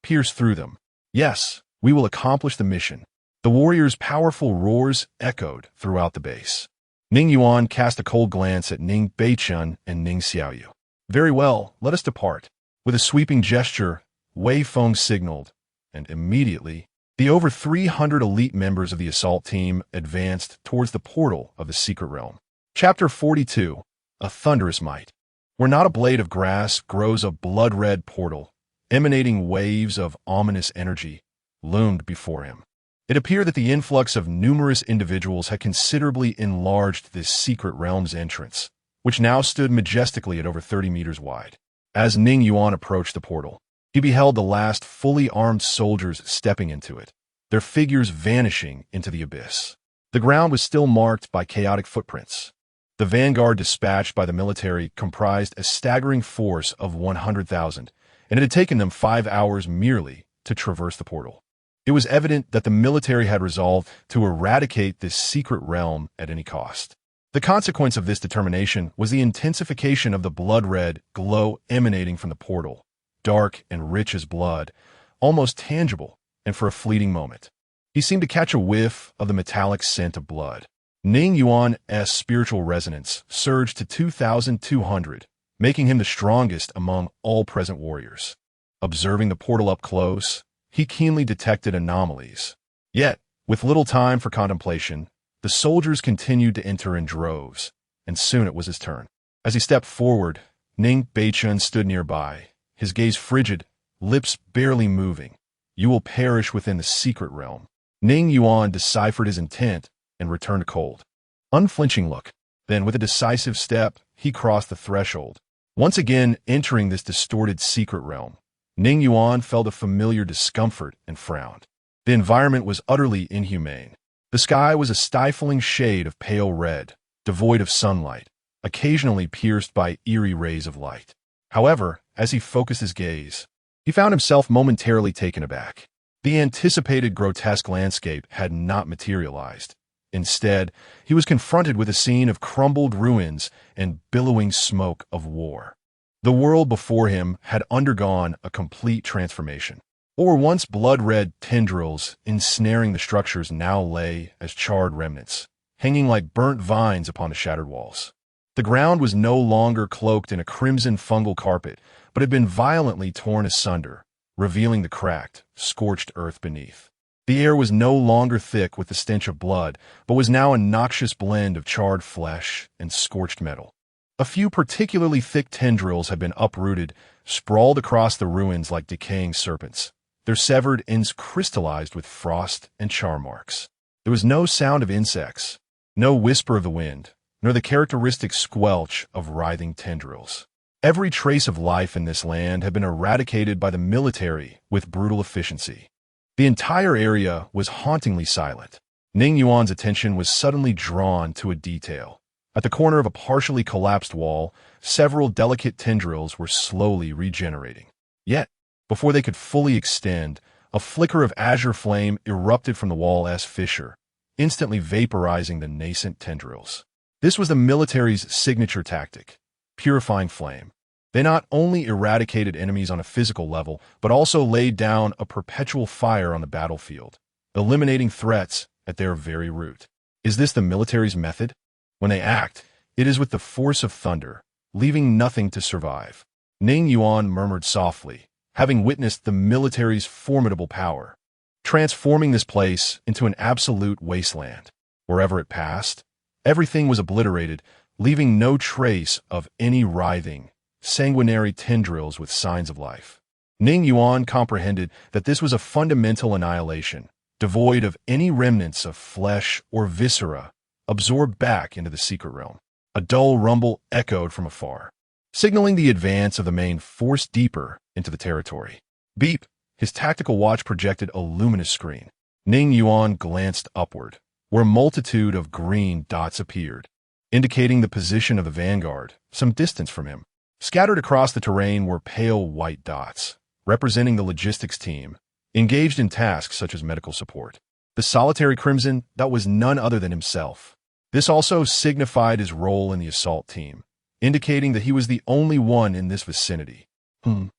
pierce through them. Yes, we will accomplish the mission. The warriors' powerful roars echoed throughout the base. Ning Yuan cast a cold glance at Ning Beichun and Ning Xiaoyu. Very well, let us depart. With a sweeping gesture, Wei Feng signaled, and immediately, the over 300 elite members of the assault team advanced towards the portal of the secret realm. Chapter 42. A Thunderous Might. Where not a blade of grass grows a blood-red portal, emanating waves of ominous energy, loomed before him. It appeared that the influx of numerous individuals had considerably enlarged this secret realm's entrance, which now stood majestically at over 30 meters wide. As Ning Yuan approached the portal, he beheld the last fully armed soldiers stepping into it, their figures vanishing into the abyss. The ground was still marked by chaotic footprints. The vanguard dispatched by the military comprised a staggering force of 100,000, and it had taken them 5 hours merely to traverse the portal. It was evident that the military had resolved to eradicate this secret realm at any cost. The consequence of this determination was the intensification of the blood-red glow emanating from the portal, dark and rich as blood, almost tangible, and for a fleeting moment, he seemed to catch a whiff of the metallic scent of blood. Ning Yuan's spiritual resonance surged to 2,200, making him the strongest among all present warriors. Observing the portal up close, he keenly detected anomalies. Yet, with little time for contemplation, the soldiers continued to enter in droves, and soon it was his turn. As he stepped forward, Ning Beichun stood nearby, his gaze frigid, lips barely moving. You will perish within the secret realm. Ning Yuan deciphered his intent and returned cold, unflinching look. Then, with a decisive step, he crossed the threshold. Once again entering this distorted secret realm, Ning Yuan felt a familiar discomfort and frowned. The environment was utterly inhumane. The sky was a stifling shade of pale red, devoid of sunlight, occasionally pierced by eerie rays of light. However, as he focused his gaze, he found himself momentarily taken aback. The anticipated grotesque landscape had not materialized. Instead, he was confronted with a scene of crumbled ruins and billowing smoke of war. The world before him had undergone a complete transformation. What were once blood-red tendrils ensnaring the structures now lay as charred remnants, hanging like burnt vines upon the shattered walls. The ground was no longer cloaked in a crimson fungal carpet, but had been violently torn asunder, revealing the cracked, scorched earth beneath. The air was no longer thick with the stench of blood, but was now a noxious blend of charred flesh and scorched metal. A few particularly thick tendrils had been uprooted, sprawled across the ruins like decaying serpents, their severed ends crystallized with frost and char marks. There was no sound of insects, no whisper of the wind, nor the characteristic squelch of writhing tendrils. Every trace of life in this land had been eradicated by the military with brutal efficiency. The entire area was hauntingly silent. Ning Yuan's attention was suddenly drawn to a detail. At the corner of a partially collapsed wall, several delicate tendrils were slowly regenerating. Yet, before they could fully extend, a flicker of azure flame erupted from the wall's fissure, instantly vaporizing the nascent tendrils. This was the military's signature tactic, purifying flame. They not only eradicated enemies on a physical level, but also laid down a perpetual fire on the battlefield, eliminating threats at their very root. Is this the military's method? When they act, it is with the force of thunder, leaving nothing to survive. Ning Yuan murmured softly, having witnessed the military's formidable power, transforming this place into an absolute wasteland. Wherever it passed, everything was obliterated, leaving no trace of any writhing, sanguinary tendrils with signs of life. Ning Yuan comprehended that this was a fundamental annihilation, devoid of any remnants of flesh or viscera, absorbed back into the secret realm. A dull rumble echoed from afar, signaling the advance of the main force deeper into the territory. Beep! His tactical watch projected a luminous screen. Ning Yuan glanced upward, where a multitude of green dots appeared, indicating the position of the vanguard, some distance from him. Scattered across the terrain were pale white dots, representing the logistics team, engaged in tasks such as medical support. The solitary crimson, that was none other than himself. This also signified his role in the assault team, indicating that he was the only one in this vicinity. The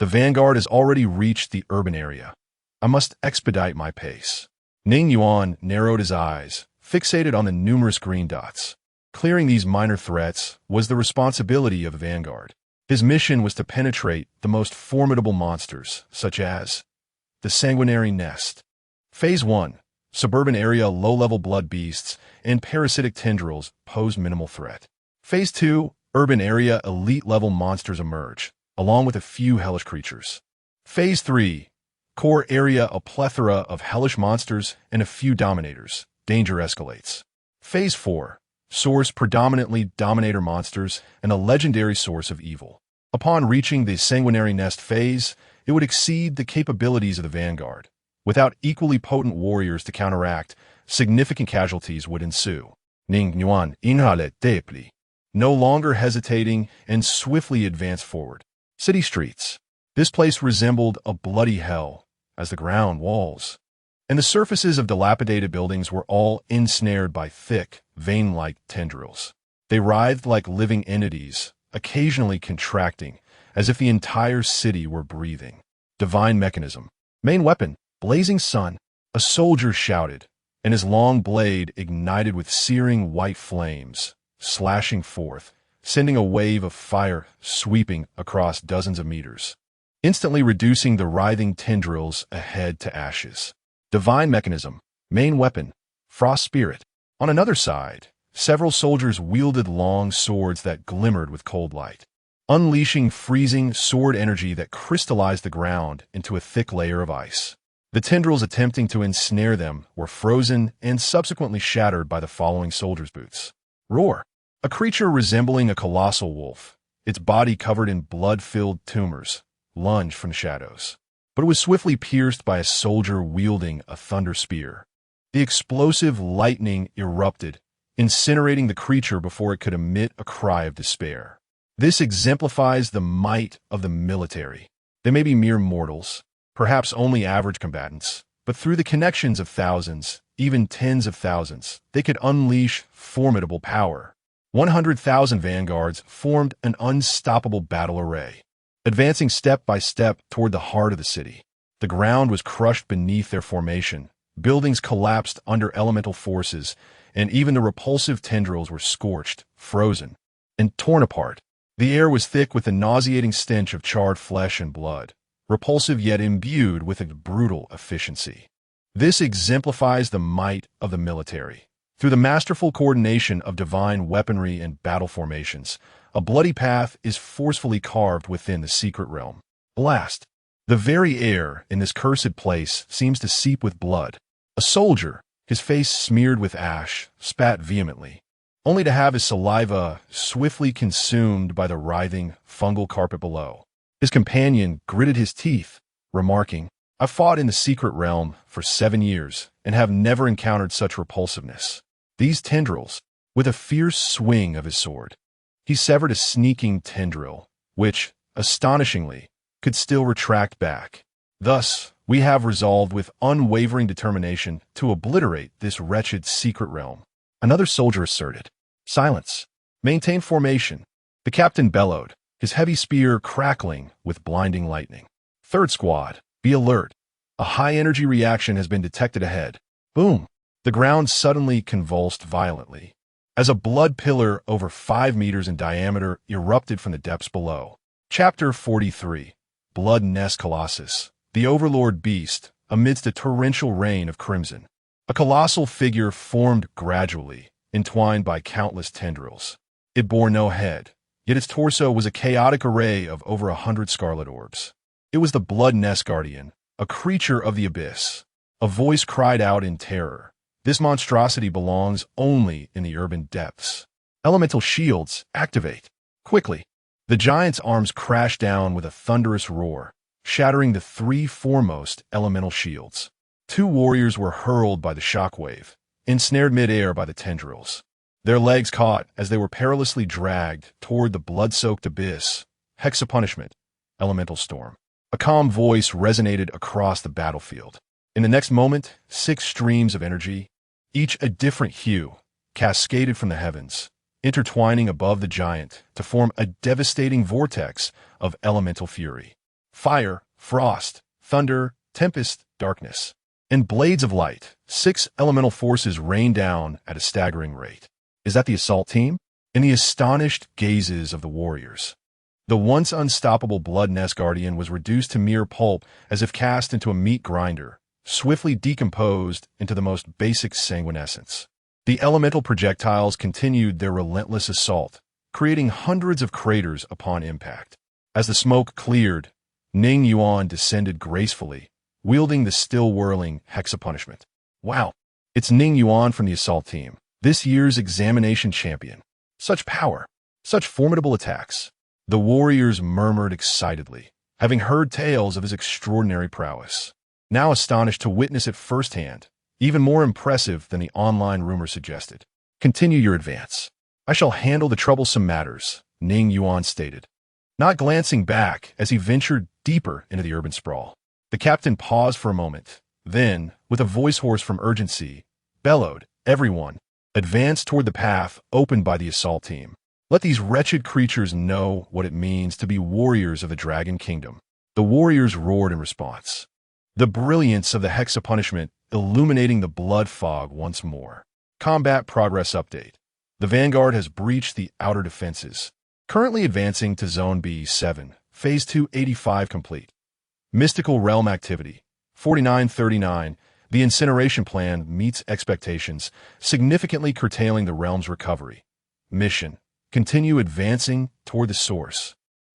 vanguard has already reached the urban area. I must expedite my pace. Ning Yuan narrowed his eyes, fixated on the numerous green dots. Clearing these minor threats was the responsibility of the vanguard. His mission was to penetrate the most formidable monsters, such as the sanguinary nest. Phase 1. Suburban area low-level blood beasts and parasitic tendrils pose minimal threat. Phase 2. Urban area elite-level monsters emerge, along with a few hellish creatures. Phase 3. Core area a plethora of hellish monsters and a few dominators. Danger escalates. Phase 4. Source predominantly dominator monsters and a legendary source of evil. Upon reaching the sanguinary nest phase, it would exceed the capabilities of the vanguard. Without equally potent warriors to counteract, significant casualties would ensue. Ning Yuan inhaled deeply, no longer hesitating, and swiftly advanced forward. City streets. This place resembled a bloody hell, as the ground, walls, and the surfaces of dilapidated buildings were all ensnared by thick, vein-like tendrils. They writhed like living entities, occasionally contracting, as if the entire city were breathing. Divine mechanism. Main weapon. Blazing sun. A soldier shouted, and his long blade ignited with searing white flames, slashing forth, sending a wave of fire sweeping across dozens of meters, instantly reducing the writhing tendrils ahead to ashes. Divine mechanism. Main weapon. Frost spirit. On another side, several soldiers wielded long swords that glimmered with cold light, unleashing freezing sword energy that crystallized the ground into a thick layer of ice. The tendrils attempting to ensnare them were frozen and subsequently shattered by the following soldiers' boots. Roar. A creature resembling a colossal wolf, its body covered in blood-filled tumors, lunged from the shadows, but it was swiftly pierced by a soldier wielding a thunder spear. The explosive lightning erupted, incinerating the creature before it could emit a cry of despair. This exemplifies the might of the military. They may be mere mortals, perhaps only average combatants, but through the connections of thousands, even tens of thousands, they could unleash formidable power. 100,000 vanguards formed an unstoppable battle array, advancing step by step toward the heart of the city. The ground was crushed beneath their formation, buildings collapsed under elemental forces, and even the repulsive tendrils were scorched, frozen, and torn apart. The air was thick with the nauseating stench of charred flesh and blood, repulsive yet imbued with a brutal efficiency. This exemplifies the might of the military. Through the masterful coordination of divine weaponry and battle formations, a bloody path is forcefully carved within the secret realm. Blast. The very air in this cursed place seems to seep with blood. A soldier, his face smeared with ash, spat vehemently, only to have his saliva swiftly consumed by the writhing, fungal carpet below. His companion gritted his teeth, remarking, "I've fought in the secret realm for 7 years and have never encountered such repulsiveness." These tendrils, with a fierce swing of his sword, he severed a sneaking tendril, which, astonishingly, could still retract back. Thus, we have resolved with unwavering determination to obliterate this wretched secret realm. Another soldier asserted. Silence. Maintain formation. The captain bellowed, his heavy spear crackling with blinding lightning. Third squad, be alert. A high-energy reaction has been detected ahead. Boom! The ground suddenly convulsed violently, as a blood pillar over 5 meters in diameter erupted from the depths below. Chapter 43. Blood Nest Colossus. The Overlord Beast, amidst a torrential rain of crimson. A colossal figure formed gradually, entwined by countless tendrils. It bore no head, yet its torso was a chaotic array of over 100 scarlet orbs. It was the Blood Nest Guardian, a creature of the abyss. A voice cried out in terror. This monstrosity belongs only in the urban depths. Elemental shields, activate. Quickly. The giant's arms crashed down with a thunderous roar, shattering the 3 foremost elemental shields. 2 warriors were hurled by the shockwave, ensnared midair by the tendrils. Their legs caught as they were perilously dragged toward the blood-soaked abyss. Hexapunishment, elemental storm. A calm voice resonated across the battlefield. In the next moment, 6 streams of energy, each a different hue, cascaded from the heavens, intertwining above the giant to form a devastating vortex of elemental fury. Fire, frost, thunder, tempest, darkness, and blades of light. 6 elemental forces rained down at a staggering rate. Is that the assault team? In the astonished gazes of the warriors, the once unstoppable Blood Nest Guardian was reduced to mere pulp as if cast into a meat grinder, swiftly decomposed into the most basic sanguinescence. The elemental projectiles continued their relentless assault, creating hundreds of craters upon impact. As the smoke cleared, Ning Yuan descended gracefully, wielding the still-whirling Hexapunishment. Wow, it's Ning Yuan from the assault team, this year's examination champion. Such power, such formidable attacks. The warriors murmured excitedly, having heard tales of his extraordinary prowess. Now astonished to witness it firsthand, even more impressive than the online rumor suggested. Continue your advance. I shall handle the troublesome matters, Ning Yuan stated, not glancing back as he ventured deeper into the urban sprawl. The captain paused for a moment, then, with a voice hoarse from urgency, bellowed, everyone, advance toward the path opened by the assault team. Let these wretched creatures know what it means to be warriors of the Dragon Kingdom. The warriors roared in response, the brilliance of the Hexapunishment illuminating the blood fog once more. Combat progress update. The Vanguard has breached the outer defenses, currently advancing to Zone B7, Phase 285 complete. Mystical Realm activity. 4939. The incineration plan meets expectations, significantly curtailing the realm's recovery. Mission. Continue advancing toward the source.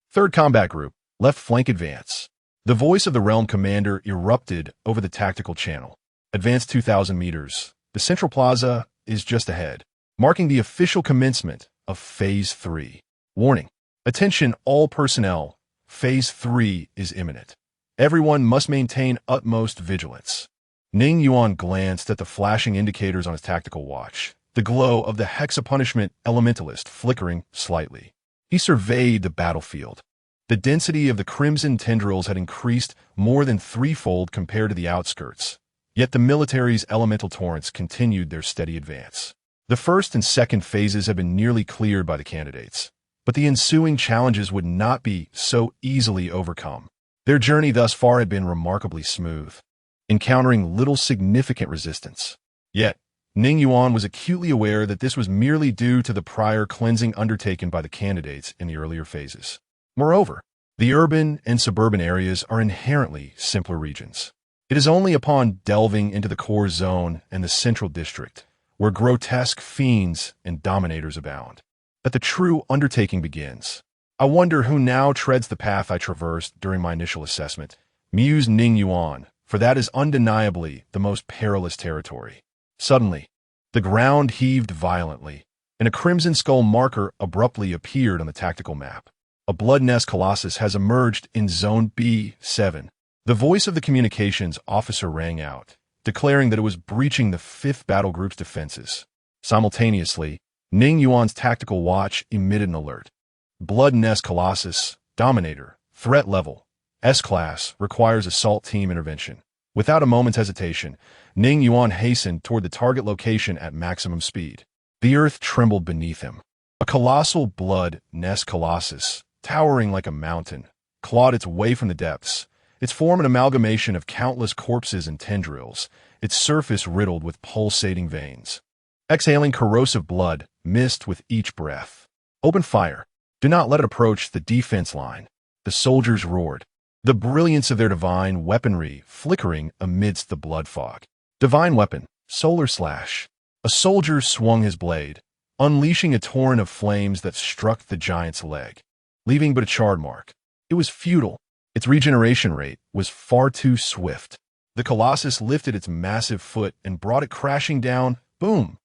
Third combat group. Left flank advance. The voice of the realm commander erupted over the tactical channel. Advance 2,000 meters. The central plaza is just ahead, marking the official commencement of Phase 3. Warning. Attention all personnel. Phase 3 is imminent. Everyone must maintain utmost vigilance. Ning Yuan glanced at the flashing indicators on his tactical watch, the glow of the Hexapunishment elementalist flickering slightly. He surveyed the battlefield. The density of the crimson tendrils had increased more than 3-fold compared to the outskirts. Yet the military's elemental torrents continued their steady advance. The first and second phases had been nearly cleared by the candidates, but the ensuing challenges would not be so easily overcome. Their journey thus far had been remarkably smooth, encountering little significant resistance. Yet, Ning Yuan was acutely aware that this was merely due to the prior cleansing undertaken by the candidates in the earlier phases. Moreover, the urban and suburban areas are inherently simpler regions. It is only upon delving into the core zone and the central district, where grotesque fiends and dominators abound, that the true undertaking begins. I wonder who now treads the path I traversed during my initial assessment, mused Ning Yuan, for that is undeniably the most perilous territory. Suddenly, the ground heaved violently, and a crimson skull marker abruptly appeared on the tactical map. A Blood Nest Colossus has emerged in Zone B7. The voice of the communications officer rang out, declaring that it was breaching the 5th Battle Group's defenses. Simultaneously, Ning Yuan's tactical watch emitted an alert. Blood Nest Colossus, Dominator, Threat Level, S-Class, requires assault team intervention. Without a moment's hesitation, Ning Yuan hastened toward the target location at maximum speed. The earth trembled beneath him. A colossal blood-nest colossus, towering like a mountain, clawed its way from the depths, its form an amalgamation of countless corpses and tendrils, its surface riddled with pulsating veins. Exhaling corrosive blood, mist with each breath. Open fire. Do not let it approach the defense line. The soldiers roared, the brilliance of their divine weaponry flickering amidst the blood fog. Divine weapon, solar slash. A soldier swung his blade, unleashing a torrent of flames that struck the giant's leg, leaving but a charred mark. It was futile. Its regeneration rate was far too swift. The colossus lifted its massive foot and brought it crashing down. Boom!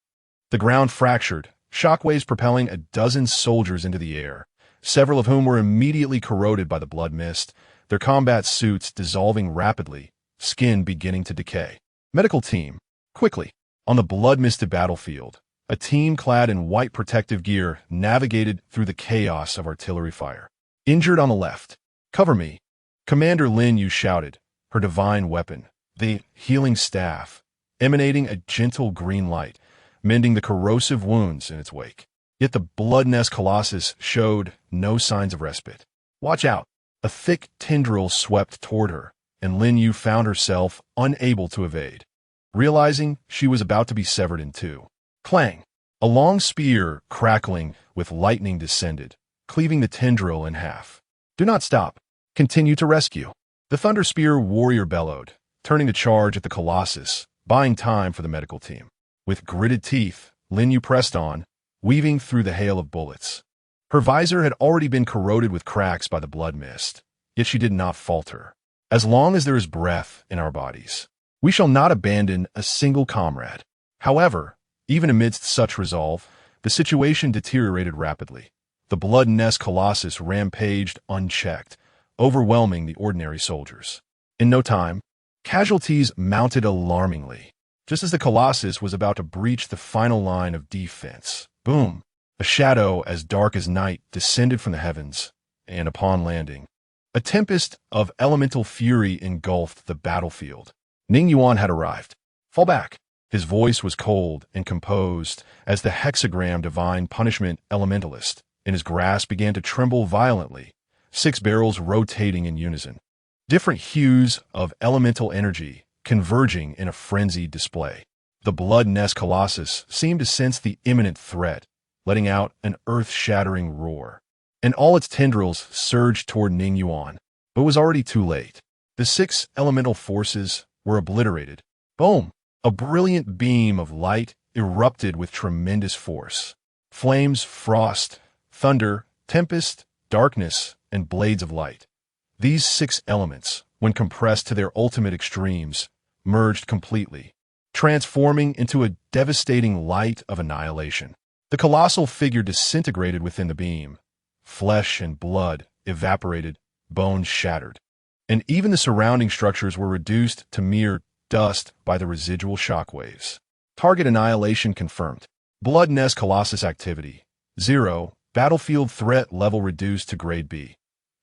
The ground fractured, shockwaves propelling a dozen soldiers into the air, several of whom were immediately corroded by the blood mist, their combat suits dissolving rapidly, skin beginning to decay. Medical team, quickly. On the blood-misted battlefield, a team clad in white protective gear navigated through the chaos of artillery fire. Injured on the left. Cover me. Commander Lin Yu shouted, her divine weapon, the healing staff, emanating a gentle green light, mending the corrosive wounds in its wake. Yet the blood-nest colossus showed no signs of respite. Watch out! A thick tendril swept toward her, and Lin Yu found herself unable to evade. Realizing she was about to be severed in two. Clang! A long spear, crackling with lightning, descended, cleaving the tendril in half. Do not stop. Continue to rescue. The Thunder Spear warrior bellowed, turning to charge at the colossus, buying time for the medical team. With gritted teeth, Lin Yu pressed on, weaving through the hail of bullets. Her visor had already been corroded with cracks by the blood mist, yet she did not falter. As long as there is breath in our bodies, we shall not abandon a single comrade. However, even amidst such resolve, the situation deteriorated rapidly. The blood-nest colossus rampaged unchecked, overwhelming the ordinary soldiers. In no time, casualties mounted alarmingly. Just as the colossus was about to breach the final line of defense, boom! A shadow as dark as night descended from the heavens, and upon landing, a tempest of elemental fury engulfed the battlefield. Ning Yuan had arrived. Fall back. His voice was cold and composed as the hexagram divine punishment elementalist in his grasp began to tremble violently, 6 barrels rotating in unison. Different hues of elemental energy converging in a frenzied display. The blood-nest colossus seemed to sense the imminent threat, letting out an earth-shattering roar. And all its tendrils surged toward Ning Yuan, but it was already too late. The 6 elemental forces were obliterated. Boom! A brilliant beam of light erupted with tremendous force. Flames, frost, thunder, tempest, darkness, and blades of light. These 6 elements, when compressed to their ultimate extremes, merged completely, transforming into a devastating light of annihilation. The colossal figure disintegrated within the beam. Flesh and blood evaporated, bones shattered, and even the surrounding structures were reduced to mere dust by the residual shockwaves. Target annihilation confirmed. Blood-nest colossus activity 0. Battlefield threat level reduced to grade B.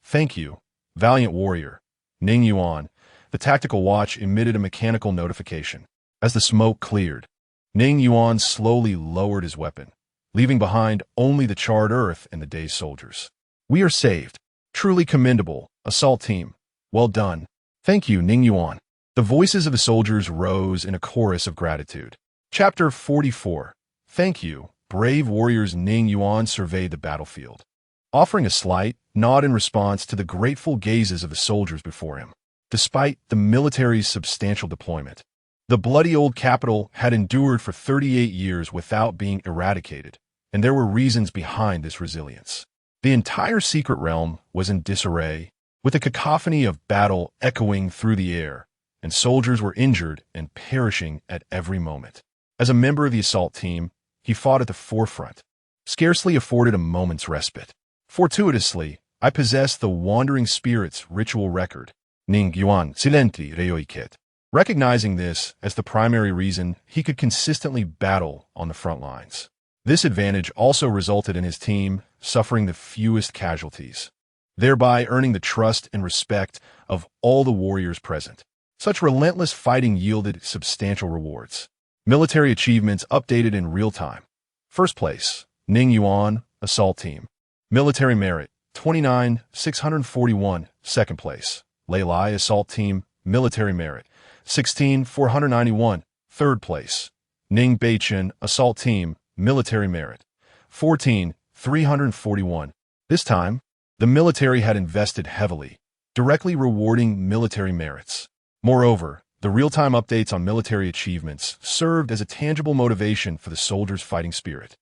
Thank you, valiant warrior. Ning Yuan. The tactical watch emitted a mechanical notification. As the smoke cleared, Ning Yuan slowly lowered his weapon, leaving behind only the charred earth and the dazed soldiers. We are saved. Truly commendable, assault team. Well done. Thank you, Ning Yuan. The voices of the soldiers rose in a chorus of gratitude. Chapter 44. Thank you, brave warriors. Ning Yuan surveyed the battlefield, offering a slight nod in response to the grateful gazes of the soldiers before him. Despite the military's substantial deployment, the bloody old capital had endured for 38 years without being eradicated, and there were reasons behind this resilience. The entire secret realm was in disarray, with a cacophony of battle echoing through the air, and soldiers were injured and perishing at every moment. As a member of the assault team, he fought at the forefront, scarcely afforded a moment's respite. Fortuitously, I possessed the Wandering Spirit's ritual record, Ning Yuan Silenti Reoiket. Recognizing this as the primary reason he could consistently battle on the front lines. This advantage also resulted in his team suffering the fewest casualties, thereby earning the trust and respect of all the warriors present. Such relentless fighting yielded substantial rewards. Military achievements updated in real time. First place, Ning Yuan, Assault Team. Military Merit, 29,641. Second place, Lei Lai, Assault Team. Military Merit, 16,491. Third place, Ning Beichen, Assault Team. Military Merit, 14,341. This time, the military had invested heavily, directly rewarding military merits. Moreover, the real-time updates on military achievements served as a tangible motivation for the soldiers' fighting spirit.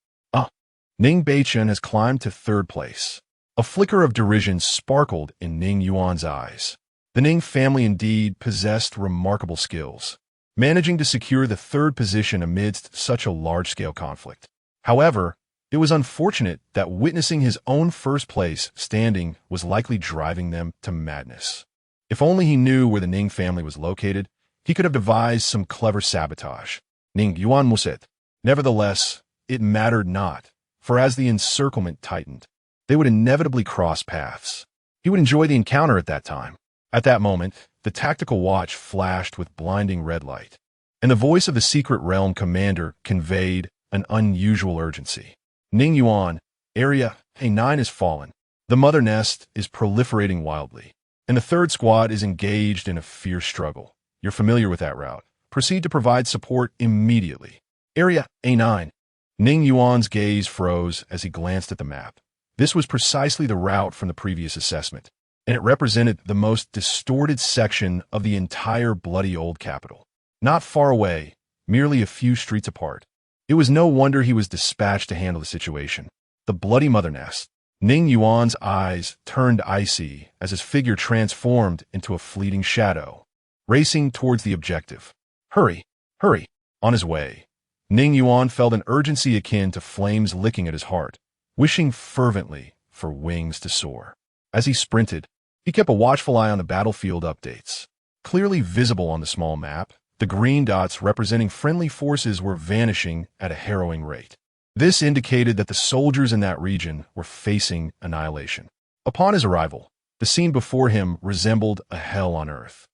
Ning Beichen has climbed to third place. A flicker of derision sparkled in Ning Yuan's eyes. The Ning family indeed possessed remarkable skills, managing to secure the third position amidst such a large-scale conflict. However, it was unfortunate that witnessing his own first-place standing was likely driving them to madness. If only he knew where the Ning family was located, he could have devised some clever sabotage. Ning Yuan Muset. Nevertheless, it mattered not, for as the encirclement tightened, they would inevitably cross paths. He would enjoy the encounter at that time. At that moment, the tactical watch flashed with blinding red light, and the voice of the Secret Realm commander conveyed an unusual urgency. Ning Yuan, Area A9 is fallen. The mother nest is proliferating wildly, and the third squad is engaged in a fierce struggle. You're familiar with that route. Proceed to provide support immediately. Area A9. Ning Yuan's gaze froze as he glanced at the map. This was precisely the route from the previous assessment, and it represented the most distorted section of the entire bloody old capital. Not far away, merely a few streets apart. It was no wonder he was dispatched to handle the situation. The bloody mother nest. Ning Yuan's eyes turned icy as his figure transformed into a fleeting shadow, racing towards the objective. Hurry, hurry. On his way, Ning Yuan felt an urgency akin to flames licking at his heart, wishing fervently for wings to soar. As he sprinted, he kept a watchful eye on the battlefield updates. Clearly visible on the small map, the green dots representing friendly forces were vanishing at a harrowing rate. This indicated that the soldiers in that region were facing annihilation. Upon his arrival, the scene before him resembled a hell on earth.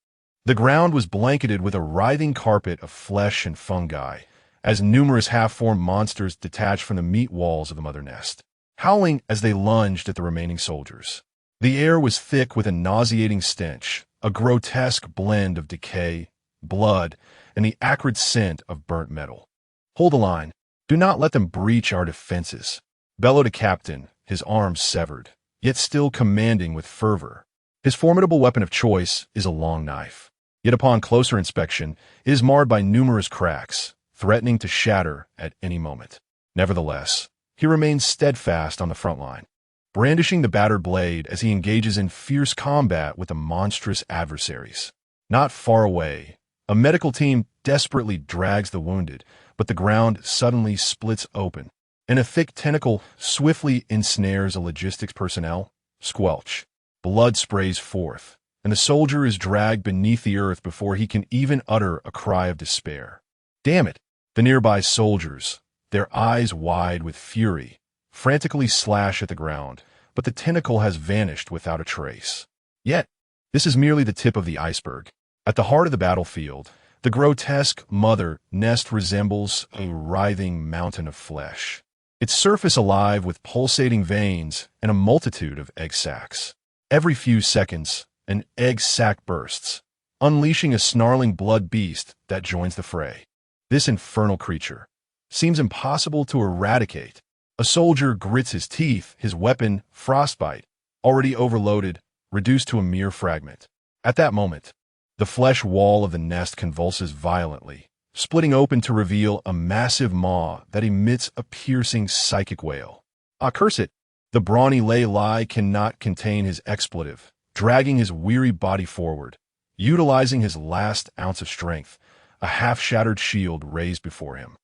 The ground was blanketed with a writhing carpet of flesh and fungi, as numerous half-formed monsters detached from the meat walls of the mother nest, howling as they lunged at the remaining soldiers. The air was thick with a nauseating stench, a grotesque blend of decay, blood, and the acrid scent of burnt metal. Hold the line. Do not let them breach our defenses, bellowed a captain, his arms severed, yet still commanding with fervor. His formidable weapon of choice is a long knife. Yet upon closer inspection, it is marred by numerous cracks, threatening to shatter at any moment. Nevertheless, he remains steadfast on the front line, brandishing the battered blade as he engages in fierce combat with the monstrous adversaries. Not far away, a medical team desperately drags the wounded, but the ground suddenly splits open, and a thick tentacle swiftly ensnares a logistics personnel. Squelch. Blood sprays forth, and the soldier is dragged beneath the earth before he can even utter a cry of despair. Damn it! The nearby soldiers, their eyes wide with fury, frantically slash at the ground, but the tentacle has vanished without a trace. Yet, this is merely the tip of the iceberg. At the heart of the battlefield, the grotesque mother nest resembles a writhing mountain of flesh, its surface alive with pulsating veins and a multitude of egg sacs. Every few seconds, an egg sac bursts, unleashing a snarling blood beast that joins the fray. This infernal creature seems impossible to eradicate. A soldier grits his teeth, his weapon, frostbite, already overloaded, reduced to a mere fragment. At that moment, the flesh wall of the nest convulses violently, splitting open to reveal a massive maw that emits a piercing psychic wail. Ah, curse it! The brawny Lei Lai cannot contain his expletive, dragging his weary body forward, utilizing his last ounce of strength, a half-shattered shield raised before him.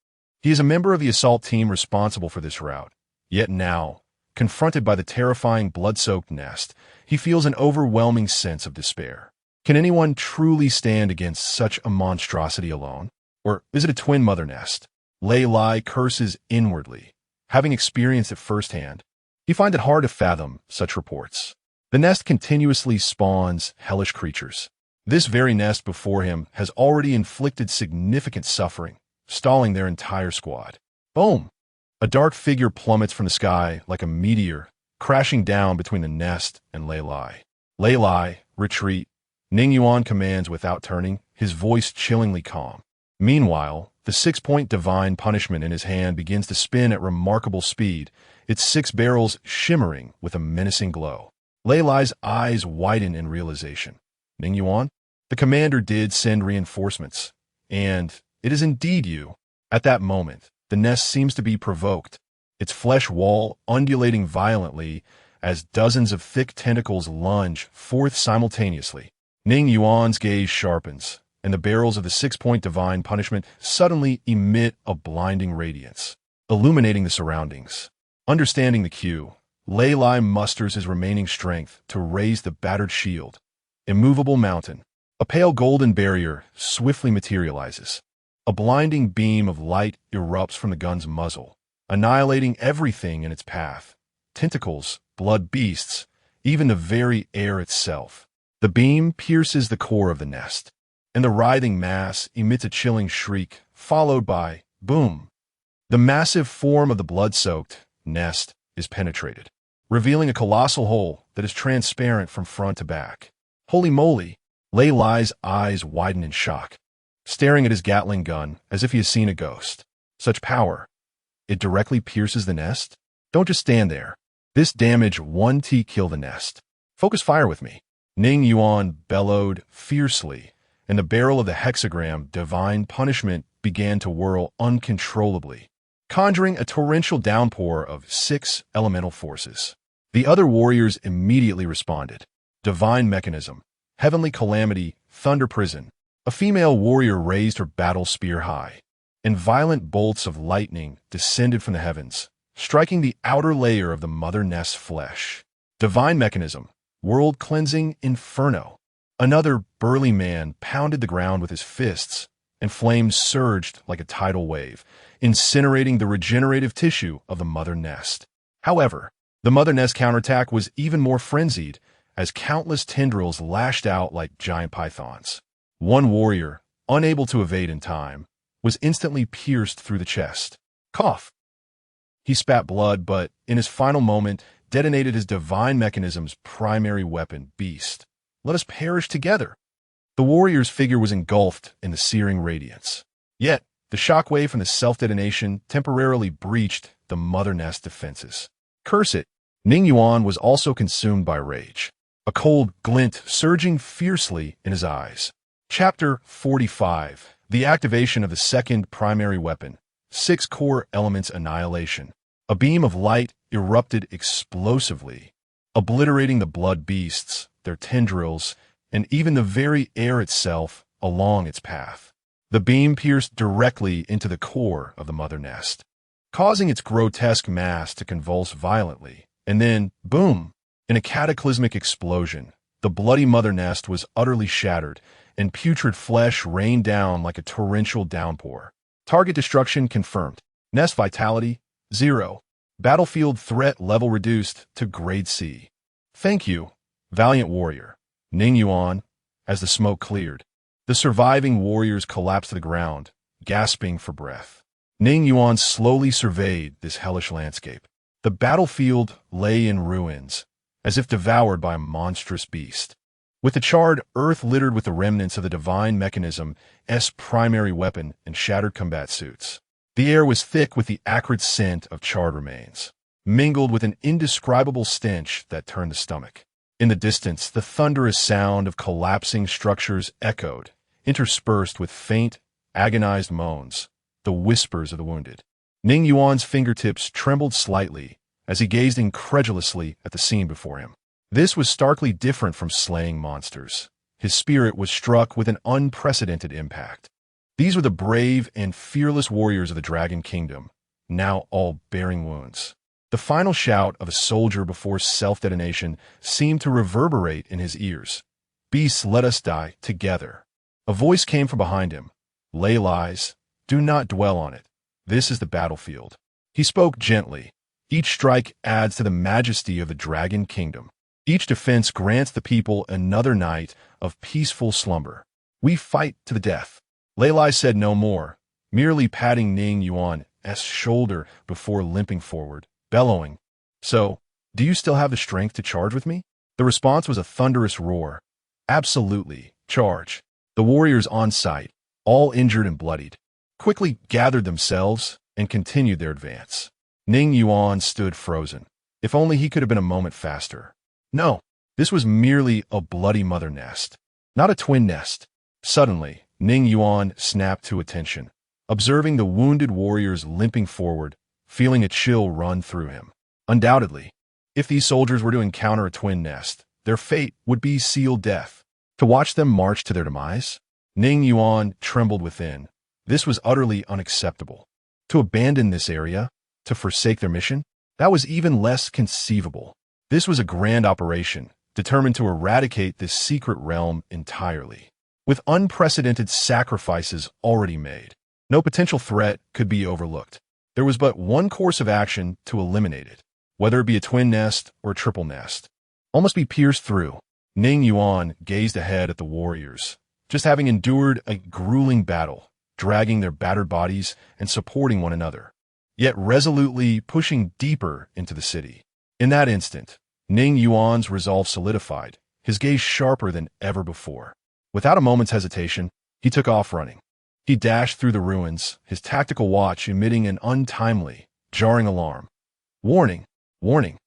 He is a member of the assault team responsible for this route, yet now, confronted by the terrifying blood-soaked nest, he feels an overwhelming sense of despair. Can anyone truly stand against such a monstrosity alone? Or is it a twin mother nest? Lei Lai curses inwardly. Having experienced it firsthand, he finds it hard to fathom such reports. The nest continuously spawns hellish creatures. This very nest before him has already inflicted significant suffering, stalling their entire squad. Boom! A dark figure plummets from the sky like a meteor, crashing down between the nest and Lei Lai. Lei Lai, retreat. Ning Yuan commands without turning, his voice chillingly calm. Meanwhile, the 6-point divine punishment in his hand begins to spin at remarkable speed, its 6 barrels shimmering with a menacing glow. Lei Lai's eyes widen in realization. Ning Yuan? The commander did send reinforcements. And it is indeed you. At that moment, the nest seems to be provoked, its flesh wall undulating violently as dozens of thick tentacles lunge forth simultaneously. Ning Yuan's gaze sharpens, and the barrels of the 6-point divine punishment suddenly emit a blinding radiance, illuminating the surroundings. Understanding the cue, Lei Lai musters his remaining strength to raise the battered shield. Immovable mountain. A pale golden barrier swiftly materializes. A blinding beam of light erupts from the gun's muzzle, annihilating everything in its path. Tentacles, blood beasts, even the very air itself. The beam pierces the core of the nest, and the writhing mass emits a chilling shriek, followed by boom. The massive form of the blood-soaked nest is penetrated, revealing a colossal hole that is transparent from front to back. Holy moly! Lei Lai's eyes widen in shock, staring at his Gatling gun as if he has seen a ghost. Such power. It directly pierces the nest? Don't just stand there. This damage won't kill the nest. Focus fire with me. Ning Yuan bellowed fiercely, and the barrel of the hexagram divine punishment began to whirl uncontrollably, conjuring a torrential downpour of 6 elemental forces. The other warriors immediately responded. Divine mechanism, heavenly calamity, thunder prison. A female warrior raised her battle spear high, and violent bolts of lightning descended from the heavens, striking the outer layer of the mother nest's flesh. Divine mechanism, world-cleansing inferno. Another burly man pounded the ground with his fists, and flames surged like a tidal wave, incinerating the regenerative tissue of the mother nest. However, the mother nest counterattack was even more frenzied, as countless tendrils lashed out like giant pythons. One warrior, unable to evade in time, was instantly pierced through the chest. Cough! He spat blood, but, in his final moment, detonated his divine mechanism's primary weapon, Beast. Let us perish together. The warrior's figure was engulfed in the searing radiance. Yet, the shockwave from the self-detonation temporarily breached the mother nest defenses. Curse it! Ning Yuan was also consumed by rage, a cold glint surging fiercely in his eyes. Chapter 45. The activation of the second primary weapon, 6 core elements annihilation. A beam of light erupted explosively, obliterating the blood beasts, their tendrils, and even the very air itself along its path. The beam pierced directly into the core of the mother nest, causing its grotesque mass to convulse violently. And then, boom! In a cataclysmic explosion, the bloody mother nest was utterly shattered, and putrid flesh rained down like a torrential downpour. Target destruction confirmed. Nest vitality, 0. Battlefield threat level reduced to grade C. Thank you, valiant warrior. Ning Yuan, as the smoke cleared. The surviving warriors collapsed to the ground, gasping for breath. Ning Yuan slowly surveyed this hellish landscape. The battlefield lay in ruins, as if devoured by a monstrous beast, with the charred earth littered with the remnants of the divine mechanism's primary weapon and shattered combat suits. The air was thick with the acrid scent of charred remains, mingled with an indescribable stench that turned the stomach. In the distance, the thunderous sound of collapsing structures echoed, interspersed with faint, agonized moans, the whispers of the wounded. Ning Yuan's fingertips trembled slightly as he gazed incredulously at the scene before him. This was starkly different from slaying monsters. His spirit was struck with an unprecedented impact. These were the brave and fearless warriors of the Dragon Kingdom, now all bearing wounds. The final shout of a soldier before self-detonation seemed to reverberate in his ears. Beasts, let us die together. A voice came from behind him. Lei Lai's, do not dwell on it. This is the battlefield. He spoke gently. Each strike adds to the majesty of the Dragon Kingdom. Each defense grants the people another night of peaceful slumber. We fight to the death. Lei Lai said no more, merely patting Ning Yuan shoulder before limping forward, bellowing, "So, do you still have the strength to charge with me?" The response was a thunderous roar. "Absolutely, charge." The warriors on site, all injured and bloodied, quickly gathered themselves and continued their advance. Ning Yuan stood frozen. If only he could have been a moment faster. No, this was merely a bloody mother nest, not a twin nest. Suddenly, Ning Yuan snapped to attention, observing the wounded warriors limping forward, feeling a chill run through him. Undoubtedly, if these soldiers were to encounter a twin nest, their fate would be sealed death. To watch them march to their demise? Ning Yuan trembled within. This was utterly unacceptable. To abandon this area? To forsake their mission? That was even less conceivable. This was a grand operation, determined to eradicate this secret realm entirely. With unprecedented sacrifices already made, no potential threat could be overlooked. There was but one course of action to eliminate it, whether it be a twin nest or a triple nest. All must be pierced through. Ning Yuan gazed ahead at the warriors, just having endured a grueling battle, dragging their battered bodies and supporting one another, yet resolutely pushing deeper into the city. In that instant, Ning Yuan's resolve solidified, his gaze sharper than ever before. Without a moment's hesitation, he took off running. He dashed through the ruins, his tactical watch emitting an untimely, jarring alarm. Warning! Warning!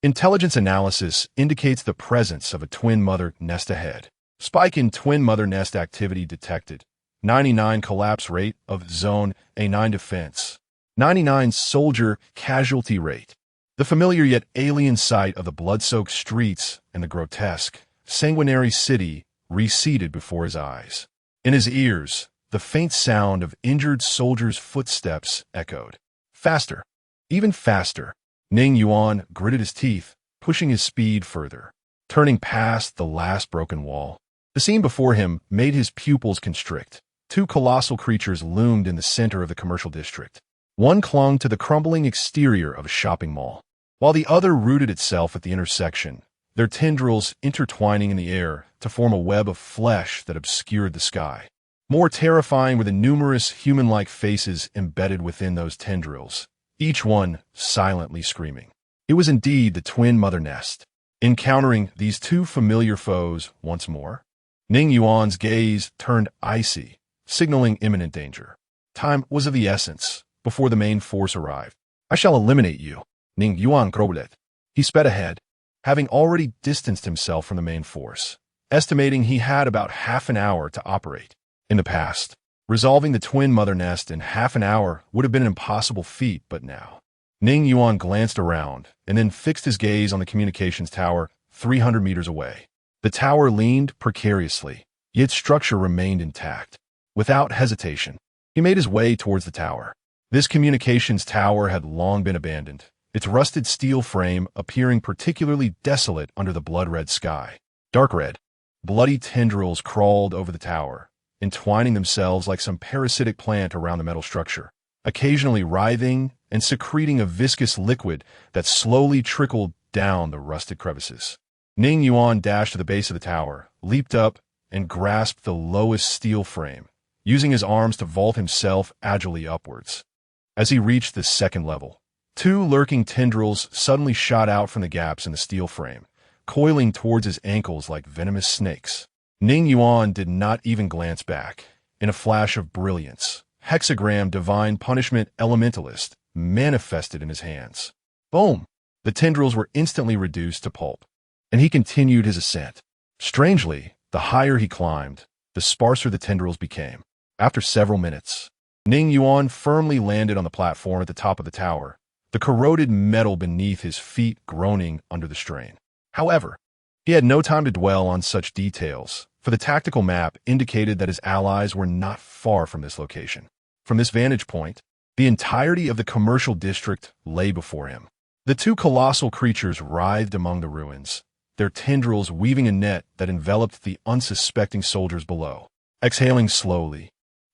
Intelligence analysis indicates the presence of a twin mother nest ahead. Spike in twin mother nest activity detected. 99 collapse rate of Zone A9 defense. 99 soldier casualty rate. The familiar yet alien sight of the blood-soaked streets and the grotesque, sanguinary city receded before his eyes. In his ears, the faint sound of injured soldiers' footsteps echoed. Faster, even faster. Ning Yuan gritted his teeth, pushing his speed further. Turning past the last broken wall, the scene before him made his pupils constrict. Two colossal creatures loomed in the center of the commercial district. One clung to the crumbling exterior of a shopping mall, while the other rooted itself at the intersection, their tendrils intertwining in the air to form a web of flesh that obscured the sky. More terrifying were the numerous human-like faces embedded within those tendrils, each one silently screaming. It was indeed the twin mother nest. Encountering these two familiar foes once more, Ning Yuan's gaze turned icy, signaling imminent danger. Time was of the essence before the main force arrived. "I shall eliminate you," Ning Yuan growled. He sped ahead, having already distanced himself from the main force, estimating he had about half an hour to operate. In the past, resolving the twin mother nest in half an hour would have been an impossible feat, but now. Ning Yuan glanced around and then fixed his gaze on the communications tower 300 meters away. The tower leaned precariously, yet its structure remained intact. Without hesitation, he made his way towards the tower. This communications tower had long been abandoned, its rusted steel frame appearing particularly desolate under the blood-red sky. Dark red, bloody tendrils crawled over the tower, entwining themselves like some parasitic plant around the metal structure, occasionally writhing and secreting a viscous liquid that slowly trickled down the rusted crevices. Ning Yuan dashed to the base of the tower, leaped up, and grasped the lowest steel frame, using his arms to vault himself agilely upwards. As he reached the second level, two lurking tendrils suddenly shot out from the gaps in the steel frame, coiling towards his ankles like venomous snakes. Ning Yuan did not even glance back. In a flash of brilliance, hexagram divine punishment elementalist manifested in his hands. Boom! The tendrils were instantly reduced to pulp, and he continued his ascent. Strangely, the higher he climbed, the sparser the tendrils became. After several minutes, Ning Yuan firmly landed on the platform at the top of the tower, the corroded metal beneath his feet groaning under the strain. However, he had no time to dwell on such details, for the tactical map indicated that his allies were not far from this location. From this vantage point, the entirety of the commercial district lay before him. The two colossal creatures writhed among the ruins, their tendrils weaving a net that enveloped the unsuspecting soldiers below. Exhaling slowly,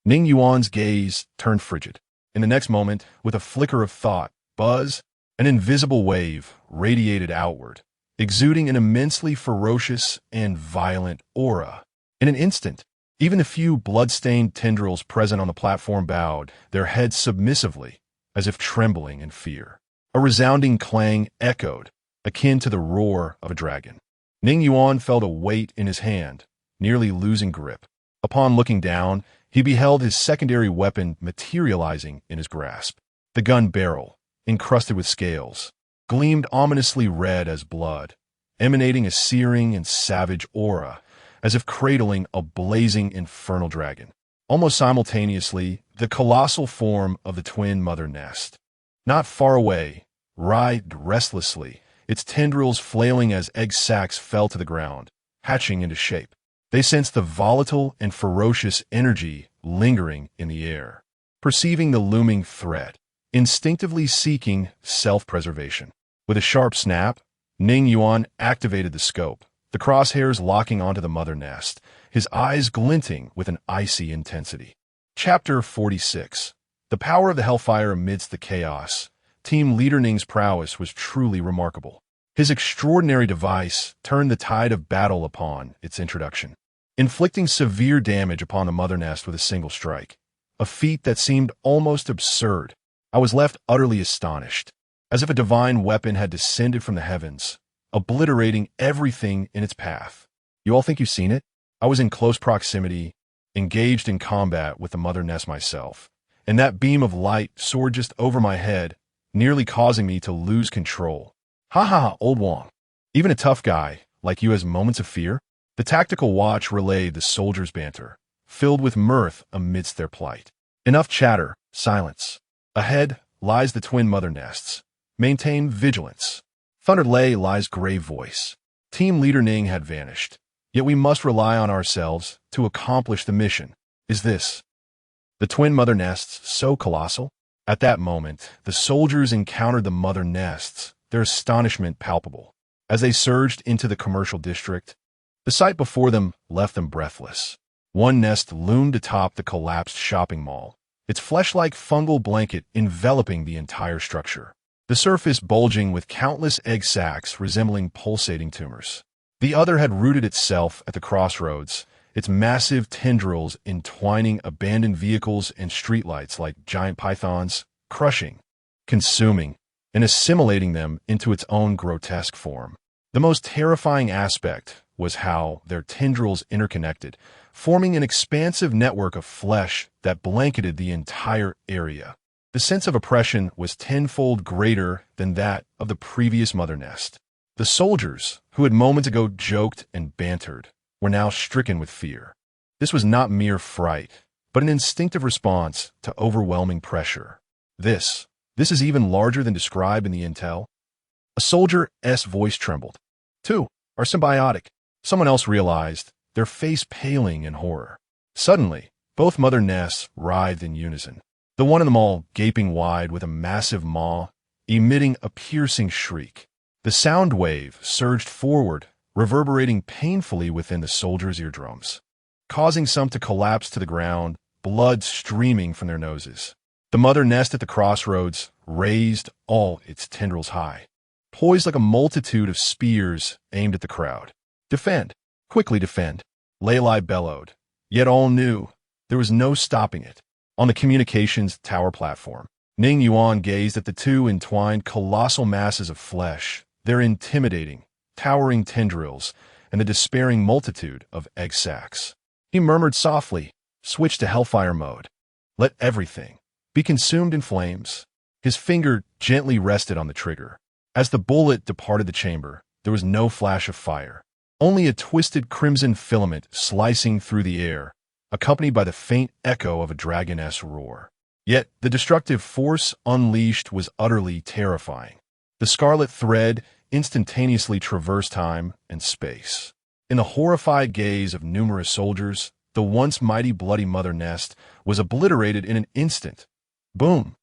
Ning Yuan's gaze turned frigid. In the next moment, with a flicker of thought, buzz, an invisible wave radiated outward, exuding an immensely ferocious and violent aura. In an instant, even the few blood-stained tendrils present on the platform bowed their heads submissively, as if trembling in fear. A resounding clang echoed, akin to the roar of a dragon. Ning Yuan felt a weight in his hand, nearly losing grip. Upon looking down, he beheld his secondary weapon materializing in his grasp. The gun barrel, encrusted with scales, gleamed ominously red as blood, emanating a searing and savage aura, as if cradling a blazing infernal dragon. Almost simultaneously, the colossal form of the twin mother nest, not far away, writhed restlessly, its tendrils flailing as egg sacs fell to the ground, hatching into shape. They sensed the volatile and ferocious energy lingering in the air, perceiving the looming threat, instinctively seeking self-preservation. With a sharp snap, Ning Yuan activated the scope, the crosshairs locking onto the mother nest, his eyes glinting with an icy intensity. Chapter 46. The power of the Hellfire amidst the chaos. Team Leader Ning's prowess was truly remarkable. His extraordinary device turned the tide of battle upon its introduction, inflicting severe damage upon the mother nest with a single strike, a feat that seemed almost absurd. I was left utterly astonished, as if a divine weapon had descended from the heavens, obliterating everything in its path. You all think you've seen it? I was in close proximity, engaged in combat with the mother nest myself, and that beam of light soared just over my head, nearly causing me to lose control. Ha ha ha, old Wong. Even a tough guy like you has moments of fear? The tactical watch relayed the soldiers' banter, filled with mirth amidst their plight. Enough chatter, silence. Ahead lies the twin mother nests. Maintain vigilance. Thundered Lei Lai's grave voice. Team Leader Ning had vanished, yet we must rely on ourselves to accomplish the mission. Is this the twin mother nests so colossal? At that moment, the soldiers encountered the mother nests, their astonishment palpable. As they surged into the commercial district, the sight before them left them breathless. One nest loomed atop the collapsed shopping mall, its flesh-like fungal blanket enveloping the entire structure, the surface bulging with countless egg sacs resembling pulsating tumors. The other had rooted itself at the crossroads, its massive tendrils entwining abandoned vehicles and streetlights like giant pythons, crushing, consuming, and assimilating them into its own grotesque form. The most terrifying aspect was how their tendrils interconnected, forming an expansive network of flesh that blanketed the entire area. The sense of oppression was tenfold greater than that of the previous mother nest. The soldiers, who had moments ago joked and bantered, were now stricken with fear. This was not mere fright, but an instinctive response to overwhelming pressure. This is even larger than described in the intel. A soldier's voice trembled. Two are symbiotic. Someone else realized, their face paling in horror. Suddenly, both mother nests writhed in unison. The one in the mall gaping wide with a massive maw, emitting a piercing shriek. The sound wave surged forward, reverberating painfully within the soldiers' eardrums, causing some to collapse to the ground, blood streaming from their noses. The mother nest at the crossroads raised all its tendrils high, poised like a multitude of spears aimed at the crowd. Defend! Quickly defend! Lei Lai bellowed, yet all knew there was no stopping it. On the communications tower platform, Ning Yuan gazed at the two entwined colossal masses of flesh, their intimidating, towering tendrils, and the despairing multitude of egg sacs. He murmured softly, "Switch to Hellfire mode. Let everything be consumed in flames." His finger gently rested on the trigger. As the bullet departed the chamber, there was no flash of fire, only a twisted crimson filament slicing through the air, accompanied by the faint echo of a dragoness roar. Yet the destructive force unleashed was utterly terrifying. The scarlet thread instantaneously traversed time and space. In the horrified gaze of numerous soldiers, the once mighty bloody mother nest was obliterated in an instant. Boom!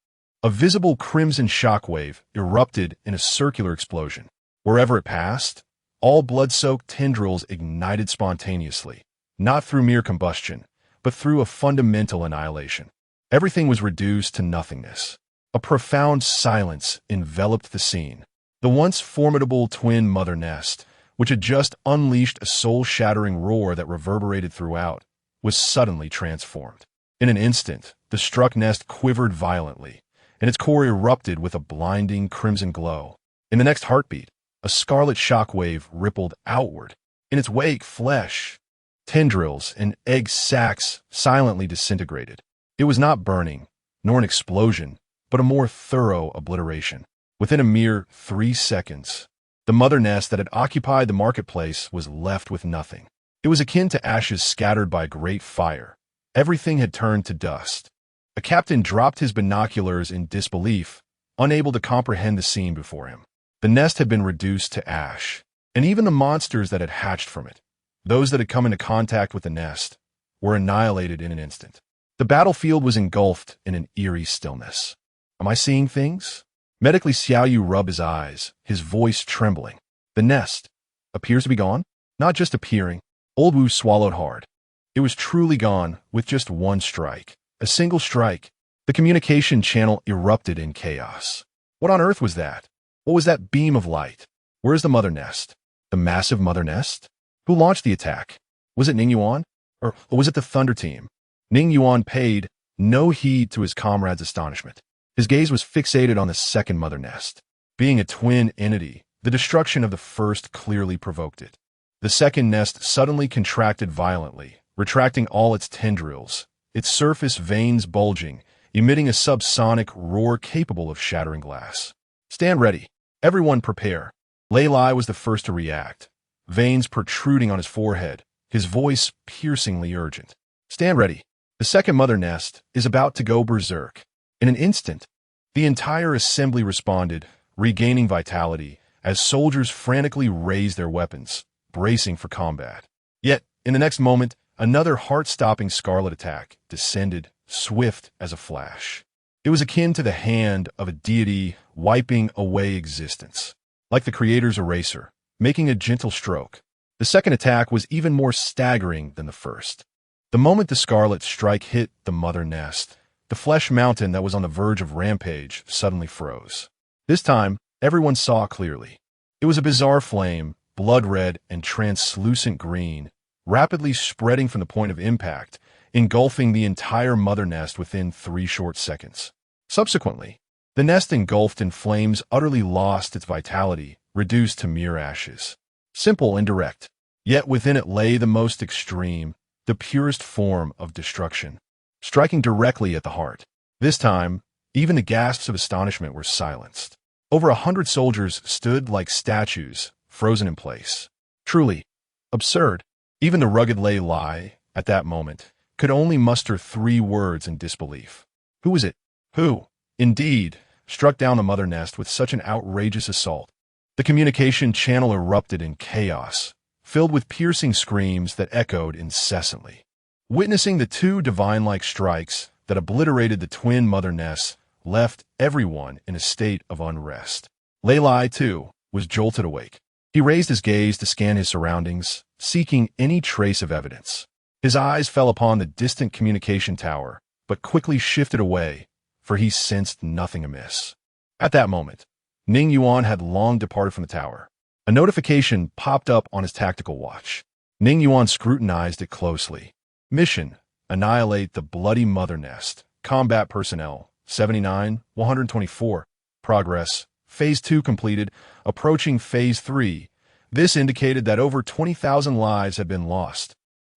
A visible crimson shockwave erupted in a circular explosion. Wherever it passed, all blood-soaked tendrils ignited spontaneously, not through mere combustion, but through a fundamental annihilation. Everything was reduced to nothingness. A profound silence enveloped the scene. The once formidable twin mother nest, which had just unleashed a soul-shattering roar that reverberated throughout, was suddenly transformed. In an instant, the struck nest quivered violently, and its core erupted with a blinding crimson glow. In the next heartbeat, a scarlet shockwave rippled outward. In its wake, flesh, tendrils, and egg sacs silently disintegrated. It was not burning, nor an explosion, but a more thorough obliteration. Within a mere 3 seconds, the mother nest that had occupied the marketplace was left with nothing. It was akin to ashes scattered by a great fire. Everything had turned to dust. A captain dropped his binoculars in disbelief, unable to comprehend the scene before him. The nest had been reduced to ash, and even the monsters that had hatched from it, those that had come into contact with the nest, were annihilated in an instant. The battlefield was engulfed in an eerie stillness. Am I seeing things? Medically, Xiaoyu rubbed his eyes, his voice trembling. The nest appears to be gone? Not just appearing. Old Wu swallowed hard. It was truly gone with just one strike. A single strike. The communication channel erupted in chaos. What on earth was that? What was that beam of light? Where's the mother nest? The massive mother nest? Who launched the attack? Was it Ning Yuan? Or was it the Thunder Team? Ning Yuan paid no heed to his comrade's astonishment. His gaze was fixated on the second mother nest. Being a twin entity, the destruction of the first clearly provoked it. The second nest suddenly contracted violently, retracting all its tendrils, its surface veins bulging, emitting a subsonic roar capable of shattering glass. Stand ready. Everyone prepare. Lei Lai was the first to react, veins protruding on his forehead, his voice piercingly urgent. Stand ready. The second mother nest is about to go berserk. In an instant, the entire assembly responded, regaining vitality, as soldiers frantically raised their weapons, bracing for combat. Yet, in the next moment, another heart-stopping scarlet attack descended, swift as a flash. It was akin to the hand of a deity wiping away existence, like the creator's eraser, making a gentle stroke. The second attack was even more staggering than the first. The moment the scarlet strike hit the mother nest, the flesh mountain that was on the verge of rampage suddenly froze. This time, everyone saw clearly. It was a bizarre flame, blood-red and translucent green, rapidly spreading from the point of impact, engulfing the entire mother nest within 3 short seconds. Subsequently, the nest engulfed in flames utterly lost its vitality, reduced to mere ashes. Simple and direct, yet within it lay the most extreme, the purest form of destruction, striking directly at the heart. This time, even the gasps of astonishment were silenced. Over 100 soldiers stood like statues, frozen in place. Truly absurd. Even the rugged Lei Lai, at that moment, could only muster 3 words in disbelief. Who was it? Who, indeed, struck down the mother nest with such an outrageous assault? The communication channel erupted in chaos, filled with piercing screams that echoed incessantly. Witnessing the 2 divine-like strikes that obliterated the twin mother nests left everyone in a state of unrest. Lei Lai, too, was jolted awake. He raised his gaze to scan his surroundings, seeking any trace of evidence. His eyes fell upon the distant communication tower, but quickly shifted away, for he sensed nothing amiss. At that moment, Ning Yuan had long departed from the tower. A notification popped up on his tactical watch. Ning Yuan scrutinized it closely. Mission: annihilate the bloody mother nest. Combat personnel: 79, 124. Progress: Phase 2 completed, approaching Phase 3. This indicated that over 20,000 lives had been lost.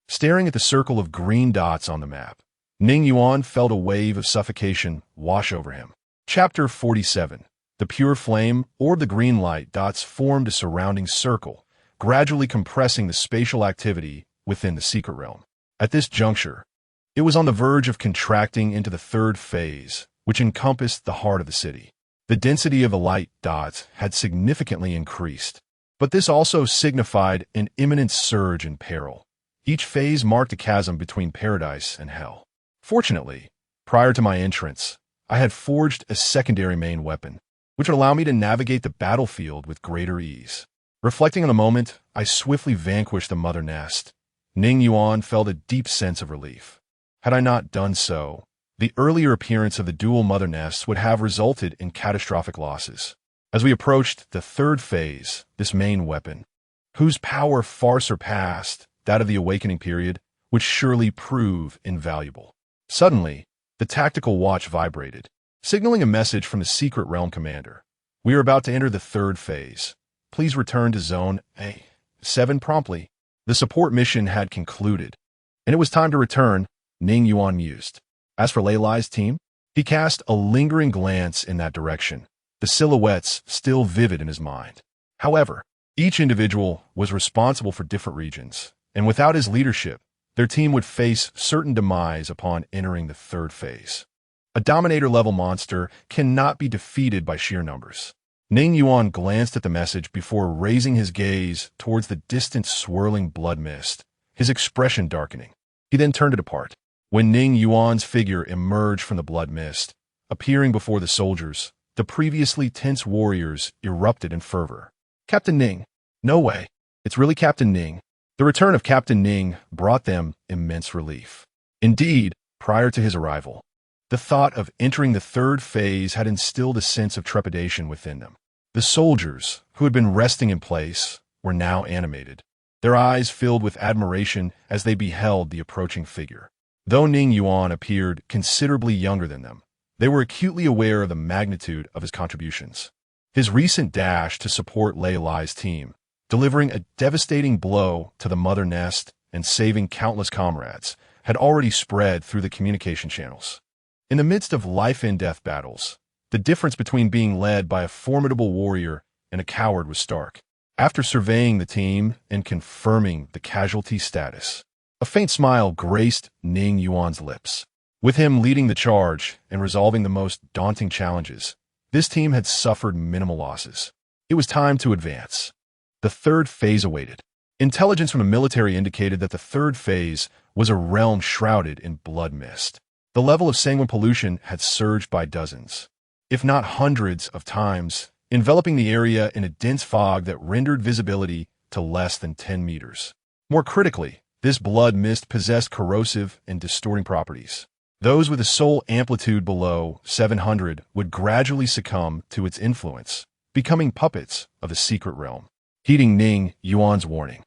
Staring at the circle of green dots on the map, Ning Yuan felt a wave of suffocation wash over him. Chapter 47. The pure flame, or the green light dots, formed a surrounding circle, gradually compressing the spatial activity within the secret realm. At this juncture, it was on the verge of contracting into the 3rd phase, which encompassed the heart of the city. The density of the light dots had significantly increased, but this also signified an imminent surge in peril. Each phase marked a chasm between paradise and hell. Fortunately, prior to my entrance, I had forged a secondary main weapon, which would allow me to navigate the battlefield with greater ease. Reflecting on the moment, I swiftly vanquished the mother nest. Ning Yuan felt a deep sense of relief. Had I not done so, the earlier appearance of the dual mother nests would have resulted in catastrophic losses. As we approached the 3rd phase, this main weapon, whose power far surpassed that of the awakening period, would surely prove invaluable. Suddenly, the tactical watch vibrated. signaling a message from the secret realm commander. We are about to enter the third phase. Please return to Zone A7 promptly. The support mission had concluded, and it was time to return, Ning Yuan mused. As for Lei Lai's team, he cast a lingering glance in that direction, the silhouettes still vivid in his mind. However, each individual was responsible for different regions, and without his leadership, their team would face certain demise upon entering the third phase. A Dominator-level monster cannot be defeated by sheer numbers. Ning Yuan glanced at the message before raising his gaze towards the distant swirling blood mist, his expression darkening. He then turned it apart. When Ning Yuan's figure emerged from the blood mist, appearing before the soldiers, the previously tense warriors erupted in fervor. Captain Ning. No way. It's really Captain Ning. The return of Captain Ning brought them immense relief. Indeed, prior to his arrival, the thought of entering the third phase had instilled a sense of trepidation within them. The soldiers, who had been resting in place, were now animated, their eyes filled with admiration as they beheld the approaching figure. Though Ning Yuan appeared considerably younger than them, they were acutely aware of the magnitude of his contributions. His recent dash to support Lei Lai's team, delivering a devastating blow to the mother nest and saving countless comrades, had already spread through the communication channels. In the midst of life-and-death battles, the difference between being led by a formidable warrior and a coward was stark. After surveying the team and confirming the casualty status, a faint smile graced Ning Yuan's lips. With him leading the charge and resolving the most daunting challenges, this team had suffered minimal losses. It was time to advance. The third phase awaited. Intelligence from the military indicated that the third phase was a realm shrouded in blood mist. The level of sanguine pollution had surged by dozens, if not hundreds of times, enveloping the area in a dense fog that rendered visibility to less than 10 meters. More critically, this blood mist possessed corrosive and distorting properties. Those with a soul amplitude below 700 would gradually succumb to its influence, becoming puppets of the secret realm. Heeding Ning Yuan's warning,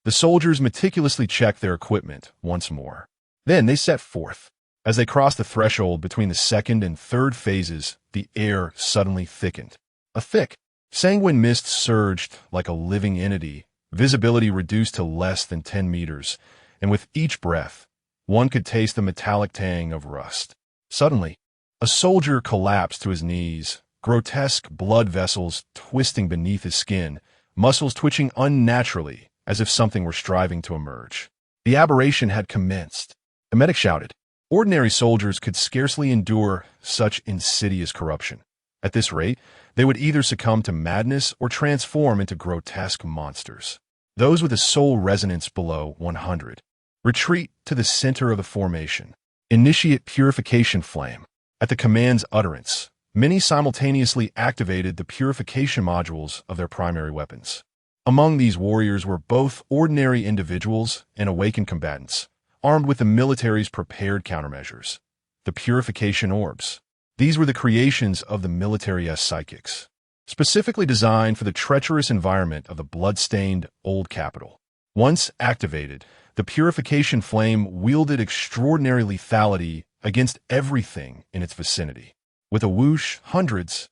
the soldiers meticulously checked their equipment once more. Then they set forth. As they crossed the threshold between the second and third phases, the air suddenly thickened. A thick, sanguine mist surged like a living entity, visibility reduced to less than 10 meters, and with each breath, one could taste the metallic tang of rust. Suddenly, a soldier collapsed to his knees, grotesque blood vessels twisting beneath his skin, muscles twitching unnaturally as if something were striving to emerge. The aberration had commenced. The medic shouted. Ordinary soldiers could scarcely endure such insidious corruption. At this rate, they would either succumb to madness or transform into grotesque monsters. Those with a soul resonance below 100 retreat to the center of the formation. Initiate purification flame. At the command's utterance, many simultaneously activated the purification modules of their primary weapons. Among these warriors were both ordinary individuals and awakened combatants, armed with the military's prepared countermeasures, the purification orbs. These were the creations of the military-esque psychics, specifically designed for the treacherous environment of the blood-stained old capital. Once activated, the purification flame wielded extraordinary lethality against everything in its vicinity. With a whoosh, hundreds,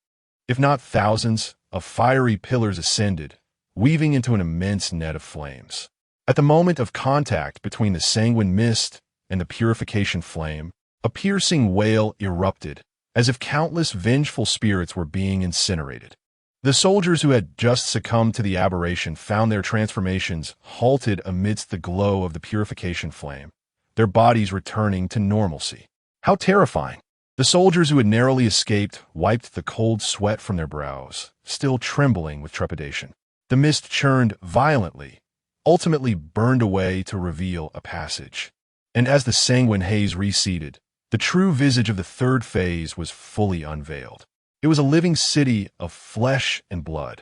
if not thousands, of fiery pillars ascended, weaving into an immense net of flames. At the moment of contact between the sanguine mist and the purification flame, a piercing wail erupted, as if countless vengeful spirits were being incinerated. The soldiers who had just succumbed to the aberration found their transformations halted amidst the glow of the purification flame, their bodies returning to normalcy. How terrifying! The soldiers who had narrowly escaped wiped the cold sweat from their brows, still trembling with trepidation. The mist churned violently, ultimately burned away to reveal a passage. And as the sanguine haze receded, the true visage of the third phase was fully unveiled. It was a living city of flesh and blood.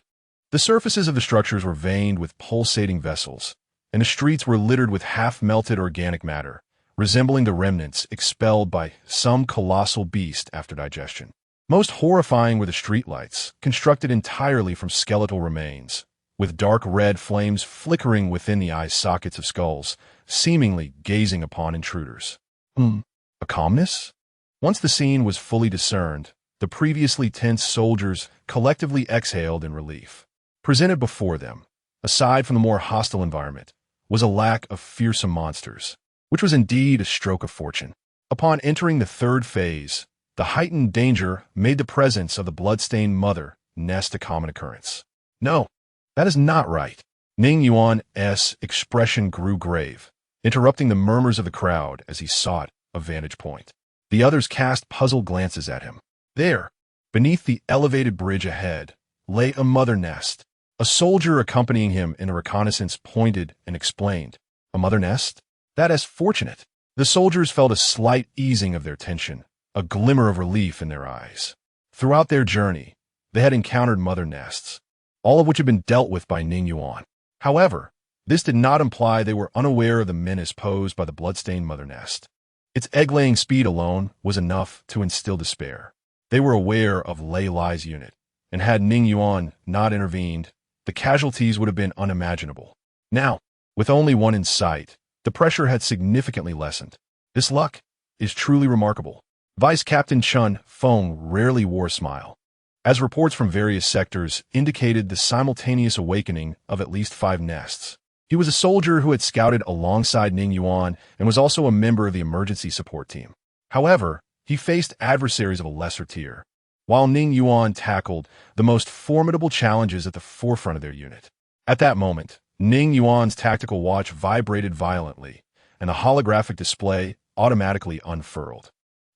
The surfaces of the structures were veined with pulsating vessels, and the streets were littered with half-melted organic matter, resembling the remnants expelled by some colossal beast after digestion. Most horrifying were the streetlights, constructed entirely from skeletal remains, with dark red flames flickering within the eye sockets of skulls, seemingly gazing upon intruders. A calmness? Once the scene was fully discerned, the previously tense soldiers collectively exhaled in relief. Presented before them, aside from the more hostile environment, was a lack of fearsome monsters, which was indeed a stroke of fortune. Upon entering the third phase, the heightened danger made the presence of the blood-stained mother nest a common occurrence. No, that is not right. Ning Yuan's expression grew grave, interrupting the murmurs of the crowd as he sought a vantage point. The others cast puzzled glances at him. There, beneath the elevated bridge ahead, lay a mother nest. A soldier accompanying him in a reconnaissance pointed and explained, "A mother nest? That is fortunate." The soldiers felt a slight easing of their tension, a glimmer of relief in their eyes. Throughout their journey, they had encountered mother nests, all of which had been dealt with by Ning Yuan. However, this did not imply they were unaware of the menace posed by the bloodstained mother nest. Its egg-laying speed alone was enough to instill despair. They were aware of Lei Lai's unit, and had Ning Yuan not intervened, the casualties would have been unimaginable. Now, with only one in sight, the pressure had significantly lessened. This luck is truly remarkable. Vice Captain Chun Feng rarely wore a smile, as reports from various sectors indicated the simultaneous awakening of at least 5 nests. He was a soldier who had scouted alongside Ning Yuan and was also a member of the emergency support team. However, he faced adversaries of a lesser tier, while Ning Yuan tackled the most formidable challenges at the forefront of their unit. At that moment, Ning Yuan's tactical watch vibrated violently, and the holographic display automatically unfurled.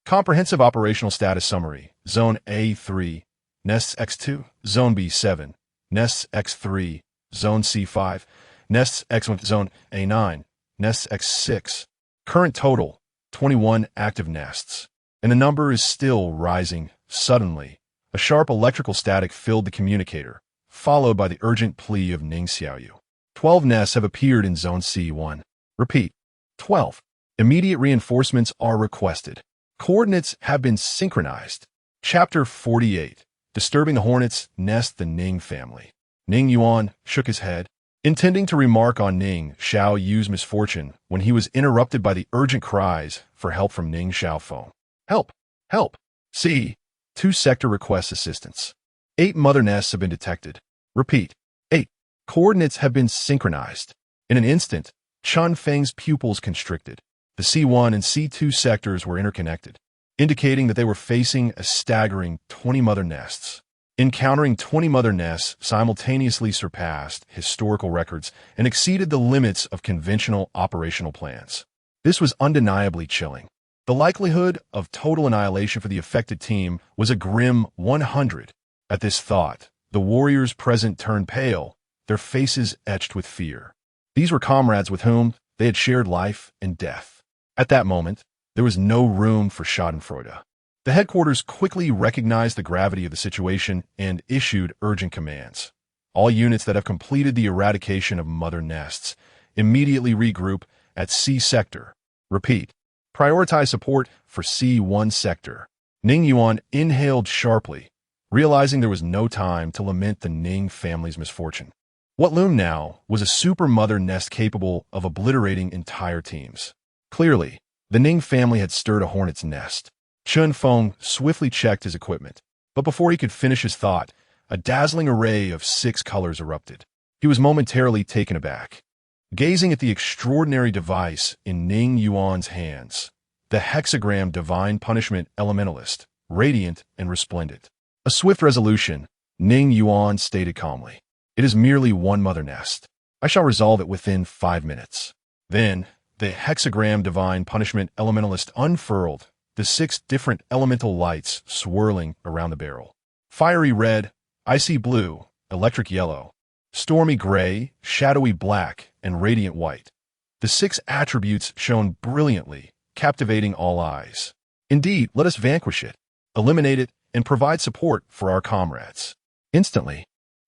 Comprehensive Operational Status Summary: Zone A3, Nests X2, Zone B7, Nests X3, Zone C5, Nests X1, Zone A9, Nests X6. Current total, 21 active nests. And the number is still rising. Suddenly, a sharp electrical static filled the communicator, followed by the urgent plea of Ning Xiaoyu. 12 nests have appeared in Zone C1. Repeat, 12. Immediate reinforcements are requested. Coordinates have been synchronized. Chapter 48. Disturbing the Hornets Nest the Ning family. Ning Yuan shook his head, intending to remark on Ning Xiaoyu's misfortune when he was interrupted by the urgent cries for help from Ning Xiaofeng. Help! Help! See, 2 sector requests assistance. 8 mother nests have been detected. Repeat, 8. Coordinates have been synchronized. In an instant, Chun Feng's pupils constricted. The C1 and C2 sectors were interconnected, indicating that they were facing a staggering 20 mother nests. Encountering 20 mother nests simultaneously surpassed historical records and exceeded the limits of conventional operational plans. This was undeniably chilling. The likelihood of total annihilation for the affected team was a grim 100. At this thought, the warriors present turned pale, their faces etched with fear. These were comrades with whom they had shared life and death. At that moment, there was no room for schadenfreude. The headquarters quickly recognized the gravity of the situation and issued urgent commands. All units that have completed the eradication of mother nests immediately regroup at C sector. Repeat, prioritize support for C1 sector. Ning Yuan inhaled sharply, realizing there was no time to lament the Ning family's misfortune. What loomed now was a super mother nest capable of obliterating entire teams. Clearly, the Ning family had stirred a hornet's nest. Chun Feng swiftly checked his equipment, but before he could finish his thought, a dazzling array of 6 colors erupted. He was momentarily taken aback. Gazing at the extraordinary device in Ning Yuan's hands, the hexagram Divine Punishment Elementalist, radiant and resplendent. A swift resolution, Ning Yuan stated calmly. It is merely 1 mother nest. I shall resolve it within 5 minutes. Then, the hexagram Divine Punishment Elementalist unfurled, the 6 different elemental lights swirling around the barrel. Fiery red, icy blue, electric yellow, stormy gray, shadowy black, and radiant white. The 6 attributes shone brilliantly, captivating all eyes. Indeed, let us vanquish it, eliminate it, and provide support for our comrades. Instantly,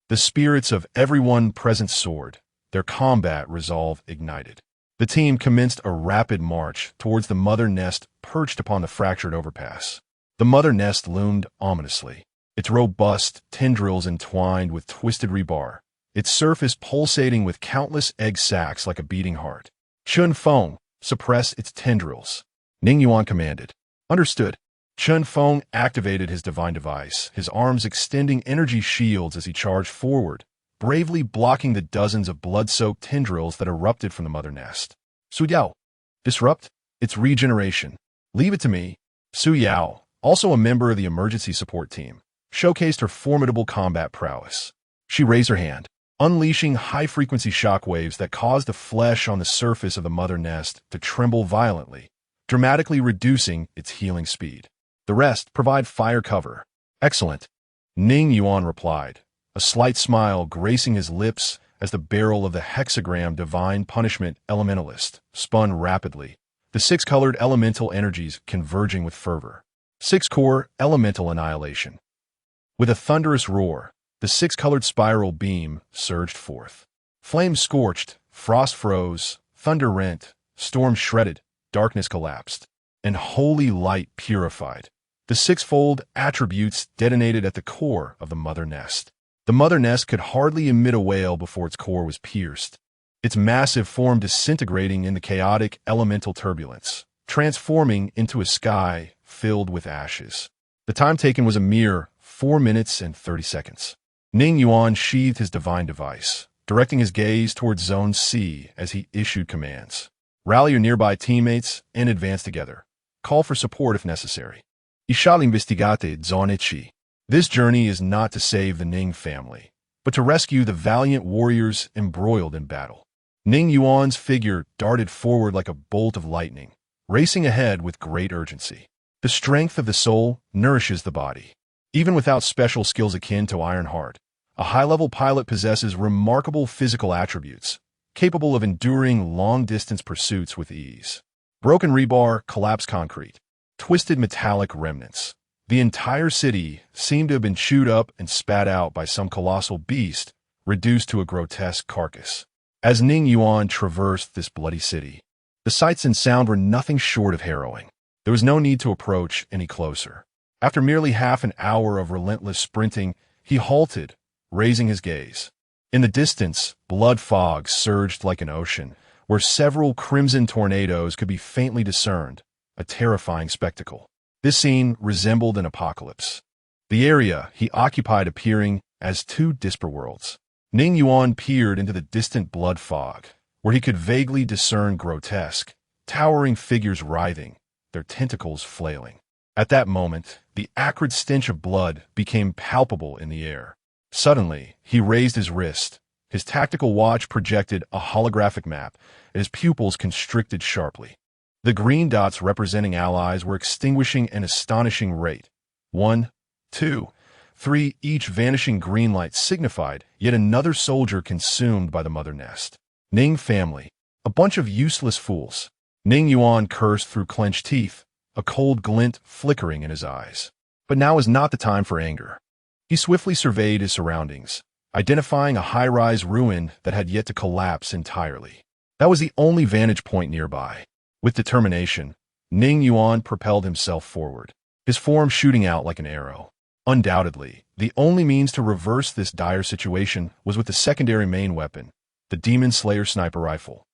the spirits of everyone present soared, their combat resolve ignited. The team commenced a rapid march towards the mother nest perched upon the fractured overpass. The mother nest loomed ominously, its robust tendrils entwined with twisted rebar, its surface pulsating with countless egg sacs like a beating heart. Chun Feng, suppress its tendrils. Ning Yuan commanded. Understood. Chun Feng activated his divine device, his arms extending energy shields as he charged forward, bravely blocking the dozens of blood-soaked tendrils that erupted from the mother nest. Su Yao, disrupt its regeneration. Leave it to me. Su Yao, also a member of the emergency support team, showcased her formidable combat prowess. She raised her hand, unleashing high-frequency shockwaves that caused the flesh on the surface of the mother nest to tremble violently, dramatically reducing its healing speed. The rest provide fire cover. Excellent. Ning Yuan replied, a slight smile gracing his lips as the barrel of the hexagram divine punishment elementalist spun rapidly, the six-colored elemental energies converging with fervor. Six-core elemental annihilation. With a thunderous roar, the six-colored spiral beam surged forth. Flames scorched, frost froze, thunder rent, storm shredded, darkness collapsed, and holy light purified. The six-fold attributes detonated at the core of the mother nest. The mother nest could hardly emit a wail before its core was pierced, its massive form disintegrating in the chaotic elemental turbulence, transforming into a sky filled with ashes. The time taken was a mere 4 minutes and 30 seconds. Ning Yuan sheathed his divine device, directing his gaze towards Zone C as he issued commands. Rally your nearby teammates and advance together. Call for support if necessary. I shall investigate Zone C. This journey is not to save the Ning family, but to rescue the valiant warriors embroiled in battle. Ning Yuan's figure darted forward like a bolt of lightning, racing ahead with great urgency. The strength of the soul nourishes the body. Even without special skills akin to Ironheart, a high-level pilot possesses remarkable physical attributes, capable of enduring long-distance pursuits with ease. Broken rebar, collapsed concrete, twisted metallic remnants. The entire city seemed to have been chewed up and spat out by some colossal beast, reduced to a grotesque carcass. As Ning Yuan traversed this bloody city, the sights and sound were nothing short of harrowing. There was no need to approach any closer. After merely half an hour of relentless sprinting, he halted, raising his gaze. In the distance, blood fog surged like an ocean, where several crimson tornadoes could be faintly discerned, a terrifying spectacle. This scene resembled an apocalypse. The area he occupied appearing as two disparate worlds. Ning Yuan peered into the distant blood fog, where he could vaguely discern grotesque, towering figures writhing, their tentacles flailing. At that moment, the acrid stench of blood became palpable in the air. Suddenly, he raised his wrist. His tactical watch projected a holographic map, and his pupils constricted sharply. The green dots representing allies were extinguishing at an astonishing rate. 1, 2, 3, each vanishing green light signified yet another soldier consumed by the mother nest. Ning family, a bunch of useless fools. Ning Yuan cursed through clenched teeth, a cold glint flickering in his eyes. But now is not the time for anger. He swiftly surveyed his surroundings, identifying a high-rise ruin that had yet to collapse entirely. That was the only vantage point nearby. With determination, Ning Yuan propelled himself forward, his form shooting out like an arrow. Undoubtedly, the only means to reverse this dire situation was with the secondary main weapon, the Demon Slayer sniper rifle.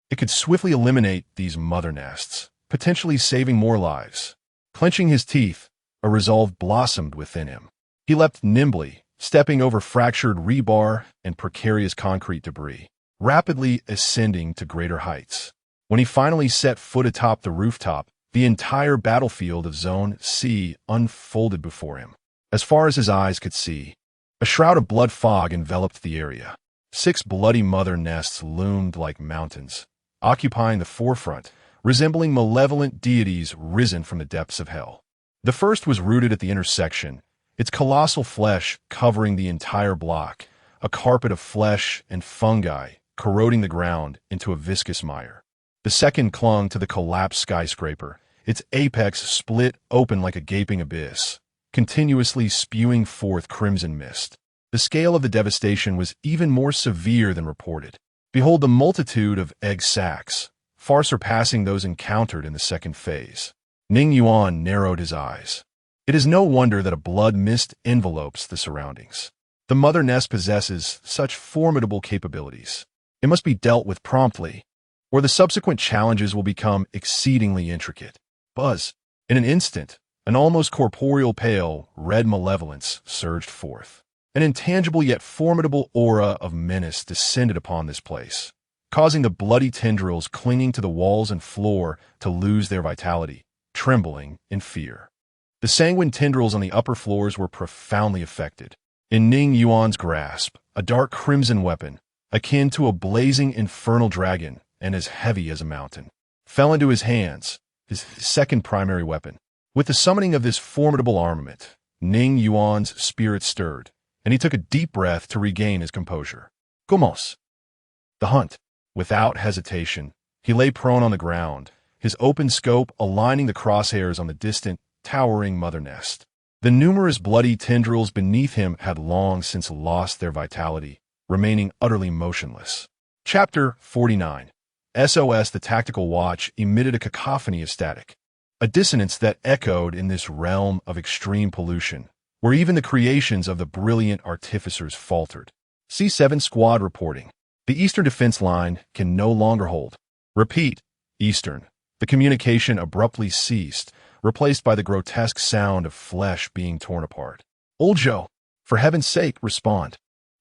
It could swiftly eliminate these mother nests, potentially saving more lives. Clenching his teeth, a resolve blossomed within him. He leapt nimbly, stepping over fractured rebar and precarious concrete debris, rapidly ascending to greater heights. When he finally set foot atop the rooftop, the entire battlefield of Zone C unfolded before him. As far as his eyes could see, a shroud of blood fog enveloped the area. 6 bloody mother nests loomed like mountains, occupying the forefront, resembling malevolent deities risen from the depths of hell. The first was rooted at the intersection, its colossal flesh covering the entire block, a carpet of flesh and fungi corroding the ground into a viscous mire. The second clung to the collapsed skyscraper, its apex split open like a gaping abyss, continuously spewing forth crimson mist. The scale of the devastation was even more severe than reported. Behold the multitude of egg sacs, far surpassing those encountered in the second phase. Ning Yuan narrowed his eyes. It is no wonder that a blood mist envelopes the surroundings. The mother nest possesses such formidable capabilities. It must be dealt with promptly, or the subsequent challenges will become exceedingly intricate. Buzz. In an instant, An almost corporeal pale, red malevolence surged forth. An intangible yet formidable aura of menace descended upon this place, causing the bloody tendrils clinging to the walls and floor to lose their vitality, trembling in fear. The sanguine tendrils on the upper floors were profoundly affected. In Ning Yuan's grasp, a dark crimson weapon, akin to a blazing infernal dragon and as heavy as a mountain, fell into his hands, his second primary weapon. With the summoning of this formidable armament, Ning Yuan's spirit stirred, and he took a deep breath to regain his composure. Gomos! The hunt. Without hesitation, he lay prone on the ground, his open scope aligning the crosshairs on the distant, towering mother nest. The numerous bloody tendrils beneath him had long since lost their vitality, remaining utterly motionless. Chapter 49. SOS. The tactical watch emitted a cacophony of static, a dissonance that echoed in this realm of extreme pollution, where even the creations of the brilliant artificers faltered. C7 Squad reporting. The Eastern defense line can no longer hold. Repeat, Eastern. The communication abruptly ceased, replaced by the grotesque sound of flesh being torn apart. Old Joe, for heaven's sake, respond.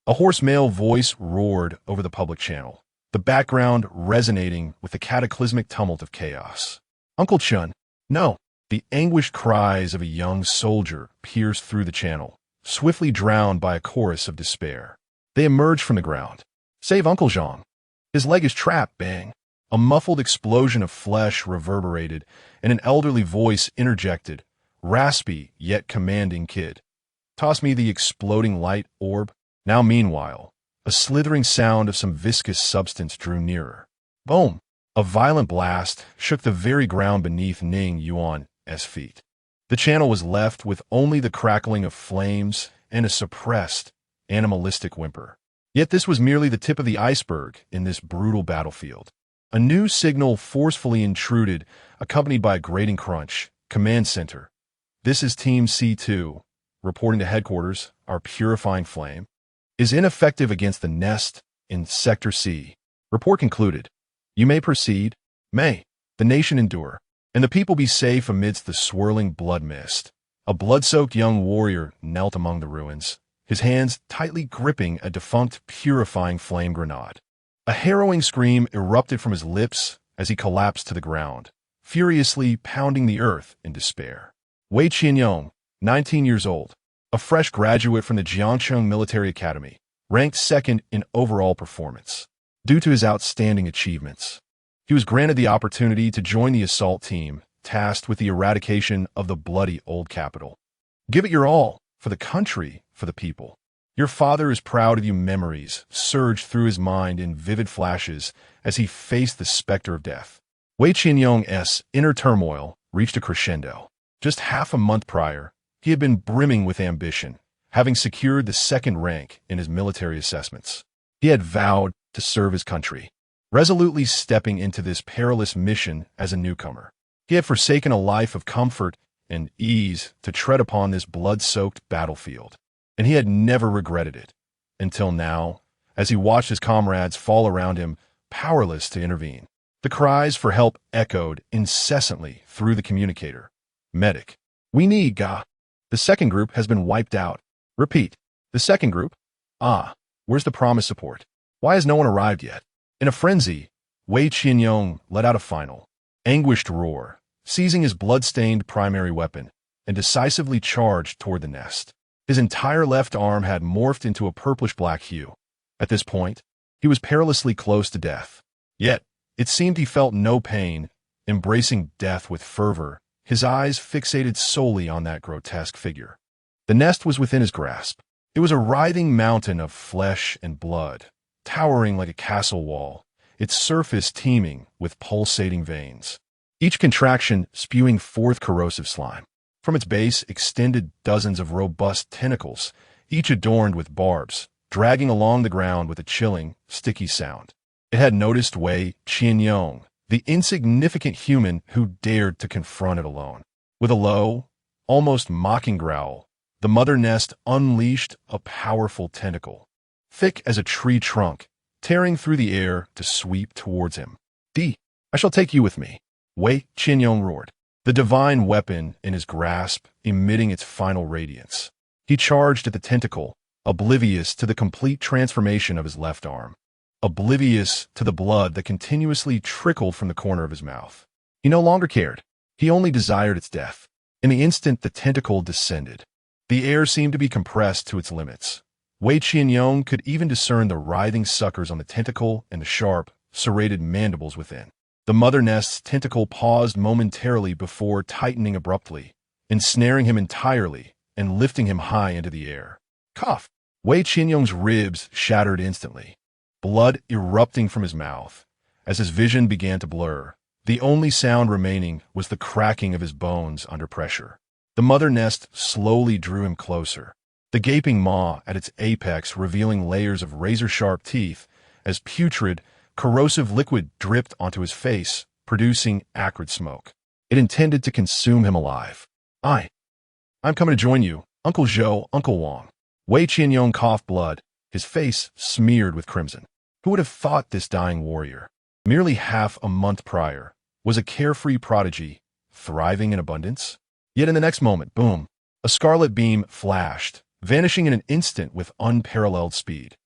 A hoarse male voice roared over the public channel, the background resonating with the cataclysmic tumult of chaos. Uncle Chun, no. The anguished cries of a young soldier pierced through the channel, swiftly drowned by a chorus of despair. They emerged from the ground. Save Uncle Zhang. His leg is trapped, bang. A muffled explosion of flesh reverberated, and an elderly voice interjected, raspy yet commanding, kid. Toss me the exploding light orb. Now meanwhile, a slithering sound of some viscous substance drew nearer. Boom! A violent blast shook the very ground beneath Ning Yuan's feet. The channel was left with only the crackling of flames and a suppressed, animalistic whimper. Yet this was merely the tip of the iceberg in this brutal battlefield. A new signal forcefully intruded, accompanied by a grating crunch. Command Center. This is Team C2, reporting to headquarters. Our purifying flame is ineffective against the nest in Sector C. Report concluded. You may proceed. May the nation endure, and the people be safe amidst the swirling blood mist. A blood-soaked young warrior knelt among the ruins, his hands tightly gripping a defunct purifying flame grenade. A harrowing scream erupted from his lips as he collapsed to the ground, furiously pounding the earth in despair. Wei Qianyong, 19 years old, a fresh graduate from the Jiangcheng Military Academy, ranked second in overall performance. Due to his outstanding achievements, he was granted the opportunity to join the assault team tasked with the eradication of the bloody old capital. Give it your all, for the country, for the people. Your father is proud of you. Memories surged through his mind in vivid flashes as he faced the specter of death. Wei Qianyong's inner turmoil reached a crescendo. Just half a month prior, he had been brimming with ambition, having secured the second rank in his military assessments. He had vowed to serve his country, resolutely stepping into this perilous mission as a newcomer. He had forsaken a life of comfort and ease to tread upon this blood-soaked battlefield, and he had never regretted it, until now, as he watched his comrades fall around him, powerless to intervene. The cries for help echoed incessantly through the communicator. Medic. We need Ga. The second group has been wiped out. Repeat. The second group? Where's the promised support? Why has no one arrived yet? In a frenzy, Wei Qianyong let out a final, anguished roar, seizing his blood-stained primary weapon, and decisively charged toward the nest. His entire left arm had morphed into a purplish-black hue. At this point, he was perilously close to death. Yet, it seemed he felt no pain, embracing death with fervor, his eyes fixated solely on that grotesque figure. The nest was within his grasp. It was a writhing mountain of flesh and blood, towering like a castle wall, its surface teeming with pulsating veins, each contraction spewing forth corrosive slime. From its base extended dozens of robust tentacles, each adorned with barbs, dragging along the ground with a chilling, sticky sound. It had noticed Wei Qianyong, the insignificant human who dared to confront it alone. With a low, almost mocking growl, the mother nest unleashed a powerful tentacle, thick as a tree trunk, tearing through the air to sweep towards him. I shall take you with me, Wei Qianyong roared. the divine weapon in his grasp emitting its final radiance. He charged at the tentacle, oblivious to the complete transformation of his left arm, oblivious to the blood that continuously trickled from the corner of his mouth. He no longer cared. He only desired its death. In the instant the tentacle descended, the air seemed to be compressed to its limits. Wei Qianyong could even discern the writhing suckers on the tentacle and the sharp, serrated mandibles within. The mother nest's tentacle paused momentarily before tightening abruptly, ensnaring him entirely and lifting him high into the air. Cough! Wei Qianyong's ribs shattered instantly, blood erupting from his mouth. As his vision began to blur, the only sound remaining was the cracking of his bones under pressure. The mother nest slowly drew him closer, the gaping maw at its apex revealing layers of razor-sharp teeth as putrid, corrosive liquid dripped onto his face, producing acrid smoke. It intended to consume him alive. I'm coming to join you, Uncle Zhou, Uncle Wang. Wei Qianyong coughed blood, his face smeared with crimson. Who would have thought this dying warrior, merely half a month prior, was a carefree prodigy, thriving in abundance? Yet in the next moment, boom, a scarlet beam flashed, vanishing in an instant with unparalleled speed.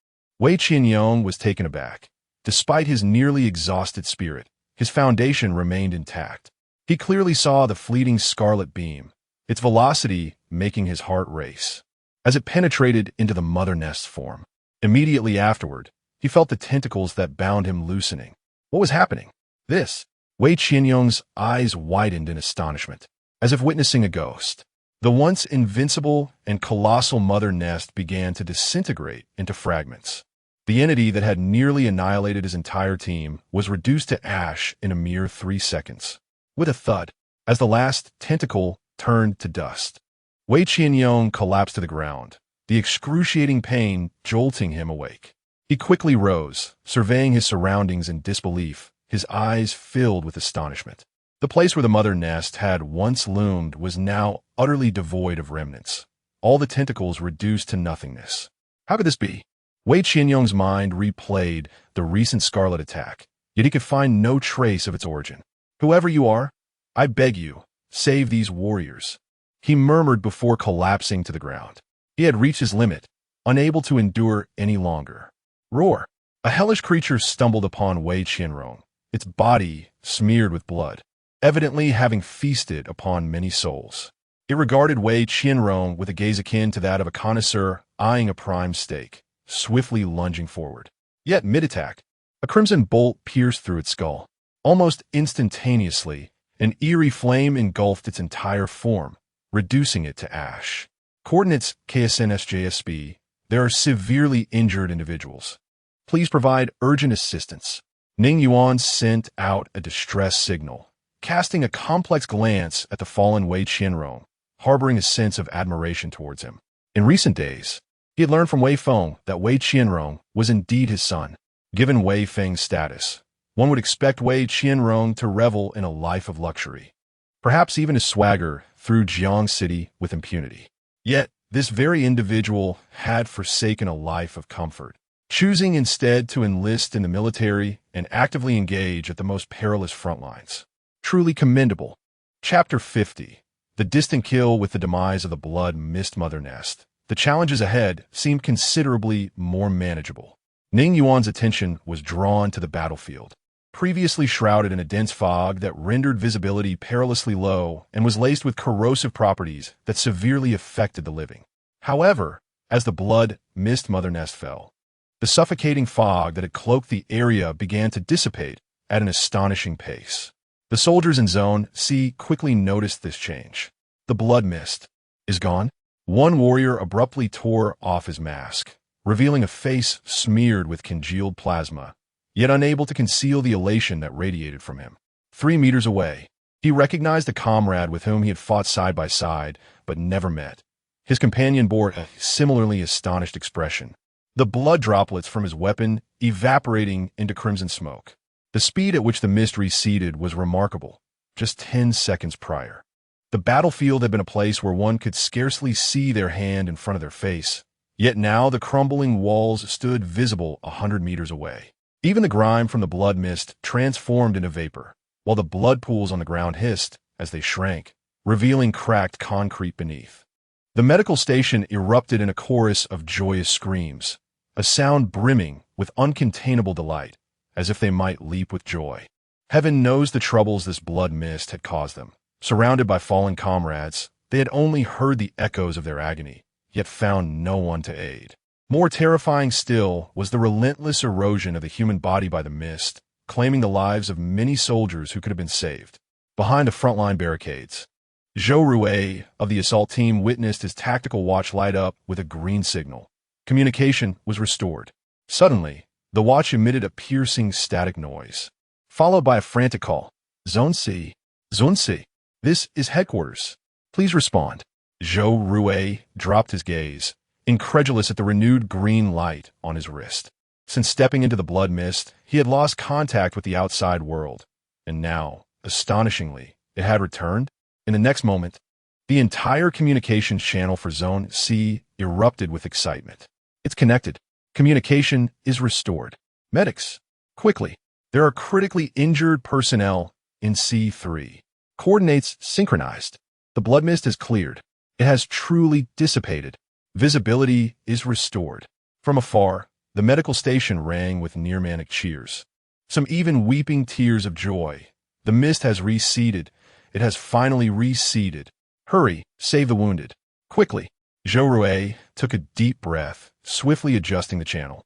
Wei Qianyong was taken aback. Despite his nearly exhausted spirit, his foundation remained intact. He clearly saw the fleeting scarlet beam, its velocity making his heart race. As it penetrated into the mother nest's form, immediately afterward, he felt the tentacles that bound him loosening. What was happening? Wei Qianyong's eyes widened in astonishment, as if witnessing a ghost. The once invincible and colossal mother nest began to disintegrate into fragments. The entity that had nearly annihilated his entire team was reduced to ash in a mere 3 seconds. With a thud, as the last tentacle turned to dust, Wei Qianyong collapsed to the ground, the excruciating pain jolting him awake. He quickly rose, surveying his surroundings in disbelief, his eyes filled with astonishment. The place where the mother nest had once loomed was now utterly devoid of remnants, all the tentacles reduced to nothingness. How could this be? Wei Qianyong's mind replayed the recent scarlet attack, yet he could find no trace of its origin. Whoever you are, I beg you, save these warriors, he murmured before collapsing to the ground. He had reached his limit, unable to endure any longer. Roar! A hellish creature stumbled upon Wei Qianyong, its body smeared with blood, evidently having feasted upon many souls. It regarded Wei Qianyong with a gaze akin to that of a connoisseur eyeing a prime steak, swiftly lunging forward. Yet mid-attack, a crimson bolt pierced through its skull. Almost instantaneously, an eerie flame engulfed its entire form, reducing it to ash. Coordinates KSNSJSB. There are severely injured individuals. Please provide urgent assistance. Ning Yuan sent out a distress signal, casting a complex glance at the fallen Wei Qianyong, harboring a sense of admiration towards him. In recent days, he had learned from Wei Feng that Wei Qianyong was indeed his son. Given Wei Feng's status, one would expect Wei Qianyong to revel in a life of luxury, perhaps even to swagger through Jiang City with impunity. Yet, this very individual had forsaken a life of comfort, choosing instead to enlist in the military and actively engage at the most perilous front lines. Truly commendable. Chapter 50. The distant kill with the demise of the blood mist mother nest. The challenges ahead seemed considerably more manageable. Ning Yuan's attention was drawn to the battlefield, previously shrouded in a dense fog that rendered visibility perilously low and was laced with corrosive properties that severely affected the living. However, as the blood mist mother nest fell, the suffocating fog that had cloaked the area began to dissipate at an astonishing pace. The soldiers in Zone C quickly noticed this change. The blood mist is gone. One warrior abruptly tore off his mask, revealing a face smeared with congealed plasma, yet unable to conceal the elation that radiated from him. 3 meters away, he recognized a comrade with whom he had fought side by side, but never met. His companion bore a similarly astonished expression, the blood droplets from his weapon evaporating into crimson smoke. The speed at which the mist receded was remarkable, just 10 seconds prior. The battlefield had been a place where one could scarcely see their hand in front of their face, yet now the crumbling walls stood visible 100 meters away. Even the grime from the blood mist transformed into vapor, while the blood pools on the ground hissed as they shrank, revealing cracked concrete beneath. The medical station erupted in a chorus of joyous screams, a sound brimming with uncontainable delight, as if they might leap with joy. Heaven knows the troubles this blood mist had caused them. Surrounded by fallen comrades, they had only heard the echoes of their agony, yet found no one to aid. More terrifying still was the relentless erosion of the human body by the mist, claiming the lives of many soldiers who could have been saved. Behind the frontline barricades, Zhou Rui of the assault team witnessed his tactical watch light up with a green signal. Communication was restored. Suddenly, the watch emitted a piercing static noise, followed by a frantic call. Zone C. Zone C. This is headquarters. Please respond. Zhou Rui dropped his gaze, incredulous at the renewed green light on his wrist. Since stepping into the blood mist, he had lost contact with the outside world, and now, astonishingly, it had returned. In the next moment, the entire communications channel for Zone C erupted with excitement. It's connected. Communication is restored. Medics, quickly. There are critically injured personnel in C3. Coordinates synchronized. The blood mist has cleared. It has truly dissipated. Visibility is restored. From afar, the medical station rang with near-manic cheers. Some even weeping tears of joy. The mist has receded. It has finally receded. Hurry, save the wounded. Quickly. Zhou Rui took a deep breath, swiftly adjusting the channel,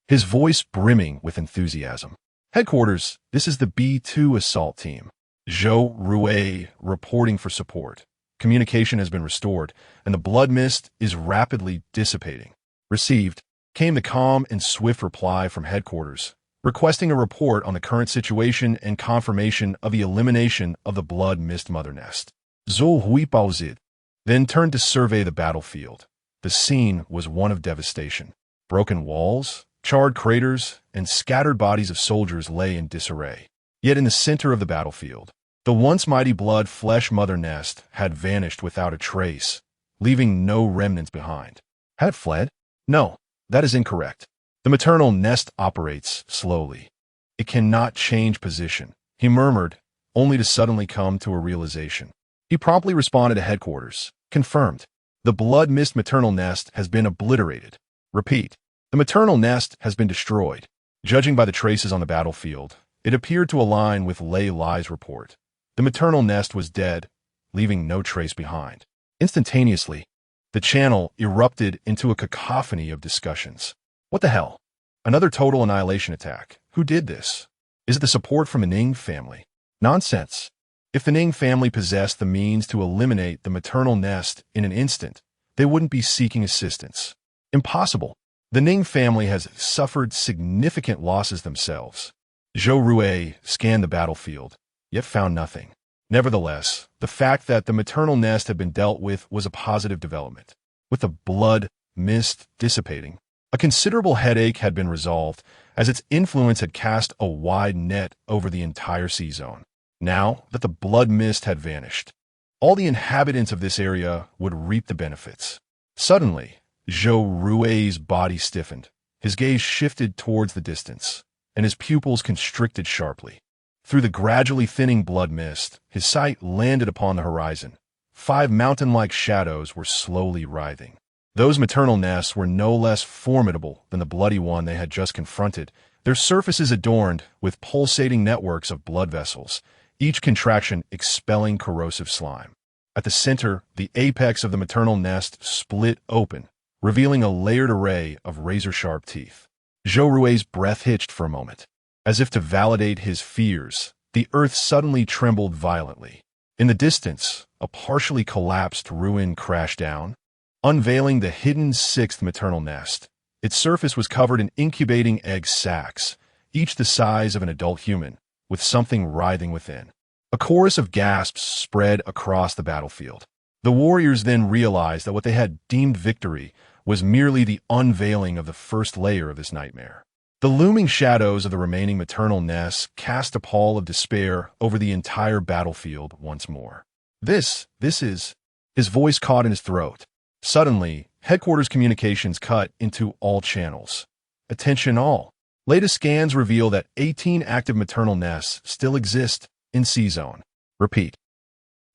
his voice brimming with enthusiasm. Headquarters, this is the B2 assault team. Zhou Rui reporting for support. Communication has been restored, and the blood mist is rapidly dissipating. Received, came the calm and swift reply from headquarters, requesting a report on the current situation and confirmation of the elimination of the blood mist mother nest. Zhou Hui Baozid then turned to survey the battlefield. The scene was one of devastation. Broken walls, charred craters, and scattered bodies of soldiers lay in disarray. Yet in the center of the battlefield, the once mighty blood flesh mother nest had vanished without a trace, leaving no remnants behind. Had it fled? No, that is incorrect. The maternal nest operates slowly. It cannot change position, he murmured, only to suddenly come to a realization. He promptly responded to headquarters. Confirmed. The blood mist maternal nest has been obliterated. Repeat. The maternal nest has been destroyed. Judging by the traces on the battlefield, it appeared to align with Lei Lai's report. The maternal nest was dead, leaving no trace behind. Instantaneously, the channel erupted into a cacophony of discussions. What the hell? Another total annihilation attack. Who did this? Is it the support from the Ning family? Nonsense. If the Ning family possessed the means to eliminate the maternal nest in an instant, they wouldn't be seeking assistance. Impossible. The Ning family has suffered significant losses themselves. Zhou Rui scanned the battlefield, yet found nothing. Nevertheless, the fact that the maternal nest had been dealt with was a positive development. With the blood mist dissipating, a considerable headache had been resolved, as its influence had cast a wide net over the entire C-zone. Now that the blood mist had vanished, all the inhabitants of this area would reap the benefits. Suddenly, Zhou Rui's body stiffened. His gaze shifted towards the distance, and his pupils constricted sharply. Through the gradually thinning blood mist, his sight landed upon the horizon. 5 mountain-like shadows were slowly writhing. Those maternal nests were no less formidable than the bloody one they had just confronted, their surfaces adorned with pulsating networks of blood vessels, each contraction expelling corrosive slime. At the center, the apex of the maternal nest split open, revealing a layered array of razor-sharp teeth. Zhou Rui's breath hitched for a moment. As if to validate his fears, the earth suddenly trembled violently. In the distance, a partially collapsed ruin crashed down, unveiling the hidden 6th maternal nest. Its surface was covered in incubating egg sacs, each the size of an adult human, with something writhing within. A chorus of gasps spread across the battlefield. The warriors then realized that what they had deemed victory was merely the unveiling of the first layer of this nightmare. The looming shadows of the remaining maternal nests cast a pall of despair over the entire battlefield once more. This is... His voice caught in his throat. Suddenly, headquarters communications cut into all channels. Attention all. Latest scans reveal that 18 active maternal nests still exist in C-Zone. Repeat.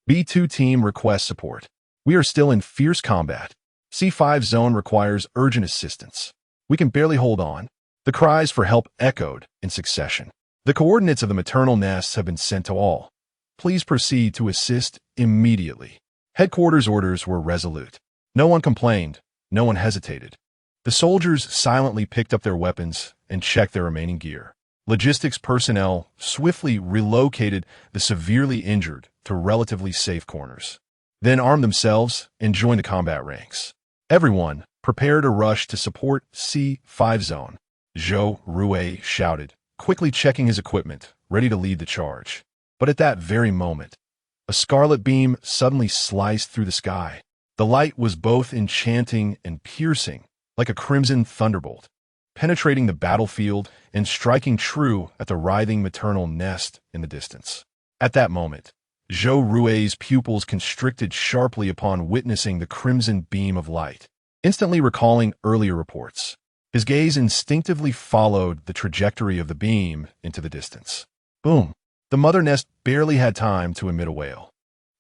B2 team requests support. We are still in fierce combat. C5 zone requires urgent assistance. We can barely hold on. The cries for help echoed in succession. The coordinates of the maternal nests have been sent to all. Please proceed to assist immediately. Headquarters orders were resolute. No one complained. No one hesitated. The soldiers silently picked up their weapons and checked their remaining gear. Logistics personnel swiftly relocated the severely injured to relatively safe corners, then armed themselves and joined the combat ranks. Everyone prepared a rush to support C5 zone. Zhou Rui shouted, quickly checking his equipment, ready to lead the charge. But at that very moment, a scarlet beam suddenly sliced through the sky. The light was both enchanting and piercing, like a crimson thunderbolt, penetrating the battlefield and striking true at the writhing maternal nest in the distance. At that moment, Zhou Rui's pupils constricted sharply upon witnessing the crimson beam of light, instantly recalling earlier reports. His gaze instinctively followed the trajectory of the beam into the distance. Boom! The mother nest barely had time to emit a wail.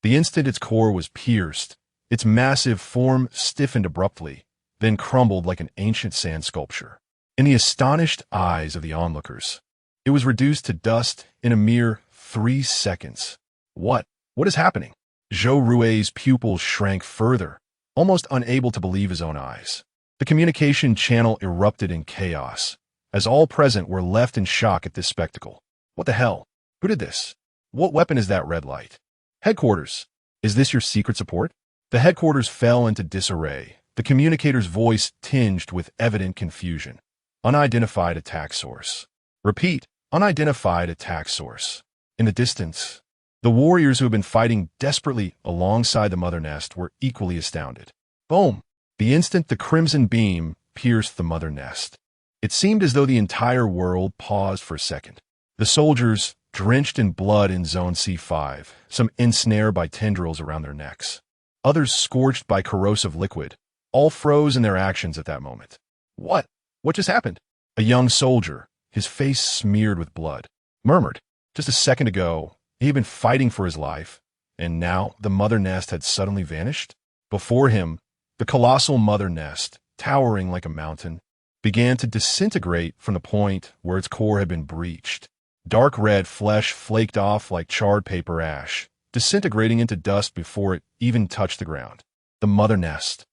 The instant its core was pierced, its massive form stiffened abruptly, then crumbled like an ancient sand sculpture. In the astonished eyes of the onlookers, it was reduced to dust in a mere 3 seconds. What is happening? Zhou Rui's pupils shrank further, almost unable to believe his own eyes. The communication channel erupted in chaos, as all present were left in shock at this spectacle. What the hell? Who did this? What weapon is that red light? Headquarters, is this your secret support? The headquarters fell into disarray, the communicator's voice tinged with evident confusion. Unidentified attack source. Repeat, unidentified attack source. In the distance, the warriors who had been fighting desperately alongside the mother nest were equally astounded. Boom! The instant the crimson beam pierced the mother nest, it seemed as though the entire world paused for a second. The soldiers, drenched in blood in Zone C5, some ensnared by tendrils around their necks, others scorched by corrosive liquid, all froze in their actions at that moment. What just happened? A young soldier, his face smeared with blood, murmured, just a second ago, he had been fighting for his life, and now the mother nest had suddenly vanished. Before him, the colossal mother nest, towering like a mountain, began to disintegrate from the point where its core had been breached. Dark red flesh flaked off like charred paper ash, disintegrating into dust before it even touched the ground. The mother nest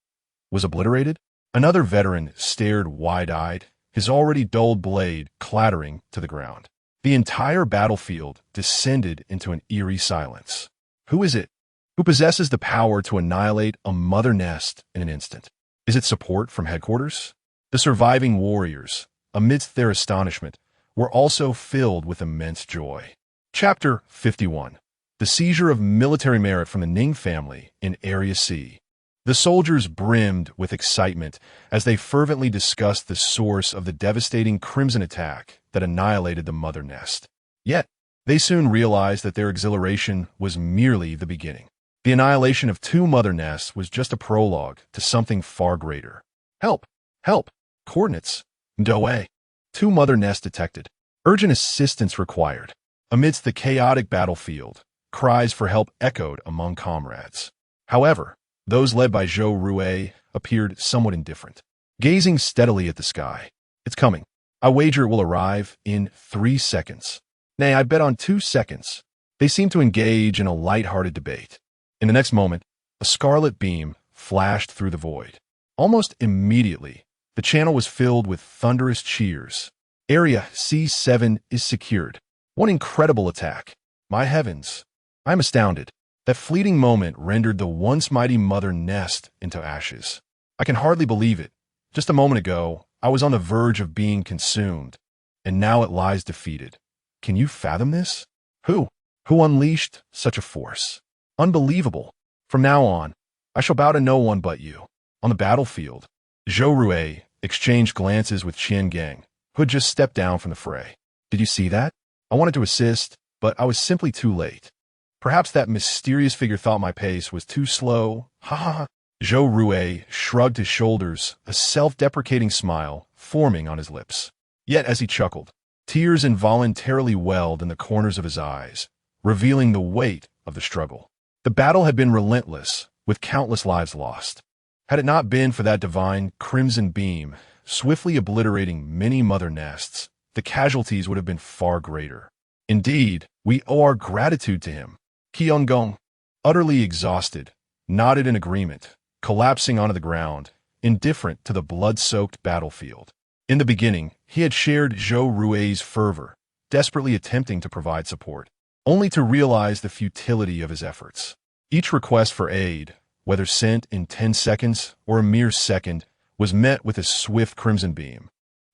was obliterated? Another veteran stared wide-eyed, his already dulled blade clattering to the ground. The entire battlefield descended into an eerie silence. Who is it? Who possesses the power to annihilate a mother nest in an instant? Is it support from headquarters? The surviving warriors, amidst their astonishment, were also filled with immense joy. Chapter 51. The seizure of military merit from the Ning family in Area C. The soldiers brimmed with excitement as they fervently discussed the source of the devastating crimson attack that annihilated the mother nest. Yet, they soon realized that their exhilaration was merely the beginning. The annihilation of 2 mother nests was just a prologue to something far greater. Help! Help! Coordinates! Doe! 2 mother nests detected. Urgent assistance required. Amidst the chaotic battlefield, cries for help echoed among comrades. However, those led by Zhou Rui appeared somewhat indifferent, gazing steadily at the sky. It's coming. I wager it will arrive in 3 seconds. Nay, I bet on 2 seconds. They seemed to engage in a light-hearted debate. In the next moment, a scarlet beam flashed through the void. Almost immediately, the channel was filled with thunderous cheers. Area C7 is secured. One incredible attack. My heavens. I'm astounded. That fleeting moment rendered the once mighty mother nest into ashes. I can hardly believe it. Just a moment ago, I was on the verge of being consumed, and now it lies defeated. Can you fathom this? Who unleashed such a force? Unbelievable. From now on, I shall bow to no one but you. On the battlefield, Zhou Rui exchanged glances with Qian Gang, who had just stepped down from the fray. Did you see that? I wanted to assist, but I was simply too late. Perhaps that mysterious figure thought my pace was too slow. Ha ha ha. Zhou Rui shrugged his shoulders, a self-deprecating smile forming on his lips. Yet as he chuckled, tears involuntarily welled in the corners of his eyes, revealing the weight of the struggle. The battle had been relentless, with countless lives lost. Had it not been for that divine crimson beam, swiftly obliterating many mother nests, the casualties would have been far greater. Indeed, we owe our gratitude to him. Kyung-gong, utterly exhausted, nodded in agreement, collapsing onto the ground, indifferent to the blood-soaked battlefield. In the beginning, he had shared Zhou Rui's fervor, desperately attempting to provide support, only to realize the futility of his efforts. Each request for aid, whether sent in 10 seconds or a mere second, was met with a swift crimson beam,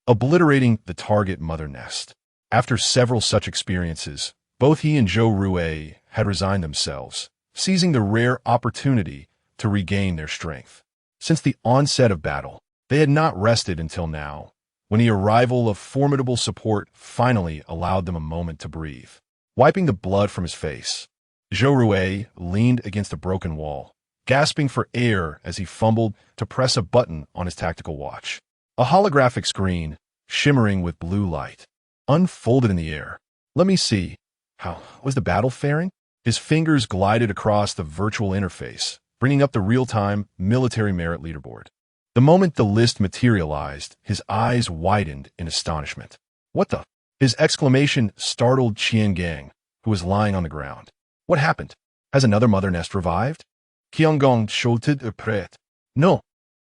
obliterating the target mother nest. After several such experiences, both he and Zhou Rui had resigned themselves, seizing the rare opportunity to regain their strength. Since the onset of battle, they had not rested until now, when the arrival of formidable support finally allowed them a moment to breathe. Wiping the blood from his face, Zhou Rui leaned against a broken wall, gasping for air as he fumbled to press a button on his tactical watch. A holographic screen, shimmering with blue light, unfolded in the air. Let me see. How was the battle faring? His fingers glided across the virtual interface, bringing up the real-time military merit leaderboard. The moment the list materialized, his eyes widened in astonishment. What the? His exclamation startled Qian Gang, who was lying on the ground. What happened? Has another mother nest revived? Kyung-gong shouted après. No.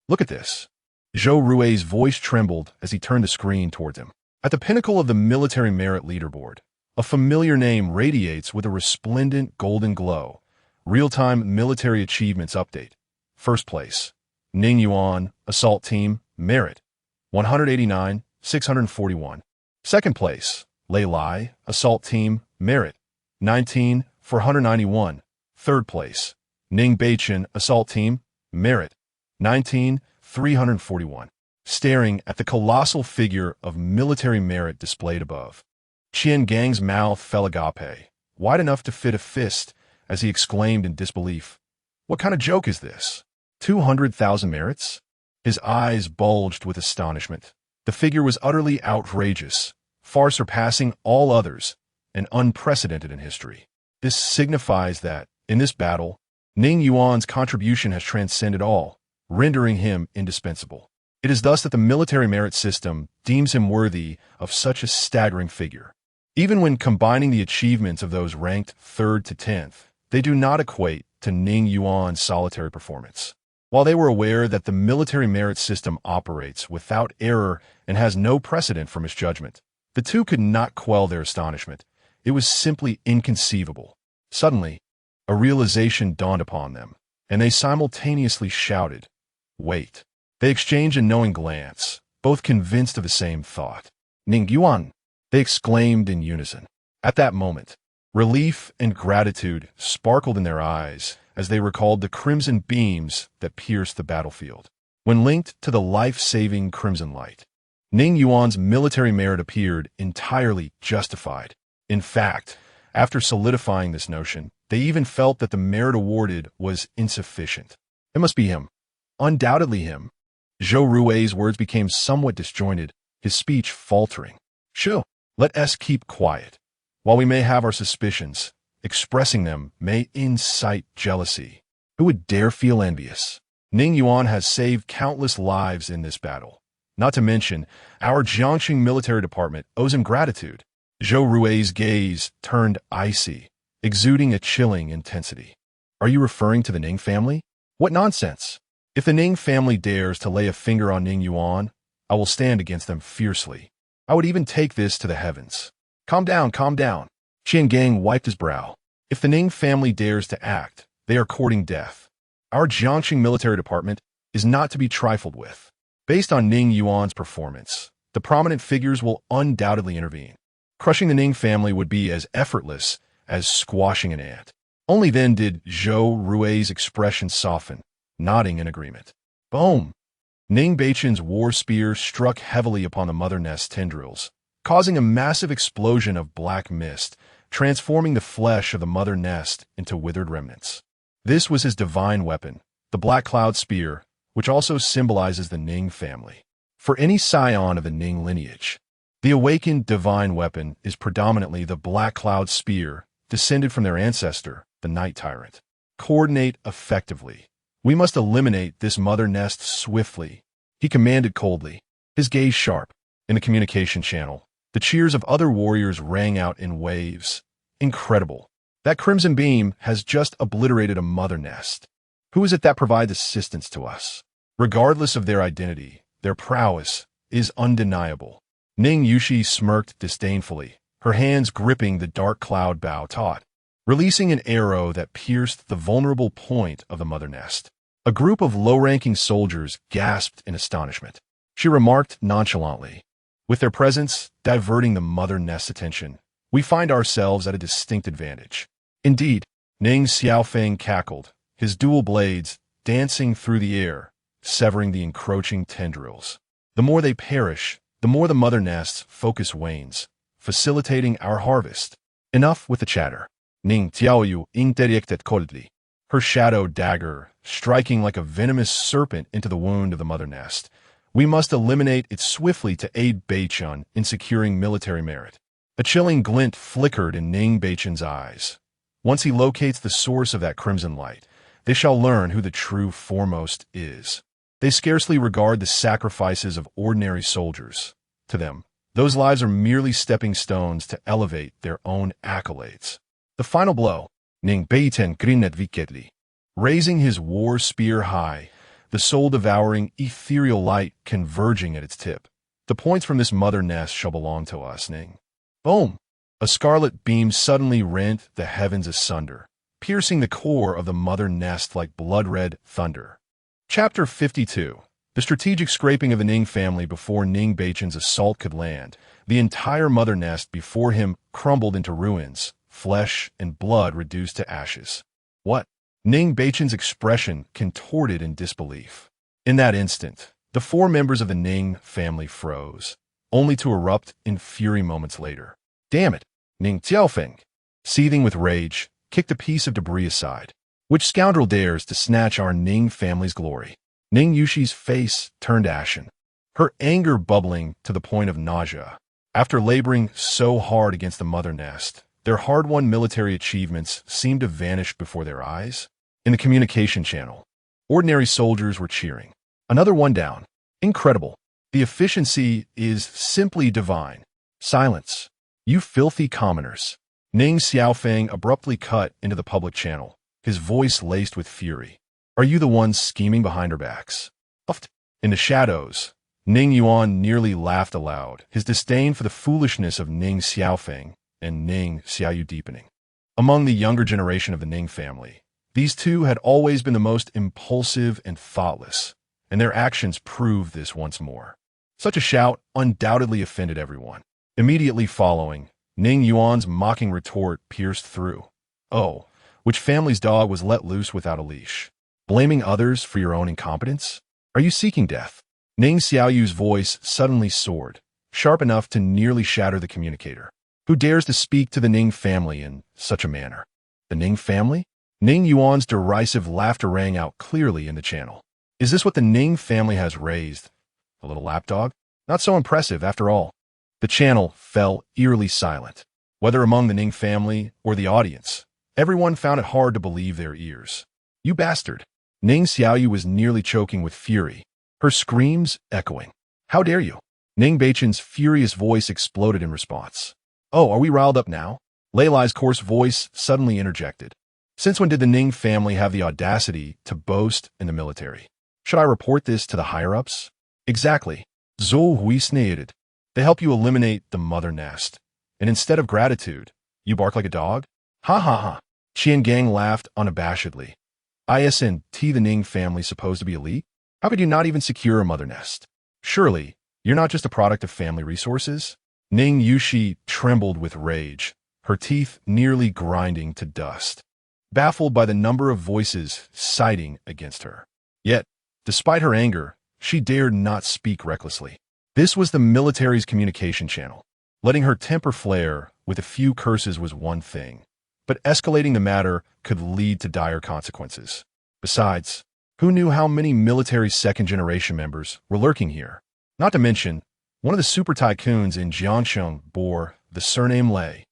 Look at this. Zhou Rui's voice trembled as he turned the screen towards him. At the pinnacle of the military merit leaderboard, a familiar name radiates with a resplendent golden glow. Real-time military achievements update. First place, Ning Yuan, Assault Team, Merit, 189, 641. Second place, Lei Lai, Assault Team, Merit, 19, 491. Third place, Ning Beichen, Assault Team, Merit, 19, 341. Staring at the colossal figure of military merit displayed above, Qian Gang's mouth fell agape, wide enough to fit a fist, as he exclaimed in disbelief. What kind of joke is this? 200,000 merits? His eyes bulged with astonishment. The figure was utterly outrageous, far surpassing all others, and unprecedented in history. This signifies that, in this battle, Ning Yuan's contribution has transcended all, rendering him indispensable. It is thus that the military merit system deems him worthy of such a staggering figure. Even when combining the achievements of those ranked 3rd to 10th, they do not equate to Ning Yuan's solitary performance. While they were aware that the military merit system operates without error and has no precedent for misjudgment, the two could not quell their astonishment. It was simply inconceivable. Suddenly, a realization dawned upon them, and they simultaneously shouted, "Wait!" They exchanged a knowing glance, both convinced of the same thought. "Ning Yuan!" they exclaimed in unison. At that moment, relief and gratitude sparkled in their eyes as they recalled the crimson beams that pierced the battlefield. When linked to the life-saving crimson light, Ning Yuan's military merit appeared entirely justified. In fact, after solidifying this notion, they even felt that the merit awarded was insufficient. It must be him. Undoubtedly him. Zhou Rui's words became somewhat disjointed, his speech faltering. "Sure, let us keep quiet. While we may have our suspicions, expressing them may incite jealousy. Who would dare feel envious? Ning Yuan has saved countless lives in this battle. Not to mention, our Jiangxing military department owes him gratitude." Zhou Rui's gaze turned icy, exuding a chilling intensity. "Are you referring to the Ning family? What nonsense! If the Ning family dares to lay a finger on Ning Yuan, I will stand against them fiercely. I would even take this to the heavens." Calm down, calm down." Qian Gang wiped his brow. "If the Ning family dares to act, they are courting death. Our Jiangxing military department is not to be trifled with. Based on Ning Yuan's performance, the prominent figures will undoubtedly intervene. Crushing the Ning family would be as effortless as squashing an ant." Only then did Zhou Rui's expression soften, nodding in agreement. Boom! Ning Beichen's war spear struck heavily upon the mother nest tendrils, causing a massive explosion of black mist, transforming the flesh of the mother nest into withered remnants. This was his divine weapon, the Black Cloud Spear, which also symbolizes the Ning family. For any scion of the Ning lineage, the awakened divine weapon is predominantly the Black Cloud Spear, descended from their ancestor, the Night Tyrant. Coordinate effectively. We must eliminate this mother nest swiftly, he commanded coldly, his gaze sharp. In the communication channel, the cheers of other warriors rang out in waves. Incredible. That crimson beam has just obliterated a mother nest. Who is it that provides assistance to us? Regardless of their identity, their prowess is undeniable. Ning Yushi smirked disdainfully, her hands gripping the dark cloud bow taut, releasing an arrow that pierced the vulnerable point of the mother nest. A group of low-ranking soldiers gasped in astonishment. She remarked nonchalantly, with their presence diverting the mother nest's attention, we find ourselves at a distinct advantage. Indeed, Ning Xiaofeng cackled, his dual blades dancing through the air, severing the encroaching tendrils. The more they perish, the more the mother nest's focus wanes, facilitating our harvest. Enough with the chatter. Ning Tiaoyu interjected coldly, her shadow dagger striking like a venomous serpent into the wound of the mother nest. We must eliminate it swiftly to aid Beichun in securing military merit. A chilling glint flickered in Ning Beichun's eyes. Once he locates the source of that crimson light, they shall learn who the true foremost is. They scarcely regard the sacrifices of ordinary soldiers. To them, those lives are merely stepping stones to elevate their own accolades. The final blow, Ning Beichen grinnet wickedly, raising his war spear high, the soul-devouring, ethereal light converging at its tip. The points from this mother nest shall belong to us, Ning. Boom! A scarlet beam suddenly rent the heavens asunder, piercing the core of the mother nest like blood-red thunder. Chapter 52. The strategic scraping of the Ning family before Ning Beichun's assault could land. The entire mother nest before him crumbled into ruins, flesh and blood reduced to ashes. What? Ning Beichun's expression contorted in disbelief. In that instant, the four members of the Ning family froze, only to erupt in fury moments later. Damn it! Ning Xiaofeng, seething with rage, kicked a piece of debris aside. Which scoundrel dares to snatch our Ning family's glory? Ning Yushi's face turned ashen, her anger bubbling to the point of nausea. After laboring so hard against the mother nest, their hard-won military achievements seemed to vanish before their eyes. In the communication channel, ordinary soldiers were cheering. Another one down. Incredible. The efficiency is simply divine. Silence. You filthy commoners. Ning Xiaofeng abruptly cut into the public channel, his voice laced with fury. Are you the ones scheming behind our backs? Uft. In the shadows, Ning Yuan nearly laughed aloud, his disdain for the foolishness of Ning Xiaofeng and Ning Xiaoyu deepening. Among the younger generation of the Ning family, these two had always been the most impulsive and thoughtless, and their actions proved this once more. Such a shout undoubtedly offended everyone. Immediately following, Ning Yuan's mocking retort pierced through. Oh, which family's dog was let loose without a leash? Blaming others for your own incompetence? Are you seeking death? Ning Xiaoyu's voice suddenly soared, sharp enough to nearly shatter the communicator. Who dares to speak to the Ning family in such a manner? The Ning family? Ning Yuan's derisive laughter rang out clearly in the channel. Is this what the Ning family has raised? A little lapdog? Not so impressive, after all. The channel fell eerily silent. Whether among the Ning family or the audience, everyone found it hard to believe their ears. You bastard! Ning Xiaoyu was nearly choking with fury, her screams echoing. How dare you? Ning Beichun's furious voice exploded in response. Oh, are we riled up now? Lei Lai's coarse voice suddenly interjected. Since when did the Ning family have the audacity to boast in the military? Should I report this to the higher-ups? Exactly. Zhou Hui sneered. They help you eliminate the mother nest. And instead of gratitude, you bark like a dog? Ha ha ha. Qian Gang laughed unabashedly. Isn't the Ning family supposed to be elite? How could you not even secure a mother nest? Surely, you're not just a product of family resources? Ning Yushi trembled with rage, her teeth nearly grinding to dust, baffled by the number of voices siding against her. Yet, despite her anger, she dared not speak recklessly. This was the military's communication channel. Letting her temper flare with a few curses was one thing, but escalating the matter could lead to dire consequences. Besides, who knew how many military second-generation members were lurking here? Not to mention, one of the super tycoons in Jiangsheng bore the surname Lei.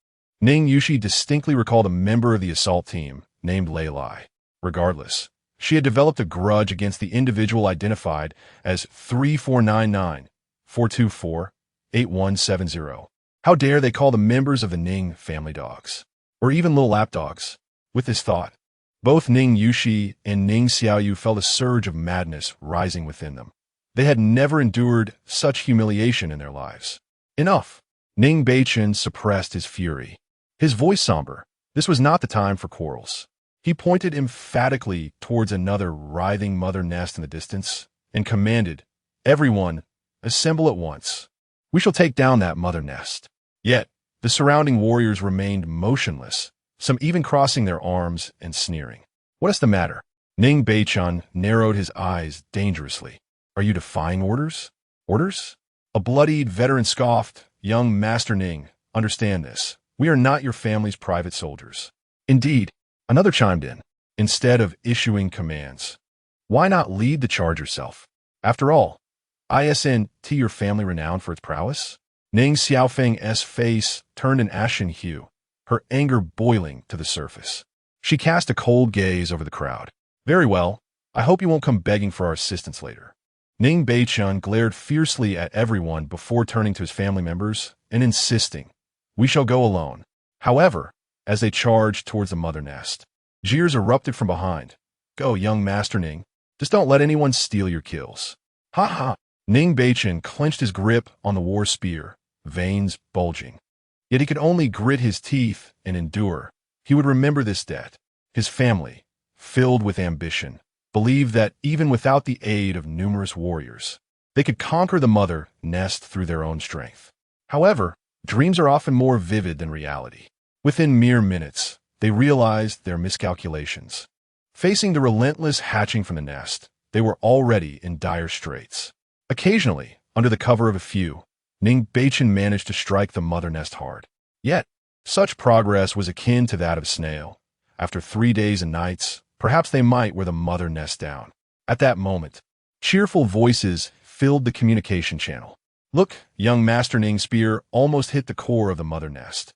Ning Yushi distinctly recalled a member of the assault team named Lei Lai. Regardless, she had developed a grudge against the individual identified as 3499-424-8170. How dare they call the members of the Ning family dogs, or even little lapdogs? With this thought, both Ning Yushi and Ning Xiaoyu felt a surge of madness rising within them. They had never endured such humiliation in their lives. Enough! Ning Beichen suppressed his fury. His voice somber. This was not the time for quarrels. He pointed emphatically towards another writhing mother nest in the distance and commanded, "Everyone, assemble at once. We shall take down that mother nest." Yet, the surrounding warriors remained motionless, some even crossing their arms and sneering. "What is the matter?" Ning Beichen narrowed his eyes dangerously. "Are you defying orders?" "Orders?" A bloodied veteran scoffed. "Young Master Ning, understand this. We are not your family's private soldiers." "Indeed," another chimed in. "Instead of issuing commands, why not lead the charge yourself? After all, isn't your family renowned for its prowess?" Ning Xiaofeng's face turned an ashen hue, her anger boiling to the surface. She cast a cold gaze over the crowd. "Very well. I hope you won't come begging for our assistance later." Ning Beichen glared fiercely at everyone before turning to his family members and insisting, "We shall go alone." However, as they charged towards the mother nest, jeers erupted from behind. "Go, young Master Ning. Just don't let anyone steal your kills." "Ha ha!" Ning Beichen clenched his grip on the war spear, veins bulging. Yet he could only grit his teeth and endure. He would remember this debt. His family, filled with ambition, believed that even without the aid of numerous warriors, they could conquer the mother nest through their own strength. However, dreams are often more vivid than reality. Within mere minutes, they realized their miscalculations. Facing the relentless hatching from the nest, they were already in dire straits. Occasionally, under the cover of a few, Ning Beichen managed to strike the mother nest hard. Yet, such progress was akin to that of a snail. After 3 days and nights, perhaps they might wear the mother nest down. At that moment, cheerful voices filled the communication channel. "Look, young Master Ning's spear almost hit the core of the mother nest.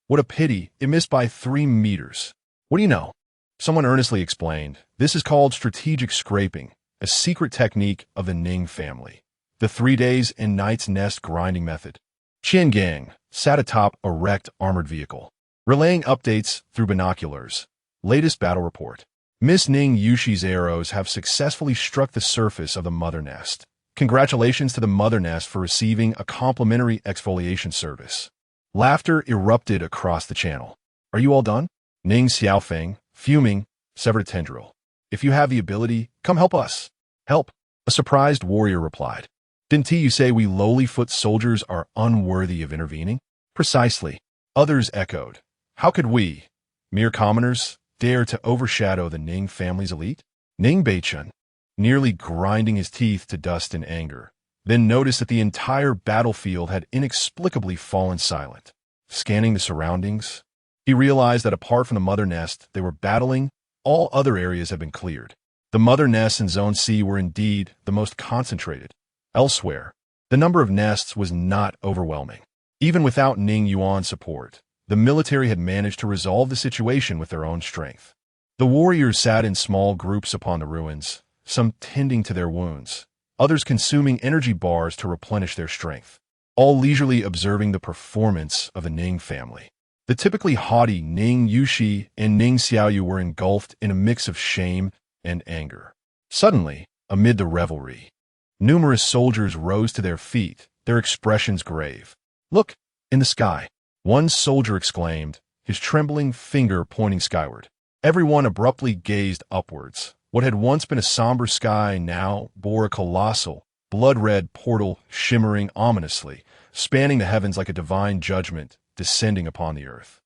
What a pity, it missed by 3 meters. What do you know?" Someone earnestly explained, "This is called strategic scraping, a secret technique of the Ning family. The 3 days and nights nest grinding method." Qian Gang sat atop a wrecked armored vehicle, relaying updates through binoculars. Latest battle report. Miss Ning Yushi's arrows have successfully struck the surface of the mother nest. Congratulations to the mother nest for receiving a complimentary exfoliation service. Laughter erupted across the channel. "Are you all done?" Ning Xiaofeng, fuming, severed a tendril. "If you have the ability, come help us." "Help," a surprised warrior replied. "Didn't you say we lowly foot soldiers are unworthy of intervening?" "Precisely," others echoed. "How could we, mere commoners, dare to overshadow the Ning family's elite?" Ning Beichen, nearly grinding his teeth to dust in anger, then noticed that the entire battlefield had inexplicably fallen silent. Scanning the surroundings, he realized that apart from the mother nest they were battling, all other areas had been cleared. The mother nests in Zone C were indeed the most concentrated. Elsewhere, the number of nests was not overwhelming. Even without Ning Yuan's support, the military had managed to resolve the situation with their own strength. The warriors sat in small groups upon the ruins, some tending to their wounds, others consuming energy bars to replenish their strength, all leisurely observing the performance of the Ning family. The typically haughty Ning Yushi and Ning Xiaoyu were engulfed in a mix of shame and anger. Suddenly, amid the revelry, numerous soldiers rose to their feet, their expressions grave. "Look, in the sky," one soldier exclaimed, his trembling finger pointing skyward. Everyone abruptly gazed upwards. What had once been a somber sky now bore a colossal, blood-red portal shimmering ominously, spanning the heavens like a divine judgment descending upon the earth.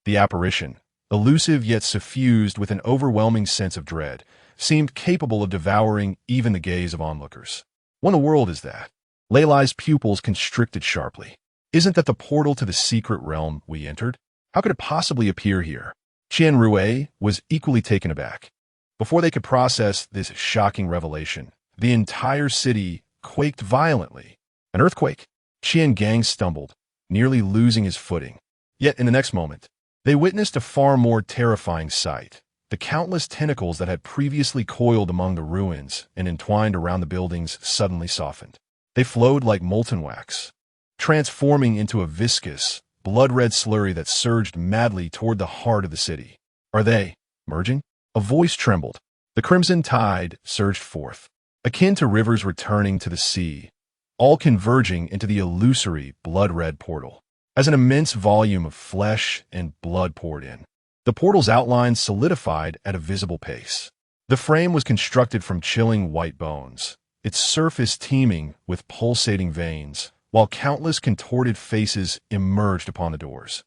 The apparition, elusive yet suffused with an overwhelming sense of dread, seemed capable of devouring even the gaze of onlookers. "What in the world is that?" Leilai's pupils constricted sharply. "Isn't that the portal to the secret realm we entered? How could it possibly appear here?" Qian Rui was equally taken aback. Before they could process this shocking revelation, the entire city quaked violently. An earthquake? Qian Gang stumbled, nearly losing his footing. Yet in the next moment, they witnessed a far more terrifying sight. The countless tentacles that had previously coiled among the ruins and entwined around the buildings suddenly softened. They flowed like molten wax, transforming into a viscous, blood-red slurry that surged madly toward the heart of the city. Are they merging? A voice trembled. The crimson tide surged forth, akin to rivers returning to the sea, all converging into the illusory blood-red portal. As an immense volume of flesh and blood poured in, the portal's outline solidified at a visible pace. The frame was constructed from chilling white bones, its surface teeming with pulsating veins, while countless contorted faces emerged upon the doors,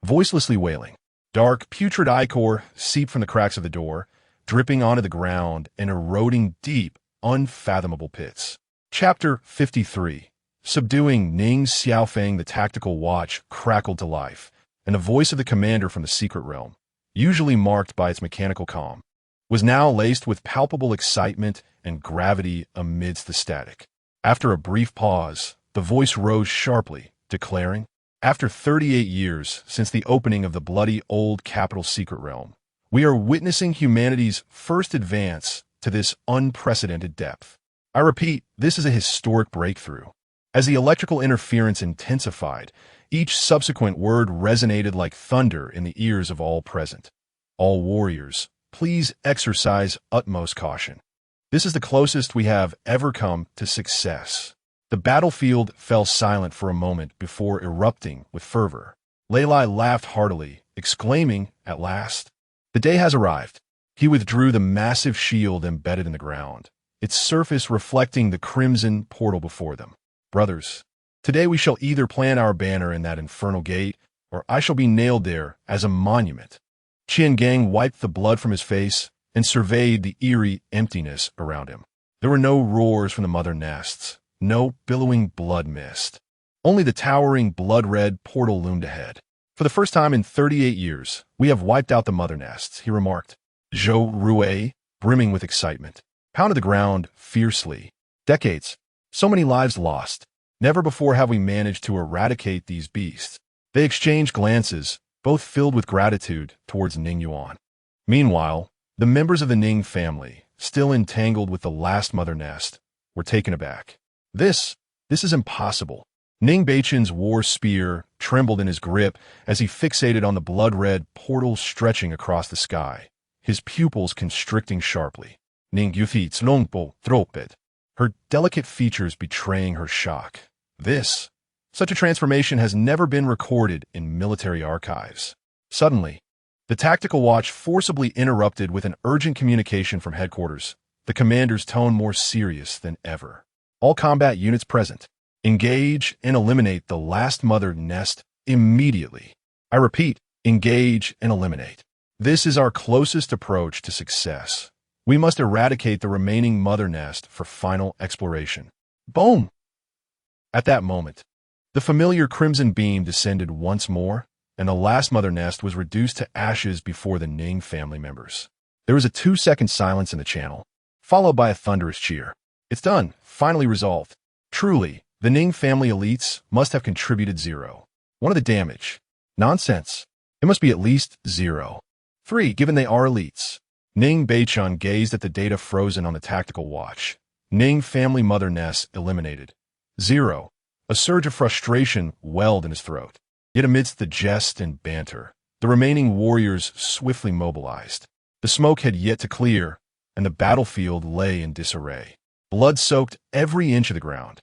voicelessly wailing. Dark, putrid ichor seeped from the cracks of the door, dripping onto the ground and eroding deep, unfathomable pits. Chapter 53. Subduing Ning Xiaofeng, the tactical watch crackled to life, and the voice of the commander from the secret realm, usually marked by its mechanical calm, was now laced with palpable excitement and gravity amidst the static. After a brief pause, the voice rose sharply, declaring, "After 38 years since the opening of the bloody old capital secret realm, we are witnessing humanity's first advance to this unprecedented depth. I repeat, this is a historic breakthrough." As the electrical interference intensified, each subsequent word resonated like thunder in the ears of all present. "All warriors, please exercise utmost caution. This is the closest we have ever come to success." The battlefield fell silent for a moment before erupting with fervor. Leilai laughed heartily, exclaiming, "At last, the day has arrived." He withdrew the massive shield embedded in the ground, its surface reflecting the crimson portal before them. "Brothers, today we shall either plant our banner in that infernal gate, or I shall be nailed there as a monument." Qian Gang wiped the blood from his face and surveyed the eerie emptiness around him. There were no roars from the mother nests, no billowing blood mist. Only the towering blood-red portal loomed ahead. "For the first time in 38 years, we have wiped out the mother nests," he remarked. Zhou Rui, brimming with excitement, pounded the ground fiercely. "Decades. So many lives lost. Never before have we managed to eradicate these beasts." They exchanged glances, both filled with gratitude towards Ning Yuan. Meanwhile, the members of the Ning family, still entangled with the last mother nest, were taken aback. This is impossible." Ning Beichen's war spear trembled in his grip as he fixated on the blood-red portal stretching across the sky, his pupils constricting sharply. Ning Yufei's longbow dropped, her delicate features betraying her shock. Such a transformation has never been recorded in military archives. Suddenly, the tactical watch forcibly interrupted with an urgent communication from headquarters, the commander's tone more serious than ever. "All combat units present. Engage and eliminate the last mother nest immediately. I repeat, engage and eliminate. This is our closest approach to success. We must eradicate the remaining mother nest for final exploration." Boom! At that moment, the familiar crimson beam descended once more, and the last mother nest was reduced to ashes before the Ning family members. There was a 2-second silence in the channel, followed by a thunderous cheer. "It's done. Finally resolved. Truly, the Ning family elites must have contributed 0. 1 of the damage. Nonsense. It must be at least 0. 3, given they are elites." Ning Beichun gazed at the data frozen on the tactical watch. Ning family mother nests eliminated. 0. A surge of frustration welled in his throat. Yet amidst the jest and banter, the remaining warriors swiftly mobilized. The smoke had yet to clear, and the battlefield lay in disarray. Blood soaked every inch of the ground.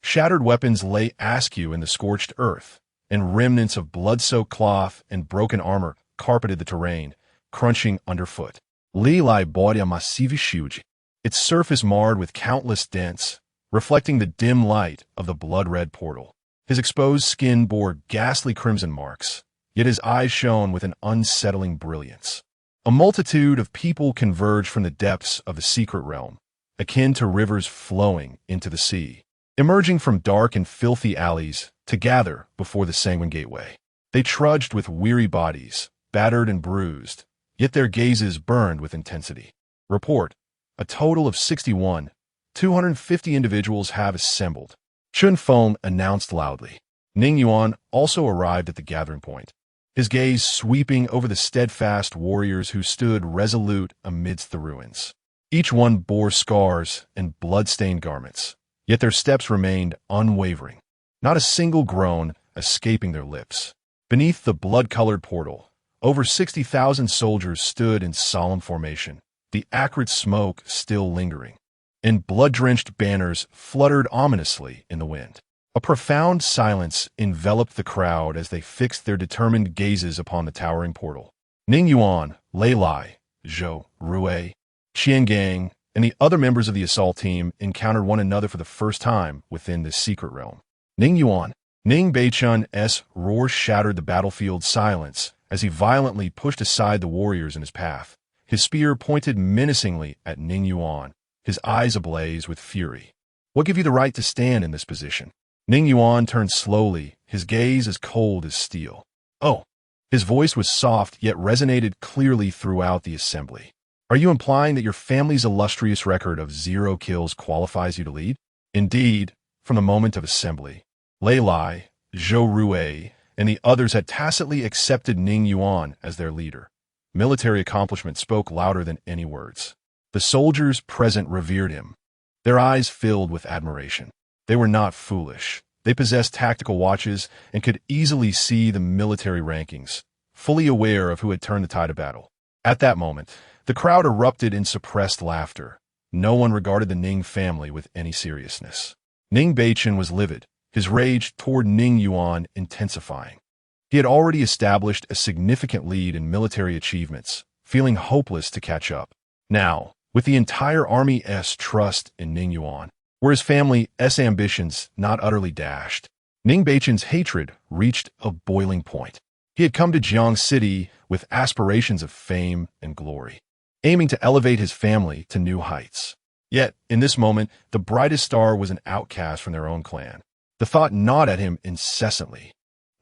Shattered weapons lay askew in the scorched earth, and remnants of blood-soaked cloth and broken armor carpeted the terrain, crunching underfoot. Li Lai bought a massive shield, its surface marred with countless dents, reflecting the dim light of the blood-red portal. His exposed skin bore ghastly crimson marks, yet his eyes shone with an unsettling brilliance. A multitude of people converged from the depths of the secret realm, akin to rivers flowing into the sea, emerging from dark and filthy alleys to gather before the Sanguine Gateway. They trudged with weary bodies, battered and bruised, yet their gazes burned with intensity. Report: a total of 61, 250 individuals have assembled. Chun Feng announced loudly. Ning Yuan also arrived at the gathering point. his gaze sweeping over the steadfast warriors who stood resolute amidst the ruins. Each one bore scars and blood-stained garments, yet their steps remained unwavering, not a single groan escaping their lips. Beneath the blood-colored portal, over 60,000 soldiers stood in solemn formation, the acrid smoke still lingering, and blood-drenched banners fluttered ominously in the wind. A profound silence enveloped the crowd as they fixed their determined gazes upon the towering portal. Ning Yuan, Lei Lai, Zhou Rui, Qian Gang, and the other members of the assault team encountered one another for the first time within this secret realm. Ning Yuan, Ning Beichun's roar shattered the battlefield's silence as he violently pushed aside the warriors in his path. His spear pointed menacingly at Ning Yuan, his eyes ablaze with fury. What gave you the right to stand in this position? Ning Yuan turned slowly, his gaze as cold as steel. Oh! His voice was soft yet resonated clearly throughout the assembly. Are you implying that your family's illustrious record of 0 kills qualifies you to lead? Indeed, from the moment of assembly, Lei Lai, Zhou Rui, and the others had tacitly accepted Ning Yuan as their leader. Military accomplishment spoke louder than any words. The soldiers present revered him, their eyes filled with admiration. They were not foolish. They possessed tactical watches and could easily see the military rankings, fully aware of who had turned the tide of battle. At that moment, the crowd erupted in suppressed laughter. No one regarded the Ning family with any seriousness. Ning Beichun was livid, his rage toward Ning Yuan intensifying. He had already established a significant lead in military achievements, feeling hopeless to catch up. Now, with the entire army's trust in Ning Yuan, were his family's ambitions not utterly dashed? Ning Beichun's hatred reached a boiling point. He had come to Jiang City with aspirations of fame and glory, aiming to elevate his family to new heights. Yet, in this moment, the brightest star was an outcast from their own clan. The thought gnawed at him incessantly.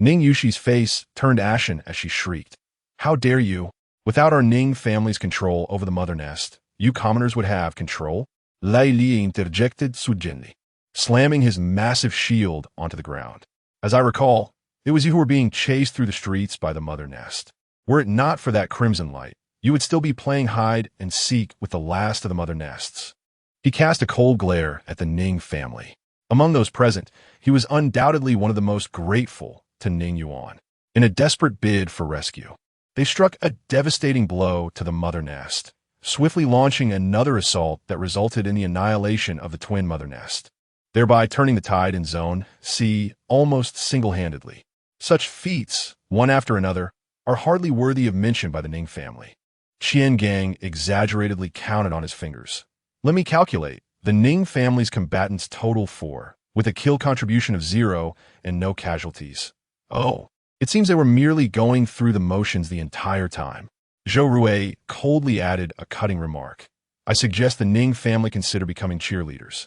Ning Yushi's face turned ashen as she shrieked. How dare you? Without our Ning family's control over the mother nest, you commoners would have control? Lai Li interjected suddenly, slamming his massive shield onto the ground. As I recall, it was you who were being chased through the streets by the mother nest. Were it not for that crimson light, you would still be playing hide and seek with the last of the mother nests. He cast a cold glare at the Ning family. Among those present, he was undoubtedly one of the most grateful to Ning Yuan. In a desperate bid for rescue, they struck a devastating blow to the mother nest, swiftly launching another assault that resulted in the annihilation of the twin mother nest, thereby turning the tide in Zone C almost single-handedly. Such feats, one after another, are hardly worthy of mention by the Ning family. Qian Gang exaggeratedly counted on his fingers. Let me calculate. The Ning family's combatants total 4, with a kill contribution of 0 and no casualties. Oh, it seems they were merely going through the motions the entire time. Zhou Rui coldly added a cutting remark. I suggest the Ning family consider becoming cheerleaders.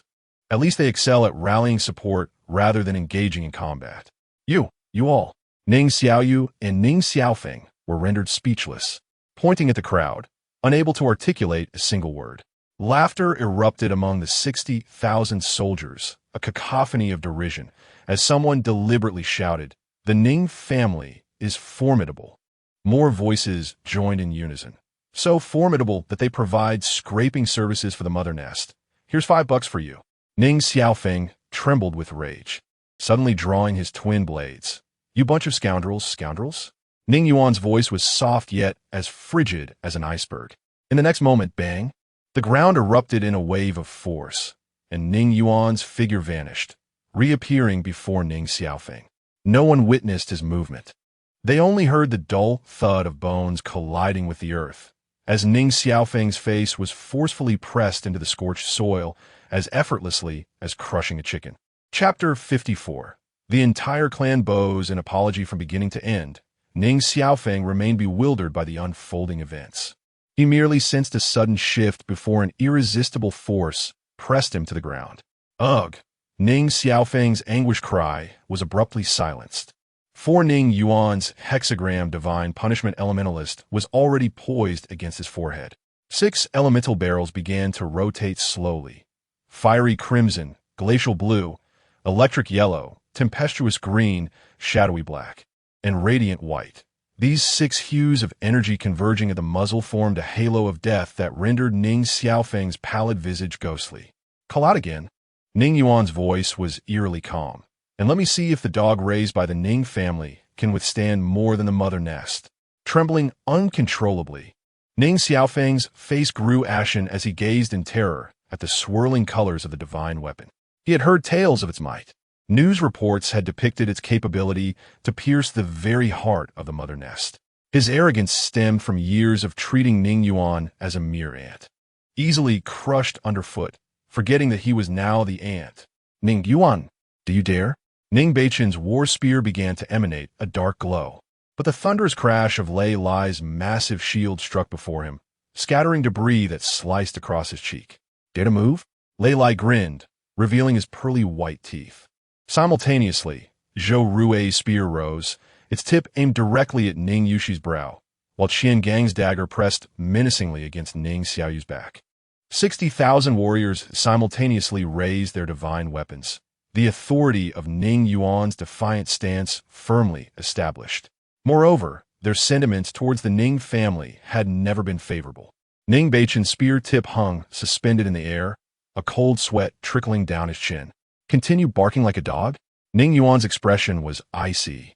At least they excel at rallying support rather than engaging in combat. You all, Ning Xiaoyu and Ning Xiaofeng, were rendered speechless, pointing at the crowd, unable to articulate a single word. Laughter erupted among the 60,000 soldiers, a cacophony of derision, as someone deliberately shouted, "The Ning family is formidable." More voices joined in unison. So formidable that they provide scraping services for the mother nest. Here's $5 for you. Ning Xiaofeng trembled with rage, suddenly drawing his twin blades. You bunch of scoundrels? Ning Yuan's voice was soft yet as frigid as an iceberg. In the next moment, bang! The ground erupted in a wave of force, and Ning Yuan's figure vanished, reappearing before Ning Xiaofeng. No one witnessed his movement. They only heard the dull thud of bones colliding with the earth, as Ning Xiaofeng's face was forcefully pressed into the scorched soil as effortlessly as crushing a chicken. Chapter 54. The entire clan bows an apology from beginning to end. Ning Xiaofeng remained bewildered by the unfolding events. He merely sensed a sudden shift before an irresistible force pressed him to the ground. Ugh! Ning Xiaofeng's anguish cry was abruptly silenced. For Ning Yuan's hexagram divine punishment elementalist was already poised against his forehead. 6 elemental barrels began to rotate slowly. Fiery crimson, glacial blue, electric yellow, tempestuous green, shadowy black, and radiant white. These 6 hues of energy converging at the muzzle formed a halo of death that rendered Ning Xiaofeng's pallid visage ghostly. "Call out again." Ning Yuan's voice was eerily calm. "And let me see if the dog raised by the Ning family can withstand more than the mother nest." Trembling uncontrollably, Ning Xiaofeng's face grew ashen as he gazed in terror at the swirling colors of the divine weapon. He had heard tales of its might. News reports had depicted its capability to pierce the very heart of the mother nest. His arrogance stemmed from years of treating Ning Yuan as a mere ant, easily crushed underfoot, forgetting that he was now the ant. "Ning Yuan, do you dare?" Ning Beichen's war spear began to emanate a dark glow, but the thunderous crash of Lei Lai's massive shield struck before him, scattering debris that sliced across his cheek. "Dare to move?" Lei Lai grinned, revealing his pearly white teeth. Simultaneously, Zhou Rui's spear rose, its tip aimed directly at Ning Yushi's brow, while Qian Gang's dagger pressed menacingly against Ning Xiaoyu's back. 60,000 warriors simultaneously raised their divine weapons, the authority of Ning Yuan's defiant stance firmly established. Moreover, their sentiments towards the Ning family had never been favorable. Ning Beichen's spear tip hung suspended in the air, a cold sweat trickling down his chin. "Continue barking like a dog?" Ning Yuan's expression was icy,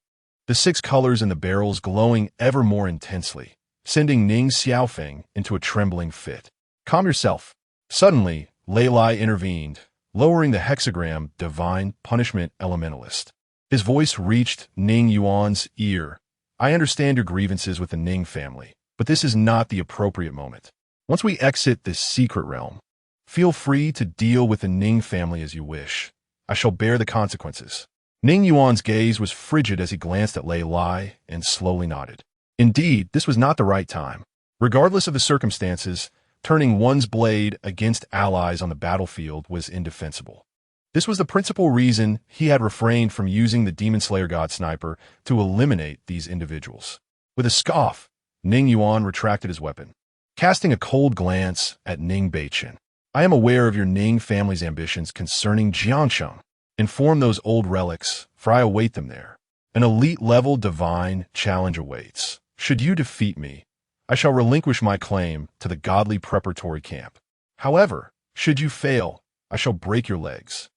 the 6 colors in the barrels glowing ever more intensely, sending Ning Xiaofeng into a trembling fit. "Calm yourself." Suddenly, Lei Lai intervened, lowering the hexagram Divine Punishment Elementalist. His voice reached Ning Yuan's ear. "I understand your grievances with the Ning family, but this is not the appropriate moment. Once we exit this secret realm, feel free to deal with the Ning family as you wish. I shall bear the consequences." Ning Yuan's gaze was frigid as he glanced at Lei Lai and slowly nodded. Indeed, this was not the right time. Regardless of the circumstances, turning one's blade against allies on the battlefield was indefensible. This was the principal reason he had refrained from using the Demon Slayer God Sniper to eliminate these individuals. With a scoff, Ning Yuan retracted his weapon, casting a cold glance at Ning Beichen. "I am aware of your Ning family's ambitions concerning Jiangsheng. Inform those old relics, for I await them there. An elite-level divine challenge awaits. Should you defeat me, I shall relinquish my claim to the godly preparatory camp. However, should you fail, I shall break your legs.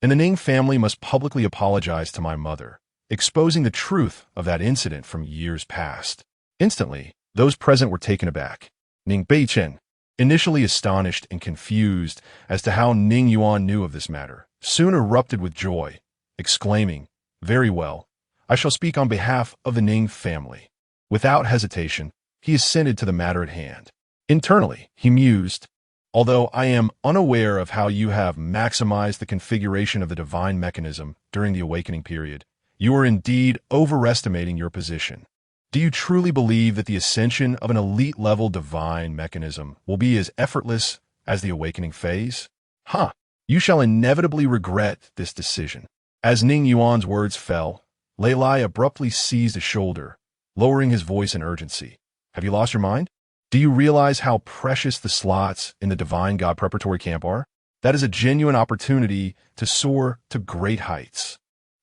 And the Ning family must publicly apologize to my mother, exposing the truth of that incident from years past." Instantly, those present were taken aback. Ning Beichen, initially astonished and confused as to how Ning Yuan knew of this matter, soon erupted with joy, exclaiming, "Very well, I shall speak on behalf of the Ning family." Without hesitation, he assented to the matter at hand. Internally, he mused, "Although I am unaware of how you have maximized the configuration of the divine mechanism during the awakening period, you are indeed overestimating your position. Do you truly believe that the ascension of an elite-level divine mechanism will be as effortless as the awakening phase? You shall inevitably regret this decision." As Ning Yuan's words fell, Lei Lai abruptly seized his shoulder, lowering his voice in urgency. "Have you lost your mind? Do you realize how precious the slots in the Divine God Preparatory Camp are? That is a genuine opportunity to soar to great heights.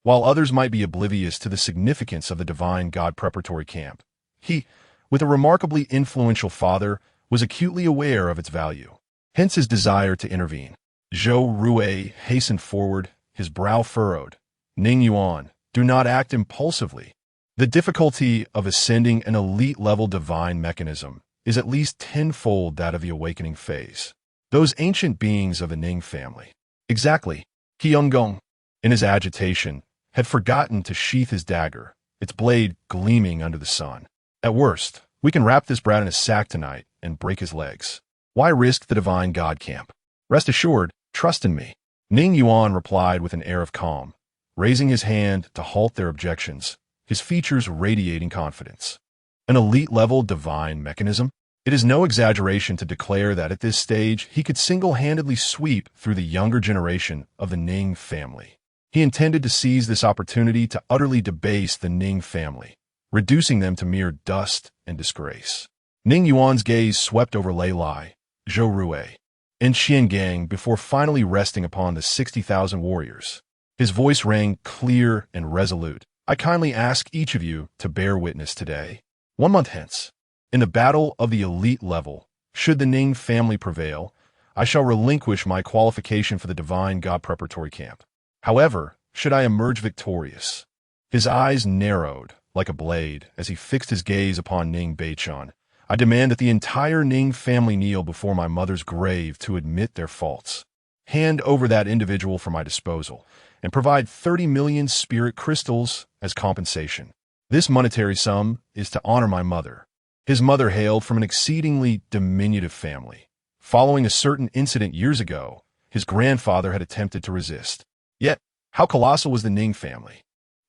While others might be oblivious to the significance of the Divine God Preparatory Camp, he, with a remarkably influential father, was acutely aware of its value. Hence his desire to intervene." Zhou Rui hastened forward, his brow furrowed. "Ning Yuan, do not act impulsively. The difficulty of ascending an elite-level divine mechanism is at least tenfold that of the awakening phase. Those ancient beings of the Ning family." Exactly. Qianggong, in his agitation, had forgotten to sheath his dagger, its blade gleaming under the sun. "At worst, we can wrap this brat in a sack tonight and break his legs. Why risk the divine god camp? Rest assured, trust in me." Ning Yuan replied with an air of calm, raising his hand to halt their objections, his features radiating confidence. An elite-level divine mechanism? It is no exaggeration to declare that at this stage he could single-handedly sweep through the younger generation of the Ning family. He intended to seize this opportunity to utterly debase the Ning family, reducing them to mere dust and disgrace. Ning Yuan's gaze swept over Lei Lai, Zhou Rui, and Qian Gang before finally resting upon the 60,000 warriors. His voice rang clear and resolute. "I kindly ask each of you to bear witness today. 1 month hence, in the battle of the elite level, should the Ning family prevail, I shall relinquish my qualification for the divine god preparatory camp. However, should I emerge victorious, his eyes narrowed like a blade as he fixed his gaze upon Ning Beichun. I demand that the entire Ning family kneel before my mother's grave to admit their faults. Hand over that individual for my disposal, and provide 30 million spirit crystals as compensation. This monetary sum is to honor my mother. His mother hailed from an exceedingly diminutive family. Following a certain incident years ago, his grandfather had attempted to resist. Yet, how colossal was the Ning family?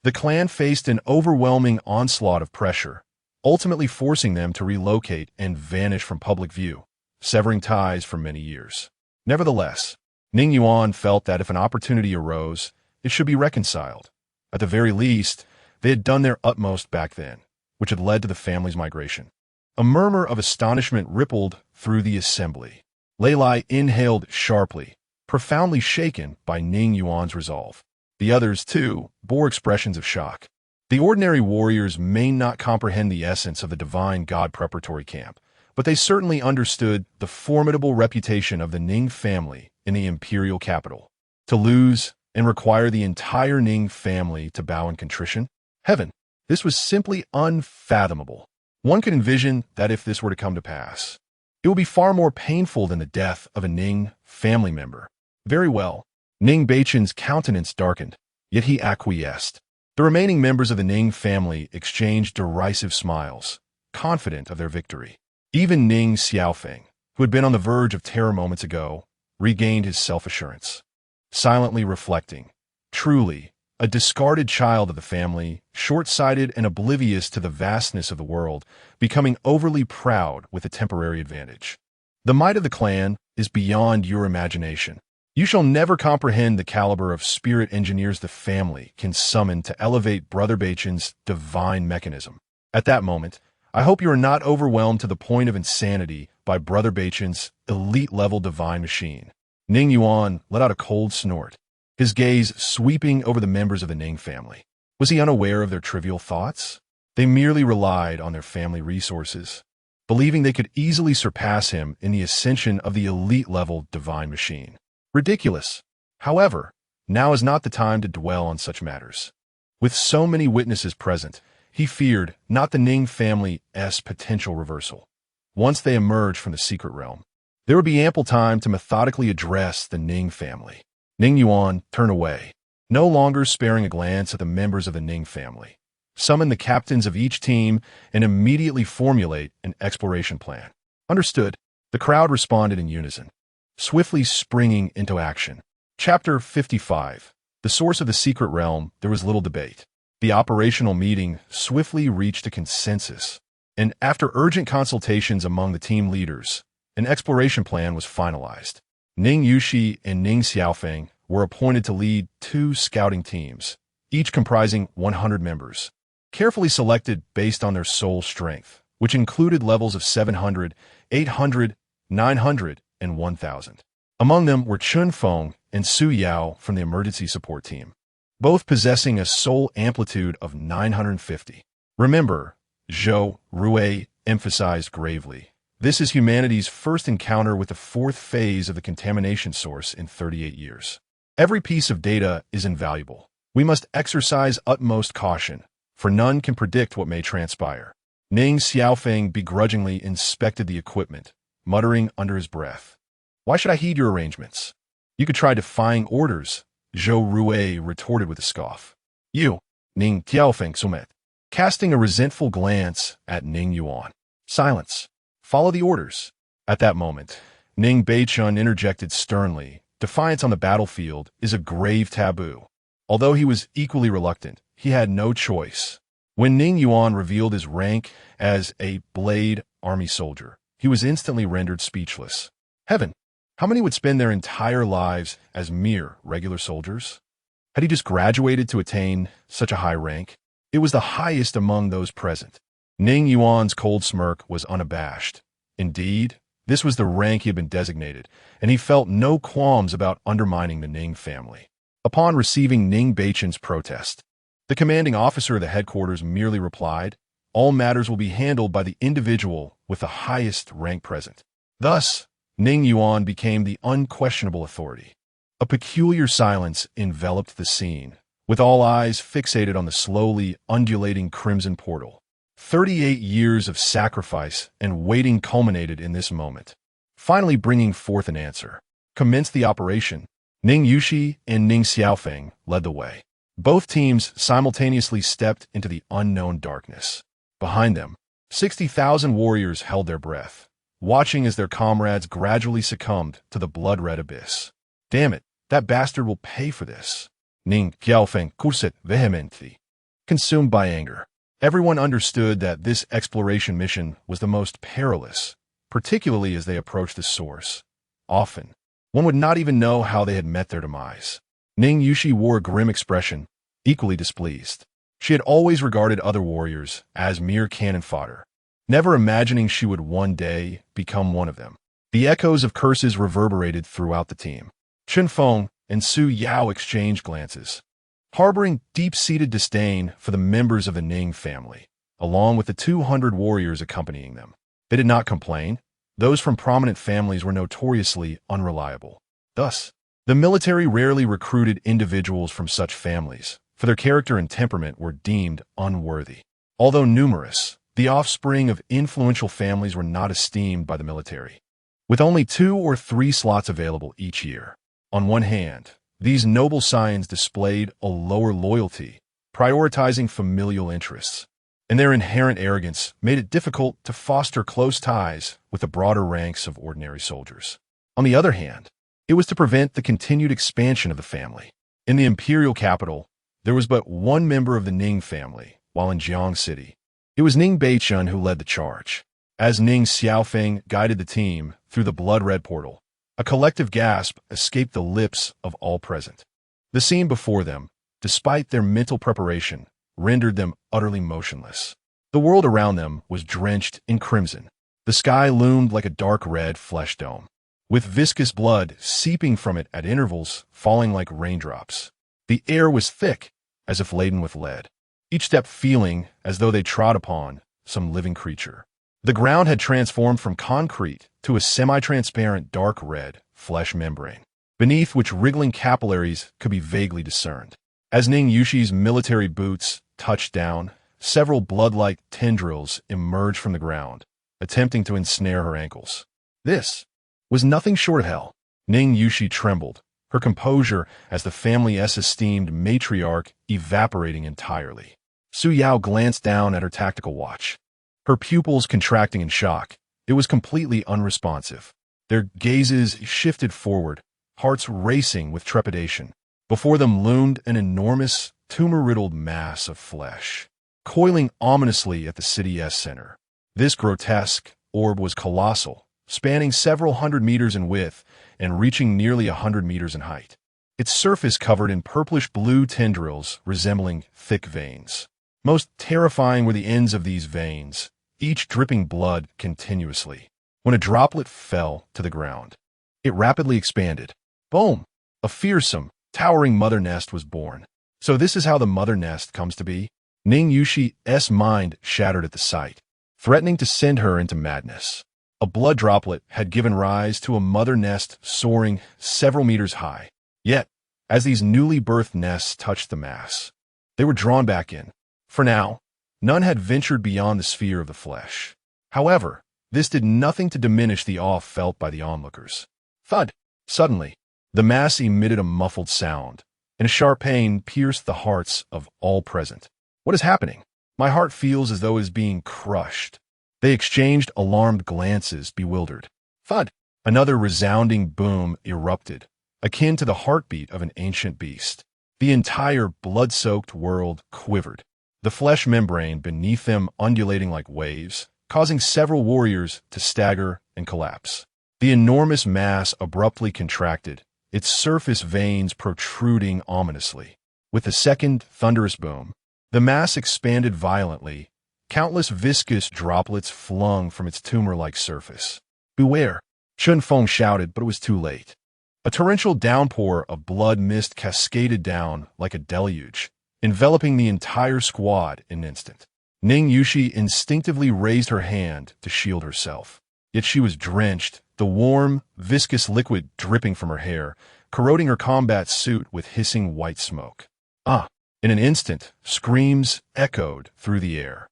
The clan faced an overwhelming onslaught of pressure, ultimately forcing them to relocate and vanish from public view, severing ties for many years. Nevertheless, Ning Yuan felt that if an opportunity arose, it should be reconciled. At the very least, they had done their utmost back then, which had led to the family's migration. A murmur of astonishment rippled through the assembly. Lei Lai inhaled sharply, profoundly shaken by Ning Yuan's resolve. The others, too, bore expressions of shock. The ordinary warriors may not comprehend the essence of the divine god preparatory camp, but they certainly understood the formidable reputation of the Ning family in the imperial capital. To lose and require the entire Ning family to bow in contrition? Heaven, this was simply unfathomable. One could envision that if this were to come to pass, it would be far more painful than the death of a Ning family member. Very well. Ning Beichun's countenance darkened, yet he acquiesced. The remaining members of the Ning family exchanged derisive smiles, confident of their victory. Even Ning Xiaofeng, who had been on the verge of terror moments ago, regained his self-assurance. Silently reflecting, truly, a discarded child of the family, short-sighted and oblivious to the vastness of the world, becoming overly proud with a temporary advantage. The might of the clan is beyond your imagination. You shall never comprehend the caliber of spirit engineers the family can summon to elevate Brother Beichun's divine mechanism. At that moment, I hope you are not overwhelmed to the point of insanity by Brother Beichun's elite-level divine machine. Ning Yuan let out a cold snort, his gaze sweeping over the members of the Ning family. Was he unaware of their trivial thoughts? They merely relied on their family resources, believing they could easily surpass him in the ascension of the elite-level divine machine. Ridiculous. However, now is not the time to dwell on such matters. With so many witnesses present, he feared not the Ning family's potential reversal. Once they emerged from the secret realm, there would be ample time to methodically address the Ning family. Ning Yuan turned away, no longer sparing a glance at the members of the Ning family. Summon the captains of each team and immediately formulate an exploration plan. Understood. The crowd responded in unison, swiftly springing into action. Chapter 55. The source of the secret realm. There was little debate. The operational meeting swiftly reached a consensus, and after urgent consultations among the team leaders, an exploration plan was finalized. Ning Yushi and Ning Xiaofeng were appointed to lead 2 scouting teams, each comprising 100 members, carefully selected based on their soul strength, which included levels of 700, 800, 900, and 1,000. Among them were Chun Feng and Su Yao from the emergency support team, both possessing a soul amplitude of 950. Remember, Zhou Rue emphasized gravely, this is humanity's first encounter with the 4th phase of the contamination source in 38 years. Every piece of data is invaluable. We must exercise utmost caution, for none can predict what may transpire. Ning Xiaofeng begrudgingly inspected the equipment, muttering under his breath, "Why should I heed your arrangements? You could try defying orders," Zhou Rue retorted with a scoff. "You," Ning Xiaofeng sumet, casting a resentful glance at Ning Yuan. "Silence. Follow the orders." At that moment, Ning Beichun interjected sternly, "Defiance on the battlefield is a grave taboo." Although he was equally reluctant, he had no choice. When Ning Yuan revealed his rank as a Blade Army soldier, he was instantly rendered speechless. Heaven, how many would spend their entire lives as mere regular soldiers? Had he just graduated to attain such a high rank? It was the highest among those present. Ning Yuan's cold smirk was unabashed. Indeed, this was the rank he had been designated, and he felt no qualms about undermining the Ning family. Upon receiving Ning Beichun's protest, the commanding officer of the headquarters merely replied, all matters will be handled by the individual with the highest rank present. Thus, Ning Yuan became the unquestionable authority. A peculiar silence enveloped the scene, with all eyes fixated on the slowly undulating crimson portal. 38 years of sacrifice and waiting culminated in this moment, finally bringing forth an answer. Commenced the operation. Ning Yushi and Ning Xiaofeng led the way. Both teams simultaneously stepped into the unknown darkness. Behind them, 60,000 warriors held their breath, watching as their comrades gradually succumbed to the blood-red abyss. Damn it, that bastard will pay for this. Ning Xiaofeng cursed vehemently, consumed by anger. Everyone understood that this exploration mission was the most perilous, particularly as they approached the source. Often, one would not even know how they had met their demise. Ning Yushi wore a grim expression, equally displeased. She had always regarded other warriors as mere cannon fodder, never imagining she would one day become one of them. The echoes of curses reverberated throughout the team. Chen Feng and Su Yao exchanged glances, harboring deep-seated disdain for the members of the Ning family, along with the 200 warriors accompanying them. They did not complain. Those from prominent families were notoriously unreliable. Thus, the military rarely recruited individuals from such families, for their character and temperament were deemed unworthy. Although numerous, the offspring of influential families were not esteemed by the military, with only 2 or 3 slots available each year. On one hand, these noble scions displayed a lower loyalty, prioritizing familial interests, and their inherent arrogance made it difficult to foster close ties with the broader ranks of ordinary soldiers. On the other hand, it was to prevent the continued expansion of the family. In the imperial capital, there was but one member of the Ning family, while in Jiang City, it was Ning Beichun who led the charge. As Ning Xiaofeng guided the team through the blood-red portal, a collective gasp escaped the lips of all present. The scene before them, despite their mental preparation, rendered them utterly motionless. The world around them was drenched in crimson. The sky loomed like a dark red flesh dome, with viscous blood seeping from it at intervals, falling like raindrops. The air was thick, as if laden with lead, each step feeling as though they trod upon some living creature. The ground had transformed from concrete to a semi-transparent dark red flesh membrane, beneath which wriggling capillaries could be vaguely discerned. As Ning Yushi's military boots touched down, several blood-like tendrils emerged from the ground, attempting to ensnare her ankles. This was nothing short of hell. Ning Yushi trembled, her composure as the family's esteemed matriarch evaporating entirely. Su Yao glanced down at her tactical watch, her pupils contracting in shock. It was completely unresponsive. Their gazes shifted forward, hearts racing with trepidation. Before them loomed an enormous, tumor-riddled mass of flesh, coiling ominously at the city's center. This grotesque orb was colossal, spanning several hundred meters in width and reaching nearly 100 meters in height. Its surface covered in purplish-blue tendrils resembling thick veins. Most terrifying were the ends of these veins, each dripping blood continuously. When a droplet fell to the ground, it rapidly expanded. Boom! A fearsome, towering mother nest was born. So this is how the mother nest comes to be? Ning Yushi's mind shattered at the sight, threatening to send her into madness. A blood droplet had given rise to a mother nest soaring several meters high. Yet, as these newly birthed nests touched the mass, they were drawn back in. For now, none had ventured beyond the sphere of the flesh. However, this did nothing to diminish the awe felt by the onlookers. Thud! Suddenly, the mass emitted a muffled sound, and a sharp pain pierced the hearts of all present. What is happening? My heart feels as though it is being crushed. They exchanged alarmed glances, bewildered. Thud! Another resounding boom erupted, akin to the heartbeat of an ancient beast. The entire blood-soaked world quivered, the flesh membrane beneath them undulating like waves, causing several warriors to stagger and collapse. The enormous mass abruptly contracted, its surface veins protruding ominously. With the second thunderous boom, the mass expanded violently, countless viscous droplets flung from its tumor-like surface. Beware! Chun Feng shouted, but it was too late. A torrential downpour of blood mist cascaded down like a deluge, enveloping the entire squad in an instant. Ning Yushi instinctively raised her hand to shield herself. Yet she was drenched, the warm, viscous liquid dripping from her hair, corroding her combat suit with hissing white smoke. Ah! In an instant, screams echoed through the air.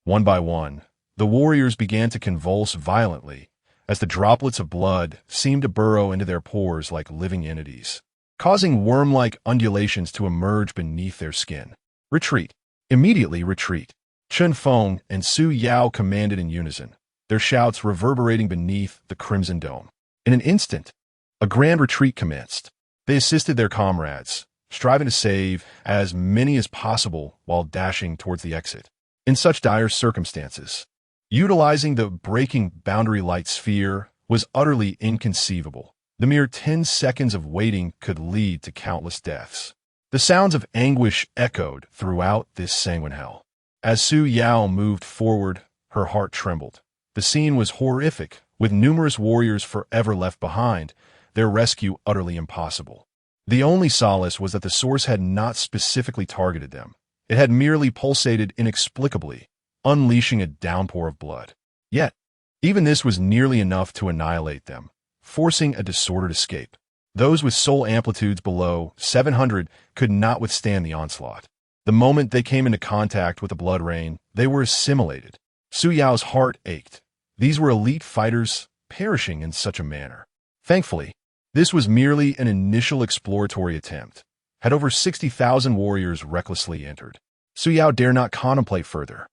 One by one, the warriors began to convulse violently, as the droplets of blood seemed to burrow into their pores like living entities, causing worm-like undulations to emerge beneath their skin. Retreat. Immediately retreat. Chen Feng and Su Yao commanded in unison, their shouts reverberating beneath the crimson dome. In an instant, a grand retreat commenced. They assisted their comrades, striving to save as many as possible while dashing towards the exit. In such dire circumstances, utilizing the breaking boundary light sphere was utterly inconceivable. The mere 10 seconds of waiting could lead to countless deaths. The sounds of anguish echoed throughout this sanguine hell. As Su Yao moved forward, her heart trembled. The scene was horrific, with numerous warriors forever left behind, their rescue utterly impossible. The only solace was that the source had not specifically targeted them. It had merely pulsated inexplicably, unleashing a downpour of blood. Yet, even this was nearly enough to annihilate them, forcing a disordered escape. Those with soul amplitudes below 700 could not withstand the onslaught. The moment they came into contact with the blood rain, they were assimilated. Su Yao's heart ached. These were elite fighters perishing in such a manner. Thankfully, this was merely an initial exploratory attempt. Had over 60,000 warriors recklessly entered, Su Yao dare not contemplate further,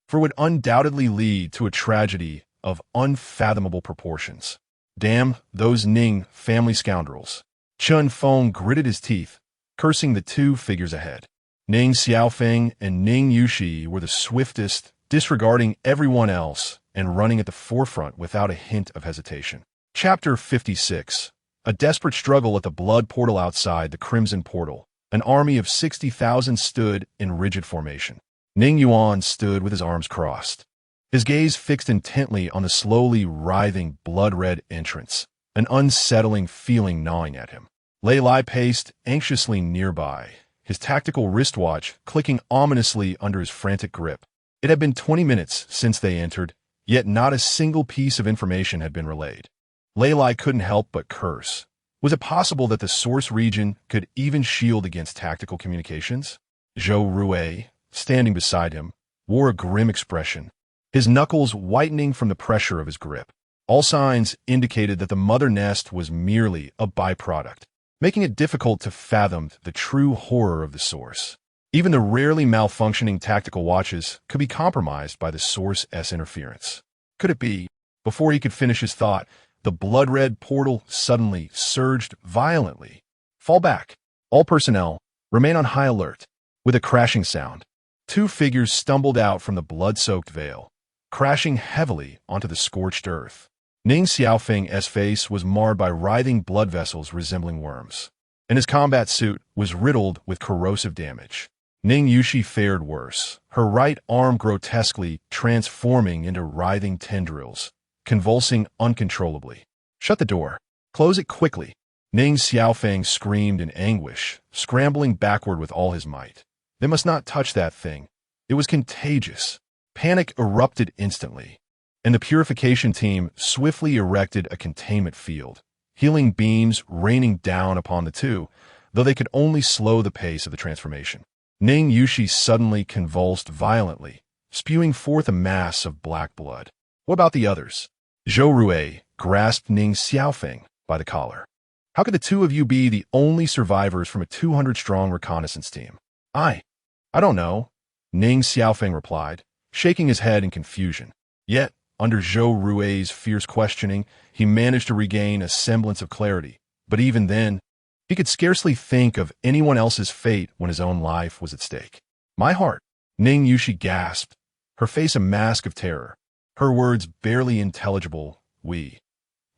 for it would undoubtedly lead to a tragedy of unfathomable proportions. Damn those Ning family scoundrels. Chen Feng gritted his teeth, cursing the two figures ahead. Ning Xiaofeng and Ning Yushi were the swiftest, disregarding everyone else and running at the forefront without a hint of hesitation. Chapter 56. A desperate struggle at the blood portal outside the Crimson Portal. An army of 60,000 stood in rigid formation. Ning Yuan stood with his arms crossed, his gaze fixed intently on the slowly writhing blood-red entrance, an unsettling feeling gnawing at him. Lei Lai paced anxiously nearby, his tactical wristwatch clicking ominously under his frantic grip. It had been 20 minutes since they entered, yet not a single piece of information had been relayed. Lei Lai couldn't help but curse. Was it possible that the source region could even shield against tactical communications? Zhou Rui, standing beside him, wore a grim expression, his knuckles whitening from the pressure of his grip. All signs indicated that the mother nest was merely a byproduct, making it difficult to fathom the true horror of the source. Even the rarely malfunctioning tactical watches could be compromised by the source's interference. Could it be? Before he could finish his thought, the blood-red portal suddenly surged violently. Fall back. All personnel, remain on high alert. With a crashing sound, two figures stumbled out from the blood-soaked veil, crashing heavily onto the scorched earth. Ning Xiaofeng's face was marred by writhing blood vessels resembling worms, and his combat suit was riddled with corrosive damage. Ning Yushi fared worse, her right arm grotesquely transforming into writhing tendrils, convulsing uncontrollably. Shut the door. Close it quickly. Ning Xiaofeng screamed in anguish, scrambling backward with all his might. They must not touch that thing. It was contagious. Panic erupted instantly, and the purification team swiftly erected a containment field, healing beams raining down upon the two, though they could only slow the pace of the transformation. Ning Yushi suddenly convulsed violently, spewing forth a mass of black blood. What about the others? Zhou Rui grasped Ning Xiaofeng by the collar. How could the two of you be the only survivors from a 200-strong reconnaissance team? I don't know, Ning Xiaofeng replied, shaking his head in confusion. Yet, under Zhou Rui's fierce questioning, he managed to regain a semblance of clarity. But even then, he could scarcely think of anyone else's fate when his own life was at stake. My heart, Ning Yushi gasped, her face a mask of terror. Her words barely intelligible. We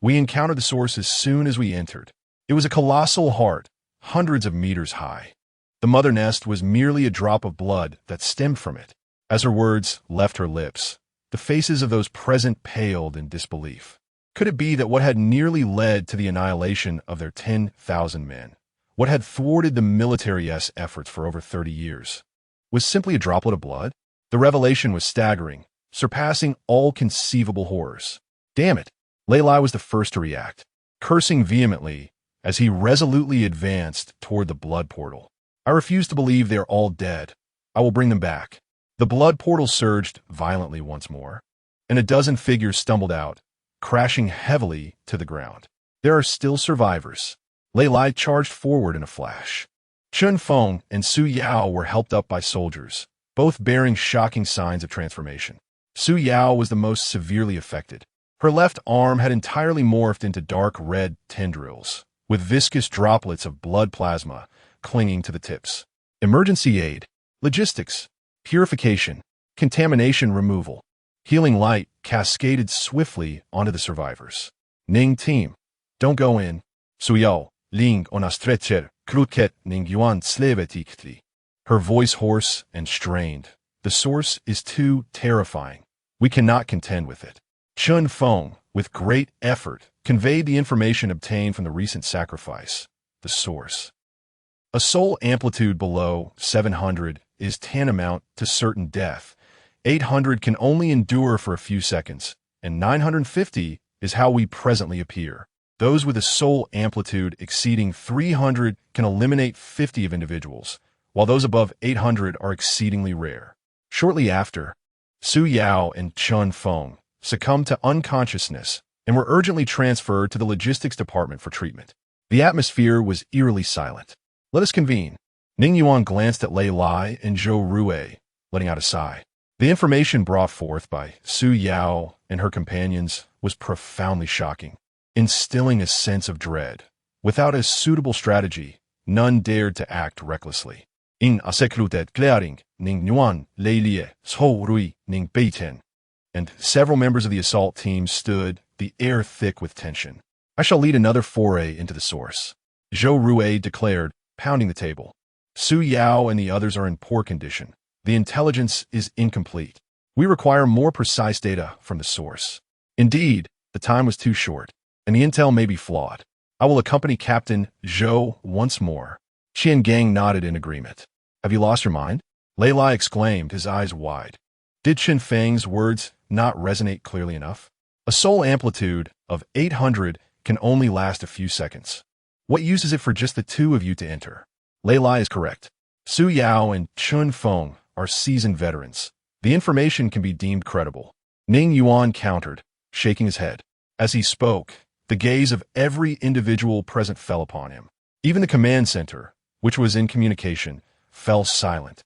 encountered the source as soon as we entered. It was a colossal heart, hundreds of meters high. The mother nest was merely a drop of blood that stemmed from it. As her words left her lips, the faces of those present paled in disbelief. Could it be that what had nearly led to the annihilation of their 10,000 men, what had thwarted the military's efforts for over 30 years, was simply a droplet of blood? The revelation was staggering, surpassing all conceivable horrors. Damn it! Lei Lai was the first to react, cursing vehemently as he resolutely advanced toward the blood portal. I refuse to believe they are all dead. I will bring them back. The blood portal surged violently once more, and a dozen figures stumbled out, crashing heavily to the ground. There are still survivors. Lei Lai charged forward in a flash. Chun Feng and Su Yao were helped up by soldiers, both bearing shocking signs of transformation. Su Yao was the most severely affected. Her left arm had entirely morphed into dark red tendrils, with viscous droplets of blood plasma clinging to the tips. Emergency aid, logistics, purification, contamination removal, healing light cascaded swiftly onto the survivors. Ning team, don't go in. Su Yao, Ling ona stretcher, kruket ning yuan slevetikti. Her voice hoarse and strained. The source is too terrifying. We cannot contend with it. Chun Feng, with great effort, conveyed the information obtained from the recent sacrifice. The source. A soul amplitude below 700 is tantamount to certain death. 800 can only endure for a few seconds, and 950 is how we presently appear. Those with a soul amplitude exceeding 300 can eliminate 50 of individuals, while those above 800 are exceedingly rare. Shortly after, Su Yao and Chun Feng succumbed to unconsciousness and were urgently transferred to the logistics department for treatment. The atmosphere was eerily silent. Let us convene. Ning Yuan glanced at Lei Lai and Zhou Rui, letting out a sigh. The information brought forth by Su Yao and her companions was profoundly shocking, instilling a sense of dread. Without a suitable strategy, none dared to act recklessly. In a secluted clearing, Ning Yuan, Lei Lie, Zhou Rui, Ning Beichen, and several members of the assault team stood, the air thick with tension. I shall lead another foray into the source, Zhou Rui declared, pounding the table. Su Yao and the others are in poor condition. The intelligence is incomplete. We require more precise data from the source. Indeed, the time was too short, and the intel may be flawed. I will accompany Captain Zhou once more. Qian Gang nodded in agreement. Have you lost your mind? Lei Lai exclaimed, his eyes wide. Did Qin Feng's words not resonate clearly enough? A soul amplitude of 800 can only last a few seconds. What use is it for just the two of you to enter? Lei Lai is correct. Su Yao and Chun Feng are seasoned veterans. The information can be deemed credible. Ning Yuan countered, shaking his head. As he spoke, the gaze of every individual present fell upon him. Even the command center, which was in communication, fell silent,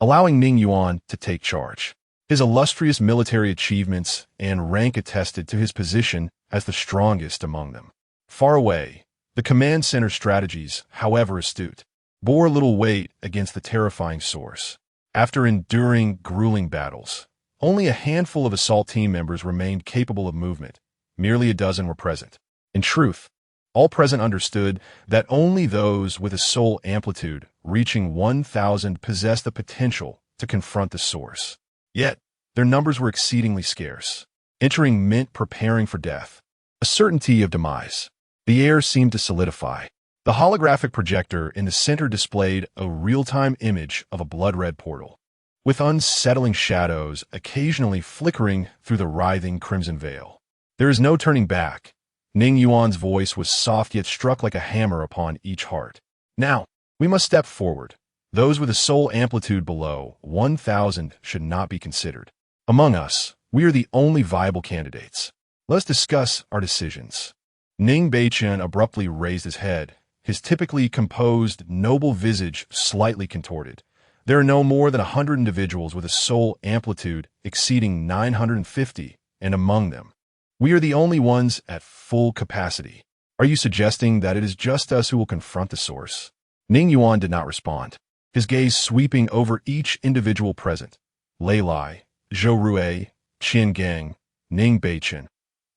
allowing Ning Yuan to take charge. His illustrious military achievements and rank attested to his position as the strongest among them. Far away, the command center strategies, however astute, bore little weight against the terrifying source. After enduring grueling battles, only a handful of assault team members remained capable of movement. Merely a dozen were present. In truth, all present understood that only those with a soul amplitude reaching 1,000 possessed the potential to confront the source. Yet, their numbers were exceedingly scarce. Entering meant preparing for death, a certainty of demise. The air seemed to solidify. The holographic projector in the center displayed a real-time image of a blood-red portal, with unsettling shadows occasionally flickering through the writhing crimson veil. There is no turning back. Ning Yuan's voice was soft yet struck like a hammer upon each heart. Now, we must step forward. Those with a soul amplitude below 1,000 should not be considered. Among us, we are the only viable candidates. Let's discuss our decisions. Ning Beichen abruptly raised his head, his typically composed, noble visage slightly contorted. There are no more than 100 individuals with a soul amplitude exceeding 950, and among them, we are the only ones at full capacity. Are you suggesting that it is just us who will confront the source? Ning Yuan did not respond, his gaze sweeping over each individual present. Lei Lai, Zhou Rui, Qian Gang, Ning Beichen,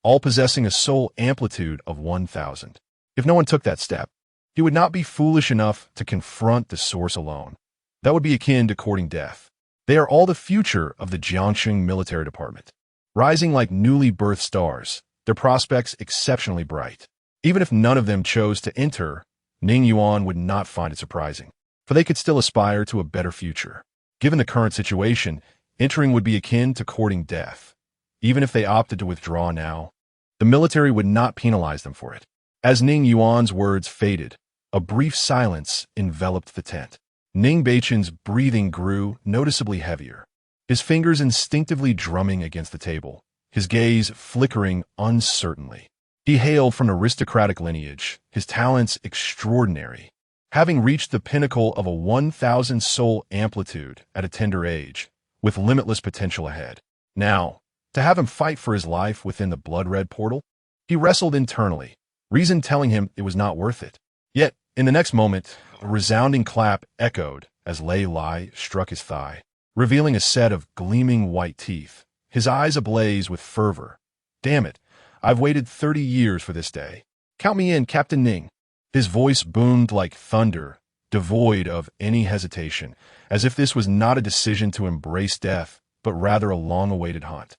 all possessing a soul amplitude of 1,000. If no one took that step, he would not be foolish enough to confront the source alone. That would be akin to courting death. They are all the future of the Jiangxing military department. Rising like newly birthed stars, their prospects exceptionally bright. Even if none of them chose to enter, Ning Yuan would not find it surprising, for they could still aspire to a better future. Given the current situation, Entering would be akin to courting death. Even if they opted to withdraw now, the military would not penalize them for it. As Ning Yuan's words faded, a brief silence enveloped the tent. Ning Beichen's breathing grew noticeably heavier, his fingers instinctively drumming against the table, his gaze flickering uncertainly. He hailed from an aristocratic lineage, his talents extraordinary. Having reached the pinnacle of a 1,000-soul amplitude at a tender age, with limitless potential ahead. Now, to have him fight for his life within the blood-red portal? He wrestled internally, reason telling him it was not worth it. Yet, in the next moment, a resounding clap echoed as Lei Lai struck his thigh, revealing a set of gleaming white teeth, his eyes ablaze with fervor. Damn it, I've waited 30 years for this day. Count me in, Captain Ning. His voice boomed like thunder, devoid of any hesitation, as if this was not a decision to embrace death, but rather a long-awaited hunt.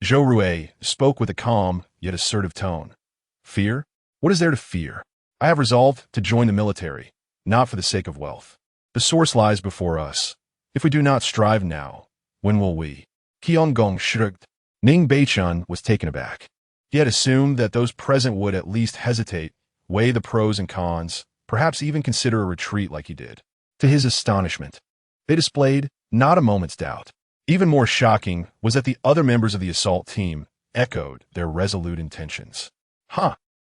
Zhou Rui spoke with a calm, yet assertive tone. Fear? What is there to fear? I have resolved to join the military, not for the sake of wealth. The source lies before us. If we do not strive now, when will we? Qianggong shrugged. Ning Beichen was taken aback. He had assumed that those present would at least hesitate, weigh the pros and cons, perhaps even consider a retreat like he did. To his astonishment, they displayed not a moment's doubt. Even more shocking was that the other members of the assault team echoed their resolute intentions.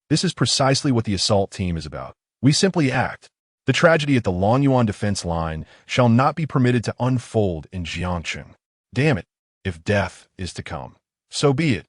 This is precisely what the assault team is about. We simply act. The tragedy at the Longyuan defense line shall not be permitted to unfold in Jiangcheng. Damn it, if death is to come, so be it.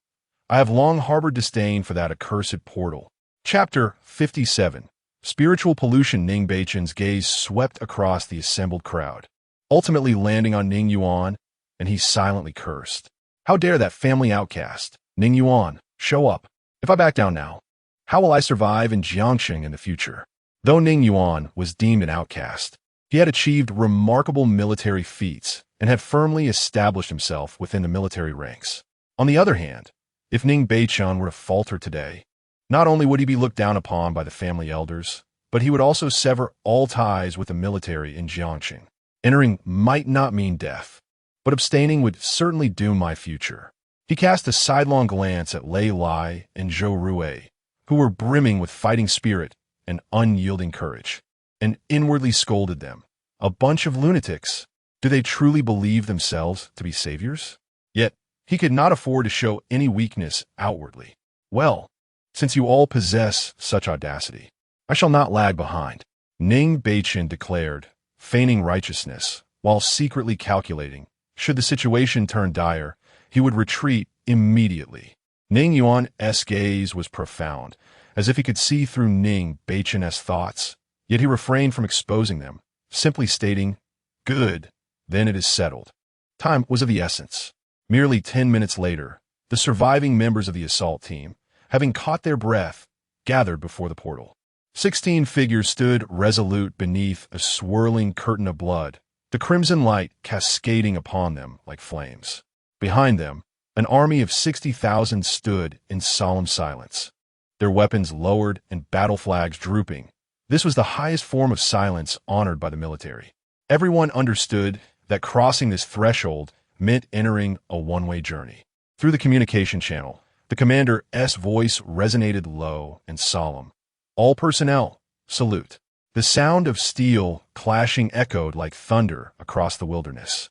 I have long harbored disdain for that accursed portal. Chapter 57. Spiritual pollution. Ning Beichen's gaze swept across the assembled crowd, ultimately landing on Ning Yuan, and he silently cursed. How dare that family outcast, Ning Yuan, show up? If I back down now, how will I survive in Jiangcheng in the future? Though Ning Yuan was deemed an outcast, he had achieved remarkable military feats and had firmly established himself within the military ranks. On the other hand, if Ning Beichen were to falter today, not only would he be looked down upon by the family elders, but he would also sever all ties with the military in Jiangcheng. Entering might not mean death, but abstaining would certainly doom my future. He cast a sidelong glance at Lei Lai and Zhou Rui, who were brimming with fighting spirit and unyielding courage, and inwardly scolded them. A bunch of lunatics. Do they truly believe themselves to be saviors? Yet, he could not afford to show any weakness outwardly. Well, since you all possess such audacity, I shall not lag behind. Ning Beichen declared, feigning righteousness, while secretly calculating, should the situation turn dire, he would retreat immediately. Ning Yuan's gaze was profound, as if he could see through Ning Beichen's thoughts, yet he refrained from exposing them, simply stating, "Good, then it is settled." Time was of the essence. Merely 10 minutes later, the surviving members of the assault team, having caught their breath, gathered before the portal. 16 figures stood resolute beneath a swirling curtain of blood, the crimson light cascading upon them like flames. Behind them, an army of 60,000 stood in solemn silence, their weapons lowered and battle flags drooping. This was the highest form of silence honored by the military. Everyone understood that crossing this threshold meant entering a one-way journey. Through the communication channel, the commander's voice resonated low and solemn. All personnel, salute. The sound of steel clashing echoed like thunder across the wilderness.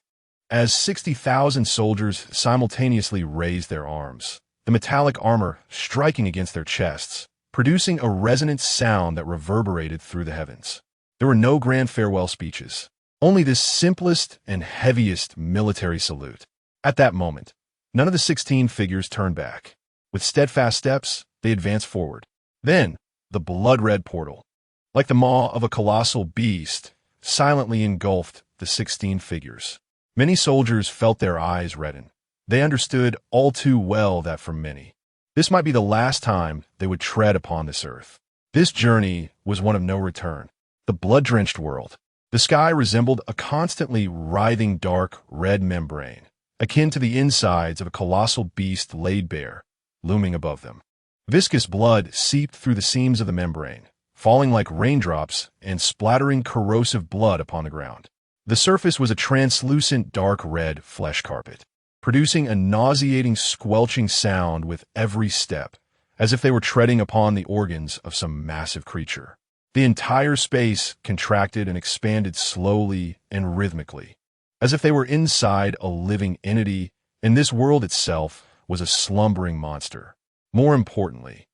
As 60,000 soldiers simultaneously raised their arms, the metallic armor striking against their chests, producing a resonant sound that reverberated through the heavens. There were no grand farewell speeches, only this simplest and heaviest military salute. At that moment, none of the 16 figures turned back. With steadfast steps, they advanced forward. Then, the blood-red portal, like the maw of a colossal beast, silently engulfed the 16 figures. Many soldiers felt their eyes redden. They understood all too well that for many, this might be the last time they would tread upon this earth. This journey was one of no return. The blood-drenched world. The sky resembled a constantly writhing dark red membrane, akin to the insides of a colossal beast laid bare, looming above them. Viscous blood seeped through the seams of the membrane, falling like raindrops and splattering corrosive blood upon the ground. The surface was a translucent dark red flesh carpet, producing a nauseating squelching sound with every step, as if they were treading upon the organs of some massive creature. The entire space contracted and expanded slowly and rhythmically, as if they were inside a living entity, and this world itself was a slumbering monster. More importantly,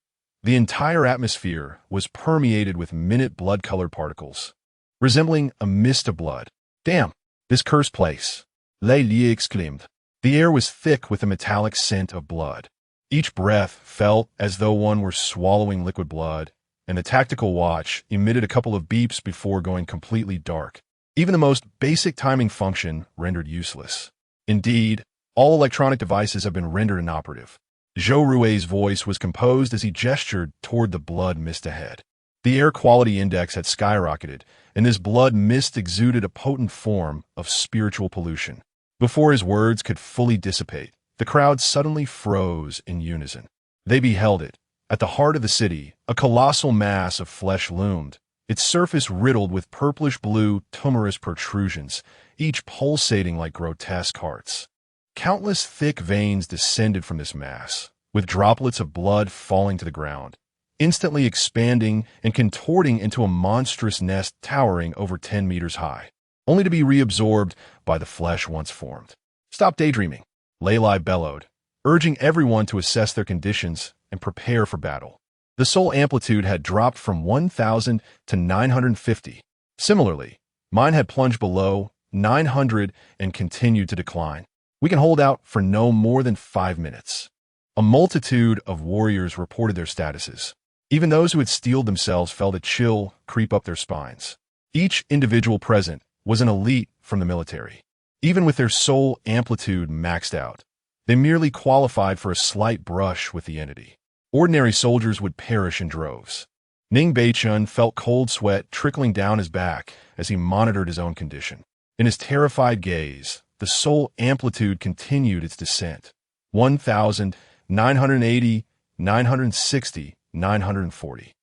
the entire atmosphere was permeated with minute blood-colored particles, resembling a mist of blood. "Damn, this cursed place," Lei Li exclaimed. The air was thick with a metallic scent of blood. Each breath felt as though one were swallowing liquid blood, and the tactical watch emitted a couple of beeps before going completely dark. Even the most basic timing function rendered useless. Indeed, all electronic devices have been rendered inoperative. Zhou Rui's voice was composed as he gestured toward the blood mist ahead. The air quality index had skyrocketed, and this blood mist exuded a potent form of spiritual pollution. Before his words could fully dissipate, the crowd suddenly froze in unison. They beheld it. At the heart of the city, a colossal mass of flesh loomed, its surface riddled with purplish-blue, tumorous protrusions, each pulsating like grotesque hearts. Countless thick veins descended from this mass, with droplets of blood falling to the ground, instantly expanding and contorting into a monstrous nest towering over 10 meters high, only to be reabsorbed by the flesh once formed. "Stop daydreaming," Lei Li bellowed, urging everyone to assess their conditions and prepare for battle. The soul amplitude had dropped from 1,000 to 950. Similarly, mine had plunged below 900 and continued to decline. "We can hold out for no more than 5 minutes. A multitude of warriors reported their statuses. Even those who had steeled themselves felt a chill creep up their spines. Each individual present was an elite from the military. Even with their soul amplitude maxed out, they merely qualified for a slight brush with the entity. Ordinary soldiers would perish in droves. Ning Beichun felt cold sweat trickling down his back as he monitored his own condition. In his terrified gaze, the soul amplitude continued its descent. 1,000, 980, 960, 940.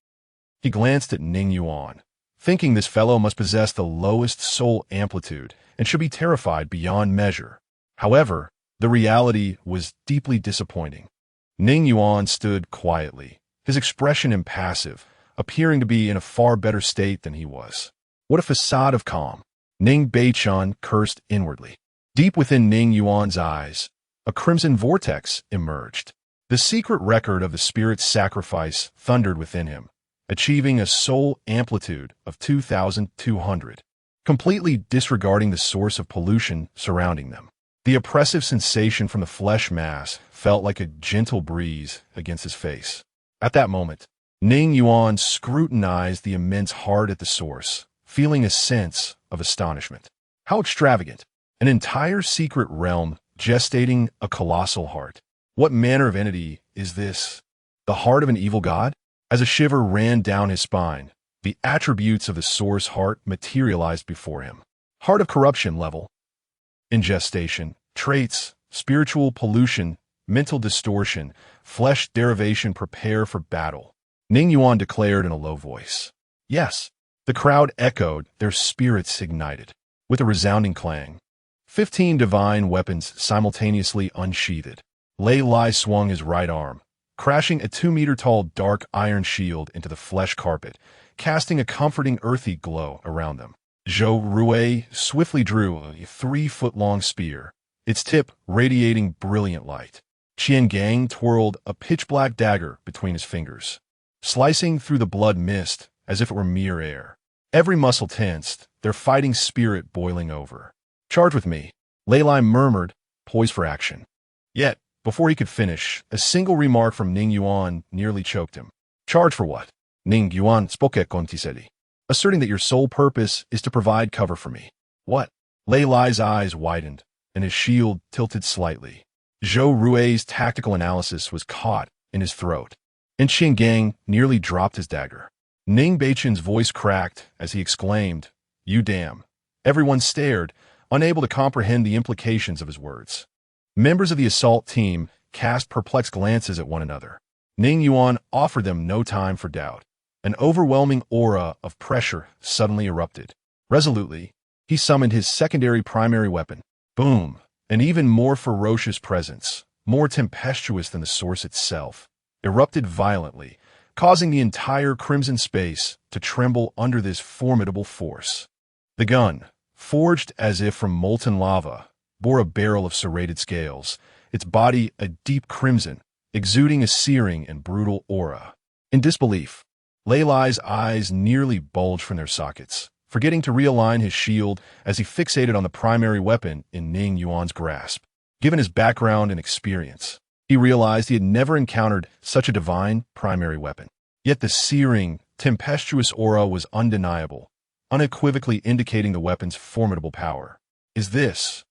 He glanced at Ning Yuan, thinking this fellow must possess the lowest soul amplitude and should be terrified beyond measure. However, the reality was deeply disappointing. Ning Yuan stood quietly, his expression impassive, appearing to be in a far better state than he was. What a facade of calm! Ning Beichun cursed inwardly. Deep within Ning Yuan's eyes, a crimson vortex emerged. The secret record of the spirit's sacrifice thundered within him, achieving a soul amplitude of 2,200, completely disregarding the source of pollution surrounding them. The oppressive sensation from the flesh mass felt like a gentle breeze against his face. At that moment, Ning Yuan scrutinized the immense heart at the source, feeling a sense of astonishment. How extravagant! An entire secret realm gestating a colossal heart. What manner of entity is this? The heart of an evil god? As a shiver ran down his spine, the attributes of the source heart materialized before him. Heart of corruption level. Ingestation, traits, spiritual pollution, mental distortion, flesh derivation, prepare for battle. Ning Yuan declared in a low voice. Yes. The crowd echoed, their spirits ignited. With a resounding clang, 15 divine weapons simultaneously unsheathed. Lei Li swung his right arm, crashing a 2-meter-tall dark iron shield into the flesh carpet, casting a comforting earthy glow around them. Zhou Rui swiftly drew a 3-foot-long spear, its tip radiating brilliant light. Qian Gang twirled a pitch-black dagger between his fingers, slicing through the blood mist as if it were mere air. Every muscle tensed, their fighting spirit boiling over. "Charge with me," Lei Li murmured, poised for action. Yet, before he could finish, a single remark from Ning Yuan nearly choked him. "Charge for what?" Ning Yuan spoke contiseli, asserting that your sole purpose is to provide cover for me. "What?" Lei Li's eyes widened, and his shield tilted slightly. Zhou Rui's tactical analysis was caught in his throat, and Qian Gang nearly dropped his dagger. Ning Beichun's voice cracked as he exclaimed, "You damn." Everyone stared, unable to comprehend the implications of his words. Members of the assault team cast perplexed glances at one another. Ning Yuan offered them no time for doubt. An overwhelming aura of pressure suddenly erupted. Resolutely, He summoned his secondary primary weapon. Boom! An even more ferocious presence, more tempestuous than the source itself, erupted violently, causing the entire crimson space to tremble under this formidable force. The gun, forged as if from molten lava, bore a barrel of serrated scales, its body a deep crimson, exuding a searing and brutal aura. In disbelief, Lei Lai's eyes nearly bulged from their sockets, forgetting to realign his shield as he fixated on the primary weapon in Ning Yuan's grasp. Given his background and experience, he realized he had never encountered such a divine primary weapon. Yet the searing, tempestuous aura was undeniable, unequivocally indicating the weapon's formidable power. Is this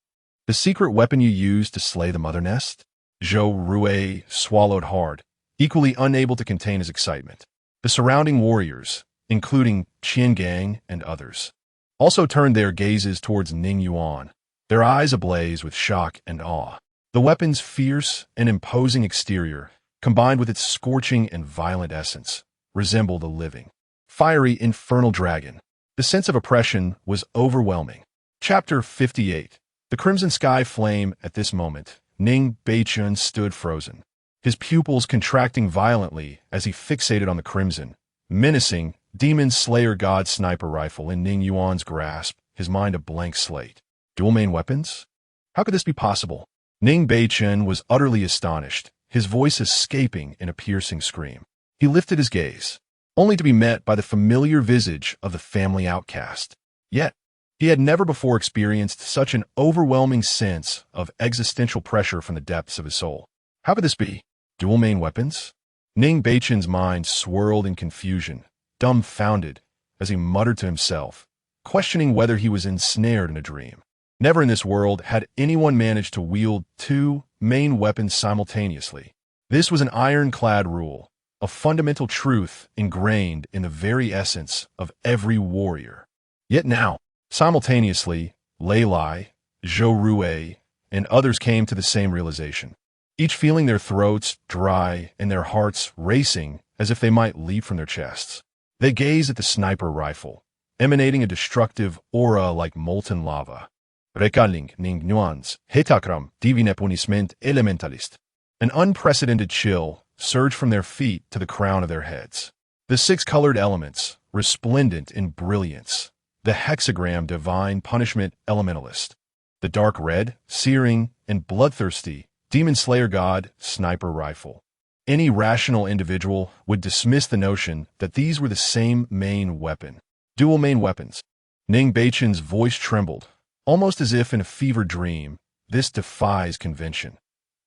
the secret weapon you used to slay the mother nest? Zhou Rui swallowed hard, equally unable to contain his excitement. The surrounding warriors, including Qian Gang and others, also turned their gazes towards Ning Yuan, their eyes ablaze with shock and awe. The weapon's fierce and imposing exterior, combined with its scorching and violent essence, resembled a living, fiery infernal dragon. The sense of oppression was overwhelming. Chapter 58. The crimson sky flame. At this moment, Ning Beichun stood frozen, his pupils contracting violently as he fixated on the crimson, menacing Demon Slayer God sniper rifle in Ning Yuan's grasp, his mind a blank slate. Dual main weapons? How could this be possible? Ning Beichun was utterly astonished, his voice escaping in a piercing scream. He lifted his gaze, only to be met by the familiar visage of the family outcast. Yet, he had never before experienced such an overwhelming sense of existential pressure from the depths of his soul. How could this be? Dual main weapons? Ning Beichun's mind swirled in confusion, dumbfounded, as he muttered to himself, questioning whether he was ensnared in a dream. Never in this world had anyone managed to wield two main weapons simultaneously. This was an ironclad rule, a fundamental truth ingrained in the very essence of every warrior. Yet now, simultaneously, Lei Lai, Zhou Rui, and others came to the same realization, each feeling their throats dry and their hearts racing as if they might leap from their chests. They gazed at the sniper rifle, emanating a destructive aura like molten lava. Gatling Ning Yuan's Hetakram Divine Punishment Elementalist. An unprecedented chill surged from their feet to the crown of their heads. The six-colored elements, resplendent in brilliance. The hexagram Divine Punishment Elementalist. The dark red, searing, and bloodthirsty Demon Slayer God sniper rifle. Any rational individual would dismiss the notion that these were the same main weapon. Dual main weapons. Ning Beichun's voice trembled, almost as if in a fever dream. This defies convention,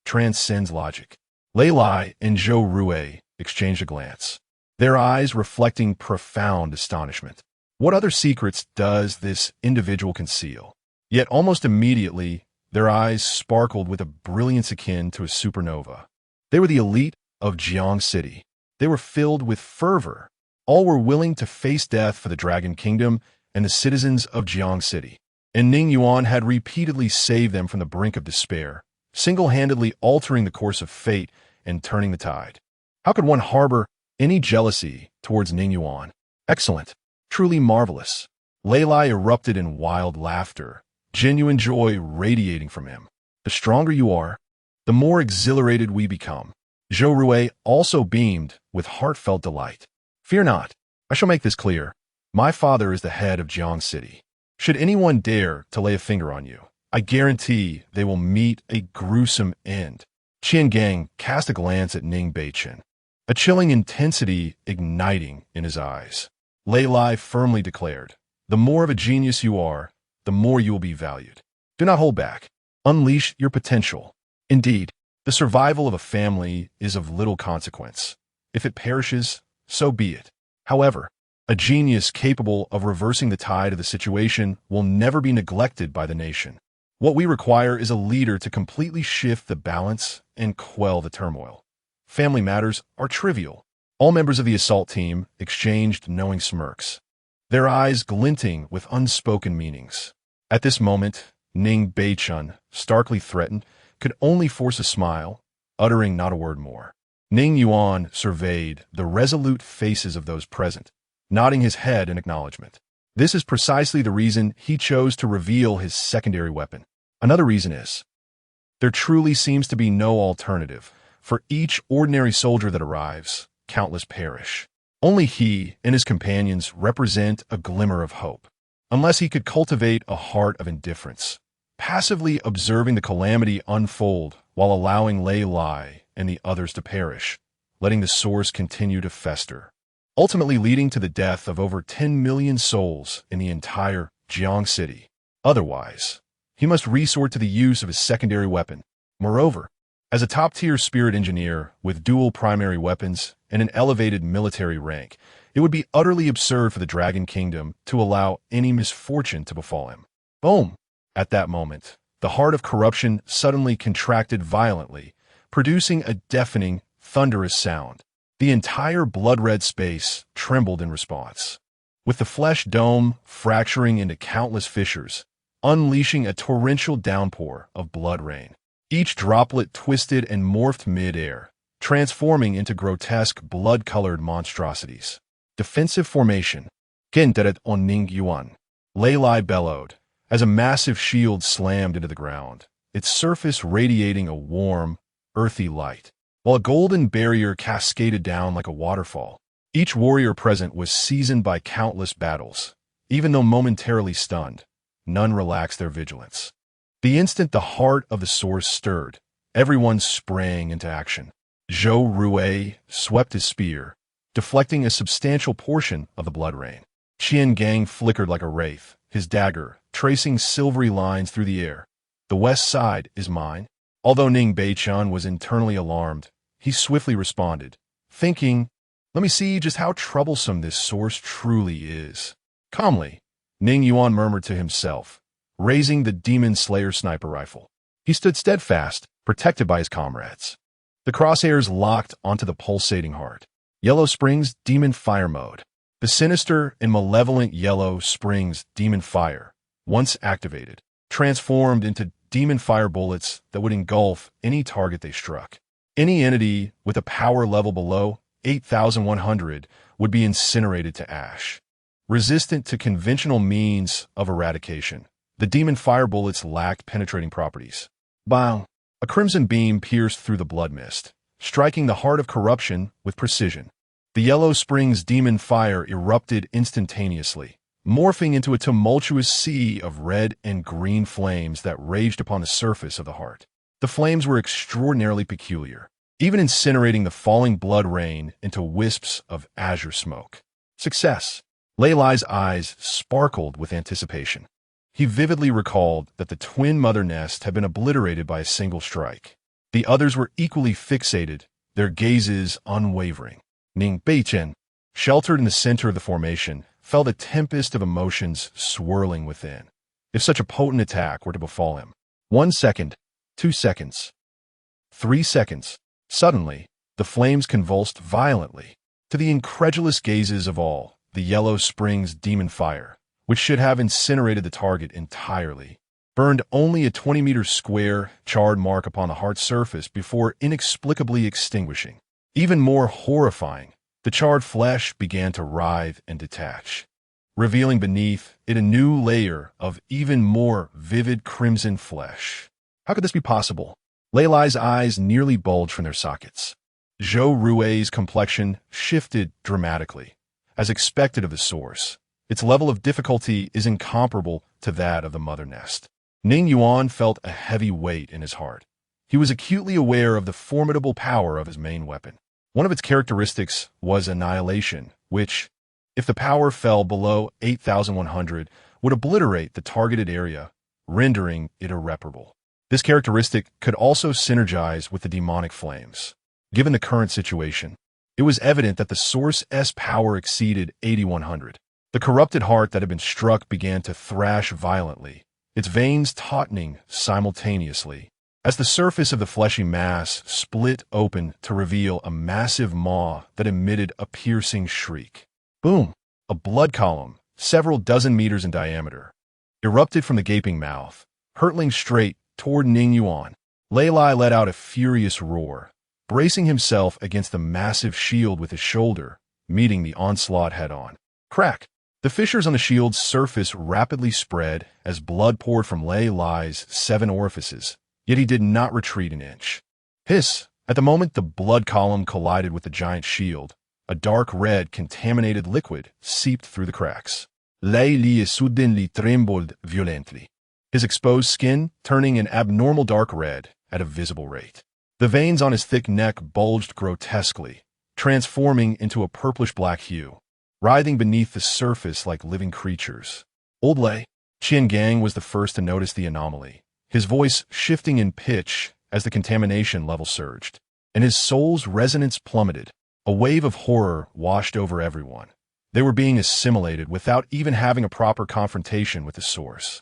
transcends logic. Lei Lai and Zhou Rui exchanged a glance, their eyes reflecting profound astonishment. What other secrets does this individual conceal? Yet almost immediately, their eyes sparkled with a brilliance akin to a supernova. They were the elite of Jiang City. They were filled with fervor. All were willing to face death for the Dragon Kingdom and the citizens of Jiang City. And Ning Yuan had repeatedly saved them from the brink of despair, single-handedly altering the course of fate and turning the tide. How could one harbor any jealousy towards Ning Yuan? Excellent. Truly marvelous. Lei Lai erupted in wild laughter, genuine joy radiating from him. The stronger you are, the more exhilarated we become. Zhou Rui also beamed with heartfelt delight. Fear not. I shall make this clear. My father is the head of Jiang City. Should anyone dare to lay a finger on you, I guarantee they will meet a gruesome end. Qian Gang cast a glance at Ning Beichun, a chilling intensity igniting in his eyes. Lei Lai firmly declared, the more of a genius you are, the more you will be valued. Do not hold back. Unleash your potential. Indeed, the survival of a family is of little consequence. If it perishes, so be it. However, a genius capable of reversing the tide of the situation will never be neglected by the nation. What we require is a leader to completely shift the balance and quell the turmoil. Family matters are trivial. All members of the assault team exchanged knowing smirks, their eyes glinting with unspoken meanings. At this moment, Ning Beichun, starkly threatened, could only force a smile, uttering not a word more. Ning Yuan surveyed the resolute faces of those present, nodding his head in acknowledgement. This is precisely the reason he chose to reveal his secondary weapon. Another reason is, there truly seems to be no alternative. For each ordinary soldier that arrives, countless perish. Only he and his companions represent a glimmer of hope. Unless he could cultivate a heart of indifference, passively observing the calamity unfold while allowing Lei Lai and the others to perish, letting the source continue to fester, ultimately leading to the death of over 10 million souls in the entire Jiang city. Otherwise, he must resort to the use of his secondary weapon. Moreover, as a top-tier spirit engineer with dual primary weapons and an elevated military rank, it would be utterly absurd for the Dragon Kingdom to allow any misfortune to befall him. Boom! At that moment, the heart of corruption suddenly contracted violently, producing a deafening, thunderous sound. The entire blood-red space trembled in response, with the flesh dome fracturing into countless fissures, unleashing a torrential downpour of blood rain. Each droplet twisted and morphed mid-air, transforming into grotesque blood-colored monstrosities. Defensive formation. Tattered on Ning Yuan. Lei Lai bellowed, as a massive shield slammed into the ground, its surface radiating a warm, earthy light, while a golden barrier cascaded down like a waterfall. Each warrior present was seasoned by countless battles. Even though momentarily stunned, none relaxed their vigilance. The instant the heart of the source stirred, everyone sprang into action. Zhou Rui swept his spear, deflecting a substantial portion of the blood rain. Qian Gang flickered like a wraith, his dagger tracing silvery lines through the air. The west side is mine. Although Ning Beichun was internally alarmed, he swiftly responded, thinking, let me see just how troublesome this source truly is. Calmly, Ning Yuan murmured to himself, raising the Demon Slayer sniper rifle. He stood steadfast, protected by his comrades. The crosshairs locked onto the pulsating heart. Yellow Springs Demon Fire Mode. The sinister and malevolent Yellow Springs Demon Fire, once activated, transformed into demon fire bullets that would engulf any target they struck. Any entity with a power level below 8,100 would be incinerated to ash. Resistant to conventional means of eradication, the demon fire bullets lacked penetrating properties. Bang! A crimson beam pierced through the blood mist, striking the heart of corruption with precision. The Yellow Springs demon fire erupted instantaneously, morphing into a tumultuous sea of red and green flames that raged upon the surface of the heart. The flames were extraordinarily peculiar, even incinerating the falling blood rain into wisps of azure smoke. Success! Lei Lai's eyes sparkled with anticipation. He vividly recalled that the twin mother nest had been obliterated by a single strike. The others were equally fixated, their gazes unwavering. Ning Beichen, sheltered in the center of the formation, felt a tempest of emotions swirling within. If such a potent attack were to befall him. 1 second, 2 seconds, 3 seconds. Suddenly, the flames convulsed violently. To the incredulous gazes of all, the Yellow Springs demon fire, which should have incinerated the target entirely, burned only a 20-meter square, charred mark upon the heart's surface before inexplicably extinguishing. Even more horrifying, the charred flesh began to writhe and detach, revealing beneath it a new layer of even more vivid crimson flesh. How could this be possible? Lei Lai's eyes nearly bulged from their sockets. Zhou Rui's complexion shifted dramatically, as expected of the source. Its level of difficulty is incomparable to that of the mother nest. Ning Yuan felt a heavy weight in his heart. He was acutely aware of the formidable power of his main weapon. One of its characteristics was annihilation, which, if the power fell below 8,100, would obliterate the targeted area, rendering it irreparable. This characteristic could also synergize with the demonic flames. Given the current situation, it was evident that the Source's power exceeded 8,100. The corrupted heart that had been struck began to thrash violently, its veins tautening simultaneously, as the surface of the fleshy mass split open to reveal a massive maw that emitted a piercing shriek. Boom! A blood column, several dozen meters in diameter, erupted from the gaping mouth, hurtling straight toward Ning Yuan. Lei Lai let out a furious roar, bracing himself against the massive shield with his shoulder, meeting the onslaught head-on. Crack! The fissures on the shield's surface rapidly spread as blood poured from Lei Lai's 7 orifices, yet he did not retreat an inch. Hiss! At the moment the blood column collided with the giant shield, a dark red contaminated liquid seeped through the cracks. Lei Li suddenly trembled violently, his exposed skin turning an abnormal dark red at a visible rate. The veins on his thick neck bulged grotesquely, transforming into a purplish-black hue, writhing beneath the surface like living creatures. Old Lei Qiangang was the first to notice the anomaly, his voice shifting in pitch as the contamination level surged, and his soul's resonance plummeted. A wave of horror washed over everyone. They were being assimilated without even having a proper confrontation with the source.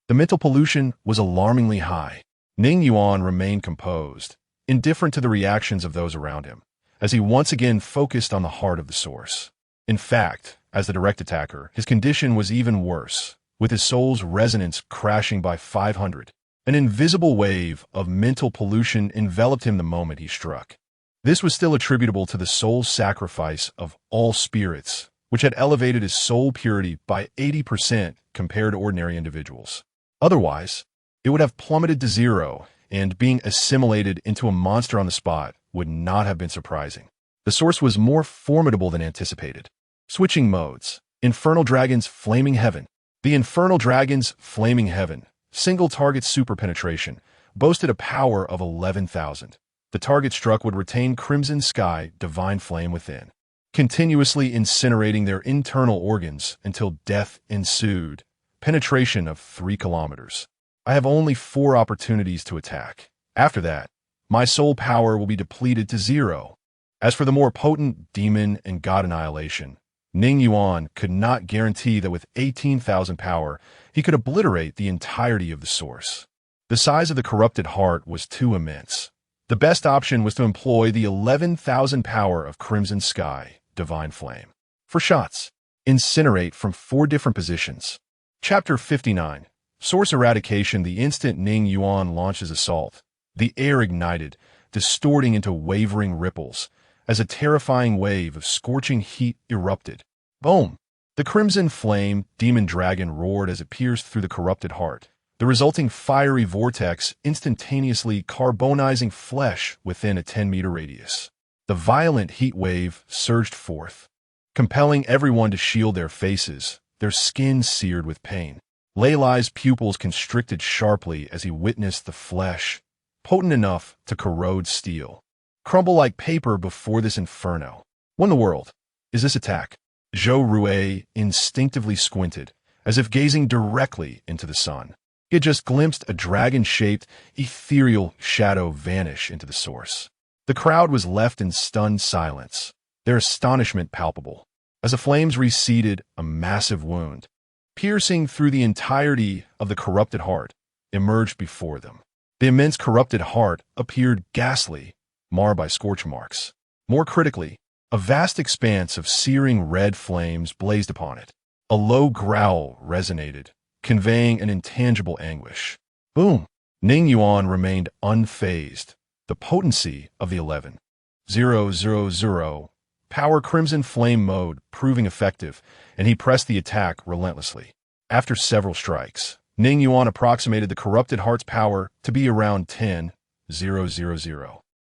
The mental pollution was alarmingly high. Ning Yuan remained composed, indifferent to the reactions of those around him, as he once again focused on the heart of the source. In fact, as the direct attacker, his condition was even worse, with his soul's resonance crashing by 500. An invisible wave of mental pollution enveloped him the moment he struck. This was still attributable to the soul sacrifice of all spirits, which had elevated his soul purity by 80% compared to ordinary individuals. Otherwise, it would have plummeted to 0, and being assimilated into a monster on the spot would not have been surprising. The source was more formidable than anticipated. Switching modes. Infernal Dragon's Flaming Heaven. The Infernal Dragon's Flaming Heaven, single target super penetration, boasted a power of 11,000. The target struck would retain Crimson Sky, Divine Flame within, continuously incinerating their internal organs until death ensued. Penetration of 3 kilometers. I have only 4 opportunities to attack. After that, my soul power will be depleted to 0. As for the more potent demon and god annihilation, Ning Yuan could not guarantee that with 18,000 power, he could obliterate the entirety of the source. The size of the corrupted heart was too immense. The best option was to employ the 11,000 power of Crimson Sky, Divine Flame. For shots, incinerate from 4 different positions. Chapter 59. Source Eradication. The instant Ning Yuan launches assault, the air ignited, distorting into wavering ripples, as a terrifying wave of scorching heat erupted. Boom! The crimson flame demon dragon roared as it pierced through the corrupted heart, the resulting fiery vortex instantaneously carbonizing flesh within a 10-meter radius. The violent heat wave surged forth, compelling everyone to shield their faces, their skin seared with pain. Lei Lai's pupils constricted sharply as he witnessed the flesh, potent enough to corrode steel, crumble like paper before this inferno. What in the world is this attack? Zhou Rui instinctively squinted, as if gazing directly into the sun. He had just glimpsed a dragon-shaped, ethereal shadow vanish into the source. The crowd was left in stunned silence, their astonishment palpable, as the flames receded. A massive wound, piercing through the entirety of the corrupted heart, emerged before them. The immense corrupted heart appeared ghastly, marred by scorch marks. More critically, a vast expanse of searing red flames blazed upon it. A low growl resonated, conveying an intangible anguish. Boom! Ning Yuan remained unfazed. The potency of the 11,000 power Crimson Flame mode proving effective, and he pressed the attack relentlessly. After several strikes, Ning Yuan approximated the corrupted heart's power to be around 10,000.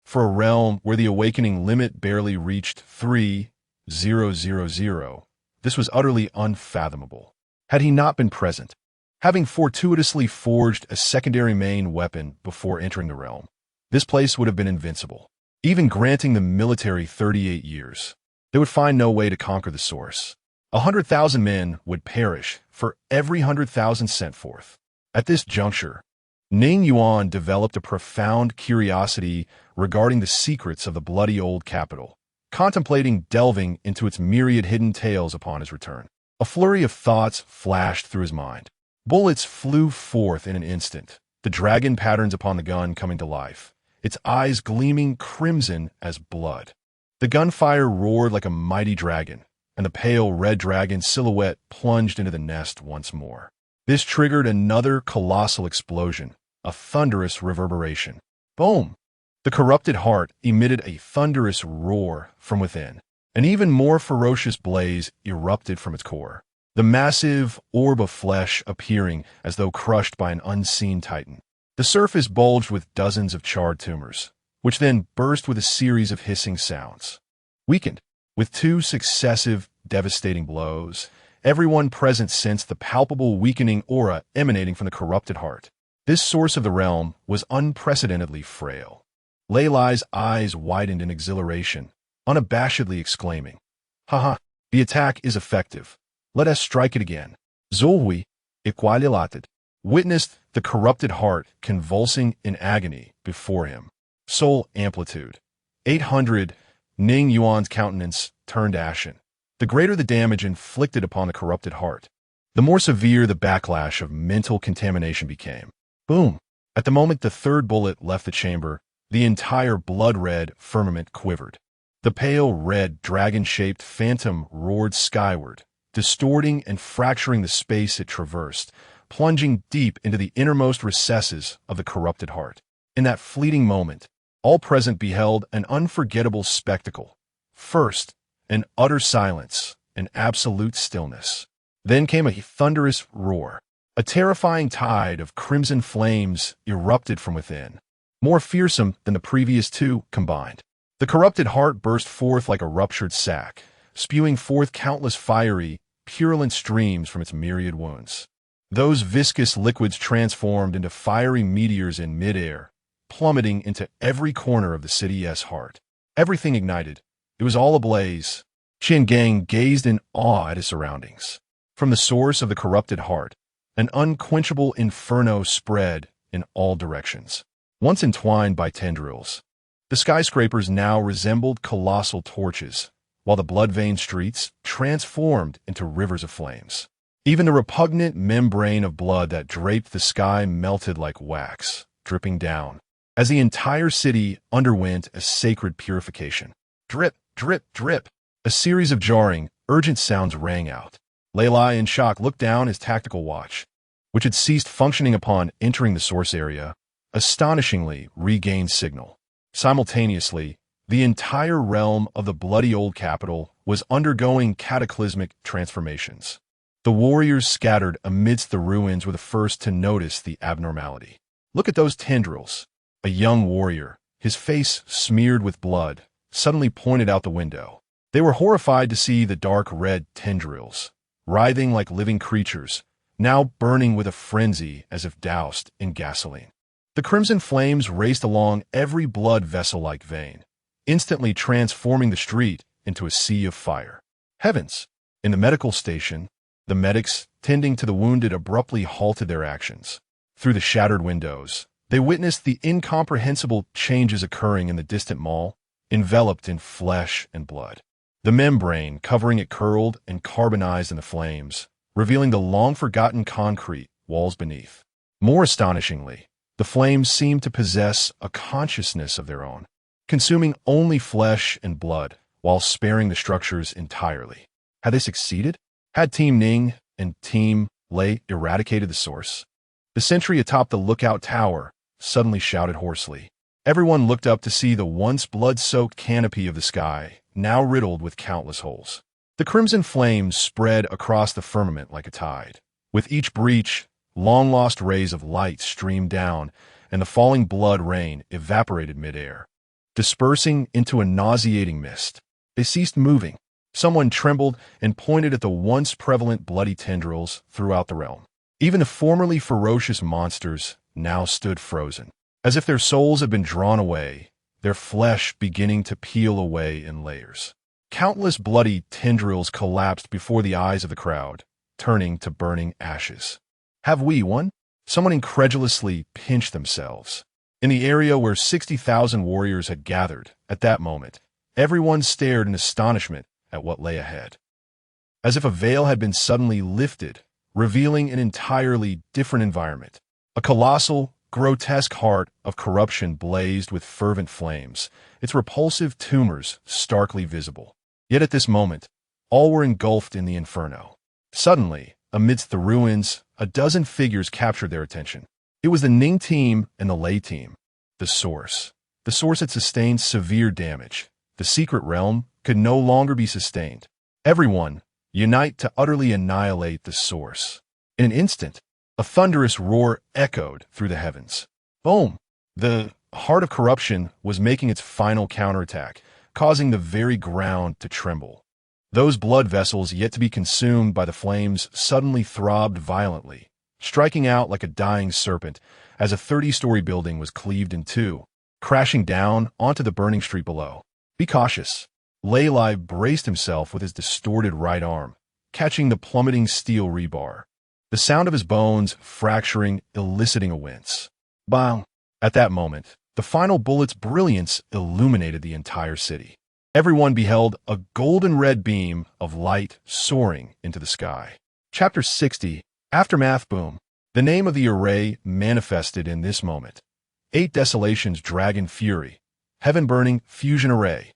For a realm where the awakening limit barely reached 3,000, this was utterly unfathomable. Had he not been present, having fortuitously forged a secondary main weapon before entering the realm, this place would have been invincible. Even granting the military 38 years, they would find no way to conquer the source. 100,000 men would perish for every 100,000 sent forth. At this juncture, Ning Yuan developed a profound curiosity regarding the secrets of the bloody old capital, contemplating delving into its myriad hidden tales upon his return. A flurry of thoughts flashed through his mind. Bullets flew forth in an instant, the dragon patterns upon the gun coming to life, its eyes gleaming crimson as blood. The gunfire roared like a mighty dragon, and the pale red dragon silhouette plunged into the nest once more. This triggered another colossal explosion, a thunderous reverberation. Boom! The corrupted heart emitted a thunderous roar from within. An even more ferocious blaze erupted from its core. the massive orb of flesh appearing as though crushed by an unseen titan. The surface bulged with dozens of charred tumors, which then burst with a series of hissing sounds. Weakened, with two successive, devastating blows, everyone present sensed the palpable weakening aura emanating from the corrupted heart. This source of the realm was unprecedentedly frail. Leylai's eyes widened in exhilaration, unabashedly exclaiming, "Haha, the attack is effective. Let us strike it again." Zulwi, equililated, witnessed the corrupted heart convulsing in agony before him. Soul amplitude. 800. Ning Yuan's countenance turned ashen. The greater the damage inflicted upon the corrupted heart, the more severe the backlash of mental contamination became. Boom! At the moment the third bullet left the chamber, the entire blood-red firmament quivered. The pale red dragon-shaped phantom roared skyward, distorting and fracturing the space it traversed, plunging deep into the innermost recesses of the corrupted heart. In that fleeting moment, all present beheld an unforgettable spectacle. First, an utter silence, an absolute stillness. Then came a thunderous roar. A terrifying tide of crimson flames erupted from within, more fearsome than the previous two combined. The corrupted heart burst forth like a ruptured sack, spewing forth countless fiery, purulent streams from its myriad wounds. Those viscous liquids transformed into fiery meteors in midair, plummeting into every corner of the city's heart. Everything ignited. It was all ablaze. Qian Gang gazed in awe at his surroundings. From the source of the corrupted heart, an unquenchable inferno spread in all directions. Once entwined by tendrils, the skyscrapers now resembled colossal torches, while the blood-veined streets transformed into rivers of flames. Even the repugnant membrane of blood that draped the sky melted like wax, dripping down, as the entire city underwent a sacred purification. Drip, drip, drip. A series of jarring, urgent sounds rang out. Leylai, in shock, looked down his tactical watch, which had ceased functioning upon entering the source area, astonishingly regained signal. Simultaneously, the entire realm of the bloody old capital was undergoing cataclysmic transformations. The warriors scattered amidst the ruins were the first to notice the abnormality. "Look at those tendrils." A young warrior, his face smeared with blood, suddenly pointed out the window. They were horrified to see the dark red tendrils, writhing like living creatures, now burning with a frenzy as if doused in gasoline. The crimson flames raced along every blood vessel-like vein, instantly transforming the street into a sea of fire. Heavens! In the medical station, the medics tending to the wounded abruptly halted their actions. Through the shattered windows, they witnessed the incomprehensible changes occurring in the distant mall, enveloped in flesh and blood. The membrane covering it curled and carbonized in the flames, revealing the long-forgotten concrete walls beneath. More astonishingly, the flames seemed to possess a consciousness of their own, consuming only flesh and blood while sparing the structures entirely. Had they succeeded? Had Team Ning and Team Lei eradicated the source? The sentry atop the lookout tower suddenly shouted hoarsely. Everyone looked up to see the once blood-soaked canopy of the sky, now riddled with countless holes. The crimson flames spread across the firmament like a tide. With each breach, long-lost rays of light streamed down, and the falling blood rain evaporated midair, dispersing into a nauseating mist. They ceased moving. Someone trembled and pointed at the once prevalent bloody tendrils throughout the realm. Even the formerly ferocious monsters now stood frozen, as if their souls had been drawn away, their flesh beginning to peel away in layers. Countless bloody tendrils collapsed before the eyes of the crowd, turning to burning ashes. Have we won? Someone incredulously pinched themselves. In the area where 60,000 warriors had gathered, at that moment, everyone stared in astonishment at what lay ahead. As if a veil had been suddenly lifted, revealing an entirely different environment. A colossal, grotesque heart of corruption blazed with fervent flames, its repulsive tumors starkly visible. Yet at this moment, all were engulfed in the inferno. Suddenly, amidst the ruins, a dozen figures captured their attention. It was the Ning team and the Lei team. The source. The source had sustained severe damage. The secret realm could no longer be sustained. Everyone, unite to utterly annihilate the source. In an instant, a thunderous roar echoed through the heavens. Boom! The heart of corruption was making its final counterattack, causing the very ground to tremble. Those blood vessels yet to be consumed by the flames suddenly throbbed violently, striking out like a dying serpent as a 30-story building was cleaved in two, crashing down onto the burning street below. Be cautious. Leilai braced himself with his distorted right arm, catching the plummeting steel rebar. The sound of his bones fracturing eliciting a wince. Bang! At that moment, the final bullet's brilliance illuminated the entire city. Everyone beheld a golden red beam of light soaring into the sky. Chapter 60, Aftermath. Boom. The name of the array manifested in this moment. 8 Desolations Dragon Fury, Heaven Burning Fusion Array.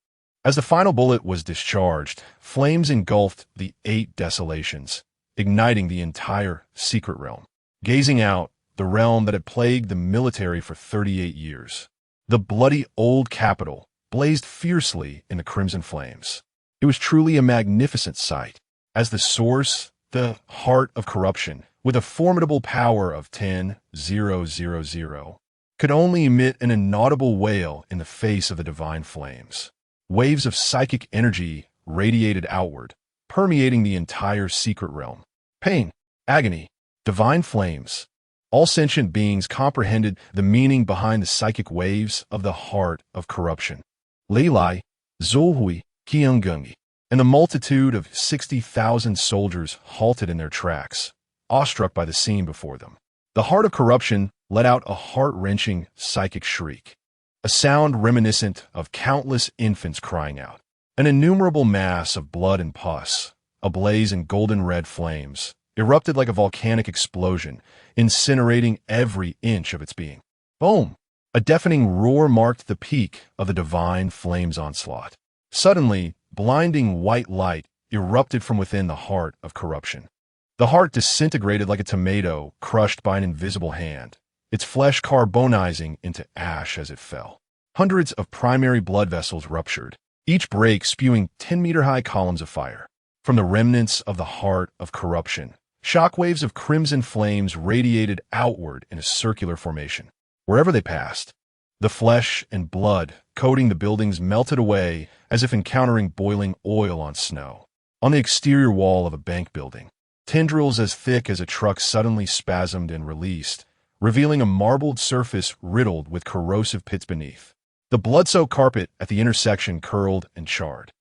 As the final bullet was discharged, flames engulfed the 8 Desolations, igniting the entire secret realm. Gazing out, the realm that had plagued the military for 38 years. The bloody old capital blazed fiercely in the crimson flames. It was truly a magnificent sight, as the source, the heart of corruption, with a formidable power of 10,000, could only emit an inaudible wail in the face of the divine flames. Waves of psychic energy radiated outward, permeating the entire secret realm. Pain, agony, divine flames. All sentient beings comprehended the meaning behind the psychic waves of the heart of corruption. Leilai, Zulhui, Qiangungi, and the multitude of 60,000 soldiers halted in their tracks, awestruck by the scene before them. The heart of corruption let out a heart-wrenching psychic shriek, a sound reminiscent of countless infants crying out. An innumerable mass of blood and pus, ablaze in golden red flames, erupted like a volcanic explosion, incinerating every inch of its being. Boom! A deafening roar marked the peak of the divine flames onslaught. Suddenly, blinding white light erupted from within the heart of corruption. The heart disintegrated like a tomato crushed by an invisible hand, its flesh carbonizing into ash as it fell. Hundreds of primary blood vessels ruptured, each break spewing 10-meter-high columns of fire. From the remnants of the heart of corruption, shockwaves of crimson flames radiated outward in a circular formation. Wherever they passed, the flesh and blood coating the buildings melted away as if encountering boiling oil on snow. On the exterior wall of a bank building, tendrils as thick as a truck suddenly spasmed and released, revealing a marbled surface riddled with corrosive pits beneath. The blood-soaked carpet at the intersection curled and charred,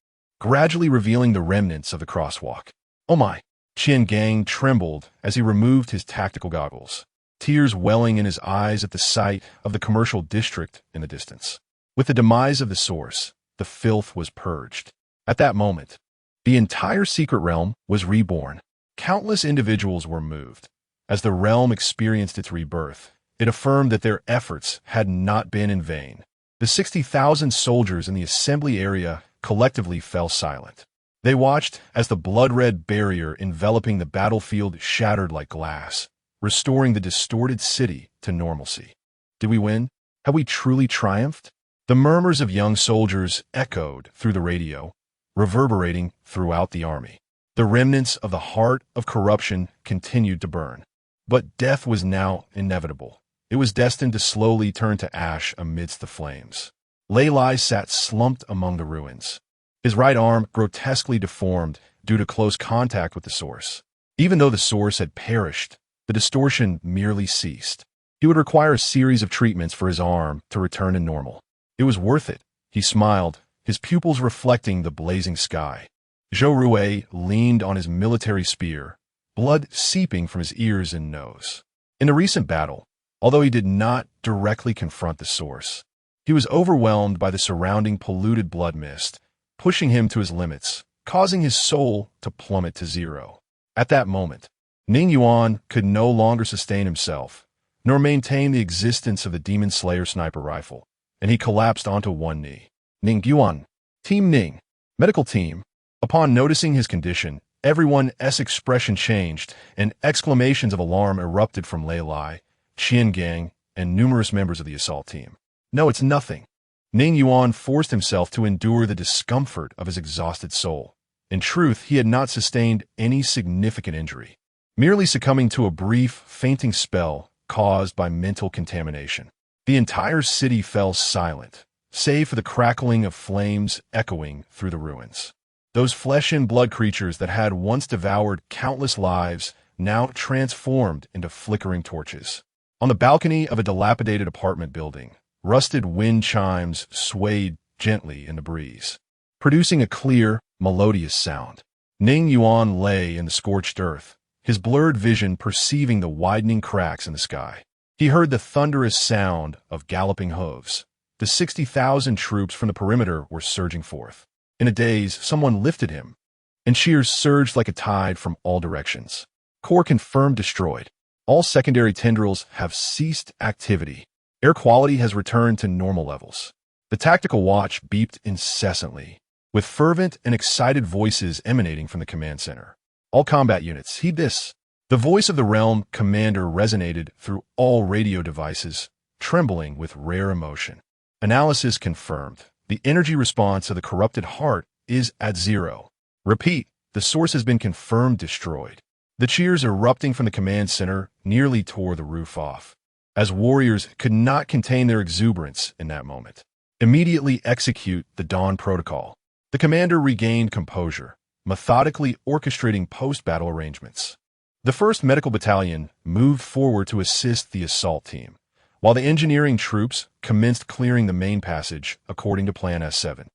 gradually revealing the remnants of the crosswalk. Oh my! Qian Gang trembled as he removed his tactical goggles, tears welling in his eyes at the sight of the commercial district in the distance. With the demise of the source, the filth was purged. At that moment, the entire secret realm was reborn. Countless individuals were moved. As the realm experienced its rebirth, it affirmed that their efforts had not been in vain. The 60,000 soldiers in the assembly area collectively fell silent. They watched as the blood-red barrier enveloping the battlefield shattered like glass, restoring the distorted city to normalcy. Did we win? Have we truly triumphed? The murmurs of young soldiers echoed through the radio, reverberating throughout the army. The remnants of the heart of corruption continued to burn. But death was now inevitable. It was destined to slowly turn to ash amidst the flames. Leilai sat slumped among the ruins, his right arm grotesquely deformed due to close contact with the source. Even though the source had perished, the distortion merely ceased. He would require a series of treatments for his arm to return to normal. It was worth it. He smiled, his pupils reflecting the blazing sky. Zhou Rui leaned on his military spear, blood seeping from his ears and nose. In the recent battle, although he did not directly confront the source, he was overwhelmed by the surrounding polluted blood mist, pushing him to his limits, causing his soul to plummet to zero. At that moment, Ning Yuan could no longer sustain himself, nor maintain the existence of the Demon Slayer sniper rifle, and he collapsed onto one knee. Ning Yuan, Team Ning, medical team. Upon noticing his condition, everyone's expression changed, and exclamations of alarm erupted from Leilai, Qian Gang, and numerous members of the assault team. No, it's nothing. Ning Yuan forced himself to endure the discomfort of his exhausted soul, In truth, he had not sustained any significant injury, merely succumbing to a brief, fainting spell caused by mental contamination. The entire city fell silent, save for the crackling of flames echoing through the ruins. Those flesh and blood creatures that had once devoured countless lives now transformed into flickering torches. On the balcony of a dilapidated apartment building, rusted wind chimes swayed gently in the breeze, producing a clear, melodious sound. Ning Yuan lay in the scorched earth, his blurred vision perceiving the widening cracks in the sky. He heard the thunderous sound of galloping hooves. The 60,000 troops from the perimeter were surging forth. In a daze, someone lifted him, and cheers surged like a tide from all directions. Core confirmed destroyed. All secondary tendrils have ceased activity. Air quality has returned to normal levels. The tactical watch beeped incessantly, with fervent and excited voices emanating from the command center. All combat units, heed this. The voice of the realm commander resonated through all radio devices, trembling with rare emotion. Analysis confirmed. The energy response of the corrupted heart is at 0. Repeat, the source has been confirmed destroyed. The cheers erupting from the command center nearly tore the roof off, as warriors could not contain their exuberance in that moment. Immediately execute the Dawn Protocol. The commander regained composure, methodically orchestrating post-battle arrangements. The 1st Medical Battalion moved forward to assist the assault team, while the engineering troops commenced clearing the main passage according to Plan S7.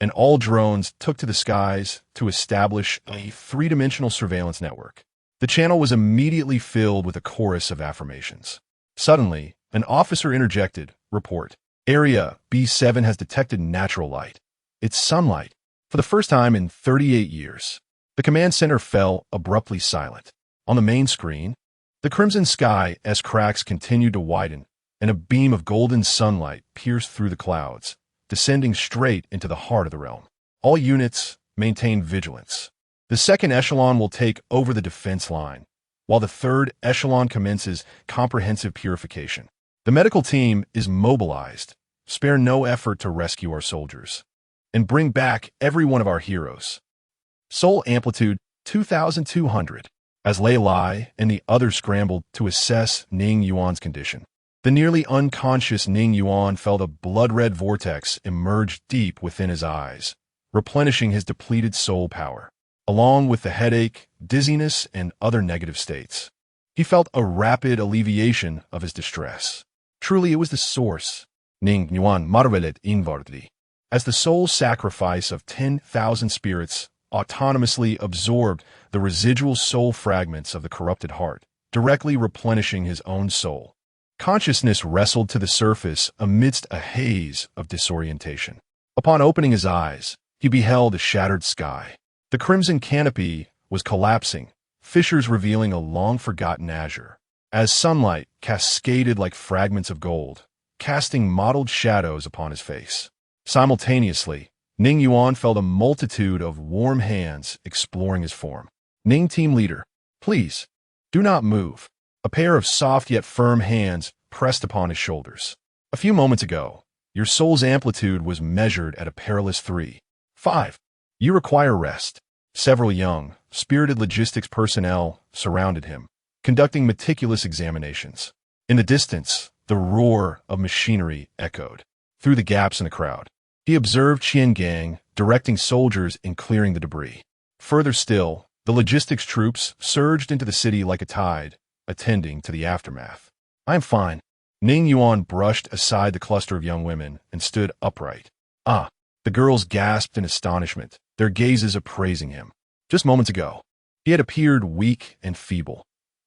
And all drones took to the skies to establish a 3-dimensional surveillance network. The channel was immediately filled with a chorus of affirmations. Suddenly, an officer interjected, "Report. Area B7 has detected natural light. It's sunlight." For the first time in 38 years, the command center fell abruptly silent. On the main screen, the crimson sky as cracks continued to widen, and a beam of golden sunlight pierced through the clouds, descending straight into the heart of the realm. All units maintain vigilance. The 2nd echelon will take over the defense line, while the 3rd echelon commences comprehensive purification. The medical team is mobilized. Spare no effort to rescue our soldiers and bring back every one of our heroes. Soul amplitude 2,200. As Lei Lai and the others scrambled to assess Ning Yuan's condition, the nearly unconscious Ning Yuan felt a blood-red vortex emerge deep within his eyes, replenishing his depleted soul power. Along with the headache, dizziness, and other negative states, he felt a rapid alleviation of his distress. Truly, it was the source. Ning Yuan marvelet inwardly, as the soul sacrifice of 10,000 spirits autonomously absorbed the residual soul fragments of the corrupted heart, directly replenishing his own soul. Consciousness wrestled to the surface amidst a haze of disorientation. Upon opening his eyes, he beheld a shattered sky. The crimson canopy was collapsing, fissures revealing a long-forgotten azure, as sunlight cascaded like fragments of gold, casting mottled shadows upon his face. Simultaneously, Ning Yuan felt a multitude of warm hands exploring his form. "Ning team leader, please, do not move." A pair of soft yet firm hands pressed upon his shoulders. "A few moments ago, your soul's amplitude was measured at a perilous 3.5. You require rest." Several young, spirited logistics personnel surrounded him, conducting meticulous examinations. In the distance, the roar of machinery echoed through the gaps in the crowd. He observed Qian Gang directing soldiers in clearing the debris. Further still, the logistics troops surged into the city like a tide, attending to the aftermath. "I am fine." Ning Yuan brushed aside the cluster of young women and stood upright. "Ah!" The girls gasped in astonishment, their gazes appraising him. Just moments ago, he had appeared weak and feeble.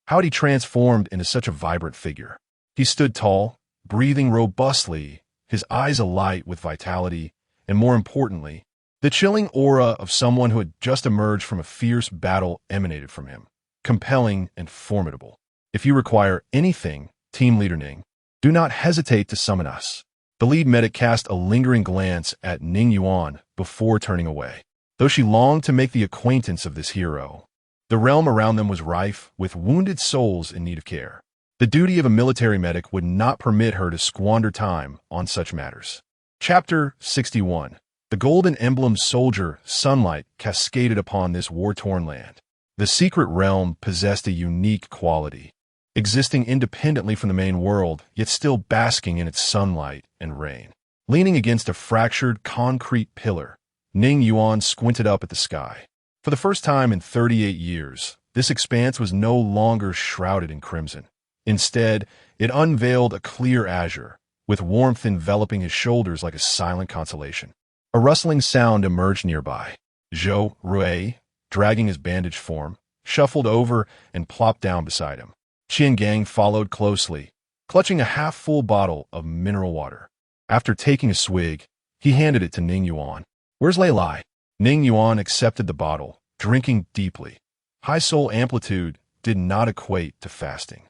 How had he transformed into such a vibrant figure? He stood tall, breathing robustly, his eyes alight with vitality, and more importantly, the chilling aura of someone who had just emerged from a fierce battle emanated from him, compelling and formidable. "If you require anything, Team Leader Ning, do not hesitate to summon us." The lead medic cast a lingering glance at Ning Yuan before turning away. Though she longed to make the acquaintance of this hero, the realm around them was rife with wounded souls in need of care. The duty of a military medic would not permit her to squander time on such matters. Chapter 61. The The golden emblem soldier, sunlight, cascaded upon this war-torn land. The secret realm possessed a unique quality, existing independently from the main world, yet still basking in its sunlight and rain. Leaning against a fractured concrete pillar, Ning Yuan squinted up at the sky. For the first time in 38 years, this expanse was no longer shrouded in crimson. Instead, it unveiled a clear azure, with warmth enveloping his shoulders like a silent consolation. A rustling sound emerged nearby. Zhou Rui, dragging his bandaged form, shuffled over and plopped down beside him. Qiangang followed closely, clutching a half-full bottle of mineral water. After taking a swig, he handed it to Ning Yuan. "Where's Lei Lai?" Ning Yuan accepted the bottle, drinking deeply. High soul amplitude did not equate to fasting.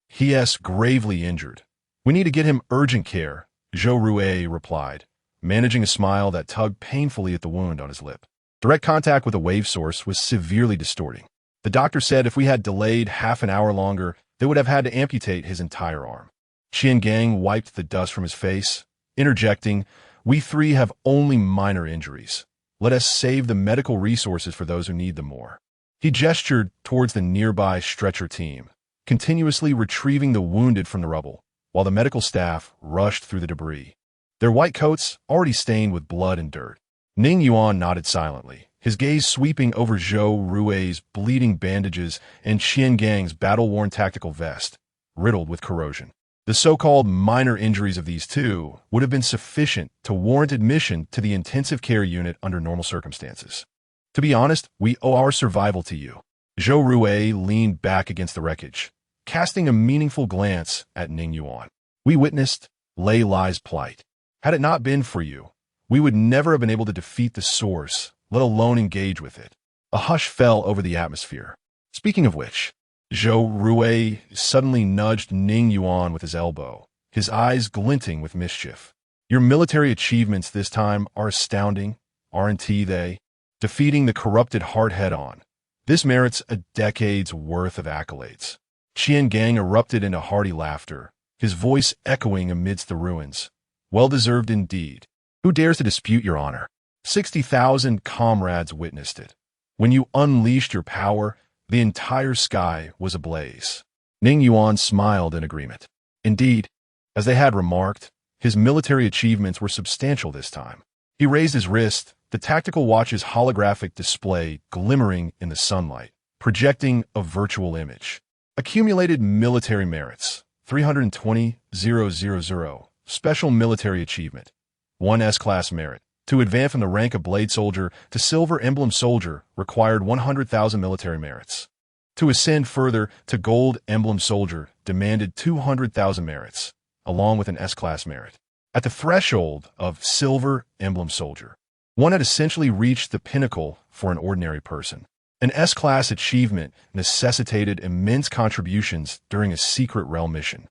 "He is gravely injured. We need to get him urgent care," Zhou Rui replied, managing a smile that tugged painfully at the wound on his lip. Direct contact with a wave source was severely distorting. The doctor said if we had delayed half an hour longer, they would have had to amputate his entire arm. Qiangang wiped the dust from his face, interjecting, "We three have only minor injuries. Let us save the medical resources for those who need them more." He gestured towards the nearby stretcher team, continuously retrieving the wounded from the rubble, while the medical staff rushed through the debris, their white coats already stained with blood and dirt. Ning Yuan nodded silently, his gaze sweeping over Zhou Rui's bleeding bandages and Qiangang's battle-worn tactical vest, riddled with corrosion. The so-called minor injuries of these two would have been sufficient to warrant admission to the intensive care unit under normal circumstances. "To be honest, we owe our survival to you." Zhou Rui leaned back against the wreckage, casting a meaningful glance at Ning Yuan. "We witnessed Lei Lai's plight. Had it not been for you, we would never have been able to defeat the source, let alone engage with it." A hush fell over the atmosphere. Speaking of which, Zhou Rui suddenly nudged Ning Yuan with his elbow, his eyes glinting with mischief. "Your military achievements this time are astounding, aren't they? Defeating the corrupted heart head-on. This merits a decade's worth of accolades." Qiangang erupted into hearty laughter, his voice echoing amidst the ruins. "Well-deserved indeed. Who dares to dispute your honor? 60,000 comrades witnessed it. When you unleashed your power, the entire sky was ablaze." Ning Yuan smiled in agreement. Indeed, as they had remarked, his military achievements were substantial this time. He raised his wrist, the tactical watch's holographic display glimmering in the sunlight, projecting a virtual image. Accumulated military merits, 320,000. Special military achievement, 1 S-class merit. To advance from the rank of blade soldier to silver emblem soldier required 100,000 military merits. To ascend further to gold emblem soldier demanded 200,000 merits, along with an S-class merit. At the threshold of silver emblem soldier, one had essentially reached the pinnacle for an ordinary person. An S-class achievement necessitated immense contributions during a secret realm mission,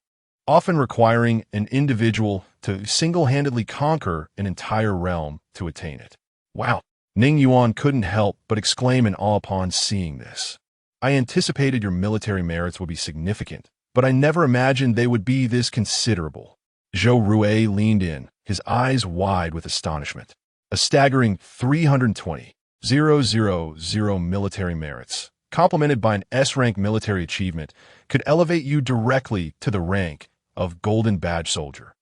often requiring an individual to single-handedly conquer an entire realm to attain it. "Wow!" Ning Yuan couldn't help but exclaim in awe upon seeing this. "I anticipated your military merits would be significant, but I never imagined they would be this considerable." Zhou Rui leaned in, his eyes wide with astonishment. "A staggering 320,000 military merits, complemented by an S-rank military achievement, could elevate you directly to the rank of Golden Badge Soldier."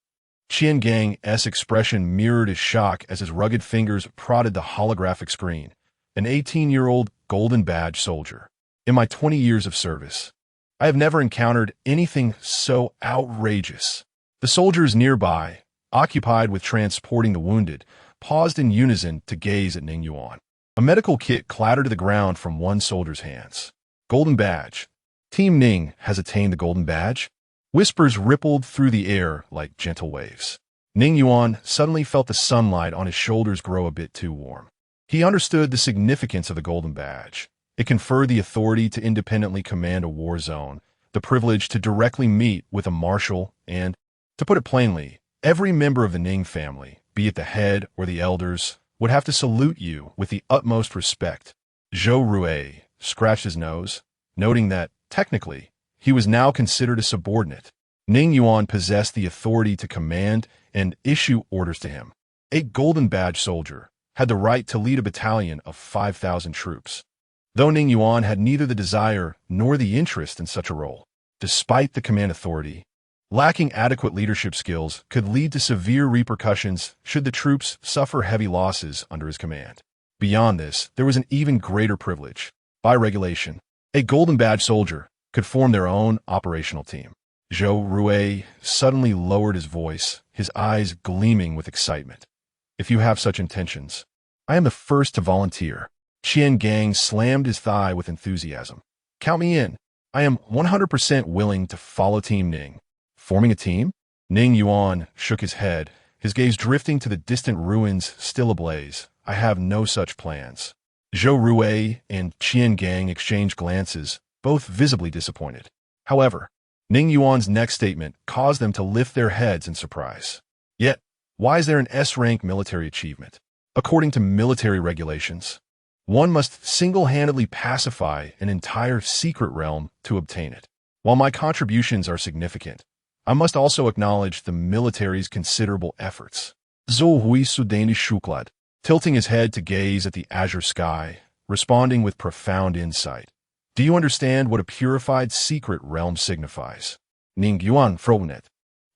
Qiangang's expression mirrored his shock as his rugged fingers prodded the holographic screen. "An 18-year-old Golden Badge Soldier. In my 20 years of service, I have never encountered anything so outrageous." The soldiers nearby, occupied with transporting the wounded, paused in unison to gaze at Ning Yuan. A medical kit clattered to the ground from one soldier's hands. "Golden Badge. Team Ning has attained the Golden Badge." Whispers rippled through the air like gentle waves. Ning Yuan suddenly felt the sunlight on his shoulders grow a bit too warm. He understood the significance of the Golden Badge. It conferred the authority to independently command a war zone, the privilege to directly meet with a marshal, and, to put it plainly, every member of the Ning family, be it the head or the elders, would have to salute you with the utmost respect. Zhou Rui scratched his nose, noting that, technically, he was now considered a subordinate. Ning Yuan possessed the authority to command and issue orders to him. A Golden Badge Soldier, had the right to lead a battalion of 5,000 troops. Though Ning Yuan had neither the desire nor the interest in such a role, despite the command authority, lacking adequate leadership skills could lead to severe repercussions should the troops suffer heavy losses under his command. Beyond this, there was an even greater privilege. By regulation, a Golden Badge soldier could form their own operational team. Zhou Rui suddenly lowered his voice, his eyes gleaming with excitement. If you have such intentions, I am the first to volunteer. Qian Gang slammed his thigh with enthusiasm. Count me in. I am 100% willing to follow Team Ning. Forming a team? Ning Yuan shook his head, his gaze drifting to the distant ruins still ablaze. I have no such plans. Zhou Rui and Qian Gang exchanged glances, both visibly disappointed. However, Ning Yuan's next statement caused them to lift their heads in surprise. Yet, why is there an S-rank military achievement? According to military regulations, one must single-handedly pacify an entire secret realm to obtain it. While my contributions are significant, I must also acknowledge the military's considerable efforts. Zhou Hui Sudani Shuklad, tilting his head to gaze at the azure sky, responding with profound insight. Do you understand what a purified secret realm signifies? Ning Yuan Fronet.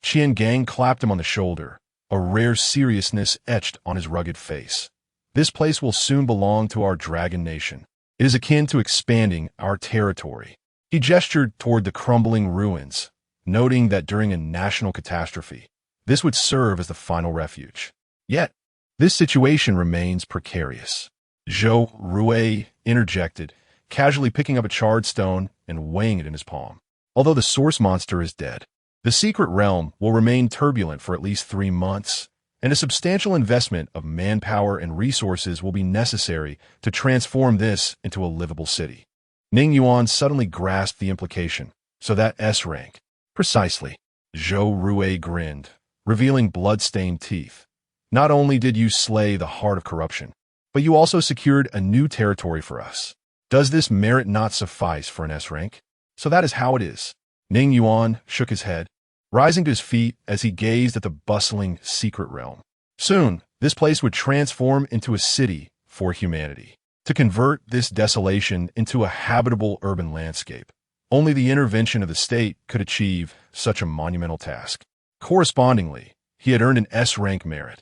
Qian Gang clapped him on the shoulder, a rare seriousness etched on his rugged face. This place will soon belong to our dragon nation. It is akin to expanding our territory. He gestured toward the crumbling ruins, noting that during a national catastrophe, this would serve as the final refuge. Yet, this situation remains precarious. Zhou Rui interjected, casually picking up a charred stone and weighing it in his palm. Although the source monster is dead, the secret realm will remain turbulent for at least 3 months, and a substantial investment of manpower and resources will be necessary to transform this into a livable city. Ning Yuan suddenly grasped the implication. So that S-rank. Precisely. Zhou Rui grinned, revealing blood-stained teeth. Not only did you slay the heart of corruption, but you also secured a new territory for us. Does this merit not suffice for an S-rank? So that is how it is. Ning Yuan shook his head, rising to his feet as he gazed at the bustling secret realm. Soon, this place would transform into a city for humanity. To convert this desolation into a habitable urban landscape, only the intervention of the state could achieve such a monumental task. Correspondingly, he had earned an S-rank merit,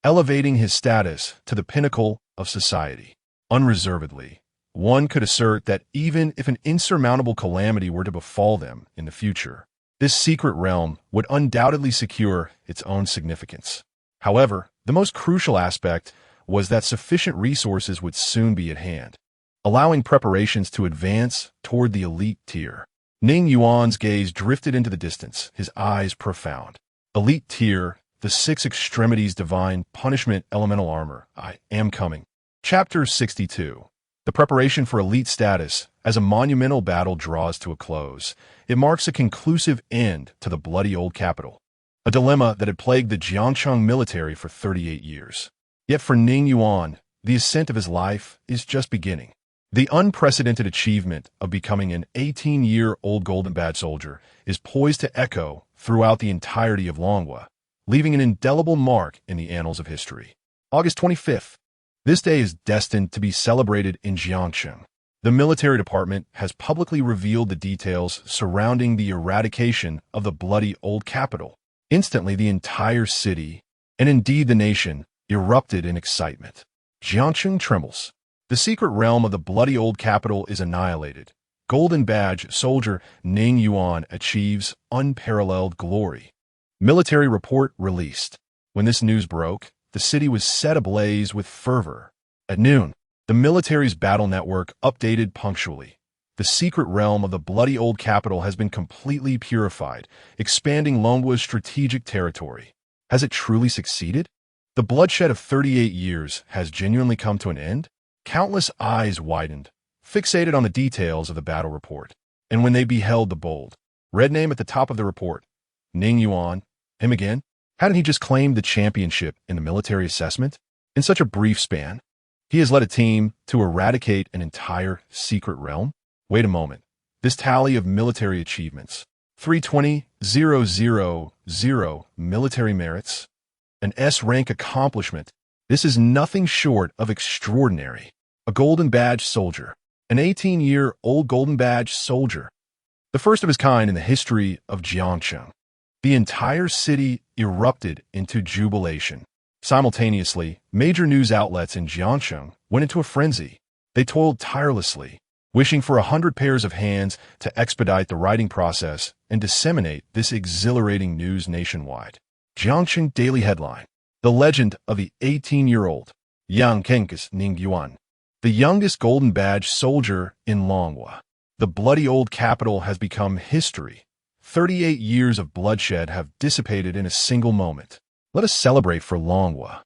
elevating his status to the pinnacle of society. Unreservedly, one could assert that even if an insurmountable calamity were to befall them in the future, this secret realm would undoubtedly secure its own significance. However, the most crucial aspect was that sufficient resources would soon be at hand, allowing preparations to advance toward the elite tier. Ning Yuan's gaze drifted into the distance, his eyes profound. Elite tier, the 6 extremities divine punishment elemental armor. I am coming. Chapter 62. The preparation for elite status. As a monumental battle draws to a close, it marks a conclusive end to the bloody old capital, a dilemma that had plagued the Jiangcheng military for 38 years. Yet for Ning Yuan, the ascent of his life is just beginning. The unprecedented achievement of becoming an 18-year-old Golden Badge soldier is poised to echo throughout the entirety of Longhua, leaving an indelible mark in the annals of history. August 25th. This day is destined to be celebrated in Jiangcheng. The military department has publicly revealed the details surrounding the eradication of the bloody old capital. Instantly, the entire city, and indeed the nation, erupted in excitement. Jiangcheng trembles. The secret realm of the bloody old capital is annihilated. Golden Badge soldier Ning Yuan achieves unparalleled glory. Military report released. When this news broke, the city was set ablaze with fervor. At noon, the military's battle network updated punctually. The secret realm of the bloody old capital has been completely purified, expanding Longhua's strategic territory. Has it truly succeeded? The bloodshed of 38 years has genuinely come to an end? Countless eyes widened, fixated on the details of the battle report. And when they beheld the bold, red name at the top of the report, Ning Yuan, him again? Hadn't he just claimed the championship in the military assessment? In such a brief span, he has led a team to eradicate an entire secret realm? Wait a moment. This tally of military achievements, 320,000 military merits, an S-rank accomplishment, This is nothing short of extraordinary. A golden badge soldier. An 18-year-old golden badge soldier. The first of his kind in the history of Jiangcheng. The entire city erupted into jubilation. Simultaneously, major news outlets in Jiangcheng went into a frenzy. They toiled tirelessly, wishing for 100 pairs of hands to expedite the writing process and disseminate this exhilarating news nationwide. Jiangcheng Daily Headline. The legend of the 18-year-old Yang Kenkas Ning Yuan, the youngest golden badge soldier in Longhua. The bloody old capital has become history. 38 years of bloodshed have dissipated in a single moment. Let us celebrate for Longhua,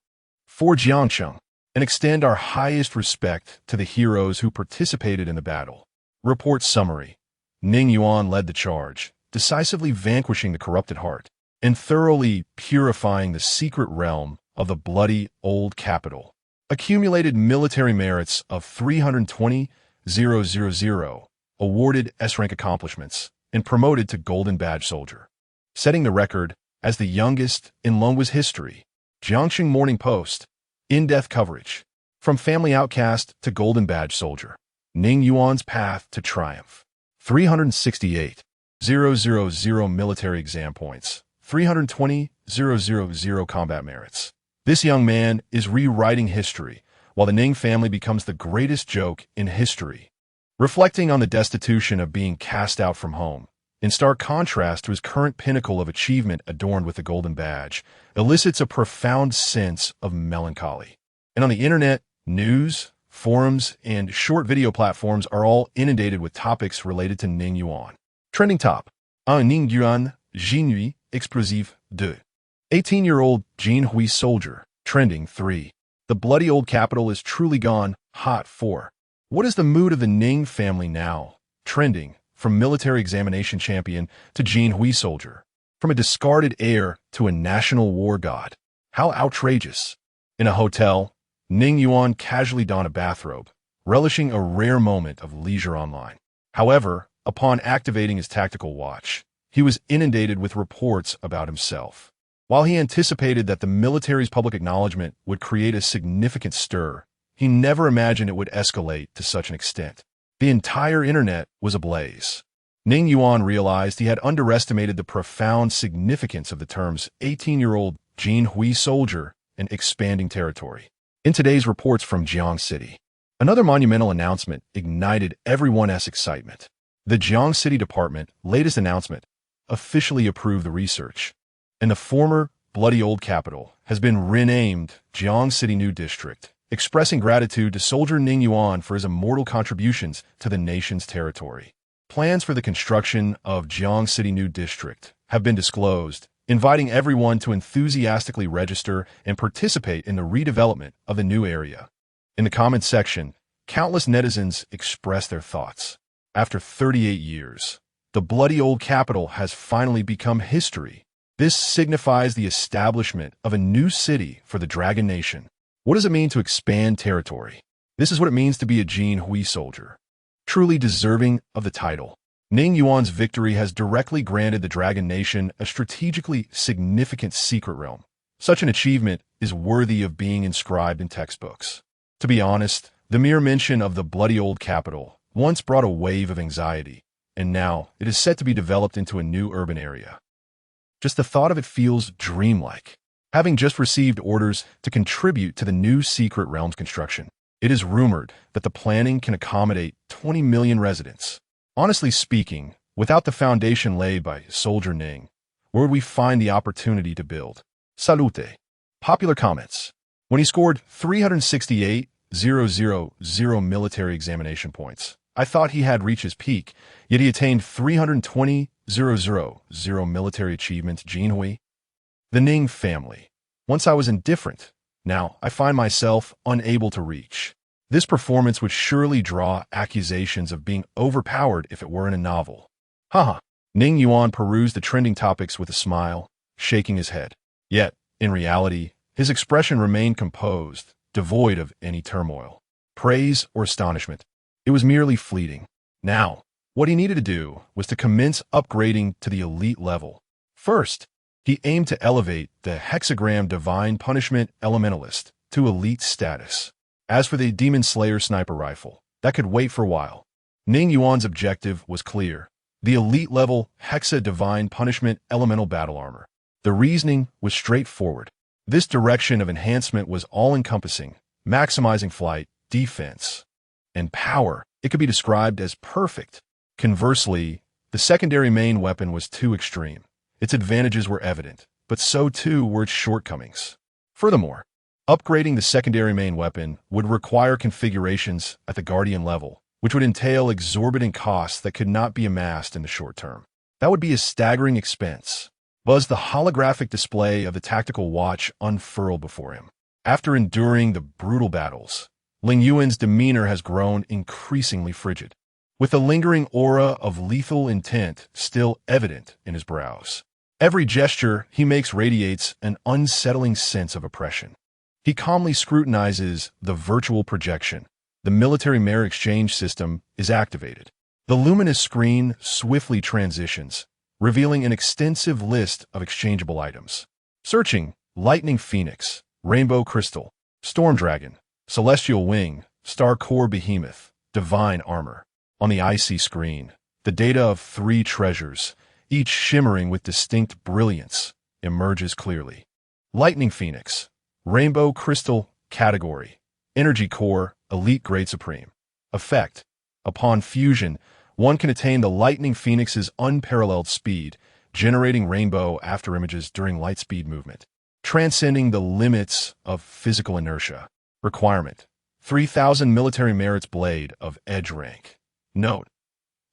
for Jiangcheng, and extend our highest respect to the heroes who participated in the battle. Report summary. Ning Yuan led the charge, decisively vanquishing the corrupted heart and thoroughly purifying the secret realm of the bloody old capital. Accumulated military merits of 320,000, awarded S-rank accomplishments, and promoted to Golden Badge Soldier, setting the record as the youngest in Longhua's history. Jiangcheng Morning Post. In-depth coverage. From family outcast to Golden Badge Soldier. Ning Yuan's path to triumph. 368,000 military exam points. 320,000 combat merits. This young man is rewriting history, while the Ning family becomes the greatest joke in history. Reflecting on the destitution of being cast out from home, in stark contrast to his current pinnacle of achievement adorned with the golden badge, elicits a profound sense of melancholy. And on the internet, news, forums, and short video platforms are all inundated with topics related to Ning Yuan. Trending top. Un Ning Yuan, Jinhui, Explosive 2. 18-year-old Jinhui soldier. Trending 3. The bloody old capital is truly gone hot 4. What is the mood of the Ning family now? Trending. From military examination champion to Jinhui soldier. From a discarded heir to a national war god. How outrageous. In a hotel, Ning Yuan casually donned a bathrobe, relishing a rare moment of leisure online. However, upon activating his tactical watch, he was inundated with reports about himself. While he anticipated that the military's public acknowledgement would create a significant stir, he never imagined it would escalate to such an extent. The entire internet was ablaze. Ning Yuan realized he had underestimated the profound significance of the terms 18-year-old Jinhui soldier and expanding territory. In today's reports from Jiang City, another monumental announcement ignited everyone's excitement. The Jiang City Department latest announcement officially approved the research, and the former bloody old capital has been renamed Jiang City New District, expressing gratitude to Soldier Ning Yuan for his immortal contributions to the nation's territory. Plans for the construction of Jiang City New District have been disclosed, inviting everyone to enthusiastically register and participate in the redevelopment of the new area. In the comments section, countless netizens expressed their thoughts. After 38 years, the bloody old capital has finally become history. This signifies the establishment of a new city for the Dragon Nation. What does it mean to expand territory? This is what it means to be a Jinhui soldier, truly deserving of the title. Ning Yuan's victory has directly granted the Dragon Nation a strategically significant secret realm. Such an achievement is worthy of being inscribed in textbooks. To be honest, the mere mention of the bloody old capital once brought a wave of anxiety, and now it is set to be developed into a new urban area. Just the thought of it feels dreamlike. Having just received orders to contribute to the new secret realm's construction, it is rumored that the planning can accommodate 20 million residents. Honestly speaking, without the foundation laid by Soldier Ning, where would we find the opportunity to build? Salute. Popular comments. When he scored 368,000 military examination points, I thought he had reached his peak, yet he attained 320,000 military achievements. Jinhui. The Ning family. Once I was indifferent, now I find myself unable to reach. This performance would surely draw accusations of being overpowered if it were in a novel. Haha. Ning Yuan perused the trending topics with a smile, shaking his head. Yet, in reality, his expression remained composed, devoid of any turmoil, praise, or astonishment. It was merely fleeting. Now, what he needed to do was to commence upgrading to the elite level. First, he aimed to elevate the hexagram divine punishment elementalist to elite status. As for the Demon Slayer sniper rifle, that could wait for a while. Ning Yuan's objective was clear. The elite-level Hexa Divine Punishment Elemental Battle Armor. The reasoning was straightforward. This direction of enhancement was all-encompassing, maximizing flight, defense, and power. It could be described as perfect. Conversely, the secondary main weapon was too extreme. Its advantages were evident, but so too were its shortcomings. Furthermore, upgrading the secondary main weapon would require configurations at the Guardian level, which would entail exorbitant costs that could not be amassed in the short term. That would be a staggering expense. As the holographic display of the tactical watch unfurled before him. After enduring the brutal battles, Ling Yuan's demeanor has grown increasingly frigid, with a lingering aura of lethal intent still evident in his brows. Every gesture he makes radiates an unsettling sense of oppression. He calmly scrutinizes the virtual projection. The military merit exchange system is activated. The luminous screen swiftly transitions, revealing an extensive list of exchangeable items. Searching: Lightning Phoenix, Rainbow Crystal, Storm Dragon, Celestial Wing, Star Core Behemoth, Divine Armor. On the icy screen, the data of 3 treasures, each shimmering with distinct brilliance, emerges clearly. Lightning Phoenix, Rainbow Crystal, Category, Energy Core, Elite Grade Supreme. Effect: upon fusion, one can attain the Lightning Phoenix's unparalleled speed, generating rainbow afterimages during lightspeed movement, transcending the limits of physical inertia. Requirement: 3,000 military merits blade of edge rank. Note: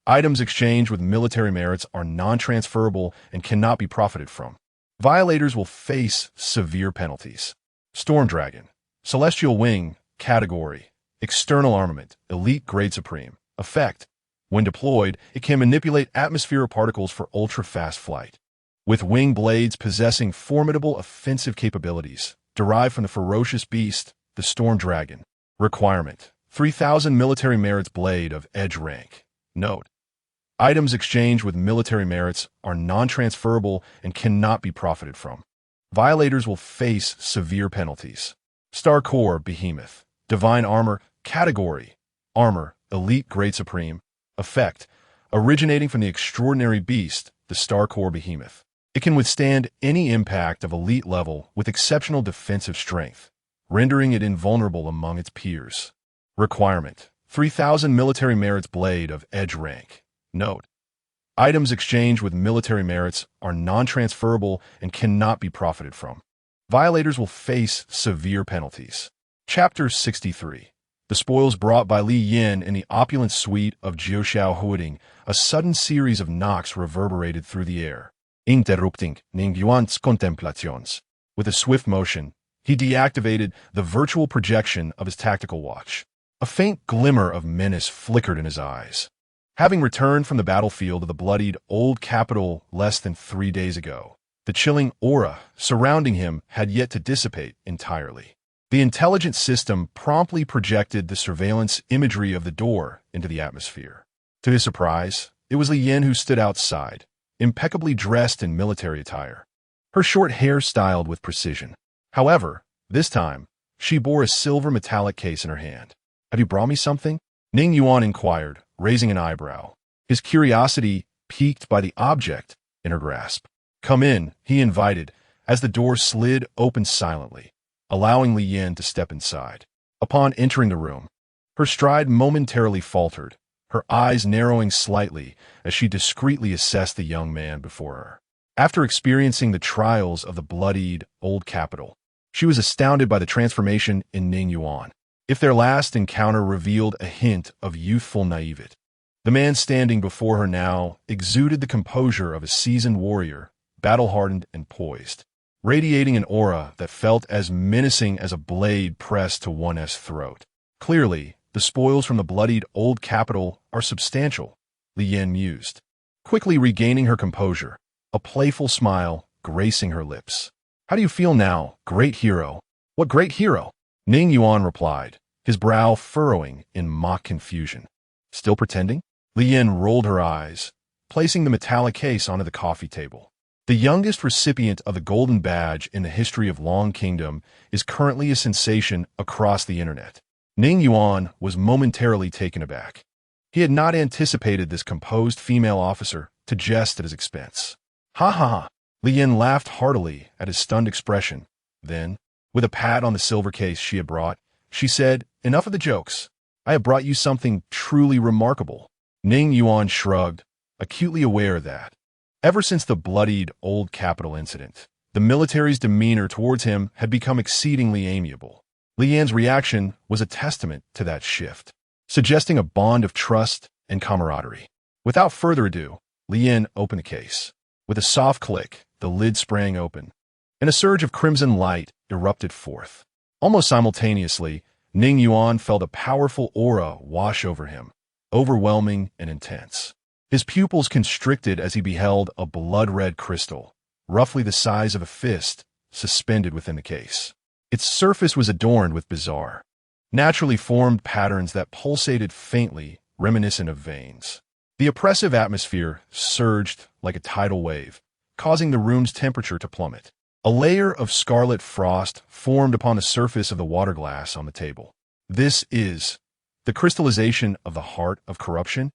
items exchanged with military merits are non-transferable and cannot be profited from. Violators will face severe penalties. Storm Dragon, Celestial Wing, Category, External Armament, Elite Grade Supreme. Effect: when deployed, it can manipulate atmospheric particles for ultra-fast flight, with wing blades possessing formidable offensive capabilities, derived from the ferocious beast, the Storm Dragon. Requirement: 3,000 military merits blade of edge rank. Note: items exchanged with military merits are non-transferable and cannot be profited from. Violators will face severe penalties. Star Core Behemoth, Divine Armor, Category, Armor, Elite Grade Supreme. Effect: originating from the extraordinary beast, the Star Core Behemoth. It can withstand any impact of elite level with exceptional defensive strength, rendering it invulnerable among its peers. Requirement: 3,000 military merits blade of edge rank. Note: items exchanged with military merits are non-transferable and cannot be profited from. Violators will face severe penalties. Chapter 63. The spoils brought by Li Yin in the opulent suite of Jiuxiao Huading, a sudden series of knocks reverberated through the air, interrupting Ning Yuan's contemplations. With a swift motion, he deactivated the virtual projection of his tactical watch. A faint glimmer of menace flickered in his eyes. Having returned from the battlefield of the bloodied old capital less than 3 days ago, the chilling aura surrounding him had yet to dissipate entirely. The intelligence system promptly projected the surveillance imagery of the door into the atmosphere. To his surprise, it was Li Yin who stood outside, impeccably dressed in military attire, her short hair styled with precision. However, this time, she bore a silver metallic case in her hand. "Have you brought me something?" Ning Yuan inquired, raising an eyebrow, his curiosity piqued by the object in her grasp. "Come in," he invited, as the door slid open silently, allowing Li Yin to step inside. Upon entering the room, her stride momentarily faltered, her eyes narrowing slightly as she discreetly assessed the young man before her. After experiencing the trials of the bloodied old capital, she was astounded by the transformation in Ning Yuan. If their last encounter revealed a hint of youthful naivete, the man standing before her now exuded the composure of a seasoned warrior, battle-hardened and poised, radiating an aura that felt as menacing as a blade pressed to one's throat. Clearly, the spoils from the bloodied old capital are substantial, Li Yin mused, quickly regaining her composure, a playful smile gracing her lips. "How do you feel now, great hero?" "What great hero?" Ning Yuan replied, his brow furrowing in mock confusion. "Still pretending?" Li Yin rolled her eyes, placing the metallic case onto the coffee table. The youngest recipient of the Golden Badge in the history of Long Kingdom is currently a sensation across the internet. Ning Yuan was momentarily taken aback. He had not anticipated this composed female officer to jest at his expense. Ha ha ha! Li Yin laughed heartily at his stunned expression. Then, with a pat on the silver case she had brought, she said, "Enough of the jokes. I have brought you something truly remarkable." Ning Yuan shrugged, acutely aware that, ever since the bloodied Old Capital incident, the military's demeanor towards him had become exceedingly amiable. Li Yan's reaction was a testament to that shift, suggesting a bond of trust and camaraderie. Without further ado, Li Yan opened the case. With a soft click, the lid sprang open, and a surge of crimson light erupted forth. Almost simultaneously, Ning Yuan felt a powerful aura wash over him, overwhelming and intense. His pupils constricted as he beheld a blood-red crystal, roughly the size of a fist, suspended within the case. Its surface was adorned with bizarre, naturally formed patterns that pulsated faintly, reminiscent of veins. The oppressive atmosphere surged like a tidal wave, causing the room's temperature to plummet. A layer of scarlet frost formed upon the surface of the water glass on the table. This is the crystallization of the heart of corruption?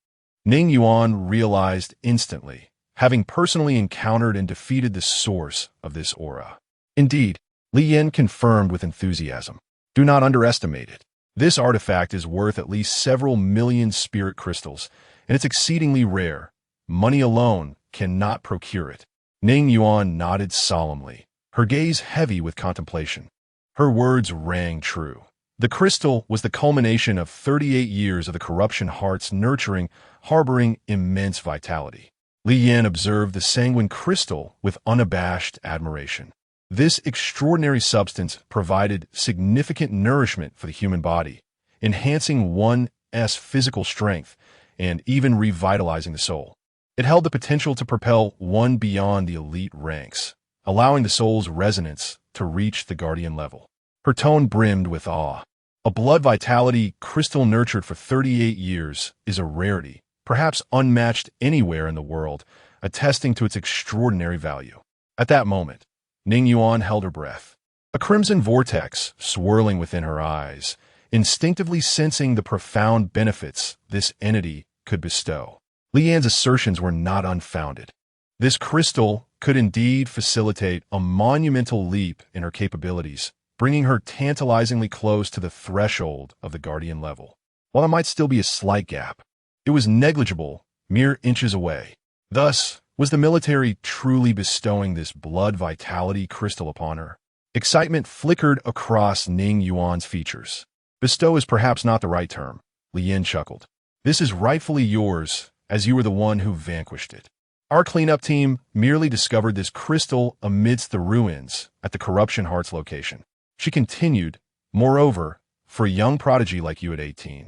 Ning Yuan realized instantly, having personally encountered and defeated the source of this aura. Indeed, Li Yin confirmed with enthusiasm. Do not underestimate it. This artifact is worth at least several million spirit crystals, and it's exceedingly rare. Money alone cannot procure it. Ning Yuan nodded solemnly, her gaze heavy with contemplation. Her words rang true. The crystal was the culmination of 38 years of the corruption heart's nurturing, harboring immense vitality. Li Yin observed the sanguine crystal with unabashed admiration. This extraordinary substance provided significant nourishment for the human body, enhancing one's physical strength and even revitalizing the soul. It held the potential to propel one beyond the elite ranks, allowing the soul's resonance to reach the guardian level. Her tone brimmed with awe. A blood vitality crystal nurtured for 38 years is a rarity, perhaps unmatched anywhere in the world, attesting to its extraordinary value. At that moment, Ning Yuan held her breath, a crimson vortex swirling within her eyes, instinctively sensing the profound benefits this entity could bestow. Li Yan's assertions were not unfounded. This crystal could indeed facilitate a monumental leap in her capabilities, bringing her tantalizingly close to the threshold of the guardian level. While there might still be a slight gap, it was negligible, mere inches away. Thus, was the military truly bestowing this blood vitality crystal upon her? Excitement flickered across Ning Yuan's features. Bestow is perhaps not the right term, Li Yin chuckled. This is rightfully yours, as you were the one who vanquished it. Our cleanup team merely discovered this crystal amidst the ruins at the Corruption Heart's location. She continued, moreover, for a young prodigy like you at 18,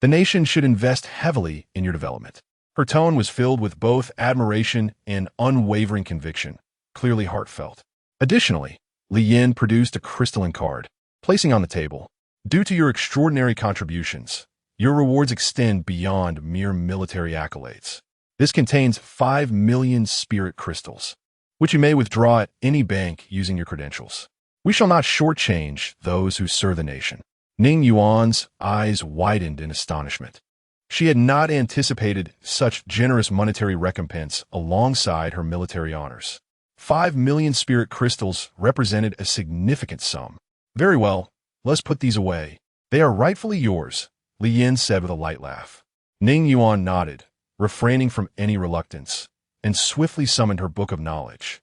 the nation should invest heavily in your development. Her tone was filled with both admiration and unwavering conviction, clearly heartfelt. Additionally, Li Yin produced a crystalline card, placing on the table. Due to your extraordinary contributions, your rewards extend beyond mere military accolades. This contains 5 million spirit crystals, which you may withdraw at any bank using your credentials. We shall not shortchange those who serve the nation. Ning Yuan's eyes widened in astonishment. She had not anticipated such generous monetary recompense alongside her military honors. 5 million spirit crystals represented a significant sum. Very well, let's put these away. They are rightfully yours, Li Yin said with a light laugh. Ning Yuan nodded, refraining from any reluctance, and swiftly summoned her book of knowledge,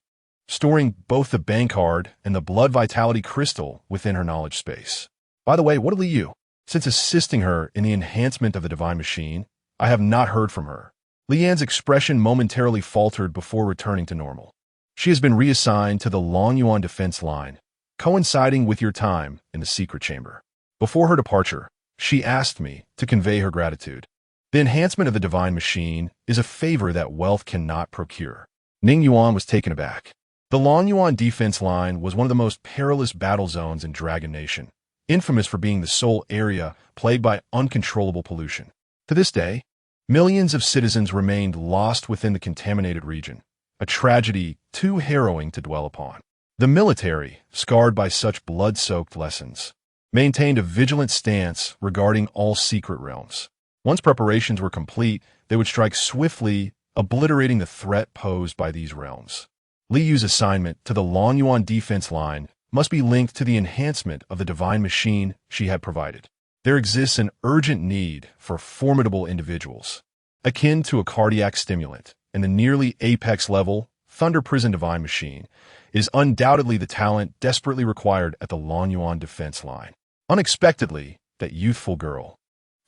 storing both the bank card and the blood vitality crystal within her knowledge space. By the way, what of Li Yu? Since assisting her in the enhancement of the divine machine, I have not heard from her. Li Yan's expression momentarily faltered before returning to normal. She has been reassigned to the Longyuan defense line, coinciding with your time in the secret chamber. Before her departure, she asked me to convey her gratitude. The enhancement of the divine machine is a favor that wealth cannot procure. Ning Yuan was taken aback. The Longyuan defense line was one of the most perilous battle zones in Dragon Nation, infamous for being the sole area plagued by uncontrollable pollution. To this day, millions of citizens remained lost within the contaminated region, a tragedy too harrowing to dwell upon. The military, scarred by such blood-soaked lessons, maintained a vigilant stance regarding all secret realms. Once preparations were complete, they would strike swiftly, obliterating the threat posed by these realms. Li Yu's assignment to the Longyuan defense line must be linked to the enhancement of the divine machine she had provided. There exists an urgent need for formidable individuals, akin to a cardiac stimulant, and the nearly apex-level Thunder Prison Divine Machine is undoubtedly the talent desperately required at the Longyuan defense line. Unexpectedly, that youthful girl,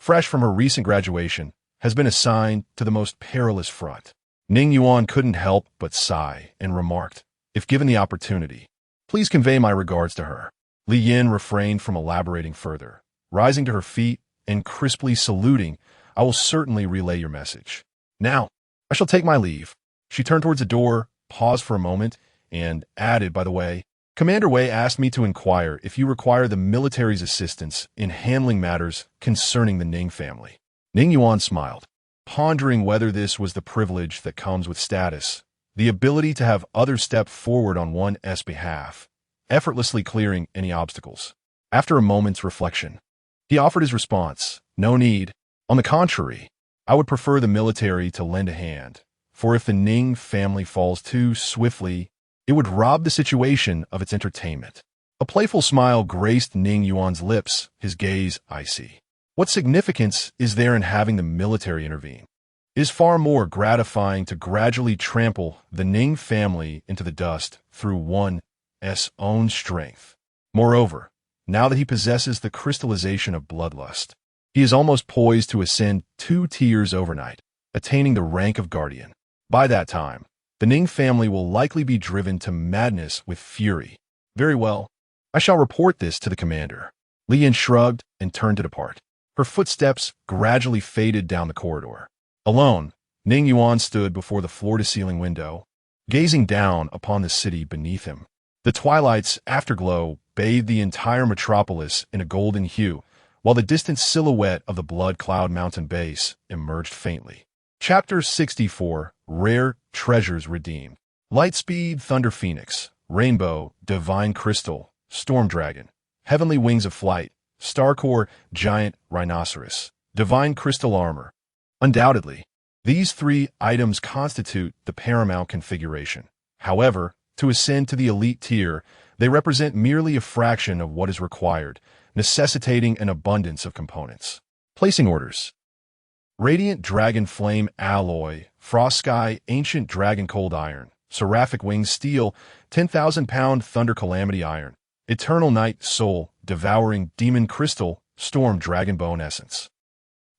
fresh from her recent graduation, has been assigned to the most perilous front. Ning Yuan couldn't help but sigh and remarked, "If given the opportunity, please convey my regards to her." Li Yin refrained from elaborating further. Rising to her feet and crisply saluting, "I will certainly relay your message. Now, I shall take my leave." She turned towards the door, paused for a moment, and added, "By the way, Commander Wei asked me to inquire if you require the military's assistance in handling matters concerning the Ning family." Ning Yuan smiled, pondering whether this was the privilege that comes with status, the ability to have others step forward on one's behalf, effortlessly clearing any obstacles. After a moment's reflection, he offered his response, "No need. On the contrary, I would prefer the military to lend a hand, for if the Ning family falls too swiftly, it would rob the situation of its entertainment." A playful smile graced Ning Yuan's lips, his gaze icy. What significance is there in having the military intervene? It is far more gratifying to gradually trample the Ning family into the dust through one's own strength. Moreover, now that he possesses the crystallization of bloodlust, he is almost poised to ascend 2 tiers overnight, attaining the rank of guardian. By that time, the Ning family will likely be driven to madness with fury. Very well, I shall report this to the commander. Li Yin shrugged and turned to depart. Her footsteps gradually faded down the corridor. Alone, Ning Yuan stood before the floor-to-ceiling window, gazing down upon the city beneath him. The twilight's afterglow bathed the entire metropolis in a golden hue, while the distant silhouette of the Blood Cloud Mountain base emerged faintly. Chapter 64, Rare Treasures Redeemed. Lightspeed Thunder Phoenix, Rainbow Divine Crystal, Storm Dragon, Heavenly Wings of Flight, Starcore Giant Rhinoceros, Divine Crystal Armor. Undoubtedly, these 3 items constitute the paramount configuration. However, to ascend to the elite tier, they represent merely a fraction of what is required, necessitating an abundance of components. Placing orders. Radiant Dragon Flame Alloy, Frost Sky Ancient Dragon Cold Iron, Seraphic Wings Steel, 10,000-pound Thunder Calamity Iron, Eternal Night Soul, Devouring Demon Crystal, Storm Dragon Bone Essence.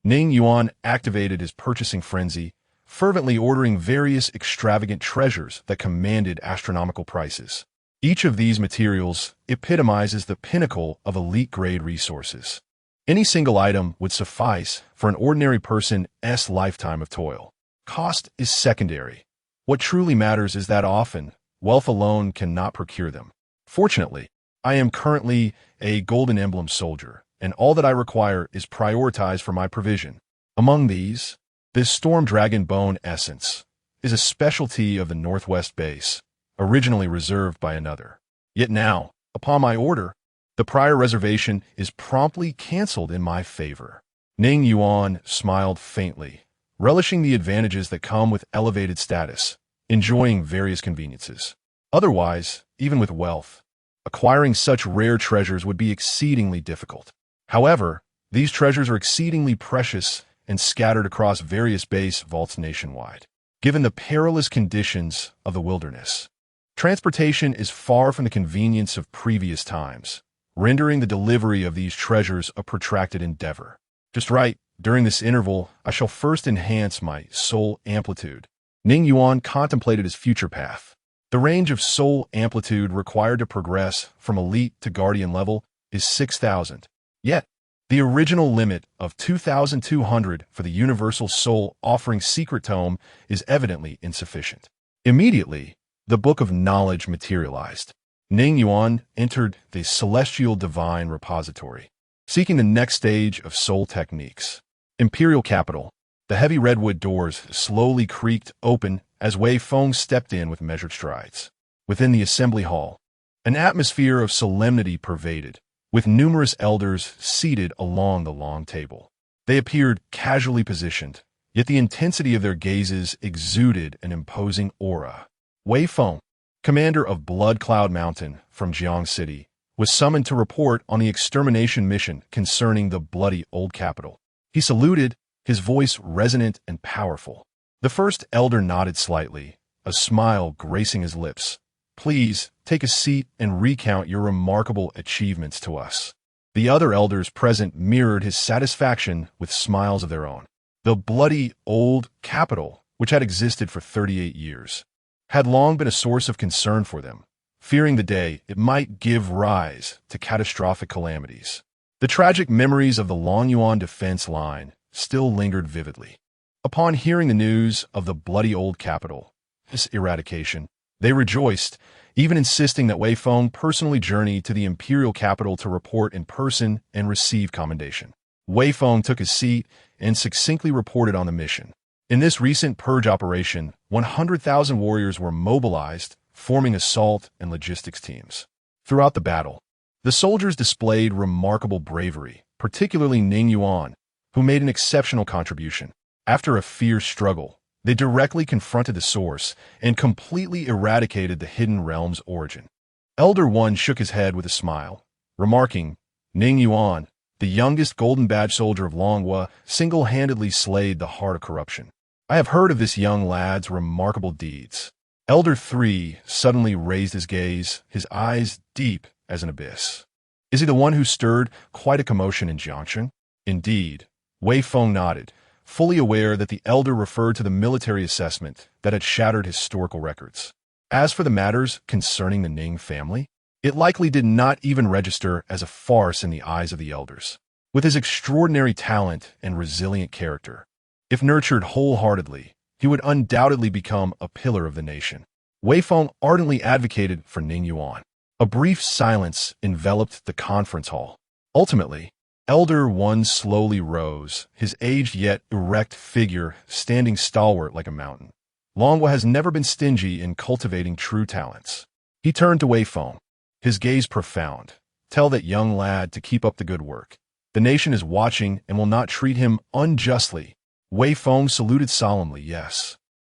Ning Yuan activated his purchasing frenzy, fervently ordering various extravagant treasures that commanded astronomical prices. Each of these materials epitomizes the pinnacle of elite-grade resources. Any single item would suffice for an ordinary person's lifetime of toil. Cost is secondary. What truly matters is that often, wealth alone cannot procure them. Fortunately, I am currently a Golden Emblem soldier, and all that I require is prioritized for my provision. Among these, this Storm Dragon Bone Essence is a specialty of the Northwest base, originally reserved by another. Yet now, upon my order, the prior reservation is promptly canceled in my favor. Ning Yuan smiled faintly, relishing the advantages that come with elevated status, enjoying various conveniences. Otherwise, even with wealth, acquiring such rare treasures would be exceedingly difficult. However, these treasures are exceedingly precious and scattered across various base vaults nationwide. Given the perilous conditions of the wilderness, transportation is far from the convenience of previous times, rendering the delivery of these treasures a protracted endeavor. Just right, during this interval, I shall first enhance my soul amplitude. Ning Yuan contemplated his future path. The range of soul amplitude required to progress from elite to guardian level is 6,000. Yet, the original limit of 2,200 for the universal soul offering secret tome is evidently insufficient. Immediately, the Book of Knowledge materialized. Ning Yuan entered the Celestial Divine Repository, seeking the next stage of soul techniques. Imperial Capital. The heavy redwood doors slowly creaked open as Wei Feng stepped in with measured strides. Within the assembly hall, an atmosphere of solemnity pervaded, with numerous elders seated along the long table. They appeared casually positioned, yet the intensity of their gazes exuded an imposing aura. Wei Feng, commander of Blood Cloud Mountain from Jiang City, was summoned to report on the extermination mission concerning the bloody old capital. He saluted, his voice resonant and powerful. The first elder nodded slightly, a smile gracing his lips. "Please, take a seat and recount your remarkable achievements to us." The other elders present mirrored his satisfaction with smiles of their own. The bloody old capital, which had existed for 38 years, had long been a source of concern for them, fearing the day it might give rise to catastrophic calamities. The tragic memories of the Longyuan defense line still lingered vividly. Upon hearing the news of the bloody old capital, this eradication, they rejoiced, even insisting that Wei Feng personally journey to the imperial capital to report in person and receive commendation. Wei Feng took his seat and succinctly reported on the mission. In this recent purge operation, 100,000 warriors were mobilized, forming assault and logistics teams. Throughout the battle, the soldiers displayed remarkable bravery, particularly Ning Yuan, who made an exceptional contribution. After a fierce struggle, they directly confronted the source and completely eradicated the hidden realm's origin. Elder One shook his head with a smile, remarking, "Ning Yuan, the youngest Golden Badge soldier of Longhua, single-handedly slayed the heart of corruption. I have heard of this young lad's remarkable deeds." Elder 3 suddenly raised his gaze, his eyes deep as an abyss. "Is he the one who stirred quite a commotion in Jiangxing?" "Indeed." Wei Feng nodded, fully aware that the elder referred to the military assessment that had shattered historical records. As for the matters concerning the Ning family, it likely did not even register as a farce in the eyes of the elders. With his extraordinary talent and resilient character, if nurtured wholeheartedly, he would undoubtedly become a pillar of the nation. Wei Feng ardently advocated for Ning Yuan. A brief silence enveloped the conference hall. Ultimately, Elder One slowly rose, his aged yet erect figure standing stalwart like a mountain. Longhua has never been stingy in cultivating true talents. He turned to Wei Feng, his gaze profound. "Tell that young lad to keep up the good work. The nation is watching and will not treat him unjustly." Wei Feng saluted solemnly, "Yes."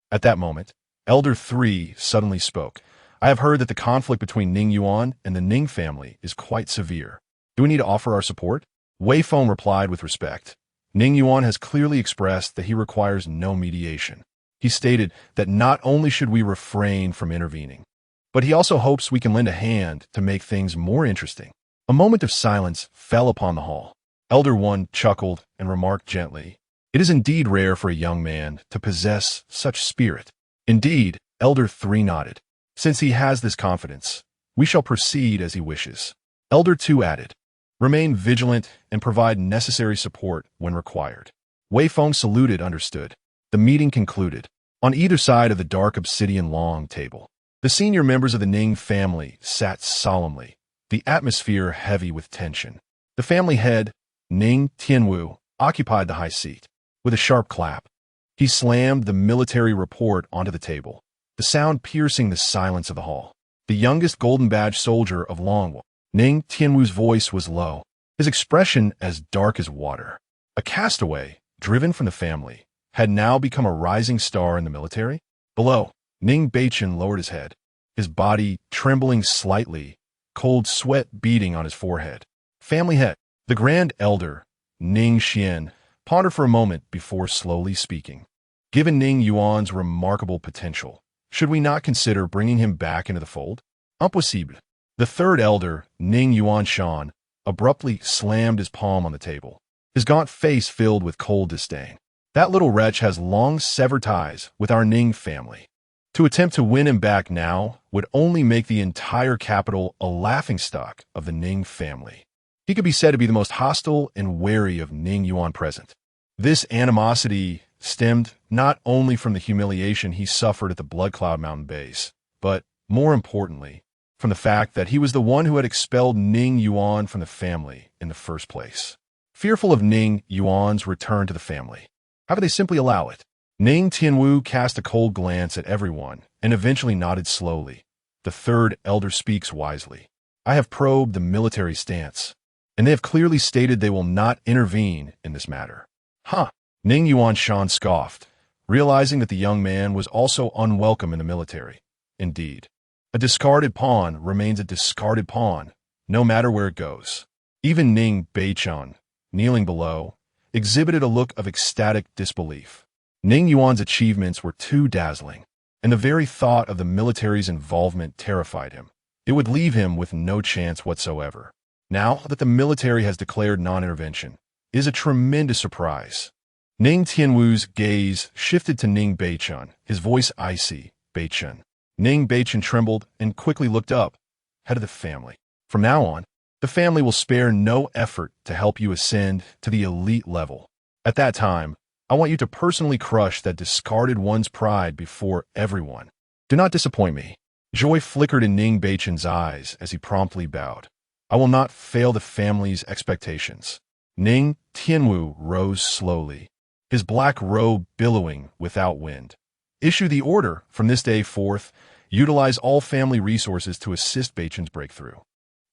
At that moment, Elder 3 suddenly spoke. "I have heard that the conflict between Ning Yuan and the Ning family is quite severe. Do we need to offer our support?" Wei Feng replied with respect. "Ning Yuan has clearly expressed that he requires no mediation. He stated that not only should we refrain from intervening, but he also hopes we can lend a hand to make things more interesting." A moment of silence fell upon the hall. Elder One chuckled and remarked gently, "It is indeed rare for a young man to possess such spirit." "Indeed," Elder 3 nodded. "Since he has this confidence, we shall proceed as he wishes." Elder 2 added, "Remain vigilant and provide necessary support when required." Wei Feng saluted, understood. The meeting concluded. On either side of the dark obsidian long table, the senior members of the Ning family sat solemnly, the atmosphere heavy with tension. The family head, Ning Tianwu, occupied the high seat. With a sharp clap, he slammed the military report onto the table, the sound piercing the silence of the hall. The youngest Golden Badge soldier of Longhua, Ning Tianwu's voice was low, his expression as dark as water. A castaway, driven from the family, had now become a rising star in the military. Below, Ning Beichen lowered his head, his body trembling slightly, cold sweat beading on his forehead. Family head, the Grand Elder, Ning Xian, pondered for a moment before slowly speaking. "Given Ning Yuan's remarkable potential, should we not consider bringing him back into the fold?" "Impossible." The third elder, Ning Yuan Shan, abruptly slammed his palm on the table, his gaunt face filled with cold disdain. "That little wretch has long severed ties with our Ning family. To attempt to win him back now would only make the entire capital a laughingstock of the Ning family. He could be said to be the most hostile and wary of Ning Yuan present." This animosity stemmed not only from the humiliation he suffered at the Blood Cloud Mountain base, but, more importantly, from the fact that he was the one who had expelled Ning Yuan from the family in the first place. Fearful of Ning Yuan's return to the family, How could they simply allow it? Ning Tianwu cast a cold glance at everyone and eventually nodded slowly. The third elder speaks wisely. I have probed the military stance, and they have clearly stated they will not intervene in this matter. Huh. Ning Yuanshan scoffed, realizing that the young man was also unwelcome in the military. Indeed, a discarded pawn remains a discarded pawn, no matter where it goes. Even Ning Beichun, kneeling below, exhibited a look of ecstatic disbelief. Ning Yuan's achievements were too dazzling, and the very thought of the military's involvement terrified him. It would leave him with no chance whatsoever. Now that the military has declared non-intervention, it is a tremendous surprise. Ning Tianwu's gaze shifted to Ning Beichun, his voice icy. Beichun. Ning Beichun trembled and quickly looked up. Head of the family. From now on, the family will spare no effort to help you ascend to the elite level. At that time, I want you to personally crush that discarded one's pride before everyone. Do not disappoint me. Joy flickered in Ning Beichun's eyes as he promptly bowed. I will not fail the family's expectations. Ning Tianwu rose slowly, his black robe billowing without wind. Issue the order from this day forth. Utilize all family resources to assist Beichun's breakthrough.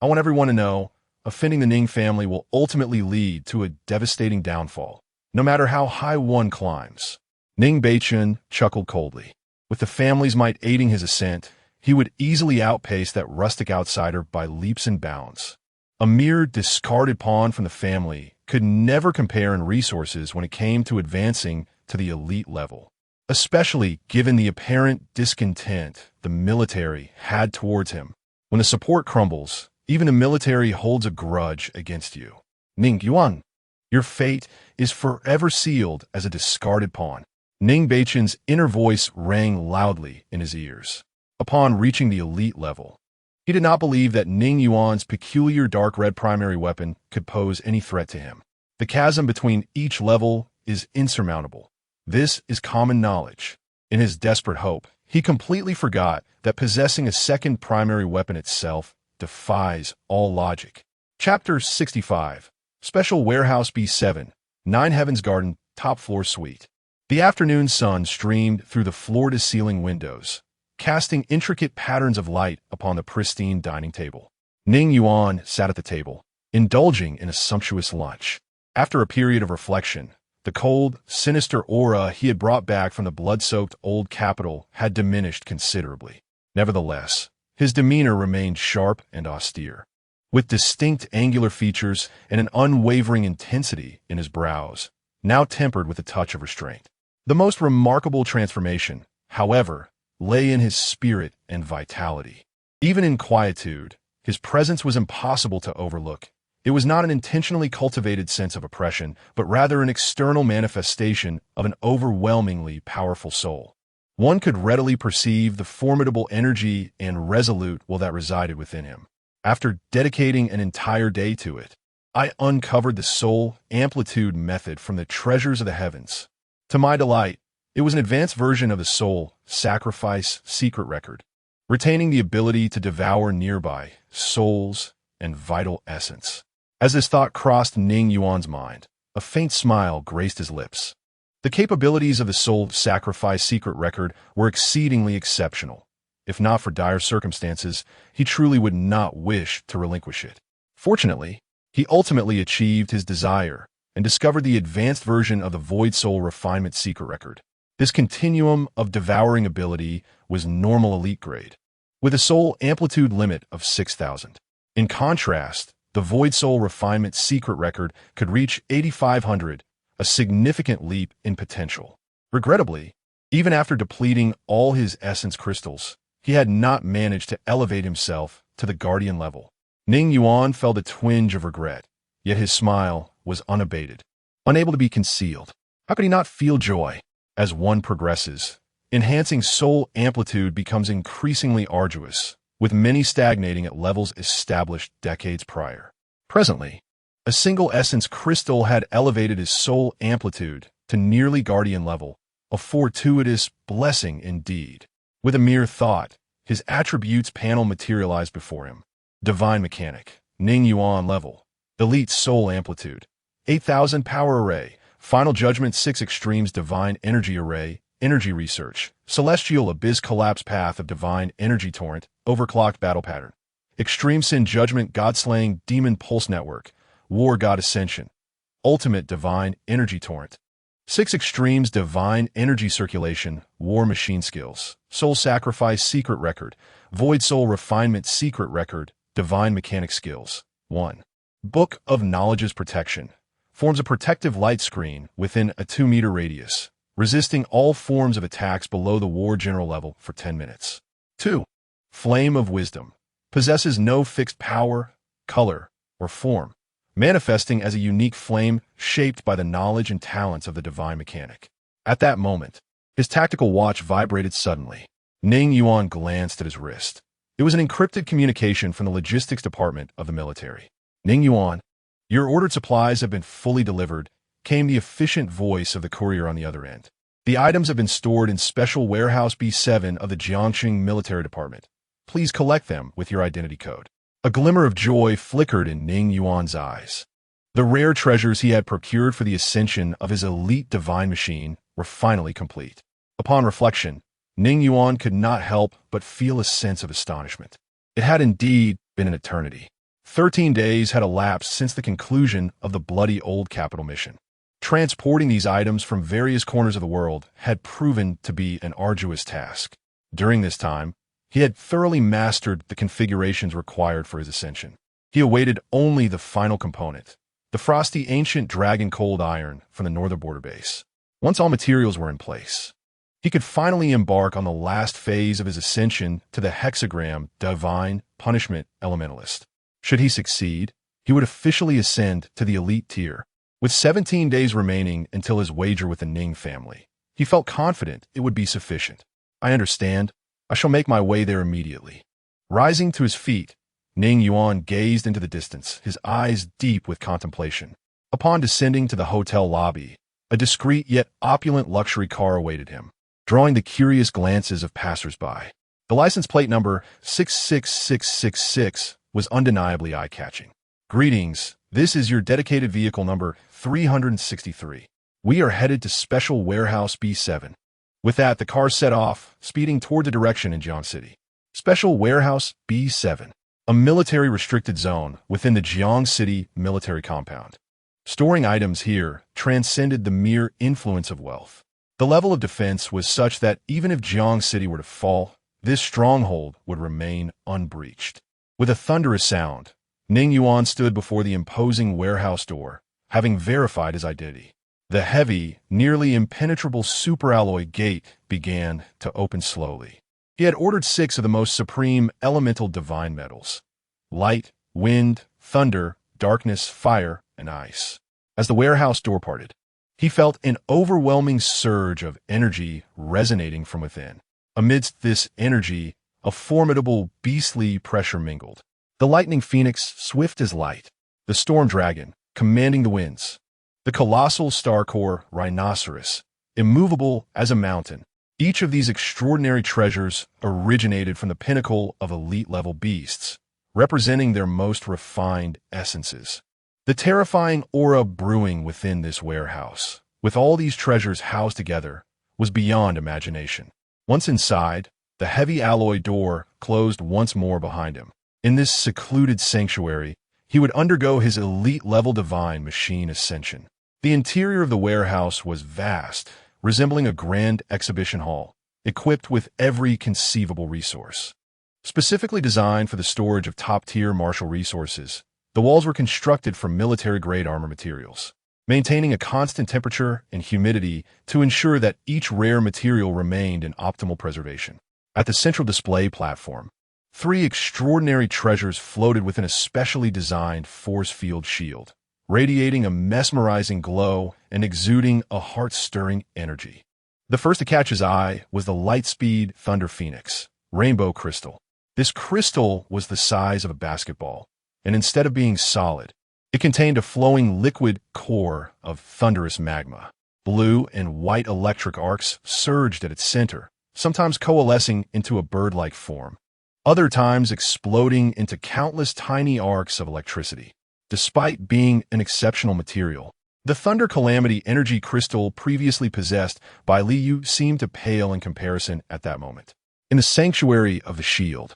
I want everyone to know, offending the Ning family will ultimately lead to a devastating downfall, no matter how high one climbs. Ning Beichun chuckled coldly. With the family's might aiding his ascent, he would easily outpace that rustic outsider by leaps and bounds. A mere discarded pawn from the family could never compare in resources when it came to advancing to the elite level, especially given the apparent discontent the military had towards him. When the support crumbles, even the military holds a grudge against you. Ning Yuan, your fate is forever sealed as a discarded pawn. Ning Beichun's inner voice rang loudly in his ears. Upon reaching the elite level, he did not believe that Ning Yuan's peculiar dark red primary weapon could pose any threat to him. The chasm between each level is insurmountable. This is common knowledge. In his desperate hope, he completely forgot that possessing a second primary weapon itself defies all logic. Chapter 65. Special Warehouse B7, 9 Heavens Garden, Top Floor Suite. The afternoon sun streamed through the floor-to-ceiling windows, casting intricate patterns of light upon the pristine dining table. Ning Yuan sat at the table, indulging in a sumptuous lunch. After a period of reflection, the cold, sinister aura he had brought back from the blood-soaked old capital had diminished considerably. Nevertheless, his demeanor remained sharp and austere, with distinct angular features and an unwavering intensity in his brows, now tempered with a touch of restraint. The most remarkable transformation, however, lay in his spirit and vitality. Even in quietude, his presence was impossible to overlook. It was not an intentionally cultivated sense of oppression, but rather an external manifestation of an overwhelmingly powerful soul. One could readily perceive the formidable energy and resolute will that resided within him. After dedicating an entire day to it, I uncovered the soul amplitude method from the treasures of the heavens. To my delight, it was an advanced version of the soul sacrifice secret record, retaining the ability to devour nearby souls and vital essence. As this thought crossed Ning Yuan's mind, a faint smile graced his lips. The capabilities of the soul sacrifice secret record were exceedingly exceptional. If not for dire circumstances, he truly would not wish to relinquish it. Fortunately, he ultimately achieved his desire and discovered the advanced version of the Void Soul Refinement secret record. This continuum of devouring ability was normal elite grade, with a soul amplitude limit of 6,000. In contrast, the Void Soul Refinement secret record could reach 8,500, a significant leap in potential. Regrettably, even after depleting all his essence crystals, he had not managed to elevate himself to the guardian level. Ning Yuan felt a twinge of regret, yet his smile was unabated, unable to be concealed. How could he not feel joy? As one progresses, enhancing soul amplitude becomes increasingly arduous, with many stagnating at levels established decades prior. Presently, a single essence crystal had elevated his soul amplitude to nearly guardian level, a fortuitous blessing indeed. With a mere thought, his attributes panel materialized before him. Divine Mechanic, Ning Yuan level, Elite Soul Amplitude, 8,000 Power Array, Final Judgment 6 Extremes Divine Energy Array, Energy Research, Celestial Abyss Collapse Path of Divine Energy Torrent, Overclocked Battle Pattern. Extreme Sin Judgment God-Slaying Demon Pulse Network, War God Ascension, Ultimate Divine Energy Torrent. 6 Extremes Divine Energy Circulation, War Machine Skills, Soul Sacrifice Secret Record, Void Soul Refinement Secret Record, Divine Mechanic Skills. 1. Book of Knowledge's Protection. Forms a protective light screen within a 2-meter radius, resisting all forms of attacks below the War General level for 10 minutes. 2. Flame of Wisdom. Possesses no fixed power, color, or form, manifesting as a unique flame shaped by the knowledge and talents of the divine mechanic. At that moment, his tactical watch vibrated suddenly. Ning Yuan glanced at his wrist. It was an encrypted communication from the logistics department of the military. Ning Yuan, your ordered supplies have been fully delivered, came the efficient voice of the courier on the other end. The items have been stored in Special Warehouse B7 of the Jiangxing Military Department. Please collect them with your identity code. A glimmer of joy flickered in Ning Yuan's eyes. The rare treasures he had procured for the ascension of his elite divine machine were finally complete. Upon reflection, Ning Yuan could not help but feel a sense of astonishment. It had indeed been an eternity. 13 days had elapsed since the conclusion of the bloody old capital mission. Transporting these items from various corners of the world had proven to be an arduous task. During this time, he had thoroughly mastered the configurations required for his ascension. He awaited only the final component, the frosty ancient dragon cold iron from the northern border base. Once all materials were in place, he could finally embark on the last phase of his ascension to the hexagram divine punishment elementalist. Should he succeed, he would officially ascend to the elite tier. With 17 days remaining until his wager with the Ning family, he felt confident it would be sufficient. I understand. I shall make my way there immediately. Rising to his feet, Ning Yuan gazed into the distance, his eyes deep with contemplation. Upon descending to the hotel lobby, a discreet yet opulent luxury car awaited him, drawing the curious glances of passers-by. The license plate number 66666 was undeniably eye-catching. Greetings, this is your dedicated vehicle number 363. We are headed to Special Warehouse B7. With that, the car set off, speeding toward the direction in Jiang City. Special Warehouse B7, a military restricted zone within the Jiang City military compound. Storing items here transcended the mere influence of wealth. The level of defense was such that even if Jiang City were to fall, this stronghold would remain unbreached. With a thunderous sound, Ning Yuan stood before the imposing warehouse door, having verified his identity. The heavy, nearly impenetrable superalloy gate began to open slowly. He had ordered 6 of the most supreme elemental divine metals: light, wind, thunder, darkness, fire, and ice. As the warehouse door parted, he felt an overwhelming surge of energy resonating from within. Amidst this energy, a formidable, beastly pressure mingled. The lightning phoenix, swift as light. The storm dragon, commanding the winds. The colossal star-core rhinoceros, immovable as a mountain. Each of these extraordinary treasures originated from the pinnacle of elite-level beasts, representing their most refined essences. The terrifying aura brewing within this warehouse, with all these treasures housed together, was beyond imagination. Once inside, the heavy alloy door closed once more behind him. In this secluded sanctuary, he would undergo his elite-level divine machine ascension. The interior of the warehouse was vast, resembling a grand exhibition hall, equipped with every conceivable resource. Specifically designed for the storage of top-tier martial resources, the walls were constructed from military-grade armor materials, maintaining a constant temperature and humidity to ensure that each rare material remained in optimal preservation. At the central display platform, 3 extraordinary treasures floated within a specially designed force field shield, radiating a mesmerizing glow and exuding a heart-stirring energy. The first to catch his eye was the Lightspeed Thunder Phoenix, Rainbow Crystal. This crystal was the size of a basketball, and instead of being solid, it contained a flowing liquid core of thunderous magma. Blue and white electric arcs surged at its center, sometimes coalescing into a bird-like form, other times exploding into countless tiny arcs of electricity. Despite being an exceptional material, The Thunder Calamity energy crystal previously possessed by Li Yu seemed to pale in comparison at that moment. In the sanctuary of the shield,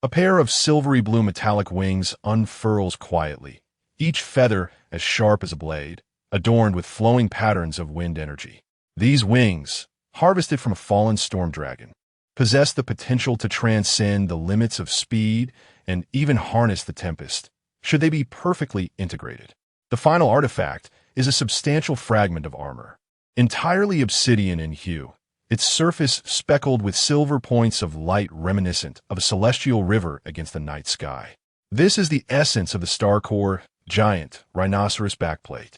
a pair of silvery blue metallic wings unfurls quietly, each feather as sharp as a blade, adorned with flowing patterns of wind energy. These wings, harvested from a fallen storm dragon, possess the potential to transcend the limits of speed and even harness the tempest, should they be perfectly integrated. The final artifact is a substantial fragment of armor, entirely obsidian in hue, its surface speckled with silver points of light reminiscent of a celestial river against the night sky. This is the essence of the Star Core giant rhinoceros backplate,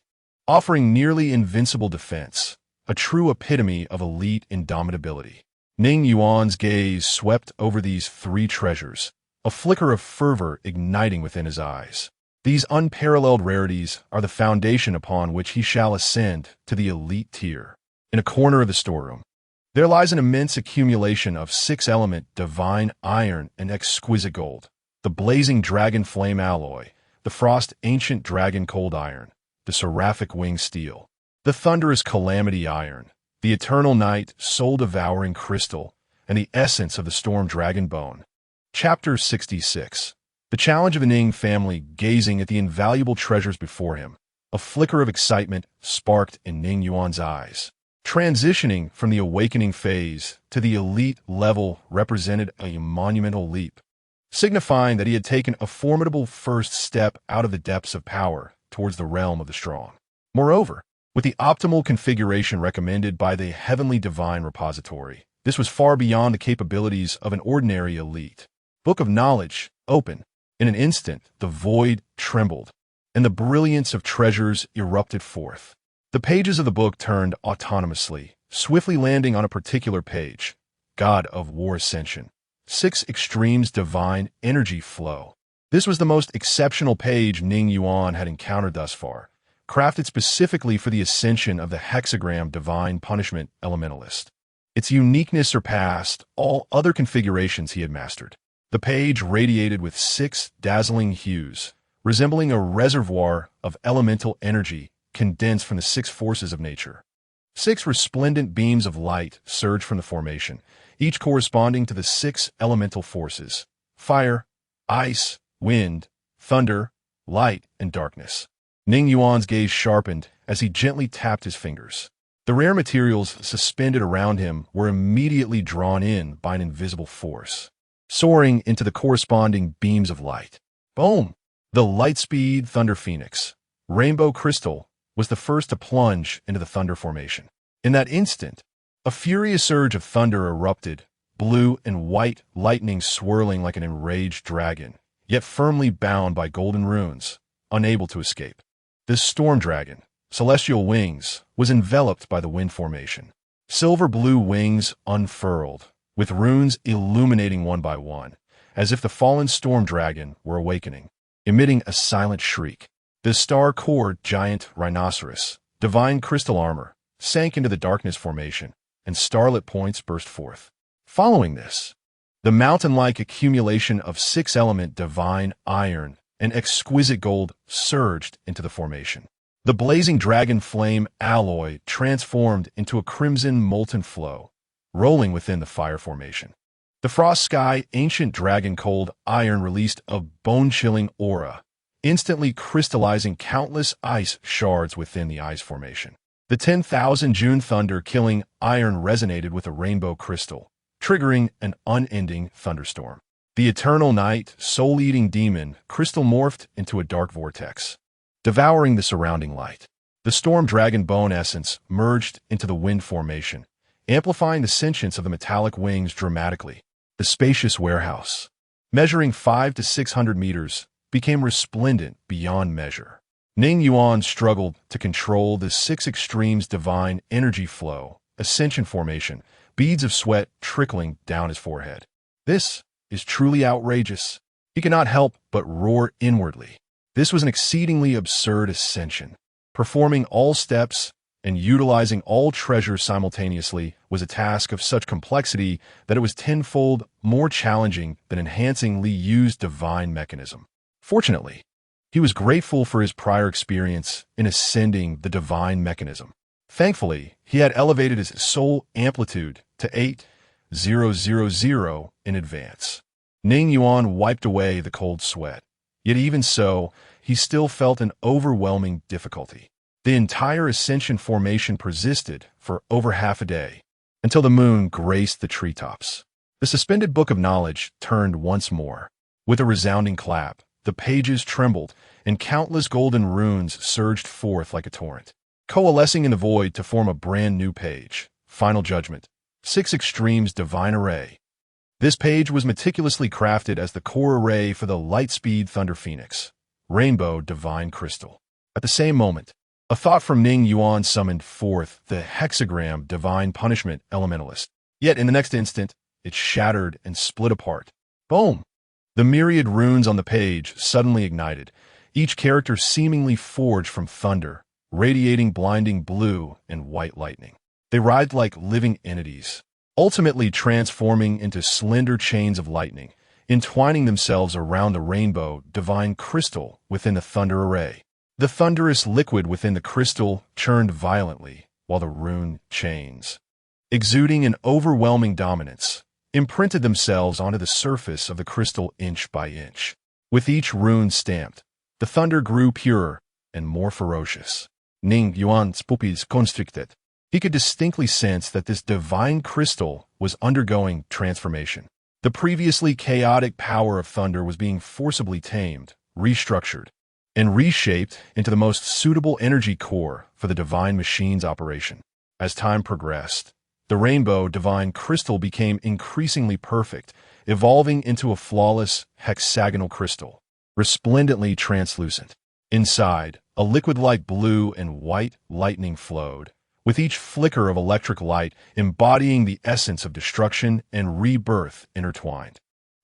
offering nearly invincible defense, a true epitome of elite indomitability. Ning Yuan's gaze swept over these three treasures, a flicker of fervor igniting within his eyes. These unparalleled rarities are the foundation upon which he shall ascend to the elite tier. In a corner of the storeroom, there lies an immense accumulation of six-element divine iron and exquisite gold, the blazing dragon flame alloy, the frost ancient dragon cold iron, the seraphic wing steel, the thunderous calamity iron, the eternal night soul-devouring crystal, and the essence of the storm dragon bone. Chapter 66. The challenge of the Ning family gazing at the invaluable treasures before him. A flicker of excitement sparked in Ning Yuan's eyes. Transitioning from the awakening phase to the elite level represented a monumental leap, signifying that he had taken a formidable first step out of the depths of power towards the realm of the strong. Moreover, with the optimal configuration recommended by the Heavenly Divine Repository, this was far beyond the capabilities of an ordinary elite. Book of Knowledge, open. In an instant, the void trembled, and the brilliance of treasures erupted forth. The pages of the book turned autonomously, swiftly landing on a particular page. God of War Ascension. 6 Extremes Divine Energy Flow. This was the most exceptional page Ning Yuan had encountered thus far, crafted specifically for the ascension of the hexagram Divine Punishment Elementalist. Its uniqueness surpassed all other configurations he had mastered. The page radiated with 6 dazzling hues, resembling a reservoir of elemental energy condensed from the 6 forces of nature. 6 resplendent beams of light surged from the formation, each corresponding to the 6 elemental forces: fire, ice, wind, thunder, light, and darkness. Ning Yuan's gaze sharpened as he gently tapped his fingers. The rare materials suspended around him were immediately drawn in by an invisible force, soaring into the corresponding beams of light. Boom! The Lightspeed Thunder Phoenix, Rainbow Crystal, was the first to plunge into the thunder formation. In that instant, a furious surge of thunder erupted, blue and white lightning swirling like an enraged dragon, yet firmly bound by golden runes, unable to escape. This storm dragon, celestial wings, was enveloped by the wind formation. Silver-blue wings unfurled, with runes illuminating one by one, as if the fallen storm dragon were awakening, emitting a silent shriek. The Star Core giant rhinoceros, divine crystal armor, sank into the darkness formation, and starlit points burst forth. Following this, the mountain-like accumulation of 6-element divine iron and exquisite gold surged into the formation. The blazing dragon flame alloy transformed into a crimson molten flow, rolling within the fire formation. The frost sky ancient dragon cold iron released a bone-chilling aura, instantly crystallizing countless ice shards within the ice formation. The 10,000 June thunder killing iron resonated with a rainbow crystal, triggering an unending thunderstorm. The eternal night soul-eating demon crystal morphed into a dark vortex, devouring the surrounding light. The storm dragon bone essence merged into the wind formation, amplifying the sentience of the metallic wings dramatically. The spacious warehouse, measuring 500 to 600 meters, became resplendent beyond measure. Ning Yuan struggled to control the 6 extremes divine energy flow, ascension formation, beads of sweat trickling down his forehead. This is truly outrageous. He could not help but roar inwardly. This was an exceedingly absurd ascension. Performing all steps and utilizing all treasures simultaneously was a task of such complexity that it was tenfold more challenging than enhancing Li Yu's divine mechanism. Fortunately, He was grateful for his prior experience in ascending the divine mechanism. Thankfully, he had elevated his soul amplitude to 8,000 in advance. Ning Yuan wiped away the cold sweat. Yet even so, he still felt an overwhelming difficulty. The entire ascension formation persisted for over half a day, until the moon graced the treetops. The suspended book of knowledge turned once more. With a resounding clap, the pages trembled, and countless golden runes surged forth like a torrent, coalescing in the void to form a brand new page. Final Judgment. 6 Extremes Divine Array. This page was meticulously crafted as the core array for the Lightspeed Thunder Phoenix, Rainbow Divine Crystal. At the same moment, a thought from Ning Yuan summoned forth the hexagram Divine Punishment Elementalist. Yet in the next instant, it shattered and split apart. Boom! The myriad runes on the page suddenly ignited, each character seemingly forged from thunder, radiating blinding blue and white lightning. They writhed like living entities, ultimately transforming into slender chains of lightning, entwining themselves around the rainbow divine crystal within the thunder array. The thunderous liquid within the crystal churned violently, while the rune chains, exuding an overwhelming dominance, imprinted themselves onto the surface of the crystal inch by inch. With each rune stamped, the thunder grew purer and more ferocious. Ning Yuan's pupils constricted. He could distinctly sense that this divine crystal was undergoing transformation. The previously chaotic power of thunder was being forcibly tamed, restructured, and reshaped into the most suitable energy core for the divine machine's operation. As time progressed, the rainbow divine crystal became increasingly perfect, evolving into a flawless hexagonal crystal, resplendently translucent. Inside, a liquid-like blue and white lightning flowed, with each flicker of electric light embodying the essence of destruction and rebirth intertwined.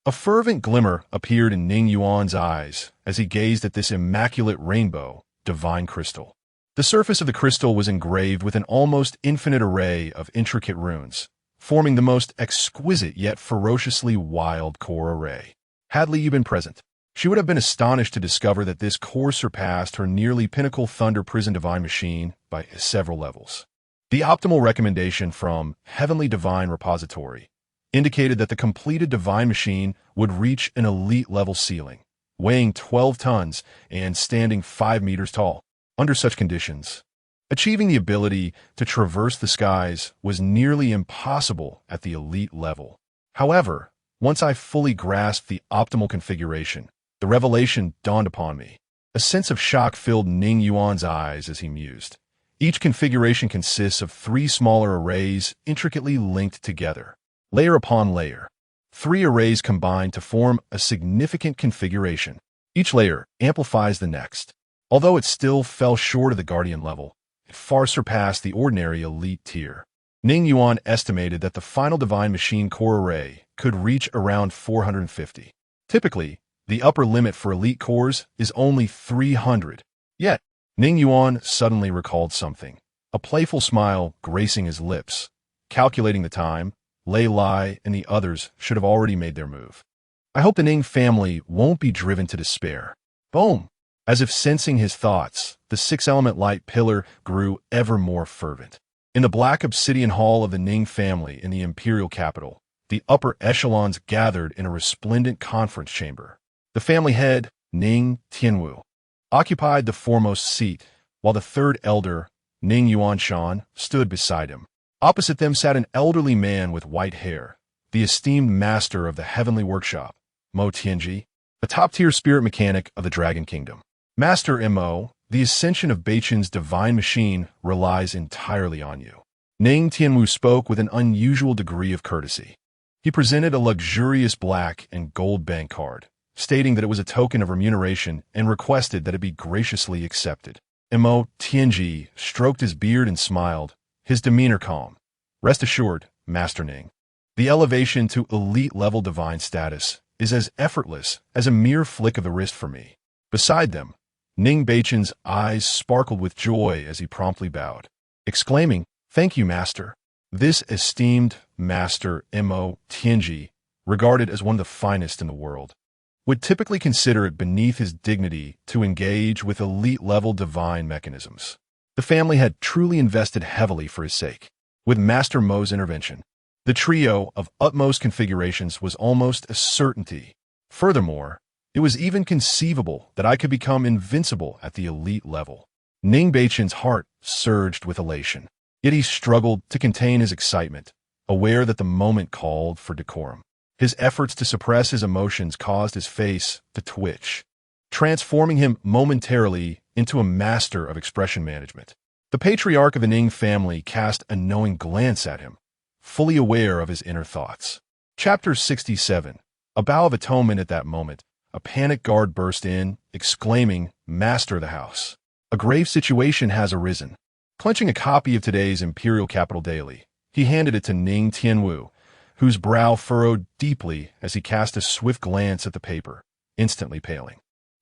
A fervent glimmer appeared in Ning Yuan's eyes as he gazed at this immaculate rainbow divine crystal. The surface of the crystal was engraved with an almost infinite array of intricate runes, forming the most exquisite yet ferociously wild core array. Had Li Yu been present, she would have been astonished to discover that this core surpassed her nearly pinnacle Thunder Prison Divine Machine by several levels. The optimal recommendation from Heavenly Divine Repository indicated that the completed Divine Machine would reach an elite level ceiling, weighing 12 tons and standing 5 meters tall. Under such conditions, achieving the ability to traverse the skies was nearly impossible at the elite level. However, once I fully grasped the optimal configuration, the revelation dawned upon me. A sense of shock filled Ning Yuan's eyes as he mused. Each configuration consists of 3 smaller arrays intricately linked together, layer upon layer. 3 arrays combine to form a significant configuration. Each layer amplifies the next. Although it still fell short of the Guardian level, it far surpassed the ordinary elite tier. Ning Yuan estimated that the final Divine Machine core array could reach around 450. Typically, the upper limit for elite cores is only 300. Yet, Ning Yuan suddenly recalled something, a playful smile gracing his lips. Calculating the time, Lei Lai and the others should have already made their move. I hope the Ning family won't be driven to despair. Boom! As if sensing his thoughts, the 6-element light pillar grew ever more fervent. In the black obsidian hall of the Ning family in the imperial capital, the upper echelons gathered in a resplendent conference chamber. The family head, Ning Tianwu, occupied the foremost seat, while the third elder, Ning Yuanshan, stood beside him. Opposite them sat an elderly man with white hair, the esteemed master of the heavenly workshop, Mo Tianji, a top-tier spirit mechanic of the Dragon Kingdom. Master Mo, the ascension of Beichen's divine machine relies entirely on you. Ning Tianwu spoke with an unusual degree of courtesy. He presented a luxurious black and gold bank card, stating that it was a token of remuneration and requested that it be graciously accepted. Mo Tianji stroked his beard and smiled, his demeanor calm. Rest assured, Master Ning, the elevation to elite-level divine status is as effortless as a mere flick of the wrist for me. Beside them, Ning Beichen's eyes sparkled with joy as he promptly bowed, exclaiming, "Thank you, Master." This esteemed Master Mo Tianji, regarded as one of the finest in the world, would typically consider it beneath his dignity to engage with elite-level divine mechanisms. The family had truly invested heavily for his sake. With Master Mo's intervention, the trio of utmost configurations was almost a certainty. Furthermore, it was even conceivable that I could become invincible at the elite level. Ning Beichen's heart surged with elation, yet he struggled to contain his excitement, aware that the moment called for decorum. His efforts to suppress his emotions caused his face to twitch, transforming him momentarily into a master of expression management. The patriarch of the Ning family cast a knowing glance at him, fully aware of his inner thoughts. Chapter 67. A bow of atonement. At that moment, a panicked guard burst in, exclaiming, "Master of the house, a grave situation has arisen." Clenching a copy of today's Imperial Capital Daily, he handed it to Ning Tianwu, whose brow furrowed deeply as he cast a swift glance at the paper, instantly paling.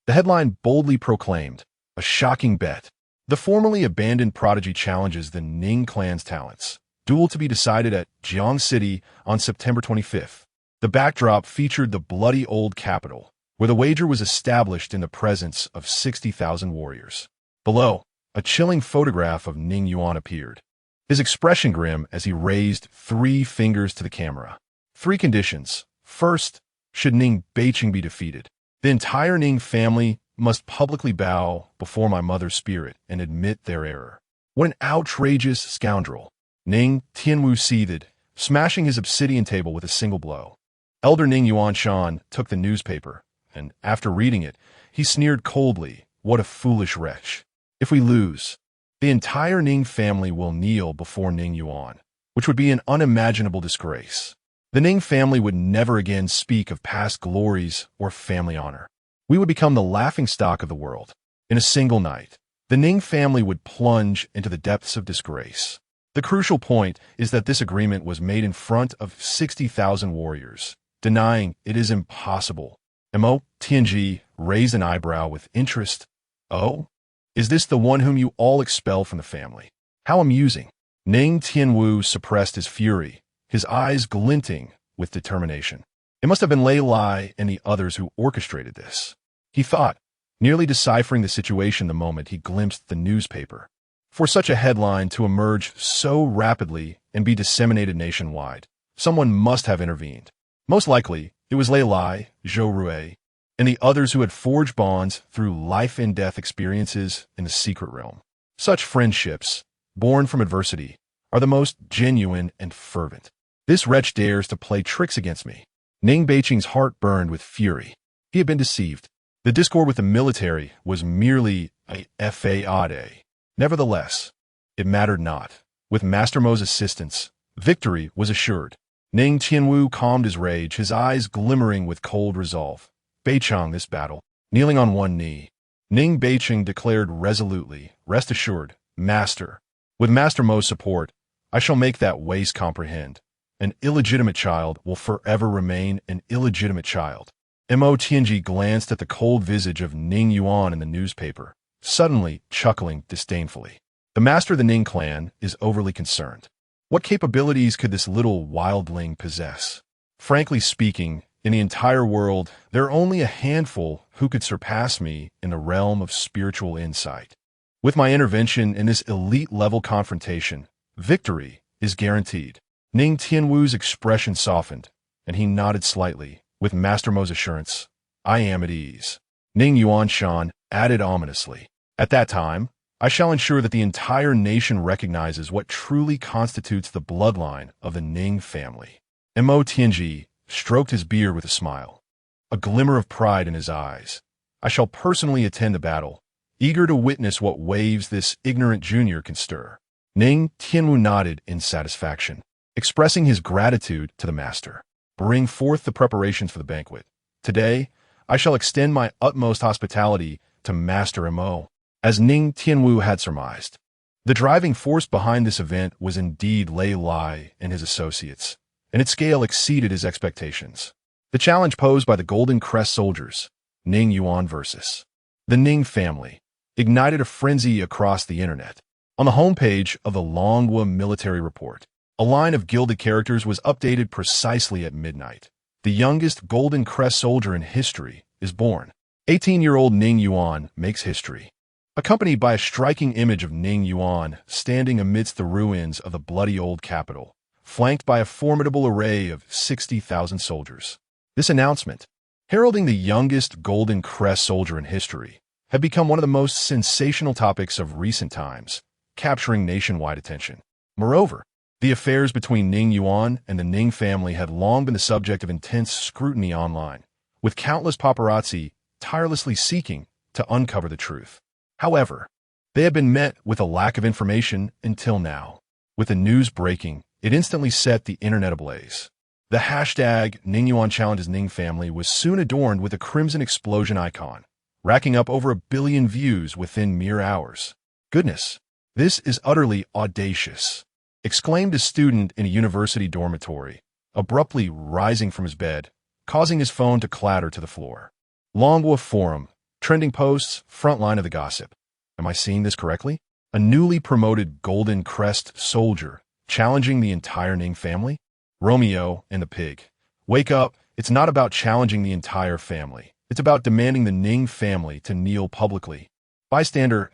The headline boldly proclaimed, "A shocking bet. The formerly abandoned prodigy challenges the Ning clan's talents. Duel to be decided at Jiang City on September 25th. The backdrop featured the bloody old capital, where the wager was established in the presence of 60,000 warriors. Below, a chilling photograph of Ning Yuan appeared, his expression grim as he raised 3 fingers to the camera. 3 conditions. First, should Ning Beicheng be defeated, the entire Ning family must publicly bow before my mother's spirit and admit their error. What an outrageous scoundrel! Ning Tianwu seethed, smashing his obsidian table with a single blow. Elder Ning Yuanshan took the newspaper, and after reading it, he sneered coldly, "What a foolish wretch. If we lose, the entire Ning family will kneel before Ning Yuan, which would be an unimaginable disgrace. The Ning family would never again speak of past glories or family honor. We would become the laughingstock of the world. In a single night, the Ning family would plunge into the depths of disgrace." The crucial point is that this agreement was made in front of 60,000 warriors. Denying it is impossible. Mo Tianji raised an eyebrow with interest. "Oh? Is this the one whom you all expel from the family? How amusing." Ning Tianwu suppressed his fury, his eyes glinting with determination. It must have been Lei Lai and the others who orchestrated this, he thought, nearly deciphering the situation the moment he glimpsed the newspaper. For such a headline to emerge so rapidly and be disseminated nationwide, someone must have intervened. Most likely, it was Lei Lai, Zhou Rui, and the others who had forged bonds through life-and-death experiences in the secret realm. Such friendships, born from adversity, are the most genuine and fervent. This wretch dares to play tricks against me. Ning Beicheng's heart burned with fury. He had been deceived. The discord with the military was merely a fade. Nevertheless, it mattered not. With Master Mo's assistance, victory was assured. Ning Tianwu calmed his rage, his eyes glimmering with cold resolve. "Beicheng, this battle." Kneeling on one knee, Ning Beicheng declared resolutely, "Rest assured, Master, with Master Mo's support, I shall make that waste comprehend. An illegitimate child will forever remain an illegitimate child." Mo Tianji glanced at the cold visage of Ning Yuan in the newspaper, suddenly chuckling disdainfully. The master of the Ning clan is overly concerned. What capabilities could this little wildling possess? Frankly speaking, in the entire world, there are only a handful who could surpass me in the realm of spiritual insight. With my intervention in this elite-level confrontation, victory is guaranteed. Ning Tianwu's expression softened, and he nodded slightly. With Master Mo's assurance, "I am at ease." Ning Yuanshan added ominously, "At that time, I shall ensure that the entire nation recognizes what truly constitutes the bloodline of the Ning family." Mo Tianji stroked his beard with a smile, a glimmer of pride in his eyes. "I shall personally attend the battle, eager to witness what waves this ignorant junior can stir." Ning Tianwu nodded in satisfaction, expressing his gratitude to the master. "Bring forth the preparations for the banquet. Today, I shall extend my utmost hospitality to Master Mo." As Ning Tianwu had surmised, the driving force behind this event was indeed Lei Lai and his associates, and its scale exceeded his expectations. The challenge posed by the Golden Crest soldiers, Ning Yuan versus the Ning family, ignited a frenzy across the internet. On the homepage of the Longhua military report, a line of gilded characters was updated precisely at midnight. The youngest Golden Crest soldier in history is born. 18-year-old Ning Yuan makes history. Accompanied by a striking image of Ning Yuan standing amidst the ruins of the bloody old capital, flanked by a formidable array of 60,000 soldiers. This announcement, heralding the youngest Golden Crest soldier in history, had become one of the most sensational topics of recent times, capturing nationwide attention. Moreover, the affairs between Ning Yuan and the Ning family had long been the subject of intense scrutiny online, with countless paparazzi tirelessly seeking to uncover the truth. However, they had been met with a lack of information until now. With the news breaking, it instantly set the internet ablaze. The hashtag #NingYuan challenges Ning family was soon adorned with a crimson explosion icon, racking up over 1 billion views within mere hours. "Goodness, this is utterly audacious," exclaimed a student in a university dormitory, abruptly rising from his bed, causing his phone to clatter to the floor. Longwa Forum, trending posts, front line of the gossip. Am I seeing this correctly? A newly promoted Golden Crest soldier challenging the entire Ning family? Romeo and the pig. Wake up, it's not about challenging the entire family. It's about demanding the Ning family to kneel publicly. Bystander,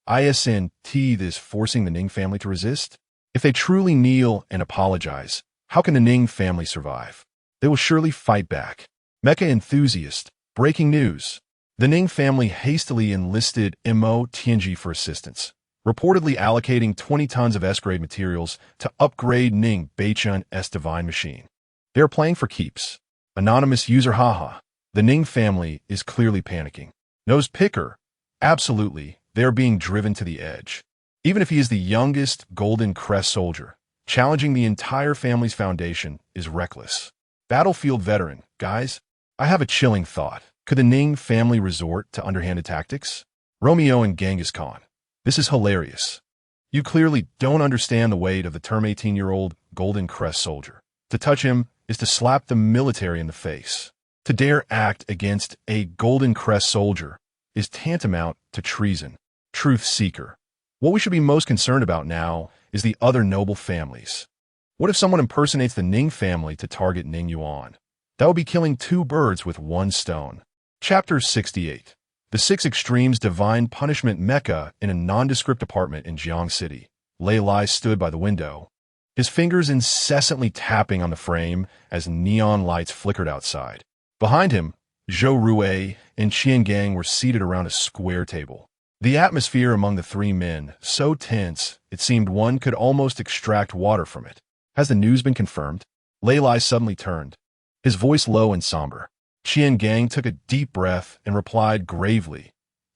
ISNT this forcing the Ning family to resist? If they truly kneel and apologize, how can the Ning family survive? They will surely fight back. Mecha enthusiast, breaking news. The Ning family hastily enlisted Mo Tianji for assistance, reportedly allocating 20 tons of S-grade materials to upgrade Ning Beichun's divine machine. They are playing for keeps. Anonymous user haha. The Ning family is clearly panicking. Nose picker. Absolutely, they are being driven to the edge. Even if he is the youngest Golden Crest soldier, challenging the entire family's foundation is reckless. Battlefield veteran, guys, I have a chilling thought. Could the Ning family resort to underhanded tactics? Romeo and Genghis Khan. This is hilarious. You clearly don't understand the weight of the term 18-year-old Golden Crest soldier. To touch him is to slap the military in the face. To dare act against a Golden Crest soldier is tantamount to treason. Truth seeker. What we should be most concerned about now is the other noble families. What if someone impersonates the Ning family to target Ning Yuan? That would be killing 2 birds with 1 stone. Chapter 68. The 6 Extremes Divine Punishment Mecha in a nondescript apartment in Jiang City. Lei Lai stood by the window, his fingers incessantly tapping on the frame as neon lights flickered outside. Behind him, Zhou Rui and Qian Gang were seated around a square table. The atmosphere among the 3 men, so tense, it seemed one could almost extract water from it. Has the news been confirmed? Lei Lai suddenly turned, his voice low and somber. Qian Gang took a deep breath and replied gravely,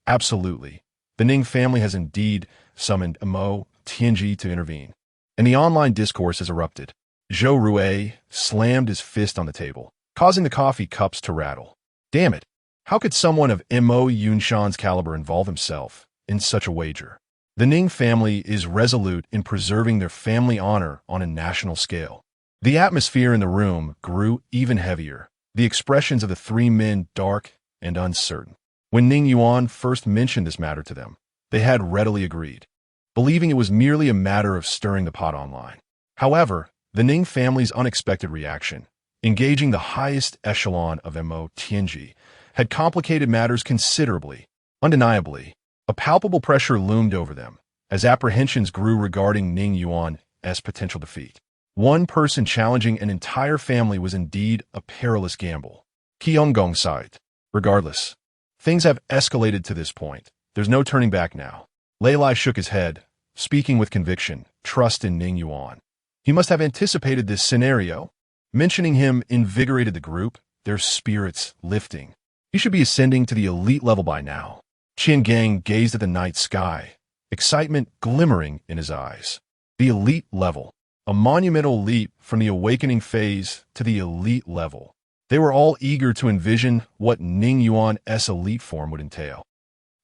"Absolutely. The Ning family has indeed summoned Mo Tianji to intervene." And the online discourse has erupted. Zhou Rui slammed his fist on the table, causing the coffee cups to rattle. Damn it. How could someone of Mo Yunshan's caliber involve himself in such a wager? The Ning family is resolute in preserving their family honor on a national scale. The atmosphere in the room grew even heavier, the expressions of the 3 men dark and uncertain. When Ning Yuan first mentioned this matter to them, they had readily agreed, believing it was merely a matter of stirring the pot online. However, the Ning family's unexpected reaction, engaging the highest echelon of Mo Tianji, had complicated matters considerably. Undeniably, a palpable pressure loomed over them as apprehensions grew regarding Ning Yuan's potential defeat. One person challenging an entire family was indeed a perilous gamble. Qianggong sighed. Regardless, things have escalated to this point. There's no turning back now. Lei Lai shook his head, speaking with conviction, trust in Ning Yuan. He must have anticipated this scenario. Mentioning him invigorated the group, their spirits lifting. He should be ascending to the elite level by now. Qian Gang gazed at the night sky, excitement glimmering in his eyes. The elite level. A monumental leap from the awakening phase to the elite level. They were all eager to envision what Ning Yuan's elite form would entail.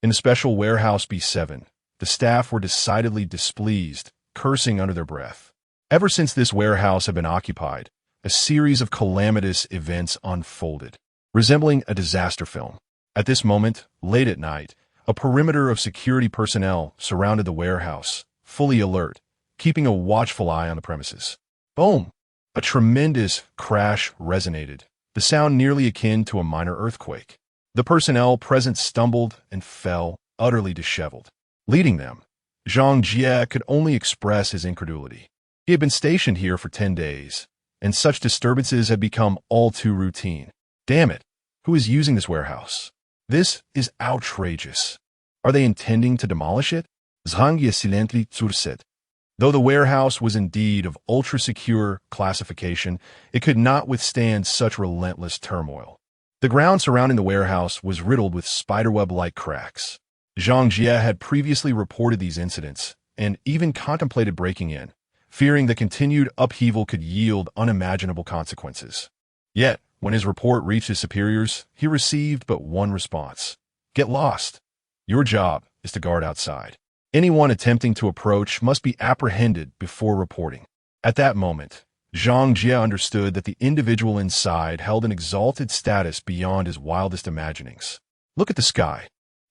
In the special warehouse B7, the staff were decidedly displeased, cursing under their breath. Ever since this warehouse had been occupied, a series of calamitous events unfolded, resembling a disaster film. At this moment, late at night, a perimeter of security personnel surrounded the warehouse, fully alert, keeping a watchful eye on the premises. Boom! A tremendous crash resonated, the sound nearly akin to a minor earthquake. The personnel present stumbled and fell, utterly disheveled. Leading them, Zhang Jie could only express his incredulity. He had been stationed here for 10 days, and such disturbances had become all too routine. Damn it! Who is using this warehouse? This is outrageous. Are they intending to demolish it? Zhang Jie silently zurset. Though the warehouse was indeed of ultra-secure classification, it could not withstand such relentless turmoil. The ground surrounding the warehouse was riddled with spiderweb-like cracks. Zhang Jie had previously reported these incidents and even contemplated breaking in, fearing the continued upheaval could yield unimaginable consequences. Yet, when his report reached his superiors, he received but one response. Get lost. Your job is to guard outside. Anyone attempting to approach must be apprehended before reporting. At that moment, Zhang Jie understood that the individual inside held an exalted status beyond his wildest imaginings. Look at the sky.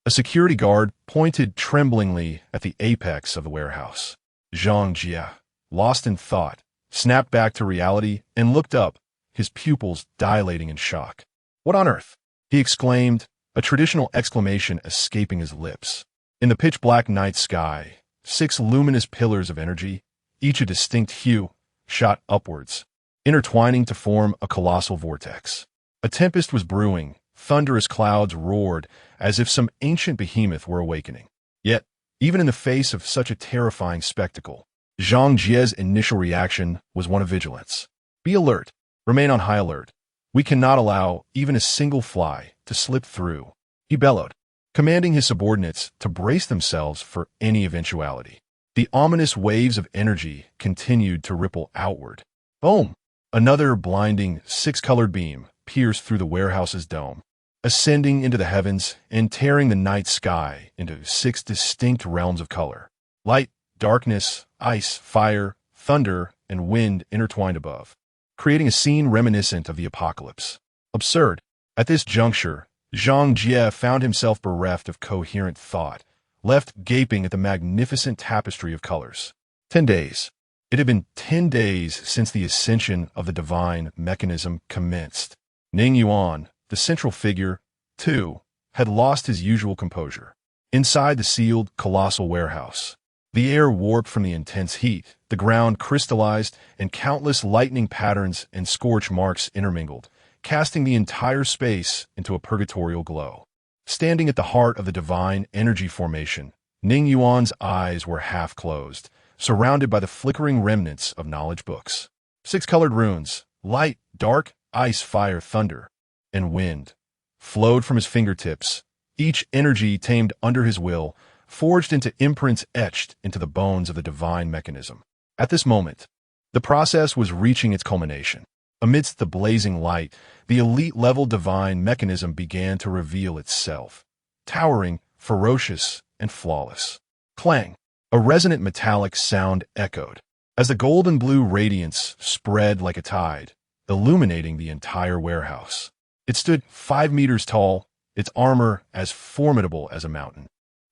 A security guard pointed tremblingly at the apex of the warehouse. Zhang Jie, lost in thought, snapped back to reality and looked up, his pupils dilating in shock. What on earth? He exclaimed, a traditional exclamation escaping his lips. In the pitch-black night sky, 6 luminous pillars of energy, each a distinct hue, shot upwards, intertwining to form a colossal vortex. A tempest was brewing, thunderous clouds roared as if some ancient behemoth were awakening. Yet, even in the face of such a terrifying spectacle, Zhang Jie's initial reaction was one of vigilance. Be alert. Remain on high alert. We cannot allow even a single fly to slip through, he bellowed, commanding his subordinates to brace themselves for any eventuality. The ominous waves of energy continued to ripple outward. Boom! Another blinding 6-colored beam pierced through the warehouse's dome, ascending into the heavens and tearing the night sky into 6 distinct realms of color. Light, darkness, ice, fire, thunder, and wind intertwined above, creating a scene reminiscent of the apocalypse. Absurd. At this juncture, Zhang Jie found himself bereft of coherent thought, left gaping at the magnificent tapestry of colors. 10 days. It had been 10 days since the ascension of the divine mechanism commenced. Ning Yuan, the central figure, too, had lost his usual composure. Inside the sealed, colossal warehouse, the air warped from the intense heat, the ground crystallized, and countless lightning patterns and scorch marks intermingled, casting the entire space into a purgatorial glow. Standing at the heart of the divine energy formation, Ning Yuan's eyes were half closed, surrounded by the flickering remnants of knowledge books. 6-colored runes, light, dark, ice, fire, thunder, and wind, flowed from his fingertips, each energy tamed under his will, forged into imprints etched into the bones of the divine mechanism. At this moment, the process was reaching its culmination. Amidst the blazing light, the elite-level divine mechanism began to reveal itself, towering, ferocious, and flawless. Clang! A resonant metallic sound echoed, as the golden-blue radiance spread like a tide, illuminating the entire warehouse. It stood 5 meters tall, its armor as formidable as a mountain,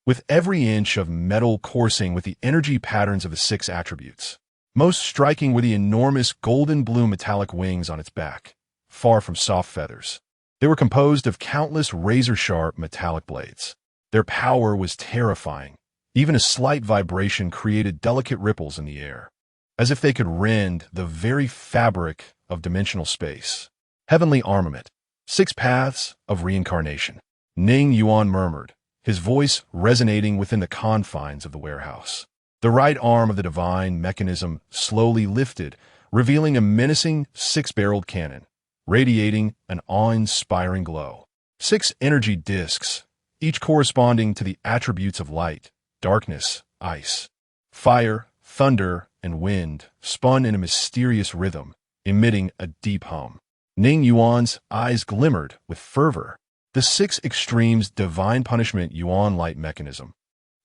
with every inch of metal coursing with the energy patterns of the 6 attributes. Most striking were the enormous golden-blue metallic wings on its back, far from soft feathers. They were composed of countless razor-sharp metallic blades. Their power was terrifying. Even a slight vibration created delicate ripples in the air, as if they could rend the very fabric of dimensional space. Heavenly armament. 6 paths of reincarnation. Ning Yuan murmured, his voice resonating within the confines of the warehouse. The right arm of the divine mechanism slowly lifted, revealing a menacing 6-barreled cannon, radiating an awe-inspiring glow. 6 energy discs, each corresponding to the attributes of light, darkness, ice, fire, thunder, and wind, spun in a mysterious rhythm, emitting a deep hum. Ning Yuan's eyes glimmered with fervor. The 6 extremes divine punishment Yuan light mechanism,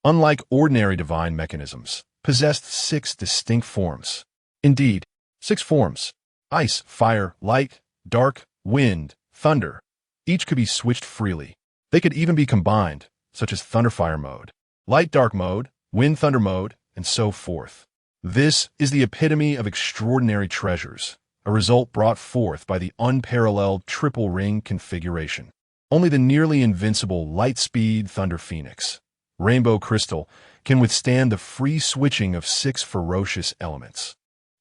unlike ordinary divine mechanisms, possessed 6 distinct forms. Indeed, 6 forms: ice, fire, light, dark, wind, thunder. Each could be switched freely. They could even be combined, such as thunder-fire mode, light-dark mode, wind-thunder mode, and so forth. This is the epitome of extraordinary treasures, a result brought forth by the unparalleled triple ring configuration. Only the nearly invincible light-speed Thunder Phoenix, Rainbow Crystal, can withstand the free switching of 6 ferocious elements.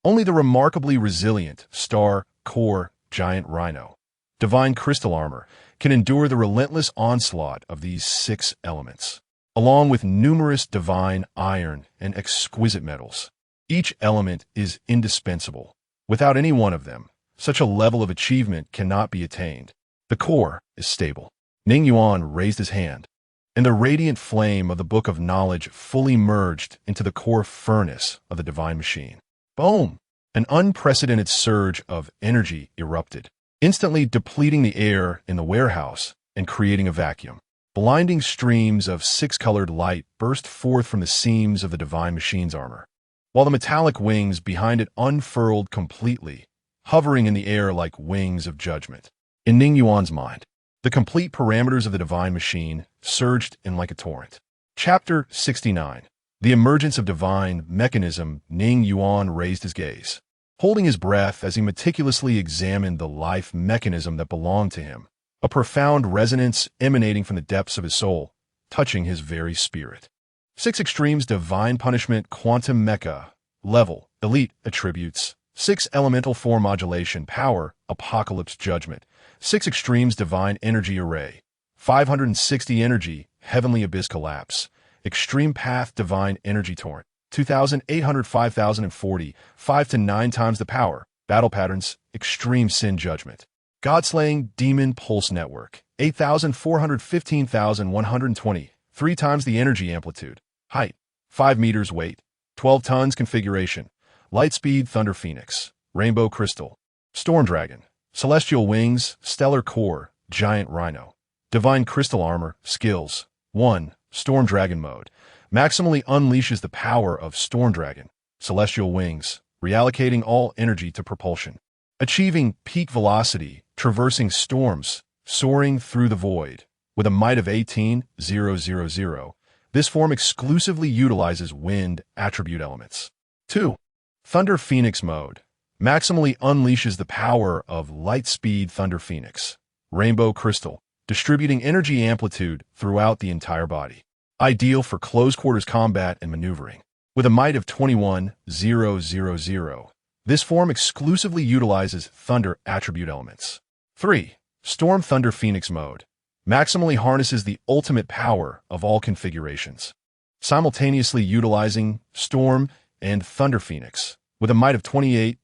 Only the remarkably resilient Star Core Giant Rhino, Divine Crystal Armor, can endure the relentless onslaught of these 6 elements, along with numerous divine iron and exquisite metals. Each element is indispensable. Without any one of them, such a level of achievement cannot be attained. The core is stable. Ning Yuan raised his hand, and the radiant flame of the Book of Knowledge fully merged into the core furnace of the divine machine. Boom! An unprecedented surge of energy erupted, instantly depleting the air in the warehouse and creating a vacuum. Blinding streams of 6-colored light burst forth from the seams of the divine machine's armor, while the metallic wings behind it unfurled completely, hovering in the air like wings of judgment. In Ning Yuan's mind, the complete parameters of the divine machine surged in like a torrent. Chapter 69. The Emergence of Divine Mechanism. Ning Yuan raised his gaze, holding his breath as he meticulously examined the life mechanism that belonged to him, a profound resonance emanating from the depths of his soul, touching his very spirit. 6 extremes divine punishment quantum mecha, level, elite attributes, 6 elemental form modulation power, apocalypse judgment, 6 extremes divine energy array, 560 energy, heavenly abyss collapse, extreme path divine energy torrent, 2,800 5,040, 5 to 9 times the power, battle patterns, extreme sin judgment. God-slaying demon pulse network, 8,400 15,120, 3 times the energy amplitude, height, 5 meters weight, 12 tons configuration, lightspeed Thunder Phoenix, Rainbow Crystal, Storm Dragon, Celestial Wings, Stellar Core, Giant Rhino, Divine Crystal Armor, Skills, 1, Storm Dragon Mode, maximally unleashes the power of Storm Dragon, Celestial Wings, reallocating all energy to propulsion. Achieving peak velocity, traversing storms, soaring through the void. With a might of 18,000, this form exclusively utilizes wind attribute elements. 2. Thunder Phoenix Mode. Maximally unleashes the power of Lightspeed Thunder Phoenix, Rainbow Crystal, distributing energy amplitude throughout the entire body. Ideal for close-quarters combat and maneuvering. With a might of 21,000, this form exclusively utilizes thunder attribute elements. 3. Storm Thunder Phoenix Mode. Maximally harnesses the ultimate power of all configurations, simultaneously utilizing Storm and Thunder Phoenix, with a might of 28,000.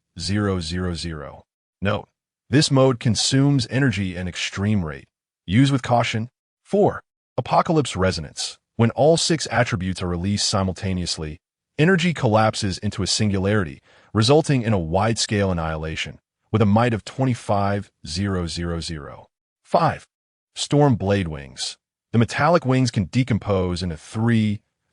Note: this mode consumes energy at extreme rate. Use with caution. 4. Apocalypse Resonance. When all 6 attributes are released simultaneously, energy collapses into a singularity, resulting in a wide-scale annihilation, with a might of 25,000. 5. Storm Blade Wings. The metallic wings can decompose into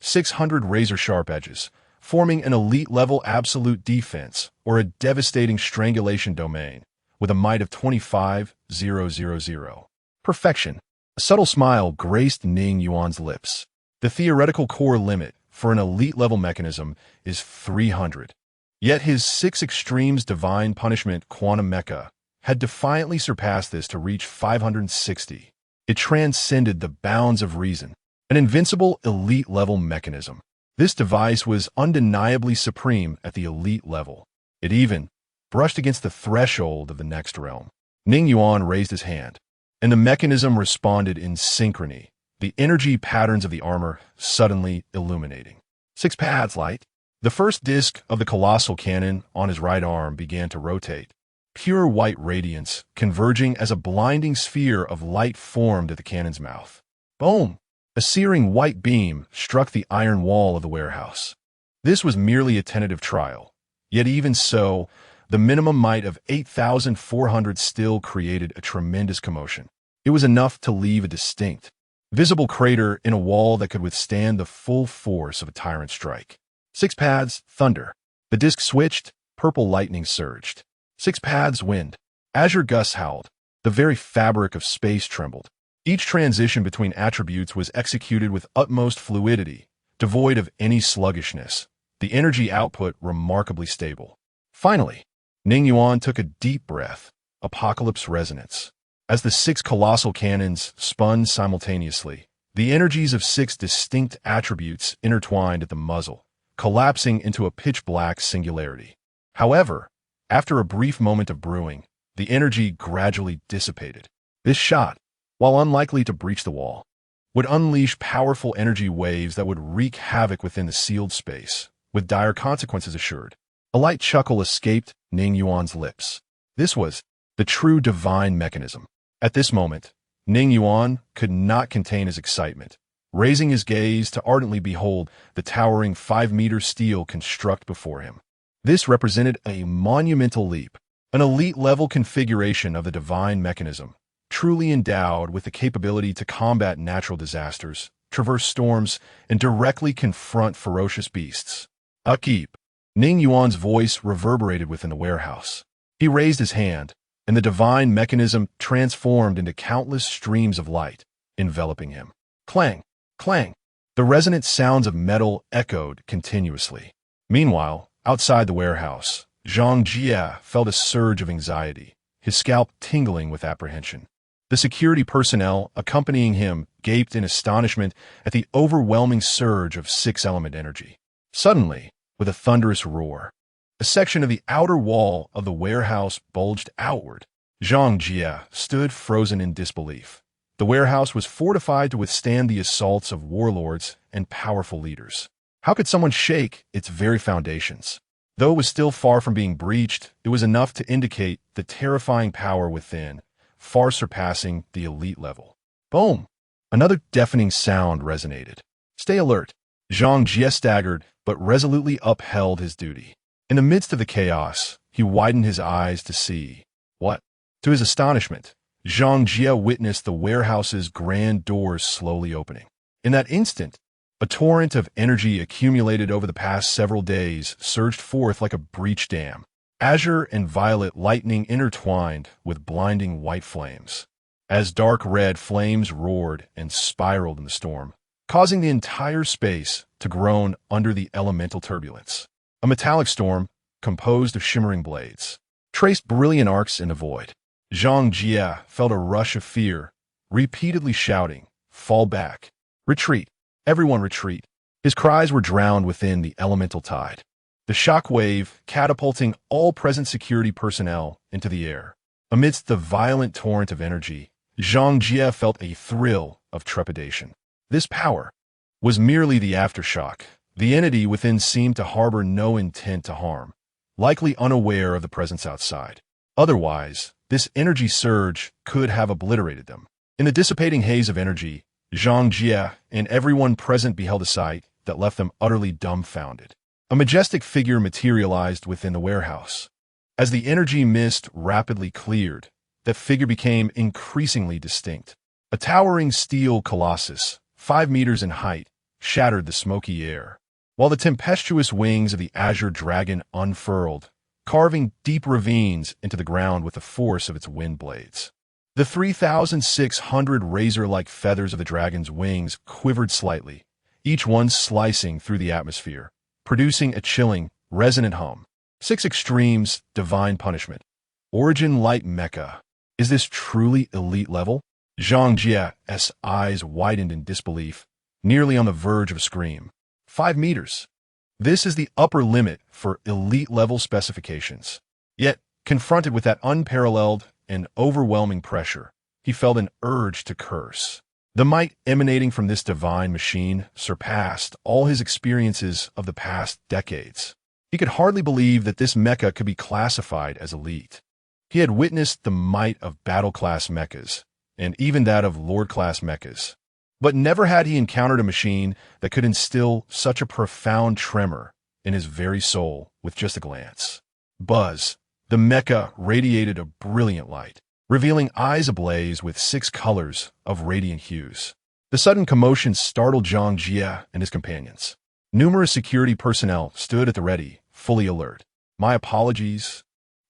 600 razor-sharp edges, forming an elite-level absolute defense or a devastating strangulation domain, with a might of 25,000. Perfection. A subtle smile graced Ning Yuan's lips. The theoretical core limit for an elite-level mechanism is 300. Yet his 6 extremes divine punishment quantum mecha had defiantly surpassed this to reach 560. It transcended the bounds of reason. An invincible elite-level mechanism. This device was undeniably supreme at the elite level. It even brushed against the threshold of the next realm. Ning Yuan raised his hand, and the mechanism responded in synchrony, the energy patterns of the armor suddenly illuminating. 6 paths light. The first disc of the colossal cannon on his right arm began to rotate. Pure white radiance, converging as a blinding sphere of light formed at the cannon's mouth. Boom! A searing white beam struck the iron wall of the warehouse. This was merely a tentative trial. Yet even so, the minimum might of 8,400 still created a tremendous commotion. It was enough to leave a distinct, visible crater in a wall that could withstand the full force of a tyrant strike. 6 paths, thunder. The disc switched, purple lightning surged. 6 paths, wind. Azure gusts howled. The very fabric of space trembled. Each transition between attributes was executed with utmost fluidity, devoid of any sluggishness, the energy output remarkably stable. Finally, Ning Yuan took a deep breath. Apocalypse Resonance. As the 6 colossal cannons spun simultaneously, the energies of 6 distinct attributes intertwined at the muzzle, collapsing into a pitch-black singularity. However, after a brief moment of brewing, the energy gradually dissipated. This shot, while unlikely to breach the wall, would unleash powerful energy waves that would wreak havoc within the sealed space, with dire consequences assured. A light chuckle escaped Ning Yuan's lips. This was the true divine mechanism. At this moment, Ning Yuan could not contain his excitement, raising his gaze to ardently behold the towering 5-meter steel construct before him. This represented a monumental leap, an elite-level configuration of the divine mechanism, truly endowed with the capability to combat natural disasters, traverse storms, and directly confront ferocious beasts. Upkeep. Ning Yuan's voice reverberated within the warehouse. He raised his hand, and the divine mechanism transformed into countless streams of light, enveloping him. Clang! Clang! The resonant sounds of metal echoed continuously. Meanwhile, outside the warehouse, Zhang Jie felt a surge of anxiety, his scalp tingling with apprehension. The security personnel accompanying him gaped in astonishment at the overwhelming surge of 6-element energy. Suddenly, with a thunderous roar, a section of the outer wall of the warehouse bulged outward. Zhang Jie stood frozen in disbelief. The warehouse was fortified to withstand the assaults of warlords and powerful leaders. How could someone shake its very foundations? Though it was still far from being breached, it was enough to indicate the terrifying power within, far surpassing the elite level. Boom! Another deafening sound resonated. Stay alert. Zhang Jie staggered, but resolutely upheld his duty. In the midst of the chaos, he widened his eyes to see what? To his astonishment, Zhang Jie witnessed the warehouse's grand doors slowly opening. In that instant, a torrent of energy accumulated over the past several days surged forth like a breached dam. Azure and violet lightning intertwined with blinding white flames, as dark red flames roared and spiraled in the storm, causing the entire space to groan under the elemental turbulence. A metallic storm, composed of shimmering blades, traced brilliant arcs in the void. Zhang Jie felt a rush of fear, repeatedly shouting, "Fall back! Retreat! Everyone retreat!" His cries were drowned within the elemental tide, the shock wave catapulting all present security personnel into the air. Amidst the violent torrent of energy, Zhang Jie felt a thrill of trepidation. This power was merely the aftershock. The entity within seemed to harbor no intent to harm, likely unaware of the presence outside. Otherwise, this energy surge could have obliterated them. In the dissipating haze of energy, Zhang Jie and everyone present beheld a sight that left them utterly dumbfounded. A majestic figure materialized within the warehouse. As the energy mist rapidly cleared, that figure became increasingly distinct. A towering steel colossus, 5 meters in height, shattered the smoky air, while the tempestuous wings of the azure dragon unfurled, carving deep ravines into the ground with the force of its wind blades. The 3,600 razor-like feathers of the dragon's wings quivered slightly, each one slicing through the atmosphere, producing a chilling, resonant hum. 6 extremes, divine punishment. Origin light mecha. Is this truly elite level? Zhang Jie's eyes widened in disbelief, nearly on the verge of a scream. 5 meters. This is the upper limit for elite-level specifications. Yet, confronted with that unparalleled and overwhelming pressure, he felt an urge to curse. The might emanating from this divine machine surpassed all his experiences of the past decades. He could hardly believe that this mecha could be classified as elite. He had witnessed the might of battle-class mechas, and even that of lord-class mechas. But never had he encountered a machine that could instill such a profound tremor in his very soul with just a glance. Buzz, the mecha radiated a brilliant light, revealing eyes ablaze with 6 colors of radiant hues. The sudden commotion startled Zhang Jie and his companions. Numerous security personnel stood at the ready, fully alert. "My apologies.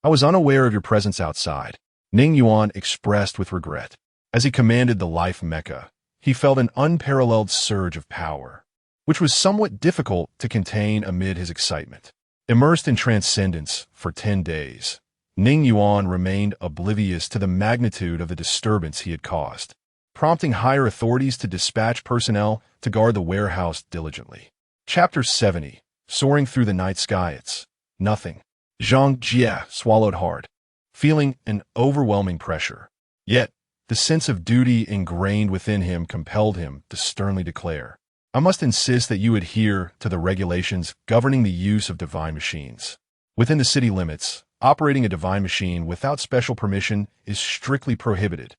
I was unaware of your presence outside," Ning Yuan expressed with regret. As he commanded the life mecha, he felt an unparalleled surge of power, which was somewhat difficult to contain amid his excitement. Immersed in transcendence for 10 days, Ning Yuan remained oblivious to the magnitude of the disturbance he had caused, prompting higher authorities to dispatch personnel to guard the warehouse diligently. Chapter 70. Soaring through the night sky, it's nothing. Zhang Jie swallowed hard, feeling an overwhelming pressure. Yet, the sense of duty ingrained within him compelled him to sternly declare, I must insist that you adhere to the regulations governing the use of divine machines. Within the city limits, operating a divine machine without special permission is strictly prohibited.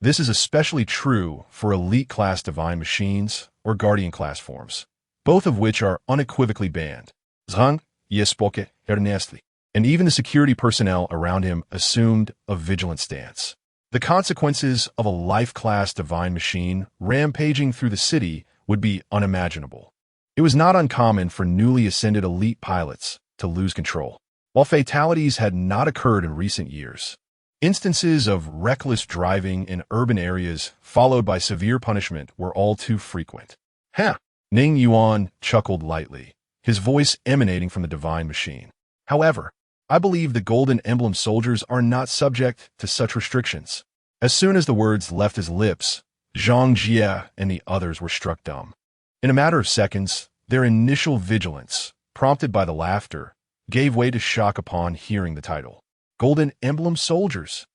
This is especially true for elite-class divine machines or guardian-class forms, both of which are unequivocally banned. Zhang Ye spoke earnestly, and even the security personnel around him assumed a vigilant stance. The consequences of a life-class divine machine rampaging through the city would be unimaginable. It was not uncommon for newly ascended elite pilots to lose control. While fatalities had not occurred in recent years, instances of reckless driving in urban areas followed by severe punishment were all too frequent. Ha! Ning Yuan chuckled lightly, his voice emanating from the divine machine. However, I believe the Golden Emblem soldiers are not subject to such restrictions. As soon as the words left his lips, Zhang Jie and the others were struck dumb. In a matter of seconds, their initial vigilance, prompted by the laughter, gave way to shock upon hearing the title. Golden Emblem soldiers.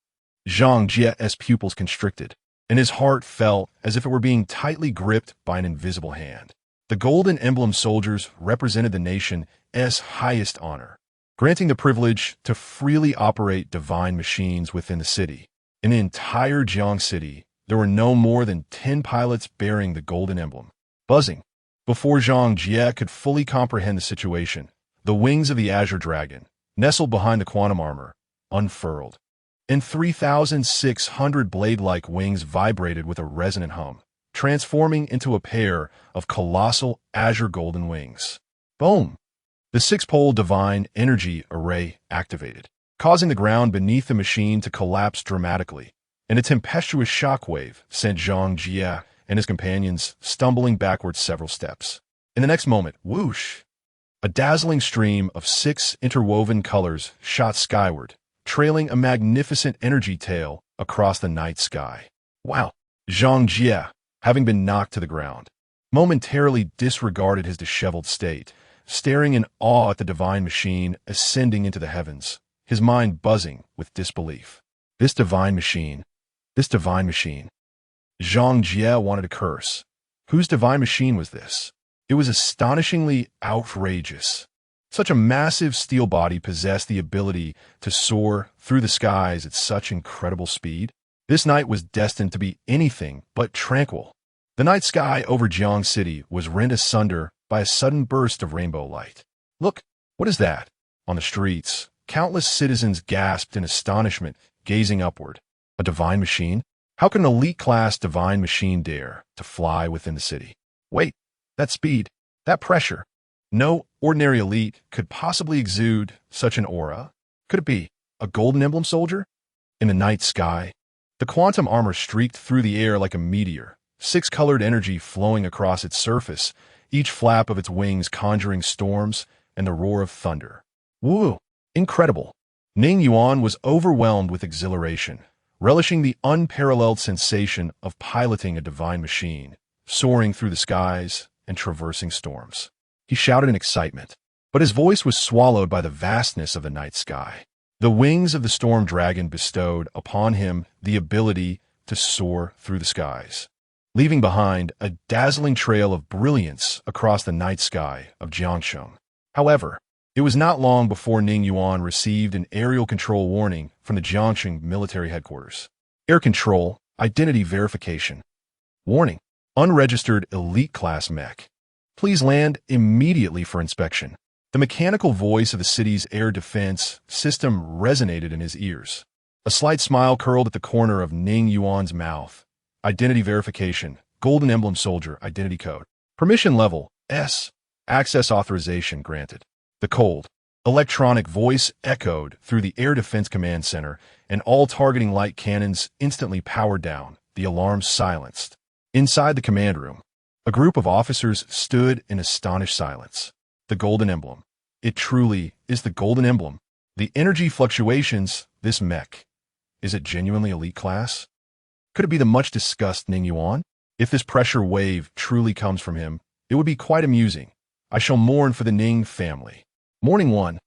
Zhang Jie's pupils constricted, and his heart felt as if it were being tightly gripped by an invisible hand. The Golden Emblem soldiers represented the nation's highest honor, granting the privilege to freely operate divine machines within the city. In the entire Jiang City, there were no more than 10 pilots bearing the Golden Emblem. Buzzing. Before Zhang Jie could fully comprehend the situation, the wings of the Azure Dragon, nestled behind the quantum armor, unfurled, and 3,600 blade-like wings vibrated with a resonant hum, transforming into a pair of colossal azure golden wings. Boom! The six-pole divine energy array activated, causing the ground beneath the machine to collapse dramatically, and a tempestuous shockwave sent Zhang Jie and his companions stumbling backwards several steps. In the next moment, whoosh! A dazzling stream of 6 interwoven colors shot skyward, trailing a magnificent energy tail across the night sky. Wow! Zhang Jie, having been knocked to the ground, momentarily disregarded his disheveled state, staring in awe at the divine machine ascending into the heavens, his mind buzzing with disbelief. This divine machine. Zhang Jie wanted to curse. Whose divine machine was this? It was astonishingly outrageous. Such a massive steel body possessed the ability to soar through the skies at such incredible speed. This night was destined to be anything but tranquil. The night sky over Jiang City was rent asunder by a sudden burst of rainbow light. Look, what is that? On the streets, countless citizens gasped in astonishment, gazing upward. A divine machine? How can an elite-class divine machine dare to fly within the city? Wait, that speed, that pressure. No ordinary elite could possibly exude such an aura. Could it be a Golden Emblem soldier? In the night sky, the quantum armor streaked through the air like a meteor, 6-colored energy flowing across its surface, each flap of its wings conjuring storms and the roar of thunder. Woo! Incredible! Ning Yuan was overwhelmed with exhilaration, relishing the unparalleled sensation of piloting a divine machine, soaring through the skies and traversing storms. He shouted in excitement, but his voice was swallowed by the vastness of the night sky. The wings of the storm dragon bestowed upon him the ability to soar through the skies, leaving behind a dazzling trail of brilliance across the night sky of Jiangsheng. However, it was not long before Ning Yuan received an aerial control warning from the Jiangsheng military headquarters. Air control, identity verification. Warning, unregistered elite-class mech. Please land immediately for inspection. The mechanical voice of the city's air defense system resonated in his ears. A slight smile curled at the corner of Ning Yuan's mouth. Identity verification, Golden Emblem soldier, identity code. Permission level, S. Access authorization granted. The cold, electronic voice echoed through the Air Defense Command Center, and all targeting light cannons instantly powered down, the alarms silenced. Inside the command room, a group of officers stood in astonished silence. The Golden Emblem. It truly is the Golden Emblem. The energy fluctuations, this mech. Is it genuinely elite class? Could it be the much-discussed Ning Yuan? If this pressure wave truly comes from him, it would be quite amusing. I shall mourn for the Ning family. Morning 1.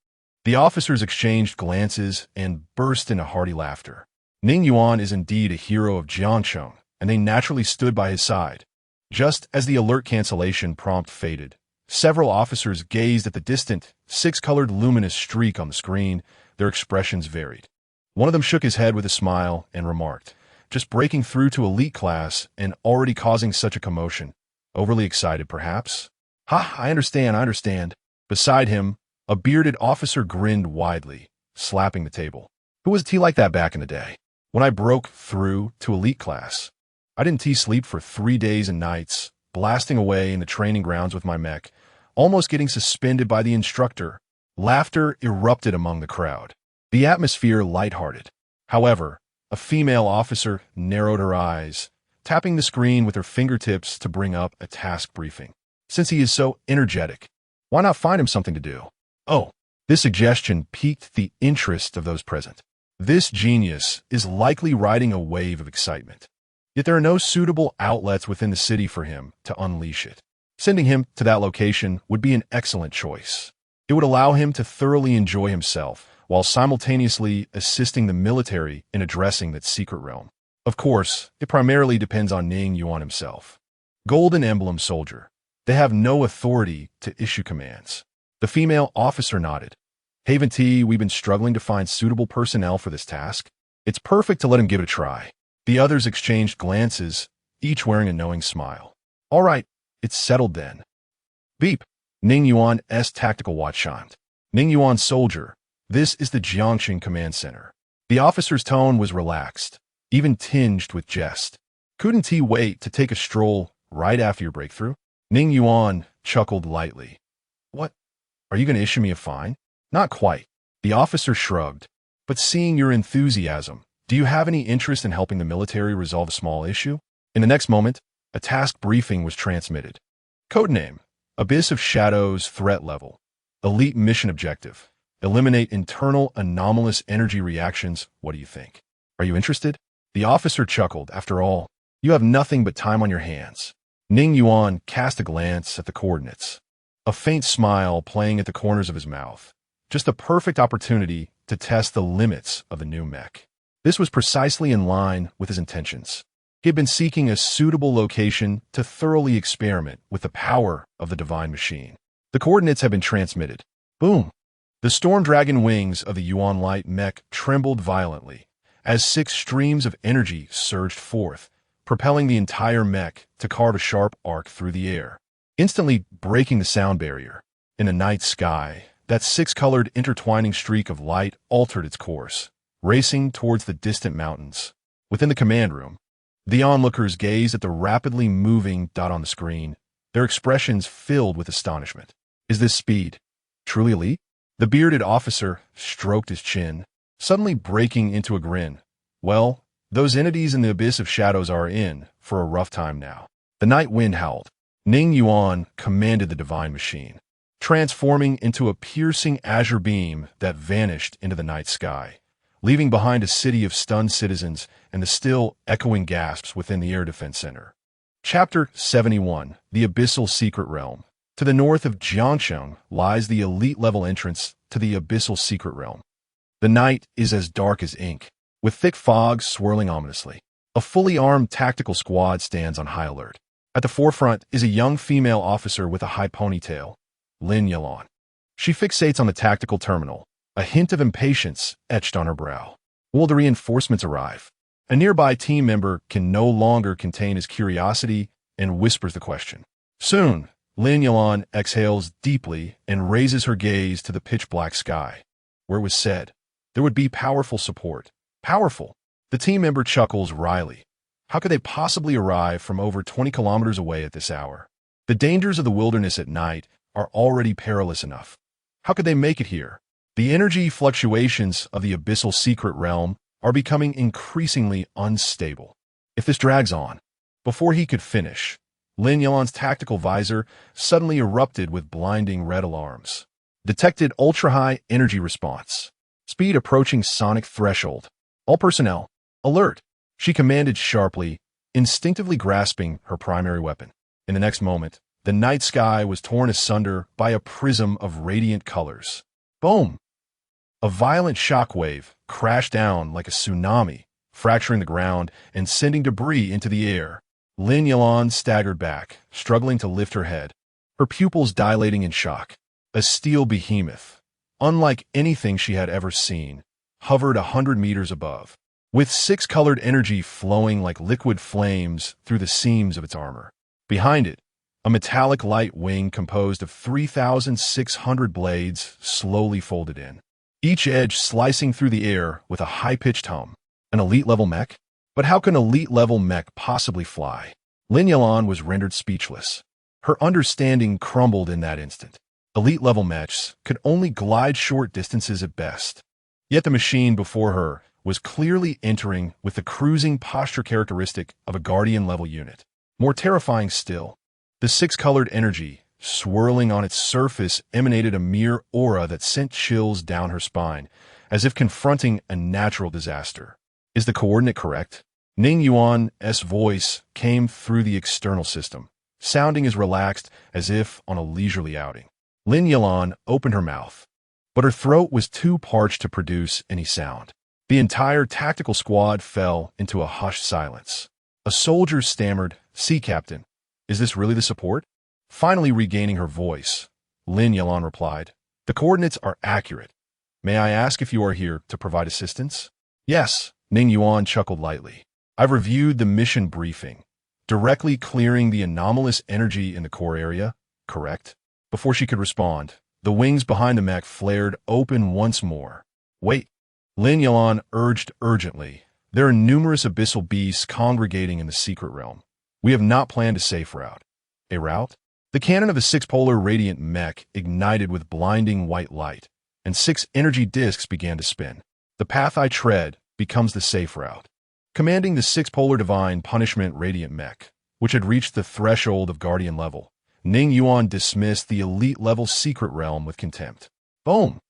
The officers exchanged glances and burst into hearty laughter. Ning Yuan is indeed a hero of Jiangcheng, and they naturally stood by his side. Just as the alert cancellation prompt faded, several officers gazed at the distant, six-colored luminous streak on the screen. Their expressions varied. One of them shook his head with a smile and remarked, "Just breaking through to elite class and already causing such a commotion. Overly excited, perhaps?" "Ha, I understand. Beside him, a bearded officer grinned widely, slapping the table. "Who was T like that back in the day? When I broke through to elite class, I didn't sleep for 3 days and nights, blasting away in the training grounds with my mech, almost getting suspended by the instructor." Laughter erupted among the crowd, the atmosphere lighthearted. However, a female officer narrowed her eyes, tapping the screen with her fingertips to bring up a task briefing. Since he is so energetic, why not find him something to do? Oh, this suggestion piqued the interest of those present. This genius is likely riding a wave of excitement. Yet there are no suitable outlets within the city for him to unleash it. Sending him to that location would be an excellent choice. It would allow him to thoroughly enjoy himself while simultaneously assisting the military in addressing that secret realm. Of course, it primarily depends on Ning Yuan himself. Golden Emblem Soldier. They have no authority to issue commands. The female officer nodded. "Haven T, we've been struggling to find suitable personnel for this task. It's perfect to let him give it a try." The others exchanged glances, each wearing a knowing smile. "All right, it's settled then." Beep. Ning Yuan's tactical watch chimed. "Ning Yuan Soldier, this is the Jiangxing Command Center." The officer's tone was relaxed, even tinged with jest. "Couldn't he wait to take a stroll right after your breakthrough?" Ning Yuan chuckled lightly. "What? Are you going to issue me a fine?" "Not quite." The officer shrugged. "But seeing your enthusiasm, do you have any interest in helping the military resolve a small issue?" In the next moment, a task briefing was transmitted. Codename: Abyss of Shadows Threat Level. Elite Mission Objective: Eliminate internal anomalous energy reactions. What do you think? Are you interested? The officer chuckled. After all, you have nothing but time on your hands. Ning Yuan cast a glance at the coordinates, a faint smile playing at the corners of his mouth. Just a perfect opportunity to test the limits of the new mech. This was precisely in line with his intentions. He had been seeking a suitable location to thoroughly experiment with the power of the divine machine. The coordinates had been transmitted. Boom! The storm dragon wings of the Yuan Light mech trembled violently as 6 streams of energy surged forth, propelling the entire mech to carve a sharp arc through the air, instantly breaking the sound barrier. In the night sky, that 6-colored intertwining streak of light altered its course, racing towards the distant mountains. Within the command room, the onlookers gazed at the rapidly moving dot on the screen, their expressions filled with astonishment. Is this speed truly elite? The bearded officer stroked his chin, suddenly breaking into a grin. Well, those entities in the Abyss of Shadows are in for a rough time now. The night wind howled. Ning Yuan commanded the divine machine, transforming into a piercing azure beam that vanished into the night sky, leaving behind a city of stunned citizens and the still echoing gasps within the Air Defense Center. Chapter 71, The Abyssal Secret Realm. To the north of Jiangcheng lies the elite-level entrance to the Abyssal Secret Realm. The night is as dark as ink, with thick fog swirling ominously. A fully armed tactical squad stands on high alert. At the forefront is a young female officer with a high ponytail, Lin Yalon. She fixates on the tactical terminal, a hint of impatience etched on her brow. Will the reinforcements arrive? A nearby team member can no longer contain his curiosity and whispers the question. Soon, Lin Yalon exhales deeply and raises her gaze to the pitch-black sky, where it was said there would be powerful support. Powerful. The team member chuckles wryly. How could they possibly arrive from over 20 kilometers away at this hour? The dangers of the wilderness at night are already perilous enough. How could they make it here? The energy fluctuations of the abyssal secret realm are becoming increasingly unstable. If this drags on, before he could finish, Lin Yalon's tactical visor suddenly erupted with blinding red alarms. Detected ultra-high energy response. speed approaching sonic threshold. All personnel, alert! She commanded sharply, instinctively grasping her primary weapon. In the next moment, the night sky was torn asunder by a prism of radiant colors. Boom! A violent shockwave crashed down like a tsunami, fracturing the ground and sending debris into the air. Lin Yalan staggered back, struggling to lift her head, her pupils dilating in shock. A steel behemoth, unlike anything she had ever seen, hovered 100 meters above, with six-colored energy flowing like liquid flames through the seams of its armor. Behind it, a metallic light wing composed of 3,600 blades slowly folded in, each edge slicing through the air with a high-pitched hum. An elite-level mech? But how can elite-level mech possibly fly? Lin Yalan was rendered speechless. Her understanding crumbled in that instant. Elite-level mechs could only glide short distances at best. Yet the machine before her was clearly entering with the cruising posture characteristic of a Guardian-level unit. More terrifying still, the six-colored energy swirling on its surface emanated a mere aura that sent chills down her spine, as if confronting a natural disaster. Is the coordinate correct? Ning Yuan's voice came through the external system, sounding as relaxed as if on a leisurely outing. Lin Yalan opened her mouth, but her throat was too parched to produce any sound. The entire tactical squad fell into a hushed silence. A soldier stammered, "Sea Captain, is this really the support?" Finally regaining her voice, Lin Yalan replied, "The coordinates are accurate. May I ask if you are here to provide assistance?" "Yes," Ning Yuan chuckled lightly. "I've reviewed the mission briefing. Directly clearing the anomalous energy in the core area, correct?" Before she could respond, the wings behind the mech flared open once more. "Wait," Lin Yalan urged urgently. "There are numerous abyssal beasts congregating in the secret realm. We have not planned a safe route." "A route?" The cannon of the six-polar radiant mech ignited with blinding white light, and 6 energy discs began to spin. "The path I tread becomes the safe route." Commanding the six-polar divine punishment radiant mech, which had reached the threshold of Guardian level, Ning Yuan dismissed the elite-level secret realm with contempt. Boom!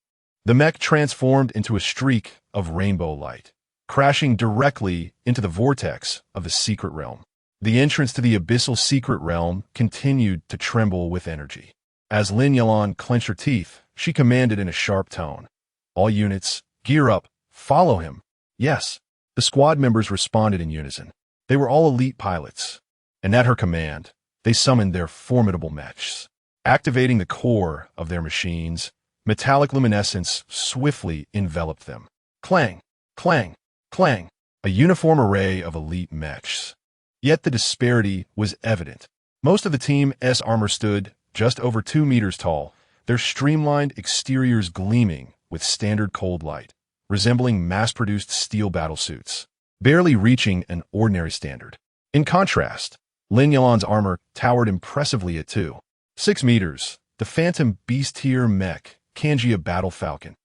The mech transformed into a streak of rainbow light, crashing directly into the vortex of the secret realm. The entrance to the abyssal secret realm continued to tremble with energy. As Lin Yalan clenched her teeth, she commanded in a sharp tone, "All units, gear up, follow him." "Yes." The squad members responded in unison. They were all elite pilots, and at her command, they summoned their formidable mechs. Activating the core of their machines, metallic luminescence swiftly enveloped them. Clang, clang, clang, a uniform array of elite mechs. Yet the disparity was evident. Most of the team's armor stood just over 2 meters tall, their streamlined exteriors gleaming with standard cold light, resembling mass-produced steel battlesuits, barely reaching an ordinary standard. In contrast, Lin Yalan's armor towered impressively at 2.6 meters, the Phantom Beast-tier mech, Kanjia Battle Falcon.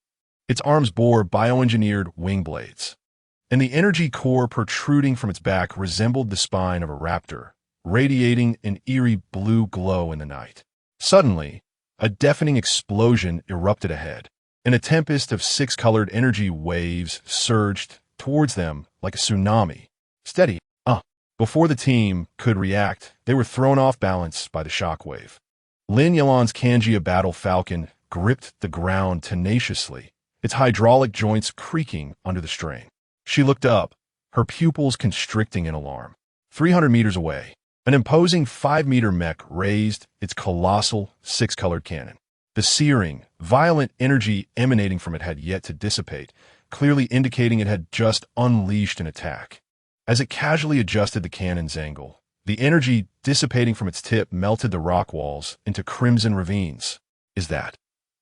Its arms bore bioengineered wing blades, and the energy core protruding from its back resembled the spine of a raptor, radiating an eerie blue glow in the night. Suddenly, a deafening explosion erupted ahead, and a tempest of 6-colored energy waves surged towards them like a tsunami. Steady, Before the team could react, they were thrown off balance by the shockwave. Lin Yalan's Kanjia Battle Falcon gripped the ground tenaciously, its hydraulic joints creaking under the strain. She looked up, her pupils constricting in alarm. 300 meters away, an imposing 5-meter mech raised its colossal 6-colored cannon. The searing, violent energy emanating from it had yet to dissipate, clearly indicating it had just unleashed an attack. As it casually adjusted the cannon's angle, the energy dissipating from its tip melted the rock walls into crimson ravines. "Is that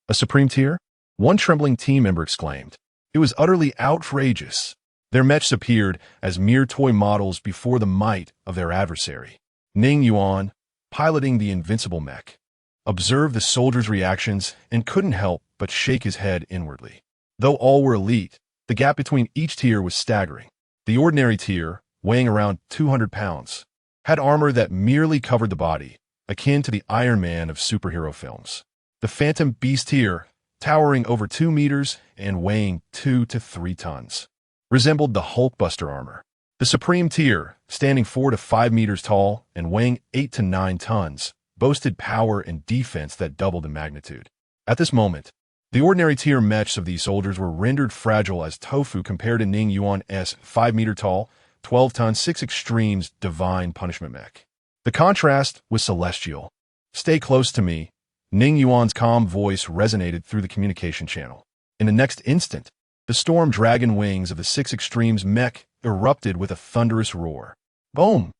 a supreme tier?" one trembling team member exclaimed. It was utterly outrageous. Their mechs appeared as mere toy models before the might of their adversary. Ning Yuan, piloting the invincible mech, observed the soldiers' reactions and couldn't help but shake his head inwardly. Though all were elite, the gap between each tier was staggering. The ordinary tier, weighing around 200 pounds, had armor that merely covered the body, akin to the Iron Man of superhero films. The Phantom Beast tier, towering over 2 meters and weighing 2 to 3 tons. Resembled the Hulkbuster armor. The Supreme Tier, standing 4 to 5 meters tall and weighing 8 to 9 tons, boasted power and defense that doubled in magnitude. At this moment, the ordinary tier mechs of these soldiers were rendered fragile as tofu compared to Ning Yuan's 5-meter tall, 12-ton, 6 Extremes Divine Punishment mech. The contrast was celestial. "Stay close to me," Ning Yuan's calm voice resonated through the communication channel. In the next instant, the storm dragon wings of the 6 Extremes mech erupted with a thunderous roar. Boom!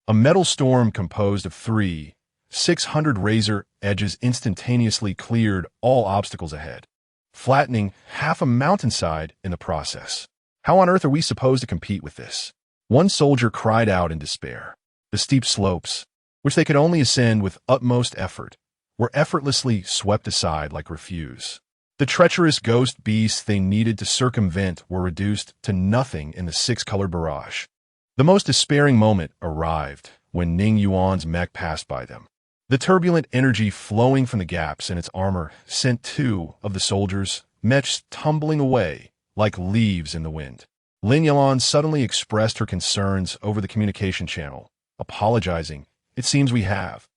A metal storm composed of 600 razor edges instantaneously cleared all obstacles ahead, flattening half a mountainside in the process. How on earth are we supposed to compete with this? One soldier cried out in despair. The steep slopes, which they could only ascend with utmost effort, were effortlessly swept aside like refuse. The treacherous ghost beasts they needed to circumvent were reduced to nothing in the 6-colored barrage. The most despairing moment arrived when Ning Yuan's mech passed by them. The turbulent energy flowing from the gaps in its armor sent 2 of the soldiers' mechs tumbling away like leaves in the wind. Lin Yalan suddenly expressed her concerns over the communication channel, apologizing. "It seems we have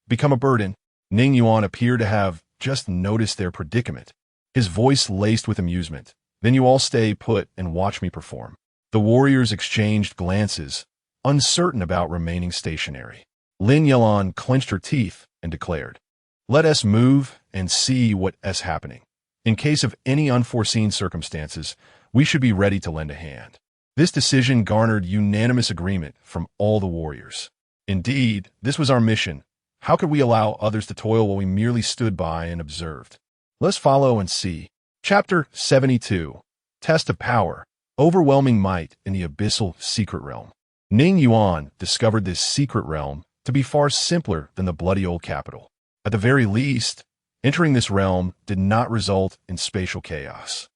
become a burden." Ning Yuan appeared to have just noticed their predicament, his voice laced with amusement. "Then you all stay put and watch me perform." The warriors exchanged glances, uncertain about remaining stationary. Lin Yalan clenched her teeth and declared, "Let us move and see what's happening. In case of any unforeseen circumstances, we should be ready to lend a hand." This decision garnered unanimous agreement from all the warriors. Indeed, this was our mission. How could we allow others to toil while we merely stood by and observed? Let's follow and see. Chapter 72. Test of Power. Overwhelming Might in the Abyssal Secret Realm. Ning Yuan discovered this secret realm to be far simpler than the bloody old capital. At the very least, entering this realm did not result in spatial chaos.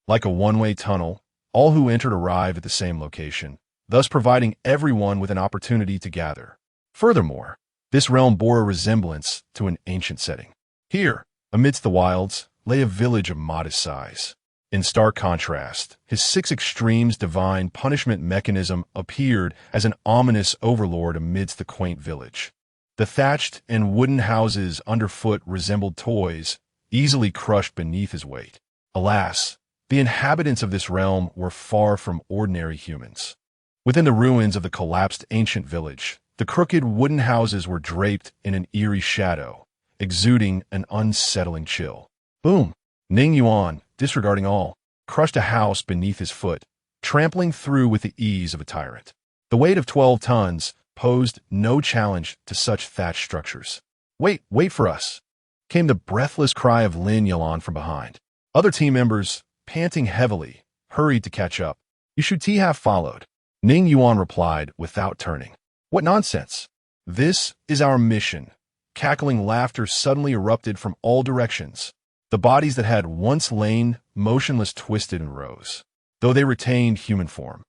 Like a one-way tunnel, all who entered arrived at the same location, thus providing everyone with an opportunity to gather. Furthermore, this realm bore a resemblance to an ancient setting. Here, amidst the wilds, lay a village of modest size. In stark contrast, his 6 Extremes Divine Punishment mechanism appeared as an ominous overlord amidst the quaint village. The thatched and wooden houses underfoot resembled toys, easily crushed beneath his weight. Alas, the inhabitants of this realm were far from ordinary humans. Within the ruins of the collapsed ancient village, the crooked wooden houses were draped in an eerie shadow, exuding an unsettling chill. Boom! Ning Yuan, disregarding all, crushed a house beneath his foot, trampling through with the ease of a tyrant. The weight of 12 tons posed no challenge to such thatched structures. "Wait for us," came the breathless cry of Lin Yalan from behind. Other team members, panting heavily, hurried to catch up. Yushu Tihaf followed. Ning Yuan replied without turning. "What nonsense! This is our mission." Cackling laughter suddenly erupted from all directions. The bodies that had once lain motionless twisted and rose, though they retained human form.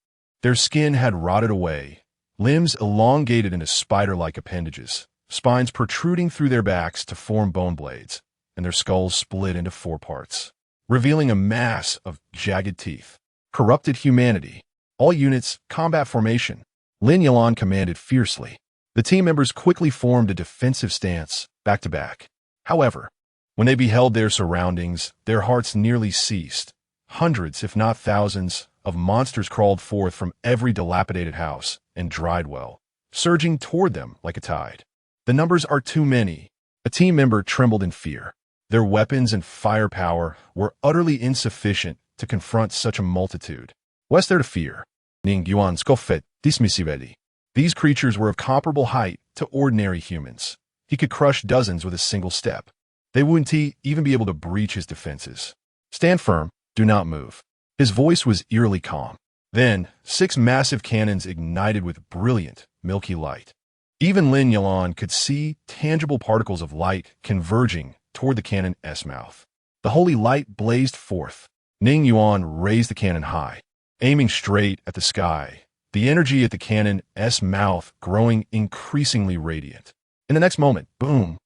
Their skin had rotted away, limbs elongated into spider-like appendages, spines protruding through their backs to form bone blades, and their skulls split into 4 parts, revealing a mass of jagged teeth. Corrupted humanity. All units, combat formation. Lin Yalan commanded fiercely. The team members quickly formed a defensive stance, back to back. However, when they beheld their surroundings, their hearts nearly ceased. Hundreds, if not thousands, of monsters crawled forth from every dilapidated house and dried well, surging toward them like a tide. "The numbers are too many." A team member trembled in fear. Their weapons and firepower were utterly insufficient to confront such a multitude. What's there to fear? Ning Yuan scoffed dismissively. These creatures were of comparable height to ordinary humans. He could crush dozens with a single step. They wouldn't even be able to breach his defenses. "Stand firm, do not move." His voice was eerily calm. Then, 6 massive cannons ignited with brilliant, milky light. Even Lin Yalan could see tangible particles of light converging toward the cannon's mouth. The holy light blazed forth. Ning Yuan raised the cannon high, aiming straight at the sky, the energy at the cannon's mouth growing increasingly radiant. In the next moment, boom!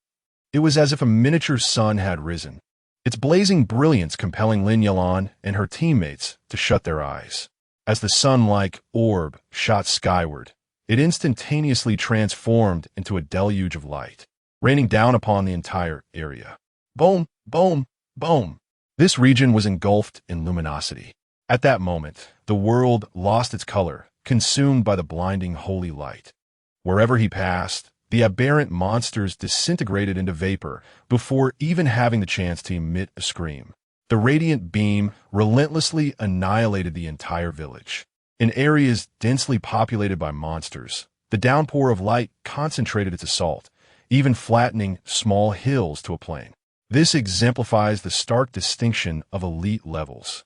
It was as if a miniature sun had risen. its blazing brilliance compelling Lin Yalan and her teammates to shut their eyes. As the sun-like orb shot skyward, it instantaneously transformed into a deluge of light, raining down upon the entire area. Boom, boom, boom. This region was engulfed in luminosity. At that moment, the world lost its color, consumed by the blinding holy light. Wherever he passed, the aberrant monsters disintegrated into vapor before even having the chance to emit a scream. The radiant beam relentlessly annihilated the entire village. In areas densely populated by monsters, the downpour of light concentrated its assault, even flattening small hills to a plain. This exemplifies the stark distinction of elite levels.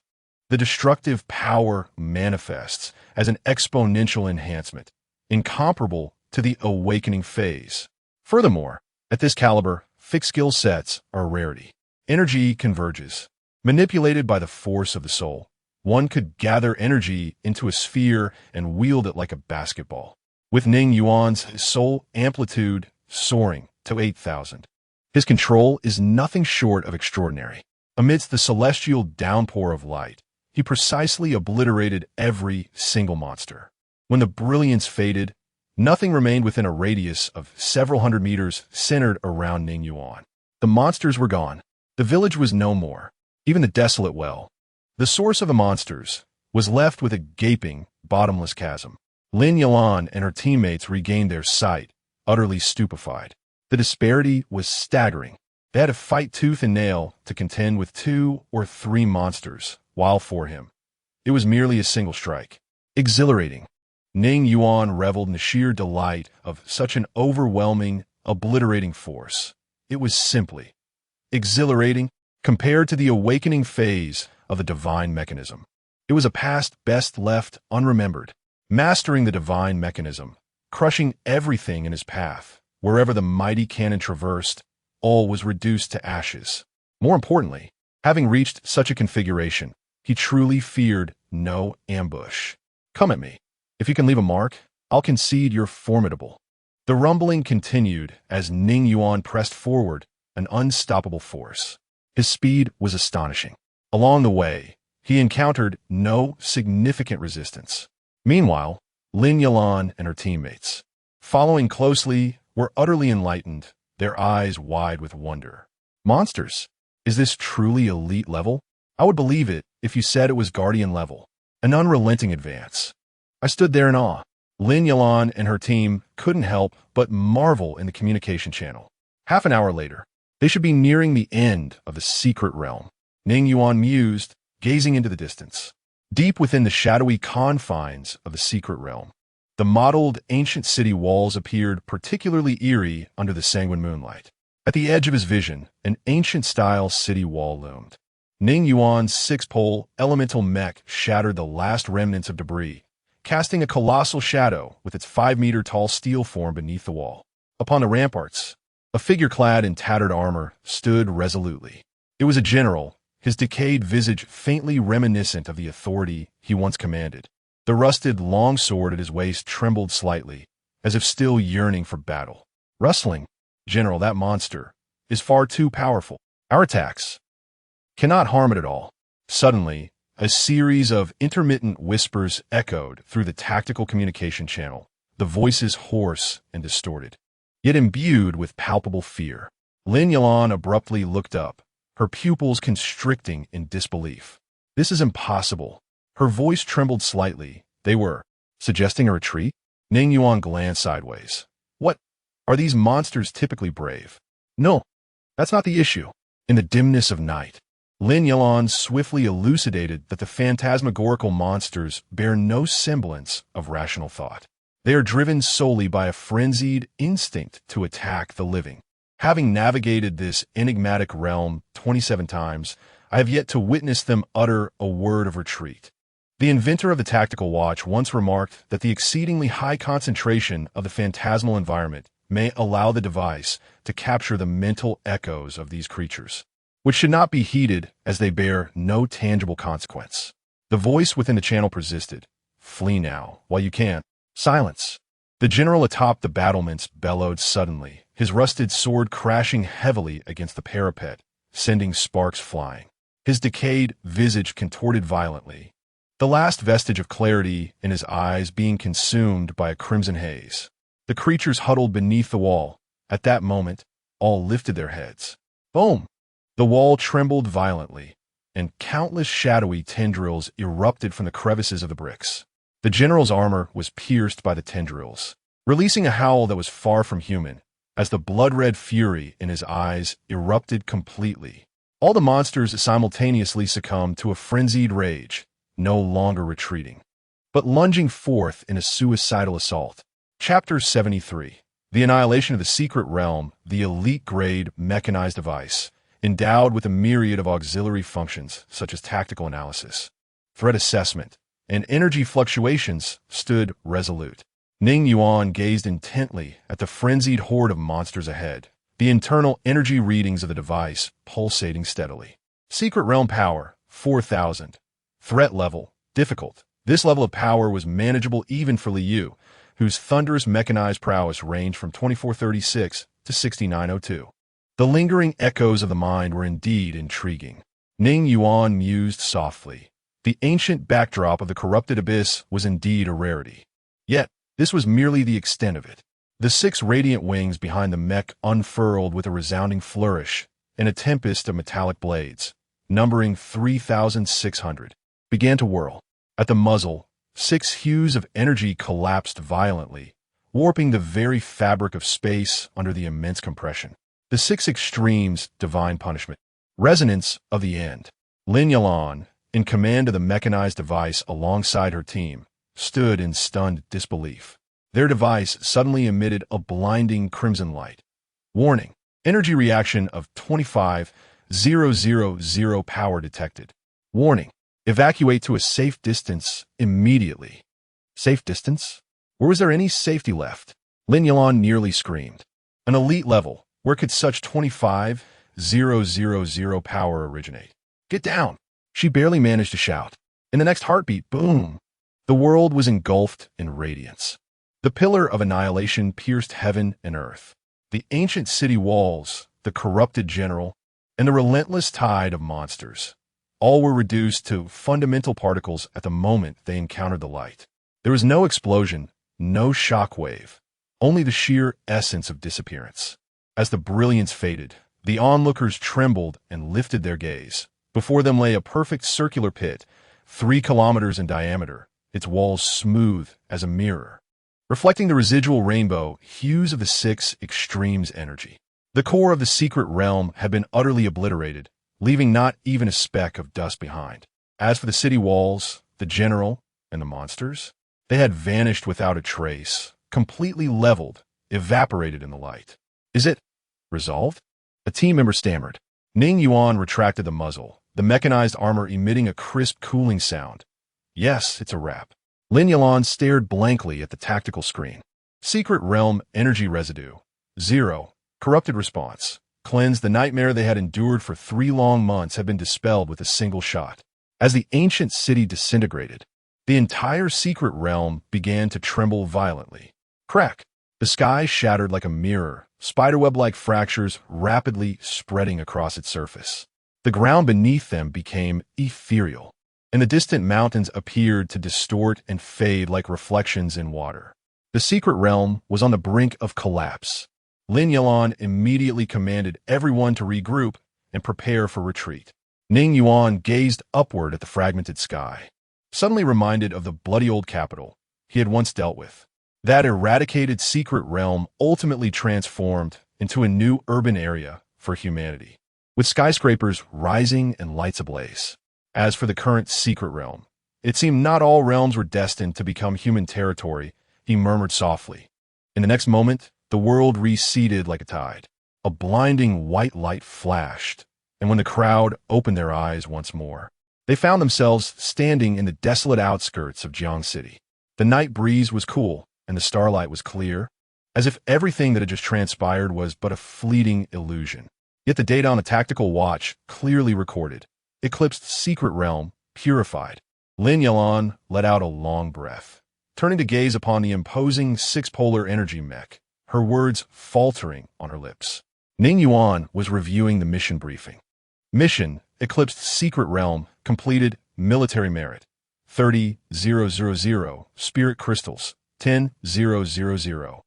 The destructive power manifests as an exponential enhancement, incomparable to the awakening phase. Furthermore, at this caliber, fixed skill sets are a rarity. Energy converges. Manipulated by the force of the soul, one could gather energy into a sphere and wield it like a basketball. With Ning Yuan's soul amplitude soaring to 8,000. His control is nothing short of extraordinary. Amidst the celestial downpour of light, he precisely obliterated every single monster. When the brilliance faded, nothing remained within a radius of several hundred meters centered around Ning Yuan. The monsters were gone. The village was no more. Even the desolate well, the source of the monsters, was left with a gaping, bottomless chasm. Lin Yalan and her teammates regained their sight, utterly stupefied. The disparity was staggering. They had to fight tooth and nail to contend with 2 or 3 monsters, while for him, it was merely a single strike. Exhilarating. Ning Yuan reveled in the sheer delight of such an overwhelming, obliterating force. It was simply exhilarating compared to the awakening phase of the divine mechanism. It was a past best left unremembered. Mastering the divine mechanism, crushing everything in his path, wherever the mighty cannon traversed, all was reduced to ashes. More importantly, having reached such a configuration, he truly feared no ambush. Come at me. If you can leave a mark, I'll concede you're formidable. The rumbling continued as Ning Yuan pressed forward, an unstoppable force. His speed was astonishing. Along the way, he encountered no significant resistance. Meanwhile, Lin Yalan and her teammates, following closely, were utterly enlightened, their eyes wide with wonder. Monsters? Is this truly elite level? I would believe it if you said it was Guardian level. An unrelenting advance. I stood there in awe. Lin Yalan and her team couldn't help but marvel in the communication channel. Half an hour later, they should be nearing the end of the secret realm. Ning Yuan mused, gazing into the distance. Deep within the shadowy confines of the secret realm, the mottled ancient city walls appeared particularly eerie under the sanguine moonlight. At the edge of his vision, an ancient-style city wall loomed. Ning Yuan's 6-pole elemental mech shattered the last remnants of debris, casting a colossal shadow with its 5-meter-tall steel form beneath the wall. Upon the ramparts, a figure clad in tattered armor stood resolutely. It was a general, his decayed visage faintly reminiscent of the authority he once commanded. The rusted longsword at his waist trembled slightly, as if still yearning for battle. Rustling, General, that monster is far too powerful. Our attacks cannot harm it at all. Suddenly, a series of intermittent whispers echoed through the tactical communication channel, the voices hoarse and distorted, yet imbued with palpable fear. Lin Yalan abruptly looked up, her pupils constricting in disbelief. This is impossible. Her voice trembled slightly. They were suggesting a retreat? Ning Yuan glanced sideways. What? Are these monsters typically brave? No, that's not the issue. In the dimness of night, Lin Yalan swiftly elucidated that the phantasmagorical monsters bear no semblance of rational thought. They are driven solely by a frenzied instinct to attack the living. Having navigated this enigmatic realm 27 times, I have yet to witness them utter a word of retreat. The inventor of the tactical watch once remarked that the exceedingly high concentration of the phantasmal environment may allow the device to capture the mental echoes of these creatures, which should not be heeded as they bear no tangible consequence. The voice within the channel persisted. Flee now, while you can. Silence. The general atop the battlements bellowed suddenly, his rusted sword crashing heavily against the parapet sending sparks flying. His decayed visage contorted violently, the last vestige of clarity in his eyes being consumed by a crimson haze. The creatures huddled beneath the wall. At that moment, all lifted their heads. Boom! The wall trembled violently, and countless shadowy tendrils erupted from the crevices of the bricks. The general's armor was pierced by the tendrils, releasing a howl that was far from human, as the blood-red fury in his eyes erupted completely. All the monsters simultaneously succumbed to a frenzied rage, no longer retreating, but lunging forth in a suicidal assault. Chapter 73. The Annihilation of the Secret Realm, the elite-grade mechanized device, endowed with a myriad of auxiliary functions such as tactical analysis, threat assessment, and energy fluctuations, stood resolute. Ning Yuan gazed intently at the frenzied horde of monsters ahead, the internal energy readings of the device pulsating steadily. Secret Realm Power, 4,000. Threat Level, Difficult. This level of power was manageable even for Liu, whose thunderous mechanized prowess ranged from 2436 to 6902. The lingering echoes of the mind were indeed intriguing. Ning Yuan mused softly. The ancient backdrop of the corrupted abyss was indeed a rarity. Yet, this was merely the extent of it. The 6 radiant wings behind the mech unfurled with a resounding flourish, and a tempest of metallic blades, numbering 3,600, began to whirl. At the muzzle, 6 hues of energy collapsed violently, warping the very fabric of space under the immense compression. The 6 extremes, divine punishment. Resonance of the end. Lin Yalan, in command of the mechanized device alongside her team, stood in stunned disbelief. Their device suddenly emitted a blinding crimson light. Warning: energy reaction of 25,000 power detected. Warning: evacuate to a safe distance immediately. Safe distance? Or was there any safety left? Lin Yalan nearly screamed. An elite level, where could such 25,000 power originate? Get down! She barely managed to shout. In the next heartbeat, boom! The world was engulfed in radiance. The pillar of annihilation pierced heaven and earth. The ancient city walls, the corrupted general, and the relentless tide of monsters, all were reduced to fundamental particles at the moment they encountered the light. There was no explosion, no shockwave, only the sheer essence of disappearance. As the brilliance faded, the onlookers trembled and lifted their gaze. Before them lay a perfect circular pit, 3 kilometers in diameter, its walls smooth as a mirror, reflecting the residual rainbow hues of the 6 extremes energy. The core of the secret realm had been utterly obliterated, leaving not even a speck of dust behind. As for the city walls, the general, and the monsters, they had vanished without a trace, completely leveled, evaporated in the light. Is it resolved? A team member stammered. Ning Yuan retracted the muzzle, the mechanized armor emitting a crisp cooling sound. Yes, it's a wrap. Lin Yalan stared blankly at the tactical screen. Secret Realm Energy Residue. 0. Corrupted response. Cleansed. The nightmare they had endured for 3 long months had been dispelled with a single shot. As the ancient city disintegrated, the entire secret realm began to tremble violently. Crack! The sky shattered like a mirror, spiderweb-like fractures rapidly spreading across its surface. The ground beneath them became ethereal, and the distant mountains appeared to distort and fade like reflections in water. The secret realm was on the brink of collapse. Lin Yalan immediately commanded everyone to regroup and prepare for retreat. Ning Yuan gazed upward at the fragmented sky, suddenly reminded of the bloody old capital he had once dealt with. That eradicated secret realm ultimately transformed into a new urban area for humanity, with skyscrapers rising and lights ablaze. As for the current secret realm, it seemed not all realms were destined to become human territory, he murmured softly. In the next moment, the world receded like a tide. A blinding white light flashed, and when the crowd opened their eyes once more, they found themselves standing in the desolate outskirts of Jiang City. The night breeze was cool, and the starlight was clear, as if everything that had just transpired was but a fleeting illusion. Yet the data on the tactical watch clearly recorded. Eclipsed secret realm, purified. Lin Yalan let out a long breath, turning to gaze upon the imposing 6-polar energy mech, her words faltering on her lips. Ning Yuan was reviewing the mission briefing. Mission, Eclipsed Secret Realm, completed, military merit. 30,000, spirit crystals, 10,000.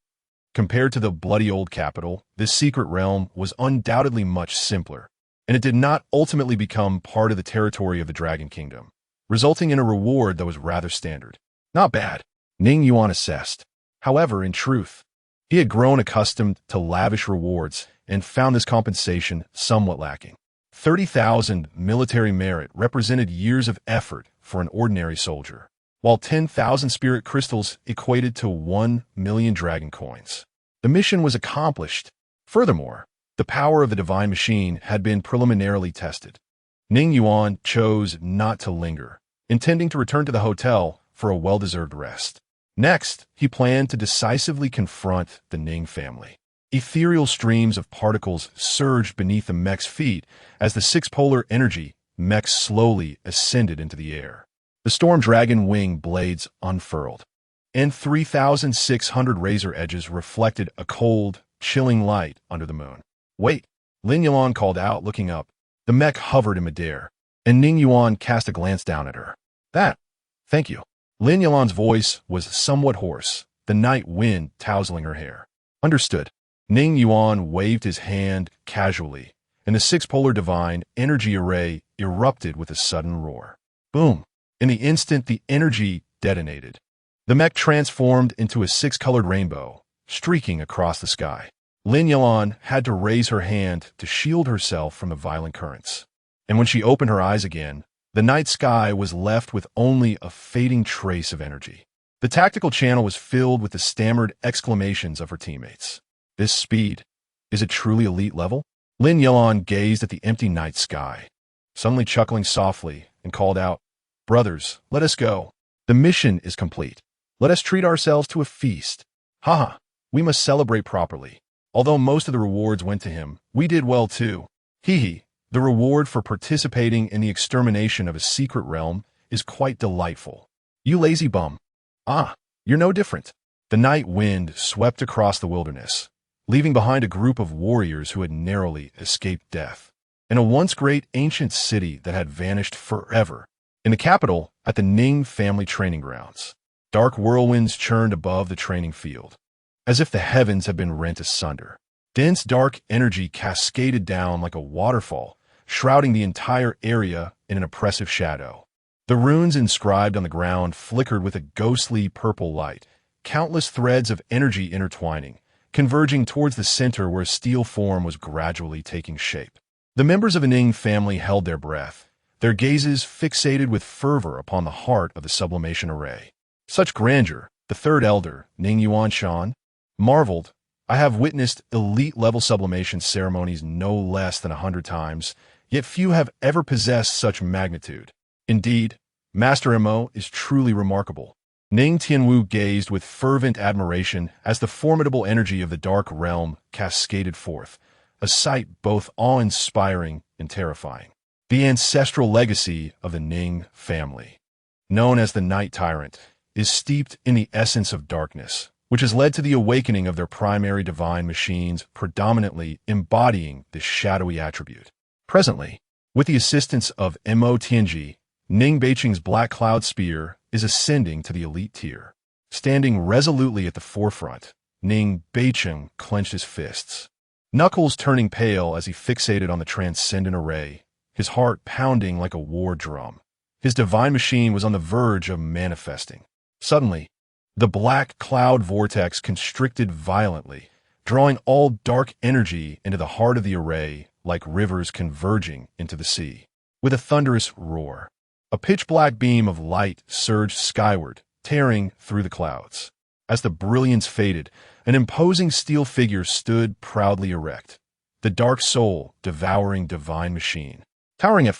Compared to the bloody old capital, this secret realm was undoubtedly much simpler, and it did not ultimately become part of the territory of the Dragon Kingdom, resulting in a reward that was rather standard. Not bad, Ning Yuan assessed. However, in truth, he had grown accustomed to lavish rewards and found this compensation somewhat lacking. 30,000 military merit represented years of effort for an ordinary soldier, while 10,000 spirit crystals equated to 1 million dragon coins. The mission was accomplished. Furthermore, the power of the divine machine had been preliminarily tested. Ning Yuan chose not to linger, intending to return to the hotel for a well-deserved rest. Next, he planned to decisively confront the Ning family. Ethereal streams of particles surged beneath the mech's feet as the six-polar energy mech slowly ascended into the air. The storm dragon wing blades unfurled, and 3,600 razor edges reflected a cold, chilling light under the moon. Wait, Lin Yuan called out, looking up. The mech hovered in midair, and Ning Yuan cast a glance down at her. Thank you. Lin Yuan's voice was somewhat hoarse, the night wind tousling her hair. Understood. Ning Yuan waved his hand casually, and the six-polar divine energy array erupted with a sudden roar. Boom! In the instant the energy detonated, the mech transformed into a six-colored rainbow, streaking across the sky. Lin Yuan had to raise her hand to shield herself from the violent currents. And when she opened her eyes again, the night sky was left with only a fading trace of energy. The tactical channel was filled with the stammered exclamations of her teammates. This speed, is it truly elite level? Lin Yuan gazed at the empty night sky, suddenly chuckling softly, and called out, Brothers, let us go. The mission is complete. Let us treat ourselves to a feast. Haha, we must celebrate properly. Although most of the rewards went to him, we did well too. Hee. The reward for participating in the extermination of a secret realm is quite delightful. You lazy bum. You're no different. The night wind swept across the wilderness, leaving behind a group of warriors who had narrowly escaped death, in a once great ancient city that had vanished forever. In the capital, at the Ning family training grounds, dark whirlwinds churned above the training field, as if the heavens had been rent asunder. Dense dark energy cascaded down like a waterfall, shrouding the entire area in an oppressive shadow. The runes inscribed on the ground flickered with a ghostly purple light, countless threads of energy intertwining, converging towards the center where a steel form was gradually taking shape. The members of the Ning family held their breath, their gazes fixated with fervor upon the heart of the sublimation array. Such grandeur, the third elder, Ning Yuan Shan, marveled. I have witnessed elite-level sublimation ceremonies no less than 100 times, yet few have ever possessed such magnitude. Indeed, Master Mo is truly remarkable. Ning Tianwu gazed with fervent admiration as the formidable energy of the dark realm cascaded forth, a sight both awe-inspiring and terrifying. The ancestral legacy of the Ning family, known as the Night Tyrant, is steeped in the essence of darkness, which has led to the awakening of their primary divine machines predominantly embodying this shadowy attribute. Presently, with the assistance of Mo Tianji, Ning Beiqing's Black Cloud Spear is ascending to the elite tier. Standing resolutely at the forefront, Ning Beiqing clenched his fists, knuckles turning pale as he fixated on the transcendent array, his heart pounding like a war drum. His divine machine was on the verge of manifesting. Suddenly, the black cloud vortex constricted violently, drawing all dark energy into the heart of the array like rivers converging into the sea. With a thunderous roar, a pitch-black beam of light surged skyward, tearing through the clouds. As the brilliance faded, an imposing steel figure stood proudly erect, the dark soul devouring divine machine. Towering at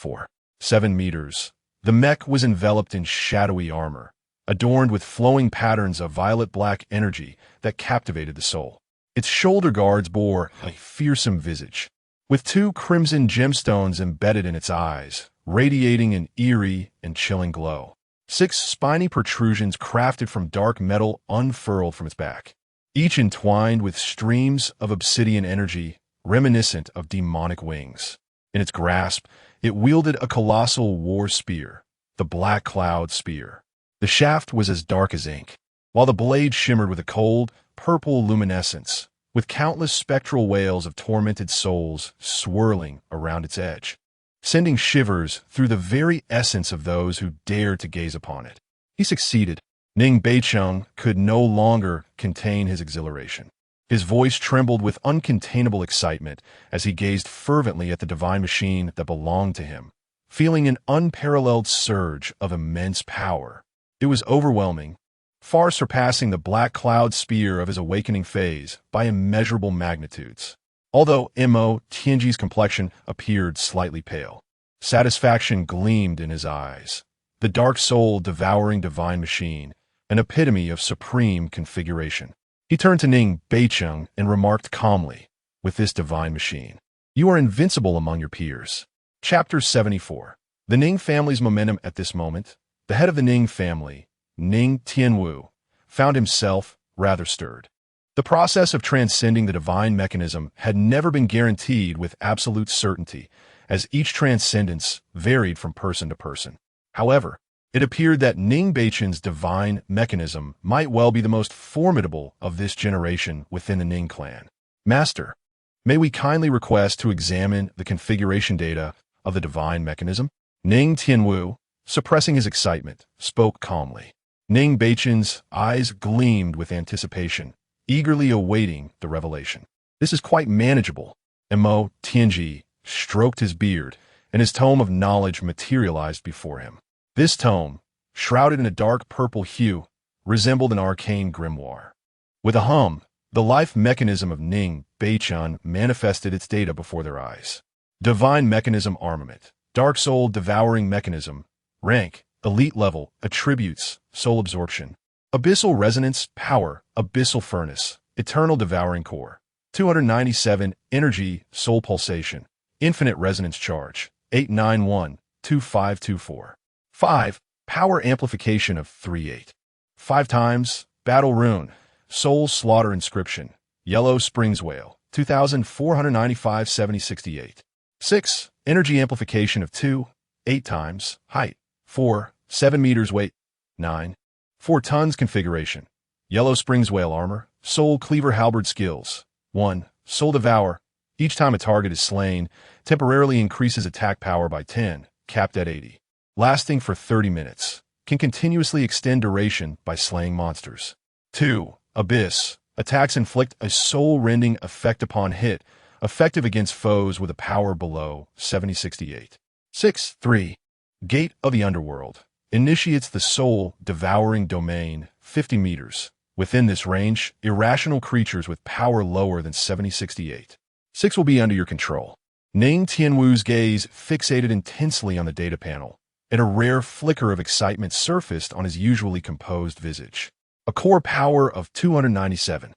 7 meters, the mech was enveloped in shadowy armor, adorned with flowing patterns of violet-black energy that captivated the soul. Its shoulder guards bore a fearsome visage, with 2 crimson gemstones embedded in its eyes, radiating an eerie and chilling glow. 6 spiny protrusions crafted from dark metal unfurled from its back, each entwined with streams of obsidian energy reminiscent of demonic wings. In its grasp, it wielded a colossal war spear, the Black Cloud Spear. The shaft was as dark as ink, while the blade shimmered with a cold, purple luminescence, with countless spectral wails of tormented souls swirling around its edge, sending shivers through the very essence of those who dared to gaze upon it. He succeeded. Ning Beicheng could no longer contain his exhilaration. His voice trembled with uncontainable excitement as he gazed fervently at the divine machine that belonged to him, feeling an unparalleled surge of immense power. It was overwhelming, far surpassing the Black Cloud Spear of his awakening phase by immeasurable magnitudes. Although Mo Tianji's complexion appeared slightly pale, satisfaction gleamed in his eyes. The dark soul devouring divine machine, an epitome of supreme configuration. He turned to Ning Beicheng and remarked calmly, "With this divine machine, you are invincible among your peers." Chapter 74. The Ning family's momentum at this moment. The head of the Ning family, Ning Tianwu, found himself rather stirred. The process of transcending the divine mechanism had never been guaranteed with absolute certainty, as each transcendence varied from person to person. However, it appeared that Ning Beicheng's divine mechanism might well be the most formidable of this generation within the Ning clan. "Master, may we kindly request to examine the configuration data of the divine mechanism?" Ning Tianwu, suppressing his excitement, spoke calmly. Ning Beicheng's eyes gleamed with anticipation, eagerly awaiting the revelation. "This is quite manageable." Mo Tianji stroked his beard, and his tome of knowledge materialized before him. This tome, shrouded in a dark purple hue, resembled an arcane grimoire. With a hum, the life mechanism of Ning Beicheng manifested its data before their eyes. Divine mechanism armament, dark soul devouring mechanism, rank, elite level, attributes, soul absorption, abyssal resonance, power, abyssal furnace, eternal devouring core, 297, energy, soul pulsation, infinite resonance charge, 891-2524. 5. Power amplification of 3-8. 5 times, battle rune, soul slaughter inscription, yellow springs whale, 2495-7068. 6. Energy amplification of 2, 8 times, height, 4, 7 meters weight, 9. 4 tons configuration, yellow springs whale armor, soul cleaver halberd skills, 1. Soul devour, each time a target is slain, temporarily increases attack power by 10, capped at 80. Lasting for 30 minutes, can continuously extend duration by slaying monsters. 2. Abyss, attacks inflict a soul-rending effect upon hit, effective against foes with a power below 7068. 6. 3. Gate of the Underworld, initiates the soul-devouring domain, 50 meters. Within this range, irrational creatures with power lower than 7068. 6 will be under your control. Ning Tianwu's gaze fixated intensely on the data panel, and a rare flicker of excitement surfaced on his usually composed visage. A core power of 297,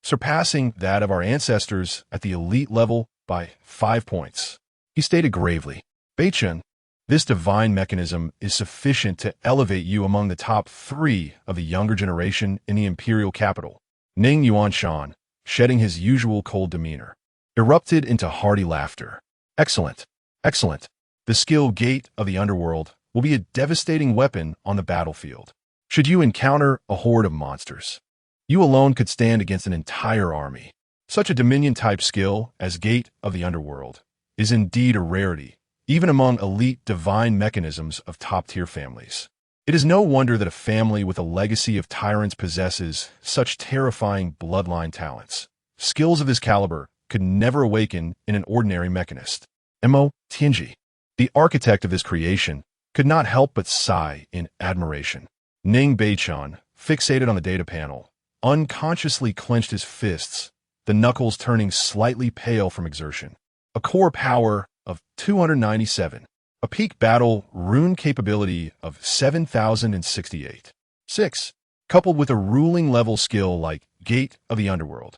surpassing that of our ancestors at the elite level by 5 points. He stated gravely, "Beicheng, this divine mechanism is sufficient to elevate you among the top 3 of the younger generation in the imperial capital." Ning Yuanshan, shedding his usual cold demeanor, erupted into hearty laughter. "Excellent, excellent. The skill gate of the underworld will be a devastating weapon on the battlefield. Should you encounter a horde of monsters, you alone could stand against an entire army. Such a Dominion-type skill as Gate of the Underworld is indeed a rarity, even among elite divine mechanisms of top-tier families. It is no wonder that a family with a legacy of tyrants possesses such terrifying bloodline talents. Skills of this caliber could never awaken in an ordinary mechanist." Mo Tianji, the architect of this creation, could not help but sigh in admiration. Ning Beicheng, fixated on the data panel, unconsciously clenched his fists, the knuckles turning slightly pale from exertion. A core power of 297, a peak battle rune capability of 7068. 6. Coupled with a ruling level skill like Gate of the Underworld.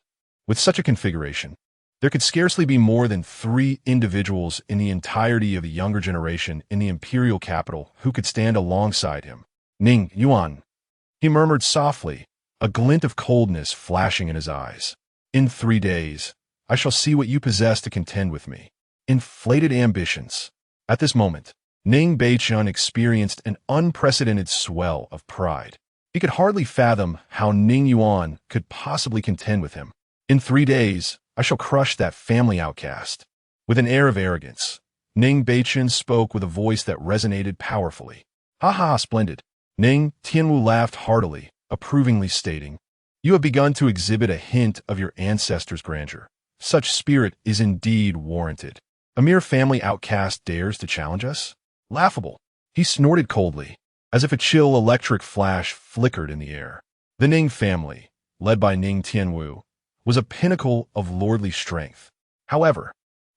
With such a configuration, there could scarcely be more than 3 individuals in the entirety of the younger generation in the imperial capital who could stand alongside him. "Ning Yuan," he murmured softly, a glint of coldness flashing in his eyes. "In 3 days, I shall see what you possess to contend with me." inflated ambitions. At this moment, Ning Beichun experienced an unprecedented swell of pride. He could hardly fathom how Ning Yuan could possibly contend with him. In 3 days, I shall crush that family outcast. With an air of arrogance, Ning Beichun spoke with a voice that resonated powerfully. Ha ha, splendid. Ning Tianwu laughed heartily, approvingly stating, "You have begun to exhibit a hint of your ancestors' grandeur. Such spirit is indeed warranted. A mere family outcast dares to challenge us? Laughable." He snorted coldly, as if a chill electric flash flickered in the air. The Ning family, led by Ning Tianwu, was a pinnacle of lordly strength. However,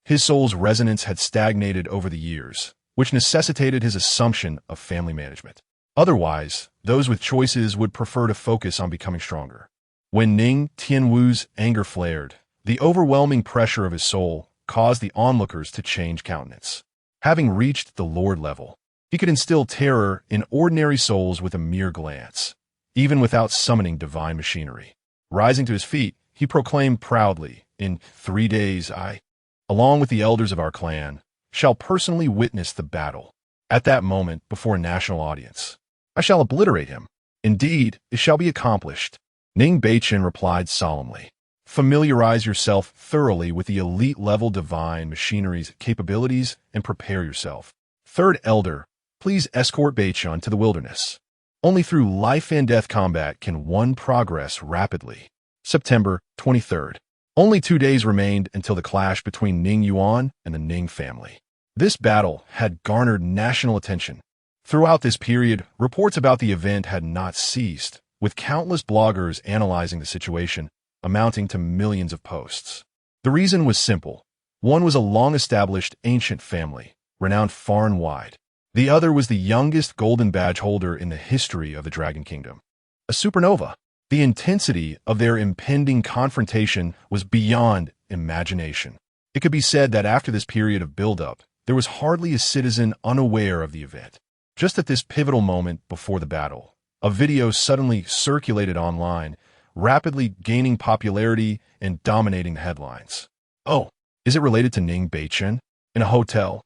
his soul's resonance had stagnated over the years, which necessitated his assumption of family management. Otherwise, those with choices would prefer to focus on becoming stronger. When Ning Tianwu's anger flared, the overwhelming pressure of his soul caused the onlookers to change countenance. Having reached the lord level, he could instill terror in ordinary souls with a mere glance, even without summoning divine machinery. Rising to his feet, he proclaimed proudly, "In 3 days I, along with the elders of our clan, shall personally witness the battle. At that moment, before a national audience, I shall obliterate him. Indeed, it shall be accomplished." Ning Beichun replied solemnly, "Familiarize yourself thoroughly with the elite-level divine machinery's capabilities and prepare yourself. Third Elder, please escort Beichun to the wilderness. Only through life-and-death combat can one progress rapidly." September 23rd. Only 2 days remained until the clash between Ning Yuan and the Ning family. This battle had garnered national attention. Throughout this period, reports about the event had not ceased, with countless bloggers analyzing the situation, amounting to millions of posts. The reason was simple. One was a long-established ancient family, renowned far and wide. The other was the youngest golden badge holder in the history of the Dragon Kingdom. A supernova. The intensity of their impending confrontation was beyond imagination. It could be said that after this period of build-up, there was hardly a citizen unaware of the event. Just at this pivotal moment before the battle, a video suddenly circulated online, rapidly gaining popularity and dominating the headlines. Oh, is it related to Ning Beichun? In a hotel,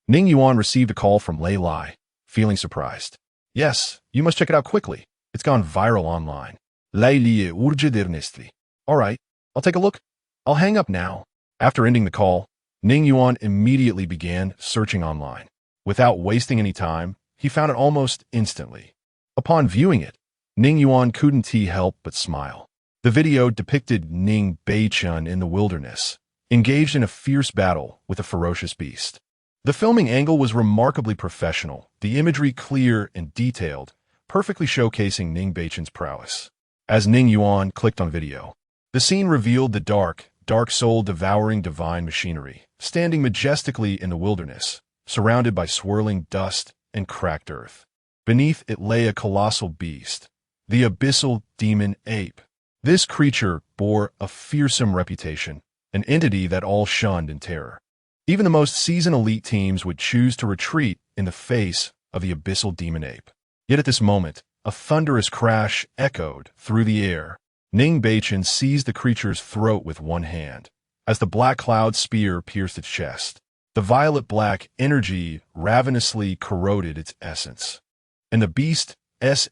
Ning Yuan received a call from Lei Lai, feeling surprised. "Yes, you must check it out quickly. It's gone viral online." Lei Li urge dernestri. "All right, I'll take a look. I'll hang up now." After ending the call, Ning Yuan immediately began searching online. Without wasting any time, he found it almost instantly. Upon viewing it, Ning Yuan couldn't help but smile. The video depicted Ning Beichun in the wilderness, engaged in a fierce battle with a ferocious beast. The filming angle was remarkably professional, the imagery clear and detailed, perfectly showcasing Ning Beichun's prowess. As Ning Yuan clicked on video, the scene revealed the dark soul devouring divine machinery, standing majestically in the wilderness, surrounded by swirling dust and cracked earth. Beneath it lay a colossal beast, the abyssal demon ape. This creature bore a fearsome reputation, an entity that all shunned in terror. Even the most seasoned elite teams would choose to retreat in the face of the abyssal demon ape. Yet at this moment, a thunderous crash echoed through the air. Ning Beichun seized the creature's throat with one hand, as the black cloud spear pierced its chest. The violet-black energy ravenously corroded its essence, and the beast's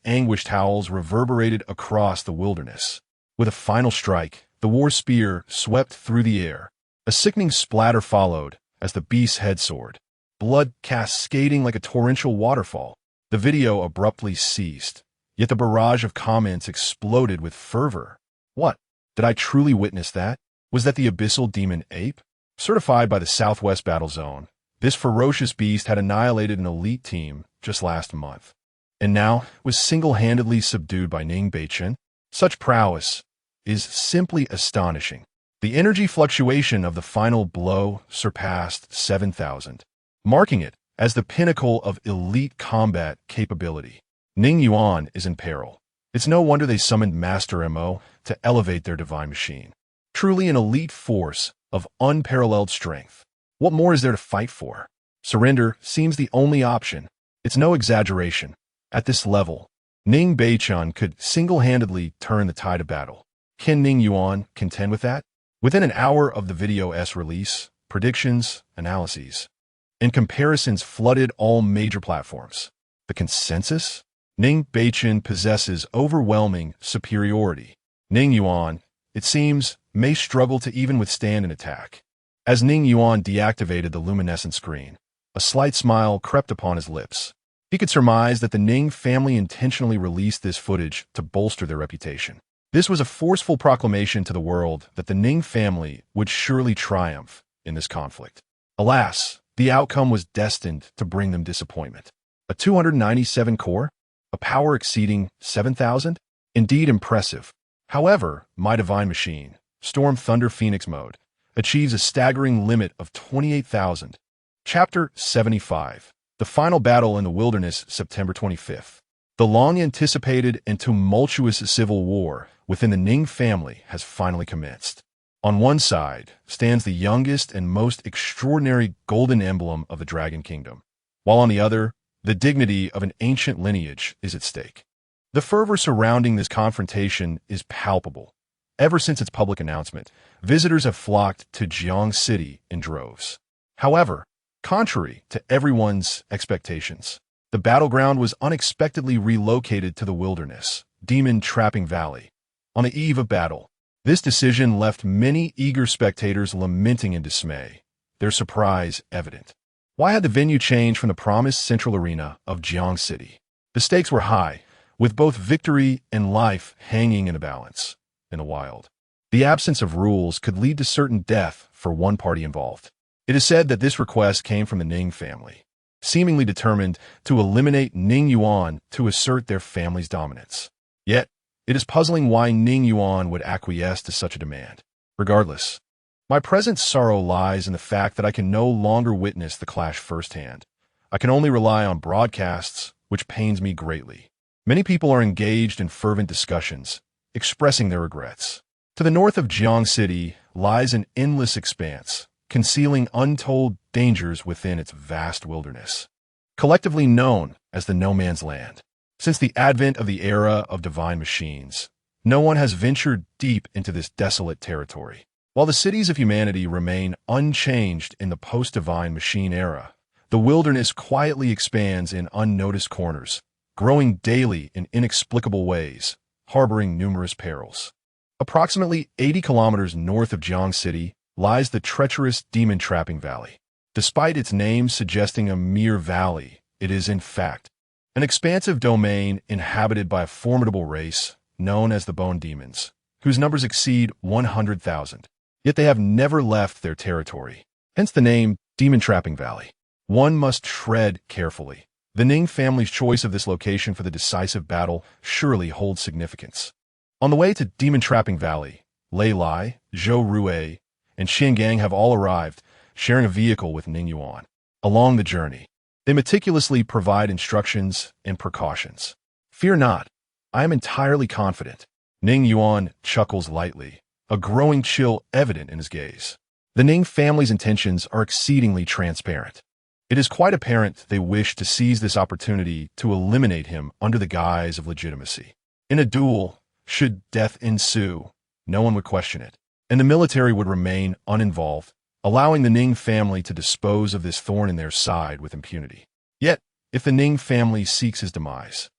anguished howls reverberated across the wilderness. With a final strike, the war spear swept through the air. A sickening splatter followed as the beast's head soared, blood cascading like a torrential waterfall. The video abruptly ceased, yet the barrage of comments exploded with fervor. What? Did I truly witness that? Was that the abyssal demon ape? Certified by the Southwest Battle Zone, this ferocious beast had annihilated an elite team just last month, and now was single-handedly subdued by Ning Beichun. Such prowess is simply astonishing. The energy fluctuation of the final blow surpassed 7,000, marking it as the pinnacle of elite combat capability. Ning Yuan is in peril. It's no wonder they summoned Master Mo to elevate their divine machine. Truly an elite force of unparalleled strength. What more is there to fight for? Surrender seems the only option. It's no exaggeration. At this level, Ning Beichun could single-handedly turn the tide of battle. Can Ning Yuan contend with that? Within an hour of the video's release, predictions, analyses, and comparisons flooded all major platforms. The consensus? Ning Beichen possesses overwhelming superiority. Ning Yuan, it seems, may struggle to even withstand an attack. As Ning Yuan deactivated the luminescent screen, a slight smile crept upon his lips. He could surmise that the Ning family intentionally released this footage to bolster their reputation. This was a forceful proclamation to the world that the Ning family would surely triumph in this conflict. Alas, the outcome was destined to bring them disappointment. A 297 core? A power exceeding 7,000? Indeed impressive. However, my divine machine, Storm Thunder Phoenix mode, achieves a staggering limit of 28,000. Chapter 75. The Final Battle in the Wilderness, September 25th. The long-anticipated and tumultuous civil war within the Ning family has finally commenced. On one side stands the youngest and most extraordinary golden emblem of the Dragon Kingdom, while on the other, the dignity of an ancient lineage is at stake. The fervor surrounding this confrontation is palpable. Ever since its public announcement, visitors have flocked to Jiang City in droves. However, contrary to everyone's expectations, the battleground was unexpectedly relocated to the wilderness, Demon Trapping Valley. On the eve of battle, this decision left many eager spectators lamenting in dismay, their surprise evident. Why had the venue changed from the promised central arena of Jiang City? The stakes were high, with both victory and life hanging in a balance. In the wild, the absence of rules could lead to certain death for one party involved. It is said that this request came from the Ning family, seemingly determined to eliminate Ning Yuan to assert their family's dominance. Yet, it is puzzling why Ning Yuan would acquiesce to such a demand. Regardless, my present sorrow lies in the fact that I can no longer witness the clash firsthand. I can only rely on broadcasts, which pains me greatly. Many people are engaged in fervent discussions, expressing their regrets. To the north of Jiang City lies an endless expanse, concealing untold dangers within its vast wilderness, collectively known as the No Man's Land. Since the advent of the era of divine machines, no one has ventured deep into this desolate territory. While the cities of humanity remain unchanged in the post-divine machine era, the wilderness quietly expands in unnoticed corners, growing daily in inexplicable ways, harboring numerous perils. Approximately 80 kilometers north of Jiang City lies the treacherous Demon Trapping Valley. Despite its name suggesting a mere valley, it is, in fact, an expansive domain inhabited by a formidable race known as the Bone Demons, whose numbers exceed 100,000. Yet they have never left their territory, hence the name Demon Trapping Valley. One must tread carefully. The Ning family's choice of this location for the decisive battle surely holds significance. On the way to Demon Trapping Valley, Lei Lai, Zhou Rui, and Xiangang have all arrived, sharing a vehicle with Ning Yuan. Along the journey, they meticulously provide instructions and precautions. Fear not, I am entirely confident. Ning Yuan chuckles lightly, a growing chill evident in his gaze. The Ning family's intentions are exceedingly transparent. It is quite apparent they wish to seize this opportunity to eliminate him under the guise of legitimacy. In a duel, should death ensue, no one would question it, and the military would remain uninvolved, allowing the Ning family to dispose of this thorn in their side with impunity. Yet, if the Ning family seeks his demise,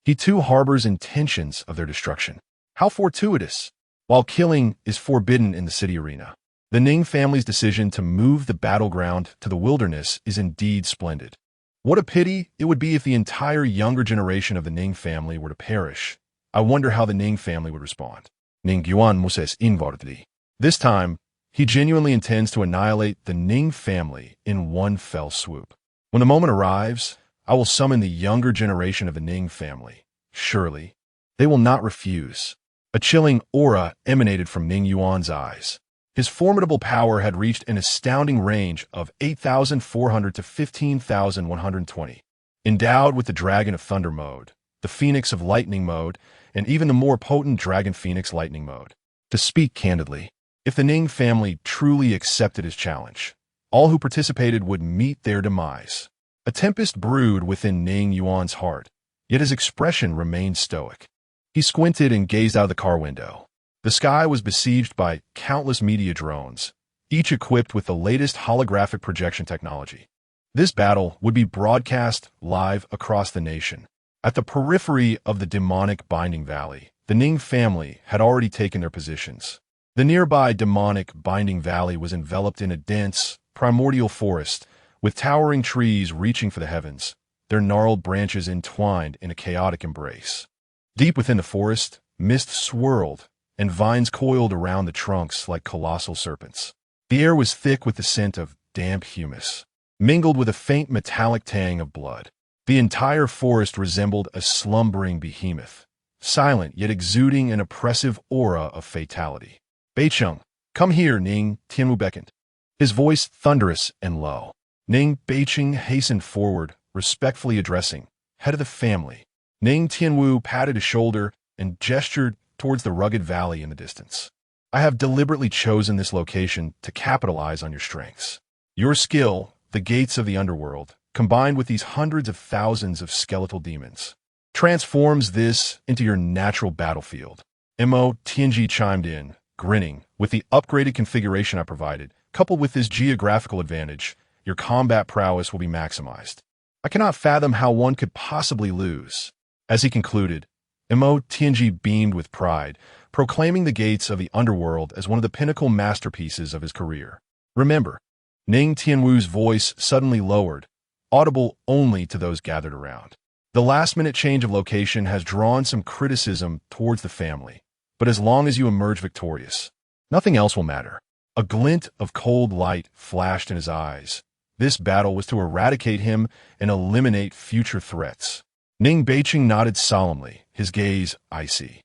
he too harbors intentions of their destruction. How fortuitous! While killing is forbidden in the city arena, the Ning family's decision to move the battleground to the wilderness is indeed splendid. What a pity it would be if the entire younger generation of the Ning family were to perish. I wonder how the Ning family would respond. Ning Yuan muses inwardly. This time, he genuinely intends to annihilate the Ning family in one fell swoop. When the moment arrives, I will summon the younger generation of the Ning family. Surely, they will not refuse. A chilling aura emanated from Ning Yuan's eyes. His formidable power had reached an astounding range of 8,400 to 15,120. Endowed with the Dragon of Thunder mode, the Phoenix of Lightning mode, and even the more potent Dragon Phoenix Lightning mode. To speak candidly, if the Ning family truly accepted his challenge, all who participated would meet their demise. A tempest brewed within Ning Yuan's heart, yet his expression remained stoic. He squinted and gazed out of the car window. The sky was besieged by countless media drones, each equipped with the latest holographic projection technology. This battle would be broadcast live across the nation. At the periphery of the demonic Binding Valley, the Ning family had already taken their positions. The nearby demonic Binding Valley was enveloped in a dense, primordial forest, with towering trees reaching for the heavens, their gnarled branches entwined in a chaotic embrace. Deep within the forest, mist swirled, and vines coiled around the trunks like colossal serpents. The air was thick with the scent of damp humus, mingled with a faint metallic tang of blood. The entire forest resembled a slumbering behemoth, silent yet exuding an oppressive aura of fatality. Beicheng, come here, Ning, Tianwu beckoned. His voice thunderous and low. Ning Beicheng hastened forward, respectfully addressing, head of the family. Ning Tianwu patted his shoulder and gestured towards the rugged valley in the distance. I have deliberately chosen this location to capitalize on your strengths. Your skill, the gates of the underworld, combined with these hundreds of thousands of skeletal demons, transforms this into your natural battlefield. Mo Tianji chimed in, grinning. With the upgraded configuration I provided, coupled with this geographical advantage, your combat prowess will be maximized. I cannot fathom how one could possibly lose. As he concluded, Mo Tianji beamed with pride, proclaiming the gates of the underworld as one of the pinnacle masterpieces of his career. Remember, Ning Tianwu's voice suddenly lowered, audible only to those gathered around. The last-minute change of location has drawn some criticism towards the family, but as long as you emerge victorious, nothing else will matter. A glint of cold light flashed in his eyes. This battle was to eradicate him and eliminate future threats. Ning Beicheng nodded solemnly, his gaze icy.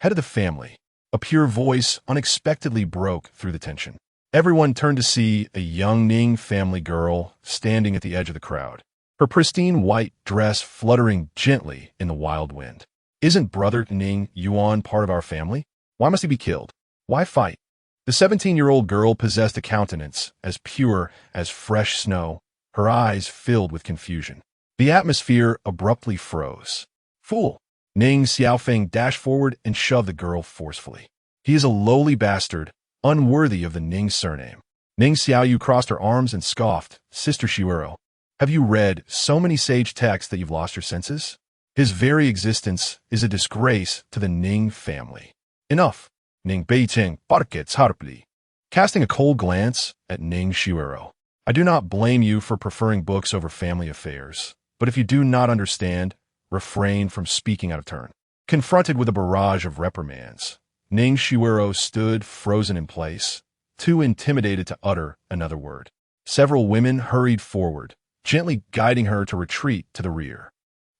Head of the family. A pure voice unexpectedly broke through the tension. Everyone turned to see a young Ning family girl standing at the edge of the crowd, her pristine white dress fluttering gently in the wild wind. Isn't brother Ning Yuan part of our family? Why must he be killed? Why fight? The 17-year-old girl possessed a countenance as pure as fresh snow, her eyes filled with confusion. The atmosphere abruptly froze. Fool! Ning Xiaofeng dashed forward and shoved the girl forcefully. He is a lowly bastard, unworthy of the Ning surname. Ning Xiaoyu crossed her arms and scoffed, Sister Shiwero, have you read so many sage texts that you've lost your senses? His very existence is a disgrace to the Ning family. Enough. Ning Beicheng parkets harply. Casting a cold glance at Ning Shiwero. I do not blame you for preferring books over family affairs, but if you do not understand, refrain from speaking out of turn. Confronted with a barrage of reprimands, Ning Shiwero stood frozen in place, too intimidated to utter another word. Several women hurried forward, gently guiding her to retreat to the rear.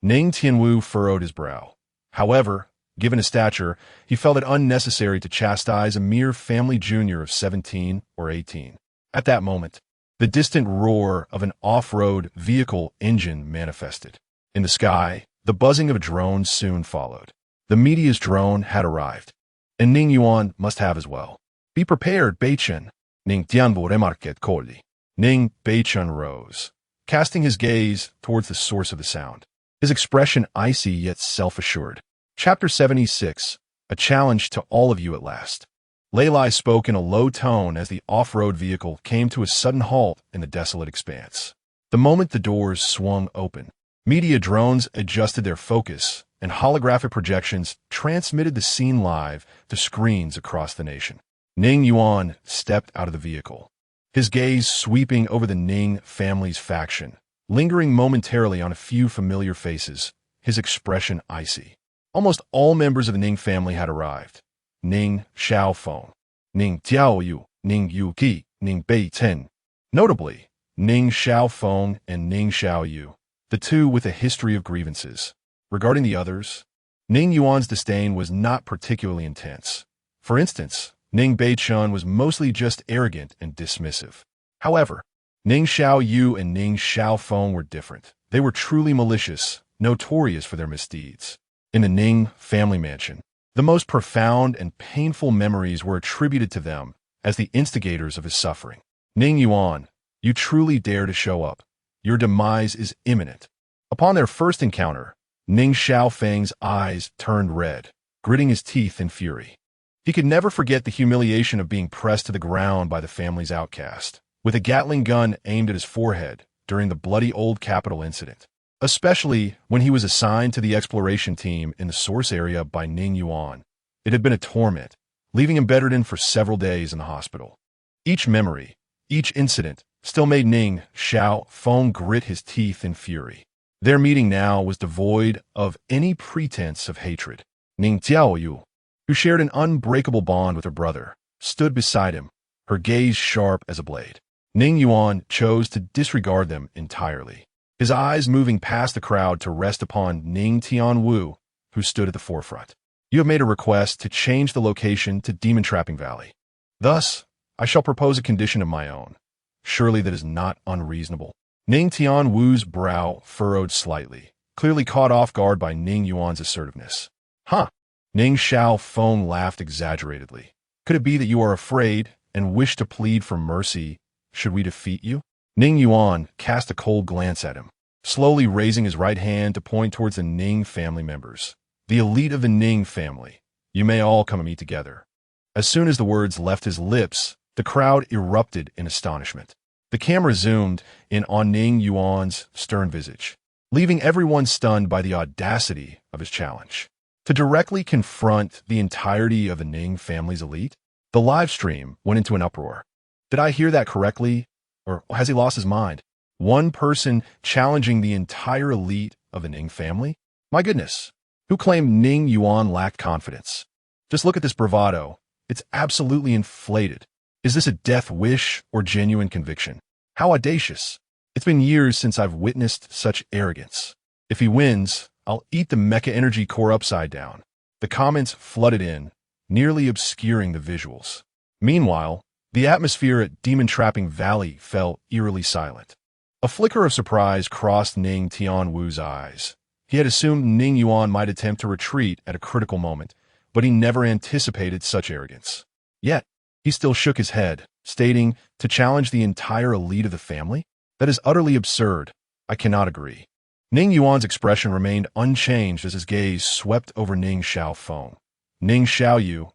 Ning Tianwu furrowed his brow. However, given his stature, he felt it unnecessary to chastise a mere family junior of 17 or 18. At that moment, the distant roar of an off-road vehicle engine manifested. In the sky, the buzzing of a drone soon followed. The media's drone had arrived, and Ning Yuan must have as well. Be prepared, Beichen. Ning Tianwu remarquet coldly. Ning Beichen rose, casting his gaze towards the source of the sound, his expression icy yet self-assured. Chapter 76, a challenge to all of you at last. Lei Lai spoke in a low tone as the off-road vehicle came to a sudden halt in the desolate expanse. The moment the doors swung open, media drones adjusted their focus, and holographic projections transmitted the scene live to screens across the nation. Ning Yuan stepped out of the vehicle, his gaze sweeping over the Ning family's faction, lingering momentarily on a few familiar faces, his expression icy. Almost all members of the Ning family had arrived. Ning Xiaofeng, Ning Jiaoyu, Ning Yuqi, Ning Beiten. Notably, Ning Xiaofeng and Ning Xiaoyu, the two with a history of grievances. Regarding the others, Ning Yuan's disdain was not particularly intense. For instance, Ning Beichun was mostly just arrogant and dismissive. However, Ning Xiaoyu and Ning Xiaofeng were different. They were truly malicious, notorious for their misdeeds. In the Ning family mansion, the most profound and painful memories were attributed to them as the instigators of his suffering. Ning Yuan, you truly dare to show up. Your demise is imminent. Upon their first encounter, Ning Xiaofeng's eyes turned red, gritting his teeth in fury. He could never forget the humiliation of being pressed to the ground by the family's outcast, with a Gatling gun aimed at his forehead during the bloody old Capitol incident, especially when he was assigned to the exploration team in the source area by Ning Yuan. It had been a torment, leaving him bedridden for several days in the hospital. Each memory, each incident, still made Ning Xiaofeng grit his teeth in fury. Their meeting now was devoid of any pretense of hatred. Ning Xiaoyu, who shared an unbreakable bond with her brother, stood beside him, her gaze sharp as a blade. Ning Yuan chose to disregard them entirely, his eyes moving past the crowd to rest upon Ning Tianwu, who stood at the forefront. You have made a request to change the location to Demon Trapping Valley. Thus, I shall propose a condition of my own. Surely that is not unreasonable. Ning Tianwu's brow furrowed slightly, clearly caught off guard by Ning Yuan's assertiveness. Huh? Ning Xiaofeng laughed exaggeratedly. Could it be that you are afraid and wish to plead for mercy should we defeat you? Ning Yuan cast a cold glance at him, slowly raising his right hand to point towards the Ning family members. The elite of the Ning family. You may all come and meet together. As soon as the words left his lips, the crowd erupted in astonishment. The camera zoomed in on Ning Yuan's stern visage, leaving everyone stunned by the audacity of his challenge. To directly confront the entirety of the Ning family's elite, the live stream went into an uproar. Did I hear that correctly? Or has he lost his mind? One person challenging the entire elite of the Ning family? My goodness, who claimed Ning Yuan lacked confidence? Just look at this bravado. It's absolutely inflated. Is this a death wish or genuine conviction? How audacious. It's been years since I've witnessed such arrogance. If he wins, I'll eat the mecha energy core upside down. The comments flooded in, nearly obscuring the visuals. Meanwhile, the atmosphere at Demon Trapping Valley fell eerily silent. A flicker of surprise crossed Ning Tianwu's eyes. He had assumed Ning Yuan might attempt to retreat at a critical moment, but he never anticipated such arrogance. Yet, he still shook his head, stating, to challenge the entire elite of the family? That is utterly absurd. I cannot agree. Ning Yuan's expression remained unchanged as his gaze swept over Ning Xiaofeng, Ning Xiaoyu,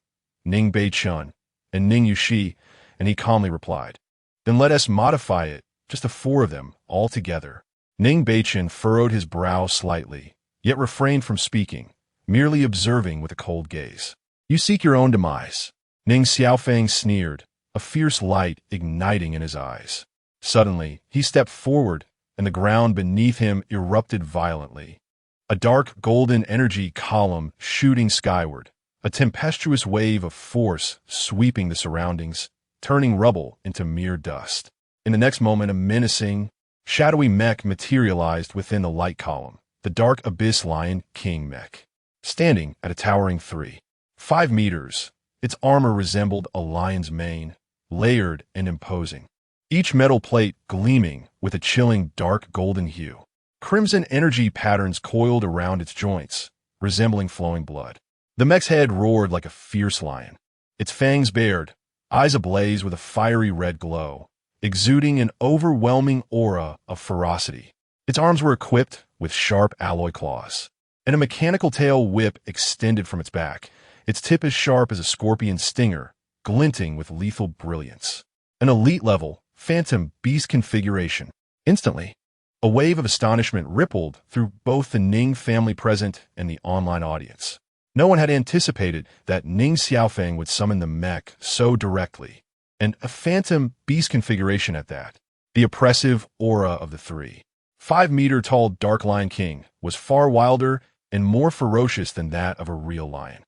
Ning Beichun, and Ning Yuxi, and he calmly replied, Then let us modify it, just the four of them, all together. Ning Beichun furrowed his brow slightly, yet refrained from speaking, merely observing with a cold gaze. You seek your own demise. Ning Xiaofeng sneered, a fierce light igniting in his eyes. Suddenly, he stepped forward, and the ground beneath him erupted violently. A dark golden energy column shooting skyward, a tempestuous wave of force sweeping the surroundings, turning rubble into mere dust. In the next moment, a menacing, shadowy mech materialized within the light column, the dark abyss lion king mech. Standing at a towering 5 meters, its armor resembled a lion's mane, layered and imposing. Each metal plate gleaming with a chilling dark golden hue. Crimson energy patterns coiled around its joints, resembling flowing blood. The mech's head roared like a fierce lion, its fangs bared, eyes ablaze with a fiery red glow, exuding an overwhelming aura of ferocity. Its arms were equipped with sharp alloy claws, and a mechanical tail whip extended from its back, its tip as sharp as a scorpion's stinger, glinting with lethal brilliance. An elite-level, phantom beast configuration. Instantly, a wave of astonishment rippled through both the Ning family present and the online audience. No one had anticipated that Ning Xiaofeng would summon the mech so directly, and a phantom beast configuration at that. The oppressive aura of the 5-meter-tall Dark Lion King was far wilder and more ferocious than that of a real lion.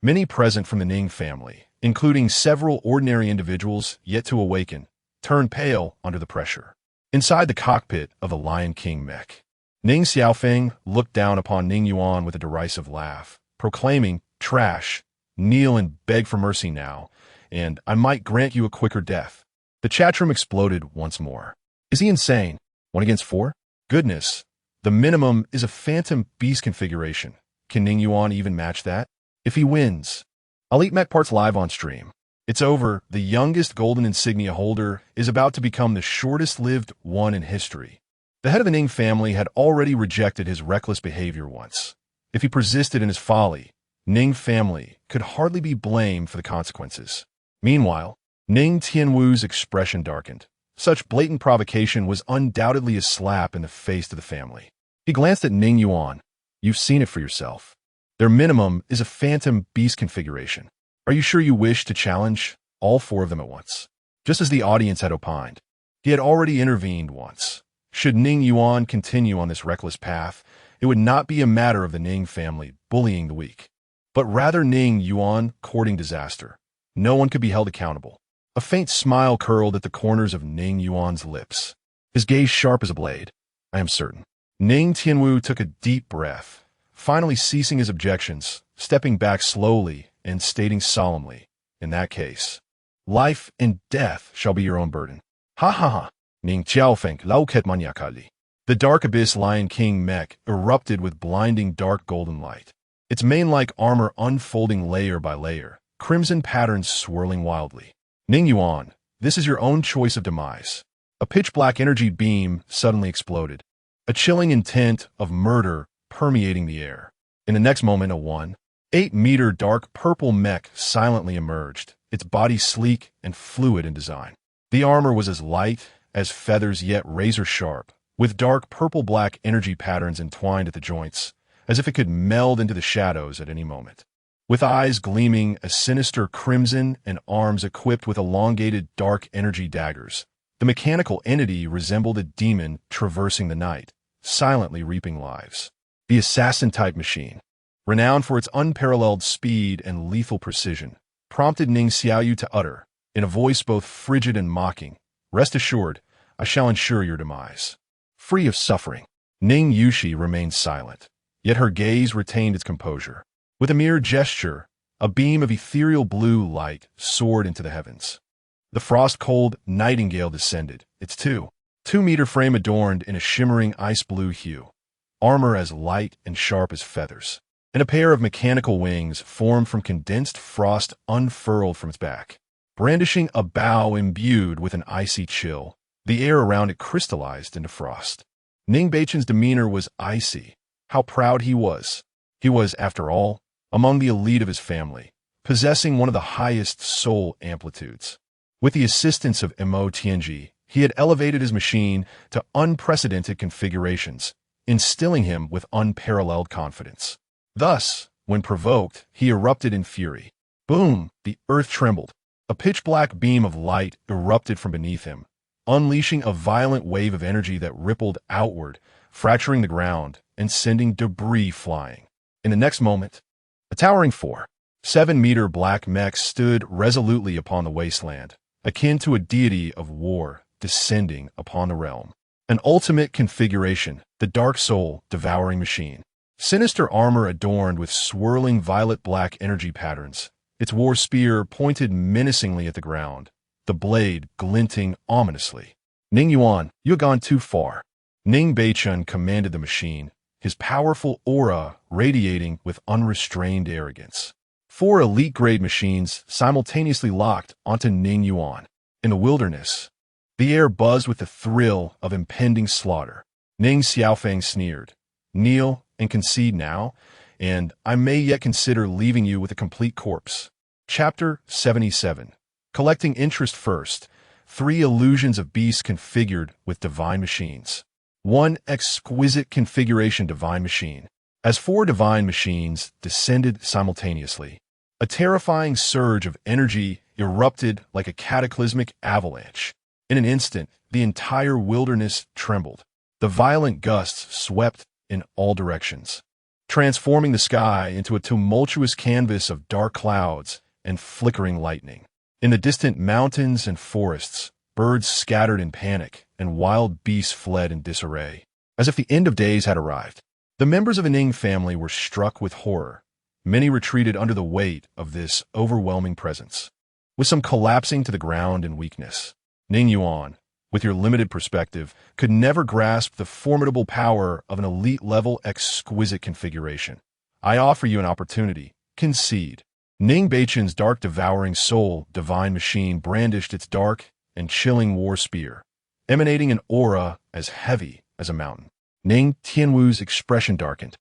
Many present from the Ning family, including several ordinary individuals yet to awaken, turned pale under the pressure. Inside the cockpit of the Lion King mech, Ning Xiaofeng looked down upon Ning Yuan with a derisive laugh, proclaiming, Trash, kneel and beg for mercy now, and I might grant you a quicker death. The chatroom exploded once more. Is he insane? 1 against 4? Goodness, the minimum is a phantom beast configuration. Can Ning Yuan even match that? If he wins, I'll eat mech parts live on stream. It's over. The youngest golden insignia holder is about to become the shortest-lived one in history. The head of the Ning family had already rejected his reckless behavior once. If he persisted in his folly, Ning family could hardly be blamed for the consequences. Meanwhile, Ning Tianwu's expression darkened. Such blatant provocation was undoubtedly a slap in the face to the family. He glanced at Ning Yuan. You've seen it for yourself. Their minimum is a phantom beast configuration. Are you sure you wish to challenge all four of them at once? Just as the audience had opined, he had already intervened once. Should Ning Yuan continue on this reckless path, it would not be a matter of the Ning family bullying the weak, but rather Ning Yuan courting disaster. No one could be held accountable. A faint smile curled at the corners of Ning Yuan's lips. His gaze sharp as a blade. I am certain. Ning Tianwu took a deep breath, finally ceasing his objections, stepping back slowly and stating solemnly, in that case, life and death shall be your own burden. Ha ha ha. Ning Qiaofeng lauket maniacali. The dark abyss Lion King mech erupted with blinding dark golden light, its mane-like armor unfolding layer by layer, crimson patterns swirling wildly. Ning Yuan, this is your own choice of demise. A pitch-black energy beam suddenly exploded, a chilling intent of murder permeating the air. In the next moment, a 1.8-meter dark purple mech silently emerged, its body sleek and fluid in design. The armor was as light as feathers yet razor-sharp, with dark purple-black energy patterns entwined at the joints, as if it could meld into the shadows at any moment. With eyes gleaming a sinister crimson and arms equipped with elongated dark energy daggers, the mechanical entity resembled a demon traversing the night, silently reaping lives. The assassin-type machine, renowned for its unparalleled speed and lethal precision, prompted Ning Xiaoyu to utter, in a voice both frigid and mocking, "Rest assured, I shall ensure your demise." Free of suffering, Ning Yushi remained silent, yet her gaze retained its composure. With a mere gesture, a beam of ethereal blue light soared into the heavens. The frost-cold nightingale descended, its 2-meter frame adorned in a shimmering ice-blue hue, armor as light and sharp as feathers, and a pair of mechanical wings formed from condensed frost unfurled from its back. Brandishing a bow imbued with an icy chill, the air around it crystallized into frost. Ning Beichen's demeanor was icy. How proud he was. He was, after all, among the elite of his family, possessing one of the highest soul amplitudes. With the assistance of Mo Tianji, he had elevated his machine to unprecedented configurations, instilling him with unparalleled confidence. Thus, when provoked, he erupted in fury. Boom! The earth trembled. A pitch-black beam of light erupted from beneath him, unleashing a violent wave of energy that rippled outward, fracturing the ground and sending debris flying. In the next moment, a towering 4.7-meter black mech stood resolutely upon the wasteland, akin to a deity of war descending upon the realm. An ultimate configuration, the dark soul devouring machine. Sinister armor adorned with swirling violet-black energy patterns, its war spear pointed menacingly at the ground, the blade glinting ominously. Ning Yuan, you have gone too far. Ning Beichun commanded the machine, his powerful aura radiating with unrestrained arrogance. 4 elite-grade machines simultaneously locked onto Ning Yuan. In the wilderness, the air buzzed with the thrill of impending slaughter. Ning Xiaofeng sneered. Kneel and concede now, and I may yet consider leaving you with a complete corpse. Chapter 77. Collecting interest first. 3 illusions of beasts configured with divine machines. 1 exquisite configuration divine machine. As 4 divine machines descended simultaneously, a terrifying surge of energy erupted like a cataclysmic avalanche. In an instant, the entire wilderness trembled. The violent gusts swept in all directions, transforming the sky into a tumultuous canvas of dark clouds and flickering lightning. In the distant mountains and forests, birds scattered in panic and wild beasts fled in disarray, as if the end of days had arrived. The members of the Ning family were struck with horror. Many retreated under the weight of this overwhelming presence, with some collapsing to the ground in weakness. Ning Yuan, with your limited perspective, could never grasp the formidable power of an elite-level exquisite configuration. I offer you an opportunity. Concede. Ning Beichen's dark devouring soul divine machine brandished its dark and chilling war spear, emanating an aura as heavy as a mountain. Ning Tianwu's expression darkened,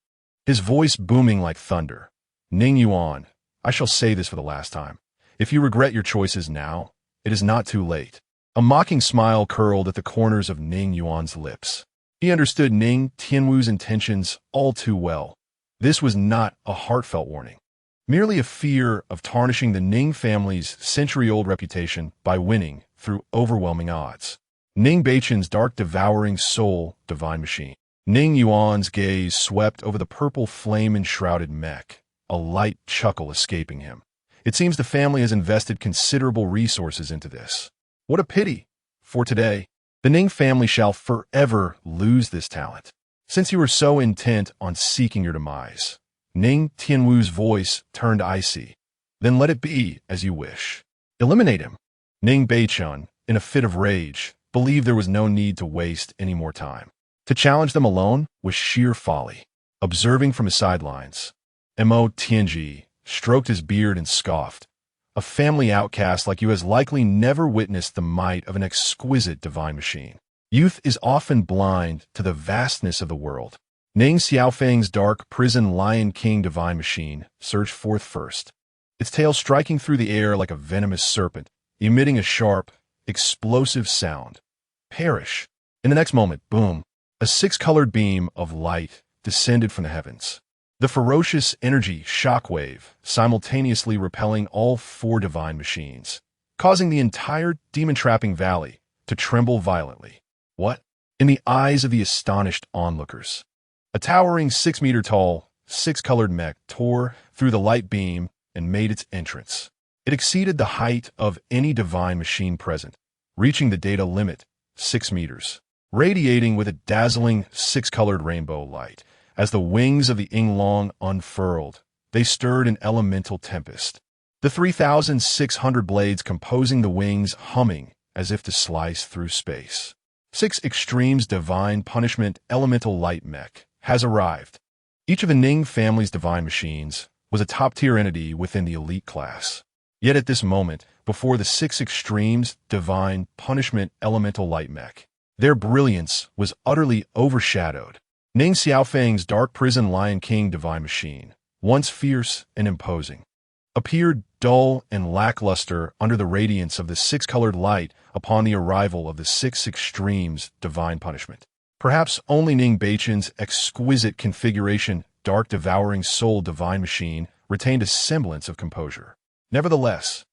his voice booming like thunder. Ning Yuan, I shall say this for the last time. If you regret your choices now, it is not too late. A mocking smile curled at the corners of Ning Yuan's lips. He understood Ning Tianwu's intentions all too well. This was not a heartfelt warning, merely a fear of tarnishing the Ning family's century-old reputation by winning through overwhelming odds. Ning Beiqian's dark devouring soul, divine machine. Ning Yuan's gaze swept over the purple flame-enshrouded mech, a light chuckle escaping him. It seems the family has invested considerable resources into this. What a pity! For today, the Ning family shall forever lose this talent. Since you were so intent on seeking your demise, Ning Tianwu's voice turned icy. Then let it be as you wish. Eliminate him. Ning Beiqian, in a fit of rage, believed there was no need to waste any more time. To challenge them alone was sheer folly. Observing from his sidelines, Mo Tianji stroked his beard and scoffed. A family outcast like you has likely never witnessed the might of an exquisite divine machine. Youth is often blind to the vastness of the world. Ning Xiaofeng's dark prison Lion King divine machine surged forth first, its tail striking through the air like a venomous serpent, emitting a sharp, explosive sound. Perish. In the next moment, boom, a six-colored beam of light descended from the heavens. The ferocious energy shockwave simultaneously repelling all four divine machines, causing the entire demon-trapping valley to tremble violently. What? In the eyes of the astonished onlookers, a towering 6-meter-tall, six-colored mech tore through the light beam and made its entrance. It exceeded the height of any divine machine present, reaching the data limit, 6 meters, radiating with a dazzling six-colored rainbow light. As the wings of the Yinglong unfurled, they stirred an elemental tempest. The 3,600 blades composing the wings humming as if to slice through space. 6 Extremes Divine Punishment Elemental Light Mech has arrived. Each of the Ning family's divine machines was a top-tier entity within the elite class. Yet at this moment, before the 6 Extremes Divine Punishment Elemental Light Mech, their brilliance was utterly overshadowed. Ning Xiaofeng's dark prison Lion King divine machine, once fierce and imposing, appeared dull and lackluster under the radiance of the six-colored light upon the arrival of the 6 Extremes divine punishment. Perhaps only Ning Beiqian's exquisite configuration dark devouring soul divine machine retained a semblance of composure. Nevertheless,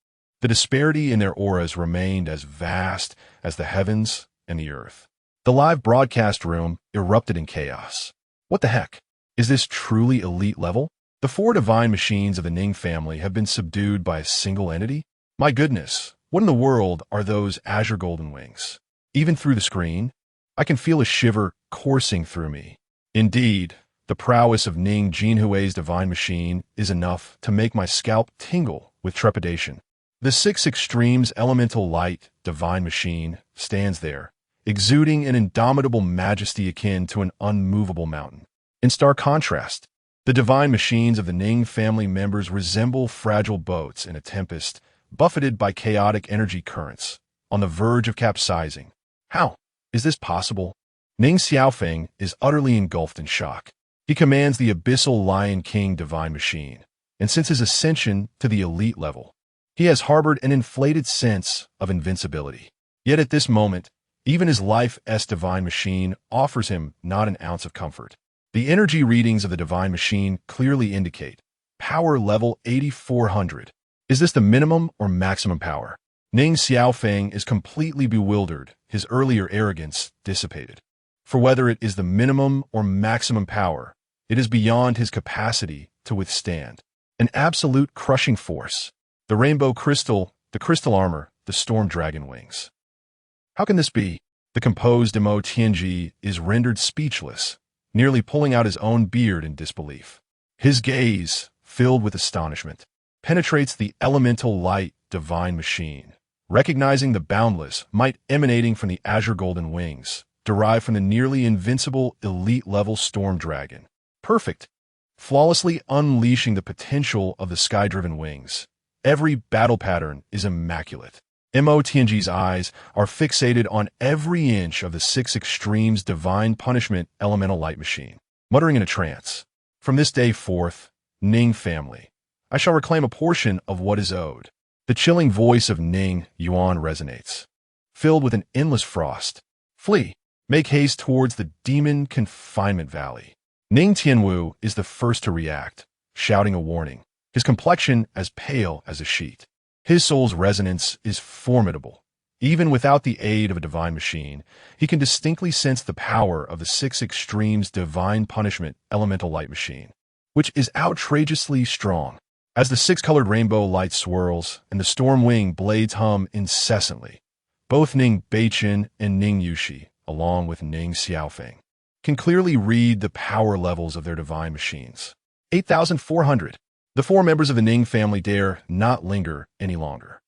the disparity in their auras remained as vast as the heavens and the earth. The live broadcast room erupted in chaos. What the heck? Is this truly elite level? The 4 divine machines of the Ning family have been subdued by a single entity? My goodness, what in the world are those azure golden wings? Even through the screen, I can feel a shiver coursing through me. Indeed, the prowess of Ning Jinhui's divine machine is enough to make my scalp tingle with trepidation. The 6 Extremes Elemental Light divine machine stands there, exuding an indomitable majesty akin to an unmovable mountain. In stark contrast, the divine machines of the Ning family members resemble fragile boats in a tempest, buffeted by chaotic energy currents, on the verge of capsizing. How? Is this possible? Ning Xiaofeng is utterly engulfed in shock. He commands the abyssal Lion King divine machine, and since his ascension to the elite level, he has harbored an inflated sense of invincibility. Yet at this moment, even his life-s divine machine offers him not an ounce of comfort. The energy readings of the divine machine clearly indicate power level 8400. Is this the minimum or maximum power? Ning Xiaofeng is completely bewildered, his earlier arrogance dissipated. For whether it is the minimum or maximum power, it is beyond his capacity to withstand. An absolute crushing force. The rainbow crystal, the crystal armor, the storm dragon wings. How can this be? The composed Mo Tianji is rendered speechless, nearly pulling out his own beard in disbelief. His gaze, filled with astonishment, penetrates the elemental light divine machine, recognizing the boundless might emanating from the azure golden wings, derived from the nearly invincible elite-level storm dragon. Perfect, flawlessly unleashing the potential of the sky-driven wings. Every battle pattern is immaculate. Mo Tianji's eyes are fixated on every inch of the 6 Extremes divine punishment elemental light machine, muttering in a trance. From this day forth, Ning family, I shall reclaim a portion of what is owed. The chilling voice of Ning Yuan resonates, filled with an endless frost. Flee. Make haste towards the demon confinement valley. Ning Tianwu is the first to react, shouting a warning, his complexion as pale as a sheet. His soul's resonance is formidable. Even without the aid of a divine machine, he can distinctly sense the power of the Six Extremes Divine Punishment Elemental Light Machine, which is outrageously strong. As the six-colored rainbow light swirls and the storm wing blades hum incessantly, both Ning Beichen and Ning Yushi, along with Ning Xiaofeng, can clearly read the power levels of their divine machines. 8,400. The four members of the Ning family dare not linger any longer.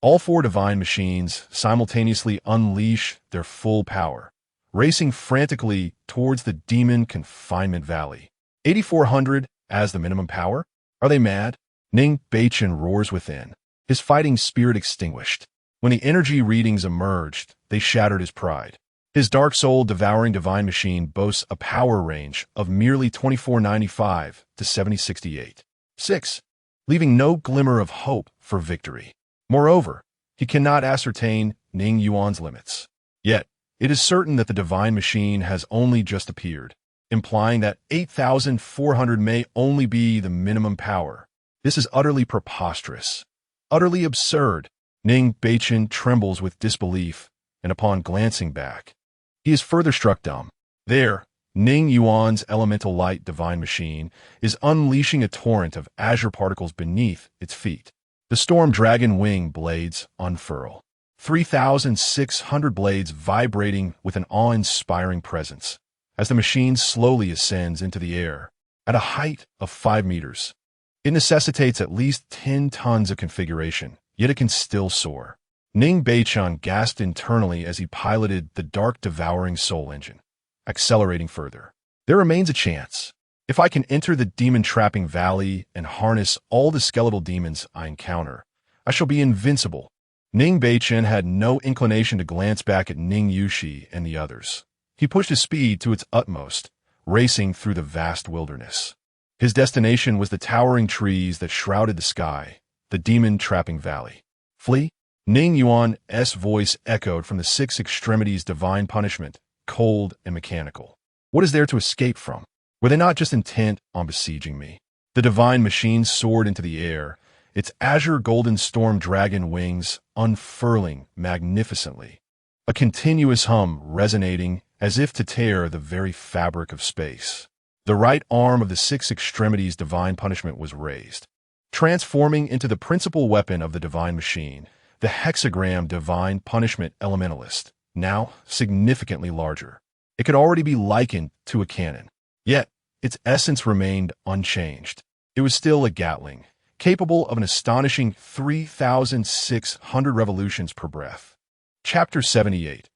All four divine machines simultaneously unleash their full power, racing frantically towards the demon confinement valley. 8,400 as the minimum power? Are they mad? Ning Beichen roars within, his fighting spirit extinguished. When the energy readings emerged, they shattered his pride. His dark soul devouring divine machine boasts a power range of merely 2495 to 7068. 6. Leaving no glimmer of hope for victory. Moreover, he cannot ascertain Ning Yuan's limits. Yet, it is certain that the divine machine has only just appeared, implying that 8,400 may only be the minimum power. This is utterly preposterous, utterly absurd. Ning Beichen trembles with disbelief, and upon glancing back, he is further struck dumb. There, Ning Yuan's elemental light divine machine is unleashing a torrent of azure particles beneath its feet. The storm dragon wing blades unfurl, 3,600 blades vibrating with an awe-inspiring presence, as the machine slowly ascends into the air at a height of 5 meters. It necessitates at least 10 tons of configuration, yet it can still soar. Ning Beichen gasped internally as he piloted the dark devouring soul engine, accelerating further. There remains a chance. If I can enter the demon-trapping valley and harness all the skeletal demons I encounter, I shall be invincible. Ning Beichen had no inclination to glance back at Ning Yushi and the others. He pushed his speed to its utmost, racing through the vast wilderness. His destination was the towering trees that shrouded the sky, the demon-trapping valley. Flee? Ning Yuan's voice echoed from the Six Extremities Divine Punishment, cold and mechanical. What is there to escape from? Were they not just intent on besieging me? The divine machine soared into the air, its azure golden storm dragon wings unfurling magnificently, a continuous hum resonating as if to tear the very fabric of space. The right arm of the Six Extremities Divine Punishment was raised, transforming into the principal weapon of the divine machine, the hexagram Divine Punishment Elementalist, now significantly larger. It could already be likened to a cannon, yet its essence remained unchanged. It was still a Gatling, capable of an astonishing 3,600 revolutions per breath. Chapter 78.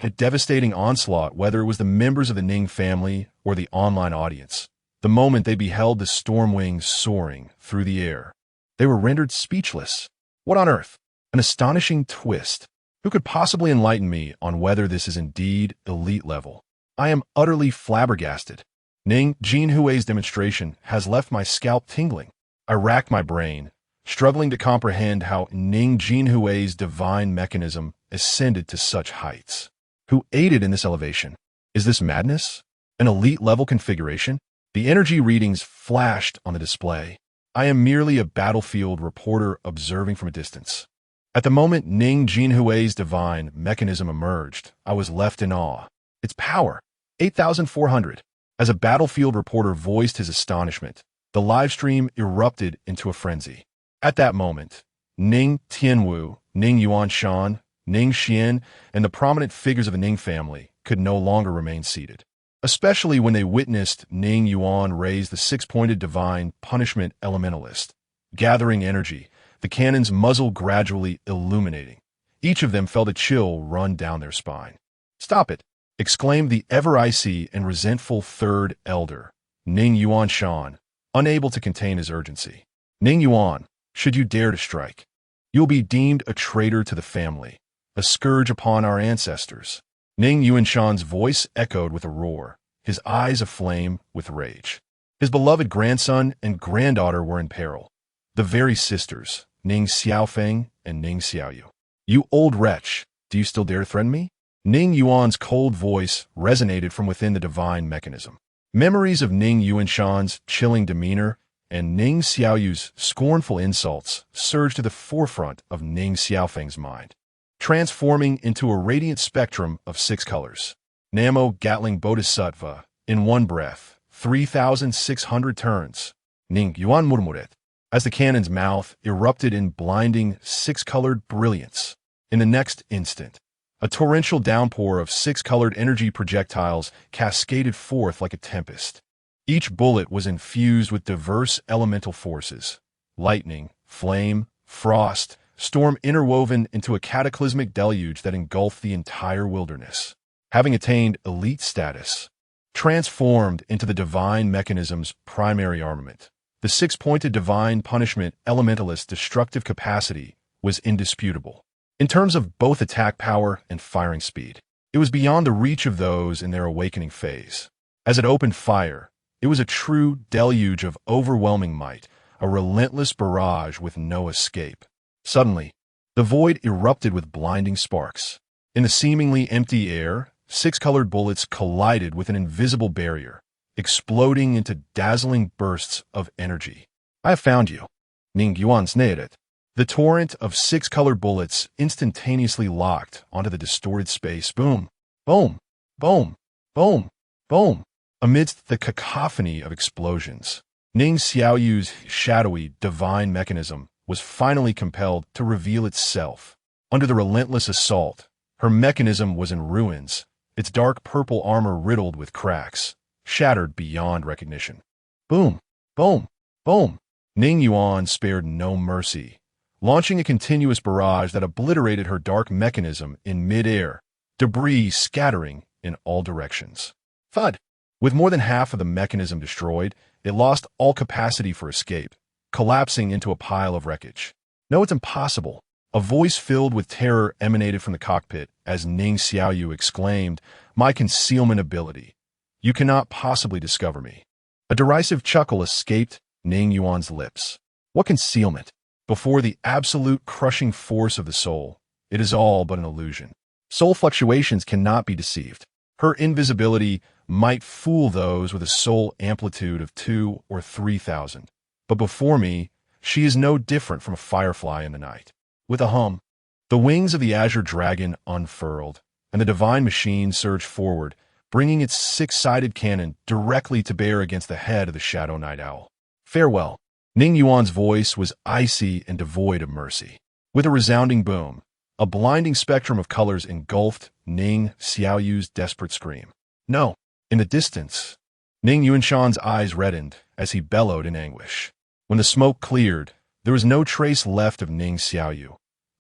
A devastating onslaught, whether it was the members of the Ning family or the online audience. The moment they beheld the storm wings soaring through the air, they were rendered speechless. What on earth? An astonishing twist. Who could possibly enlighten me on whether this is indeed elite level? I am utterly flabbergasted. Ning Jinhui's demonstration has left my scalp tingling. I racked my brain, struggling to comprehend how Ning Jinhui's divine mechanism ascended to such heights. Who aided in this elevation? Is this madness? An elite level configuration? The energy readings flashed on the display. I am merely a battlefield reporter observing from a distance. At the moment Ning Jinhui's divine mechanism emerged, I was left in awe. Its power, 8,400. As a battlefield reporter voiced his astonishment, the livestream erupted into a frenzy. At that moment, Ning Tianwu, Ning Yuanshan, Ning Xian, and the prominent figures of the Ning family could no longer remain seated, especially when they witnessed Ning Yuan raise the six-pointed divine punishment elementalist. Gathering energy, the cannon's muzzle gradually illuminating. Each of them felt a chill run down their spine. "Stop it!" exclaimed the ever-icy and resentful third elder, Ning Yuanshan, unable to contain his urgency. "Ning Yuan, should you dare to strike, you'll be deemed a traitor to the family, a scourge upon our ancestors." Ning Yuanshan's voice echoed with a roar, his eyes aflame with rage. His beloved grandson and granddaughter were in peril. The very sisters, Ning Xiaofeng and Ning Xiaoyu. You old wretch, do you still dare threaten me? Ning Yuan's cold voice resonated from within the divine mechanism. Memories of Ning Yuanshan's chilling demeanor and Ning Xiaoyu's scornful insults surged to the forefront of Ning Xiaofeng's mind, transforming into a radiant spectrum of 6 colors. Namo Gatling Bodhisattva, in one breath, 3,600 turns. Ning Yuan murmured, as the cannon's mouth erupted in blinding 6-colored brilliance. In the next instant, a torrential downpour of 6-colored energy projectiles cascaded forth like a tempest. Each bullet was infused with diverse elemental forces: lightning, flame, frost, storm, interwoven into a cataclysmic deluge that engulfed the entire wilderness. Having attained elite status, transformed into the divine mechanism's primary armament, the 6-pointed divine punishment elementalist's destructive capacity was indisputable. In terms of both attack power and firing speed, it was beyond the reach of those in their awakening phase. As it opened fire, it was a true deluge of overwhelming might, a relentless barrage with no escape. Suddenly, the void erupted with blinding sparks. In the seemingly empty air, 6-colored bullets collided with an invisible barrier, exploding into dazzling bursts of energy. I have found you. Ning Yuan sneered. The torrent of 6-colored bullets instantaneously locked onto the distorted space. Boom, boom, boom, boom, boom. Amidst the cacophony of explosions, Ning Xiaoyu's shadowy divine mechanism was finally compelled to reveal itself. Under the relentless assault, her mechanism was in ruins, its dark purple armor riddled with cracks, shattered beyond recognition. Boom, boom, boom. Ning Yuan spared no mercy, launching a continuous barrage that obliterated her dark mechanism in mid-air, debris scattering in all directions. Thud! With more than half of the mechanism destroyed, it lost all capacity for escape, collapsing into a pile of wreckage. No, it's impossible. A voice filled with terror emanated from the cockpit as Ning Xiaoyu exclaimed, "My concealment ability. You cannot possibly discover me." A derisive chuckle escaped Ning Yuan's lips. What concealment? Before the absolute crushing force of the soul, it is all but an illusion. Soul fluctuations cannot be deceived. Her invisibility might fool those with a soul amplitude of 2,000 or 3,000. But before me, she is no different from a firefly in the night. With a hum, the wings of the azure dragon unfurled, and the divine machine surged forward, bringing its 6-sided cannon directly to bear against the head of the Shadow Night Owl. Farewell. Ning Yuan's voice was icy and devoid of mercy. With a resounding boom, a blinding spectrum of colors engulfed Ning Xiaoyu's desperate scream. No. In the distance, Ning Yuanshan's eyes reddened as he bellowed in anguish. When the smoke cleared, there was no trace left of Ning Xiaoyu,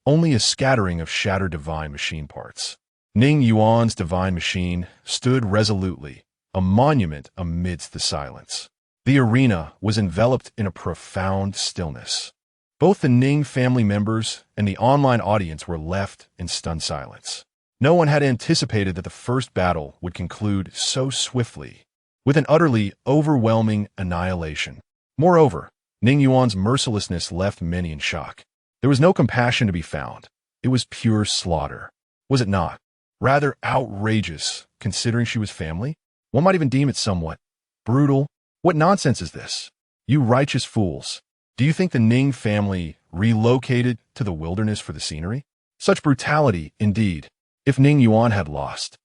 only a scattering of shattered divine machine parts. Ning Yuan's divine machine stood resolutely, a monument amidst the silence. The arena was enveloped in a profound stillness. Both the Ning family members and the online audience were left in stunned silence. No one had anticipated that the first battle would conclude so swiftly, with an utterly overwhelming annihilation. Moreover, Ning Yuan's mercilessness left many in shock. There was no compassion to be found. It was pure slaughter. Was it not? Rather outrageous, considering she was family? One might even deem it somewhat brutal. What nonsense is this? You righteous fools. Do you think the Ning family relocated to the wilderness for the scenery? Such brutality, indeed. If Ning Yuan had lost,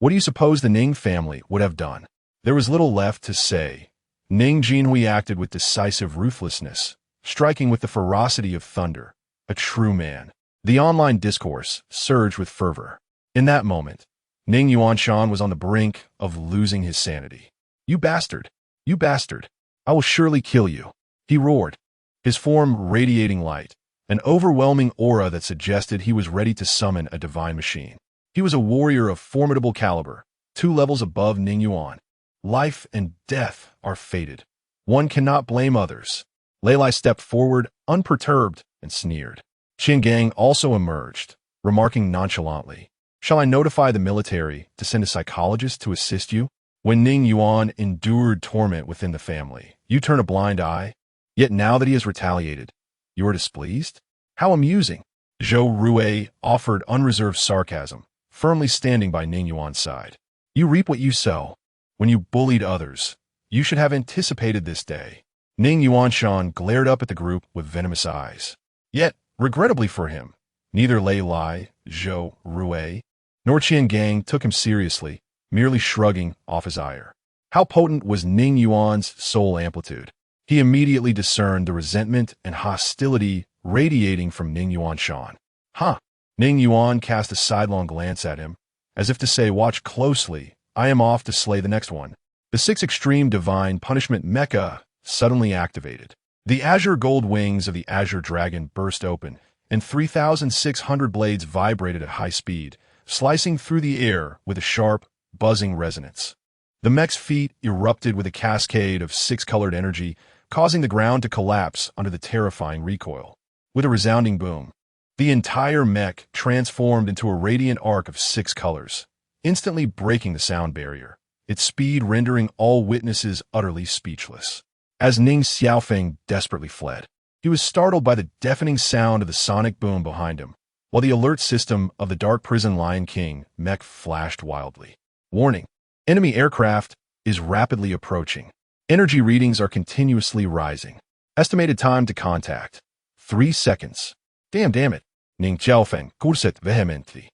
what do you suppose the Ning family would have done? There was little left to say. Ning Jinhui acted with decisive ruthlessness, striking with the ferocity of thunder, a true man. The online discourse surged with fervor. In that moment, Ning Yuanshan was on the brink of losing his sanity. You bastard! You bastard! I will surely kill you, he roared, his form radiating light, an overwhelming aura that suggested he was ready to summon a divine machine. He was a warrior of formidable caliber, 2 levels above Ning Yuan. Life and death are fated. One cannot blame others. Lei Lai stepped forward, unperturbed, and sneered. Qin Gang also emerged, remarking nonchalantly, "Shall I notify the military to send a psychologist to assist you?" When Ning Yuan endured torment within the family, you turn a blind eye. Yet now that he has retaliated, You are displeased? How amusing. Zhou Rue offered unreserved sarcasm, firmly standing by Ning Yuan's side. You reap what you sow. When you bullied others, you should have anticipated this day. Ning Yuanshan glared up at the group with venomous eyes. Yet, regrettably for him, neither Lei Lai, Zhou Rue, nor Qian Gang took him seriously, merely shrugging off his ire. How potent was Ning Yuan's soul amplitude? He immediately discerned the resentment and hostility radiating from Ning Yuanshan. Huh. Ning Yuan cast a sidelong glance at him, as if to say, watch closely, I am off to slay the next one. The 6 extreme divine punishment mecha suddenly activated. The azure gold wings of the azure dragon burst open, and 3,600 blades vibrated at high speed, slicing through the air with a sharp, buzzing resonance. The mech's feet erupted with a cascade of 6-colored energy, causing the ground to collapse under the terrifying recoil. With a resounding boom, the entire mech transformed into a radiant arc of 6 colors, instantly breaking the sound barrier, its speed rendering all witnesses utterly speechless. As Ning Xiaofeng desperately fled, he was startled by the deafening sound of the sonic boom behind him, while the alert system of the Dark Prison Lion King mech flashed wildly. Warning: enemy aircraft is rapidly approaching. Energy readings are continuously rising. Estimated time to contact: 3 seconds. Damn it. Ning Xiaofeng cursed vehemently.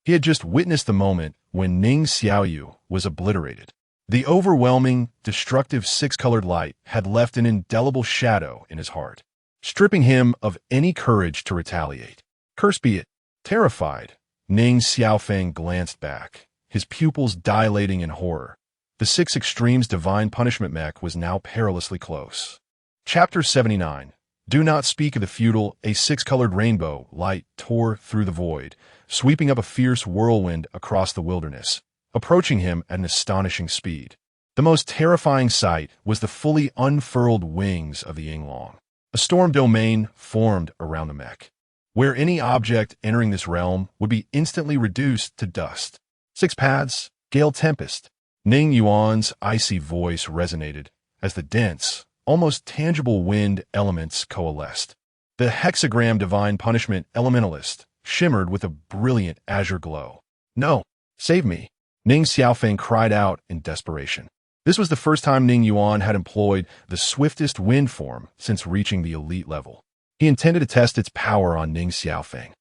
He had just witnessed the moment when Ning Xiaoyu was obliterated. The overwhelming, destructive 6-colored light had left an indelible shadow in his heart, stripping him of any courage to retaliate. Curse be it. Terrified, Ning Xiaofeng glanced back, his pupils dilating in horror. The 6 extremes divine punishment mech was now perilously close. Chapter 79. Do not speak of the futile. A 6-colored rainbow light tore through the void, sweeping up a fierce whirlwind across the wilderness, approaching him at an astonishing speed. The most terrifying sight was the fully unfurled wings of the Yinglong. A storm domain formed around the mech, where any object entering this realm would be instantly reduced to dust. 6 paths, gale tempest. Ning Yuan's icy voice resonated as the dense, almost tangible wind elements coalesced. The hexagram divine punishment elementalist shimmered with a brilliant azure glow. No, save me. Ning Xiaofeng cried out in desperation. This was the first time Ning Yuan had employed the swiftest wind form since reaching the elite level. He intended to test its power on Ning Xiaofeng,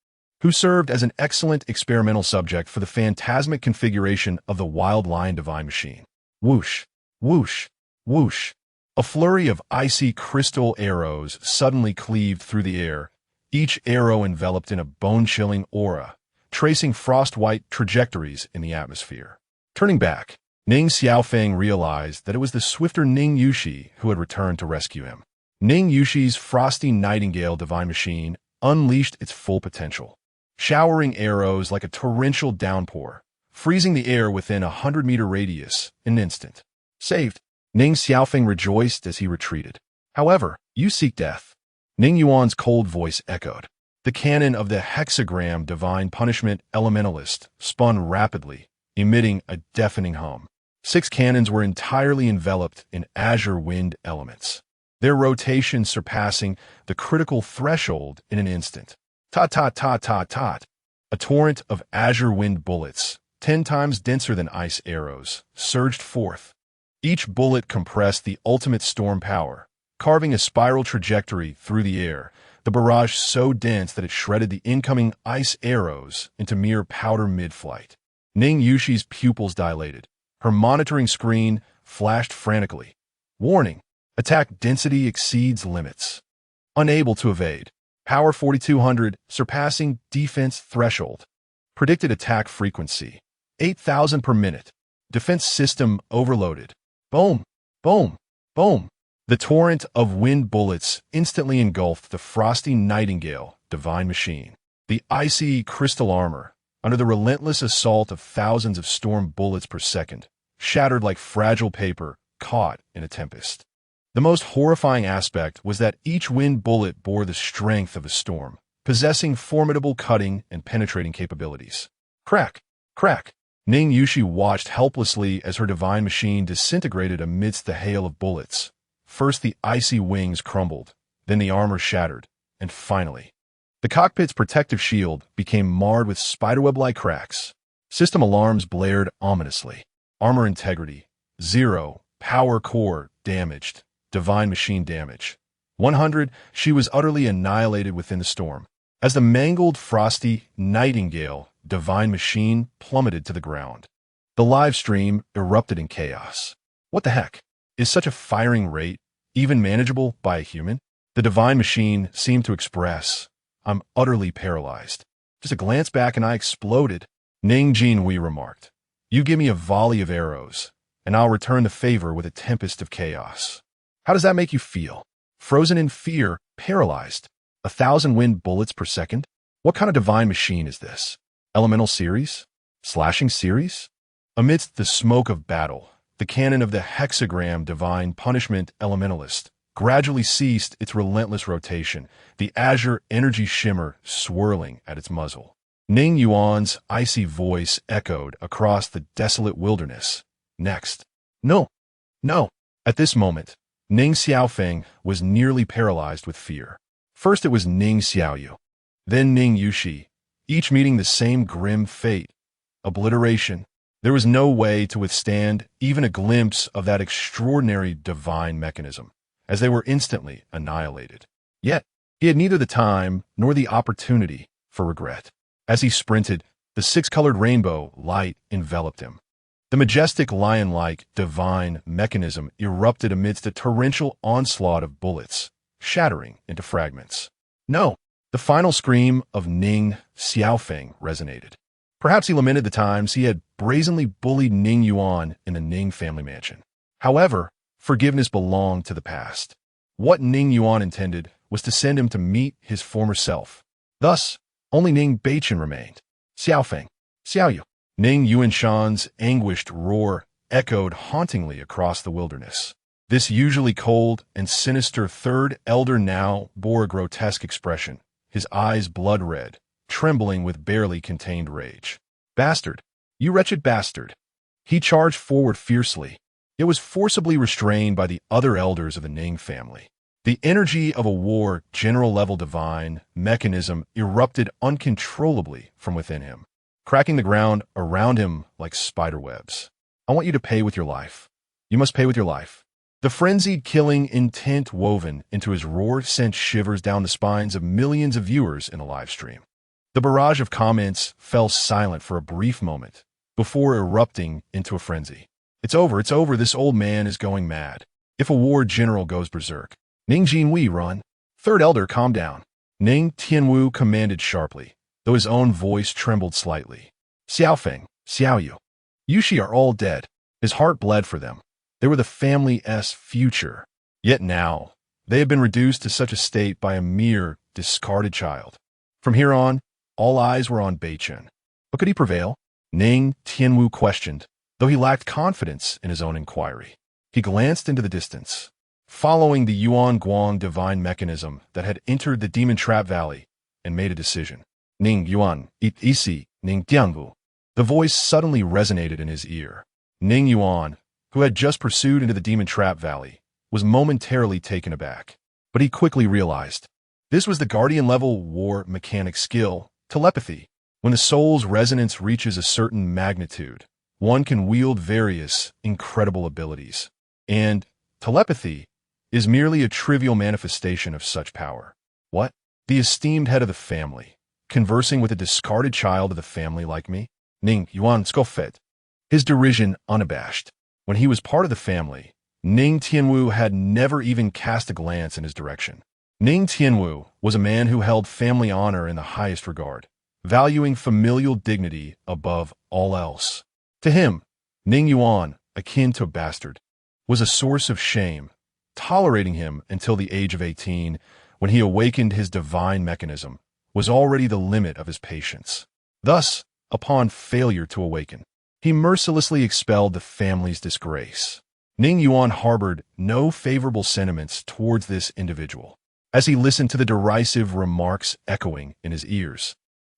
who served as an excellent experimental subject for the phantasmic configuration of the Wild Lion Divine Machine. Whoosh, whoosh, whoosh. A flurry of icy crystal arrows suddenly cleaved through the air, each arrow enveloped in a bone-chilling aura, tracing frost-white trajectories in the atmosphere. Turning back, Ning Xiaofeng realized that it was the swifter Ning Yushi who had returned to rescue him. Ning Yushi's frosty nightingale divine machine unleashed its full potential, showering arrows like a torrential downpour, freezing the air within a 100-meter radius in an instant. Saved. Ning Xiaofeng rejoiced as he retreated. However, you seek death. Ning Yuan's cold voice echoed. The cannon of the hexagram divine punishment elementalist spun rapidly, emitting a deafening hum. 6 cannons were entirely enveloped in azure wind elements, their rotation surpassing the critical threshold in an instant. Tot. A torrent of azure wind bullets, 10 times denser than ice arrows, surged forth. Each bullet compressed the ultimate storm power, carving a spiral trajectory through the air, the barrage so dense that it shredded the incoming ice arrows into mere powder mid-flight. Ning Yushi's pupils dilated. Her monitoring screen flashed frantically. Warning: attack density exceeds limits. Unable to evade. Power 4200, surpassing defense threshold. Predicted attack frequency: 8,000 per minute. Defense system overloaded. Boom, boom, boom. The torrent of wind bullets instantly engulfed the frosty nightingale divine machine. The icy crystal armor, under the relentless assault of thousands of storm bullets per second, shattered like fragile paper caught in a tempest. The most horrifying aspect was that each wind bullet bore the strength of a storm, possessing formidable cutting and penetrating capabilities. Crack, crack. Ning Yushi watched helplessly as her divine machine disintegrated amidst the hail of bullets. First the icy wings crumbled, then the armor shattered, and finally, the cockpit's protective shield became marred with spiderweb-like cracks. System alarms blared ominously. Armor integrity, 0. Power core, damaged. Divine machine damage. 100, she was utterly annihilated within the storm. As the mangled, frosty nightingale divine machine plummeted to the ground. The live stream erupted in chaos. What the heck? Is such a firing rate even manageable by a human? The divine machine seemed to express, I'm utterly paralyzed. Just a glance back and I exploded. Ning Jinhui remarked, you give me a volley of arrows, and I'll return the favor with a tempest of chaos. How does that make you feel? Frozen in fear, paralyzed. 1,000 wind bullets per second? What kind of divine machine is this? Elemental series? Slashing series? Amidst the smoke of battle, the cannon of the hexagram divine punishment elementalist gradually ceased its relentless rotation, the azure energy shimmer swirling at its muzzle. Ning Yuan's icy voice echoed across the desolate wilderness. Next. No. No. At this moment, Ning Xiaofeng was nearly paralyzed with fear. First it was Ning Xiaoyu, then Ning Yushi, each meeting the same grim fate. Obliteration. There was no way to withstand even a glimpse of that extraordinary divine mechanism, as they were instantly annihilated. Yet, he had neither the time nor the opportunity for regret. As he sprinted, the six-colored rainbow light enveloped him. The majestic lion-like divine mechanism erupted amidst a torrential onslaught of bullets, shattering into fragments. No, the final scream of Ning Xiaofeng resonated. Perhaps he lamented the times he had brazenly bullied Ning Yuan in the Ning family mansion. However, forgiveness belonged to the past. What Ning Yuan intended was to send him to meet his former self. Thus, only Ning Beichen remained. Xiaofeng, Xiaoyu. Ning Yuanshan's anguished roar echoed hauntingly across the wilderness. This usually cold and sinister third elder now bore a grotesque expression, his eyes blood-red, trembling with barely contained rage. Bastard! You wretched bastard! He charged forward fiercely, yet was forcibly restrained by the other elders of the Ning family. The energy of a war general-level divine mechanism erupted uncontrollably from within him, cracking the ground around him like spiderwebs. I want you to pay with your life. You must pay with your life. The frenzied killing intent woven into his roar sent shivers down the spines of millions of viewers in the live stream. The barrage of comments fell silent for a brief moment before erupting into a frenzy. It's over, this old man is going mad. If a war general goes berserk. Ning Jinhui, run. Third elder, calm down. Ning Tianwu commanded sharply, though his own voice trembled slightly. Xiaofeng, Xiaoyu, Yushi are all dead. His heart bled for them. They were the family's future. Yet now, they have been reduced to such a state by a mere discarded child. From here on, all eyes were on Beichen. But could he prevail? Ning Tianwu questioned, though he lacked confidence in his own inquiry. He glanced into the distance, following the Yuan Guang divine mechanism that had entered the Demon Trap Valley, and made a decision. Ning Yuan, it isi, Ning Tianwu. The voice suddenly resonated in his ear. Ning Yuan, who had just pursued into the Demon Trap Valley, was momentarily taken aback. But he quickly realized, this was the Guardian-level war mechanic skill, telepathy. When the soul's resonance reaches a certain magnitude, one can wield various incredible abilities. And telepathy is merely a trivial manifestation of such power. What? The esteemed head of the family, conversing with a discarded child of the family like me? Ning Yuan scoffed, his derision unabashed. When he was part of the family, Ning Tianwu had never even cast a glance in his direction. Ning Tianwu was a man who held family honor in the highest regard, valuing familial dignity above all else. To him, Ning Yuan, akin to a bastard, was a source of shame, tolerating him until the age of 18, when he awakened his divine mechanism, was already the limit of his patience. Thus, upon failure to awaken, he mercilessly expelled the family's disgrace. Ning Yuan harbored no favorable sentiments towards this individual. As he listened to the derisive remarks echoing in his ears,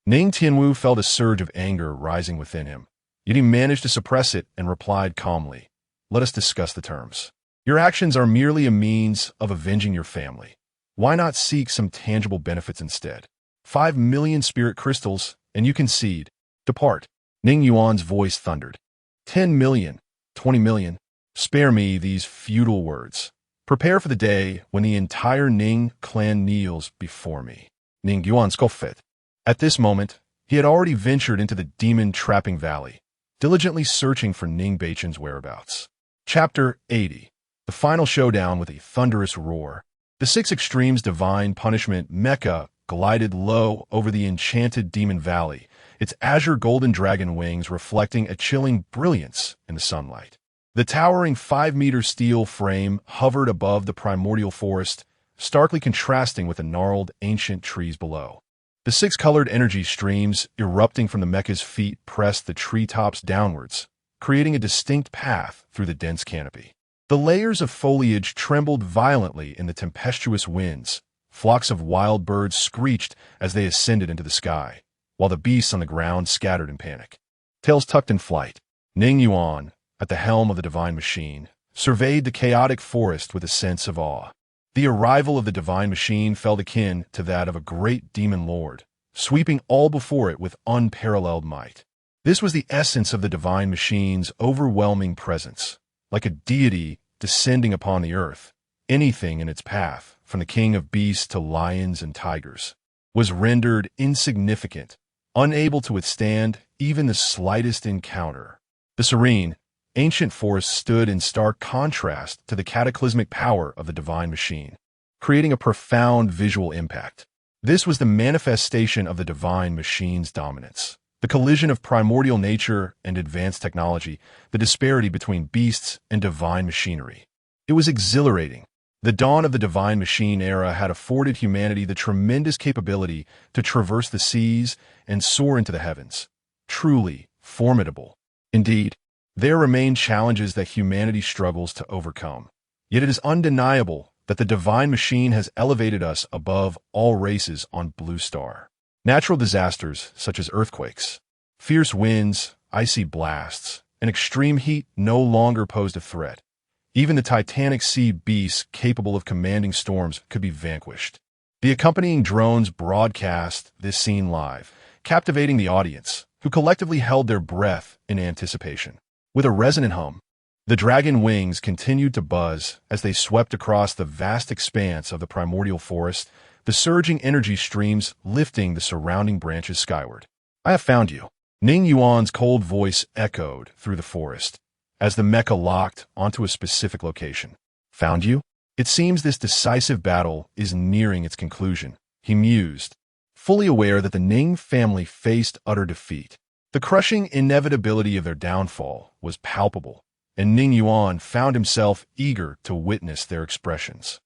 Ning Tianwu felt a surge of anger rising within him, yet he managed to suppress it and replied calmly, "Let us discuss the terms. Your actions are merely a means of avenging your family. Why not seek some tangible benefits instead? 5 million spirit crystals, and you concede. Depart. Ning Yuan's voice thundered. 10 million, 20 million. Spare me these futile words. Prepare for the day when the entire Ning clan kneels before me. Ning Yuan scoffed. At this moment, he had already ventured into the demon-trapping valley, diligently searching for Ning Beichen's whereabouts. Chapter 80. The final showdown with a thunderous roar. The Six Extremes Divine Punishment Mecha glided low over the enchanted demon valley, its azure golden dragon wings reflecting a chilling brilliance in the sunlight. The towering 5-meter steel frame hovered above the primordial forest, starkly contrasting with the gnarled ancient trees below. The six-colored energy streams erupting from the mecha's feet pressed the treetops downwards, creating a distinct path through the dense canopy. The layers of foliage trembled violently in the tempestuous winds. Flocks of wild birds screeched as they ascended into the sky, while the beasts on the ground scattered in panic. Tails tucked in flight, Ning Yuan, at the helm of the divine machine, surveyed the chaotic forest with a sense of awe. The arrival of the divine machine felt akin to that of a great demon lord, sweeping all before it with unparalleled might. This was the essence of the divine machine's overwhelming presence, like a deity descending upon the earth. Anything in its path, from the king of beasts to lions and tigers, was rendered insignificant, unable to withstand even the slightest encounter. The serene, ancient forest stood in stark contrast to the cataclysmic power of the divine machine, creating a profound visual impact. This was the manifestation of the divine machine's dominance. The collision of primordial nature and advanced technology, the disparity between beasts and divine machinery. It was exhilarating. The dawn of the divine machine era had afforded humanity the tremendous capability to traverse the seas and soar into the heavens. Truly formidable. Indeed, there remain challenges that humanity struggles to overcome. Yet it is undeniable that the divine machine has elevated us above all races on Blue Star. Natural disasters such as earthquakes, fierce winds, icy blasts, and extreme heat no longer posed a threat. Even the titanic sea beasts capable of commanding storms could be vanquished. The accompanying drones broadcast this scene live, captivating the audience, who collectively held their breath in anticipation. With a resonant hum, the dragon wings continued to buzz as they swept across the vast expanse of the primordial forest, the surging energy streams lifting the surrounding branches skyward. I have found you. Ning Yuan's cold voice echoed through the forest, as the mecha locked onto a specific location. Found you? It seems this decisive battle is nearing its conclusion, he mused, fully aware that the Ning family faced utter defeat. The crushing inevitability of their downfall was palpable, and Ning Yuan found himself eager to witness their expressions.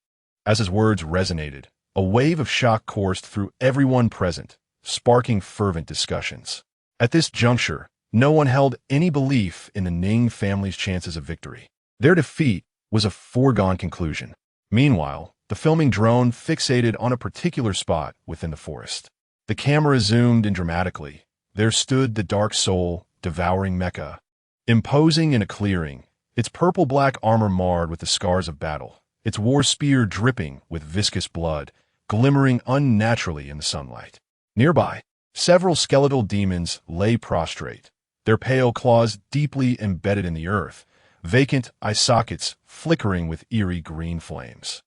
As his words resonated, a wave of shock coursed through everyone present, sparking fervent discussions. At this juncture, no one held any belief in the Ning family's chances of victory. Their defeat was a foregone conclusion. Meanwhile, the filming drone fixated on a particular spot within the forest. The camera zoomed in dramatically. There stood the dark soul, devouring mecha, imposing in a clearing, its purple-black armor marred with the scars of battle, its war spear dripping with viscous blood, glimmering unnaturally in the sunlight. Nearby, several skeletal demons lay prostrate, their pale claws deeply embedded in the earth, vacant eye sockets flickering with eerie green flames.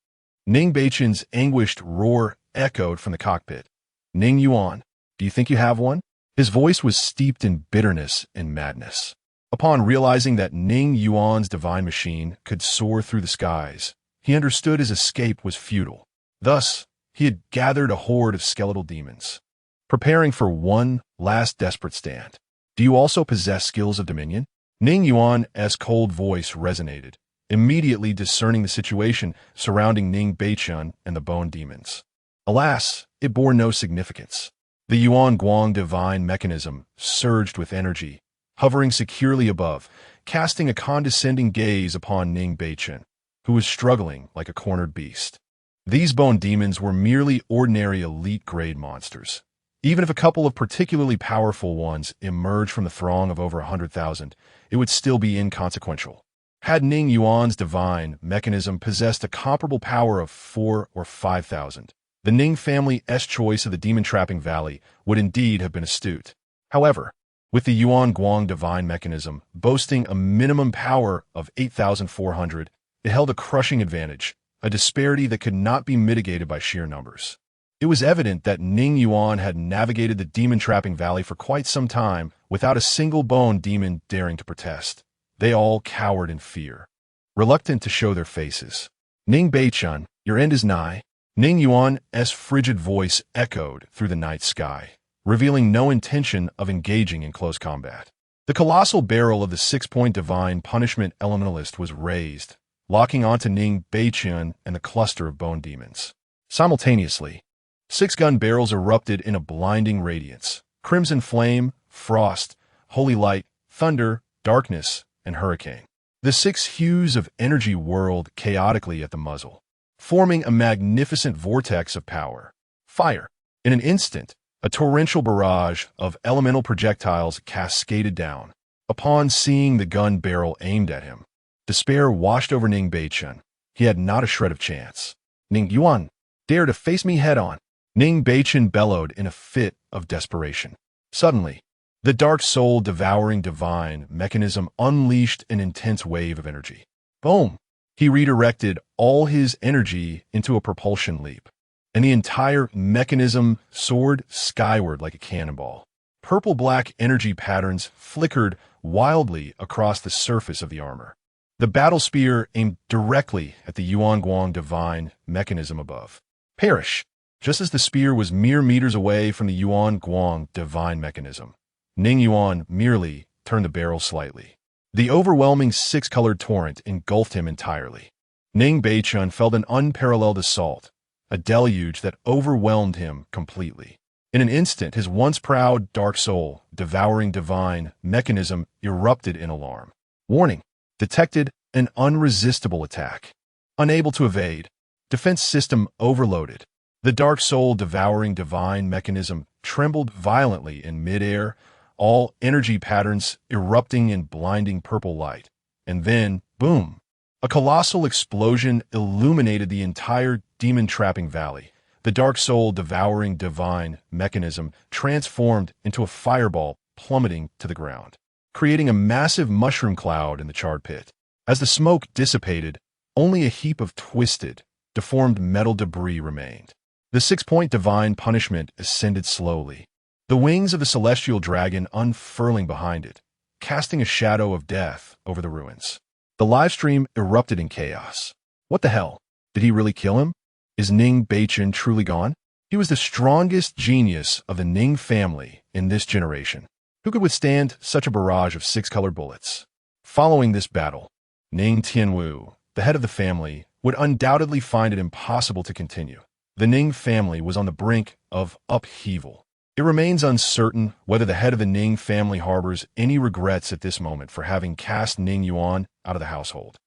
Ning Beichen's anguished roar echoed from the cockpit. Ning Yuan, do you think you have one? His voice was steeped in bitterness and madness. Upon realizing that Ning Yuan's divine machine could soar through the skies, he understood his escape was futile. Thus, he had gathered a horde of skeletal demons, preparing for one last desperate stand. Do you also possess skills of dominion? Ning Yuan's cold voice resonated, immediately discerning the situation surrounding Ning Beichen and the bone demons. Alas, it bore no significance. The Yuan Guang divine mechanism surged with energy, hovering securely above, casting a condescending gaze upon Ning Beichen, who was struggling like a cornered beast. These bone demons were merely ordinary elite-grade monsters. Even if a couple of particularly powerful ones emerged from the throng of over 100,000, it would still be inconsequential. Had Ning Yuan's divine mechanism possessed a comparable power of 4 or 5,000, the Ning family's choice of the demon-trapping valley would indeed have been astute. However, with the Yuan Guang divine mechanism boasting a minimum power of 8,400, it held a crushing advantage, a disparity that could not be mitigated by sheer numbers. It was evident that Ning Yuan had navigated the demon-trapping valley for quite some time without a single bone demon daring to protest. They all cowered in fear, reluctant to show their faces. "Ning Beichun, your end is nigh." Ning Yuan's frigid voice echoed through the night sky, revealing no intention of engaging in close combat. The colossal barrel of the 6-point divine punishment elementalist was raised, locking onto Ning Beichun and the cluster of bone demons. Simultaneously, 6 gun barrels erupted in a blinding radiance: crimson flame, frost, holy light, thunder, darkness, and hurricane. The 6 hues of energy whirled chaotically at the muzzle, forming a magnificent vortex of power. Fire. In an instant, a torrential barrage of elemental projectiles cascaded down. Upon seeing the gun barrel aimed at him, despair washed over Ning Beichun. He had not a shred of chance. "Ning Yuan, dare to face me head-on!" Ning Beichun bellowed in a fit of desperation. Suddenly, the dark soul devouring divine mechanism unleashed an intense wave of energy. Boom! He redirected all his energy into a propulsion leap, and the entire mechanism soared skyward like a cannonball. Purple-black energy patterns flickered wildly across the surface of the armor. The battle spear aimed directly at the Yuan Guang divine mechanism above. Perish! Just as the spear was mere meters away from the Yuan Guang divine mechanism, Ning Yuan merely turned the barrel slightly. The overwhelming 6-colored torrent engulfed him entirely. Ning Beichun felt an unparalleled assault, a deluge that overwhelmed him completely. In an instant, his once proud dark soul, devouring divine mechanism, erupted in alarm. Warning! Detected an unresistible attack. Unable to evade. Defense system overloaded. The dark soul devouring divine mechanism trembled violently in midair, all energy patterns erupting in blinding purple light. And then, boom! A colossal explosion illuminated the entire demon-trapping valley. The dark soul devouring divine mechanism transformed into a fireball plummeting to the ground, creating a massive mushroom cloud in the charred pit. As the smoke dissipated, only a heap of twisted, deformed metal debris remained. The 6-point divine punishment ascended slowly, the wings of the celestial dragon unfurling behind it, casting a shadow of death over the ruins. The livestream erupted in chaos. What the hell? Did he really kill him? Is Ning Beichun truly gone? He was the strongest genius of the Ning family in this generation. Who could withstand such a barrage of 6-colored bullets? Following this battle, Ning Tianwu, the head of the family, would undoubtedly find it impossible to continue. The Ning family was on the brink of upheaval. It remains uncertain whether the head of the Ning family harbors any regrets at this moment for having cast Ning Yuan out of the household.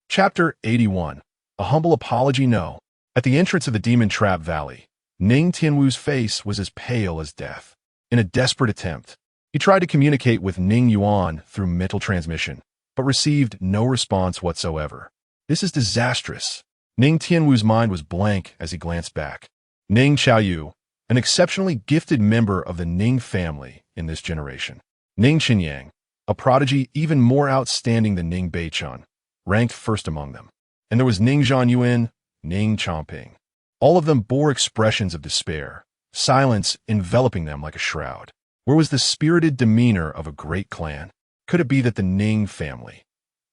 Chapter 81. A humble apology, no. At the entrance of the Demon Trap Valley, Ning Tianwu's face was as pale as death. In a desperate attempt, he tried to communicate with Ning Yuan through mental transmission, but received no response whatsoever. This is disastrous. Ning Tianwu's mind was blank as he glanced back. Ning Xiaoyu, an exceptionally gifted member of the Ning family in this generation. Ning Qinyang, a prodigy even more outstanding than Ning Beichun, ranked first among them. And there was Ning Zhanyuan, Ning Chongping. All of them bore expressions of despair, silence enveloping them like a shroud. Where was the spirited demeanor of a great clan? Could it be that the Ning family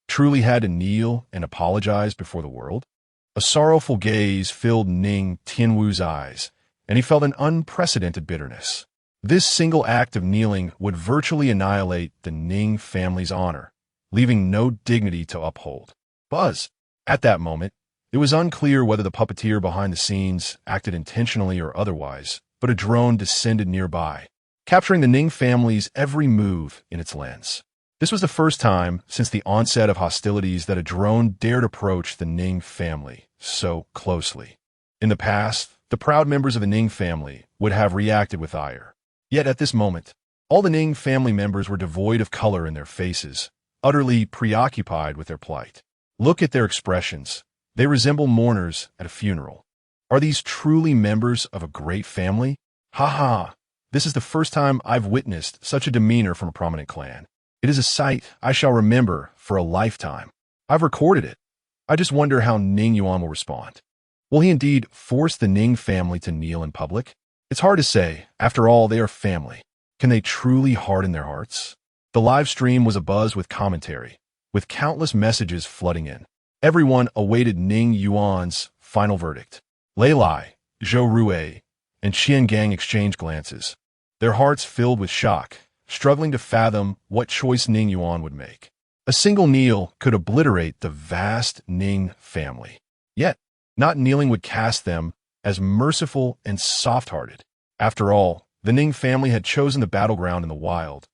truly had to kneel and apologize before the world? A sorrowful gaze filled Ning Tianwu's eyes, and he felt an unprecedented bitterness. This single act of kneeling would virtually annihilate the Ning family's honor, leaving no dignity to uphold. Buzz. At that moment, it was unclear whether the puppeteer behind the scenes acted intentionally or otherwise, but a drone descended nearby, capturing the Ning family's every move in its lens. This was the first time since the onset of hostilities that a drone dared approach the Ning family so closely. In the past, the proud members of the Ning family would have reacted with ire. Yet at this moment, all the Ning family members were devoid of color in their faces, utterly preoccupied with their plight. Look at their expressions. They resemble mourners at a funeral. Are these truly members of a great family? Ha ha! This is the first time I've witnessed such a demeanor from a prominent clan. It is a sight I shall remember for a lifetime. I've recorded it. I just wonder how Ning Yuan will respond. Will he indeed force the Ning family to kneel in public? It's hard to say. After all, they are family. Can they truly harden their hearts? The live stream was abuzz with commentary, with countless messages flooding in. Everyone awaited Ning Yuan's final verdict. Lei Lai, Zhou Rui, and Qian Gang exchanged glances, their hearts filled with shock, struggling to fathom what choice Ning Yuan would make. A single kneel could obliterate the vast Ning family. Yet, not kneeling would cast them as merciful and soft-hearted. After all, the Ning family had chosen the battleground in the wild,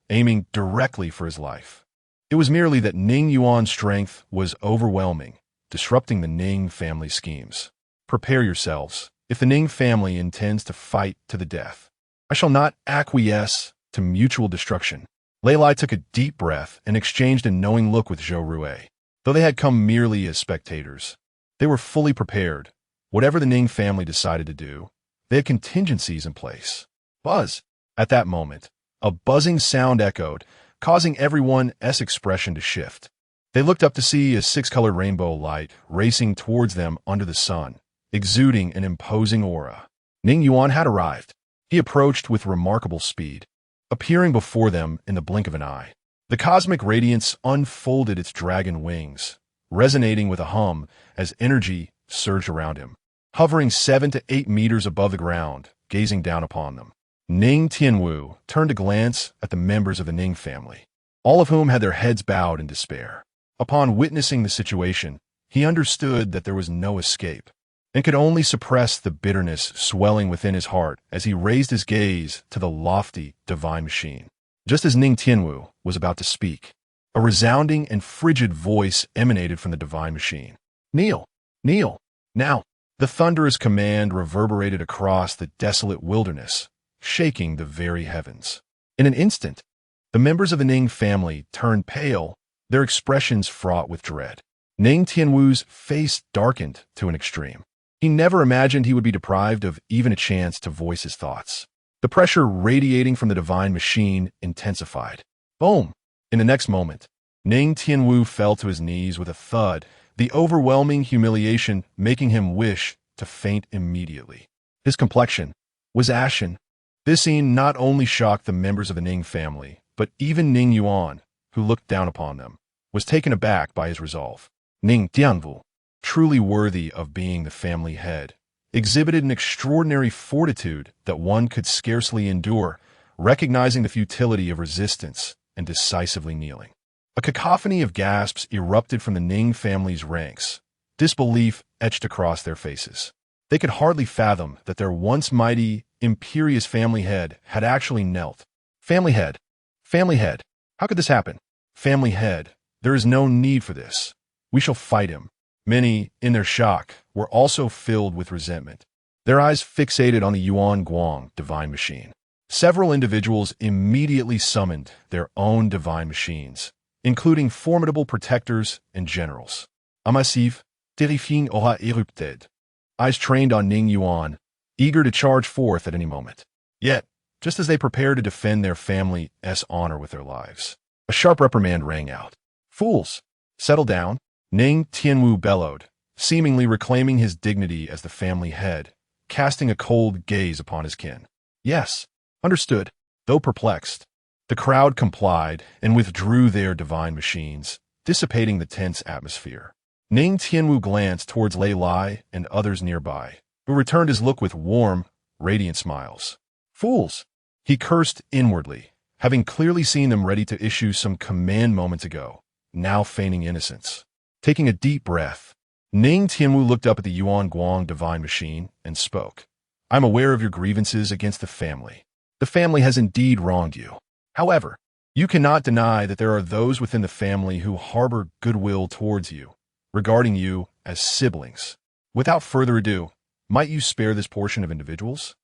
aiming directly for his life. It was merely that Ning Yuan's strength was overwhelming, disrupting the Ning family's schemes. Prepare yourselves. If the Ning family intends to fight to the death, I shall not acquiesce to mutual destruction. Lei Lai took a deep breath and exchanged a knowing look with Zhou Rui. Though they had come merely as spectators, they were fully prepared. Whatever the Ning family decided to do, they had contingencies in place. Buzz! At that moment, a buzzing sound echoed, causing everyone's expression to shift. They looked up to see a six-colored rainbow light racing towards them under the sun, exuding an imposing aura. Ning Yuan had arrived. He approached with remarkable speed, appearing before them in the blink of an eye. The cosmic radiance unfolded its dragon wings, resonating with a hum as energy surged around him. Hovering 7 to 8 meters above the ground, gazing down upon them, Ning Tianwu turned to glance at the members of the Ning family, all of whom had their heads bowed in despair. Upon witnessing the situation, he understood that there was no escape, and could only suppress the bitterness swelling within his heart as he raised his gaze to the lofty divine machine. Just as Ning Tianwu was about to speak, a resounding and frigid voice emanated from the divine machine. Kneel! Kneel! Now! The thunderous command reverberated across the desolate wilderness, shaking the very heavens. In an instant, the members of the Ning family turned pale, their expressions fraught with dread. Ning Tianwu's face darkened to an extreme. He never imagined he would be deprived of even a chance to voice his thoughts. The pressure radiating from the divine machine intensified. Boom! In the next moment, Ning Tianwu fell to his knees with a thud, the overwhelming humiliation making him wish to faint immediately. His complexion was ashen. This scene not only shocked the members of the Ning family, but even Ning Yuan, who looked down upon them, was taken aback by his resolve. Ning Tianwu, truly worthy of being the family head, exhibited an extraordinary fortitude that one could scarcely endure, recognizing the futility of resistance and decisively kneeling. A cacophony of gasps erupted from the Ning family's ranks. Disbelief etched across their faces. They could hardly fathom that their once mighty, imperious family head had actually knelt. Family head. Family head. How could this happen? Family head. There is no need for this. We shall fight him. Many, in their shock, were also filled with resentment, their eyes fixated on the Yuan Guang divine machine. Several individuals immediately summoned their own divine machines, including formidable protectors and generals. Un massif, terrifying aura érupted. Eyes trained on Ning Yuan, eager to charge forth at any moment. Yet, just as they prepared to defend their family's honor with their lives, a sharp reprimand rang out. Fools! Settle down! Ning Tianwu bellowed, seemingly reclaiming his dignity as the family head, casting a cold gaze upon his kin. Yes, understood, though perplexed. The crowd complied and withdrew their divine machines, dissipating the tense atmosphere. Ning Tianwu glanced towards Lei Lai and others nearby, who returned his look with warm, radiant smiles. Fools! He cursed inwardly, having clearly seen them ready to issue some command moments ago, now feigning innocence. Taking a deep breath, Ning Tianwu looked up at the Yuan Guang divine machine and spoke. I'm aware of your grievances against the family. The family has indeed wronged you. However, you cannot deny that there are those within the family who harbor goodwill towards you, regarding you as siblings. Without further ado, might you spare this portion of individuals?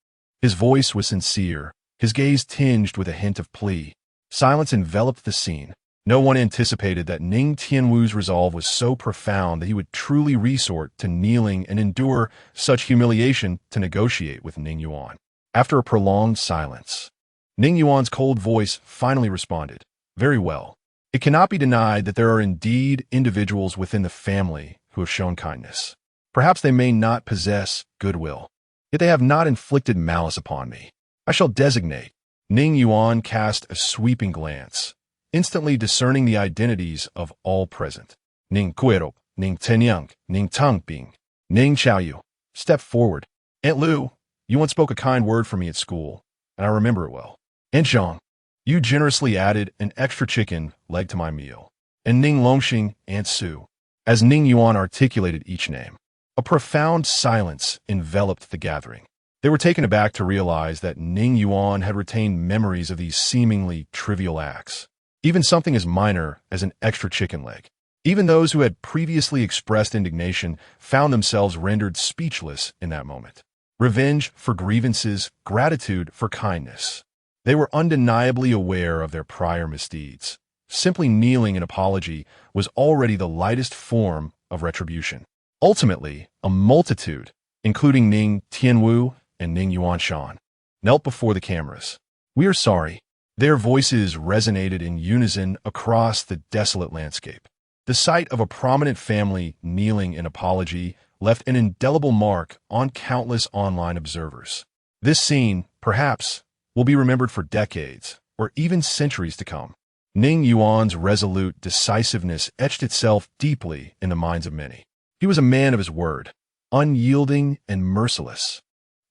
His voice was sincere, his gaze tinged with a hint of plea. Silence enveloped the scene. No one anticipated that Ning Tianwu's resolve was so profound that he would truly resort to kneeling and endure such humiliation to negotiate with Ning Yuan. After a prolonged silence, Ning Yuan's cold voice finally responded, "Very well. It cannot be denied that there are indeed individuals within the family who have shown kindness. Perhaps they may not possess goodwill, yet they have not inflicted malice upon me. I shall designate." Ning Yuan cast a sweeping glance, instantly discerning the identities of all present. Ning Guiro, Ning Tenyang, Ning Tangbing, Ning Xiaoyu. Step forward. "Aunt Lu, you once spoke a kind word for me at school, and I remember it well. Aunt Zhang, you generously added an extra chicken leg to my meal. And Ning Longxing, Aunt Su." As Ning Yuan articulated each name, a profound silence enveloped the gathering. They were taken aback to realize that Ning Yuan had retained memories of these seemingly trivial acts. Even something as minor as an extra chicken leg. Even those who had previously expressed indignation found themselves rendered speechless in that moment. Revenge for grievances, gratitude for kindness. They were undeniably aware of their prior misdeeds. Simply kneeling in apology was already the lightest form of retribution. Ultimately, a multitude, including Ning Tianwu and Ning Yuanshan, knelt before the cameras. "We are sorry." Their voices resonated in unison across the desolate landscape. The sight of a prominent family kneeling in apology left an indelible mark on countless online observers. This scene, perhaps, will be remembered for decades, or even centuries to come. Ning Yuan's resolute decisiveness etched itself deeply in the minds of many. He was a man of his word, unyielding and merciless.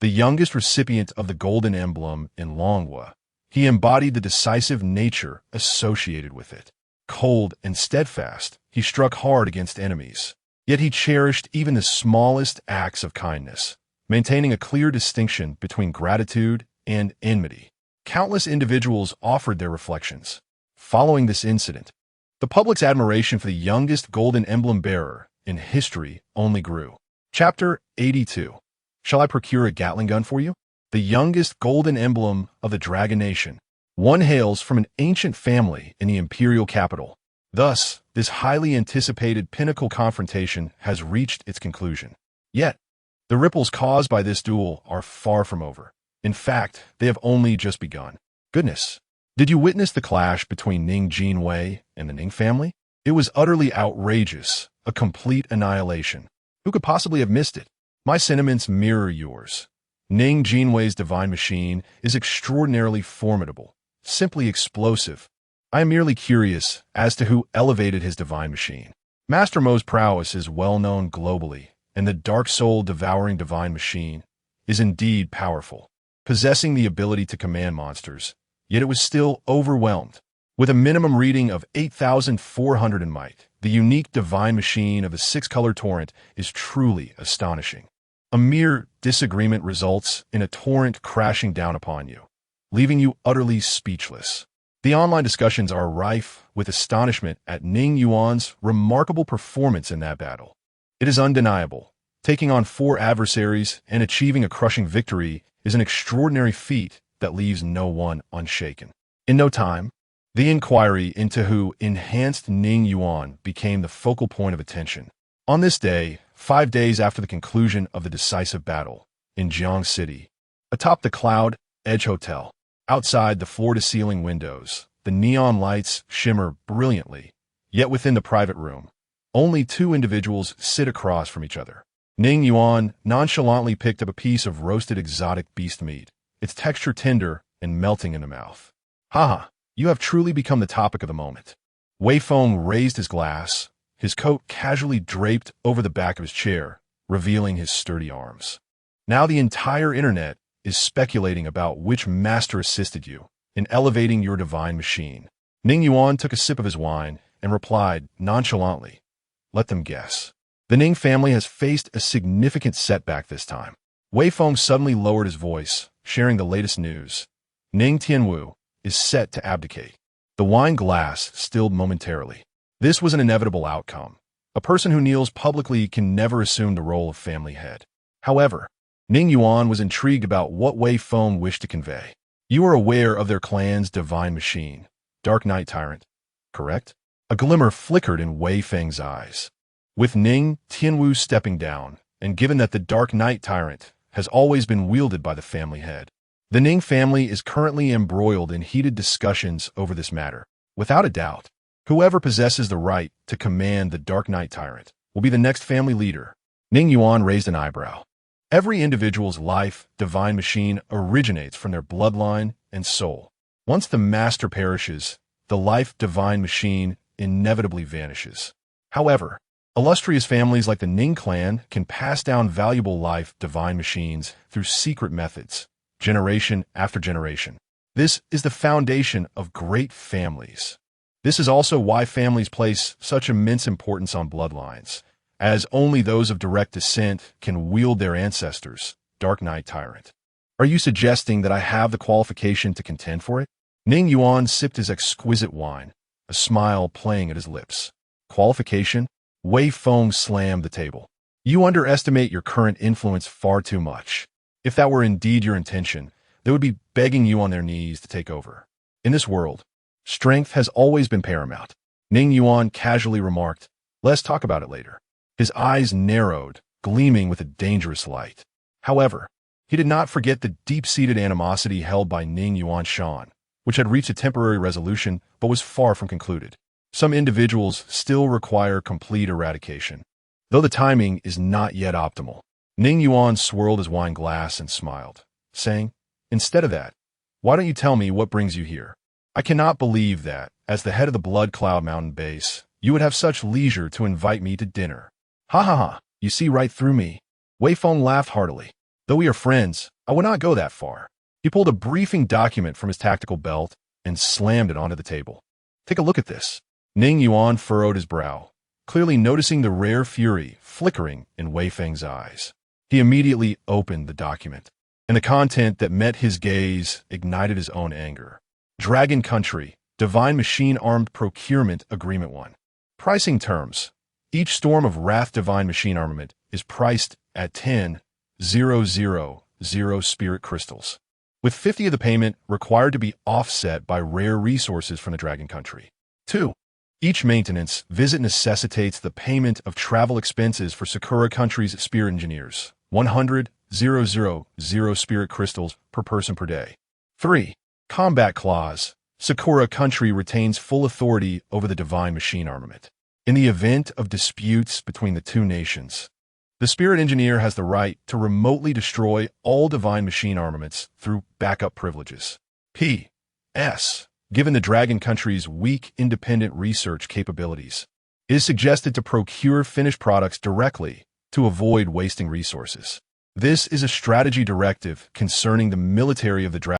The youngest recipient of the Golden Emblem in Longhua, he embodied the decisive nature associated with it. Cold and steadfast, he struck hard against enemies. Yet he cherished even the smallest acts of kindness, maintaining a clear distinction between gratitude and enmity. Countless individuals offered their reflections. Following this incident, the public's admiration for the youngest Golden Emblem bearer in history only grew. Chapter 82. Shall I procure a Gatling gun for you? The youngest Golden Emblem of the Dragon Nation. One hails from an ancient family in the imperial capital. Thus, this highly anticipated pinnacle confrontation has reached its conclusion. Yet, the ripples caused by this duel are far from over. In fact, they have only just begun. Goodness, did you witness the clash between Ning Jinwei and the Ning family? It was utterly outrageous, a complete annihilation. Who could possibly have missed it? My sentiments mirror yours. Ning Jinwei's divine machine is extraordinarily formidable, simply explosive. I am merely curious as to who elevated his divine machine. Master Mo's prowess is well known globally, and the dark soul devouring divine machine is indeed powerful, possessing the ability to command monsters, yet it was still overwhelmed. With a minimum reading of 8,400 in might, the unique divine machine of the six-color torrent is truly astonishing. A mere disagreement results in a torrent crashing down upon you, leaving you utterly speechless. The online discussions are rife with astonishment at Ning Yuan's remarkable performance in that battle. It is undeniable. Taking on 4 adversaries and achieving a crushing victory is an extraordinary feat that leaves no one unshaken. In no time, the inquiry into who enhanced Ning Yuan became the focal point of attention. On this day, 5 days after the conclusion of the decisive battle, in Jiang City, atop the Cloud Edge Hotel, outside the floor-to-ceiling windows, the neon lights shimmer brilliantly, yet within the private room, only 2 individuals sit across from each other. Ning Yuan nonchalantly picked up a piece of roasted exotic beast meat, its texture tender and melting in the mouth. "Haha, you have truly become the topic of the moment." Wei Feng raised his glass, his coat casually draped over the back of his chair, revealing his sturdy arms. Now the entire internet is speculating about which master assisted you in elevating your divine machine. Ning Yuan took a sip of his wine and replied nonchalantly, "Let them guess." The Ning family has faced a significant setback this time. Wei Feng suddenly lowered his voice, sharing the latest news. Ning Tianwu is set to abdicate. The wine glass stilled momentarily. This was an inevitable outcome. A person who kneels publicly can never assume the role of family head. However, Ning Yuan was intrigued about what Wei Feng wished to convey. "You are aware of their clan's divine machine, Dark Knight Tyrant, correct? A glimmer flickered in Wei Feng's eyes. With Ning Tianwu stepping down, and given that the Dark Knight tyrant has always been wielded by the family head, the Ning family is currently embroiled in heated discussions over this matter. Without a doubt, whoever possesses the right to command the Dark Knight tyrant will be the next family leader. Ning Yuan raised an eyebrow. Every individual's life divine machine originates from their bloodline and soul. Once the master perishes, the life divine machine inevitably vanishes. However, illustrious families like the Ning clan can pass down valuable life divine machines through secret methods, generation after generation. This is the foundation of great families. This is also why families place such immense importance on bloodlines, as only those of direct descent can wield their ancestors' Dark Knight tyrant. Are you suggesting that I have the qualification to contend for it? Ning Yuan sipped his exquisite wine, a smile playing at his lips. Qualification? Wei Feng slammed the table. You underestimate your current influence far too much. If that were indeed your intention, they would be begging you on their knees to take over. In this world, strength has always been paramount. Ning Yuan casually remarked, "Let's talk about it later." His eyes narrowed, gleaming with a dangerous light. However, he did not forget the deep-seated animosity held by Ning Yuan Shan, which had reached a temporary resolution but was far from concluded. Some individuals still require complete eradication, though the timing is not yet optimal. Ning Yuan swirled his wine glass and smiled, saying, "Instead of that, why don't you tell me what brings you here? I cannot believe that, as the head of the Blood Cloud Mountain base, you would have such leisure to invite me to dinner." "Ha ha ha, you see right through me." Wei Feng laughed heartily. "Though we are friends, I would not go that far." He pulled a briefing document from his tactical belt and slammed it onto the table. "Take a look at this." Ning Yuan furrowed his brow, clearly noticing the rare fury flickering in Wei Feng's eyes. He immediately opened the document, and the content that met his gaze ignited his own anger. Dragon Country, Divine Machine Armed Procurement Agreement 1. Pricing terms. Each storm of Wrath Divine Machine Armament is priced at 10,000 spirit crystals, with 50 of the payment required to be offset by rare resources from the Dragon Country. 2. Each maintenance visit necessitates the payment of travel expenses for Sakura Country's spirit engineers, 100,000 spirit crystals per person per day. 3. Combat Clause. Sakura Country retains full authority over the Divine Machine Armament. In the event of disputes between the two nations, the Spirit Engineer has the right to remotely destroy all Divine Machine Armaments through backup privileges. P.S. Given the Dragon Country's weak independent research capabilities, it is suggested to procure finished products directly to avoid wasting resources. This is a strategy directive concerning the military of the Dragon